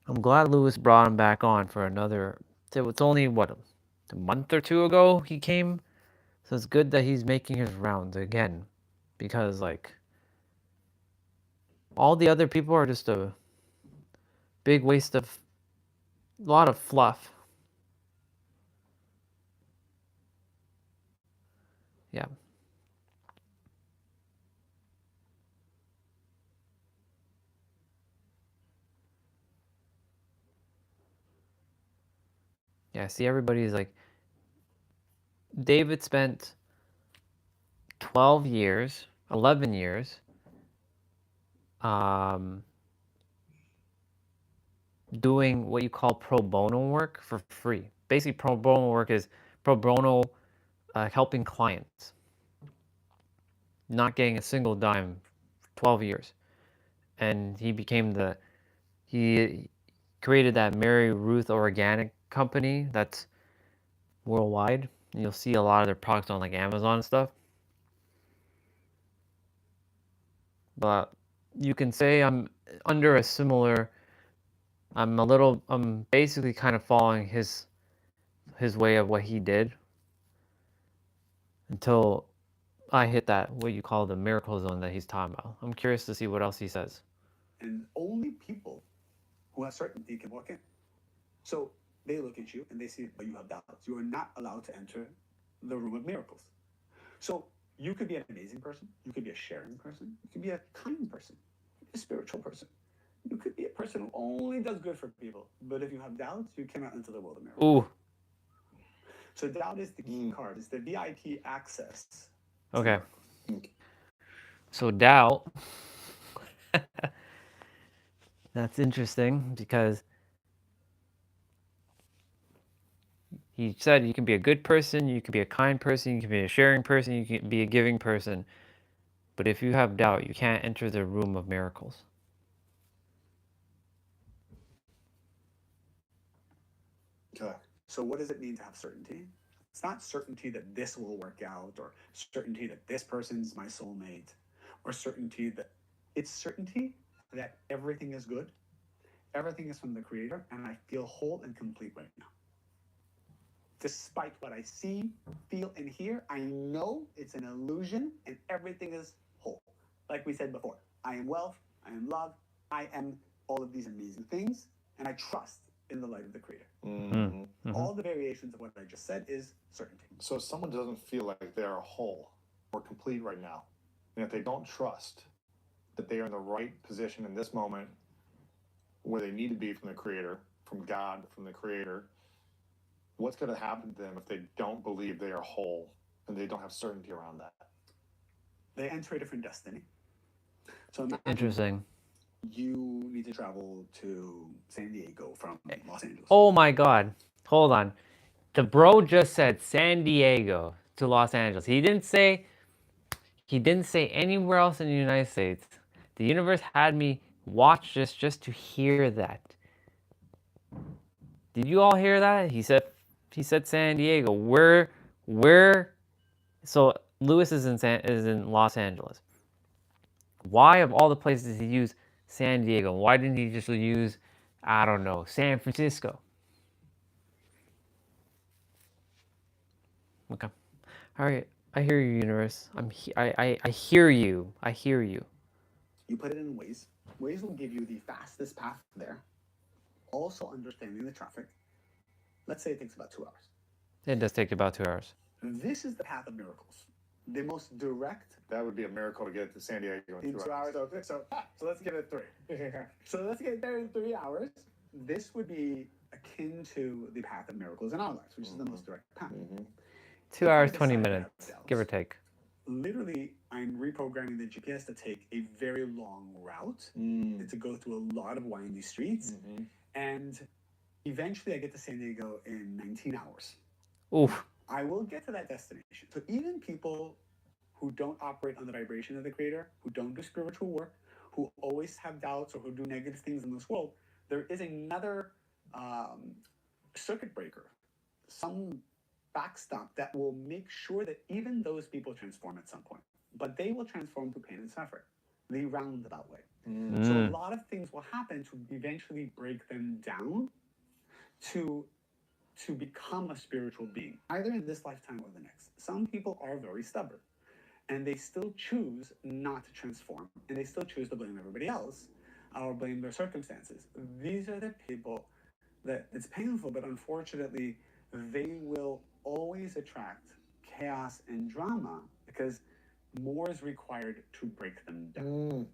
A: I'm glad Lewis brought him back on for another. It's only what, a month or two ago he came, so it's good that he's making his rounds again, because like all the other people are just a big waste of a lot of fluff. Yeah. Yeah, see, everybody's like, David spent 12 years, 11 years, doing what you call pro bono work for free. Basically, pro bono work is pro bono helping clients. Not getting a single dime for 12 years. And he created that Mary Ruth Organic company that's worldwide. And you'll see a lot of their products on like Amazon and stuff. But you can say I'm under a similar I'm basically kind of following his way of what he did until I hit that, what you call the miracle zone that he's talking about. I'm curious to see what else he says.
H: And only people who have certainty can walk in. So they look at you and they see, but you have doubts. You are not allowed to enter the room of miracles. So you could be an amazing person. You could be a sharing person. You could be a kind person, a spiritual person. You could be a person who only does good for people. But if you have doubts, you cannot enter the world of miracles.
A: Ooh.
H: So doubt is the key card. It's the VIP access.
A: Okay. So doubt. That's interesting because he said you can be a good person, you can be a kind person, you can be a sharing person, you can be a giving person. But if you have doubt, you can't enter the room of miracles.
H: Okay. So what does it mean to have certainty? It's not certainty that this will work out, or certainty that this person's my soulmate, or certainty that it's certainty that everything is good, everything is from the Creator, and I feel whole and complete right now. Despite what I see, feel, and hear, I know it's an illusion and everything is whole. Like we said before, I am wealth, I am love, I am all of these amazing things, and I trust in the light of the Creator.
I: Mm-hmm.
H: All the variations of what I just said is certainty.
I: So if someone doesn't feel like they're whole or complete right now, and if they don't trust that they are in the right position in this moment where they need to be from the Creator, from God, from the Creator, what's going to happen to them if they don't believe they are whole and they don't have certainty around that?
H: They enter a different destiny. So
A: interesting.
H: You need to travel to San Diego from Los Angeles.
A: Oh my God. Hold on. The bro just said San Diego to Los Angeles. He didn't say anywhere else in the United States. The universe had me watch this just to hear that. Did you all hear that? He said San Diego. Where? So Lewis is in Los Angeles. Why of all the places he used San Diego? Why didn't he just use, I don't know, San Francisco? Okay. All right. I hear you, universe. I hear you. I hear you.
H: You put it in Waze. Waze will give you the fastest path there. Also understanding the traffic. Let's say it takes about 2 hours.
A: It does take about 2 hours.
H: This is the path of miracles. The most direct.
I: That would be a miracle to get to San Diego in 2 hours.
H: Okay, so let's give it 3. So let's get there in 3 hours. This would be akin to the path of miracles in our lives, which is the most direct path.
A: 2 hours, 20 minutes, give or take.
H: Literally, I'm reprogramming the GPS to take a very long route, to go through a lot of windy streets, and eventually I get to San Diego in 19 hours.
A: Oof.
H: I will get to that destination. So even people who don't operate on the vibration of the Creator, who don't do spiritual work, who always have doubts or who do negative things in this world, there is another circuit breaker, some backstop that will make sure that even those people transform at some point. But they will transform through pain and suffering, the roundabout way. So a lot of things will happen to eventually break them down to become a spiritual being, either in this lifetime or the next. Some people are very stubborn, and they still choose not to transform, and they still choose to blame everybody else or blame their circumstances. These are the people that it's painful, but unfortunately, they will always attract chaos and drama because more is required to break them down.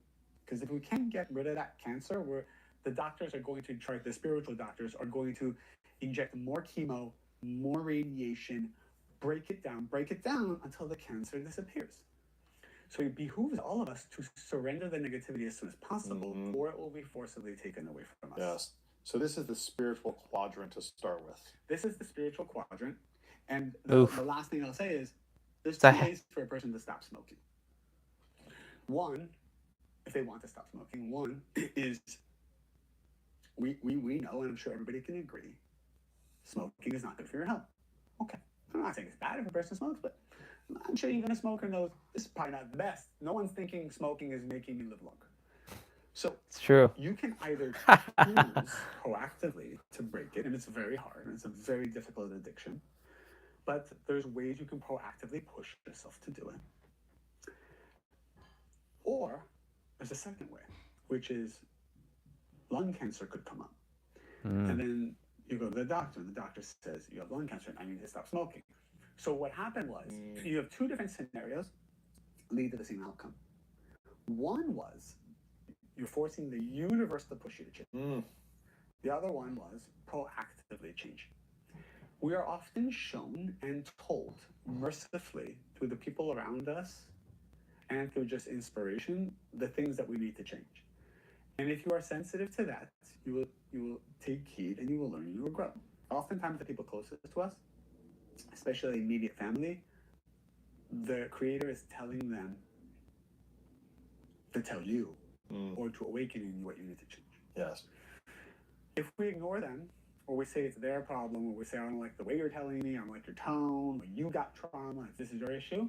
H: Because if we can't get rid of that cancer, the doctors are going to try, the spiritual doctors are going to inject more chemo, more radiation, break it down until the cancer disappears. So it behooves all of us to surrender the negativity as soon as possible, or it will be forcibly taken away from us.
I: Yes. So this is the spiritual quadrant to start with.
H: This is the spiritual quadrant. And the last thing I'll say is, there's 2 ways for a person to stop smoking. One, if they want to stop smoking, one is, we know, and I'm sure everybody can agree, smoking is not good for your health. Okay. I'm not saying it's bad if a person smokes, but I'm sure even a smoker knows this is probably not the best. No one's thinking smoking is making me live longer. So
A: It's true.
H: you can either choose proactively to break it, and it's very hard, and it's a very difficult addiction, but there's ways you can proactively push yourself to do it. Or there's a second way, which is lung cancer could come up. And then you go to the doctor, and the doctor says, you have lung cancer, and I need to stop smoking. So what happened was, you have two different scenarios lead to the same outcome. One was, you're forcing the universe to push you to change. The other one was proactively change. We are often shown and told mercifully through the people around us and through just inspiration, the things that we need to change. And if you are sensitive to that, you will take heed and you will learn and you will grow. Oftentimes the people closest to us, especially immediate family, the creator is telling them to tell you or to awaken in you what you need to change.
I: Yes.
H: If we ignore them, or we say it's their problem, or we say I don't like the way you're telling me, I don't like your tone, or you got trauma, if this is your issue,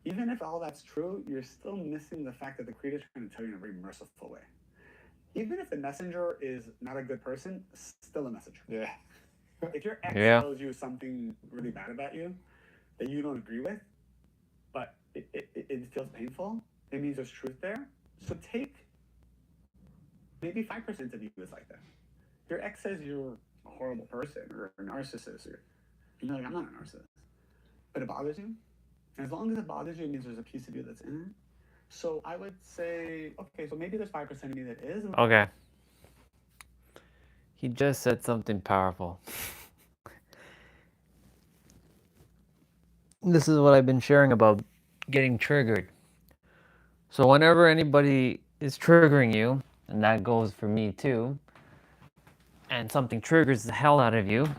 H: even if all that's true, you're still missing the fact that the creator is trying to tell you in a very merciful way. Even if the messenger is not a good person, still a messenger.
I: Yeah.
H: If your ex tells you something really bad about you that you don't agree with, but it feels painful, it means there's truth there. So take maybe 5% of you is like that. Your ex says you're a horrible person or a narcissist, or you're like, I'm not a narcissist. But it bothers you. And as long as it bothers you, it means there's a piece of you that's in it. So I would say, okay, so maybe there's 5% of me that is.
A: Okay. He just said something powerful. This is what I've been sharing about getting triggered. So whenever anybody is triggering you, and that goes for me too, and something triggers the hell out of you,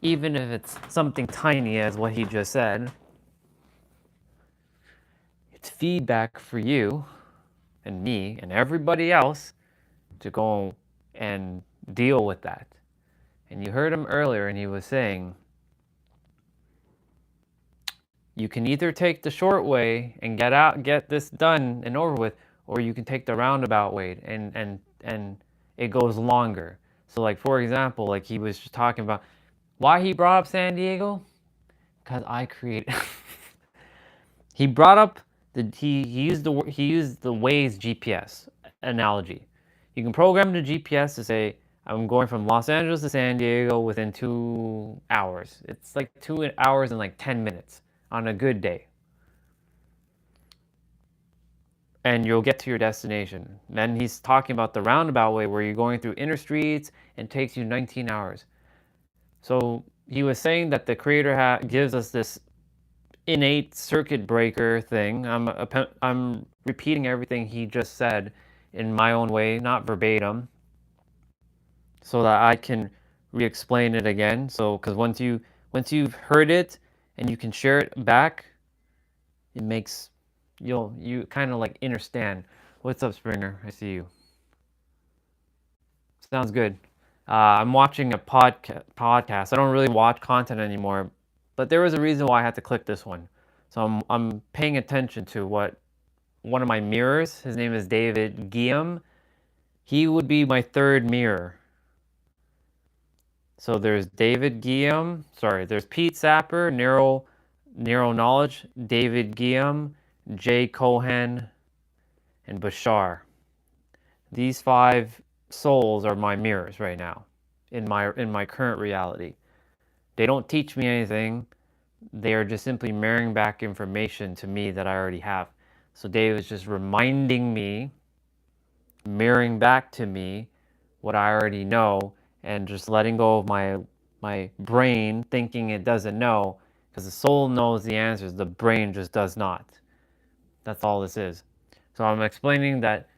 A: even if it's something tiny as what he just said, it's feedback for you and me and everybody else to go and deal with that. And you heard him earlier, and he was saying, you can either take the short way and get this done and over with, or you can take the roundabout way and it goes longer. So like, for example, like he was just talking about why he brought up San Diego, because I created he brought up he used the Waze GPS analogy. You can program the GPS to say, I'm going from Los Angeles to San Diego within 2 hours. It's like 2 hours and like 10 minutes on a good day. And you'll get to your destination. Then he's talking about the roundabout way where you're going through inner streets and takes you 19 hours. So he was saying that the creator gives us this innate circuit breaker thing. I'm repeating everything he just said in my own way, not verbatim, so that I can re-explain it again. So, because once you've heard it and you can share it back, it makes you kind of like understand. What's up, Springer? I see you. Sounds good. I'm watching a podcast. I don't really watch content anymore, but there was a reason why I had to click this one. So I'm paying attention to what one of my mirrors, his name is David Guillaume. He would be my third mirror. So there's David Guillaume, there's Pete Sapper, Neuro Knowledge, David Guillaume, Jay Cohen, and Bashar. These 5 souls are my mirrors right now in my current reality. They don't teach me anything. They are just simply mirroring back information to me that I already have. So Dave is just reminding me, mirroring back to me what I already know, and just letting go of my brain thinking it doesn't know, because the soul knows the answers, the brain just does not. That's all this is. So I'm explaining that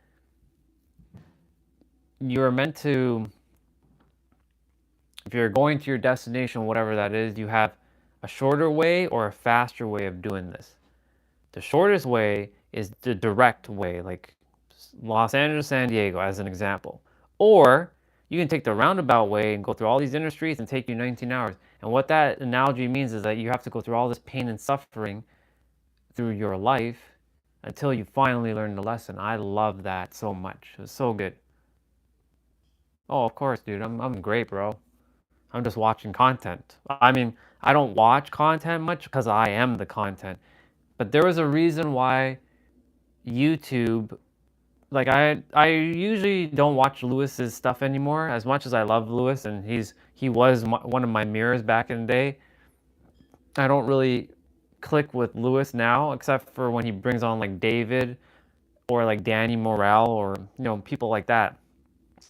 A: you're meant to, if you're going to your destination, whatever that is, you have a shorter way or a faster way of doing this. The shortest way is the direct way, like Los Angeles, San Diego, as an example. Or you can take the roundabout way and go through all these inner streets and take you 19 hours. And what that analogy means is that you have to go through all this pain and suffering through your life until you finally learn the lesson. I love that so much. It was so good. Oh, of course, dude. I'm great, bro. I'm just watching content. I mean, I don't watch content much because I am the content. But there was a reason why YouTube, like I usually don't watch Lewis's stuff anymore as much as I love Lewis, and he was one of my mirrors back in the day. I don't really click with Lewis now, except for when he brings on like David or like Danny Morel or people like that.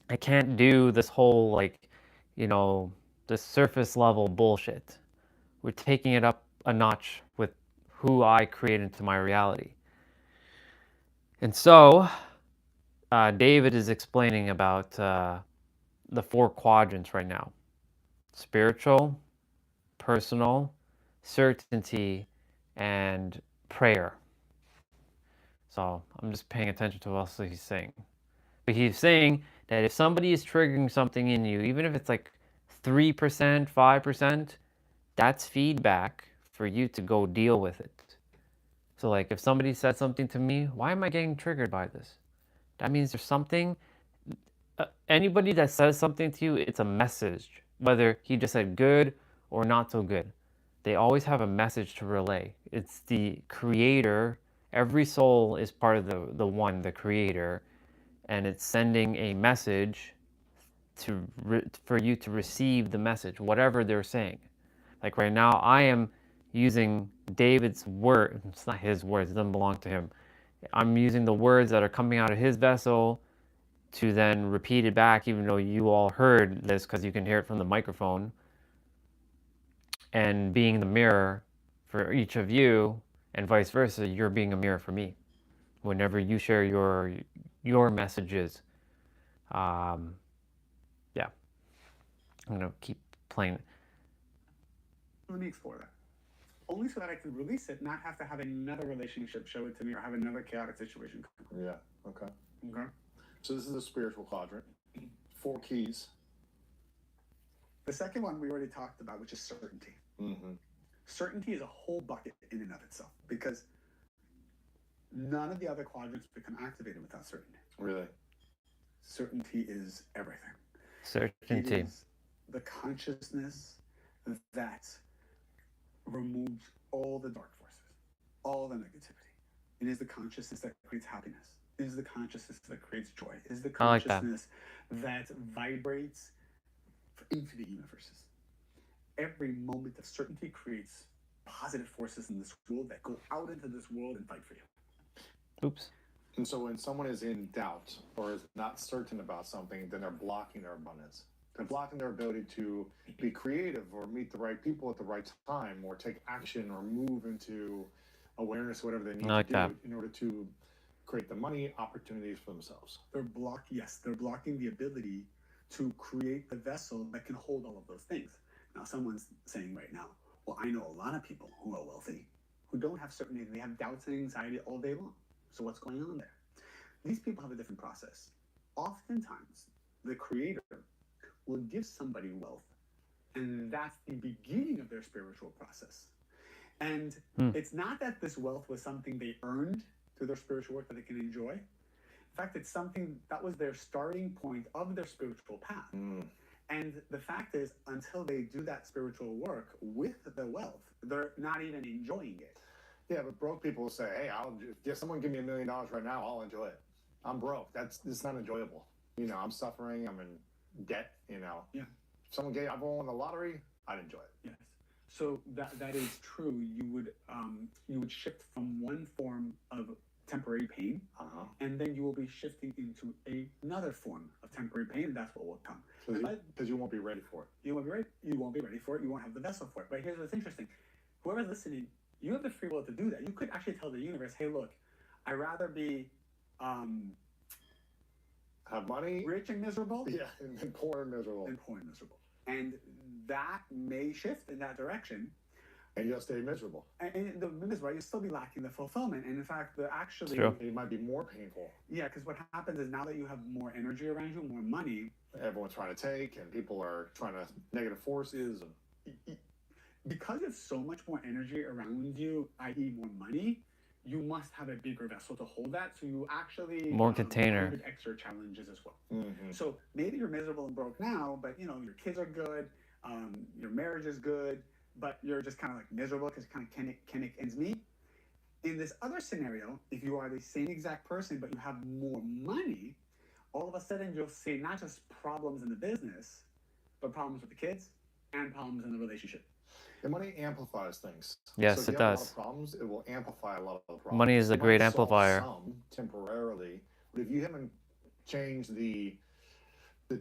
A: I can't do this whole like the surface level bullshit. We're taking it up a notch with who I create into my reality. And so David is explaining about the 4 quadrants right now: spiritual, personal, certainty, and prayer. So I'm just paying attention to what else he's saying. But he's saying that if somebody is triggering something in you, even if it's like 3%, 5%, that's feedback for you to go deal with it. So like if somebody said something to me, why am I getting triggered by this? That means there's something. Anybody that says something to you, it's a message. Whether he just said good or not so good, they always have a message to relay. It's the creator. Every soul is part of the one, the creator, and it's sending a message for you to receive the message, whatever they're saying. Like right now, I am using David's word. It's not his words, it doesn't belong to him. I'm using the words that are coming out of his vessel to then repeat it back, even though you all heard this because you can hear it from the microphone. And being the mirror for each of you, and vice versa, you're being a mirror for me. Whenever you share your messages, yeah, I'm gonna keep playing.
H: Let me explore that. Only so that I can release it, not have to have another relationship show it to me or have another chaotic situation.
I: Yeah. Okay.
H: Okay.
I: So this is the spiritual quadrant. 4 keys.
H: The second one we already talked about, which is certainty.
I: Mm-hmm.
H: Certainty is a whole bucket in and of itself because none of the other quadrants become activated without certainty.
I: Really?
H: Certainty is everything.
A: Certainty.
H: It is the consciousness that removes all the dark forces, all the negativity. It is the consciousness that creates happiness. It is the consciousness that creates joy. It is the consciousness that vibrates into the universes. Every moment of certainty creates positive forces in this world that go out into this world and fight for you.
A: Oops.
I: And so when someone is in doubt or is not certain about something, then they're blocking their abundance. They're blocking their ability to be creative or meet the right people at the right time or take action or move into awareness, whatever they need to do in order to create the money opportunities for themselves.
H: They're blocking the ability to create the vessel that can hold all of those things. Now, someone's saying right now, well, I know a lot of people who are wealthy who don't have certainty. They have doubts and anxiety all day long. So what's going on there? These people have a different process. Oftentimes, the creator will give somebody wealth, and that's the beginning of their spiritual process. And it's not that this wealth was something they earned through their spiritual work that they can enjoy. In fact, it's something that was their starting point of their spiritual path. And the fact is, until they do that spiritual work with the wealth, they're not even enjoying it.
I: Yeah, but broke people will say, hey, if someone give me $1 million right now, I'll enjoy it. I'm broke. It's not enjoyable. I'm suffering. I'm in debt,
H: Yeah.
I: If someone I've won the lottery, I'd enjoy it.
H: Yes. So that is true. You would shift from one form of temporary pain, and then you will be shifting into another form of temporary pain, and that's what will come.
I: Because you won't be ready for it.
H: You won't be ready. You won't be ready for it. You won't have the vessel for it. But here's what's interesting: whoever's listening, you have the free will to do that. You could actually tell the universe, "Hey, look, I'd rather be
I: have money,
H: rich and miserable,
I: and poor and miserable,
H: and that may shift in that direction."
I: And you'll stay miserable.
H: And the miserable, you'll still be lacking the fulfillment. And in fact,
I: it might be more painful.
H: Yeah, because what happens is now that you have more energy around you, more money,
I: everyone's trying to take, and people are trying to negative forces.
H: Because there's so much more energy around you, i.e., more money, you must have a bigger vessel to hold that. So you actually
A: More container.
H: include extra challenges as well. So maybe you're miserable and broke now, but you know your kids are good, your marriage is good, but you're just kind of like miserable because kind of can make ends meet. In this other scenario, if you are the same exact person but you have more money, all of a sudden you'll see not just problems in the business, but problems with the kids and problems in the relationship.
I: The money amplifies things.
A: Yes,
I: so if
A: it
I: you have
A: does.
I: A lot of problems, it will amplify a lot of problems.
A: Money is a
I: It
A: great
I: might solve
A: amplifier.
I: some temporarily, but if you haven't changed the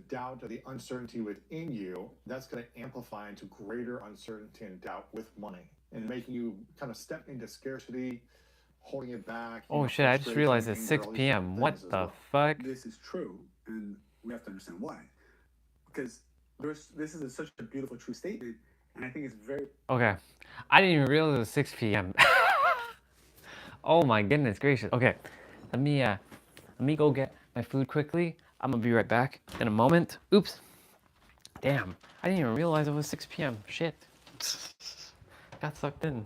I: doubt or the uncertainty within you, that's going to amplify into greater uncertainty and doubt with money, and making you kind of step into scarcity, holding it back.
A: Oh shit, I just realized it's 6 p.m. What the fuck?
H: This is true, and we have to understand why. Because this is such a beautiful, true statement, and I think it's very...
A: Okay. I didn't even realize it was 6 p.m. Oh my goodness gracious. Okay. Let me go get my food quickly. I'm gonna be right back in a moment. Oops. Damn. I didn't even realize it was 6 p.m. Shit. Got sucked in.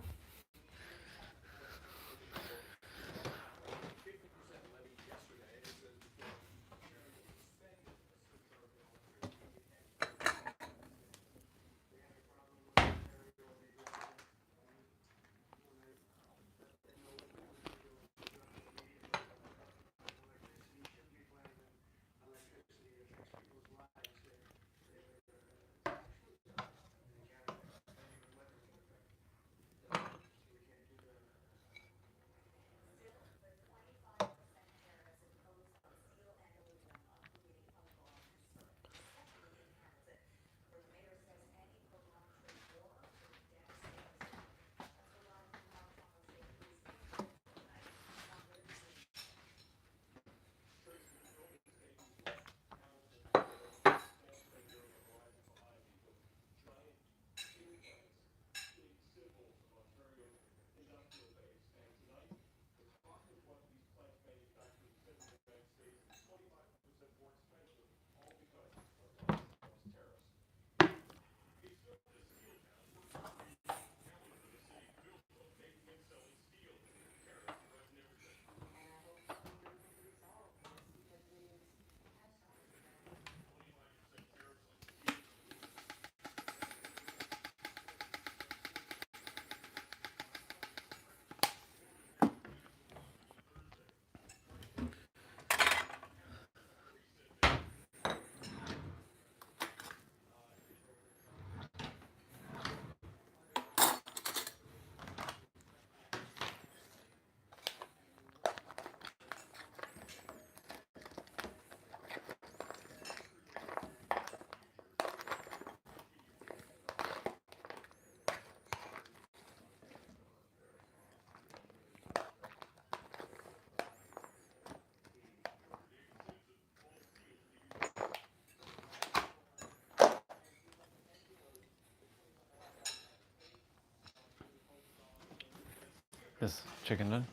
A: This chicken done?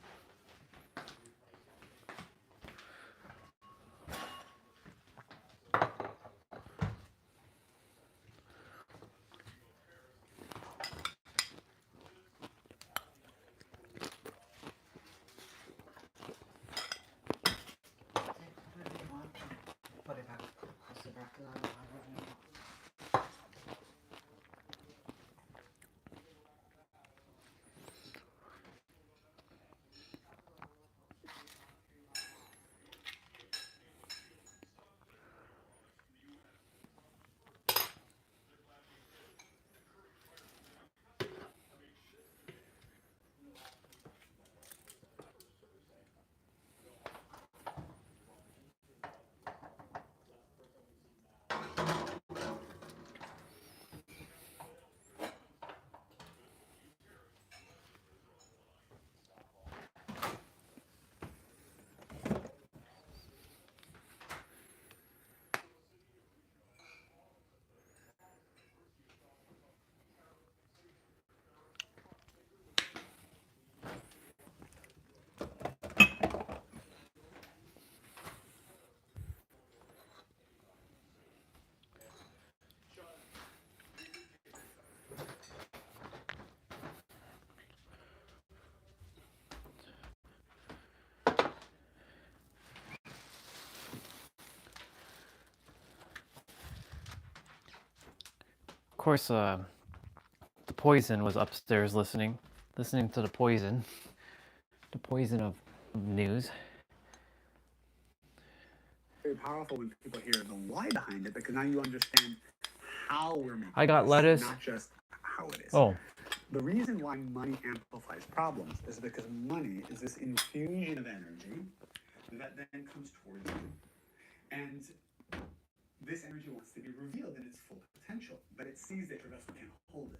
A: course, the poison was upstairs listening to the poison of news.
H: Very powerful when people hear the why behind it, because now you understand how we're making
A: I got
H: this,
A: lettuce.
H: not just how it is.
A: Oh,
H: The reason why money amplifies problems is because money is this infusion of energy that then comes towards you. And this energy wants to be revealed in its full potential, but it sees that your vessel can't hold it.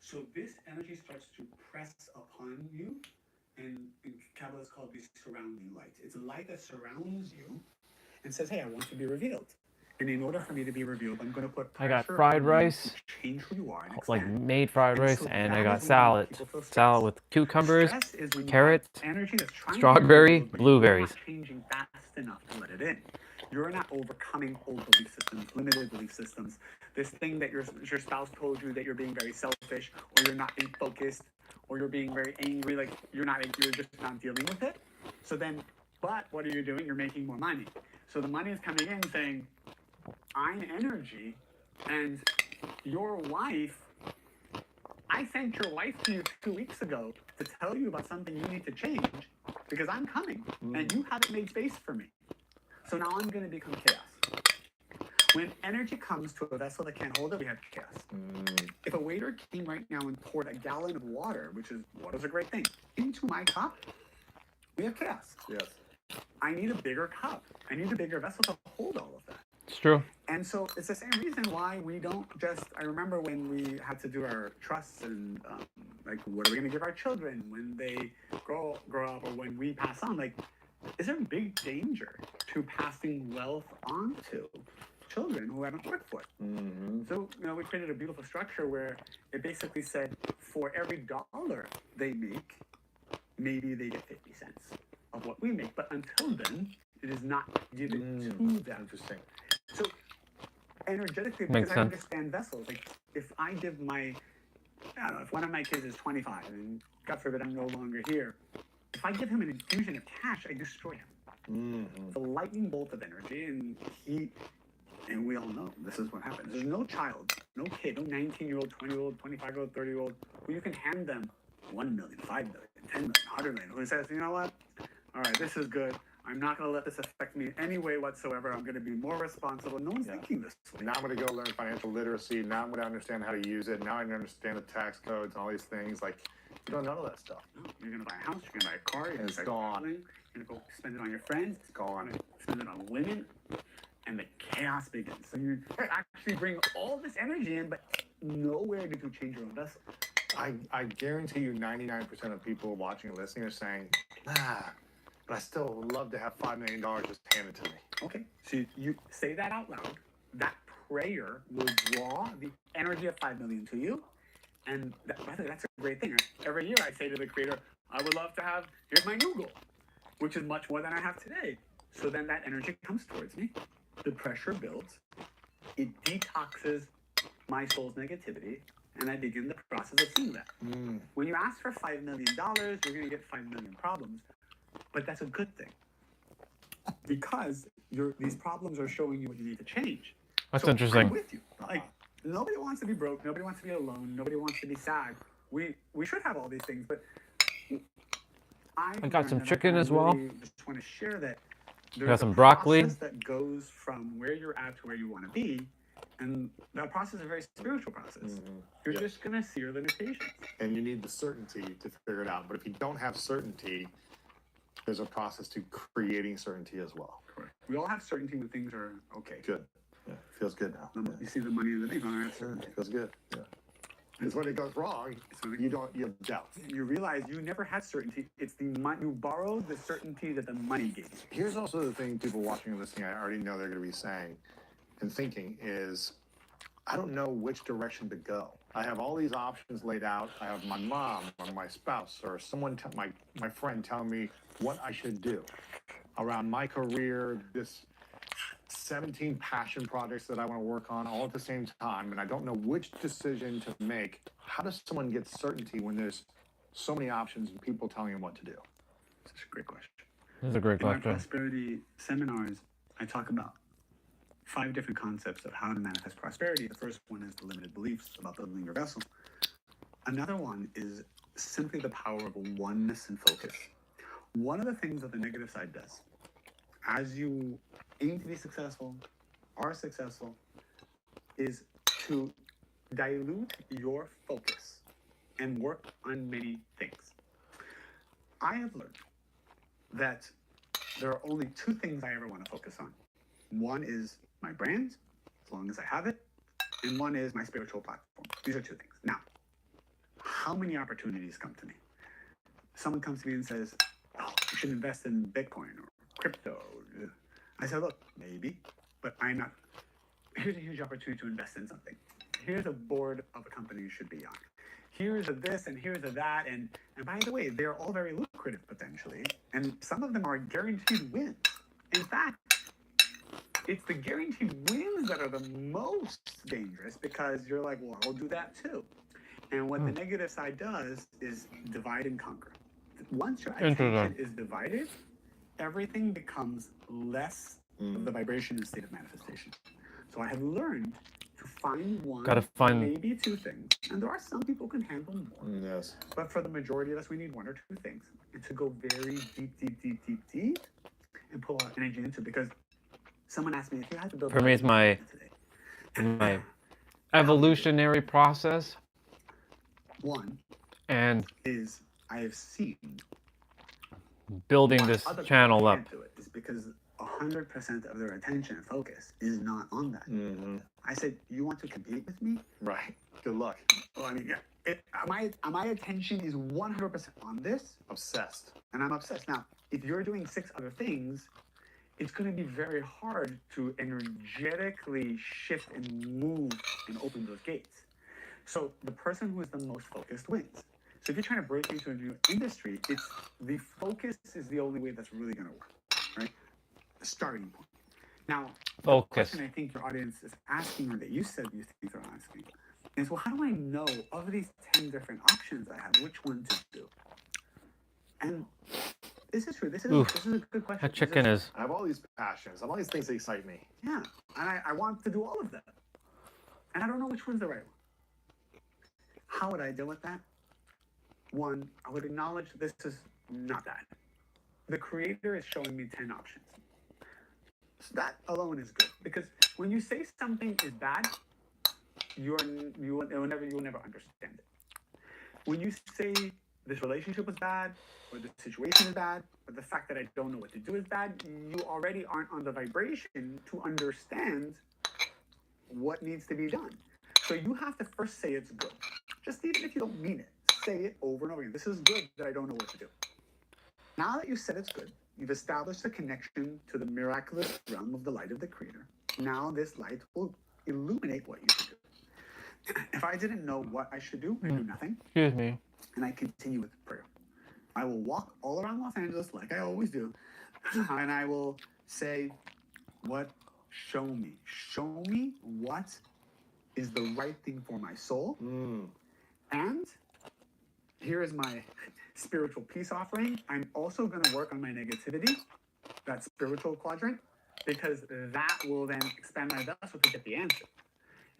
H: So this energy starts to press upon you, and in Kabbalah it's called the surrounding light. It's a light that surrounds you and says, hey, I want to be revealed. And in order for me to be revealed, I'm going to put
A: I got
H: pressure
A: fried
H: on you
A: rice,
H: to change who you are and
A: like
H: expand.
A: made fried
H: And
A: rice,
H: so
A: and I
H: that
A: got
H: is when
A: salad.
H: people feel stress.
A: Salad with cucumbers,
H: Stress is when you
A: carrots,
H: have energy that's trying to be
A: strawberry,
H: revealed, but
A: blueberries.
H: you're not changing fast enough to let it in. You're not overcoming old belief systems, limited belief systems. This thing that your spouse told you that you're being very selfish, or you're not being focused, or you're being very angry, like you're just not dealing with it. So then, but what are you doing? You're making more money. So the money is coming in saying, I'm energy, and your wife, I sent your wife to you 2 weeks ago to tell you about something you need to change because I'm coming and you haven't made space for me. So now I'm going to become chaos. When energy comes to a vessel that can't hold it, we have chaos. If a waiter came right now and poured a gallon of water, water's a great thing, into my cup, we have chaos.
I: Yes.
H: I need a bigger cup. I need a bigger vessel to hold all of that.
A: It's true.
H: And so it's the same reason why we don't just, I remember when we had to do our trusts and like, what are we going to give our children when they grow up or when we pass on? Like, is there a big danger to passing wealth on to children who haven't worked for it? So, we created a beautiful structure where it basically said for every dollar they make, maybe they get 50 cents of what we make. But until then, it is not given to them.
I: Interesting.
H: So energetically,
A: Makes
H: because I
A: sense.
H: understand vessels, like if I give if one of my kids is 25 and God forbid I'm no longer here, if I give him an infusion of cash, I destroy him. It's a lightning bolt of energy, and we all know this is what happens. There's no child, no kid, no 19-year-old, 20-year-old, 25-year-old, 30-year-old who you can hand them 1 million, 5 million, 10 million, 100 million, who says, you know what? All right, this is good. I'm not going to let this affect me in any way whatsoever. I'm going to be more responsible. No one's thinking this way.
I: Now I'm going to go learn financial literacy. Now I'm going to understand how to use it. Now I understand the tax codes and all these things. Like, you don't know none of that stuff.
H: No, you're going to buy a house. You're going to buy a car. You're going
I: It's
H: to
I: gone.
H: You're going to go spend it on your friends.
I: It's gone.
H: Spend it on women. And the chaos begins. So you actually bring all this energy in, but nowhere did you change your own vessel.
I: I guarantee you 99% of people watching and listening are saying, but I still would love to have $5 million just handed to me.
H: Okay, so you say that out loud. That prayer will draw the energy of 5 million to you. And by the way, that's a great thing. Every year I say to the creator, I would love to have, here's my new goal, which is much more than I have today. So then that energy comes towards me. The pressure builds. It detoxes my soul's negativity. And I begin the process of seeing that. When you ask for $5 million, you're going to get 5 million problems. But that's a good thing. Because these problems are showing you what you need to change.
A: That's
H: so
A: interesting.
H: I'm with you. Like, nobody wants to be broke. Nobody wants to be alone. Nobody wants to be sad. We should have all these things. But I
A: got some chicken as well.
H: I just want to share that there's
A: Got some
H: a
A: broccoli.
H: process that goes from where you're at to where you want to be. And that process is a very spiritual process. You're just going to see your limitations.
I: And you need the certainty to figure it out. But if you don't have certainty, there's a process to creating certainty as well.
H: Correct. We all have certainty when things are okay.
I: Good. Yeah, feels good now.
H: You see the money in the bank, I have certainty.
I: Feels good. Yeah. Because when it goes wrong, you have doubt.
H: You realize you never had certainty. It's the money you borrowed the certainty that the money gave you.
I: Here's also the thing people watching and listening, I already know they're going to be saying and thinking is, I don't know which direction to go. I have all these options laid out. I have my mom or my spouse or someone, my friend telling me what I should do around my career, this 17 passion projects that I want to work on all at the same time, and I don't know which decision to make. How does someone get certainty when there's so many options and people telling them what to do?
H: That's a great question.
A: That's a great
H: In my
A: question.
H: prosperity seminars, I talk about 5 different concepts of how to manifest prosperity. The first one is the limited beliefs about building your vessel. Another one is simply the power of oneness and focus. One of the things that the negative side does, as you aim to be successful, are successful, is to dilute your focus and work on many things. I have learned that there are only 2 things I ever want to focus on. One is my brand, as long as I have it, and one is my spiritual platform. These are 2 things. Now, how many opportunities come to me? Someone comes to me and says, oh, you should invest in Bitcoin or crypto. I said, look, maybe, but I'm not. Here's a huge opportunity to invest in something. Here's a board of a company you should be on. Here's a this and here's a that. And by the way, they're all very lucrative potentially. And some of them are guaranteed wins. In fact, it's the guaranteed wins that are the most dangerous because you're like, well, I'll do that too. And what the negative side does is divide and conquer. Once your attention is divided, everything becomes less of the vibration and state of manifestation. So I have learned to find one, maybe 2 things. And there are some people who can handle more.
I: Yes.
H: But for the majority of us, we need 1 or 2 things. And to go very deep, and pull our energy into it. Because someone asked me if you had to build...
A: For me, it's my evolutionary process.
H: One
A: and
H: is I have seen
A: building this channel up.
H: Is because 100% of their attention and focus is not on that.
I: Mm-hmm.
H: I said, you want to compete with me?
I: Right. Good luck.
H: Well, I mean, yeah. My attention is 100% on this.
I: Obsessed.
H: And I'm obsessed. Now, if you're doing 6 other things, it's going to be very hard to energetically shift and move and open those gates. So the person who is the most focused wins. So if you're trying to break into a new industry, it's the focus is the only way that's really going to work, right? The starting point. Now, the question I think your audience is asking, or that you said you think they're asking, is, well, how do I know of these 10 different options I have, which one to do? And this is true. This is a good question.
A: That chicken is...
I: I have all these passions. I have all these things that excite me.
H: Yeah, and I want to do all of them. And I don't know which one's the right one. How would I deal with that? One, I would acknowledge this is not bad. The creator is showing me 10 options. So that alone is good. Because when you say something is bad, you will never understand it. When you say this relationship was bad, or the situation is bad, or the fact that I don't know what to do is bad, you already aren't on the vibration to understand what needs to be done. So you have to first say it's good. Just even if you don't mean it, say it over and over again. This is good that I don't know what to do. Now that you said it's good, you've established a connection to the miraculous realm of the light of the creator. Now this light will illuminate what you should do. If I didn't know what I should do, I do nothing.
A: Excuse me.
H: And I continue with prayer. I will walk all around Los Angeles like I always do. And I will say, show me what is the right thing for my soul. And here is my spiritual peace offering. I'm also going to work on my negativity, that spiritual quadrant, because that will then expand my vessel to get the answer.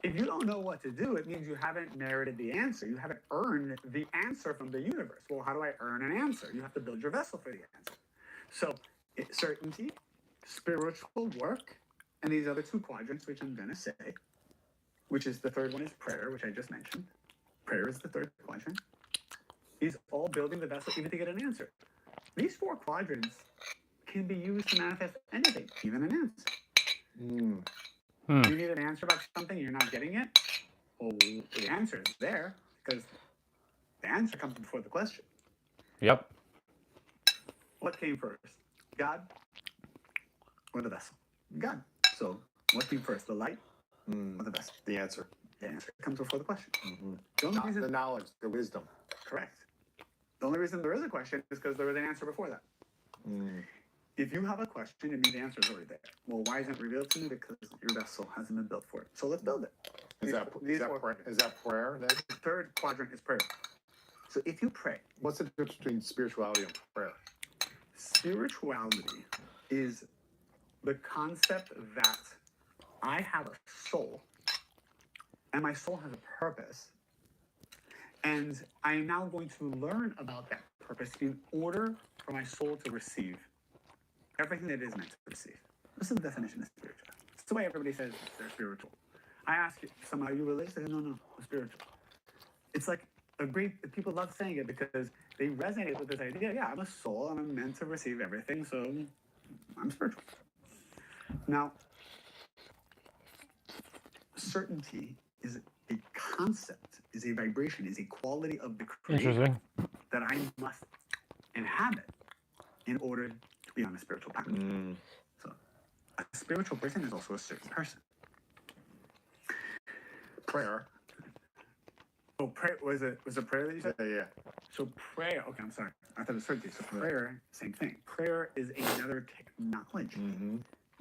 H: If you don't know what to do, it means you haven't merited the answer. You haven't earned the answer from the universe. Well, how do I earn an answer? You have to build your vessel for the answer. So, certainty, spiritual work, and these other 2 quadrants, which I'm going to say, which is the third one is prayer, which I just mentioned. Prayer is the 3rd quadrant. Is all building the vessel even to get an answer. These 4 quadrants can be used to manifest anything, even an answer. You need an answer about something, you're not getting it? Well, the answer is there, because the answer comes before the question.
A: Yep.
H: What came first? God or the vessel? God. So, what came first, the light or the vessel?
I: The answer.
H: The answer comes before the question.
I: The knowledge, the wisdom.
H: Correct. The only reason there is a question is because there was an answer before that. If you have a question, it means the answer is already there. Well, why isn't it revealed to me? Because your vessel hasn't been built for it. So let's build it.
I: Is that prayer then?
H: The 3rd quadrant is prayer. So if you pray.
I: What's the difference between spirituality and prayer?
H: Spirituality is the concept that I have a soul, and my soul has a purpose, and I am now going to learn about that purpose in order for my soul to receive everything that it is meant to receive. This is the definition of spiritual. It's the way everybody says they're spiritual. I ask you, somehow, are you religious? They say, no, I'm spiritual. It's like people love saying it because they resonate with this idea. Yeah, I'm a soul and I'm meant to receive everything, so I'm spiritual. Now, certainty is a concept, is a vibration, is a quality of the creator that I must inhabit in order to be on a spiritual path. So, a spiritual person is also a certain person. Prayer. Oh, prayer was it prayer that you said?
I: Yeah.
H: So prayer. Okay, I'm sorry. I thought it was certainty. So prayer, same thing. Prayer is another technology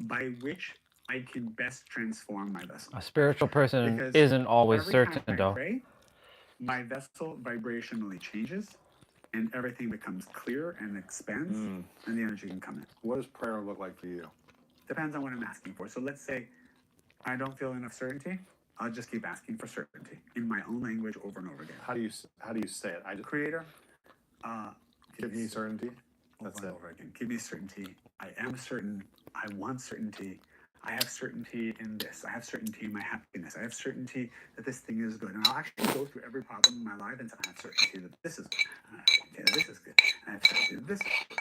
H: by which I can best transform my vessel.
A: A spiritual person
H: Because
A: isn't always
H: every
A: certain,
H: time I
A: though.
H: pray, my vessel vibrationally changes, and everything becomes clear and expands, and the energy can come in.
I: What does prayer look like for you?
H: Depends on what I'm asking for. So let's say I don't feel enough certainty. I'll just keep asking for certainty in my own language over and over again.
I: How do you say it?
H: Creator,
I: give me certainty.
H: That's over and over again. Give me certainty. I am certain. I want certainty. I have certainty in this. I have certainty in my happiness. I have certainty that this thing is good. And I'll actually go through every problem in my life and say, I have certainty that this is good. I have certainty that this is good. I have certainty that this is good.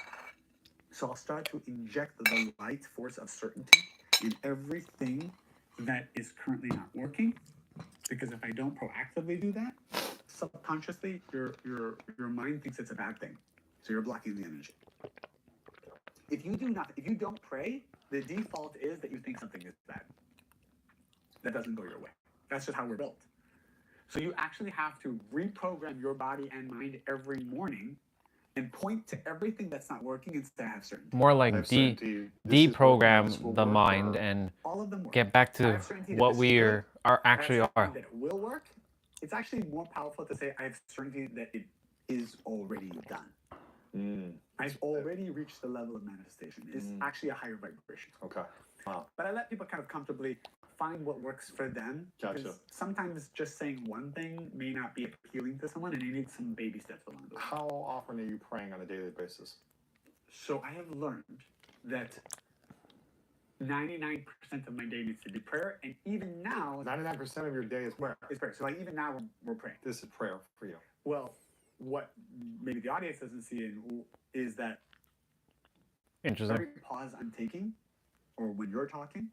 H: So I'll start to inject the light force of certainty in everything that is currently not working. Because if I don't proactively do that, subconsciously your mind thinks it's a bad thing. So you're blocking the energy. If you don't pray, the default is that you think something is bad. That doesn't go your way. That's just how we're built. So you actually have to reprogram your body and mind every morning and point to everything that's not working instead of have certainty.
A: More like deprogram the mind and get back to what we are actually are.
H: That it will work. It's actually more powerful to say I have certainty that it is already done. I've already reached the level of manifestation. It's actually a higher vibration.
I: Okay. Wow.
H: But I let people kind of comfortably find what works for them.
I: Gotcha.
H: Sometimes just saying one thing may not be appealing to someone, and you need some baby steps along the way.
I: How often are you praying on a daily basis?
H: So I have learned that 99% of my day needs to be prayer, and even now,
I: 99% of your day is prayer.
H: Is prayer. So like even now we're praying.
I: This is prayer for you.
H: Well, what maybe the audience doesn't see is that every pause I'm taking, or when you're talking,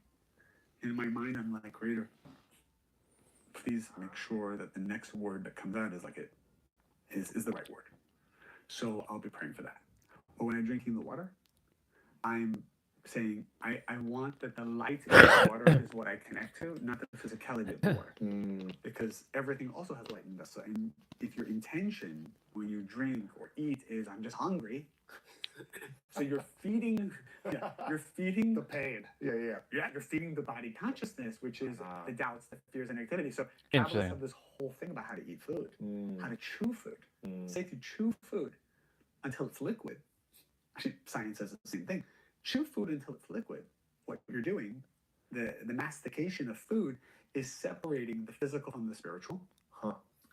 H: in my mind I'm like, Creator, please make sure that the next word that comes out is the right word. So I'll be praying for that. Or when I'm drinking the water, I'm saying I want that the light in the water is what I connect to, not the physicality of the water. Because everything also has light in the vessel. And if your intention when you drink or eat is I'm just hungry, so you're feeding the pain.
I: Yeah.
H: You're feeding the body consciousness, which is the doubts, the fears, and activity. So Kabbalists have this whole thing about how to eat food, how to chew food. Say to chew food until it's liquid. Actually, science says the same thing. Chew food until it's liquid. What you're doing, the mastication of food, is separating the physical from the spiritual.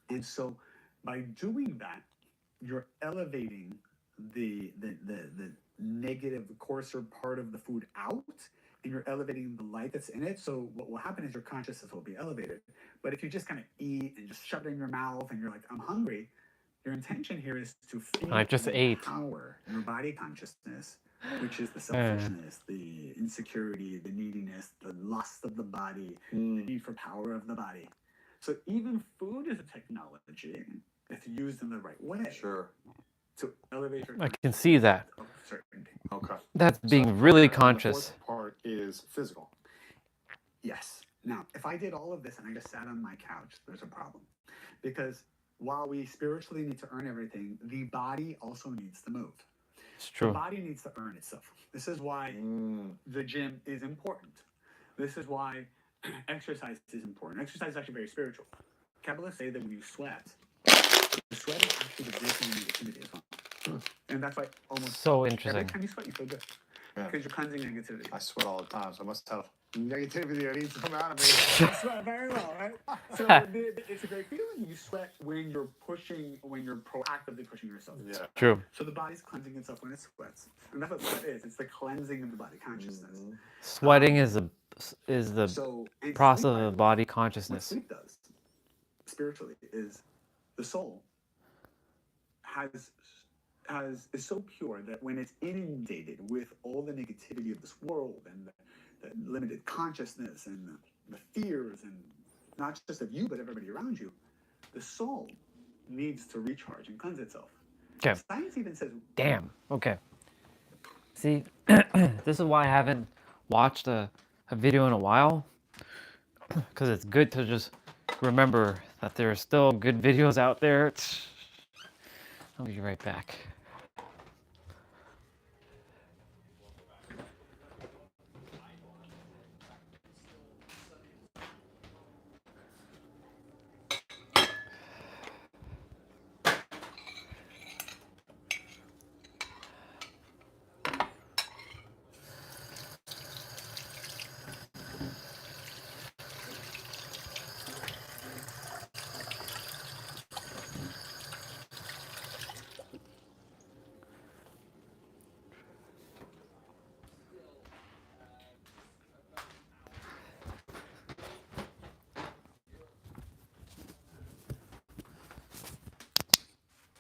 H: And so by doing that, you're elevating the negative, coarser part of the food out, and you're elevating the light that's in it. So what will happen is your consciousness will be elevated. But if you just kind of eat and just shove it in your mouth and you're like, I'm hungry, your intention here is to feed power, your body consciousness, which is the selfishness, the insecurity, the neediness, the lust of the body, the need for power of the body. So even food is a technology if used in the right way.
I: Sure.
H: To elevate your
A: I can see that.
H: Certainty.
I: Okay.
A: That's being really conscious.
I: The fourth part is physical.
H: Yes. Now, if I did all of this and I just sat on my couch, there's a problem. Because while we spiritually need to earn everything, the body also needs to move.
A: It's true.
H: The body needs to earn itself. This is why the gym is important. This is why exercise is important. Exercise is actually very spiritual. Kabbalists say that when you sweat, the sweat is actually the breaking of negativity as well. And that's why almost
A: so interesting.
H: Every time you sweat, you feel good. Because you're cleansing negativity.
I: I sweat all the time, so I must have Negativity that needs to come out of me.
H: I sweat very well, right? So it's a great feeling. You sweat when you're proactively pushing yourself.
I: Yeah.
A: True.
H: So the body's cleansing itself when it sweats. And that's what sweat is. It's the cleansing of the body consciousness.
A: Sweating is the
H: And
A: process
H: sleep,
A: of
H: by
A: the
H: the way,
A: body
H: what
A: consciousness.
H: sleep does spiritually is the soul is so pure that when it's inundated with all the negativity of this world and the limited consciousness and the fears, and not just of you but everybody around you, the soul needs to recharge and cleanse itself.
A: Okay.
H: Science even says,
A: Damn. Okay. See, this is why I haven't watched a video in a while, because it's good to just remember that there are still good videos out there. I'll be right back.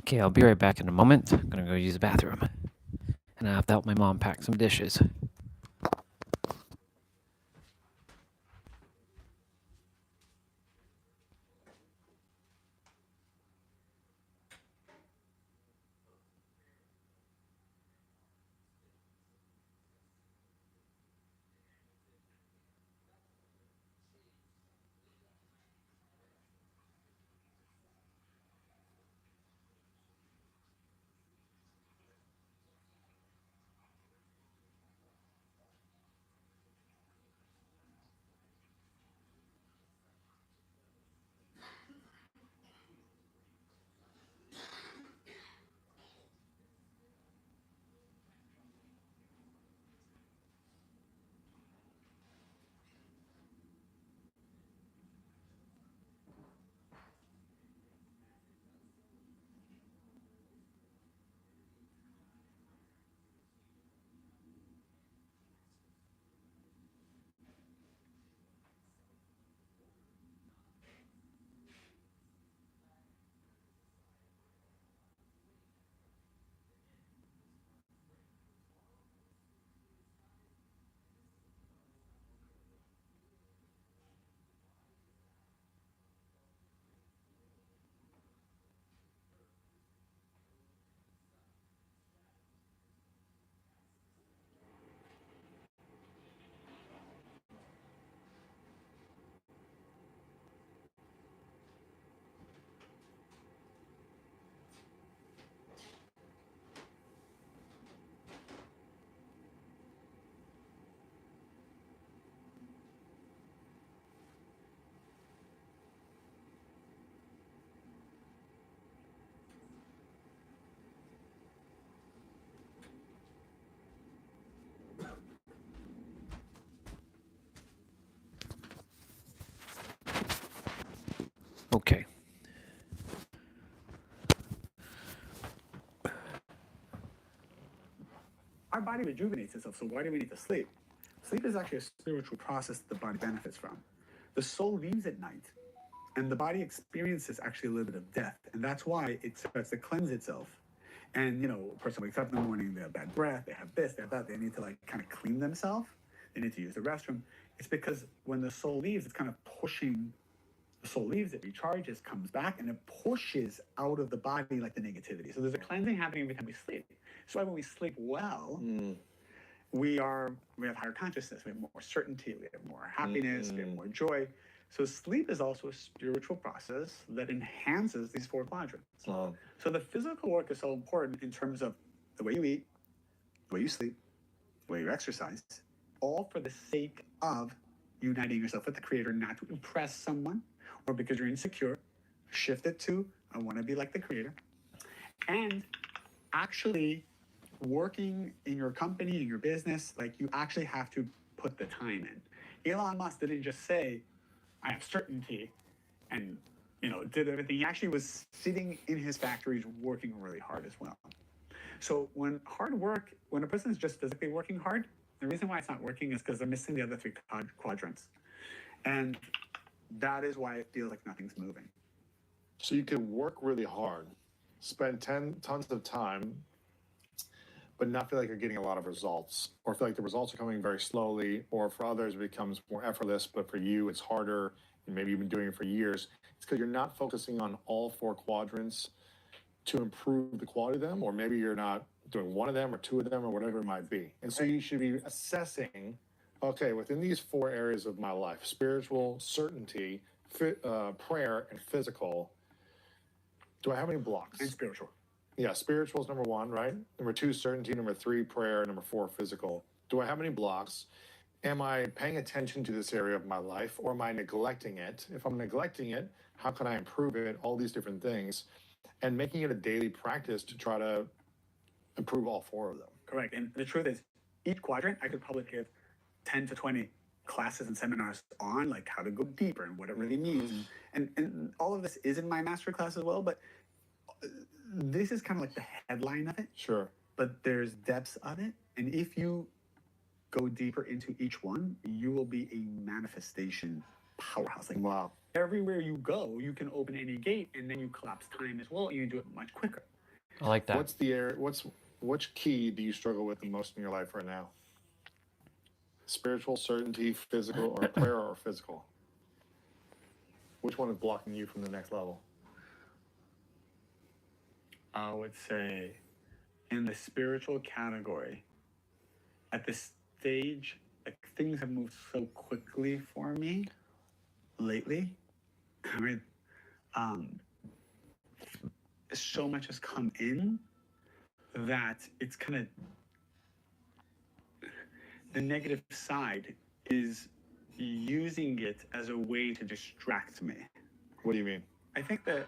A: Okay, I'll be right back in a moment. I'm gonna go use the bathroom. And I have to help my mom pack some dishes. Okay.
H: our body rejuvenates itself, so why do we need to sleep? Sleep is actually a spiritual process that the body benefits from. The soul leaves at night, and the body experiences actually a little bit of death, and that's why it starts to cleanse itself. And a person wakes up in the morning, they have bad breath, they have this, they have that, they need to kind of clean themselves, they need to use the restroom. It's because when the soul leaves, it's kind of pushing. The soul leaves, it recharges, comes back, and it pushes out of the body like the negativity. So there's a cleansing happening every time we sleep. So when we sleep well, we have higher consciousness, we have more certainty, we have more happiness, we have more joy. So sleep is also a spiritual process that enhances these four quadrants. So the physical work is so important in terms of the way you eat, the way you sleep, the way you exercise, all for the sake of uniting yourself with the Creator, not to impress someone or because you're insecure. Shift it to, I want to be like the Creator. And actually working in your company, in your business, you actually have to put the time in. Elon Musk didn't just say, I have certainty, and did everything. He actually was sitting in his factories working really hard as well. So when a person is just physically working hard, the reason why it's not working is because they're missing the other three quadrants. And that is why it feels like nothing's moving.
I: So you could work really hard, spend tons of time, but not feel like you're getting a lot of results, or feel like the results are coming very slowly, or for others it becomes more effortless, but for you it's harder, and maybe you've been doing it for years. It's because you're not focusing on all four quadrants to improve the quality of them, or maybe you're not doing one of them or two of them or whatever it might be. And so you should be assessing, okay, within these four areas of my life, spiritual, certainty, prayer, and physical, do I have any blocks?
H: And spiritual.
I: Yeah, spiritual is number one, right? Number two, certainty. Number three, prayer. Number four, physical. Do I have any blocks? Am I paying attention to this area of my life, or am I neglecting it? If I'm neglecting it, how can I improve it? All these different things, and making it a daily practice to try to improve all four of them.
H: Correct. And the truth is, each quadrant, I could probably give 10 to 20 classes and seminars on, like how to go deeper and what it really means. And all of this is in my master class as well, but this is kind of like the headline of it.
I: Sure.
H: But there's depths of it. And if you go deeper into each one, you will be a manifestation powerhouse. Like,
I: wow.
H: Everywhere you go, you can open any gate, and then you collapse time as well, and you do it much quicker.
A: I like that.
I: What's the area? Which key do you struggle with the most in your life right now? Spiritual, certainty, physical, or prayer, or physical? Which one is blocking you from the next level?
H: I would say in the spiritual category, at this stage, like, things have moved so quickly for me lately. I mean, so much has come in that it's kind of, the negative side is using it as a way to distract me.
I: What do you mean?
H: I think that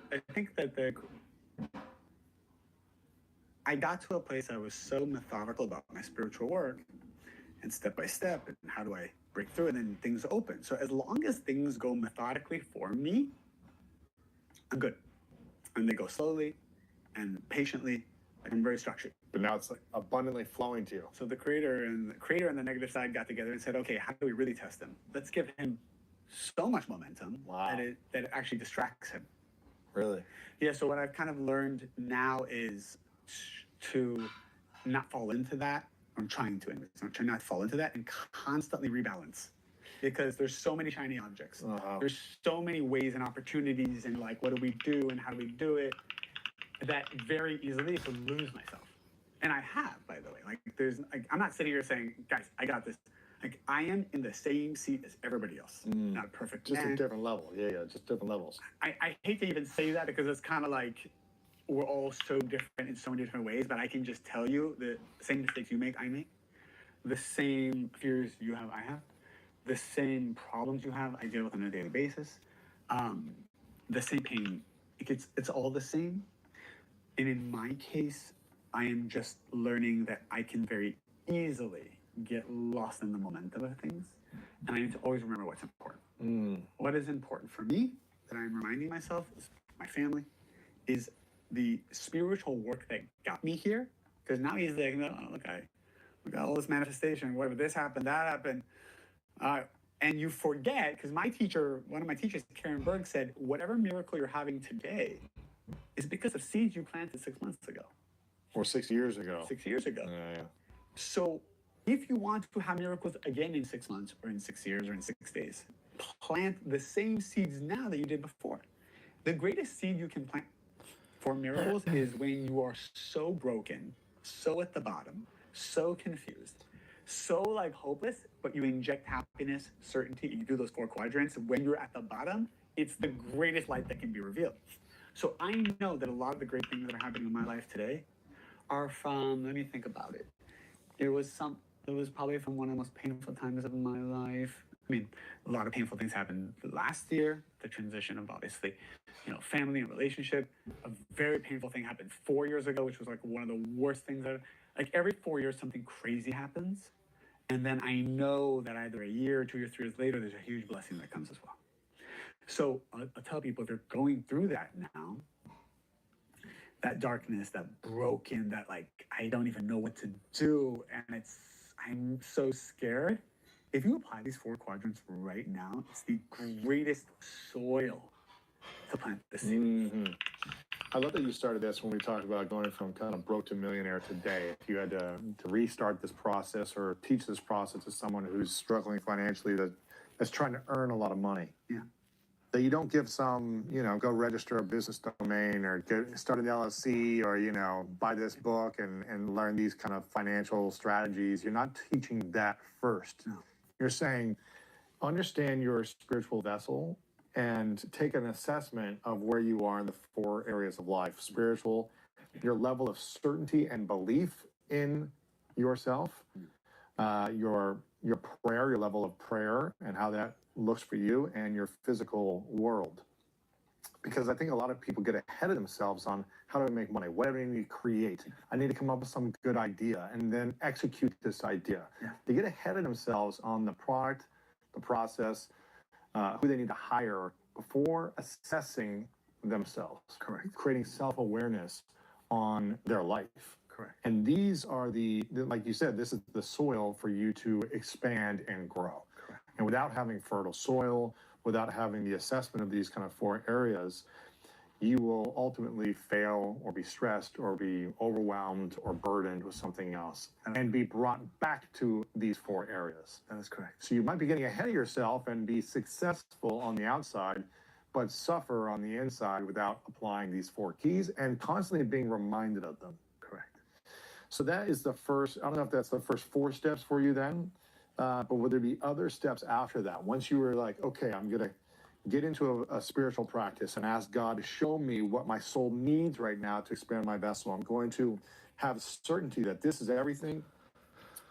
H: I got to a place I was so methodical about my spiritual work, and step by step, and how do I break through, and then things open. So as long as things go methodically for me, I'm good. And they go slowly and patiently. I'm very structured.
I: But now it's like abundantly flowing to you.
H: So the creator and the negative side got together and said, okay, how do we really test him? Let's give him so much momentum that it actually distracts him.
I: Really?
H: Yeah, so what I've kind of learned now is to not fall into that. I'm trying not to fall into that, and constantly rebalance. Because there's so many shiny objects. There's so many ways and opportunities, and like, what do we do and how do we do it, that very easily to lose myself. And I have, by the way. Like, I'm not sitting here saying, guys, I got this. Like, I am in the same seat as everybody else. Not perfect.
I: Just a different level. Yeah, just different levels.
H: I hate to even say that, because it's kind of like we're all so different in so many different ways, but I can just tell you the same mistakes you make, I make. The same fears you have, I have. The same problems you have, I deal with on a daily basis. The same pain, it's all the same. And in my case, I am just learning that I can very easily get lost in the momentum of things. And I need to always remember what's important. What is important for me, that I'm reminding myself, is my family, is the spiritual work that got me here. Because now he's like, no, look, I got all this manifestation, whatever, this happened, that happened. And you forget, because one of my teachers, Karen Berg, said, whatever miracle you're having today is because of seeds you planted 6 months ago.
I: Or 6 years ago.
H: 6 years ago.
I: Yeah.
H: So if you want to have miracles again in 6 months, or in 6 years, or in 6 days, plant the same seeds now that you did before. The greatest seed you can plant for miracles is when you are so broken, so at the bottom, so confused, so like hopeless, but you inject happiness, certainty, you do those 4 quadrants. When you're at the bottom, it's the greatest light that can be revealed. So I know that a lot of the great things that are happening in my life today are from, let me think about it. It was probably from one of the most painful times of my life. I mean, a lot of painful things happened last year, the transition of obviously, family and relationship. A very painful thing happened 4 years ago, which was like one of the worst things like every 4 years, something crazy happens. And then I know that either a year, 2 years, 3 years later, there's a huge blessing that comes as well. So I'll tell people if they're going through that now, that darkness, that broken, that like, I don't even know what to do. And I'm so scared. If you apply these 4 quadrants right now, it's the greatest soil to plant the seed.
I: Mm-hmm. I love that you started this when we talked about going from kind of broke to millionaire today. If you had to restart this process or teach this process to someone who's struggling financially, that's trying to earn a lot of money.
H: Yeah.
I: That you don't give some, go register a business domain or start an LLC or, buy this book and learn these kind of financial strategies. You're not teaching that first.
H: No.
I: You're saying, understand your spiritual vessel and take an assessment of where you are in the 4 areas of life. Spiritual, your level of certainty and belief in yourself, your prayer, your level of prayer and how that looks for you, and your physical world. Because I think a lot of people get ahead of themselves on how do I make money? What do I need to create? I need to come up with some good idea and then execute this idea.
H: Yeah.
I: They get ahead of themselves on the product, the process, who they need to hire before assessing themselves.
H: Correct.
I: Creating self-awareness on their life.
H: Correct.
I: And these are like you said, this is the soil for you to expand and grow.
H: Correct.
I: And without having fertile soil, without having the assessment of these kind of 4 areas, you will ultimately fail or be stressed or be overwhelmed or burdened with something else and be brought back to these 4 areas.
H: That is correct.
I: So you might be getting ahead of yourself and be successful on the outside, but suffer on the inside without applying these 4 keys and constantly being reminded of them.
H: Correct.
I: So that is the first, I don't know if that's the first 4 steps for you then, but would there be other steps after that? Once you were like, okay, I'm going to get into a spiritual practice and ask God to show me what my soul needs right now to expand my vessel. I'm going to have certainty that this is everything,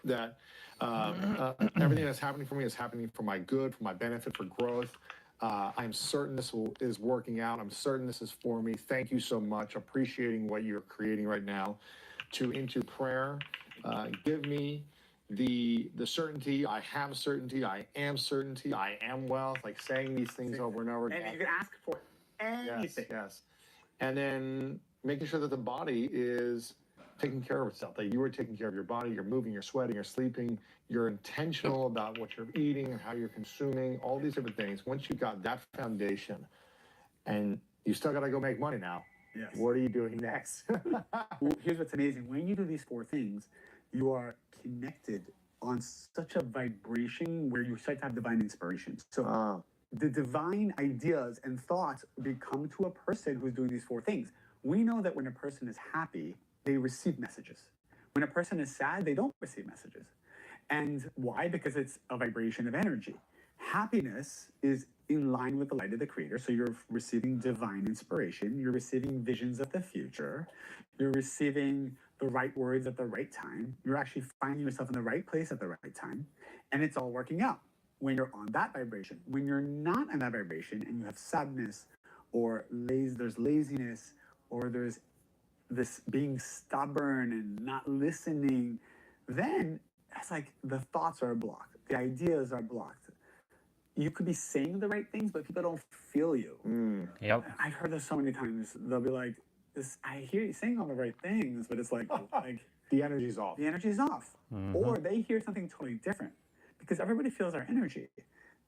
I: that everything that's happening for me is happening for my good, for my benefit, for growth. I'm certain this is working out. I'm certain this is for me. Thank you so much. Appreciating what you're creating right now. Into prayer. Give me the certainty. I have certainty. I am certainty. I am wealth. Like saying these things over and over again.
H: And you can ask for anything.
I: Yes. And then making sure that the body is taking care of itself. That you are taking care of your body. You're moving. You're sweating. You're sleeping. You're intentional about what you're eating and how you're consuming. All these different things. Once you've got that foundation, and you still got to go make money now.
H: Yes.
I: What are you doing next?
H: Well, here's what's amazing. When you do these 4 things, you are connected on such a vibration where you start to have divine inspiration. So the divine ideas and thoughts become to a person who's doing these 4 things. We know that when a person is happy, they receive messages. When a person is sad, they don't receive messages. And why? Because it's a vibration of energy. Happiness is in line with the light of the creator. So you're receiving divine inspiration. You're receiving visions of the future. You're receiving the right words at the right time. You're actually finding yourself in the right place at the right time. And it's all working out when you're on that vibration. When you're not on that vibration and you have sadness or there's laziness or there's this being stubborn and not listening, then it's like the thoughts are blocked. The ideas are blocked. You could be saying the right things, but people don't feel you.
A: Yep.
H: I've heard this so many times. They'll be like, I hear you saying all the right things, but it's like
I: the energy's off.
H: The energy's off. Or they hear something totally different because everybody feels our energy.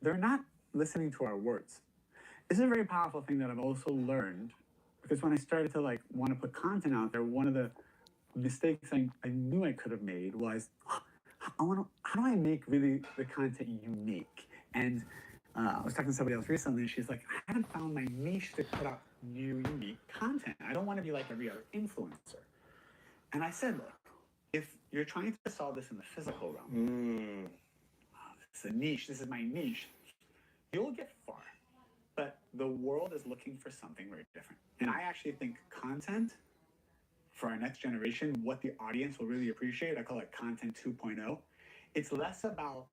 H: They're not listening to our words. This is a very powerful thing that I've also learned because when I started to want to put content out there, one of the mistakes I knew I could have made was, how do I make really the content unique? And I was talking to somebody else recently, and she's like, I haven't found my niche to put out new, unique content. I don't want to be like every other influencer. And I said, look, if you're trying to solve this in the physical realm, it's a niche, this is my niche, you'll get far. But the world is looking for something very different. And I actually think content for our next generation, what the audience will really appreciate, I call it content 2.0. It's less about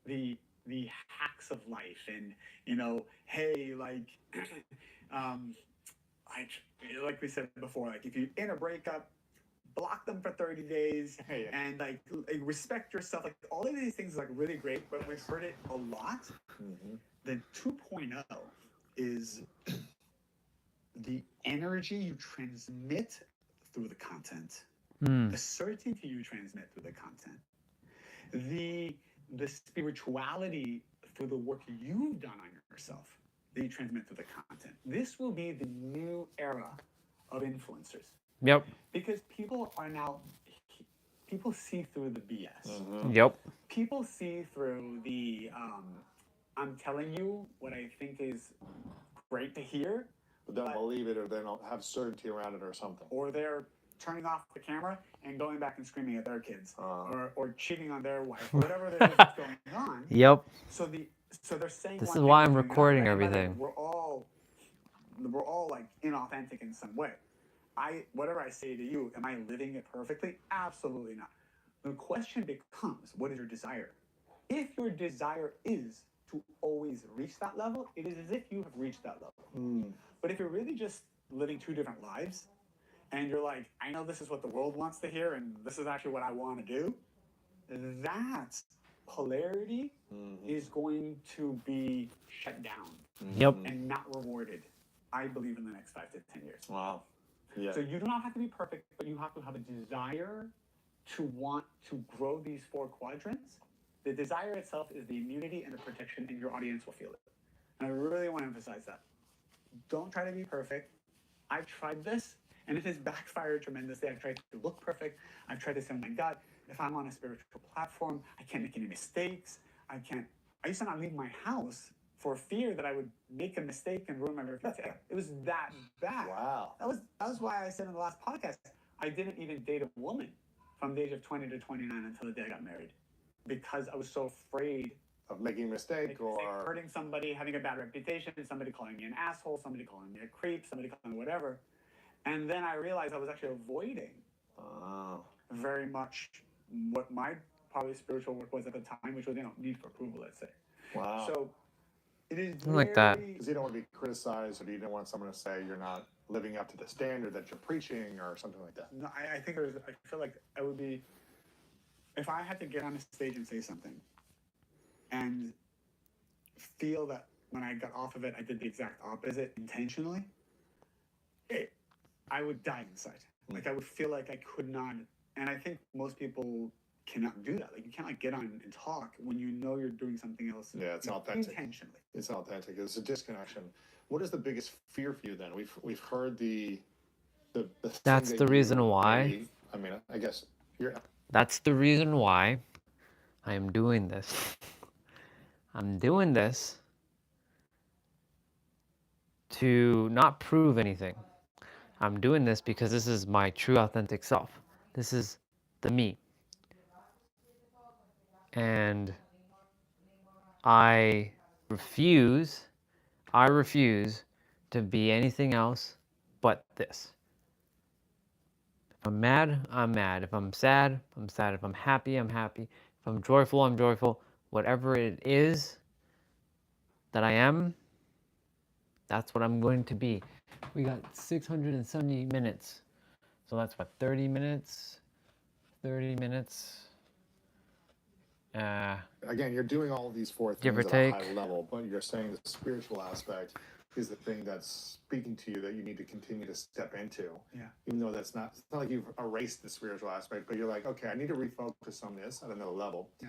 H: the hacks of life and, hey, like we said before, like if you're in a breakup, block them for 30 days, and like respect yourself. Like all of these things is like really great, but we've heard it a lot. Then 2.0 is the energy you transmit through the content, the certainty you transmit through the content, the spirituality through the work you've done on yourself that you transmit through the content. This will be the new era of influencers.
A: Yep.
H: Because people see through the BS.
A: Yep.
H: People see through the I'm telling you what I think is great to hear,
I: but don't believe it, or they don't have certainty around it or something.
H: Or they're turning off the camera and going back and screaming at their kids, or cheating on their wife, or whatever it is that's going on.
A: Yep.
H: So they're saying
A: this
H: one
A: is
H: thing
A: why
H: and
A: I'm
H: doing
A: recording
H: another.
A: everything.
H: We're all like inauthentic in some way. Whatever I say to you, am I living it perfectly? Absolutely not. The question becomes, what is your desire? If your desire is to always reach that level, it is as if you have reached that level. But if you're really just living two different lives, and you're like, I know this is what the world wants to hear, and this is actually what I want to do, that polarity is going to be shut down.
A: Yep.
H: And not rewarded, I believe, in the next 5 to 10 years.
I: Wow. Yeah.
H: So you do not have to be perfect, but you have to have a desire to want to grow these 4 quadrants. The desire itself is the immunity and the protection, and your audience will feel it. And I really want to emphasize that. Don't try to be perfect. I've tried this, and it has backfired tremendously. I've tried to look perfect. I've tried to say, oh my God, if I'm on a spiritual platform, I can't make any mistakes. I used to not leave my house for fear that I would make a mistake and ruin my reputation. It was that bad.
I: Wow.
H: That was why I said in the last podcast, I didn't even date a woman from the age of 20 to 29 until the day I got married, because I was so afraid
I: of making a mistake or
H: hurting somebody, having a bad reputation, somebody calling me an asshole, somebody calling me a creep, somebody calling me whatever. And then I realized I was actually avoiding very much what my probably spiritual work was at the time, which was, need for approval, let's say.
I: Wow.
H: So it is
A: like that.
I: Because you don't want to be criticized, or you don't want someone to say you're not living up to the standard that you're preaching, or something like that.
H: No, I think I feel like I would be, if I had to get on a stage and say something and feel that when I got off of it, I did the exact opposite intentionally, I would die inside. Like I would feel like I could not, and I think most people cannot do that. Like you can't get on and talk when you know you're doing something else.
I: Yeah, it's authentic.
H: Intentionally.
I: It's authentic. It's a disconnection. What is the biggest fear for you then? We've heard the
A: That's the reason why.
I: I mean, I guess
A: that's the reason why I am doing this. I'm doing this to not prove anything. I'm doing this because this is my true authentic self. This is the me. And I refuse to be anything else but this. If I'm mad, I'm mad. If I'm sad, I'm sad. If I'm happy, I'm happy. If I'm joyful, I'm joyful. Whatever it is that I am, that's what I'm going to be. We got 670 minutes. So that's what, 30 minutes? 30 minutes.
I: Again, you're doing all of these 4 things at a high level, but you're saying the spiritual aspect is the thing that's speaking to you that you need to continue to step into.
H: Yeah.
I: Even though it's not like you've erased the spiritual aspect, but you're like, okay, I need to refocus on this at another level.
H: Yeah.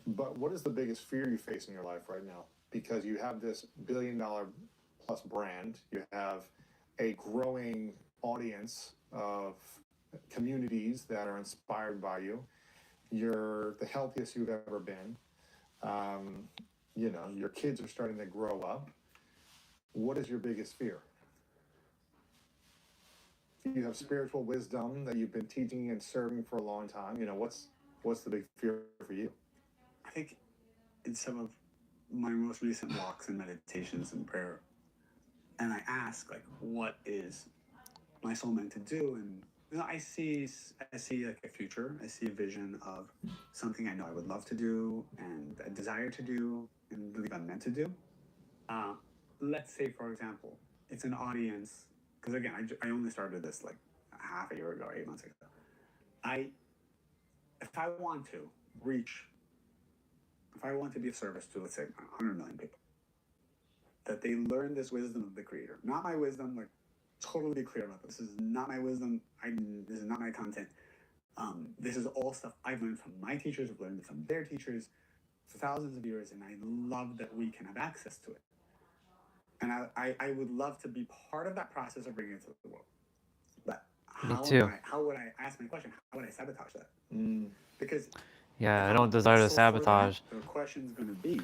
I: But what is the biggest fear you face in your life right now? Because you have this $1 billion plus brand, you have a growing audience of communities that are inspired by you. You're the healthiest you've ever been. Your kids are starting to grow up. What is your biggest fear? You have spiritual wisdom that you've been teaching and serving for a long time. What's the big fear for you?
H: I think in some of my most recent walks and meditations and prayer, and I ask, what is my soul meant to do? And I see like a future. I see a vision of something I know I would love to do and a desire to do and believe I'm meant to do. Let's say, for example, it's an audience, because again, I only started this half a year ago, 8 months ago. if I want to reach, if I want to be of service to, let's say, 100 million people, that they learn this wisdom of the Creator, not my wisdom. Like, totally be clear about this. This is not my wisdom. This is not my content. This is all stuff I've learned from my teachers. I've learned it from their teachers for thousands of years, and I love that we can have access to it. And I would love to be part of that process of bringing it to the world. But how would I ask my question? How would I sabotage that? Because
A: I don't desire to sabotage.
H: The question's going to be,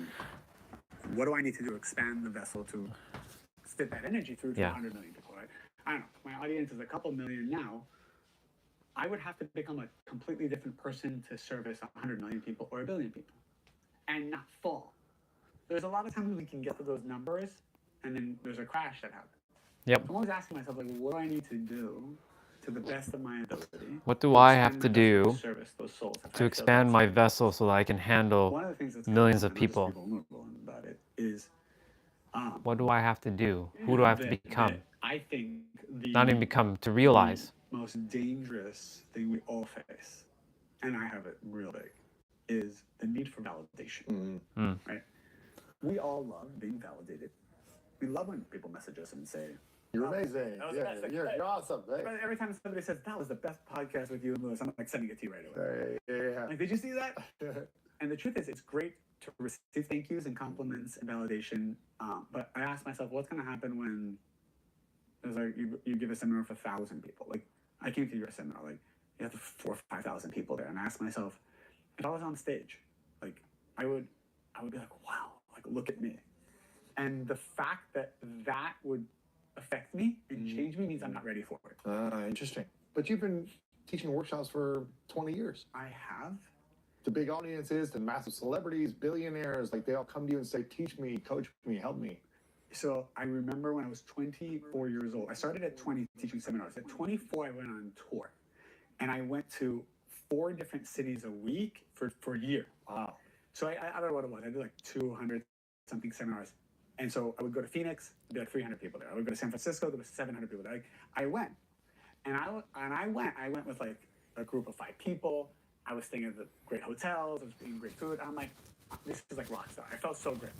H: what do I need to do to expand the vessel to fit that energy through to 100 million people, right? I don't know. My audience is a couple million now. I would have to become a completely different person to service 100 million people or 1 billion people and not fall. There's a lot of times we can get to those numbers and then there's a crash that happens.
A: Yep.
H: I'm always asking myself, like, what do I need to do to the best of my ability?
A: What do I have to do to expand my vessel so that I can handle millions of people?
H: About it is,
A: what do I have to do? Who do I have to become?
H: I think
A: Not even become, to realize.
H: The most dangerous thing we all face, and I have it real big, is the need for validation. Right? We all love being validated. We love when people message us and say,
I: "You're amazing. You're awesome." Right?
H: But every time somebody says, "That was the best podcast with you and Lewis," I'm like sending it to you right away. Like, did you see that? And the truth is, it's great to receive thank yous and compliments and validation. But I ask myself, what's going to happen when there's like you give a seminar for 1,000 people? Like, I came to your seminar, like you have 4,000 or 5,000 people there, and I ask myself, if I was on stage, like I would be like, wow, like look at me. And the fact that that would affect me and change me means I'm not ready for it.
I: Interesting. But you've been teaching workshops for 20 years.
H: I have.
I: The big audiences, the massive celebrities, billionaires, like they all come to you and say, teach me, coach me, help me.
H: So I remember when I was 24 years old, I started at 20 teaching seminars. At 24, I went on tour. And I went to 4 different cities a week for a year.
I: Wow.
H: So I don't know what it was. I did like 200 something seminars. And so I would go to Phoenix, there'd be like 300 people there. I would go to San Francisco, there was 700 people there. I went. And I went with like a group of 5 people. I was staying at the great hotels, I was eating great food. I'm like, this is like rock star. I felt so great.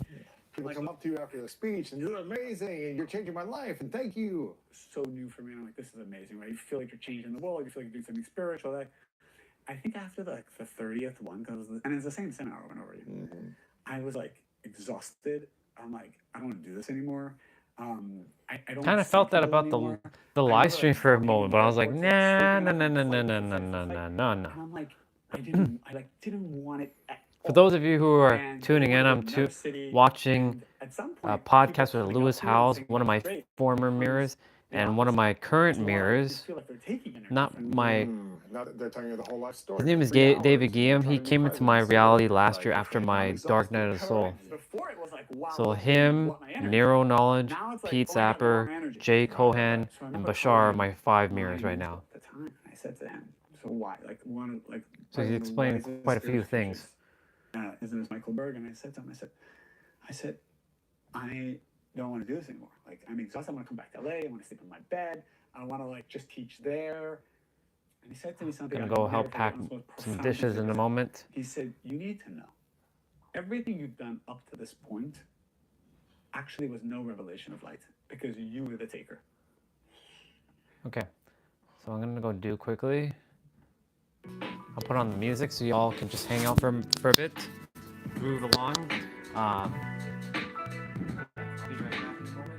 I: People come up to you after the speech and you're amazing and you're changing my life and thank you.
H: So new for me. And I'm like, this is amazing, right? You feel like you're changing the world. You feel like you're doing something spiritual. Like, I think after the 30th one, and it's the same seminar I went over. I was like exhausted. I'm like, I don't want to do this anymore. I don't
A: kind of felt that about the live stream for a moment, but I was like, nah. And
H: I'm like, I didn't want it at all.
A: For those of you who are tuning in, I'm watching a podcast with Lewis Howes, one of my former mirrors, and one of my current mirrors. Not my.
I: They're telling you the whole life story.
A: His name is David Guillaume. He came into my reality last year after my Dark Night of the Soul. So him, Nero Knowledge, Pete Zapper, Jay Cohan, and Bashar are my 5 mirrors right now.
H: I said to him, so why?
A: So he explained quite a few things.
H: His name is Michael Berg, and I said to him, I said, I don't want to do this anymore. Like, I'm exhausted. I want to come back to LA. I want to sleep in my bed. I want to just teach there. And he said to me something.
A: I'm gonna go help pack some dishes in a moment.
H: He said, you need to know, everything you've done up to this point actually was no revelation of light because you were the taker.
A: Okay, so I'm gonna go do quickly. I'll put on the music so y'all can just hang out for a bit, groove along. I'll be right back in a moment.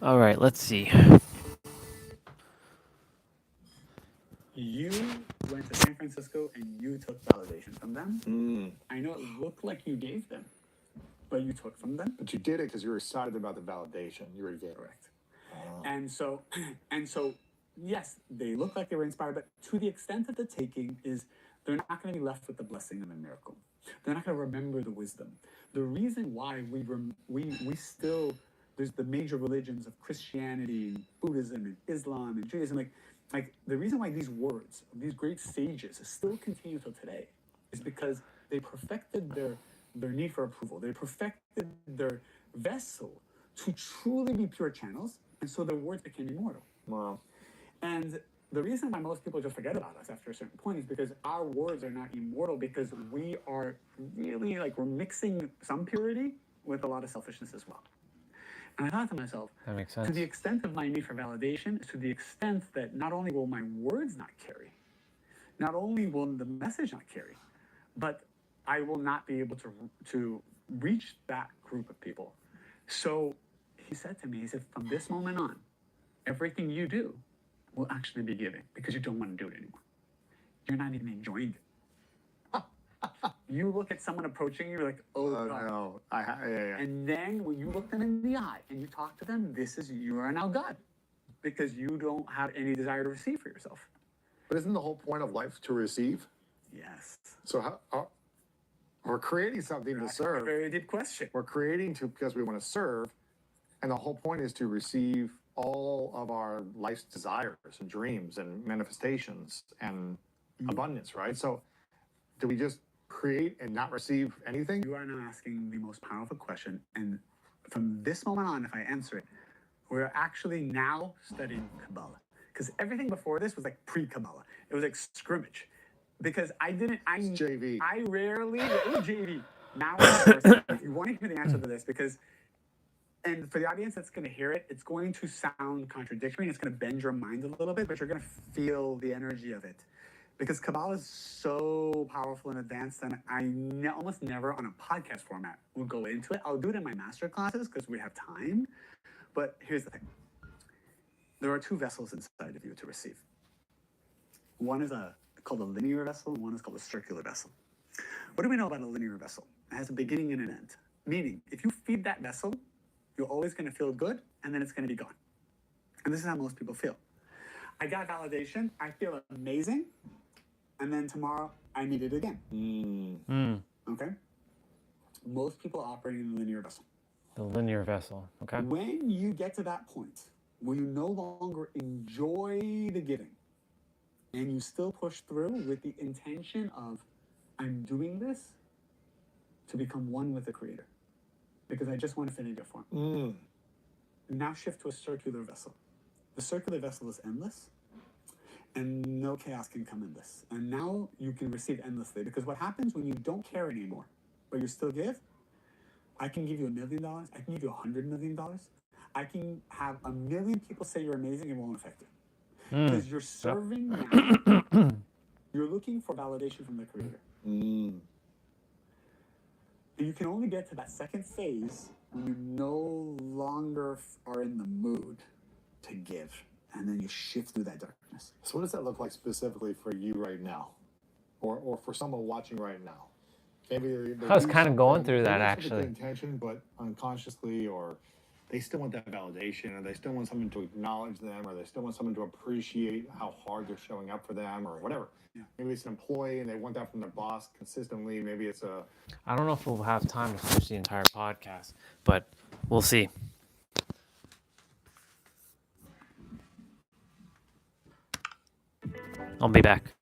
A: All right, let's see.
H: You went to San Francisco and you took validation from them. I know it looked like you gave them, but you took from them.
I: But you did it because you were excited about the validation. You were getting
H: Correct. And so, yes, they look like they were inspired, but to the extent that the taking is, they're not going to be left with the blessing of a miracle. They're not going to remember the wisdom. The reason why we still, there's the major religions of Christianity and Buddhism and Islam and Judaism, like the reason why these words, these great sages still continue till today is because they perfected their need for approval. They perfected their vessel to truly be pure channels, and so their words became immortal.
I: Wow.
H: And the reason why most people just forget about us after a certain point is because our words are not immortal, because we are really, like, we're mixing some purity with a lot of selfishness as well. And I thought to myself,
A: that makes sense.
H: To the extent of my need for validation, to the extent that not only will my words not carry, not only will the message not carry, but I will not be able to reach that group of people. So he said to me, he said, from this moment on, everything you do will actually be giving, because you don't want to do it anymore. You're not even enjoying it. You look at someone approaching you, you're like, oh, God.
I: No. Yeah.
H: And then when you look them in the eye and you talk to them, you are now God, because you don't have any desire to receive for yourself.
I: But isn't the whole point of life to receive?
H: Yes.
I: So how, we're creating something to serve.
H: A very deep question.
I: We're creating because we want to serve, and the whole point is to receive all of our life's desires and dreams and manifestations and abundance, right? So do we just create and not receive anything?
H: You are now asking the most powerful question, and from this moment on, if I answer it, we're actually now studying Kabbalah, because everything before this was like pre-Kabbalah. It was like scrimmage, because it's
I: JV.
H: I rarely, it was JV. Now, if you want to hear the answer to this, because, and for the audience that's going to hear it, it's going to sound contradictory, and it's going to bend your mind a little bit, but you're going to feel the energy of it. Because Kabbalah is so powerful and advanced, and I almost never on a podcast format will go into it. I'll do it in my master classes because we have time. But here's the thing. There are two vessels inside of you to receive. One is called a linear vessel, and one is called a circular vessel. What do we know about a linear vessel? It has a beginning and an end. Meaning, if you feed that vessel, you're always going to feel good, and then it's going to be gone. And this is how most people feel. I got validation. I feel amazing. And then tomorrow, I need it again. Okay? Most people operate in the linear vessel.
A: The linear vessel, okay.
H: When you get to that point where you no longer enjoy the giving, and you still push through with the intention of, I'm doing this to become one with the Creator, because I just want to fit in your form. Now shift to a circular vessel. The circular vessel is endless, and no chaos can come in this. And now you can receive endlessly, because what happens when you don't care anymore, but you still give? I can give you $1 million. I can give you $100 million. I can have 1 million people say you're amazing, and it won't affect you. Because you're serving now. You're looking for validation from the Creator. And you can only get to that second phase when you no longer are in the mood to give. And then you shift through that darkness.
I: So what does that look like specifically for you right now? Or for someone watching right now? Maybe
A: I was kind of going through that,
I: actually.
A: actually.
I: Intention, but unconsciously, or they still want that validation, or they still want someone to acknowledge them, or they still want someone to appreciate how hard they're showing up for them, or whatever. Yeah. Maybe it's an employee and they want that from their boss consistently. Maybe it's a...
A: I don't know if we'll have time to finish the entire podcast, but we'll see. I'll be back.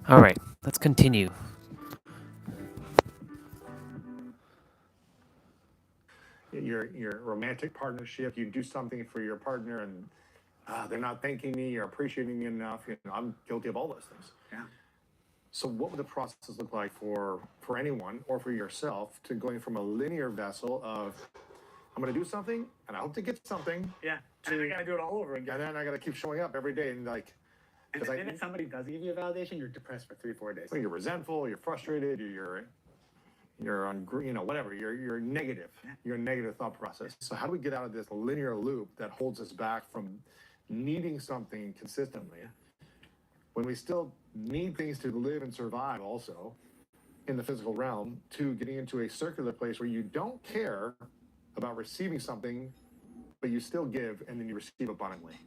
A: All right, let's continue.
I: Your romantic partnership, you do something for your partner and they're not thanking me or appreciating me enough. I'm guilty of all those things.
H: Yeah.
I: So what would the process look like for anyone or for yourself to going from a linear vessel of I'm going to do something and I hope to get something.
H: Yeah. And then I got to do it all over again.
I: And then I got to keep showing up every day and like.
H: And then if somebody does give you a validation, you're depressed for 3-4 days.
I: You're resentful. You're frustrated. You're on, whatever. You're negative.
H: Yeah.
I: You're a negative thought process. So how do we get out of this linear loop that holds us back from needing something consistently when we still need things to live and survive also in the physical realm, to getting into a circular place where you don't care about receiving something, but you still give and then you receive abundantly.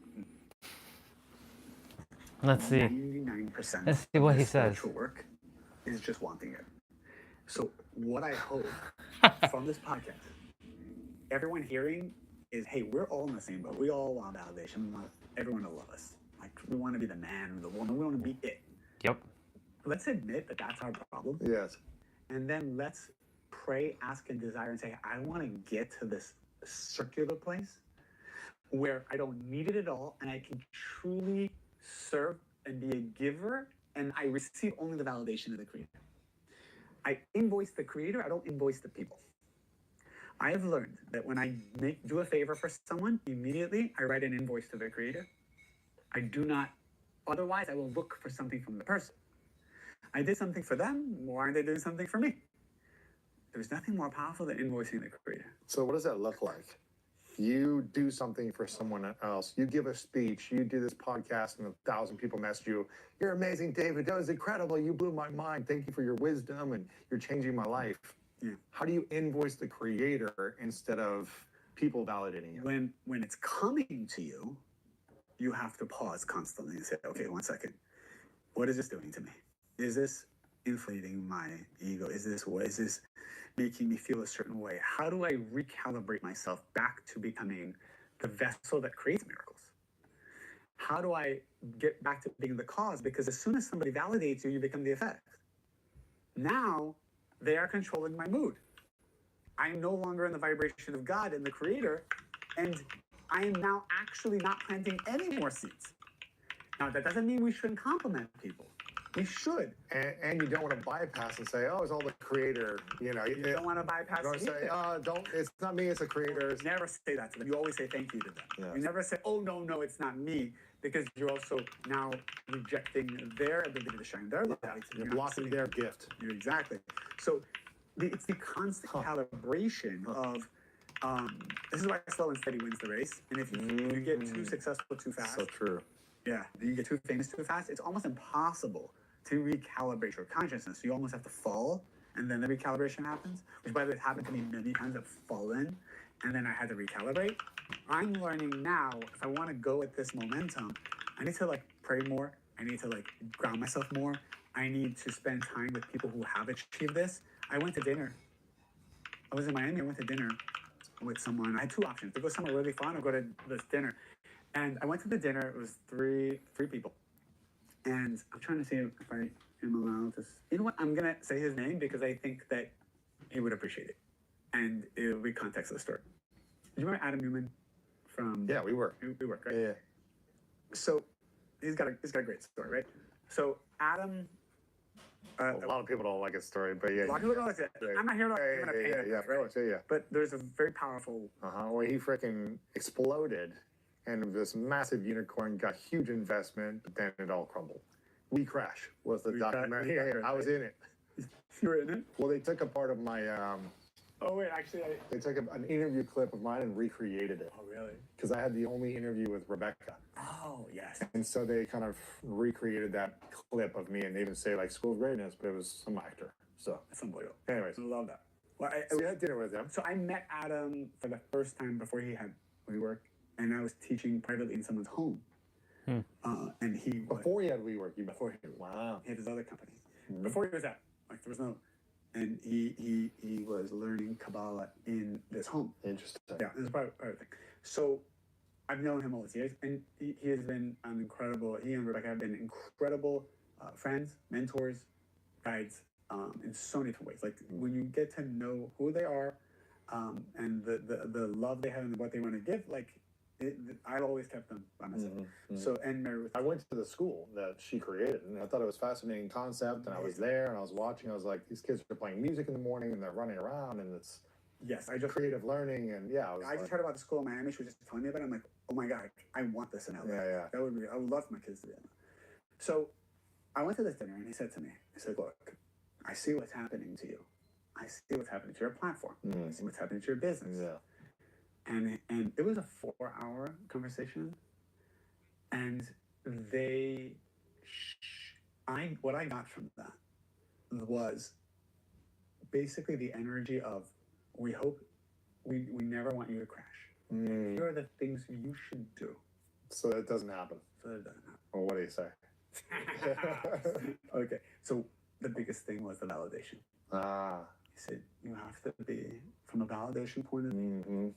A: Let's see.
H: 99%
A: Let's see what he says.
H: spiritual work is just wanting it. So what I hope from this podcast, everyone hearing is, hey, we're all in the same boat. We all want validation. We want everyone to love us. Like, we want to be the man or the woman. We want to be it.
A: Yep.
H: Let's admit that that's our problem.
I: Yes.
H: And then let's pray, ask, and desire and say, I want to get to this circular place where I don't need it at all and I can truly serve and be a giver, and I receive only the validation of the creator. I invoice the creator, I don't invoice the people. I have learned that when I do a favor for someone, immediately I write an invoice to the creator. I do not, otherwise I will look for something from the person. I did something for them, why aren't they doing something for me? There's nothing more powerful than invoicing the creator.
I: So what does that look like? You do something for someone else. You give a speech. You do this podcast and 1,000 people message you. You're amazing, David. That was incredible. You blew my mind. Thank you for your wisdom and you're changing my life.
H: Yeah.
I: How do you invoice the creator instead of people validating you?
H: When it's coming to you, you have to pause constantly and say, okay, 1 second. What is this doing to me? Is this inflating my ego? Is this making me feel a certain way? How do I recalibrate myself back to becoming the vessel that creates miracles? How do I get back to being the cause? Because as soon as somebody validates you, you become the effect. Now, they are controlling my mood. I'm no longer in the vibration of God and the creator, and I am now actually not planting any more seeds. Now, that doesn't mean we shouldn't compliment people. We should.
I: And you don't want to bypass and say, oh, it's all the creator. You
H: don't want to bypass
I: it. You don't say, it's not me, it's the creator.
H: Never say that to them. You always say thank you to them.
I: Yes.
H: You never say, oh, no, it's not me, because you're also now rejecting their ability to shine their light.
I: You're blocking their gift.
H: Exactly. So it's the constant calibration of, this is why slow and steady wins the race. And if you get too successful too fast.
I: So true.
H: Yeah, you get too famous too fast, it's almost impossible to recalibrate your consciousness. You almost have to fall, and then the recalibration happens, which by the way, happened to me many times. I've fallen, and then I had to recalibrate. I'm learning now, if I want to go with this momentum, I need to pray more. I need to ground myself more. I need to spend time with people who have achieved this. I went to dinner. I was in Miami. I went to dinner with someone. I had two options: to go somewhere really fun or go to this dinner. And I went to the dinner. It was three people. And I'm trying to see if I am allowed to. You know what? I'm gonna say his name because I think that he would appreciate it, and it will be context of the story. Do you remember Adam Newman from?
I: Yeah, we work.
H: We work, right?
I: Yeah.
H: So he's got a great story, right? So Adam.
I: A lot of people don't like his story, but yeah.
H: A lot of people don't like it.
I: Right.
H: I'm not here to paint it,
I: of course, yeah.
H: But there's a very powerful.
I: Where he freaking exploded, and this massive unicorn got huge investment, but then it all crumbled. We Crash was the documentary. I was in it.
H: You were in it?
I: Well, they took a part of my.
H: Oh wait, actually,
I: they took an interview clip of mine and recreated it.
H: Oh really?
I: Because I had the only interview with Rebecca.
H: Oh yes.
I: And so they kind of recreated that clip of me, and they didn't say School of Greatness, but it was some actor. So
H: that's unbelievable.
I: Anyways,
H: I love that. Well,
I: we had dinner with him.
H: So I met Adam for the first time before we worked, and I was teaching privately in someone's home. And he
I: before he had WeWork.
H: Wow. He had his other company. Before he was that, there was no. And he was learning Kabbalah in this home.
I: Interesting.
H: Yeah, it was part of the thing. So I've known him all these years, and he has been an incredible. He and Rebecca have been incredible friends, mentors, guides, in so many different ways. Like when you get to know who they are, and the love they have and what they want to give, like I've always kept them by myself. So, and Mary Ruth,
I: I went to the school that she created, and I thought it was a fascinating concept. And I was there, and I was watching. I was like, these kids are playing music in the morning, and they're running around, and it's
H: yes, I just
I: creative learning. And yeah,
H: I just heard about the school in Miami. She was just telling me about it. I'm like, oh my god, I want this in LA.
I: Yeah.
H: That would be. I would love for my kids to be in. So, I went to this dinner, and he said to me, he said, look, I see what's happening to you. I see what's happening to your platform. I see what's happening to your business.
I: Yeah.
H: And it was a 4-hour conversation, and what I got from that was basically the energy of we never want you to crash. Here are the things you should do
I: so that it doesn't happen. Well, what do you say?
H: Okay, so the biggest thing was the validation. He said you have to be, from a validation point of view,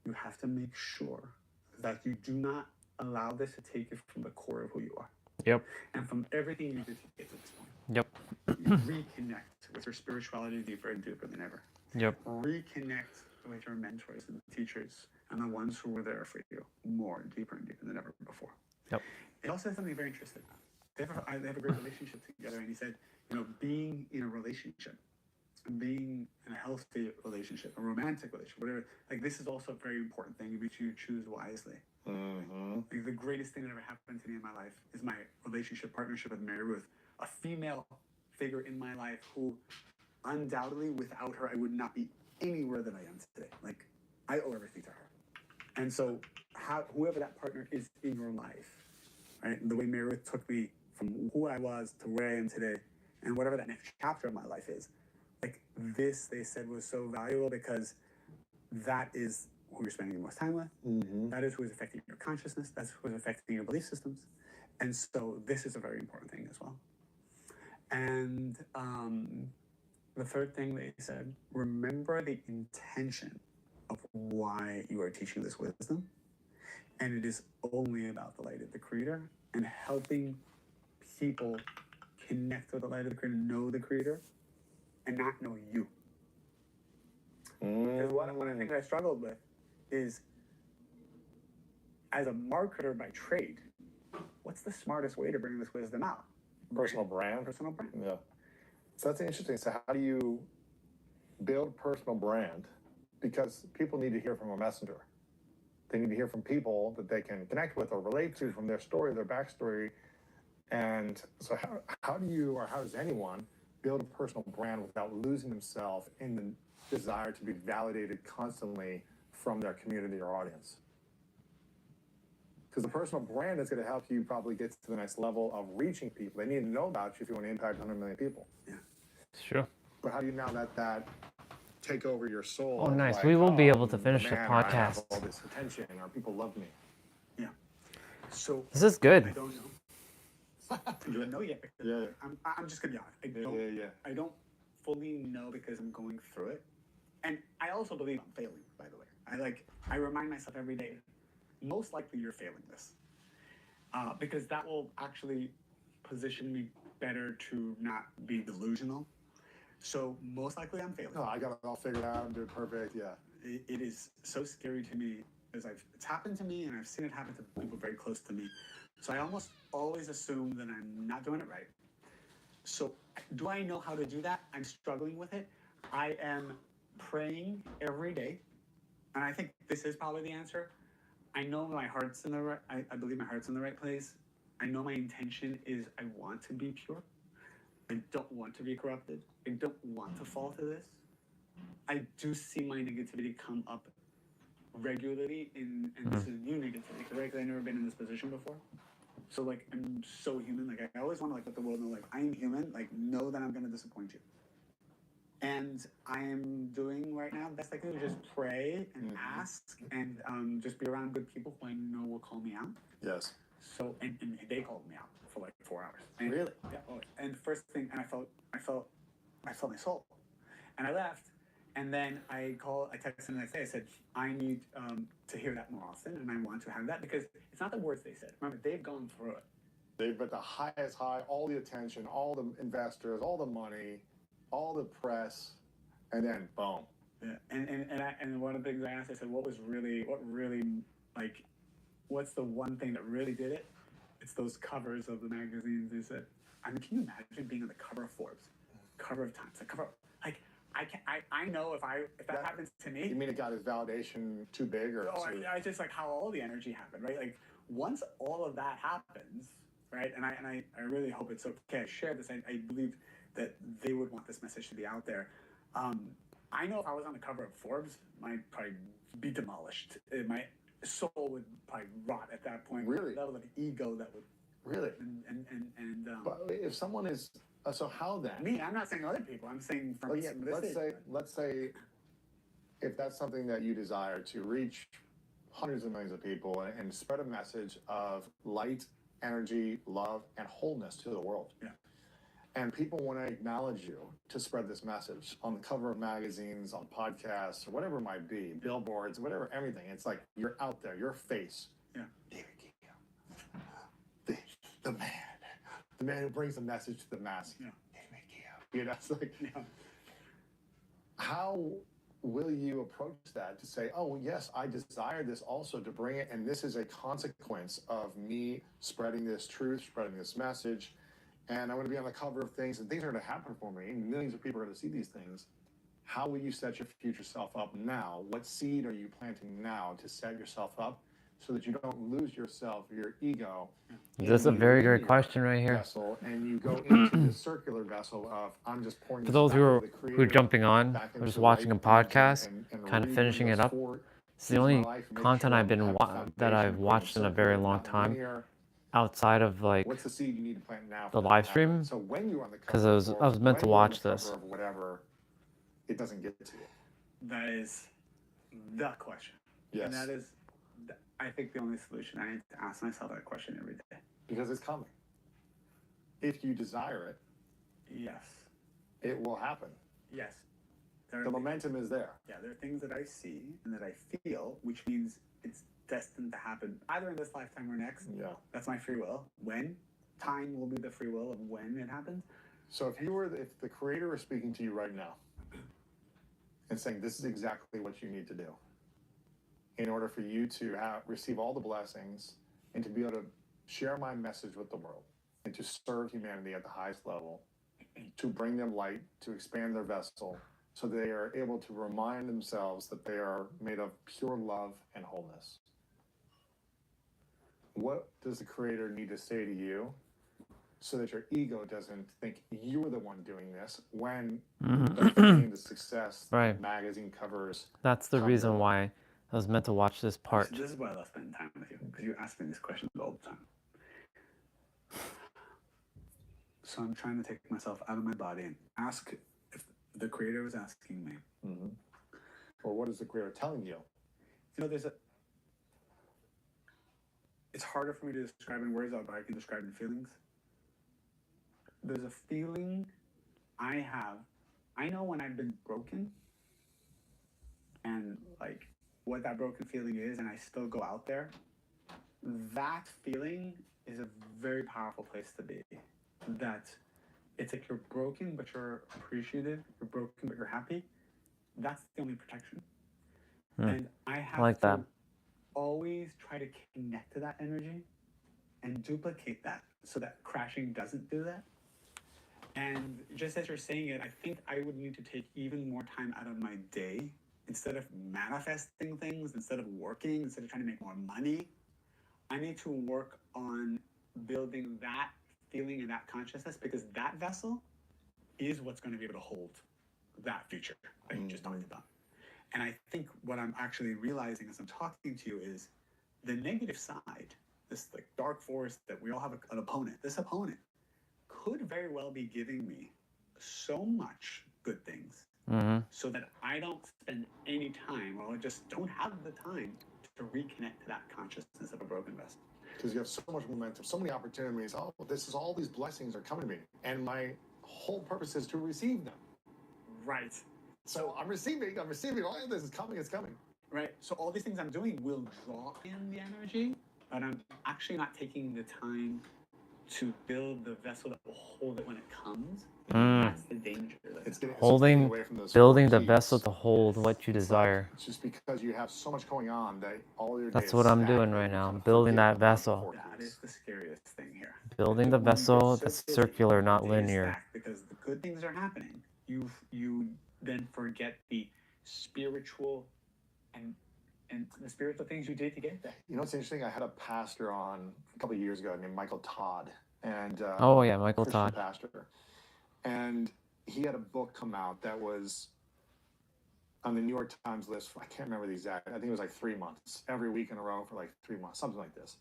H: you have to make sure that you do not allow this to take you from the core of who you are.
A: Yep.
H: And from everything you did to get to this point.
A: Yep.
H: You reconnect with your spirituality deeper and deeper than ever.
A: Yep.
H: Reconnect with your mentors and teachers and the ones who were there for you more deeper and deeper than ever before.
A: Yep.
H: It also said something very interesting. They have a great relationship together, and he said, being in a relationship, being in a healthy relationship, a romantic relationship, whatever, like this is also a very important thing which you choose wisely. Like the greatest thing that ever happened to me in my life is my partnership with Mary Ruth, a female figure in my life who undoubtedly without her I would not be anywhere that I am today. Like I owe everything to her. And so whoever that partner is in your life, right? The way Mary Ruth took me from who I was to where I am today, and whatever that next chapter of my life is, like this, they said, was so valuable because that is who you're spending the most time with. That is who is affecting your consciousness. That's who is affecting your belief systems. And so this is a very important thing as well. And the third thing they said, remember the intention of why you are teaching this wisdom. And it is only about the light of the Creator and helping people connect with the light of the Creator, know the Creator, and not know you. Because one of the things I struggled with is, as a marketer by trade, what's the smartest way to bring this wisdom out?
I: Personal brand.
H: Personal brand.
I: Yeah. So that's interesting. So how do you build personal brand? Because people need to hear from a messenger. They need to hear from people that they can connect with or relate to from their story, their backstory. And so how does anyone build a personal brand without losing themselves in the desire to be validated constantly from their community or audience? Because the personal brand is going to help you probably get to the next level of reaching people. They need to know about you if you want to impact 100 million people.
H: Yeah.
A: Sure.
I: But how do you now let that take over your soul?
A: Oh, nice.
I: Like,
A: we will be able to finish the
I: man, I have
A: podcast.
I: all this attention, or people love me.
H: Yeah. So
A: This is good.
H: I don't know. You don't know yet.
I: Yeah.
H: I'm just gonna be honest. I don't fully know because I'm going through it, and I also believe I'm failing. By the way, I remind myself every day. Most likely, you're failing this, because that will actually position me better to not be delusional. So most likely, I'm failing.
I: No, I got it all figured out. I'm doing perfect. Yeah.
H: It is so scary to me because it's happened to me, and I've seen it happen to people very close to me. So I almost always assume that I'm not doing it right. So do I know how to do that? I'm struggling with it. I am praying every day, and I think this is probably the answer. I know my heart's in the right. I believe my heart's in the right place. I know my intention is I want to be pure. I don't want to be corrupted. I don't want to fall to this. I do see my negativity come up regularly, and this is new negativity, correct? I've never been in this position before. So like I'm so human. Like I always want to let the world know, like I am human. Like know that I'm gonna disappoint you. And I am doing right now best I can to just pray and ask and just be around good people who I know will call me out.
I: Yes.
H: So and they called me out for like 4 hours. And,
I: Really?
H: Yeah. Oh, and first thing, and I felt my soul, and I left. And then I texted them the next day. I said, I need to hear that more often, and I want to have that because it's not the words they said. Remember, they've gone through it.
I: They've got the highest high, all the attention, all the investors, all the money, all the press, and then boom.
H: Yeah, and one of the things I asked, I said, what's the one thing that really did it? It's those covers of the magazines. They said, I mean, can you imagine being on the cover of Forbes, cover of Times, the cover of, like, I know if that happens to me.
I: You mean it got his validation too big, or?
H: Oh, I just like how all the energy happened, right? Like once all of that happens, right? And I really hope it's okay. I share this. I believe that they would want this message to be out there. I know if I was on the cover of Forbes, I'd probably be demolished. My soul would probably rot at that point.
I: Really?
H: The level of ego that would.
I: Really?
H: But
I: But if someone is, so how then?
H: me, I'm not saying other people. I'm saying from this
I: Let's say if that's something that you desire, to reach hundreds of millions of people and spread a message of light, energy, love, and wholeness to the world.
H: Yeah.
I: And people want to acknowledge you to spread this message on the cover of magazines, on podcasts, or whatever it might be, billboards, whatever, everything. It's like you're out there, your face.
H: Yeah.
I: David Keogh, the man who brings the message to the mass.
H: Yeah.
I: David Keogh. You know, it's like,
H: Yeah.
I: how will you approach that to say, oh, well, yes, I desire this also to bring it, and this is a consequence of me spreading this truth, spreading this message, and I'm going to be on the cover of things, and things are going to happen for me, and millions of people are going to see these things. How will you set your future self up now? What seed are you planting now to set yourself up so that you don't lose yourself, your ego?
A: That's a very great question right here.
I: Vessel, and you go into the circular vessel of, I'm just pouring
A: For
I: this
A: those
I: back
A: who
I: into the
A: are
I: creator,
A: jumping on,
I: back
A: or just
I: into
A: watching a
I: light,
A: podcast,
I: and
A: kind of
I: reading
A: finishing
I: those
A: it up,
I: four
A: it's the
I: keys of my
A: only
I: life and make
A: content
I: sure
A: I've been
I: I have a
A: that I've
I: foundation,
A: watched in a very
I: circular,
A: long
I: not
A: time
I: linear.
A: outside of like
I: What's the seed you need to plant now?
A: the
I: for that
A: live
I: to happen?
A: stream,
I: So when you're on the
A: because
I: cover
A: I
I: of
A: was
I: Forbes,
A: meant to
I: when you're on
A: watch
I: the
A: this.
I: cover of whatever, it doesn't get to you.
H: That is the question.
I: Yes.
H: And that is, I think, the only solution. I need to ask myself that question every day.
I: Because it's coming. If you desire it,
H: Yes.
I: it will happen.
H: Yes.
I: The momentum is there.
H: Yeah, there are things that I see and that I feel, which means it's destined to happen either in this lifetime or next.
I: Yeah.
H: That's my free will. When? Time will be the free will of when it happens.
I: So if the creator is speaking to you right now and saying this is exactly what you need to do in order for you to receive all the blessings and to be able to share my message with the world and to serve humanity at the highest level, to bring them light, to expand their vessel, so they are able to remind themselves that they are made of pure love and wholeness. What does the creator need to say to you so that your ego doesn't think you're the one doing this when the success,
A: Right.
I: magazine covers?
A: That's the
I: come
A: reason
I: your way?
A: why I was meant to watch this part.
H: This is why I love spending time with you, because you ask me these questions all the time. So I'm trying to take myself out of my body and ask if the creator was asking me.
I: Mm-hmm. Or what is the creator telling you?
H: You know, it's harder for me to describe in words, but I can describe in feelings. There's a feeling I have. I know when I've been broken and like what that broken feeling is, and I still go out there. That feeling is a very powerful place to be. That it's like you're broken, but you're appreciative. You're broken, but you're happy. That's the only protection. And I have
A: like
H: to
A: that.
H: always try to connect to that energy and duplicate that so that crashing doesn't do that. And just as you're saying it, I think I would need to take even more time out of my day instead of manifesting things, instead of working, instead of trying to make more money. I need to work on building that feeling and that consciousness, because that vessel is what's going to be able to hold that future that you just talked about. And I think what I'm actually realizing as I'm talking to you is the negative side, this like dark force that we all have an opponent. This opponent could very well be giving me so much good things so that I don't spend any time, or I just don't have the time to reconnect to that consciousness of a broken vessel.
I: Because you have so much momentum, so many opportunities. Oh, all these blessings are coming to me. And my whole purpose is to receive them.
H: Right.
I: So I'm receiving, all of this is coming, it's coming.
H: Right. So all these things I'm doing will draw in the energy, but I'm actually not taking the time to build the vessel that will hold it when it comes. That's the danger.
I: It's getting
A: Holding,
I: away from those
A: building
I: four
A: the vessel
I: Ps.
A: to hold what you
I: It's like,
A: desire.
I: it's just because you have so much going on that all your
A: That's
I: days
A: what I'm doing
I: stagnate,
A: right
I: you
A: now.
I: kind
A: I'm
I: of
A: building
I: forget
A: that
I: about the
A: vessel.
I: four
H: That
I: Ps.
H: is the scariest thing here.
A: Building
H: That
A: the
H: when you get
A: vessel
H: so
A: that's
H: busy,
A: circular, not
H: days
A: linear.
H: stack because the good things are happening. You then forget the spiritual and the spiritual things you did to get there.
I: You know what's interesting? I had a pastor on a couple of years ago named Michael Todd, and
A: Oh yeah, Michael
I: Christian
A: Todd.
I: pastor, and he had a book come out that was on the New York Times list for, I can't remember the exact, I think it was like 3 months, every week in a row for like 3 months, something like this.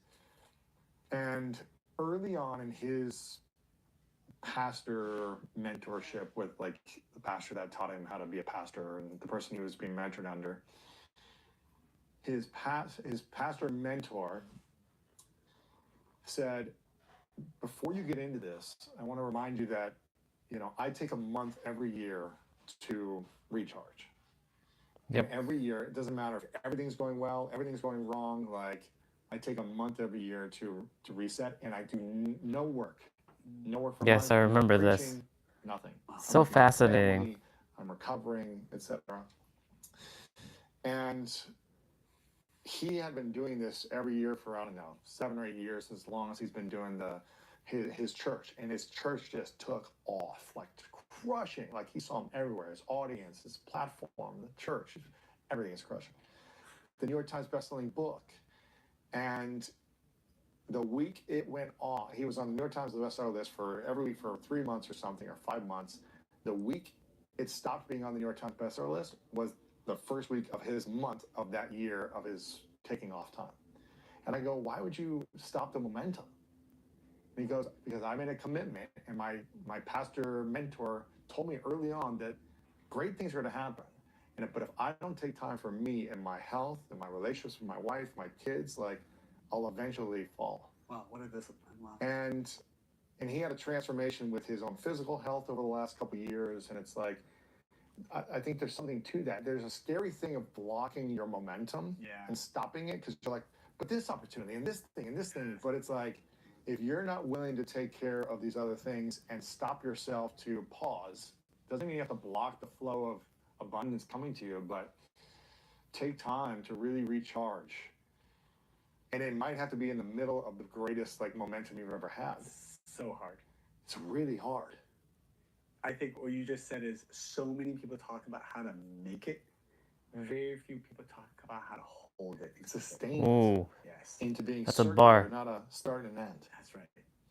I: And early on in his pastor mentorship with like the pastor that taught him how to be a pastor and the person he was being mentored under, his pastor mentor said, before you get into this, I want to remind you that, you know, I take a month every year to recharge.
A: Yep.
I: And every year, it doesn't matter if everything's going well, everything's going wrong, like I take a month every year to reset, and I do no work. No work for
A: Yes,
I: month,
A: I remember
I: no
A: this.
I: preaching, nothing.
A: So
I: I'm with my
A: fascinating.
I: family, I'm recovering, etc. And he had been doing this every year for, I don't know, 7 or 8 years, as long as he's been doing his church. And his church just took off, like crushing. Like he saw him everywhere. His audience, his platform, the church, everything is crushing. The New York Times bestselling book. And the week it went on, he was on the New York Times bestseller list for every week for 3 months or something, or 5 months. The week it stopped being on the New York Times bestseller list was the first week of his month of that year of his taking off time. And I go, why would you stop the momentum? And he goes, because I made a commitment, and my pastor mentor told me early on that great things are going to happen. But if I don't take time for me and my health and my relationships with my wife, my kids, like I'll eventually fall.
H: Wow, what a discipline! Wow.
I: And he had a transformation with his own physical health over the last couple of years, and it's like, I think there's something to that. There's a scary thing of blocking your momentum and stopping it because you're like, but this opportunity and this thing and this thing. But it's like, if you're not willing to take care of these other things and stop yourself to pause, doesn't mean you have to block the flow of abundance coming to you, but take time to really recharge. And it might have to be in the middle of the greatest like momentum you've ever had.
H: So hard.
I: It's really hard.
H: I think what you just said is so many people talk about how to make it. Very few people talk about how to hold it.
I: Sustain
A: Ooh.
I: it. Yes. Into being
A: That's a
I: circular,
A: bar.
I: not a start and end.
H: That's right.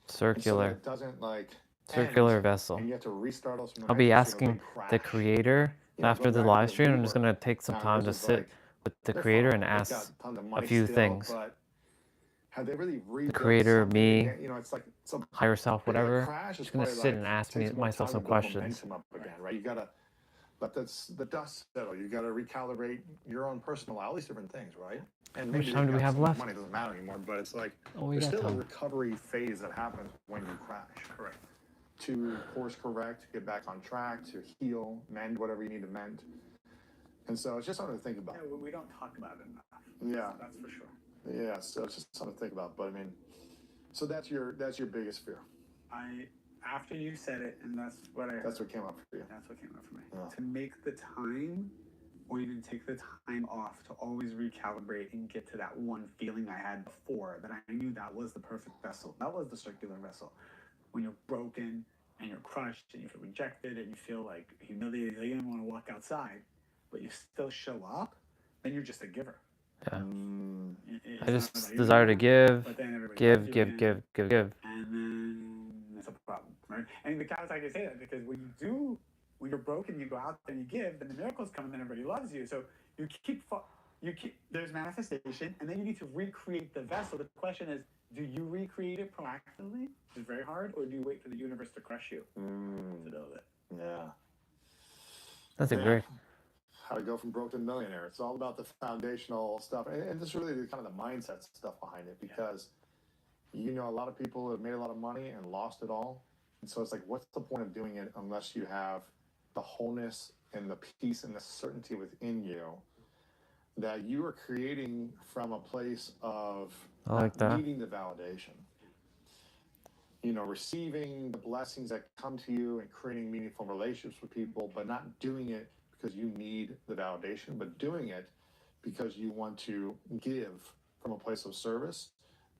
A: Circular.
I: And so that it doesn't like
A: Circular
I: end,
A: vessel.
I: and you have to restart us from the
A: I'll be
I: beginning, so
A: asking
I: big crash.
A: the creator after the live stream. I'm just going to take some time to sit with the creator and ask a few things.
I: But have they really
A: The creator, me,
I: you know, it's like
A: higher self, whatever.
I: Crash is
A: Just going to sit and ask myself some questions.
I: Up again, right? You gotta let the dust settle. You gotta recalibrate your own personal, all these different things, right? And
A: How much
I: maybe
A: time do we have left?
I: Money doesn't matter anymore, but it's like
A: we
I: there's
A: got
I: still a
A: time.
I: recovery phase that happens when you crash. Correct. To course correct, get back on track, to heal, mend whatever you need to mend. And so it's just something to think about.
H: Yeah, we don't talk about it enough.
I: Yeah.
H: That's for sure.
I: Yeah, so it's just something to think about. But I mean, so that's your biggest fear.
H: After you said it, and that's what
I: came up for you.
H: That's what came up for me.
I: Yeah.
H: To make the time, or even take the time off to always recalibrate and get to that one feeling I had before, that I knew that was the perfect vessel. That was the circular vessel. When you're broken and you're crushed and you feel rejected and you feel like humiliated, you don't want to walk outside, but you still show up, then you're just a giver.
A: Yeah.
H: It's
A: I just
H: not about
A: desire
H: you,
A: to give,
H: but then everybody
A: give.
H: loves you, and then that's a problem, right? And the cows like to say that because when you're broken, you go out there and you give, then the miracles come and then everybody loves you. So you keep there's manifestation, and then you need to recreate the vessel. The question is, do you recreate it proactively? It's very hard, or do you wait for the universe to crush you to build it?
I: Yeah.
A: That's a great.
I: How to go from broke to millionaire. It's all about the foundational stuff, and this is really the kind of the mindset stuff behind it, because you know a lot of people have made a lot of money and lost it all, and so it's like, what's the point of doing it unless you have the wholeness and the peace and the certainty within you that you are creating from a place of needing the validation. receiving the blessings that come to you and creating meaningful relationships with people, but not doing it because you need the validation, but doing it because you want to give from a place of service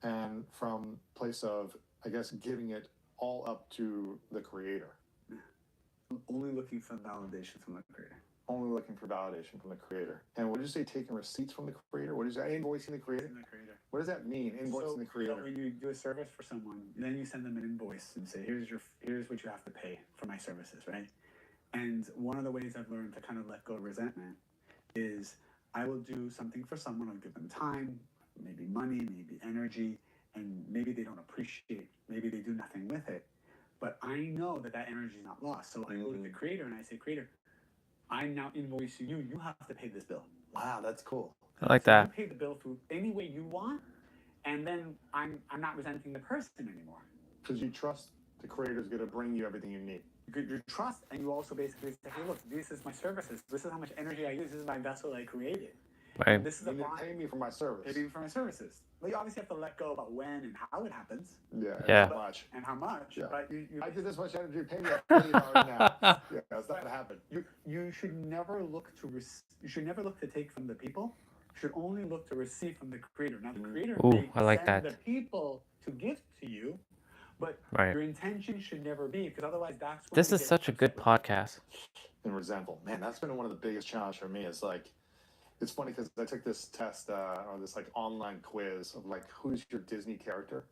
I: and from a place of, I guess, giving it all up to the creator.
H: Only looking for validation from the creator.
I: Only looking for validation from the creator. And what did you say, taking receipts from the creator? What is that? Invoicing the creator? What does that mean, invoicing the creator?
H: When you do a service for someone, then you send them an invoice and say, here's what you have to pay for my services, right? And one of the ways I've learned to kind of let go of resentment is I will do something for someone, I'll give them time, maybe money, maybe energy, and maybe they don't appreciate, maybe they do nothing with it. But I know that energy is not lost. So I go to the creator and I say, creator, I'm now invoicing you. You have to pay this bill.
I: Wow, that's cool.
A: I like that.
H: You pay the bill through any way you want, and then I'm not resenting the person anymore.
I: Because you trust the creator is going to bring you everything you need.
H: You trust, and you also basically say, hey, look, this is my services. This is how much energy I use. This is my vessel I created.
A: Right.
H: This is
I: pay me for my service.
H: Pay me for my services. Well, you obviously have to let go about when and how it happens.
I: Yeah.
A: Yeah.
H: And how much.
I: Yeah.
H: But you
I: I did this much energy. Pay me $40 now. Yeah, that's not gonna happen.
H: You should never look to you should never look to take from the people. You should only look to receive from the creator. Now the creator may
A: I like
H: send
A: that.
H: the people to give to you, but
A: Right.
H: your intention should never be, because otherwise that's when
A: This
H: you
A: is
H: get
A: such a good
H: upset.
A: podcast.
I: And resentful. Man, that's been one of the biggest challenges for me. It's like, it's funny because I took this test or this like online quiz of like, who's your Disney character?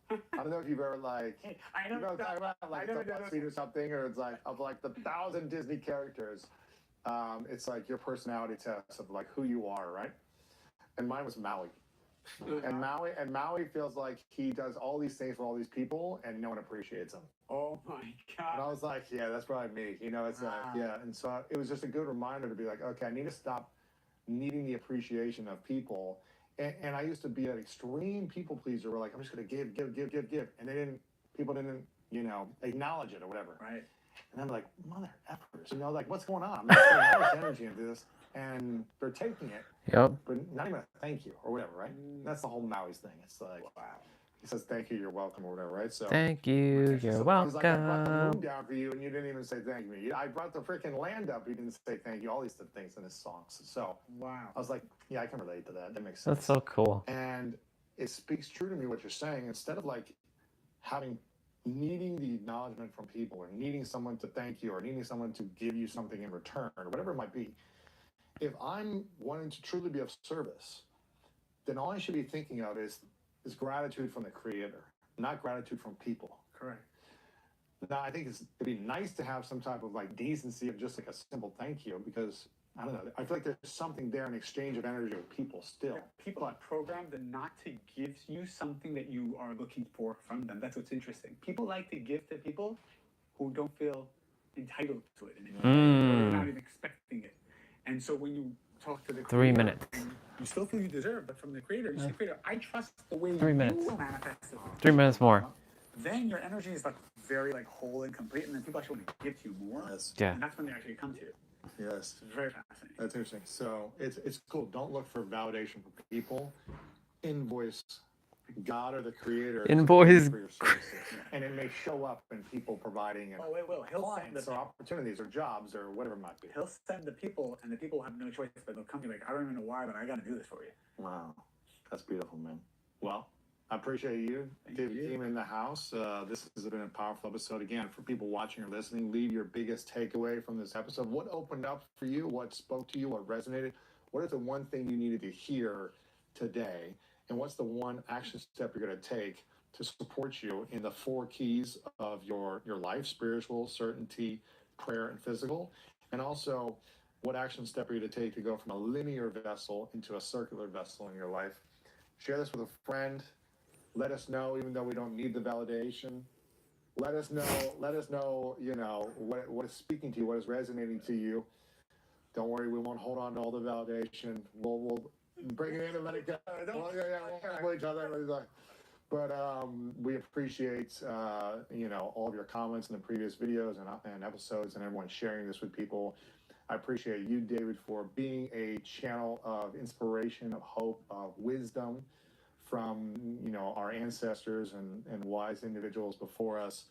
I: I don't know if you've ever like,
H: I know
I: like the BuzzFeed or something, or it's like of like the 1,000 Disney characters. It's like your personality test of like who you are, right? And mine was Maui. And Maui feels like he does all these things for all these people, and no one appreciates him.
H: Oh my God.
I: And I was like, yeah, that's probably me. It's like, yeah. And so it was just a good reminder to be like, okay, I need to stop needing the appreciation of people. And I used to be an extreme people pleaser where like, I'm just going to give. And people didn't, acknowledge it or whatever.
H: Right.
I: And I'm like, mother effers, like, what's going on? I'm not putting all this energy into this. And they're taking it,
A: Yep.
I: but not even a thank you or whatever, right? That's the whole Maui's thing. It's like, wow. He says, thank you, you're welcome, or whatever, right? So
A: Thank you, you're welcome.
I: Like, I brought the moon down for you, and you didn't even say thank you. I brought the freaking land up, you didn't say thank you. All these things in his songs. So
H: wow.
I: I was like, yeah, I can relate to that. That makes sense.
A: That's so cool.
I: And it speaks true to me what you're saying. Instead of like needing the acknowledgement from people, or needing someone to thank you, or needing someone to give you something in return, or whatever it might be, if I'm wanting to truly be of service, then all I should be thinking of is gratitude from the creator, not gratitude from people.
H: Correct.
I: Now, I think it'd be nice to have some type of like decency of just like a simple thank you, because I don't know, I feel like there's something there in exchange of energy with people still.
H: Yeah, people are programmed not to give you something that you are looking for from them. That's what's interesting. People like to give to people who don't feel entitled to it anymore. They're not even expecting it. And so when you talk to the creator,
A: 3 minutes.
H: You still feel you deserve, but from the creator, you say, creator, I trust the way
A: 3
H: you
A: minutes.
H: will manifest it.
A: 3 minutes more.
H: Then your energy is like very like whole and complete, and then people actually want to give to you more.
I: Yes.
A: Yeah.
H: And that's when they actually come to you.
I: Yes.
H: It's very fascinating.
I: That's interesting. So it's cool. Don't look for validation from people. Invoice God or the creator.
A: Invoice.
I: For your services. And it may show up in people providing
H: Oh, it will. He'll send
I: clients or opportunities or jobs or whatever it might be.
H: He'll send the people, and the people have no choice, but they'll come to you like, I don't even know why, but I got to do this for you.
I: Wow. That's beautiful, man. Well, I appreciate you. David came in the house. This has been a powerful episode. Again, for people watching or listening, leave your biggest takeaway from this episode. What opened up for you? What spoke to you? What resonated? What is the one thing you needed to hear today? And what's the one action step you're going to take to support you in the 4 keys of your life: spiritual, certainty, prayer, and physical? And also, what action step are you going to take to go from a linear vessel into a circular vessel in your life? Share this with a friend. Let us know, even though we don't need the validation. Let us know, what is speaking to you, what is resonating to you. Don't worry, we won't hold on to all the validation. We'll bring it in and let it go. But we appreciate, all of your comments in the previous videos and episodes, and everyone sharing this with people. I appreciate you, David, for being a channel of inspiration, of hope, of wisdom from, our ancestors and wise individuals before us,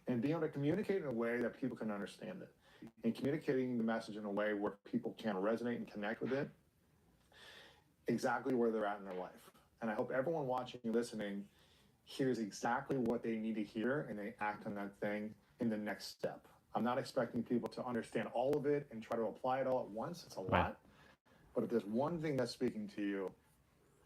I: and being able to communicate in a way that people can understand it, and communicating the message in a way where people can resonate and connect with it exactly where they're at in their life. And I hope everyone watching and listening hears exactly what they need to hear, and they act on that thing in the next step. I'm not expecting people to understand all of it and try to apply it all at once. It's a lot. But if there's one thing that's speaking to you,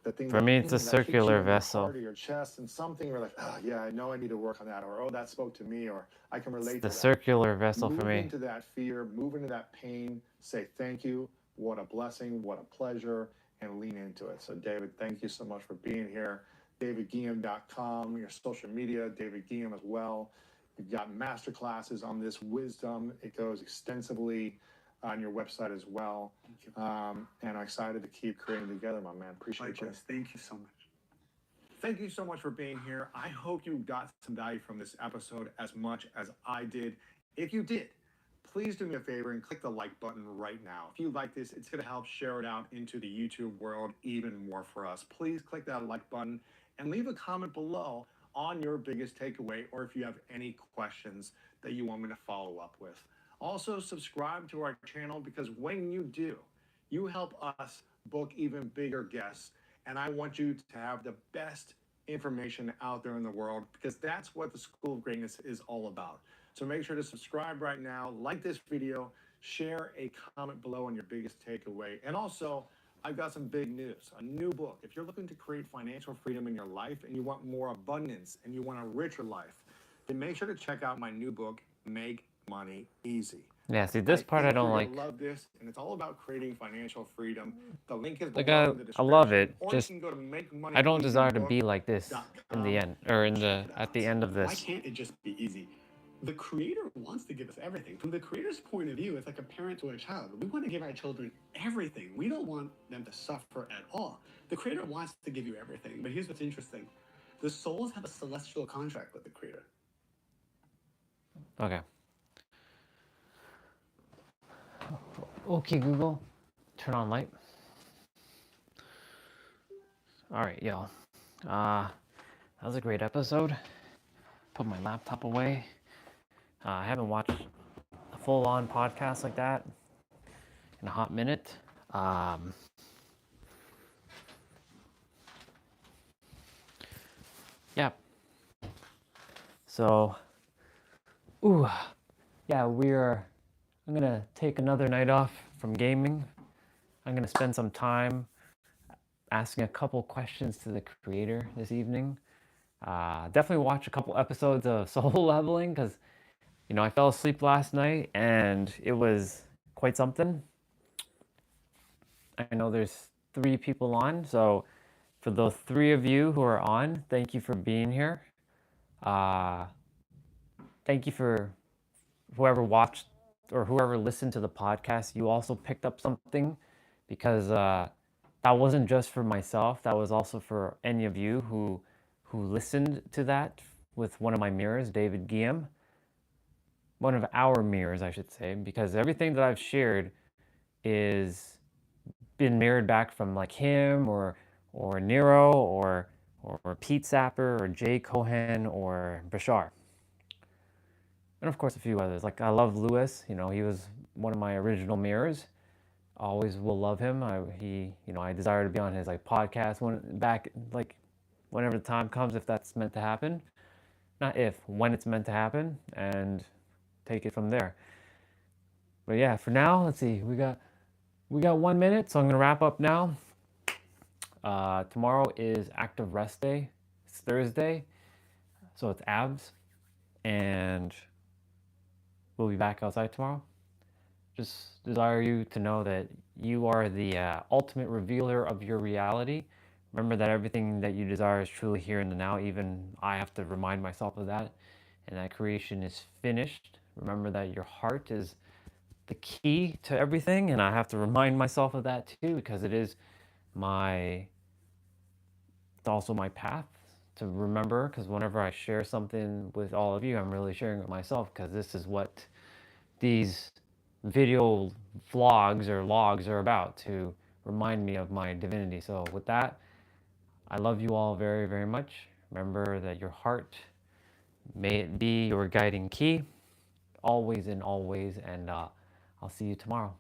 I: the thing
A: For me, it's a circular
I: that
A: vessel.
I: Heart or your chest, and something you're like, oh yeah, I know I need to work on that, or oh, that spoke to me, or I can relate to that.
A: The circular vessel
I: move
A: for me.
I: into that fear, move into that pain, say thank you, what a blessing, what a pleasure, and lean into it. So David, thank you so much for being here. DavidGuillaume.com, your social media, David Guillaume as well. You've got masterclasses on this wisdom. It goes extensively on your website as well. And I'm excited to keep creating together, my man. Appreciate you.
H: Thank you so much. Thank you so much for being here. I hope you got some value from this episode as much as I did. If you did, please do me a favor and click the like button right now. If you like this, it's going to help share it out into the YouTube world even more for us. Please click that like button and leave a comment below on your biggest takeaway, or if you have any questions that you want me to follow up with. Also, subscribe to our channel, because when you do, you help us book even bigger guests. And I want you to have the best information out there in the world, because that's what the School of Greatness is all about. So make sure to subscribe right now, like this video, share a comment below on your biggest takeaway. And also, I've got some big news, a new book. If you're looking to create financial freedom in your life, and you want more abundance, and you want a richer life, then make sure to check out my new book, Make Money Easy.
A: Yeah, see, this part I don't like.
H: I love this, and it's all about creating financial freedom. The link is
A: Like,
H: below in the
A: I love
H: description,
A: it.
H: or
A: Just
H: you can go to MakeMoneyEasyBook.com.
A: I don't desire to be like this in the end, or at the end of
H: Why
A: this.
H: can't it just be easy? The creator wants to give us everything. From the creator's point of view, it's like a parent to a child. We want to give our children everything. We don't want them to suffer at all. The creator wants to give you everything. But here's what's interesting. The souls have a celestial contract with the creator.
A: Okay. Okay, Google, turn on light. All right, y'all. That was a great episode. Put my laptop away. I haven't watched a full-on podcast like that in a hot minute. Yeah. So, yeah, I'm gonna take another night off from gaming. I'm gonna spend some time asking a couple questions to the creator this evening. Definitely watch a couple episodes of Soul Leveling, because I fell asleep last night and it was quite something. I know there's 3 people on, so for those 3 of you who are on, thank you for being here. Thank you for whoever watched or whoever listened to the podcast. You also picked up something, because that wasn't just for myself. That was also for any of you who listened to that with one of my mirrors, David Guillaume. One of our mirrors, I should say, because everything that I've shared is been mirrored back from like him or Nero or Pete Sapper or Jay Cohen or Bashar. And of course a few others. Like I love Lewis, he was one of my original mirrors. Always will love him. I desire to be on his podcast whenever the time comes, if that's meant to happen. Not if, when it's meant to happen, and take it from there. But yeah, for now, let's see. We got 1 minute, so I'm gonna wrap up now. Tomorrow is active rest day. It's Thursday, so it's abs, and we'll be back outside tomorrow. Just desire you to know that you are the ultimate revealer of your reality. Remember that everything that you desire is truly here in the now. Even I have to remind myself of that, and that creation is finished. Remember that your heart is the key to everything, and I have to remind myself of that too, because it's also my path to remember, because whenever I share something with all of you, I'm really sharing it with myself, because this is what these video vlogs or logs are about, to remind me of my divinity. So with that, I love you all very, very much. Remember that your heart, may it be your guiding key, always and always. And I'll see you tomorrow.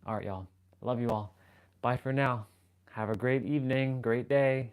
A: All right, y'all. Love you all. Bye for now. Have a great evening, great day.